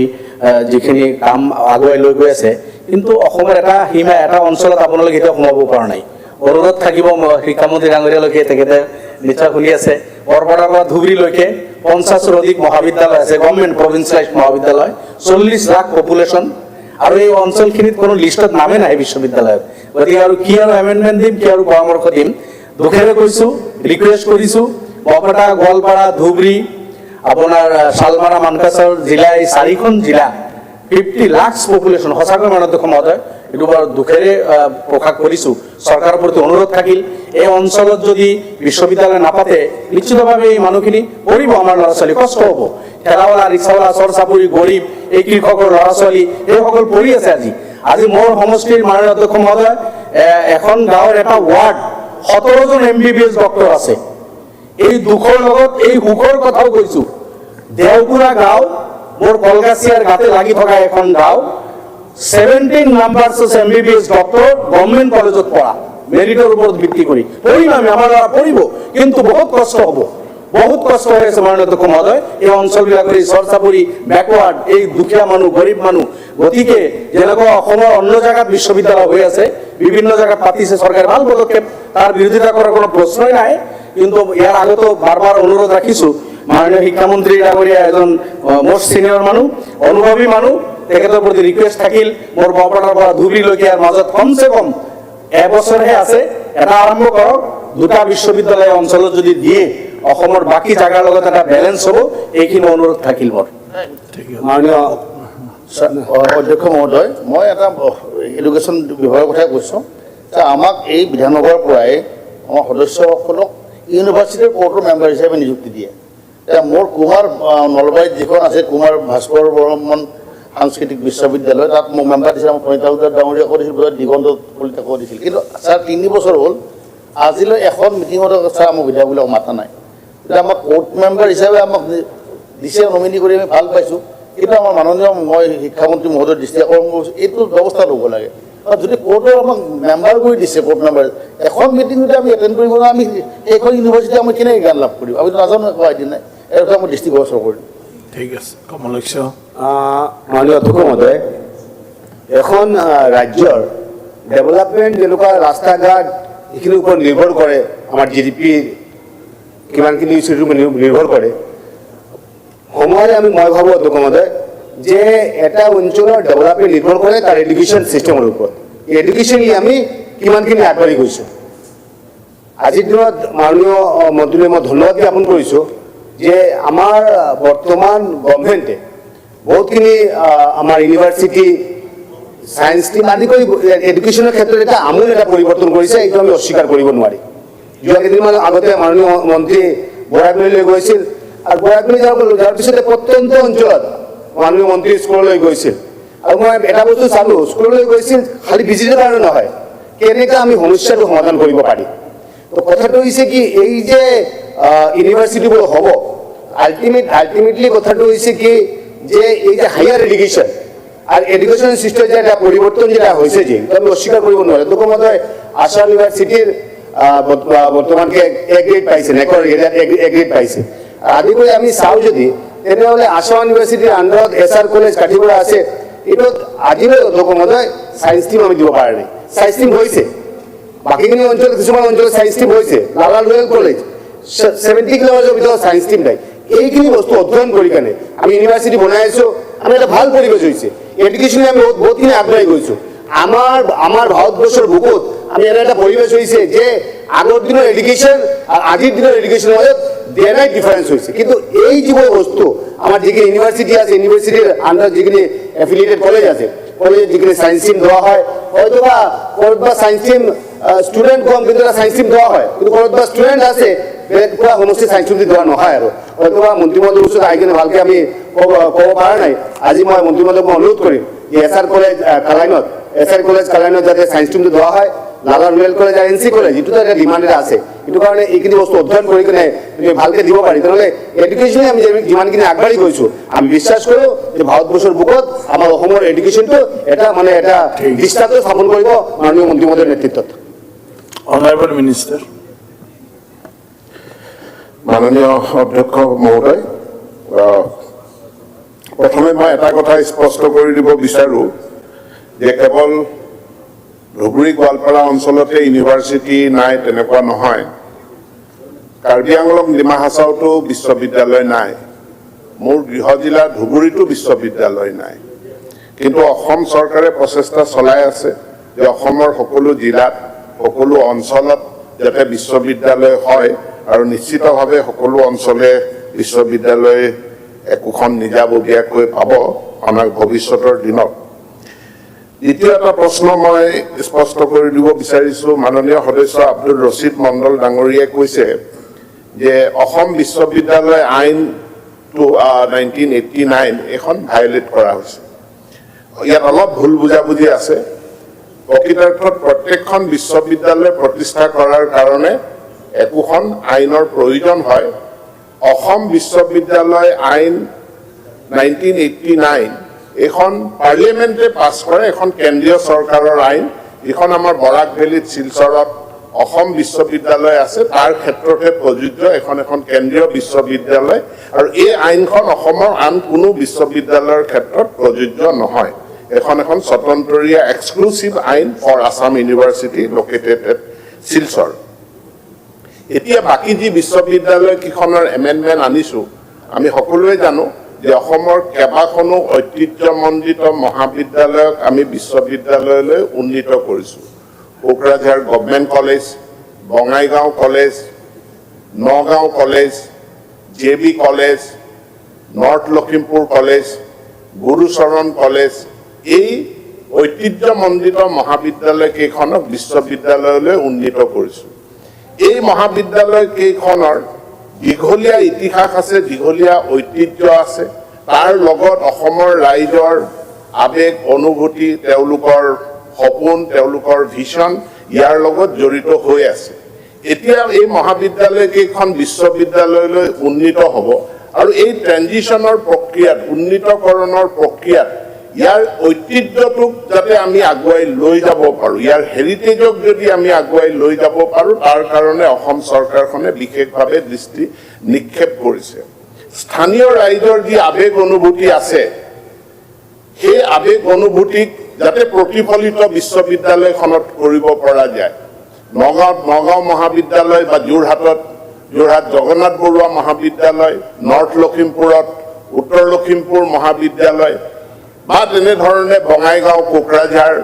যিখিনি কাম আগুৱাই লৈ গৈ আছে কিন্তু অসমৰ এটা সীমা এটা অঞ্চলত আপোনালোকে এতিয়াও সোমাব পৰা নাই অনুৰোধ থাকিব শিক্ষামন্ত্ৰী ডাঙৰীয়ালৈকে তেখেতে নিশ্চয় শুনি আছে বৰপেটাৰ পৰা ধুবুৰীলৈকে 50ৰ অধিক মহাবিদ্যালয় আছে গভৰ্ণমেণ্ট প্ৰভিন্সিয়েলাইজড মহাবিদ্যালয় 40 লাখ পপুলেশ্যন আৰু এই অঞ্চলখিনিত কোনো লিষ্টত নামে নাই বিশ্ববিদ্যালয়ত গতিকে আৰু কি আৰু এমেণ্ডমেণ্ট দিম কি আৰু পৰামৰ্শ দিম দুখেৰে কৈছোঁ ৰিকুৱেষ্ট কৰিছোঁ বৰপেটা গোৱালপাৰা ধুবুৰী আপোনাৰ শালমাৰা মানকাছাৰ জিলা এই 4খন জিলা 50 লাখ পপুলেশ্যন সঁচাকৈ মাননীয় অধ্যক্ষ মহোদয় এইটো বৰ দুখেৰে প্ৰকাশ কৰিছোঁ চৰকাৰৰ প্ৰতি অনুৰোধ থাকিল এই অঞ্চলত যদি বিশ্ববিদ্যালয় নাপাতে নিশ্চিতভাৱে এই মানুহখিনি পঢ়িব আমাৰ ল'ৰা ছোৱালী কষ্ট হ'ব ঠেলাৱালা ৰিক্সাৱালা চৰ চাপৰি গৰীব এই কৃষকৰ ল'ৰা ছোৱালী এইসকল পঢ়ি আছে আজি মোৰ সমষ্টিৰ মাননীয় অধ্যক্ষ মহোদয় এখন গাঁৱৰ এটা ৱাৰ্ড 17 জন MBBS ডক্টৰ আছে এই দুখৰ লগত এই সুখৰ কথাও কৈছোঁ দেওপুৰা গাঁও মোৰ কলগাছিয়াৰ গাতে লাগি থকা এখন গাঁও 17 নাম্বাৰছ MBBS ডক্টৰ গভৰ্ণমেণ্ট কলেজত পঢ়া মেৰিটৰ ওপৰত ভিত্তি কৰি পঢ়িম আমি আমাৰ ল'ৰা পঢ়িব কিন্তু বহুত কষ্ট হ'ব বহুত কষ্ট হৈ আছে মাননীয় অধ্যক্ষ মহোদয় এই অঞ্চলবিলাকৰ এই চৰ চাপৰি বেকৱাৰ্ড এই দুখীয়া মানুহ গৰীব মানুহ গতিকে যেনেকুৱা অসমৰ অন্য জেগাত বিশ্ববিদ্যালয় হৈ আছে বিভিন্ন জেগাত পাতিছে চৰকাৰে ভাল পদক্ষেপ তাৰ বিৰোধিতা কৰাৰ কোনো প্ৰশ্নই নাই কিন্তু ইয়াৰ আগতো বাৰবাৰ অনুৰোধ ৰাখিছোঁ মাননীয় শিক্ষামন্ত্ৰী ডাঙৰীয়া এজন মোষ্ট ছিনিয়ৰ মানুহ অনুভৱী মানুহ তেখেতৰ প্ৰতি ৰিকুৱেষ্ট থাকিল মোৰ বৰপেটাৰ পৰা ধুবুৰীলৈকে ইয়াৰ মাজত কমচে কম এবছৰহে আছে এটা আৰম্ভ কৰক দুটা বিশ্ববিদ্যালয় অঞ্চলত যদি দিয়ে অসমৰ বাকী জাগাৰ লগত এটা বেলেঞ্চ হ'ব এইখিনি অনুৰোধ থাকিল মোৰ মাননীয় অধ্যক্ষ মহোদয় মই এটা এডুকেশ্যন বিভাগৰ কথাই কৈছোঁ যে আমাক এই বিধানসভাৰ পৰাই আমাৰ সদস্যসকলক ইউনিভাৰ্চিটিৰ কোৰ্টৰ মেম্বাৰ হিচাপে নিযুক্তি দিয়ে মোৰ কুমাৰ নলবাৰীত যিখন আছে কুমাৰ ভাস্কৰ বৰ্মন সাংস্কৃতিক বিশ্ববিদ্যালয় তাত মোক মেম্বাৰ দিছিল আমাৰ প্ৰণিতা উদ্যান ডাঙৰীয়া কৰিছিল দিগন্ত কলিতা কৰিছিল কিন্তু ছাৰ 3 বছৰ হ'ল আজিলৈ এখন মিটিঙত ছাৰ আমাক বিধায়কবিলাক মাতা নাই এতিয়া আমাক কোৰ্ট মেম্বাৰ হিচাপে আমাক দিছে নমিনি কৰি আমি ভাল পাইছোঁ কিন্তু আমাৰ মাননীয় মই শিক্ষামন্ত্ৰী মহোদয়ৰ দৃষ্টি আকৰ্ষণ কৰিছোঁ এইটো ব্যৱস্থা ল'ব লাগে যদি কোৰ্টৰ আমাক মেম্বাৰ কৰি দিছে কোৰ্ট মেম্বাৰ এখন মিটিং যদি আমি এটেণ্ড কৰিব নোৱাৰোঁ আমি এইখন ইউনিভাৰ্চিটি আমি কেনেকৈ জ্ঞান লাভ কৰিম আমিতো নাজানো একো আইডিয়া নাই এই কথা মই দৃষ্টি গোচৰ কৰিম ঠিক আছে কমলক্ষ মাননীয় অধ্যক্ষ মহোদয় এখন ৰাজ্যৰ ডেভেলপমেণ্ট যেনেকুৱা ৰাস্তা ঘাট এইখিনিৰ ওপৰত নিৰ্ভৰ কৰে আমাৰ GDP কিমানখিনি নিৰ্ভৰ কৰে সময়ত মই ভাবোঁ অধ্যক্ষ মহোদয় যে এটা অঞ্চলৰ ডেভেলপমেণ্ট নিৰ্ভৰ কৰে তাৰ এডুকেশ্যন ছিষ্টেমৰ ওপৰত এডুকেশ্যনলি আমি কিমানখিনি আগবাঢ়ি গৈছোঁ আজিৰ দিনত মাননীয় মন্ত্ৰীলৈ মই ধন্যবাদ জ্ঞাপন কৰিছোঁ যে আমাৰ বৰ্তমান গভৰ্ণমেণ্টে বহুতখিনি আমাৰ ইউনিভাৰ্চিটি ছায়েন্স টিম আদি কৰি এডুকেশ্যনৰ ক্ষেত্ৰত এটা আমূল এটা পৰিৱৰ্তন কৰিছে এইটো আমি অস্বীকাৰ কৰিব নোৱাৰি যোৱা কেইদিনমান আগতে মাননীয় মন্ত্ৰী বৰাকলৈ গৈছিল আৰু বৰাকলৈ যোৱাৰ পিছতে প্ৰত্যন্ত অঞ্চলত মাননীয় মন্ত্ৰী স্কুললৈ গৈছিল আৰু মই এটা বস্তু চালোঁ স্কুললৈ গৈছিল খালি ভিজিটৰ কাৰণে নহয় কেনেকৈ আমি সমস্যাটো সমাধান কৰিব পাৰি তো কথাটো হৈছে কি এই যে ইউনিভাৰ্চিটিবোৰ হ'ব আল্টিমেটলি কথাটো হৈছে কি যে এই যে হায়াৰ এডুকেশ্যন আর এডুকেশন সিস্টেম যে একটা পরিবর্তন যেটা হয়েছে যে আমি অস্বীকার করব না তো মধ্যে আশা ইউনিভার্সিটির বর্তমানকে এ গ্রেড পাইছে নেকৰ এ গ্ৰেড পাইছে আদি কৰে আমি চাওঁ যদি তেনেহ'লে আশা ইউনিভাৰ্সিটিৰ আন্ডাৰত SR কলেজ কাঠিগড়া আছে এইটো আজিলৈ অধ্যক্ষ মহোদয় চায়েন্স টিম আমি দিব পৰা নাই চায়েন্স টিম হৈছে বাকীখিনি অঞ্চল কিছুমান অঞ্চলত চায়েন্স টিম হৈছে লালা লয়েল কলেজ 70 কিলোমিটাৰৰ ভিতৰত চায়েন্স টিম নাই এইখিনি বস্তু অধ্যয়ন কৰি কেনে আমি ইউনিভাৰ্চিটি বনাই আছোঁ আমি এটা ভাল পৰিৱেশ হৈছে এডুকেশ্যনে আমি বহুতখিনি আগবাঢ়ি গৈছোঁ আমাৰ ভাৰতবৰ্ষৰ বুকুত আমি এটা পৰিৱেশ হৈছে যে আগৰ দিনৰ এডুকেশ্যন আৰু আজিৰ দিনৰ এডুকেশ্যনৰ মাজত ডে নাইট ডিফাৰেঞ্চ হৈছে কিন্তু এই যিবোৰ বস্তু আমাৰ যিখিনি ইউনিভাৰ্চিটি আছে ইউনিভাৰ্চিটিৰ আণ্ডাৰত যিখিনি এফিলিয়েটেড কলেজ আছে কলেজত যিখিনি চায়েন্স টিম দেওয়া হয় হয়তো বা ক'ৰবাত চায়েন্স টিম ষ্টুডেণ্ট কম কিন্তু এটা চায়েন্স টিম দেওয়া হয় কিন্তু ক'ৰবাত ষ্টুডেণ্ট আছে বেলেগ পুৰা সমষ্টি চায়েন্স টিম দেওয়া নহয় আৰু হয়তো বা মন্ত্ৰীমণ্ডলৰ ওচৰত আহি কিনে ভালকৈ আমি ক'ব পৰা নাই আজি মই মন্ত্ৰীমণ্ডলক মই অনুৰোধ কৰিম যে এছআৰ কলেজ কালাইনত এছআৰ কলেজ কালাইনত যাতে চায়েন্স টিমটো দেওয়া হয় লালা রুয়েল কলেজ আর এনসি কলেজ এইটোতো এটা ডিমান্ড এটা আছে এইটো কাৰণে এইখিনি বস্তু অধ্যয়ন কৰি কিনে ভালকৈ দিব পাৰি তেনেহ'লে এডুকেশ্যনে আমি যিমানখিনি আগবাঢ়ি গৈছোঁ আমি বিশ্বাস কৰোঁ যে ভাৰতবৰ্ষৰ বুকত আমাৰ অসমৰ এডুকেশ্যনটো এটা মানে এটা দৃষ্টান্ত স্থাপন কৰিব মাননীয় মন্ত্ৰী মহোদয়ৰ নেতৃত্বত অনাৰেবল মিনিষ্টাৰ মাননীয় অধ্যক্ষ মহোদয় প্ৰথমে মই এটা কথা স্পষ্ট কৰি দিব বিচাৰোঁ যে কেৱল ধুবুৰী গোৱালপাৰা অঞ্চলতে ইউনিভাৰ্চিটি নাই তেনেকুৱা নহয় কাৰ্বি আংলং ডিমা হাছাওতো বিশ্ববিদ্যালয় নাই মোৰ গৃহ জিলা ধুবুৰীতো বিশ্ববিদ্যালয় নাই কিন্তু অসম চৰকাৰে প্ৰচেষ্টা চলাই আছে যে অসমৰ সকলো জিলাত সকলো অঞ্চলত যাতে বিশ্ববিদ্যালয় হয় আৰু নিশ্চিতভাৱে সকলো অঞ্চলে বিশ্ববিদ্যালয় একোখন নিজাববীয়াকৈ পাব আমাৰ ভৱিষ্যতৰ দিনত দ্বিতীয় এটা প্ৰশ্ন মই স্পষ্ট কৰি দিব বিচাৰিছোঁ মাননীয় সদস্য আব্দুল ৰছিদ মণ্ডল ডাঙৰীয়াই কৈছে যে অসম বিশ্ববিদ্যালয় আইন 1989 এখন ভায়োলেট কৰা হৈছে ইয়াত অলপ ভুল বুজাবুজি আছে প্ৰকৃতাৰ্থত প্ৰত্যেকখন বিশ্ববিদ্যালয় প্ৰতিষ্ঠা কৰাৰ কাৰণে একোখন আইনৰ প্ৰয়োজন হয় অসম বিশ্ববিদ্যালয় আইন 1989 এখন পাৰ্লিয়ামেণ্টে পাছ কৰে এখন কেন্দ্ৰীয় চৰকাৰৰ আইন যিখন আমাৰ বৰাক ভেলীত শিলচৰত অসম বিশ্ববিদ্যালয় আছে তাৰ ক্ষেত্ৰতে প্ৰযোজ্য এখন কেন্দ্ৰীয় বিশ্ববিদ্যালয় আৰু এই আইনখন অসমৰ আন কোনো বিশ্ববিদ্যালয়ৰ ক্ষেত্ৰত প্ৰযোজ্য নহয় এখন স্বতন্ত্ৰীয় এক্সক্লুচিভ আইন for Assam university located at Silchar এতিয়া বাকী যি বিশ্ববিদ্যালয় কেইখনৰ এমেণ্ডমেণ্ট আনিছোঁ আমি সকলোৱে জানো যে অসমৰ কেইবাখনো ঐতিহ্যমণ্ডিত মহাবিদ্যালয়ক আমি বিশ্ববিদ্যালয়লৈ উন্নীত কৰিছোঁ Kokrajhar government college Bongaigaon college Nagaon college JB college north Lakhimpur college Gurucharan college এই ঐতিহ্যমণ্ডিত মহাবিদ্যালয় কেইখনক বিশ্ববিদ্যালয়লৈ উন্নীত কৰিছোঁ এই মহাবিদ্যালয় কেইখনৰ দীঘলীয়া ইতিহাস আছে দীঘলীয়া ঐতিহ্য আছে তাৰ লগত অসমৰ ৰাইজৰ আবেগ অনুভূতি তেওঁলোকৰ সপোন তেওঁলোকৰ ভিছন ইয়াৰ লগত জড়িত হৈ আছে এতিয়া এই মহাবিদ্যালয় কেইখন বিশ্ববিদ্যালয়লৈ উন্নীত হ'ব আৰু এই ট্ৰেনজিশ্যনৰ প্ৰক্ৰিয়াত উন্নীতকৰণৰ প্ৰক্ৰিয়াত ইয়াৰ ঐতিহ্যটোক যাতে আমি আগুৱাই লৈ যাব পাৰোঁ ইয়াৰ হেৰিটেজক যদি আমি আগুৱাই লৈ যাব পাৰোঁ তাৰ কাৰণে অসম চৰকাৰখনে বিশেষভাৱে দৃষ্টি নিক্ষেপ কৰিছে স্থানীয় ৰাইজৰ যি আবেগ অনুভূতি আছে সেই আবেগ অনুভূতিক যাতে প্ৰতিফলিত বিশ্ববিদ্যালয়খনত কৰিব পৰা যায় নগাঁও মহাবিদ্যালয় বা যোৰহাট জগন্নাথ বৰুৱা মহাবিদ্যালয় নৰ্থ লখিমপুৰত উত্তৰ লখিমপুৰ মহাবিদ্যালয় বা তেনেধৰণে বঙাইগাঁও কোকৰাঝাৰ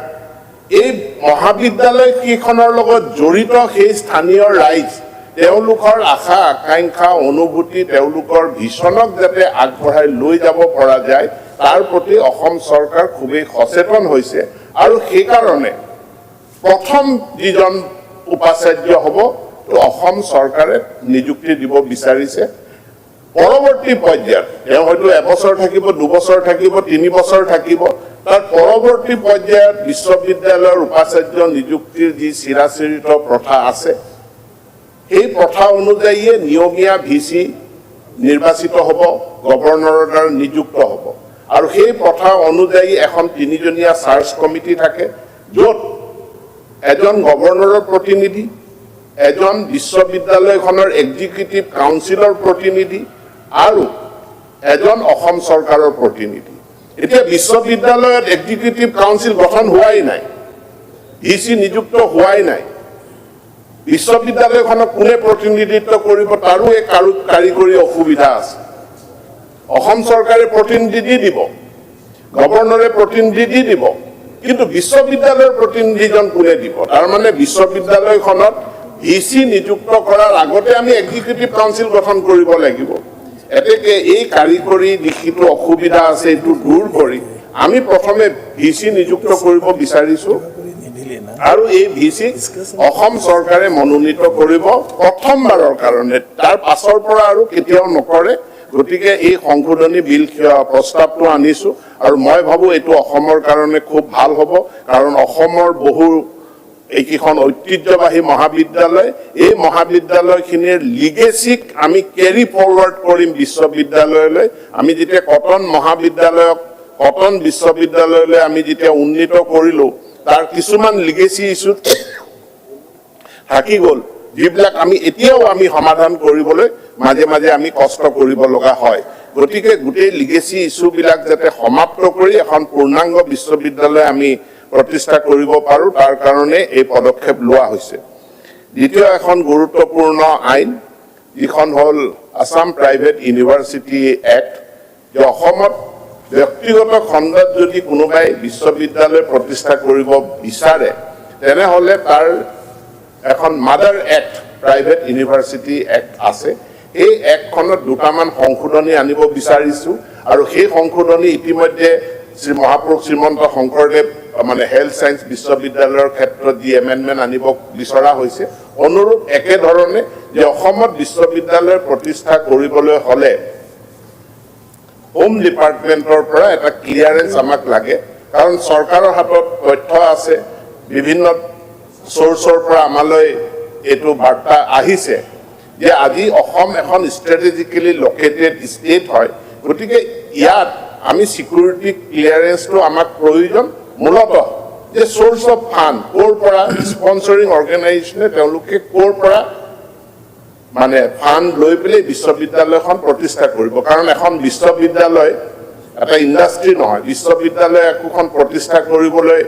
এই মহাবিদ্যালয় কেইখনৰ লগত জড়িত সেই স্থানীয় ৰাইজ তেওঁলোকৰ আশা আকাংক্ষা অনুভূতি তেওঁলোকৰ ভিছনক যাতে আগবঢ়াই লৈ যাব পৰা যায় তাৰ প্ৰতি অসম চৰকাৰ খুবেই সচেতন হৈছে আৰু সেইকাৰণে প্ৰথম যিজন উপাচাৰ্য হ'ব অসম চৰকাৰে নিযুক্তি দিব বিচাৰিছে পৰৱৰ্তী পৰ্যায়ত তেওঁ হয়তো এবছৰ থাকিব দুবছৰ থাকিব 3 বছৰ থাকিব তাৰ পৰৱৰ্তী পৰ্যায়ত বিশ্ববিদ্যালয়ৰ উপাচাৰ্য নিযুক্তিৰ যি চিৰাচৰিত প্ৰথা আছে সেই প্ৰথা অনুযায়ী নিয়মীয়া ভিচি নিৰ্বাচিত হ'ব গভৰ্ণৰৰ দ্বাৰা নিযুক্ত হ'ব আৰু সেই প্ৰথা অনুযায়ী এখন 3জনীয়া চাৰ্চ কমিটি থাকে য'ত এজন গভৰ্ণৰৰ প্ৰতিনিধি এজন বিশ্ববিদ্যালয়খনৰ এক্সিকিউটিভ কাউন্সিলৰ প্ৰতিনিধি আৰু এজন অসম চৰকাৰৰ প্ৰতিনিধি এতিয়া বিশ্ববিদ্যালয়ত এক্সিকিউটিভ কাউন্সিল গঠন হোৱাই নাই, ভিচি নিযুক্ত হোৱাই নাই। বিশ্ববিদ্যালয়খনক কোনে প্ৰতিনিধিত্ব কৰিব তাৰো এক কাৰিকৰী অসুবিধা আছে। অসম চৰকাৰে প্ৰতিনিধি দিব, গভৰ্ণৰে প্ৰতিনিধি দিব, কিন্তু বিশ্ববিদ্যালয়ৰ প্ৰতিনিধিজন কোনে দিব? তাৰমানে বিশ্ববিদ্যালয়খনত ভিচি নিযুক্ত কৰাৰ আগতে আমি এক্সিকিউটিভ কাউন্সিল গঠন কৰিব লাগিব। এতেকে এই কাৰিকৰী দিশটো অসুবিধা আছে, এইটো দূৰ কৰি আমি প্ৰথমে ভিচি নিযুক্ত কৰিব বিচাৰিছো আৰু এই ভিচি অসম চৰকাৰে মনোনীত কৰিব প্ৰথমবাৰৰ কাৰণে, তাৰ পাছৰ পৰা আৰু কেতিয়াও নকৰে। গতিকে এই সংশোধনী বিল প্ৰস্তাৱটো আনিছো আৰু মই ভাবো এইটো অসমৰ কাৰণে খুব ভাল হ'ব, কাৰণ অসমৰ বহু এইকেইখন ঐতিহ্যবাহী মহাবিদ্যালয়, এই মহাবিদ্যালয়খিনিৰ লিগেচিক আমি কেৰি ফৰৱাৰ্ড কৰিম বিশ্ববিদ্যালয়লৈ। আমি যেতিয়া কটন মহাবিদ্যালয়ক কটন বিশ্ববিদ্যালয়লৈ আমি যেতিয়া উন্নীত কৰিলো, তাৰ কিছুমান লিগেচি ইছ্যু থাকি গ'ল, যিবিলাক এতিয়াও আমি সমাধান কৰিবলৈ মাজে মাজে আমি কষ্ট কৰিব লগা হয়। গতিকে গোটেই লিগেচি ইছ্যুবিলাক যাতে সমাপ্ত কৰি এখন পূৰ্ণাংগ বিশ্ববিদ্যালয় আমি প্ৰতিষ্ঠা কৰিব পাৰো, তাৰ কাৰণে এই পদক্ষেপ লোৱা হৈছে। দ্বিতীয় এখন গুৰুত্বপূৰ্ণ আইন, যিখন হ'ল আছাম প্ৰাইভেট ইউনিভাৰ্চিটি এক্ট, যে অসমত ব্যক্তিগত খণ্ডত যদি কোনোবাই বিশ্ববিদ্যালয় প্ৰতিষ্ঠা কৰিব বিচাৰে, তেনেহ'লে তাৰ এখন mother act, private university act আছে। এই এক্টখনত দুটামান সংশোধনী আনিব বিচাৰিছো আৰু সেই সংশোধনী ইতিমধ্যে শ্ৰী মহাপুৰুষ শ্ৰীমন্ত শংকৰদেৱ হেল্থ ছায়েন্স বিশ্ববিদ্যালয়ৰ ক্ষেত্ৰত যি এমেণ্ডমেণ্ট আনিব বিচৰা হৈছে, অনুৰূপ একেধৰণে যে অসমত বিশ্ববিদ্যালয় প্ৰতিষ্ঠা কৰিবলৈ হ'লে হোম ডিপাৰ্টমেণ্টৰ পৰা এটা ক্লিয়াৰেঞ্চ আমাক লাগে, কাৰণ চৰকাৰৰ হাতত তথ্য আছে, বিভিন্ন চ'ৰ্চৰ পৰা আমালৈ এইটো বাৰ্তা আহিছে যে আজি অসম এখন ষ্ট্ৰেটেজিকেলি লোকেটেড ষ্টেট হয়। গতিকে ইয়াত আমি চিকিউৰিটি ক্লিয়াৰেঞ্চটো আমাক প্ৰয়োজন। মূলতঃ যে চ'ৰ্চ অফ ফাণ্ড ক'ৰ পৰা, স্পনচৰিং অৰ্গেনাইজেশ্যনে তেওঁলোকে ক'ৰ পৰা ফাণ্ড লৈ পেলাই বিশ্ববিদ্যালয়খন প্ৰতিষ্ঠা কৰিব। কাৰণ এখন বিশ্ববিদ্যালয় এটা ইণ্ডাষ্ট্ৰী নহয়, বিশ্ববিদ্যালয় একোখন প্ৰতিষ্ঠা কৰিবলৈ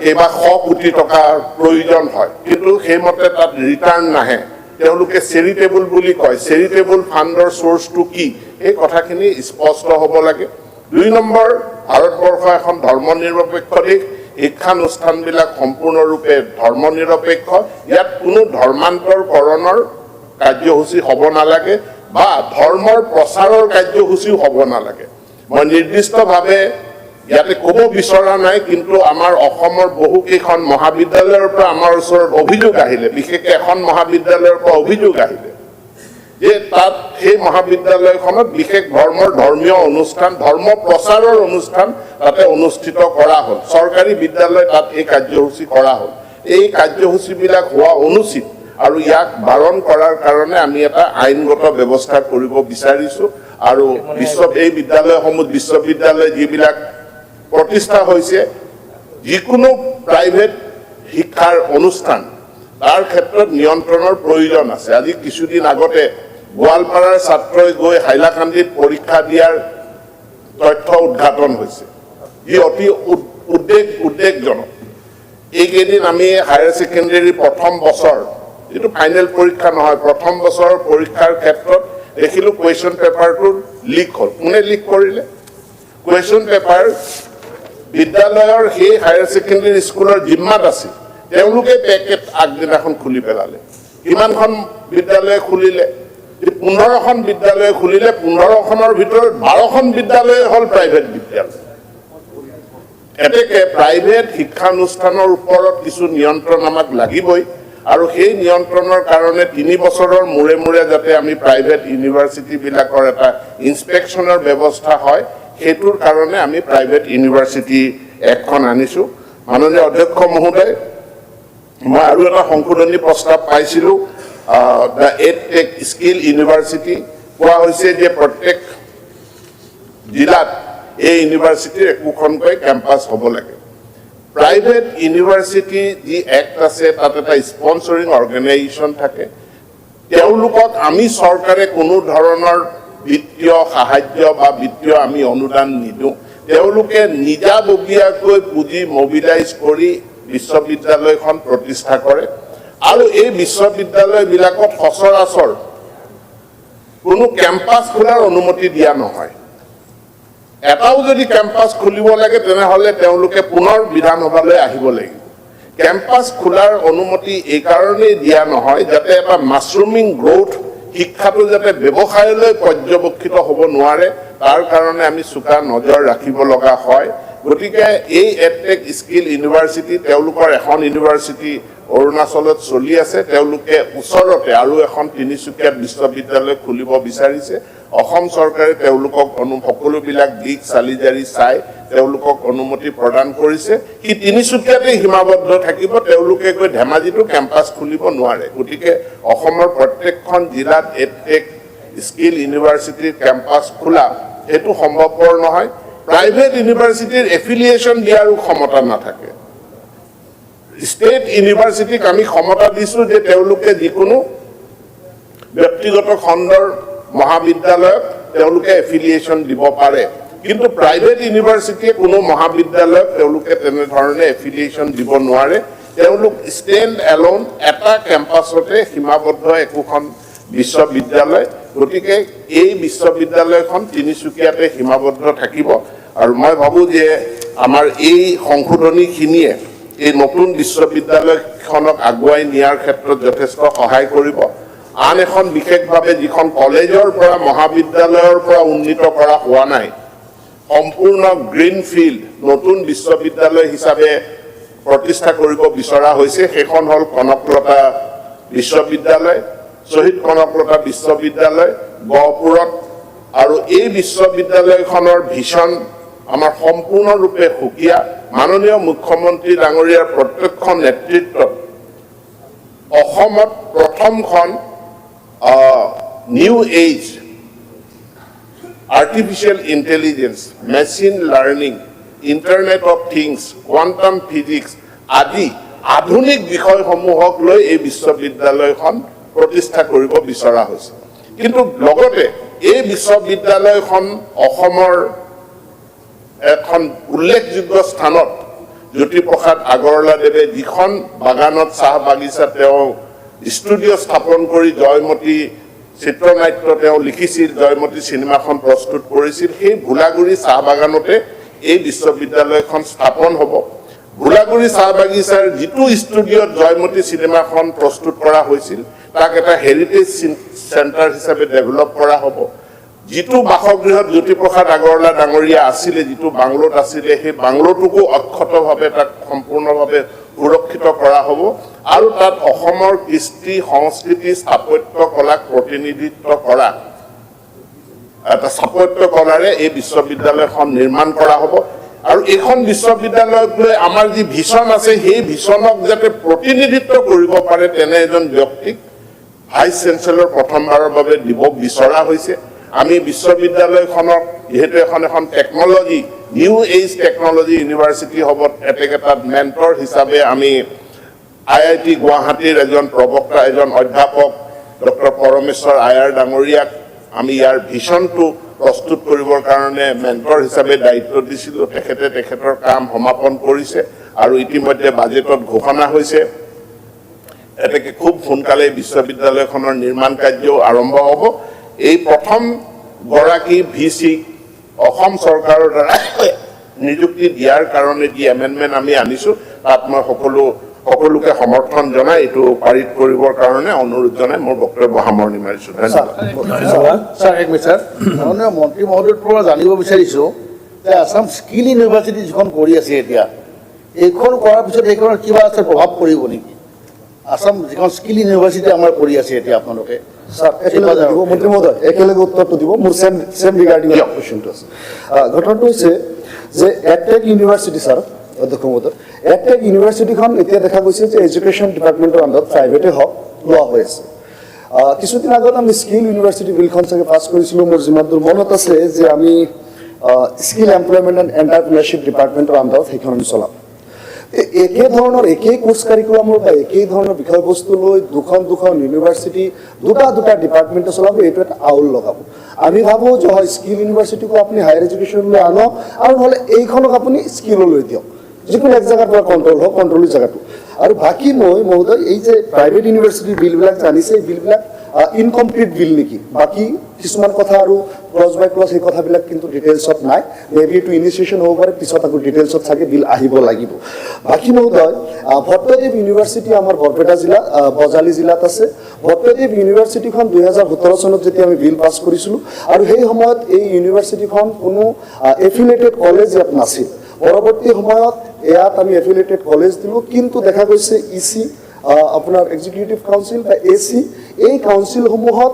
কেইবা শ কোটি টকাৰ প্ৰয়োজন হয়, কিন্তু সেইমতে তাত ৰিটাৰ্ণ নাহে। তেওঁলোকে চেৰিটেবল বুলি কয়, চেৰিটেবল ফাণ্ডৰ চ'ৰ্চটো কি, এই কথাখিনি স্পষ্ট হ'ব লাগে। 2 নম্বৰ, ভাৰতবৰ্ষ এখন ধৰ্ম নিৰপেক্ষ দেশ, শিক্ষানুষ্ঠানবিলাক সম্পূৰ্ণৰূপে ধৰ্ম নিৰপেক্ষ। ইয়াত কোনো ধৰ্মান্তৰকৰণৰ কাৰ্যসূচী হ'ব নালাগে বা ধৰ্মৰ প্ৰচাৰৰ কাৰ্যসূচীও হ'ব নালাগে। মই নিৰ্দিষ্টভাৱে ইয়াতে ক'ব বিচৰা নাই, কিন্তু আমাৰ অসমৰ বহুকেইখন মহাবিদ্যালয়ৰ পৰা আমাৰ ওচৰত অভিযোগ আহিলে, বিশেষকৈ এখন মহাবিদ্যালয়ৰ পৰা অভিযোগ আহিলে যে তাত সেই মহাবিদ্যালয়খনত বিশেষ ধৰ্মীয় অনুষ্ঠান, ধৰ্ম প্ৰচাৰৰ অনুষ্ঠান তাতে অনুষ্ঠিত কৰা হ'ল। চৰকাৰী বিদ্যালয় তাত এই কাৰ্যসূচী কৰা হ'ল। এই কাৰ্যসূচীবিলাক হোৱা অনুচিত আৰু ইয়াক বাৰণ কৰাৰ কাৰণে আমি এটা আইনগত ব্যৱস্থা কৰিব বিচাৰিছো। আৰু এই বিদ্যালয়সমূহ বিশ্ববিদ্যালয় যিবিলাক প্ৰতিষ্ঠা হৈছে, যিকোনো প্ৰাইভেট শিক্ষাৰ অনুষ্ঠান, তাৰ ক্ষেত্ৰত নিয়ন্ত্ৰণৰ প্ৰয়োজন আছে। আজি কিছুদিন আগতে গোৱালপাৰাৰ ছাত্ৰই গৈ হাইলাকান্দিত পৰীক্ষা দিয়াৰ তথ্য উদ্ঘাটন হৈছে, যি অতি উদ্বেগজনক। এইকেইদিন আমি হায়াৰ ছেকেণ্ডেৰী প্ৰথম বছৰ, যিটো ফাইনেল পৰীক্ষা নহয়, প্ৰথম বছৰৰ পৰীক্ষাৰ ক্ষেত্ৰত দেখিলোঁ কুৱেশ্যন পেপাৰটো লিক হ'ল। কোনে লিক কৰিলে? কুৱেশ্যন পেপাৰ বিদ্যালয়ৰ সেই হায়াৰ ছেকেণ্ডেৰী স্কুলৰ জিম্মাত আছিল, তেওঁলোকে পেকেট আগদিনাখন খুলি পেলালে। কিমানখন বিদ্যালয়ে খুলিলে? 15খন বিদ্যালয়ে খুলিলে, 15খনৰ ভিতৰত 12খন বিদ্যালয় হ'ল প্ৰাইভেট বিদ্যালয়। এতেকে প্ৰাইভেট শিক্ষানুষ্ঠানৰ ওপৰত কিছু নিয়ন্ত্ৰণ আমাক লাগিবই, আৰু সেই নিয়ন্ত্ৰণৰ কাৰণে 3 বছৰৰ মূৰে মূৰে যাতে আমি প্ৰাইভেট ইউনিভাৰ্চিটিবিলাকৰ এটা ইনস্পেকশ্যনৰ ব্যৱস্থা হয়, সেইটোৰ কাৰণে আমি প্ৰাইভেট ইউনিভাৰ্চিটি এক্টখন আনিছোঁ। মাননীয় অধ্যক্ষ মহোদয়, মই আৰু এটা সংশোধনী প্ৰস্তাৱ পাইছিলোঁ, দ্য এডটেক স্কিল ইউনিভাৰ্চিটি। কোৱা হৈছে যে প্ৰত্যেক জিলাত এই ইউনিভাৰ্চিটিৰ একোখনকৈ কেম্পাছ হ'ব লাগে। প্ৰাইভেট ইউনিভাৰ্চিটি যি এক্ট আছে, তাত এটা স্পনচৰিং অৰ্গেনাইজেশ্যন থাকে। তেওঁলোকক আমি চৰকাৰে কোনো ধৰণৰ বিত্তীয় সাহায্য বা বিত্তীয় আমি অনুদান নিদিওঁ তেওঁলোকে নিজাববীয়াকৈ পুঁজি মবিলাইজ কৰি বিশ্ববিদ্যালয়খন প্ৰতিষ্ঠা কৰে আৰু এই বিশ্ববিদ্যালয়বিলাকত সচৰাচৰ কোনো কেম্পাছ খোলাৰ অনুমতি দিয়া নহয় এটাও যদি কেম্পাছ খুলিব লাগে তেনেহ'লে তেওঁলোকে পুনৰ বিধানসভালৈ আহিব লাগিব কেম্পাছ খোলাৰ অনুমতি এই কাৰণেই দিয়া নহয় যাতে এটা মাছৰুমিং গ্ৰোথ শিক্ষাটো যাতে ব্যৱসায়লৈ পৰ্যবেক্ষিত হ'ব নোৱাৰে তাৰ কাৰণে আমি চোকা নজৰ ৰাখিব লগা হয় গতিকে এই এডটেক স্কিল ইউনিভাৰ্চিটি তেওঁলোকৰ এখন ইউনিভাৰ্চিটি অৰুণাচলত চলি আছে তেওঁলোকে ওচৰতে আৰু এখন তিনিচুকীয়াত বিশ্ববিদ্যালয় খুলিব বিচাৰিছে অসম চৰকাৰে তেওঁলোকক সকলোবিলাক দিক চালিজাৰি চাই তেওঁলোকক অনুমতি প্ৰদান কৰিছে কি তিনিচুকীয়াতে সীমাবদ্ধ থাকিব তেওঁলোকে গৈ ধেমাজিটো কেম্পাছ খুলিব নোৱাৰে গতিকে অসমৰ প্ৰত্যেকখন জিলাত এডটেক স্কিল ইউনিভাৰ্চিটিৰ কেম্পাছ খোলা সেইটো সম্ভৱপৰ নহয় প্ৰাইভেট ইউনিভাৰ্চিটিৰ এফিলিয়েশ্যন দিয়াৰো ক্ষমতা নাথাকে ষ্টেট ইউনিভাৰ্চিটিক আমি ক্ষমতা দিছোঁ যে তেওঁলোকে যিকোনো ব্যক্তিগত খণ্ডৰ মহাবিদ্যালয়ত তেওঁলোকে এফিলিয়েশ্যন দিব পাৰে কিন্তু প্ৰাইভেট ইউনিভাৰ্চিটিয়ে কোনো মহাবিদ্যালয়ত তেওঁলোকে তেনেধৰণে এফিলিয়েশ্যন দিব নোৱাৰে তেওঁলোক ষ্টেণ্ড এলোন এটা কেম্পাছতে সীমাবদ্ধ একোখন বিশ্ববিদ্যালয় গতিকে এই বিশ্ববিদ্যালয়খন তিনিচুকীয়াতে সীমাবদ্ধ থাকিব আৰু মই ভাবোঁ যে আমাৰ এই সংশোধনীখিনিয়ে এই নতুন বিশ্ববিদ্যালয়খনক আগুৱাই নিয়াৰ ক্ষেত্ৰত যথেষ্ট সহায় কৰিব আন এখন বিশেষভাৱে যিখন কলেজৰ পৰা মহাবিদ্যালয়ৰ পৰা উন্নীত কৰা হোৱা নাই সম্পূৰ্ণ গ্ৰীণ ফিল্ড নতুন বিশ্ববিদ্যালয় হিচাপে প্ৰতিষ্ঠা কৰিব বিচৰা হৈছে সেইখন হ'ল কনকলতা বিশ্ববিদ্যালয় শ্বহীদ কনকলতা বিশ্ববিদ্যালয় গহপুৰত আৰু এই বিশ্ববিদ্যালয়খনৰ ভিছন আমাৰ সম্পূৰ্ণৰূপে সুকীয়া মাননীয় মুখ্যমন্ত্ৰী ডাঙৰীয়াৰ প্ৰত্যক্ষ নেতৃত্বত অসমত প্ৰথমখন new age artificial intelligence machine learning internet of things quantum physics আদি আধুনিক বিষয়সমূহক লৈ এই বিশ্ববিদ্যালয়খন প্ৰতিষ্ঠা কৰিব বিচৰা হৈছে কিন্তু লগতে এই বিশ্ববিদ্যালয়খন অসমৰ এখন উল্লেখযোগ্য স্থানত জ্যোতিপ্ৰসাদ আগৰৱালাদেৱে যিখন বাগানত চাহ বাগিচা তেওঁ ষ্টুডিঅ' স্থাপন কৰি জয়মতী চিত্ৰনাট্য তেওঁ লিখিছিল জয়মতী চিনেমাখন প্ৰস্তুত কৰিছিল সেই ভোলাগুৰি চাহ বাগানতে এই বিশ্ববিদ্যালয়খন স্থাপন হ'ব ভোলাগুৰি চাহ বাগিচাৰ যিটো ষ্টুডিঅ'ত জয়মতী চিনেমাখন প্ৰস্তুত কৰা হৈছিল তাক এটা হেৰিটেজ চেণ্টাৰ হিচাপে ডেভেলপ কৰা হ'ব যিটো বাসগৃহত জ্যোতিপ্ৰসাদ আগৰৱালা ডাঙৰীয়া আছিলে যিটো বাংলোত আছিলে সেই বাংলোটোকো অক্ষতভাৱে তাক সম্পূৰ্ণভাৱে সুৰক্ষিত কৰা হ'ব আৰু তাত অসমৰ কৃষ্টি সংস্কৃতি স্থাপত্য কলাক প্ৰতিনিধিত্ব কৰা এটা স্থাপত্য কলাৰে এই বিশ্ববিদ্যালয়খন নিৰ্মাণ কৰা হ'ব আৰু এইখন বিশ্ববিদ্যালয়ক লৈ আমাৰ যি ভিছন আছে সেই ভিছনক যাতে প্ৰতিনিধিত্ব কৰিব পাৰে তেনে এজন ব্যক্তিক ভাইচ চেঞ্চেলৰ প্ৰথমবাৰৰ বাবে দিব বিচৰা হৈছে আমি বিশ্ববিদ্যালয়খনক যেহেতু এখন technology new age technology university হ'ব এটা মেণ্টৰ হিচাপে আমি IIT গুৱাহাটীৰ এজন প্ৰবক্তা এজন অধ্যাপক ডক্টৰ পৰমেশ্বৰ আয়াৰ ডাঙৰীয়াক আমি ইয়াৰ ভিছনটো প্ৰস্তুত কৰিবৰ কাৰণে মেণ্টৰ হিচাপে দায়িত্ব দিছিলোঁ তেখেতৰ কাম সমাপন কৰিছে আৰু ইতিমধ্যে বাজেটত ঘোষণা হৈছে এতেকে খুব সোনকালে বিশ্ববিদ্যালয়খনৰ নিৰ্মাণ কাৰ্যও আৰম্ভ হ'ব এই প্ৰথম গৰাকী ভিসি অসম চৰকাৰৰ দ্বাৰা নিযুক্তি দিয়াৰ কাৰণে যি এমেণ্ডমেণ্ট আমি আনিছোঁ তাত মই সকলোকে সমৰ্থন জনাই এইটো পাৰিত কৰিবৰ কাৰণে অনুৰোধ জনাই মোৰ বক্তব্য সামৰণি মাৰিছোঁ ধন্যবাদ স্যাৰ এক মিনিট স্যাৰ মাননীয় মন্ত্ৰী মহোদয়ৰ পৰা জানিব বিচাৰিছোঁ যে আছাম স্কিল ইউনিভাৰ্চিটি যিখন কৰি আছে এতিয়া এইখন কৰাৰ পিছত এইখনৰ কিবা আছে প্ৰভাৱ পৰিব নেকি আছাম যিখন স্কিল ইউনিভাৰ্চিটি আমাৰ কৰি আছে এতিয়া আপোনালোকে স্যাৰ একেলগে দিব মন্ত্ৰী মহোদয় একেলগে উত্তৰটো দিব মোৰ সেম ৰিগাৰ্ডিং কোশ্চেনটো আছে ঘটনাটো হৈছে যে এডটেক ইউনিভাৰ্চিটি স্যাৰ অধ্যক্ষ মহোদয় এডটেক ইউনিভাৰ্চিটিখন এতিয়া দেখা গৈছে যে এডুকেশ্যন ডিপাৰ্টমেণ্টৰ আণ্ডাৰত প্ৰাইভেটে হওক লোৱা হৈ আছে কিছুদিন আগত আমি স্কিল ইউনিভাৰ্চিটি বিলখন চাগে পাছ কৰিছিলোঁ মোৰ যিমান দূৰ মনত আছে যে আমি স্কিল এমপ্লয়মেণ্ট এণ্ড এণ্টাৰপ্ৰিনাৰশ্বিপ ডিপাৰ্টমেণ্টৰ আণ্ডাৰত সেইখন আমি চলাম একে ধৰণৰ একেই কোৰ্চ কাৰিকুলামৰ বা একেই ধৰণৰ বিষয়বস্তু লৈ দুখন ইউনিভাৰ্চিটি দুটা ডিপাৰ্টমেণ্টে চলাব, এইটো এটা আউল লগাব। আমি ভাবোঁ যে হয় স্কিল ইউনিভাৰ্চিটিকো আপুনি হায়াৰ এডুকেশ্যনলৈ আনক, আৰু নহ'লে এইখনক আপুনি স্কিললৈ দিয়ক, যিকোনো এক জেগাৰ পৰা কণ্ট্ৰল হওক, কণ্ট্ৰলৰ জেগাটো। আৰু বাকী মই মহোদয় এই যে প্ৰাইভেট ইউনিভাৰ্চিটিৰ বিলবিলাক জানিছে, এই বিলবিলাক ইনকমপ্লিট বিল নেকি, বাকী কিছুমান কথা আৰু ক্লজ বাই ক্লজ সেই কথাবিলাক কিন্তু ডিটেইলছত নাই। মেবি এইটো ইনিচিয়েশ্যন হ'ব পাৰে, পিছত আকৌ ডিটেইলছত চাগে বিল আহিব লাগিব। বাকী মহোদয় ভট্টদেৱ ইউনিভাৰ্চিটি আমাৰ বৰপেটা জিলা বজালী জিলাত আছে। ভট্টদেৱ ইউনিভাৰ্চিটিখন 2017 চনত যেতিয়া আমি বিল পাছ কৰিছিলোঁ, আৰু সেই সময়ত এই ইউনিভাৰ্চিটিখন কোনো এফিলিয়েটেড কলেজ ইয়াত নাছিল। পৰৱৰ্তী সময়ত ইয়াত আমি এফিলিয়েটেড কলেজ দিলোঁ, কিন্তু দেখা গৈছে EC আপোনাৰ এক্সিকিউটিভ কাউন্সিল বা AC এই কাউন্সিলসমূহত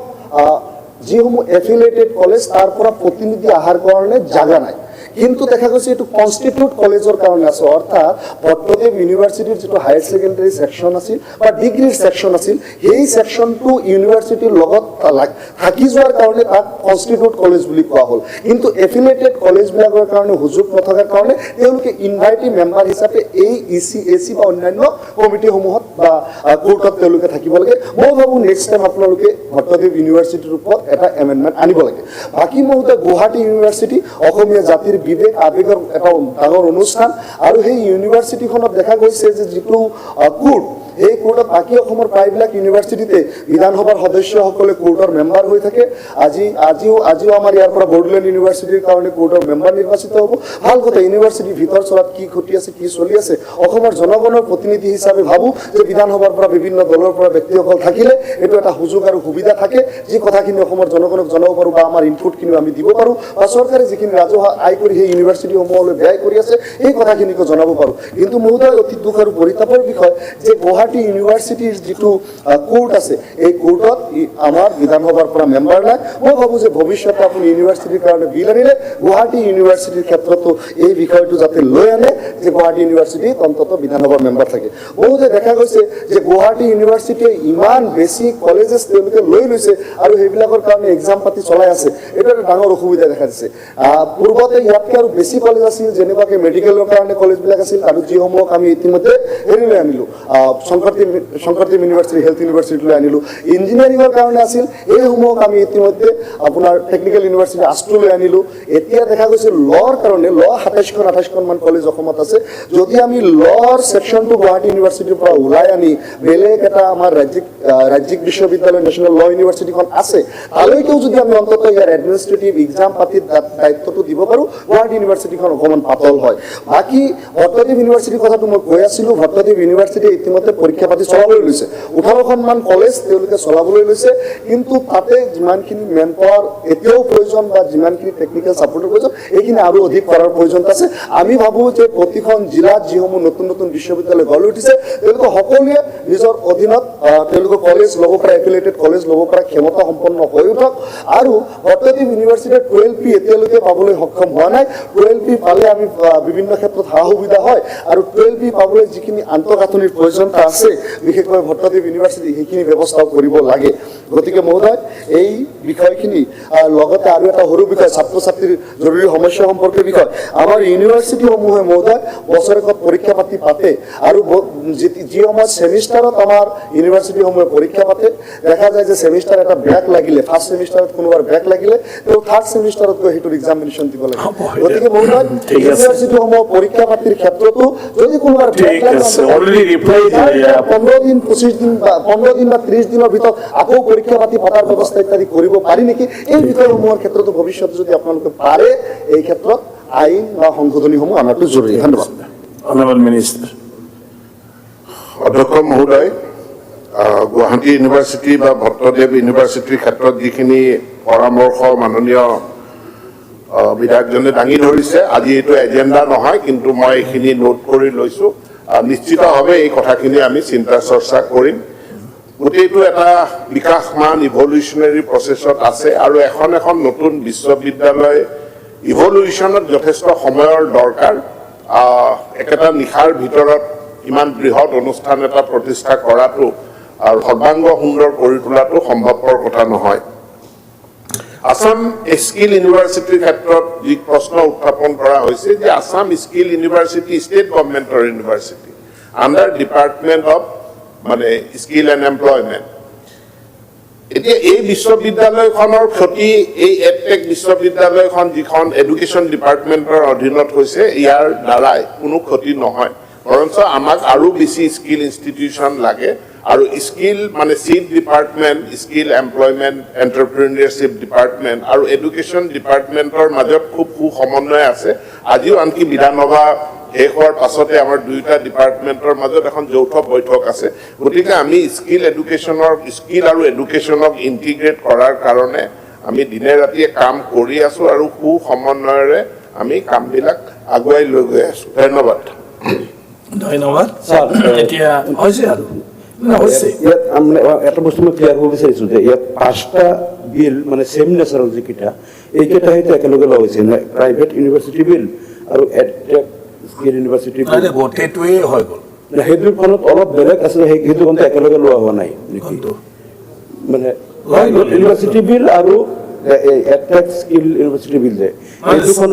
যিসমূহ এফিলিয়েটেড কলেজ তাৰ পৰা প্ৰতিনিধি অহাৰ কাৰণে জাগা নাই। কিন্তু দেখা গৈছে এইটো কনষ্টিটিউট কলেজৰ কাৰণে আছে, অৰ্থাৎ ভট্টদেৱ ইউনিভাৰ্চিটিৰ যিটো হায়াৰ ছেকেণ্ডেৰী ছেকশ্যন আছিল বা ডিগ্ৰীৰ ছেকশ্যন আছিল, সেই ছেকশ্যনটো ইউনিভাৰ্চিটিৰ লগত থাকি যোৱাৰ কাৰণে তাক কনষ্টিটিউট কলেজ বুলি কোৱা হ'ল। কিন্তু এফিলিয়েটেড কলেজবিলাকৰ কাৰণে সুযোগ নথকাৰ কাৰণে তেওঁলোকে ইনভাইটি মেম্বাৰ হিচাপে এই EC AC বা অন্যান্য কমিটিসমূহত বা কোৰ্টত তেওঁলোকে থাকিব লাগে। মই ভাবোঁ নেক্সট টাইম আপোনালোকে ভট্টদেৱ ইউনিভাৰ্চিটিৰ ওপৰত এটা এমেণ্ডমেণ্ট আনিব লাগে। বাকী মহোদয় গুৱাহাটী ইউনিভাৰ্চিটি অসমীয়া জাতিৰ বিবেক আবেগৰ এটা ডাঙৰ অনুষ্ঠান, আৰু সেই ইউনিভাৰ্চিটিখনত দেখা গৈছে যে যিটো কোৰ্ট, এই কোৰ্টত বাকী অসমৰ প্ৰায়বিলাক ইউনিভাৰ্চিটিতে বিধানসভাৰ সদস্যসকলে কোৰ্টৰ মেম্বাৰ হৈ থাকে। আজিও আমাৰ ইয়াৰ পৰা বড়োলেণ্ড ইউনিভাৰ্চিটিৰ কাৰণে কোৰ্টৰ মেম্বাৰ নিৰ্বাচিত হ'ব। ভাল কথা, ইউনিভাৰ্চিটিৰ ভিতৰ চলাত কি ঘটি আছে, কি চলি আছে, অসমৰ জনগণৰ প্ৰতিনিধি হিচাপে ভাবোঁ যে বিধানসভাৰ পৰা বিভিন্ন দলৰ পৰা ব্যক্তিসকল থাকিলে এইটো এটা সুযোগ আৰু সুবিধা থাকে, যি কথাখিনি অসমৰ জনগণক জনাব পাৰোঁ বা আমাৰ ইনপুটখিনিও আমি দিব পাৰোঁ, বা চৰকাৰে যিখিনি ৰাজহ আয় কৰি সেই ইউনিভাৰ্চিটিসমূহলৈ ব্যয় কৰি আছে এই কথাখিনিকো জনাব পাৰোঁ। কিন্তু মহোদয় অতি দুখ আৰু পৰিতাপৰ বিষয় যে গুৱাহাটী ইউনিভাৰ্চিটিৰ যিটো কোৰ্ট আছে, এই কোৰ্টত আমাৰ বিধানসভাৰ পৰা মেম্বাৰ নাই। মই ভাবোঁ যে ভৱিষ্যতে আপুনি ইউনিভাৰ্চিটিৰ কাৰণে বিল আনিলে গুৱাহাটী ইউনিভাৰ্চিটিৰ ক্ষেত্ৰতো এই বিষয়টো যাতে লৈ আনে যে গুৱাহাটী ইউনিভাৰ্চিটিত অন্ততঃ বিধানসভাৰ মেম্বাৰ থাকে। বহুতে দেখা গৈছে যে গুৱাহাটী ইউনিভাৰ্চিটিয়ে ইমান বেছি কলেজেছ তেওঁলোকে লৈ লৈছে আৰু সেইবিলাকৰ কাৰণে এক্সাম পাতি চলাই আছে, এইটো এটা ডাঙৰ অসুবিধা দেখা দিছে। পূৰ্বতে ইয়াতকৈ আৰু বেছি কলেজ আছিল, যেনেকুৱাকৈ মেডিকেলৰ কাৰণে কলেজবিলাক আছিল, আৰু যিসমূহক আমি ইতিমধ্যে হেৰিলৈ আনিলোঁ, শংকৰদেৱ ইউনিভাৰ্চিটি হেল্থ ইউনিভাৰ্চিটিলৈ আনিলোঁ। ইঞ্জিনিয়াৰিঙৰ কাৰণে আছিল, এইসমূহক আমি ইতিমধ্যে আপোনাৰ টেকনিকেল ইউনিভাৰ্চিটি আষ্ট্ৰলৈ আনিলোঁ। এতিয়া দেখা গৈছে লৰ কাৰণে 27-28খন কলেজ অসমত আছে। যদি আমি লৰ ছেকশ্যনটো গুৱাহাটী ইউনিভাৰ্চিটিৰ পৰা ওলাই আনি বেলেগ এটা আমাৰ ৰাজ্যিক বিশ্ববিদ্যালয় নেশ্যনেল ল ইউনিভাৰ্চিটিখন আছে, তালৈকেও যদি আমি অন্ততঃ ইয়াৰ এডমিনিষ্ট্ৰেটিভ এক্সাম পাতিৰ দায়িত্বটো দিব পাৰোঁ, গুৱাহাটী ইউনিভাৰ্চিটিখন অকণমান পাতল হয়। বাকী ভট্টদেৱ ইউনিভাৰ্চিটিৰ কথাটো মই কৈ আছিলোঁ, ভট্টদেৱ ইউনিভাৰ্চিটিয়ে ইতিমধ্যে পৰীক্ষা পাতি চলাবলৈ লৈছে। 18খনমান কলেজ তেওঁলোকে চলাবলৈ লৈছে, কিন্তু তাতে যিমানখিনি মেন পাৱাৰ এতিয়াও প্ৰয়োজন বা যিমানখিনি টেকনিকেল ছাপৰ্টৰ প্ৰয়োজন, এইখিনি আৰু অধিক কৰাৰ প্ৰয়োজন আছে। আমি ভাবোঁ যে প্ৰতিখন জিলাত যিসমূহ নতুন বিশ্ববিদ্যালয় গঢ় উঠিছে, তেওঁলোকে সকলোৱে নিজৰ অধীনত তেওঁলোকে কলেজ ল'ব পাৰে, এফিলিয়েটেড কলেজ ল'ব পৰা ক্ষমতা সম্পন্ন হৈ উঠক। আৰু ভট্টদেৱ ইউনিভাৰ্চিটিৰ 12P এতিয়ালৈকে পাবলৈ সক্ষম হোৱা নাই। 12P পালে আমি বিভিন্ন ক্ষেত্ৰত সা সুবিধা হয়, আৰু 12P পাবলৈ যিখিনি আন্তঃগাঁথনিৰ প্ৰয়োজনীয়তা আছে, বিশেষকৈ ভট্টদেৱ ইউনিভাৰ্চিটি সেইখিনি ব্যৱস্থাও কৰিব লাগে। গতিকে মহোদয় এই বিষয়খিনি লগতে আৰু এটা সৰু বিষয়, ছাত্ৰ ছাত্ৰীৰ জৰুৰী সমস্যা সম্পৰ্কীয় বিষয়। আমাৰ ইউনিভাৰ্চিটিসমূহে মহোদয় বছৰেকত পৰীক্ষা পাতি পাতে, আৰু যি সময়ত ছেমিষ্টাৰত আমাৰ ইউনিভাৰ্চিটিসমূহে পৰীক্ষা পাতে, দেখা যায় যে ছেমিষ্টাৰ এটা ব্ৰেক লাগিলে, ফাৰ্ষ্ট ছেমিষ্টাৰত কোনোবাৰ ব্ৰেক লাগিলে তেওঁ থাৰ্ড ছেমিষ্টাৰত গৈ সেইটোৰ এক্সামিনেশ্যন দিব লাগে। গতিকে মহোদয় ইউনিভাৰ্চিটিসমূহ পৰীক্ষা পাতিৰ ক্ষেত্ৰতো যদি কোনোবাৰ ব্ৰেক লাগে 15 দিন 15 দিন বা 30 দিনৰ ভিতৰত আকৌ পৰীক্ষা পাতি পতাৰ ব্যৱস্থা ইত্যাদি কৰিব পাৰি নেকি, এই বিষয়সমূহৰ ক্ষেত্ৰতো ভৱিষ্যতে যদি আপোনালোকে পাৰে এই ক্ষেত্ৰত আইন বা সংশোধনীসমূহ অনাটো জৰুৰী। ধন্যবাদ। Honourable minister. অধ্যক্ষ মহোদয়, গুৱাহাটী ইউনিভাৰ্চিটি বা ভট্টদেৱ ইউনিভাৰ্চিটিৰ ক্ষেত্ৰত যিখিনি পৰামৰ্শ মাননীয় বিধায়কজনে দাঙি ধৰিছে, আজি এইটো এজেণ্ডা নহয়, কিন্তু মই এইখিনি নোট কৰি লৈছোঁ। নিশ্চিতভাৱে এই কথাখিনি আমি চিন্তা চৰ্চা কৰিম। গোটেইটো এটা বিকাশমান ইভলিউচনেৰী প্ৰচেছত আছে, আৰু এখন নতুন বিশ্ববিদ্যালয় ইভলিউচনত যথেষ্ট সময়ৰ দৰকাৰ। একেটা নিশাৰ ভিতৰত ইমান বৃহৎ অনুষ্ঠান এটা প্ৰতিষ্ঠা কৰাটো আৰু সৰ্বাংগ সুন্দৰ কৰি তোলাটো সম্ভৱপৰ কথা নহয়। আসাম স্কিল ইউনিভাৰ্চিটিৰ ক্ষেত্ৰত যি প্ৰশ্ন উত্থাপন কৰা হৈছে যে আসাম স্কিল ইউনিভাৰ্চিটি ষ্টেট গভৰ্ণমেণ্টৰ ইউনিভাৰ্চিটি, আণ্ডাৰ ডিপাৰ্টমেণ্ট অফ মানে স্কিল এণ্ড এমপ্লয়মেণ্ট। এতিয়া এই বিশ্ববিদ্যালয়খনৰ ক্ষতি এই এডটেক বিশ্ববিদ্যালয়খন যিখন এডুকেশ্যন ডিপাৰ্টমেণ্টৰ অধীনত হৈছে ইয়াৰ দ্বাৰাই কোনো ক্ষতি নহয়, বৰঞ্চ আমাক আৰু বেছি স্কিল ইনষ্টিটিউশ্যন লাগে আৰু স্কিল মানে চিট department, skill employment, entrepreneurship department আৰু এডুকেশ্যন ডিপাৰ্টমেণ্টৰ মাজত খুব সমন্বয় আছে। আজিও আনকি বিধানসভা শেষ হোৱাৰ পাছতে আমাৰ দুয়োটা ডিপাৰ্টমেণ্টৰ মাজত এখন যৌথ বৈঠক আছে। গতিকে আমি স্কিল আৰু এডুকেশ্যনক ইণ্টিগ্ৰেট কৰাৰ কাৰণে আমি দিনে ৰাতিয়ে কাম কৰি আছো আৰু সমন্বয়েৰে আমি কামবিলাক আগুৱাই লৈ গৈ আছো। ধন্যবাদ। ধন্যবাদ ছাৰ। এতিয়া হৈছে আৰু ইয়াত এটা বস্তু মই ক্লিয়াৰ কৰিব বিচাৰিছো যে ইয়াত 5টা বিল মানে ছেম নেচাৰৰ যিকেইটা এইকেইটা হয়তো একেলগে লোৱা হৈছে, প্ৰাইভেট ইউনিভাৰ্চিটি বিল আৰু এডটেক স্কিল ইউনিভাৰ্চিটি বিল গোটেইটোৱে হৈ গ'ল। সেই দুখনত অলপ বেলেগ আছিলে, সেই দুখনটো একেলগে লোৱা হোৱা নাই মানে ইউনিভাৰ্চিটি বিল আৰু এডটেক স্কিল ইউনিভাৰ্চিটি বিল যে এই দুখন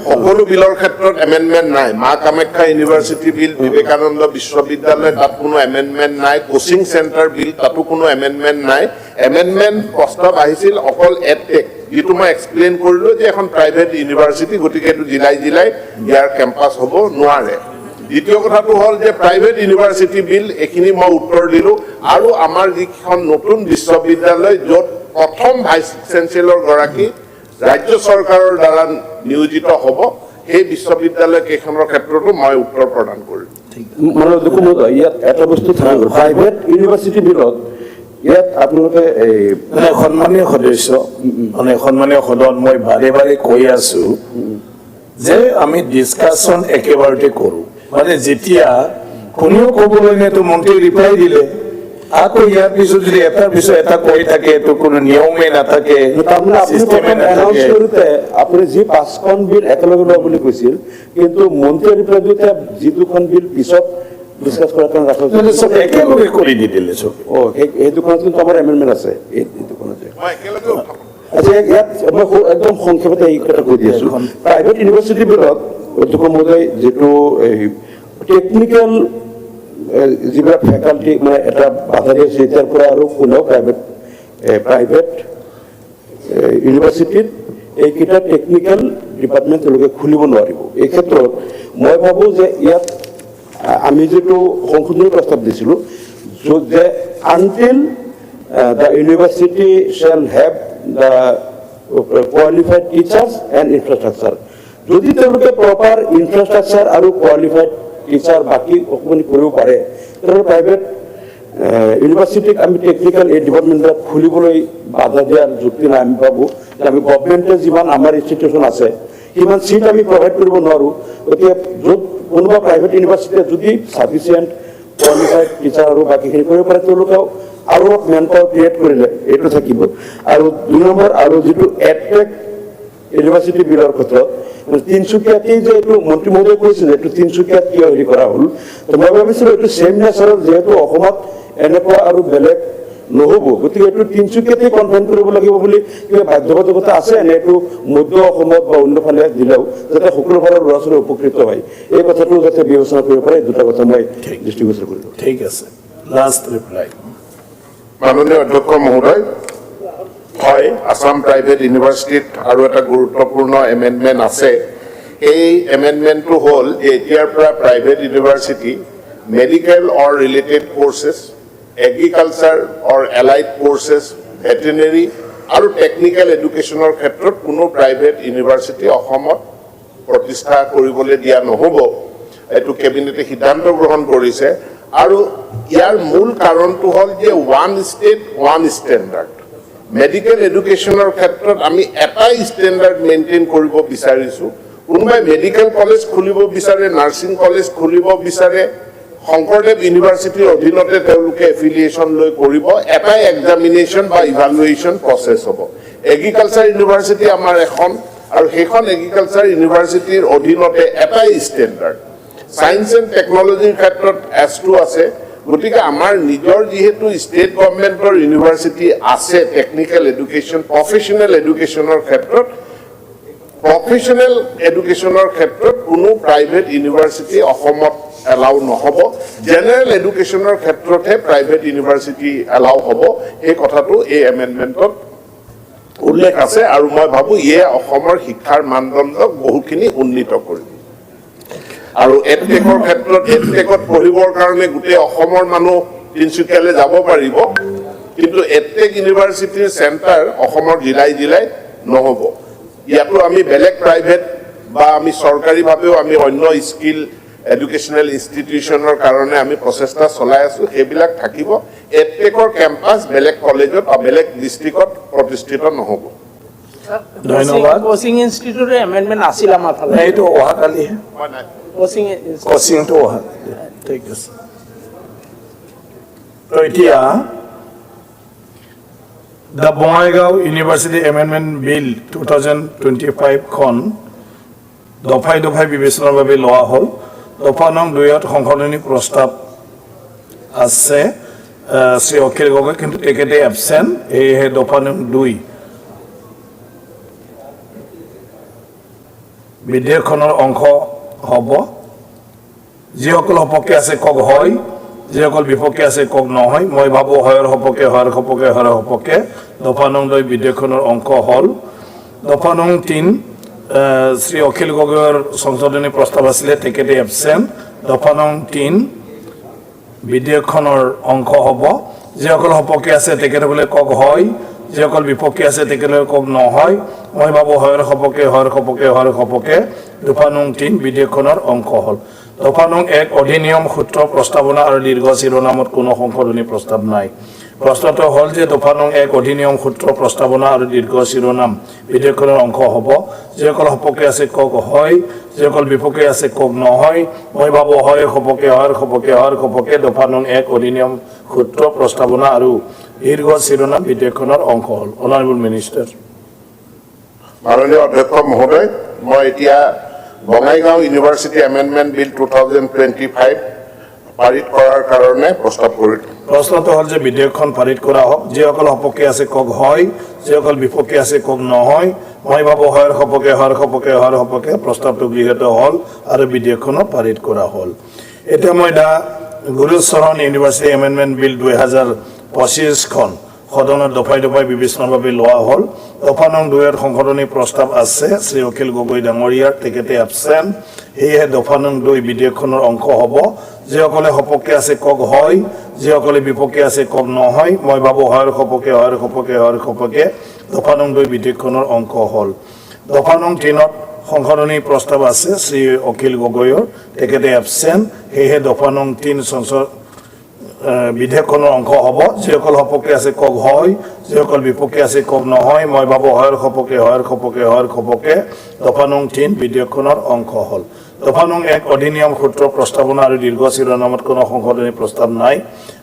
সকলো বিলৰ ক্ষেত্ৰত এমেণ্ডমেণ্ট নাই। মা কামাখ্যা ইউনিভাৰ্চিটি বিল, বিবেকানন্দ বিশ্ববিদ্যালয় তাত কোনো এমেণ্ডমেণ্ট নাই, কোচিং চেণ্টাৰ বিল তাতো কোনো এমেণ্ডমেণ্ট নাই। এমেণ্ডমেণ্ট প্ৰস্তাৱ আহিছিল অকল এডটেক, যিটো মই এক্সপ্লেইন কৰিলো যে এখন প্ৰাইভেট ইউনিভাৰ্চিটি, গতিকে এইটো জিলাই ইয়াৰ কেম্পাছ হ'ব নোৱাৰে। দ্বিতীয় কথাটো হ'ল যে প্ৰাইভেট ইউনিভাৰ্চিটি বিল, এইখিনি মই উত্তৰ দিলো। আৰু আমাৰ যিখন নতুন বিশ্ববিদ্যালয় য'ত প্ৰথম ভাইচ চেঞ্চেলৰ গৰাকী ৰাজ্য চৰকাৰৰ দ্বাৰা নিয়োজিত হ'ব, সেই বিশ্ববিদ্যালয় কেইখনৰ ক্ষেত্ৰতো মই উত্তৰ প্ৰদান কৰিম। মানে ইয়াত এটা বস্তু থাকিব, প্ৰাইভেট ইউনিভাৰ্চিটি বিলত ইয়াত আপোনালোকে সন্মানীয় সদস্য মানে সন্মানীয় সদন, মই বাৰে বাৰে কৈ আছো যে আমি ডিছকাশ্যন একেবাৰতে কৰোঁ। মানে যেতিয়া কোনেও ক'বলৈ নাইতো মন্ত্ৰীয়ে ৰিপ্লাই দিলে, আকৌ ইয়াৰ পিছত যদি এটাৰ পিছত এটা কৈ থাকে, এইটো কোনো নিয়মেই নাথাকে, আপুনি যি 5খন বিল একেলগে লোৱা বুলি কৈছিল, কিন্তু মন্ত্ৰীয়ে ৰিপ্লাই দিওঁতে যি দুখন বিল পিছত ডিছকাছ কৰাৰ কাৰণে ৰাখা একেলগে কৰি দি দিলে চব। এই দুখনত কিন্তু আমাৰ এমেণ্ডমেণ্ট আছে। এই দুখনতে আচ্ছা, ইয়াত মই একদম সংক্ষেপতে এই কথা কৈ দি আছো। প্ৰাইভেট ইউনিভাৰ্চিটি বিলত অধ্যক্ষ মহোদয় যিটো টেকনিকেল যিবিলাক ফেকাল্টি মানে এটা বাধা দি আছে, এতিয়াৰ পৰা আৰু কোনেও প্ৰাইভেট ইউনিভাৰ্চিটিত এইকেইটা টেকনিকেল ডিপাৰ্টমেণ্ট তেওঁলোকে খুলিব নোৱাৰিব। এই ক্ষেত্ৰত মই ভাবোঁ যে ইয়াত আমি যিটো সংশোধনী প্ৰস্তাৱ দিছিলোঁ যে until the university shell have the qualified teachers and infrastructure, যদি তেওঁলোকে প্ৰপাৰ ইনফ্ৰাষ্ট্ৰাকচাৰ আৰু কোৱালিফাইড টিচাৰ বাকী অকণমান কৰিব পাৰে, তেনেহ'লে প্ৰাইভেট ইউনিভাৰ্চিটিক আমি টেকনিকেল এই ডিপাৰ্টমেণ্টবিলাক খুলিবলৈ বাধা দিয়াৰ যুক্তি নাই। আমি ভাবোঁ যে আমি গভৰ্ণমেণ্টে যিমান আমাৰ ইনষ্টিটিউশ্যন আছে সিমান চিট আমি প্ৰভাইড কৰিব নোৱাৰোঁ। গতিকে য'ত কোনোবা প্ৰাইভেট ইউনিভাৰ্চিটিয়ে যদি ছাফিচিয়েণ্ট কোৱালিফাইড টিচাৰ আৰু বাকীখিনি কৰিব পাৰে, তেওঁলোকেও আৰু অলপ মেন পাৱাৰ ক্ৰিয়েট কৰিলে এইটো থাকিব। আৰু 2 নম্বৰ, আৰু যিটো এডটেক ইউনিভাৰ্চিটি বিলৰ ক্ষেত্ৰত তিনিচুকীয়াতেই যে এইটো মন্ত্ৰী মহোদয়ে কৈছে যে এইটো তিনিচুকীয়াত কিয় হেৰি কৰা হ'ল, তো মই ভাবিছিলোঁ এইটো ছেম নেচাৰৰ, যিহেতু অসমত এনেকুৱা আৰু বেলেগ নহ'ব, গতিকে এইটো তিনিচুকীয়াতেই কনফাইন কৰিব লাগিব বুলি কিবা বাধ্যবাধকতা আছে নে এইটো মধ্য অসমত বা অন্যফালে দিলেও যাতে সকলো ফালৰ ল'ৰা ছোৱালী উপকৃত হয়, এই কথাটো যাতে বিবেচনা কৰিব পাৰে। এই দুটা কথা মই দৃষ্টিগোচৰ কৰিলোঁ। ঠিক আছে, লাষ্ট ৰিপ্লাই। মাননীয় অধ্যক্ষ মহোদয়, হয়, আসাম প্ৰাইভেট ইউনিভাৰ্চিটিত আৰু এটা গুৰুত্বপূৰ্ণ এমেণ্ডমেণ্ট আছে। এই এমেণ্ডমেণ্টটো হ'ল যে এতিয়াৰ পৰা প্ৰাইভেট ইউনিভাৰ্চিটি মেডিকেল অৰ ৰিলেটেড কোৰ্চেছ, এগ্ৰিকালচাৰ অৰ এলাইড কোৰ্চেছ, ভেটেনেৰী আৰু টেকনিকেল এডুকেশ্যনৰ ক্ষেত্ৰত কোনো প্ৰাইভেট ইউনিভাৰ্চিটি অসমত প্ৰতিষ্ঠা কৰিবলৈ দিয়া নহ'ব। এইটো কেবিনেটে সিদ্ধান্ত গ্ৰহণ কৰিছে। আৰু ইয়াৰ মূল কাৰণটো হ'ল যে one state one standard. Medical এডুকেশ্যনৰ ক্ষেত্ৰত আমি এটাই ষ্টেণ্ডাৰ্ড মেইনটেইন কৰিব বিচাৰিছোঁ। কোনোবাই মেডিকেল কলেজ খুলিব বিচাৰে, নাৰ্ছিং কলেজ খুলিব বিচাৰে, শংকৰদেৱ ইউনিভাৰ্চিটিৰ অধীনতে তেওঁলোকে এফিলিয়েশ্যন লৈ কৰিব। এটাই এক্সামিনেশ্যন বা ইভালুৱেশ্যন প্ৰচেছ হ'ব। এগ্ৰিকালচাৰ ইউনিভাৰ্চিটি আমাৰ এখন, আৰু সেইখন এগ্ৰিকালচাৰ ইউনিভাৰ্চিটিৰ অধীনতে এটাই ষ্টেণ্ডাৰ্ড। ছায়েন্স এণ্ড টেকনলজিৰ ক্ষেত্ৰত S2 আছে। গতিকে আমাৰ নিজৰ যিহেতু ষ্টেট গভৰ্ণমেণ্টৰ ইউনিভাৰ্চিটি আছে টেকনিকেল এডুকেশ্যন, প্ৰফেশ্যনেল এডুকেশ্যনৰ ক্ষেত্ৰত, প্ৰফেশ্যনেল এডুকেশ্যনৰ ক্ষেত্ৰত কোনো প্ৰাইভেট ইউনিভাৰ্চিটি অসমত এলাউ নহ'ব জেনেৰেল এডুকেশ্যনৰ ক্ষেত্ৰতহে প্ৰাইভেট ইউনিভাৰ্চিটি এলাউ হ'ব এই কথাটো এই এমেণ্ডমেণ্টত উল্লেখ আছে আৰু মই ভাবোঁ ইয়ে অসমৰ শিক্ষাৰ মানদণ্ডক বহুখিনি উন্নীত কৰিব আৰু এডটেকৰ ক্ষেত্ৰত এডটেকত পঢ়িবৰ কাৰণে গোটেই অসমৰ মানুহ তিনিচুকীয়ালৈ যাব পাৰিব কিন্তু এডটেক ইউনিভাৰ্চিটিৰ চেণ্টাৰ অসমৰ জিলাই জিলাই নহ'ব ইয়াতো আমি বেলেগ প্ৰাইভেট বা আমি চৰকাৰীভাৱেও আমি অন্য স্কিল এডুকেশ্যনেল ইনষ্টিটিউশ্যনৰ কাৰণে আমি প্ৰচেষ্টা চলাই আছোঁ সেইবিলাক থাকিব এডটেকৰ কেম্পাছ বেলেগ কলেজত বা বেলেগ ডিষ্ট্ৰিক্টত প্ৰতিষ্ঠিত নহ'ব ধন্যবাদ কোচিং ইনষ্টিটিউটৰ এমেণ্ডমেণ্ট আছিল আমাৰ ফালে এইটো অহাকালিহে কোচিংটো অহা ঠিক আছে তো এতিয়া the Bongaigaon university amendment bill 2025খন দফাই দফাই বিবেচনাৰ বাবে লোৱা হ'ল দফা নং 2ত সংশোধনী প্ৰস্তাৱ আছে শ্ৰী অখিল গগৈ কিন্তু তেখেতে এবচেণ্ট সেয়েহে দফা নং 2 বিধেয়কখনৰ অংশ হ'ব যিসকল সপক্ষে আছে কওক হয় যিসকল বিপক্ষে আছে কওক নহয় মই ভাবোঁ হয়ৰ সপক্ষে হয়ৰ সপক্ষে হয়ৰ সপক্ষে দফা নং 2 বিধেয়কখনৰ অংশ হ'ল দফা নং 3 শ্ৰী অখিল গগৈৰ সংশোধনী প্ৰস্তাৱ আছিলে তেখেতে এবচেণ্ট দফা নং 3 বিধেয়কখনৰ অংশ হ'ব যিসকল সপক্ষে আছে তেখেতে বোলে কওক হয় যিসকল বিপক্ষে আছে তেখেতে কওক নহয় মই ভাবোঁ হয়ৰ সপক্ষে হয়ৰ সপক্ষে হয়ৰ সপক্ষে দফা নং 3 বিধেয়কখনৰ অংশ হ'ল দফা নং 1 অধিনিয়ম সূত্ৰ প্ৰস্তাৱনা আৰু দীৰ্ঘ শিৰোনামত কোনো সংশোধনী প্ৰস্তাৱ নাই প্ৰশ্নটো হ'ল যে দফা নং 1 অধিনিয়ম সূত্ৰ প্ৰস্তাৱনা আৰু দীৰ্ঘ শিৰোনাম বিধেয়কখনৰ অংশ হ'ব যিসকল সপক্ষে আছে কওক হয় যিসকল বিপক্ষে আছে কওক নহয় মই ভাবোঁ হয় সপক্ষে হয়ৰ সপক্ষে হয়ৰ সপক্ষে দফা নং 1 অধিনিয়ম সূত্ৰ প্ৰস্তাৱনা আৰু দীৰ্ঘ শিৰোনাম বিধেয়কখনৰ অংশ হ'ল অনাৰেবল মিনিষ্টাৰ মাননীয় অধ্যক্ষ মহোদয় মই এতিয়া বঙাইগাঁও ইউনিভাৰ্চিটি এমেণ্ডমেণ্ট বিল 2025 পাৰিত কৰাৰ কাৰণে প্ৰস্তাৱ কৰিলোঁ প্ৰশ্নটো হ'ল যে বিধেয়কখন পাৰিত কৰা হওক যিসকল সপক্ষে আছে কওক হয় যিসকল বিপক্ষে আছে কওক নহয় মই ভাবোঁ হয়ৰ সপক্ষে হয়ৰ সপক্ষে হয়ৰ সপক্ষে প্ৰস্তাৱটো গৃহীত হ'ল আৰু বিধেয়কখনো পাৰিত কৰা হ'ল এতিয়া মই গুৰুচৰণ ইউনিভাৰ্চিটি এমেণ্ডমেণ্ট বিল 2025খন সদনত দফাই দফাই বিবেচনাৰ বাবে লোৱা হ'ল দফা নং 2ৰ সংশোধনী প্ৰস্তাৱ আছে শ্ৰী অখিল গগৈ ডাঙৰীয়াৰ তেখেতে এবচেণ্ট সেয়েহে দফা নং 2 বিধেয়কখনৰ অংশ হ'ব যিসকলে সপক্ষে আছে কওক হয় যিসকলে বিপক্ষে আছে কওক নহয় মই ভাবোঁ হয়ৰ সপক্ষে হয়ৰ সপক্ষে হয়ৰ সপক্ষে দফা নং 2 বিধেয়কখনৰ অংশ হ'ল দফা নং 3ত সংশোধনী প্ৰস্তাৱ আছে শ্ৰী অখিল গগৈৰ তেখেতে এবচেণ্ট সেয়েহে দফা নং 3 বিধেয়কখনৰ অংশ হ'ব যিসকল সপক্ষে আছে কওক হয় যিসকল বিপক্ষে আছে কওক নহয় মই ভাবোঁ হয়ৰ সপক্ষে হয়ৰ সপক্ষে হয়ৰ সপক্ষে দফা নং 3 বিধেয়কখনৰ অংশ হ'ল দফা নং 1 অধিনিয়ম সূত্ৰ প্ৰস্তাৱনা আৰু দীৰ্ঘ শিৰোনামত কোনো সংশোধনী প্ৰস্তাৱ নাই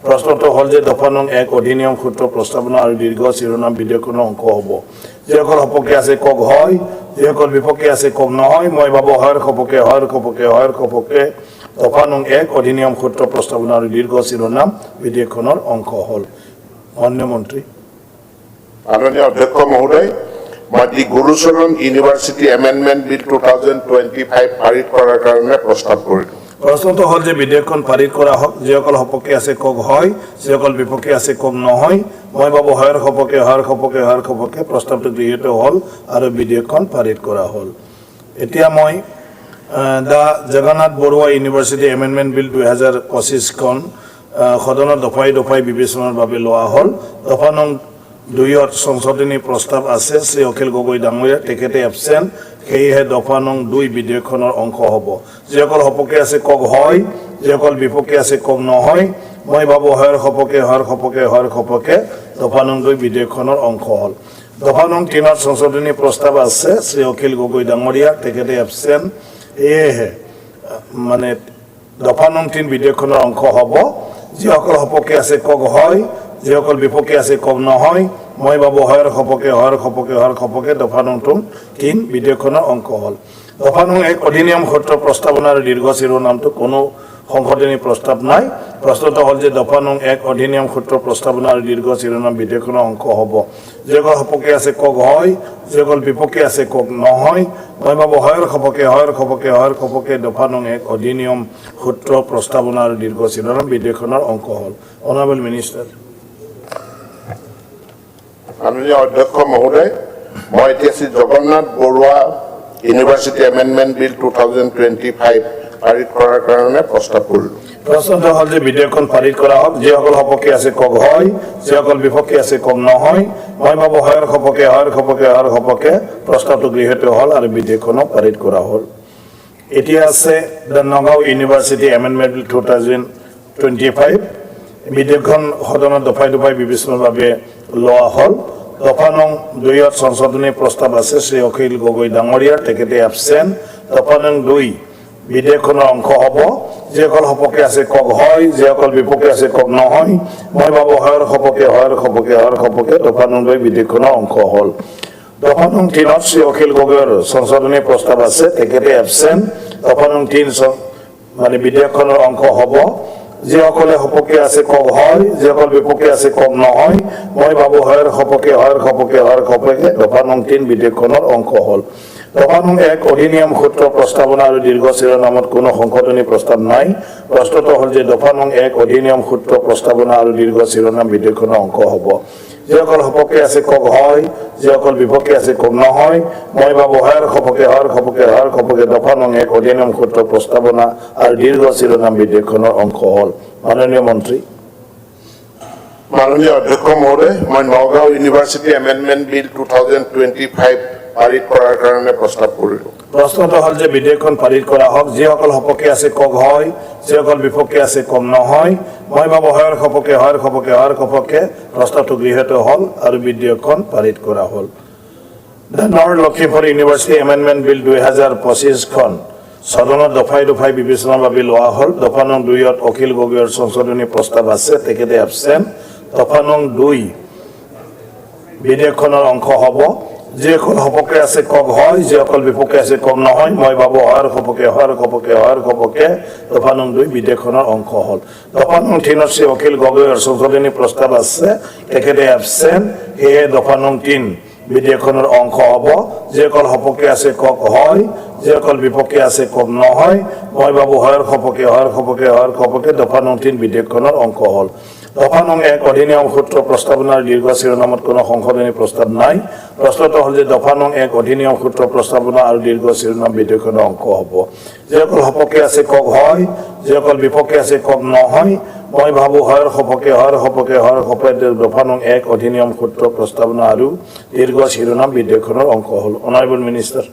প্ৰশ্নটো হ'ল যে দফা নং 1 অধিনিয়ম সূত্ৰ প্ৰস্তাৱনা আৰু দীৰ্ঘ শিৰোনাম বিধেয়কখনৰ অংশ হ'ব যিসকল সপক্ষে আছে কওক হয় যিসকল বিপক্ষে আছে কওক নহয় মই ভাবোঁ হয়ৰ সপক্ষে হয়ৰ সপক্ষে হয়ৰ সপক্ষে দফা নং 1 অধিনিয়ম সূত্ৰ প্ৰস্তাৱনা আৰু দীৰ্ঘ শিৰোনাম বিধেয়কখনৰ অংশ হ'ল মাননীয় মন্ত্ৰী মাননীয় অধ্যক্ষ মহোদয় মই দি গুৰুচৰণ ইউনিভাৰ্চিটি এমেণ্ডমেণ্ট বিল 2025 পাৰিত কৰাৰ কাৰণে প্ৰস্তাৱ কৰিলোঁ প্ৰশ্নটো হ'ল যে বিধেয়কখন পাৰিত কৰা হওক যিসকল সপক্ষে আছে কওক হয় যিসকল বিপক্ষে আছে কওক নহয় মই ভাবোঁ হয়ৰ সপক্ষে হয়ৰ সপক্ষে হয়ৰ সপক্ষে প্ৰস্তাৱটো গৃহীত হ'ল আৰু বিধেয়কখন পাৰিত কৰা হ'ল এতিয়া মই the Jagannath Barooah university amendment bill 2025খন সদনত দফাই দফাই বিবেচনাৰ বাবে লোৱা হ'ল দফা নং 2ত সংশোধনী প্ৰস্তাৱ আছে শ্ৰী অখিল গগৈ ডাঙৰীয়া তেখেতে এবচেণ্ট সেয়েহে দফা নং 2 বিধেয়কখনৰ অংশ হ'ব যিসকল সপক্ষে আছে কওক হয় যিসকল বিপক্ষে আছে কওক নহয় মই ভাবোঁ হয়ৰ সপক্ষে হয়ৰ সপক্ষে হয়ৰ সপক্ষে দফা নং 2 বিধেয়কখনৰ অংশ হ'ল দফা নং 3ত সংশোধনী প্ৰস্তাৱ আছে শ্ৰী অখিল গগৈ ডাঙৰীয়া তেখেতে এবচেণ্ট সেয়েহে মানে দফা নং 3 বিধেয়কখনৰ অংশ হ'ব যিসকল সপক্ষে আছে কওক হয় যিসকল বিপক্ষে আছে কওক নহয় মই ভাবোঁ হয়ৰ সপক্ষে হয়ৰ সপক্ষে হয়ৰ সপক্ষে দফা নং 3 বিধেয়কখনৰ অংশ হ'ল দফা নং 1 অধিনিয়ম সূত্ৰ প্ৰস্তাৱনা আৰু দীৰ্ঘ শিৰোনামটো কোনো সংশোধনী প্ৰস্তাৱ নাই প্ৰশ্নটো হ'ল যে দফা নং 1 অধিনিয়ম সূত্ৰ প্ৰস্তাৱনা আৰু দীৰ্ঘ শিৰোনাম বিধেয়কখনৰ অংশ হ'ব যিসকল সপক্ষে আছে কওক হয় যিসকল বিপক্ষে আছে কওক নহয় মই ভাবোঁ হয়ৰ সপক্ষে দফা নং 1 অধিনিয়ম সূত্ৰ প্ৰস্তাৱনা আৰু দীৰ্ঘ শিৰোনাম বিধেয়কখনৰ অংশ হ'ল অনাৰেবল মিনিষ্টাৰ মাননীয় অধ্যক্ষ মহোদয় মই এতিয়া Shri Jagannath Barooah university amendment bill 2025 পাৰিত কৰাৰ কাৰণে প্ৰস্তাৱ কৰিলোঁ প্ৰশ্নটো হ'ল যে বিধেয়কখন পাৰিত কৰা হওক যিসকল সপক্ষে আছে কওক হয় যিসকল বিপক্ষে আছে কওক নহয় মই ভাবোঁ হয়ৰ সপক্ষে প্ৰস্তাৱটো গৃহীত হ'ল আৰু বিধেয়কখনো পাৰিত কৰা হ'ল এতিয়া আছে the Nagaon university amendment bill 2025 বিধেয়কখন সদনত দফাই বিবেচনাৰ বাবে লোৱা হ'ল দফা নং 2 সংশোধনী প্ৰস্তাৱ আছে শ্ৰী অখিল গগৈ ডাঙৰীয়াৰ তেখেতে এবচেণ্ট দফা নং 2 বিধেয়কখনৰ অংশ হ'ব যিসকল সপক্ষে আছে কওক হয় যিসকল বিপক্ষে আছে কওক নহয় মই ভাবোঁ হয়ৰ সপক্ষে দফা নং 2 বিধেয়কখনৰ অংশ হ'ল দফা নং 3 শ্ৰী অখিল গগৈৰ সংশোধনী প্ৰস্তাৱ আছে তেখেতে এবচেণ্ট দফা নং 3 মানে বিধেয়কখনৰ অংশ হ'ব যিসকলে সপক্ষে আছে কওক হয় যিসকল বিপক্ষে আছে কওক নহয় মই ভাবোঁ হয়ৰ সপক্ষে দফা নং 3 বিধেয়কখনৰ অংশ হ'ল দফা নং 1 অধিনিয়ম সূত্ৰ প্ৰস্তাৱনা আৰু দীৰ্ঘ শিৰোনামত কোনো সংশোধনী প্ৰস্তাৱ নাই প্ৰশ্নটো হ'ল যে দফা নং 1 অধিনিয়ম সূত্ৰ প্ৰস্তাৱনা আৰু দীৰ্ঘ শিৰোনাম বিধেয়কখনৰ অংশ হ'ব যিসকল সপক্ষে আছে কওক হয় যিসকল বিপক্ষে আছে কওক নহয় মই ভাবোঁ হয়ৰ সপক্ষে দফা নং 1 অধিনিয়ম সূত্ৰ প্ৰস্তাৱনা আৰু দীৰ্ঘ শিৰোনাম বিধেয়কখনৰ অংশ হ'ল মাননীয় মন্ত্ৰী মাননীয় অধ্যক্ষ মহোদয় মই নগাঁও ইউনিভাৰ্চিটি এমেণ্ডমেণ্ট বিল 2025 পাৰিত কৰাৰ কাৰণে প্ৰস্তাৱ কৰিলোঁ প্ৰশ্নটো হ'ল যে বিধেয়কখন পাৰিত কৰা হওক যিসকল সপক্ষে আছে কওক হয় যিসকল বিপক্ষে আছে কওক নহয় মই ভাবোঁ হয়ৰ সপক্ষে প্ৰস্তাৱটো গৃহীত হ'ল আৰু বিধেয়কখন পাৰিত কৰা হ'ল the north Lakhimpur university amendment bill 2025খন সদনত দফাই বিবেচনাৰ বাবে লোৱা হ'ল দফা নং 2 অখিল গগৈৰ সংশোধনী প্ৰস্তাৱ আছে তেখেতে এবচেণ্ট দফা নং 2 বিধেয়কখনৰ অংশ হ'ব যিসকল সপক্ষে আছে কওক হয় যিসকল বিপক্ষে আছে কওক নহয় মই ভাবোঁ হয়ৰ সপক্ষে দফা নং 2 বিধেয়কখনৰ অংশ হ'ল দফা নং 3 শ্ৰী অখিল গগৈৰ সংশোধনী প্ৰস্তাৱ আছে তেখেতে এবচেণ্ট সেয়ে দফা নং 3 বিধেয়কখনৰ অংশ হ'ব যিসকল সপক্ষে আছে কওক হয় যিসকল বিপক্ষে আছে কওক নহয় মই ভাবোঁ হয়ৰ সপক্ষে দফা নং 3 বিধেয়কখনৰ অংশ হ'ল দফা নং 1 অধিনিয়ম সূত্ৰ প্ৰস্তাৱনাৰ দীৰ্ঘ শিৰোনামত কোনো সংশোধনী প্ৰস্তাৱ নাই প্ৰশ্নটো হ'ল যে দফা নং 1 অধিনিয়ম সূত্ৰ প্ৰস্তাৱনা আৰু দীৰ্ঘ শিৰোনাম বিধেয়কখনৰ অংশ হ'ব যিসকল সপক্ষে আছে কওক হয় যিসকল বিপক্ষে আছে কওক নহয় মই ভাবোঁ হয়ৰ সপক্ষে দফা নং 1 অধিনিয়ম সূত্ৰ প্ৰস্তাৱনা আৰু দীৰ্ঘ শিৰোনাম বিধেয়কখনৰ অংশ হ'ল অনাৰেবল মিনিষ্টাৰ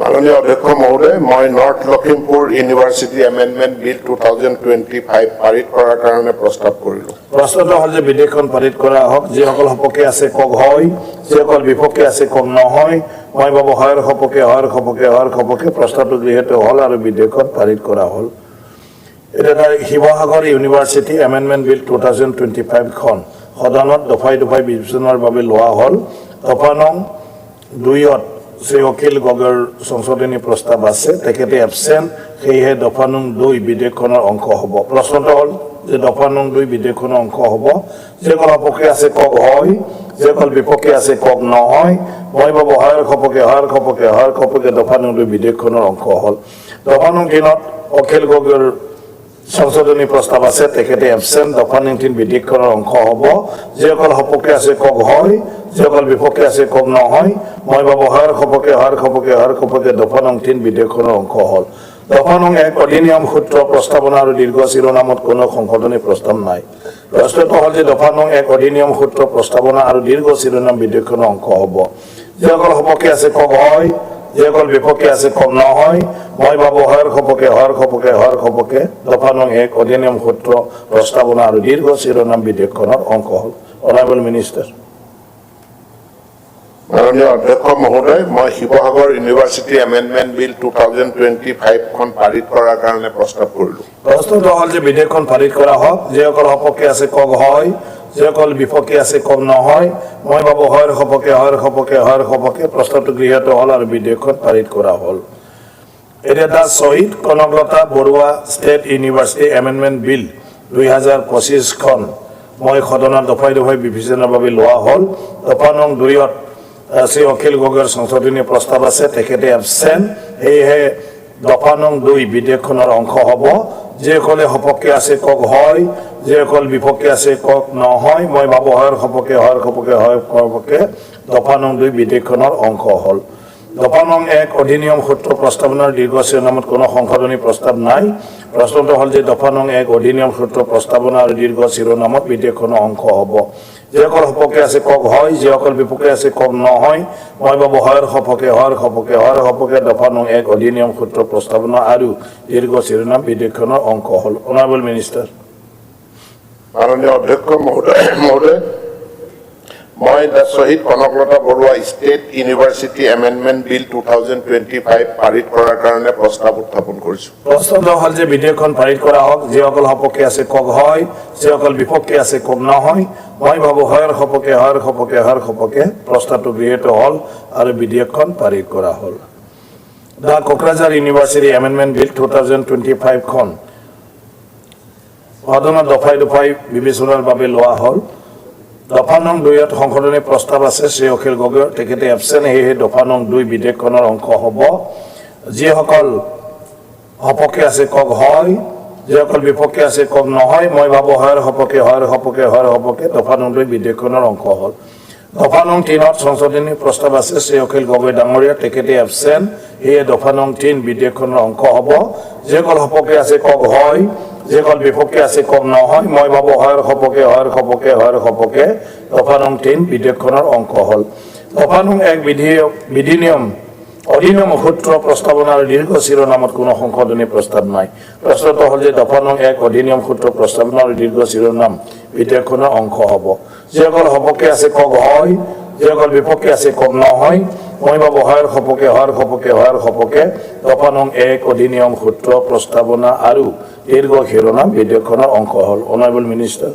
মাননীয় অধ্যক্ষ মহোদয় মই north Lakhimpur university amendment bill 2025 পাৰিত কৰাৰ কাৰণে প্ৰস্তাৱ কৰিলোঁ প্ৰশ্নটো হ'ল যে বিধেয়কখন পাৰিত কৰা হওক যিসকল সপক্ষে আছে কওক হয় যিসকল বিপক্ষে আছে কওক নহয় মই ভাবোঁ হয়ৰ সপক্ষে প্ৰস্তাৱটো গৃহীত হ'ল আৰু বিধেয়কখন পাৰিত কৰা হ'ল এতিয়া শিৱসাগৰ ইউনিভাৰ্চিটি এমেণ্ডমেণ্ট বিল 2025খন সদনত দফাই বিবেচনাৰ বাবে লোৱা হ'ল দফা নং 2 শ্ৰী অখিল গগৈৰ সংশোধনী প্ৰস্তাৱ আছে তেখেতে এবচেণ্ট সেয়েহে দফা নং 2 বিধেয়কখনৰ অংশ হ'ব প্ৰশ্নটো হ'ল যে দফা নং 2 বিধেয়কখনৰ অংশ হ'ব যিসকল সপক্ষে আছে কওক হয় যিসকল বিপক্ষে আছে কওক নহয় মই ভাবোঁ হয়ৰ সপক্ষে দফা নং 2 বিধেয়কখনৰ অংশ হ'ল দফা নং 3 অখিল গগৈৰ সংশোধনী প্ৰস্তাৱ আছে তেখেতে এবচেণ্ট দফা নং 3 বিধেয়কখনৰ অংশ হ'ব যিসকল সপক্ষে আছে কওক হয় যিসকল বিপক্ষে আছে কওক নহয় মই ভাবোঁ হয়ৰ সপক্ষে দফা নং 3 বিধেয়কখনৰ অংশ হ'ল দফা নং 1 অধিনিয়ম সূত্ৰ প্ৰস্তাৱনা আৰু দীৰ্ঘ শিৰোনামত কোনো সংশোধনী প্ৰস্তাৱ নাই প্ৰশ্নটো হ'ল যে দফা নং 1 অধিনিয়ম সূত্ৰ প্ৰস্তাৱনা আৰু দীৰ্ঘ শিৰোনাম বিধেয়কখনৰ অংশ হ'ব যিসকল সপক্ষে আছে কওক হয় যিসকল বিপক্ষে আছে কওক নহয় মই ভাবোঁ হয়ৰ সপক্ষে দফা নং 1 অধিনিয়ম সূত্ৰ প্ৰস্তাৱনা আৰু দীৰ্ঘ শিৰোনাম বিধেয়কখনৰ অংশ হ'ল অনাৰেবল মিনিষ্টাৰ মাননীয় অধ্যক্ষ মহোদয় মই শিৱসাগৰ ইউনিভাৰ্চিটি এমেণ্ডমেণ্ট বিল 2025খন পাৰিত কৰাৰ কাৰণে প্ৰস্তাৱ কৰিলোঁ প্ৰশ্নটো হ'ল যে বিধেয়কখন পাৰিত কৰা হওক যিসকল সপক্ষে আছে কওক হয় যিসকল বিপক্ষে আছে কওক নহয় মই ভাবোঁ হয়ৰ সপক্ষে প্ৰস্তাৱটো গৃহীত হ'ল আৰু বিধেয়কখন পাৰিত কৰা হ'ল এতিয়া the Shaheed Kanaklata Barua state university amendment bill 2025খন মই সদনত দফাই দফাই বিবেচনাৰ বাবে লোৱা হ'ল। দফা নং 2ত শ্ৰী অখিল গগৈৰ সংশোধনী প্ৰস্তাৱ আছে, তেখেতে এবচেণ্ট, সেয়েহে দফা নং 2 বিধেয়কখনৰ অংশ হ'ব। যিসকলে সপক্ষে আছে কওক হয়, যিসকল বিপক্ষে আছে কওক নহয়। মই ভাবো হয়ৰ সপক্ষে হয় সপক্ষে দফা নং 2 বিধেয়কখনৰ অংশ হ'ল। দফা নং 1 অধিনিয়ম সূত্ৰ প্ৰস্তাৱনাৰ দীৰ্ঘ শিৰোনামত কোনো সংশোধনী প্ৰস্তাৱ নাই। প্ৰশ্নটো হ'ল যে দফা নং 1 অধিনিয়ম সূত্ৰ প্ৰস্তাৱনা আৰু দীৰ্ঘ শিৰোনামত বিধেয়কখনৰ অংশ হ'ব। যিসকল সপক্ষে আছে কওক হয়, যিসকল বিপক্ষে আছে কওক নহয়। মই ভাবো হয়ৰ সপক্ষে দফা নং 1 অধিনিয়ম সূত্ৰ প্ৰস্তাৱনা আৰু দীৰ্ঘ শিৰোনাম বিধেয়কখনৰ অংশ হ'ল। Honourable minister. মাননীয় অধ্যক্ষ মহোদয়, মই the Shaheed Kanaklata Barua state university amendment bill 2025 পাৰিত কৰাৰ কাৰণে প্ৰস্তাৱ উত্থাপন কৰিছো। প্ৰশ্নটো হ'ল যে বিধেয়কখন পাৰিত কৰা হওক, যিসকল সপক্ষে আছে কওক হয়, যিসকল বিপক্ষে আছে কওক নহয়। মই ভাবো হয়ৰ সপক্ষে প্ৰস্তাৱটো গৃহীত হ'ল আৰু বিধেয়কখন পাৰিত কৰা হ'ল। দা কোকৰাঝাৰ ইউনিভাৰ্চিটি এমেণ্ডমেণ্ট বিল 2025খন সদনত দফাই দফাই বিবেচনাৰ বাবে লোৱা হ'ল। দফা নং 2ত সংশোধনী প্ৰস্তাৱ আছে, শ্ৰী অখিল গগৈ, তেখেতে এবচেণ্ট, সেয়েহে দফা নং 2 বিধেয়কখনৰ অংশ হ'ব। যিসকল সপক্ষে আছে কওক হয়, যিসকল বিপক্ষে আছে কওক নহয়। মই ভাবো হয়ৰ সপক্ষে দফা নং 2 বিধেয়কখনৰ অংশ হ'ল। দফা নং 3ত সংশোধনী প্ৰস্তাৱ আছে, শ্ৰী অখিল গগৈ ডাঙৰীয়া, তেখেতে এবচেণ্ট, সেয়ে দফা নং 3 বিধেয়কখনৰ অংশ হ'ব। যিসকল সপক্ষে আছে কওক হয়, যিসকল বিপক্ষে আছে কওক নহয়। মই ভাবো হয়ৰ সপক্ষে দফা নং 3 বিধেয়কখনৰ অংশ হ'ল। দফা নং 1 অধিনিয়ম সূত্ৰ প্ৰস্তাৱনা আৰু দীৰ্ঘ শিৰোনামত কোনো সংশোধনী প্ৰস্তাৱ নাই। প্ৰশ্নটো হ'ল যে দফা নং 1 অধিনিয়ম সূত্ৰ প্ৰস্তাৱনা আৰু দীৰ্ঘ শিৰোনাম বিধেয়কখনৰ অংশ হ'ব। যিসকল সপক্ষে আছে কওক হয়, যিসকল বিপক্ষে আছে কওক নহয়। মই ভাবো হয়ৰ সপক্ষে দফা নং 1 অধিনিয়ম সূত্ৰ প্ৰস্তাৱনা আৰু দীৰ্ঘ শিৰোনাম বিধেয়কখনৰ অংশ হ'ল। Honourable minister.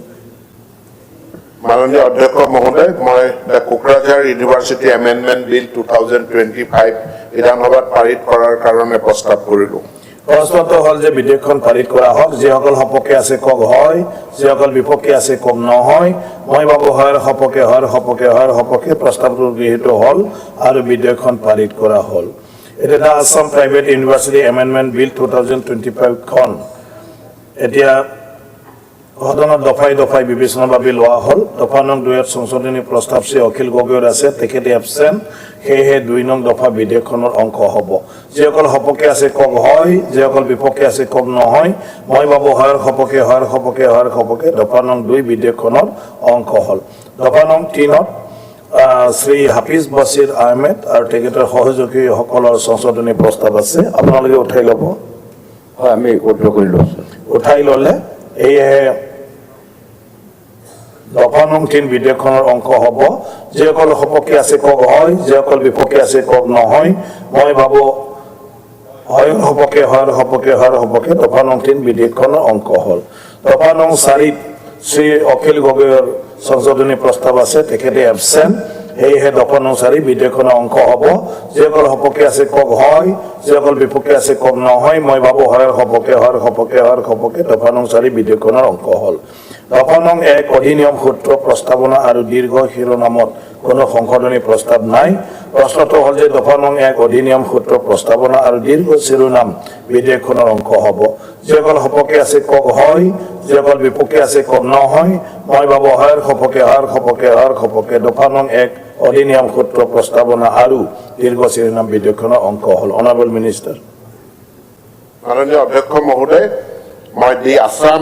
মাননীয় অধ্যক্ষ মহোদয়, মই দা কোকৰাঝাৰ ইউনিভাৰ্চিটি এমেণ্ডমেণ্ট বিল 2025 বিধানসভাত পাৰিত কৰাৰ কাৰণে প্ৰস্তাৱ কৰিলো। প্ৰশ্নটো হ'ল যে বিধেয়কখন পাৰিত কৰা হওক, যিসকল সপক্ষে আছে কওক হয়, যিসকল বিপক্ষে আছে কওক নহয়। মই ভাবো হয়ৰ সপক্ষে প্ৰস্তাৱটো গৃহীত হ'ল আৰু বিধেয়কখন পাৰিত কৰা হ'ল। এতিয়া দা Assam private university amendment bill 2025খন এতিয়া সদনত দফাই দফাই বিবেচনাৰ বাবে লোৱা হ'ল। দফা নং 2ত সংশোধনী প্ৰস্তাৱ শ্ৰী অখিল গগৈৰ আছে, তেখেতে এবচেণ্ট, সেয়েহে 2 নং দফা বিধেয়কখনৰ অংশ হ'ব। যিসকল সপক্ষে আছে কওক হয়, যিসকল বিপক্ষে আছে কওক নহয়। মই ভাবো হয়ৰ সপক্ষে দফা নং 2 বিধেয়কখনৰ অংশ হ'ল। দফা নং 3ত শ্ৰী হাফিজ বছিৰ আহমেদ আৰু তেখেতৰ সহযোগীসকলৰ সংশোধনী প্ৰস্তাৱ আছে, আপোনালোকে উঠাই ল'ব। হয়, আমি উঠাই ল'লে সেয়েহে দফা নং 3 বিধেয়কখনৰ অংশ হ'ব। যিসকল সপক্ষে আছে কওক হয়, যিসকল বিপক্ষে আছে কওক নহয়। মই ভাবো হয়ৰ সপক্ষে দফা নং 3 বিধেয়কখনৰ অংশ হ'ল। দফা নং 4ত শ্ৰী অখিল গগৈৰ সংশোধনী প্ৰস্তাৱ আছে, তেখেতে এবচেণ্ট, সেয়েহে দফা নং 4 বিধেয়কখনৰ অংশ হ'ব। যিসকল সপক্ষে আছে কওক হয়, যিসকল বিপক্ষে আছে কওক নহয়। মই ভাবো হয়ৰ সপক্ষে দফা নং 4 বিধেয়কখনৰ অংশ হ'ল। দফা নং 1 অধিনিয়ম সূত্ৰ প্ৰস্তাৱনা আৰু দীৰ্ঘ শিৰোনামত কোনো সংশোধনী প্ৰস্তাৱ নাই। প্ৰশ্নটো হ'ল যে দফা নং 1 অধিনিয়ম সূত্ৰ প্ৰস্তাৱনা আৰু দীৰ্ঘ শিৰোনাম বিধেয়কখনৰ অংশ হ'ব। যিসকল সপক্ষে আছে কওক হয়, যিসকল বিপক্ষে আছে কওক নহয়। মই ভাবো হয়ৰ সপক্ষে দফা নং 1 অধিনিয়ম সূত্ৰ প্ৰস্তাৱনা আৰু দীৰ্ঘ শিৰোনাম বিধেয়কখনৰ অংশ হ'ল। Honourable minister. মাননীয় অধ্যক্ষ মহোদয়, মই দি Assam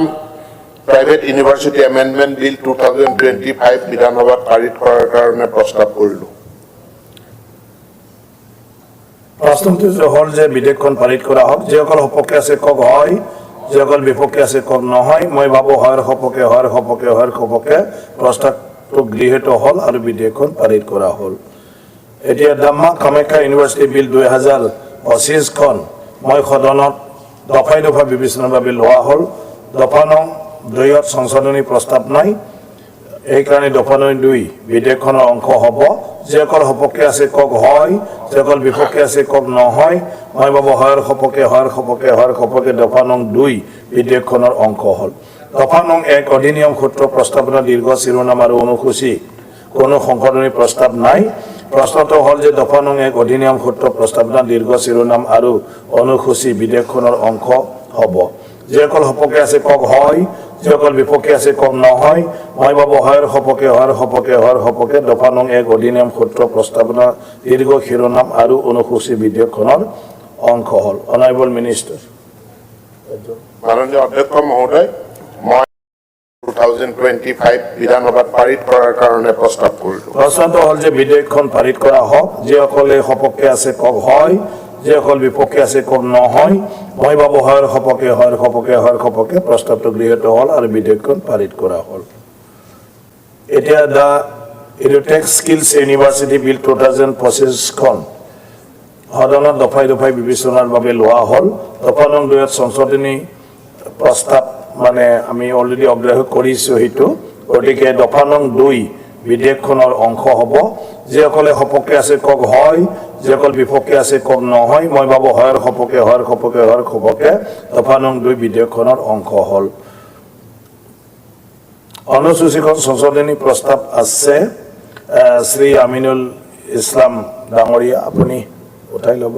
private university amendment bill 2025 বিধানসভাত পাৰিত কৰাৰ কাৰণে প্ৰস্তাৱ কৰিলো। প্ৰশ্নটো হ'ল যে বিধেয়কখন পাৰিত কৰা হওক, যিসকল সপক্ষে আছে কওক হয়, যিসকল বিপক্ষে আছে কওক নহয়। মই ভাবো হয়ৰ সপক্ষে প্ৰস্তাৱটো গৃহীত হ'ল আৰু বিধেয়কখন পাৰিত কৰা হ'ল। এতিয়া ডাম্মা কামাখ্যা ইউনিভাৰ্চিটি বিল 2025খন মই সদনত দফাই দফা বিবেচনাৰ বাবে লোৱা হ'ল। দফা নং 2ত সংশোধনী প্ৰস্তাৱ নাই। এইকাৰণে দফা নং 2 বিধেয়কখনৰ অংশ হ'ব যিসকল সপক্ষে আছে কওক হয় যিসকল বিপক্ষে আছে কওক নহয় মই ভাবো হয়ৰ সপক্ষে দফা নং 2 বিধেয়কখনৰ অংশ হ'ল দফা নং 1 অধিনিয়ম সূত্ৰ প্ৰস্তাৱনা দীৰ্ঘ শিৰোনাম আৰু অনুসূচী কোনো সংশোধনী প্ৰস্তাৱ নাই প্ৰশ্নটো হ'ল যে দফা নং 1 অধিনিয়ম সূত্ৰ প্ৰস্তাৱনা দীৰ্ঘ শিৰোনাম আৰু অনুসূচী বিধেয়কখনৰ অংশ হ'ব যিসকল সপক্ষে আছে কওক হয় যিসকল বিপক্ষে আছে কওক নহয় মই ভাবো হয়ৰ সপক্ষে দফা নং 1 অধিনিয়ম সূত্ৰ প্ৰস্তাৱনা দীৰ্ঘ শিৰোনাম আৰু অনুসূচী বিধেয়কখনৰ অংশ হ'ল অনাৰেবল মিনিষ্টাৰ মাননীয় অধ্যক্ষ মহোদয় মই 2025 বিধানসভাত পাৰিত কৰাৰ কাৰণে প্ৰস্তাৱ কৰিলোঁ প্ৰশ্নটো হ'ল যে বিধেয়কখন পাৰিত কৰা হওক যিসকলে সপক্ষে আছে কওক হয় যিসকল বিপক্ষে আছে কওক নহয় মই ভাবো হয়ৰ সপক্ষে প্ৰস্তাৱটো গৃহীত হ'ল আৰু বিধেয়কখন পাৰিত কৰা হ'ল এতিয়া দা এডুটেক স্কিলছ ইউনিভাৰ্চিটি বিল 2025 খন সদনত দফাই বিবেচনাৰ বাবে লোৱা হ'ল দফা নং 2 সংশোধনী প্ৰস্তাৱ মানে আমি অলৰেডি অগ্ৰাহ্য কৰিছোঁ সেইটো গতিকে দফা নং 2 বিধেয়কখনৰ অংশ হ'ব যিসকলে সপক্ষে আছে কওক হয় যিসকল বিপক্ষে আছে কওক নহয় মই ভাবো হয়ৰ সপক্ষে দফা নং 2 বিধেয়কখনৰ অংশ হ'ল অনুসূচীখন সংশোধনী প্ৰস্তাৱ আছে শ্ৰী আমিনুল ইছলাম ডাঙৰীয়া আপুনি উঠাই ল'ব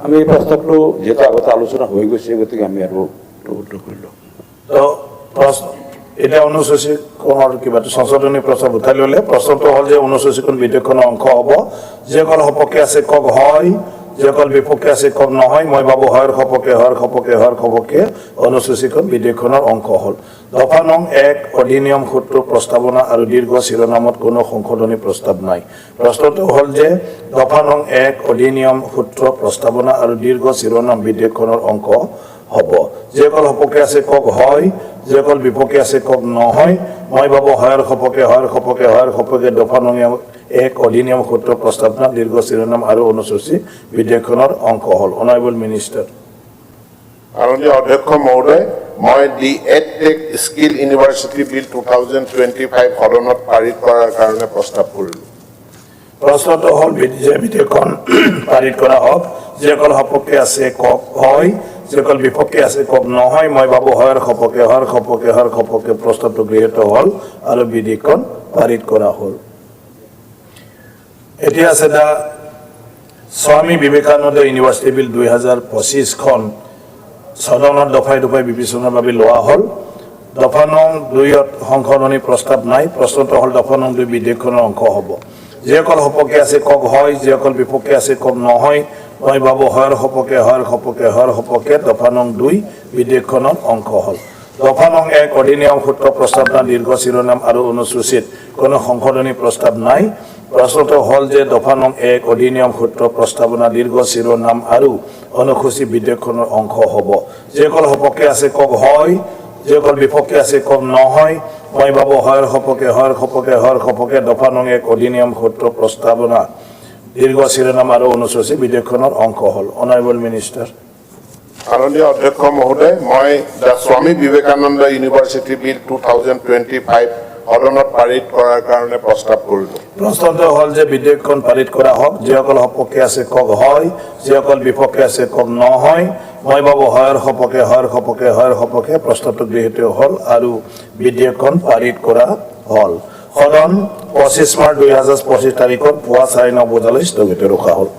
আমি এই প্ৰস্তাৱটো যেটা আগতে আলোচনা হৈ গৈছে গতিকে আমি আৰু কৰিলোঁ তো প্ৰশ্ন এটা অনুসূচীখনৰ কিবা সংশোধনী প্ৰস্তাৱ উঠাই ল'লে প্ৰশ্নটো হ'ল যে অনুসূচীখন বিধেয়কখনৰ অংশ হ'ব যিসকল সপক্ষে আছে কওক হয় যিসকল বিপক্ষে আছে কওক নহয় মই ভাবো হয়ৰ সপক্ষে অনুসূচীখন বিধেয়কখনৰ অংশ হ'ল দফা নং 1 অধিনিয়ম সূত্ৰ প্ৰস্তাৱনা আৰু দীৰ্ঘ শিৰোনামত কোনো সংশোধনী প্ৰস্তাৱ নাই প্ৰশ্নটো হ'ল যে দফা নং 1 অধিনিয়ম সূত্ৰ প্ৰস্তাৱনা আৰু দীৰ্ঘ শিৰোনাম বিধেয়কখনৰ অংশ হ'ব যিসকল সপক্ষে আছে কওক হয় যিসকল বিপক্ষে আছে কওক নহয় মই ভাবো হয়ৰ সপক্ষে দফা নং 1 অধিনিয়ম সূত্ৰ প্ৰস্তাৱনা দীৰ্ঘ শিৰোনাম আৰু অনুসূচী বিধেয়কখনৰ অংশ হ'ল অনাৰেবল মিনিষ্টাৰ মাননীয় অধ্যক্ষ মহোদয় মই দি এডটেক স্কিল ইউনিভাৰ্চিটি বিল 2025 সদনত পাৰিত কৰাৰ কাৰণে প্ৰস্তাৱ কৰিলোঁ প্ৰশ্নটো হ'ল যে বিধেয়কখন পাৰিত কৰা হওক যিসকল সপক্ষে আছে কওক হয় যিসকল বিপক্ষে আছে কওক নহয় মই ভাবো হয়ৰ সপক্ষে প্ৰস্তাৱটো গৃহীত হ'ল আৰু বিধেয়কখন পাৰিত কৰা হ'ল এতিয়া আছে দা স্বামী বিবেকানন্দ ইউনিভাৰ্চিটি বিল 2025 খন সদনত দফাই বিবেচনাৰ বাবে লোৱা হ'ল দফা নং 2 সংশোধনী প্ৰস্তাৱ নাই প্ৰশ্নটো হ'ল দফা নং 2 বিধেয়কখনৰ অংশ হ'ব যিসকল সপক্ষে আছে কওক হয় যিসকল বিপক্ষে আছে কওক নহয় মই ভাবো হয়ৰ সপক্ষে দফা নং 2 বিধেয়কখনৰ অংশ হ'ল দফা নং 1 অধিনিয়ম সূত্ৰ প্ৰস্তাৱনা দীৰ্ঘ শিৰোনাম আৰু অনুসূচীত কোনো সংশোধনী প্ৰস্তাৱ নাই প্ৰশ্নটো হ'ল যে দফা নং 1 অধিনিয়ম সূত্ৰ প্ৰস্তাৱনা দীৰ্ঘ শিৰোনাম আৰু অনুসূচী বিধেয়কখনৰ অংশ হ'ব যিসকল সপক্ষে আছে কওক হয় যিসকল বিপক্ষে আছে কওক নহয় মই ভাবো হয়ৰ সপক্ষে দফা নং 1 অধিনিয়ম সূত্ৰ প্ৰস্তাৱনা দীৰ্ঘ শিৰোনাম আৰু অনুসূচী বিধেয়কখনৰ অংশ হ'ল অনাৰেবল মিনিষ্টাৰ মাননীয় অধ্যক্ষ মহোদয় মই দ্য স্বামী বিবেকানন্দ ইউনিভাৰ্চিটি বিল 2025 সদনত পাৰিত কৰাৰ কাৰণে প্ৰস্তাৱ কৰিলোঁ প্ৰশ্নটো হ'ল যে বিধেয়কখন পাৰিত কৰা হওক যিসকল সপক্ষে আছে কওক হয় যিসকল বিপক্ষে আছে কওক নহয় মই ভাবো হয়ৰ সপক্ষে প্ৰস্তাৱটো গৃহীত হ'ল আৰু বিধেয়কখন পাৰিত কৰা হ'ল সদন 25 মাৰ্চ 2025 তাৰিখত পুৱা 9:30 বজালৈ স্থগিত ৰখা হ'ল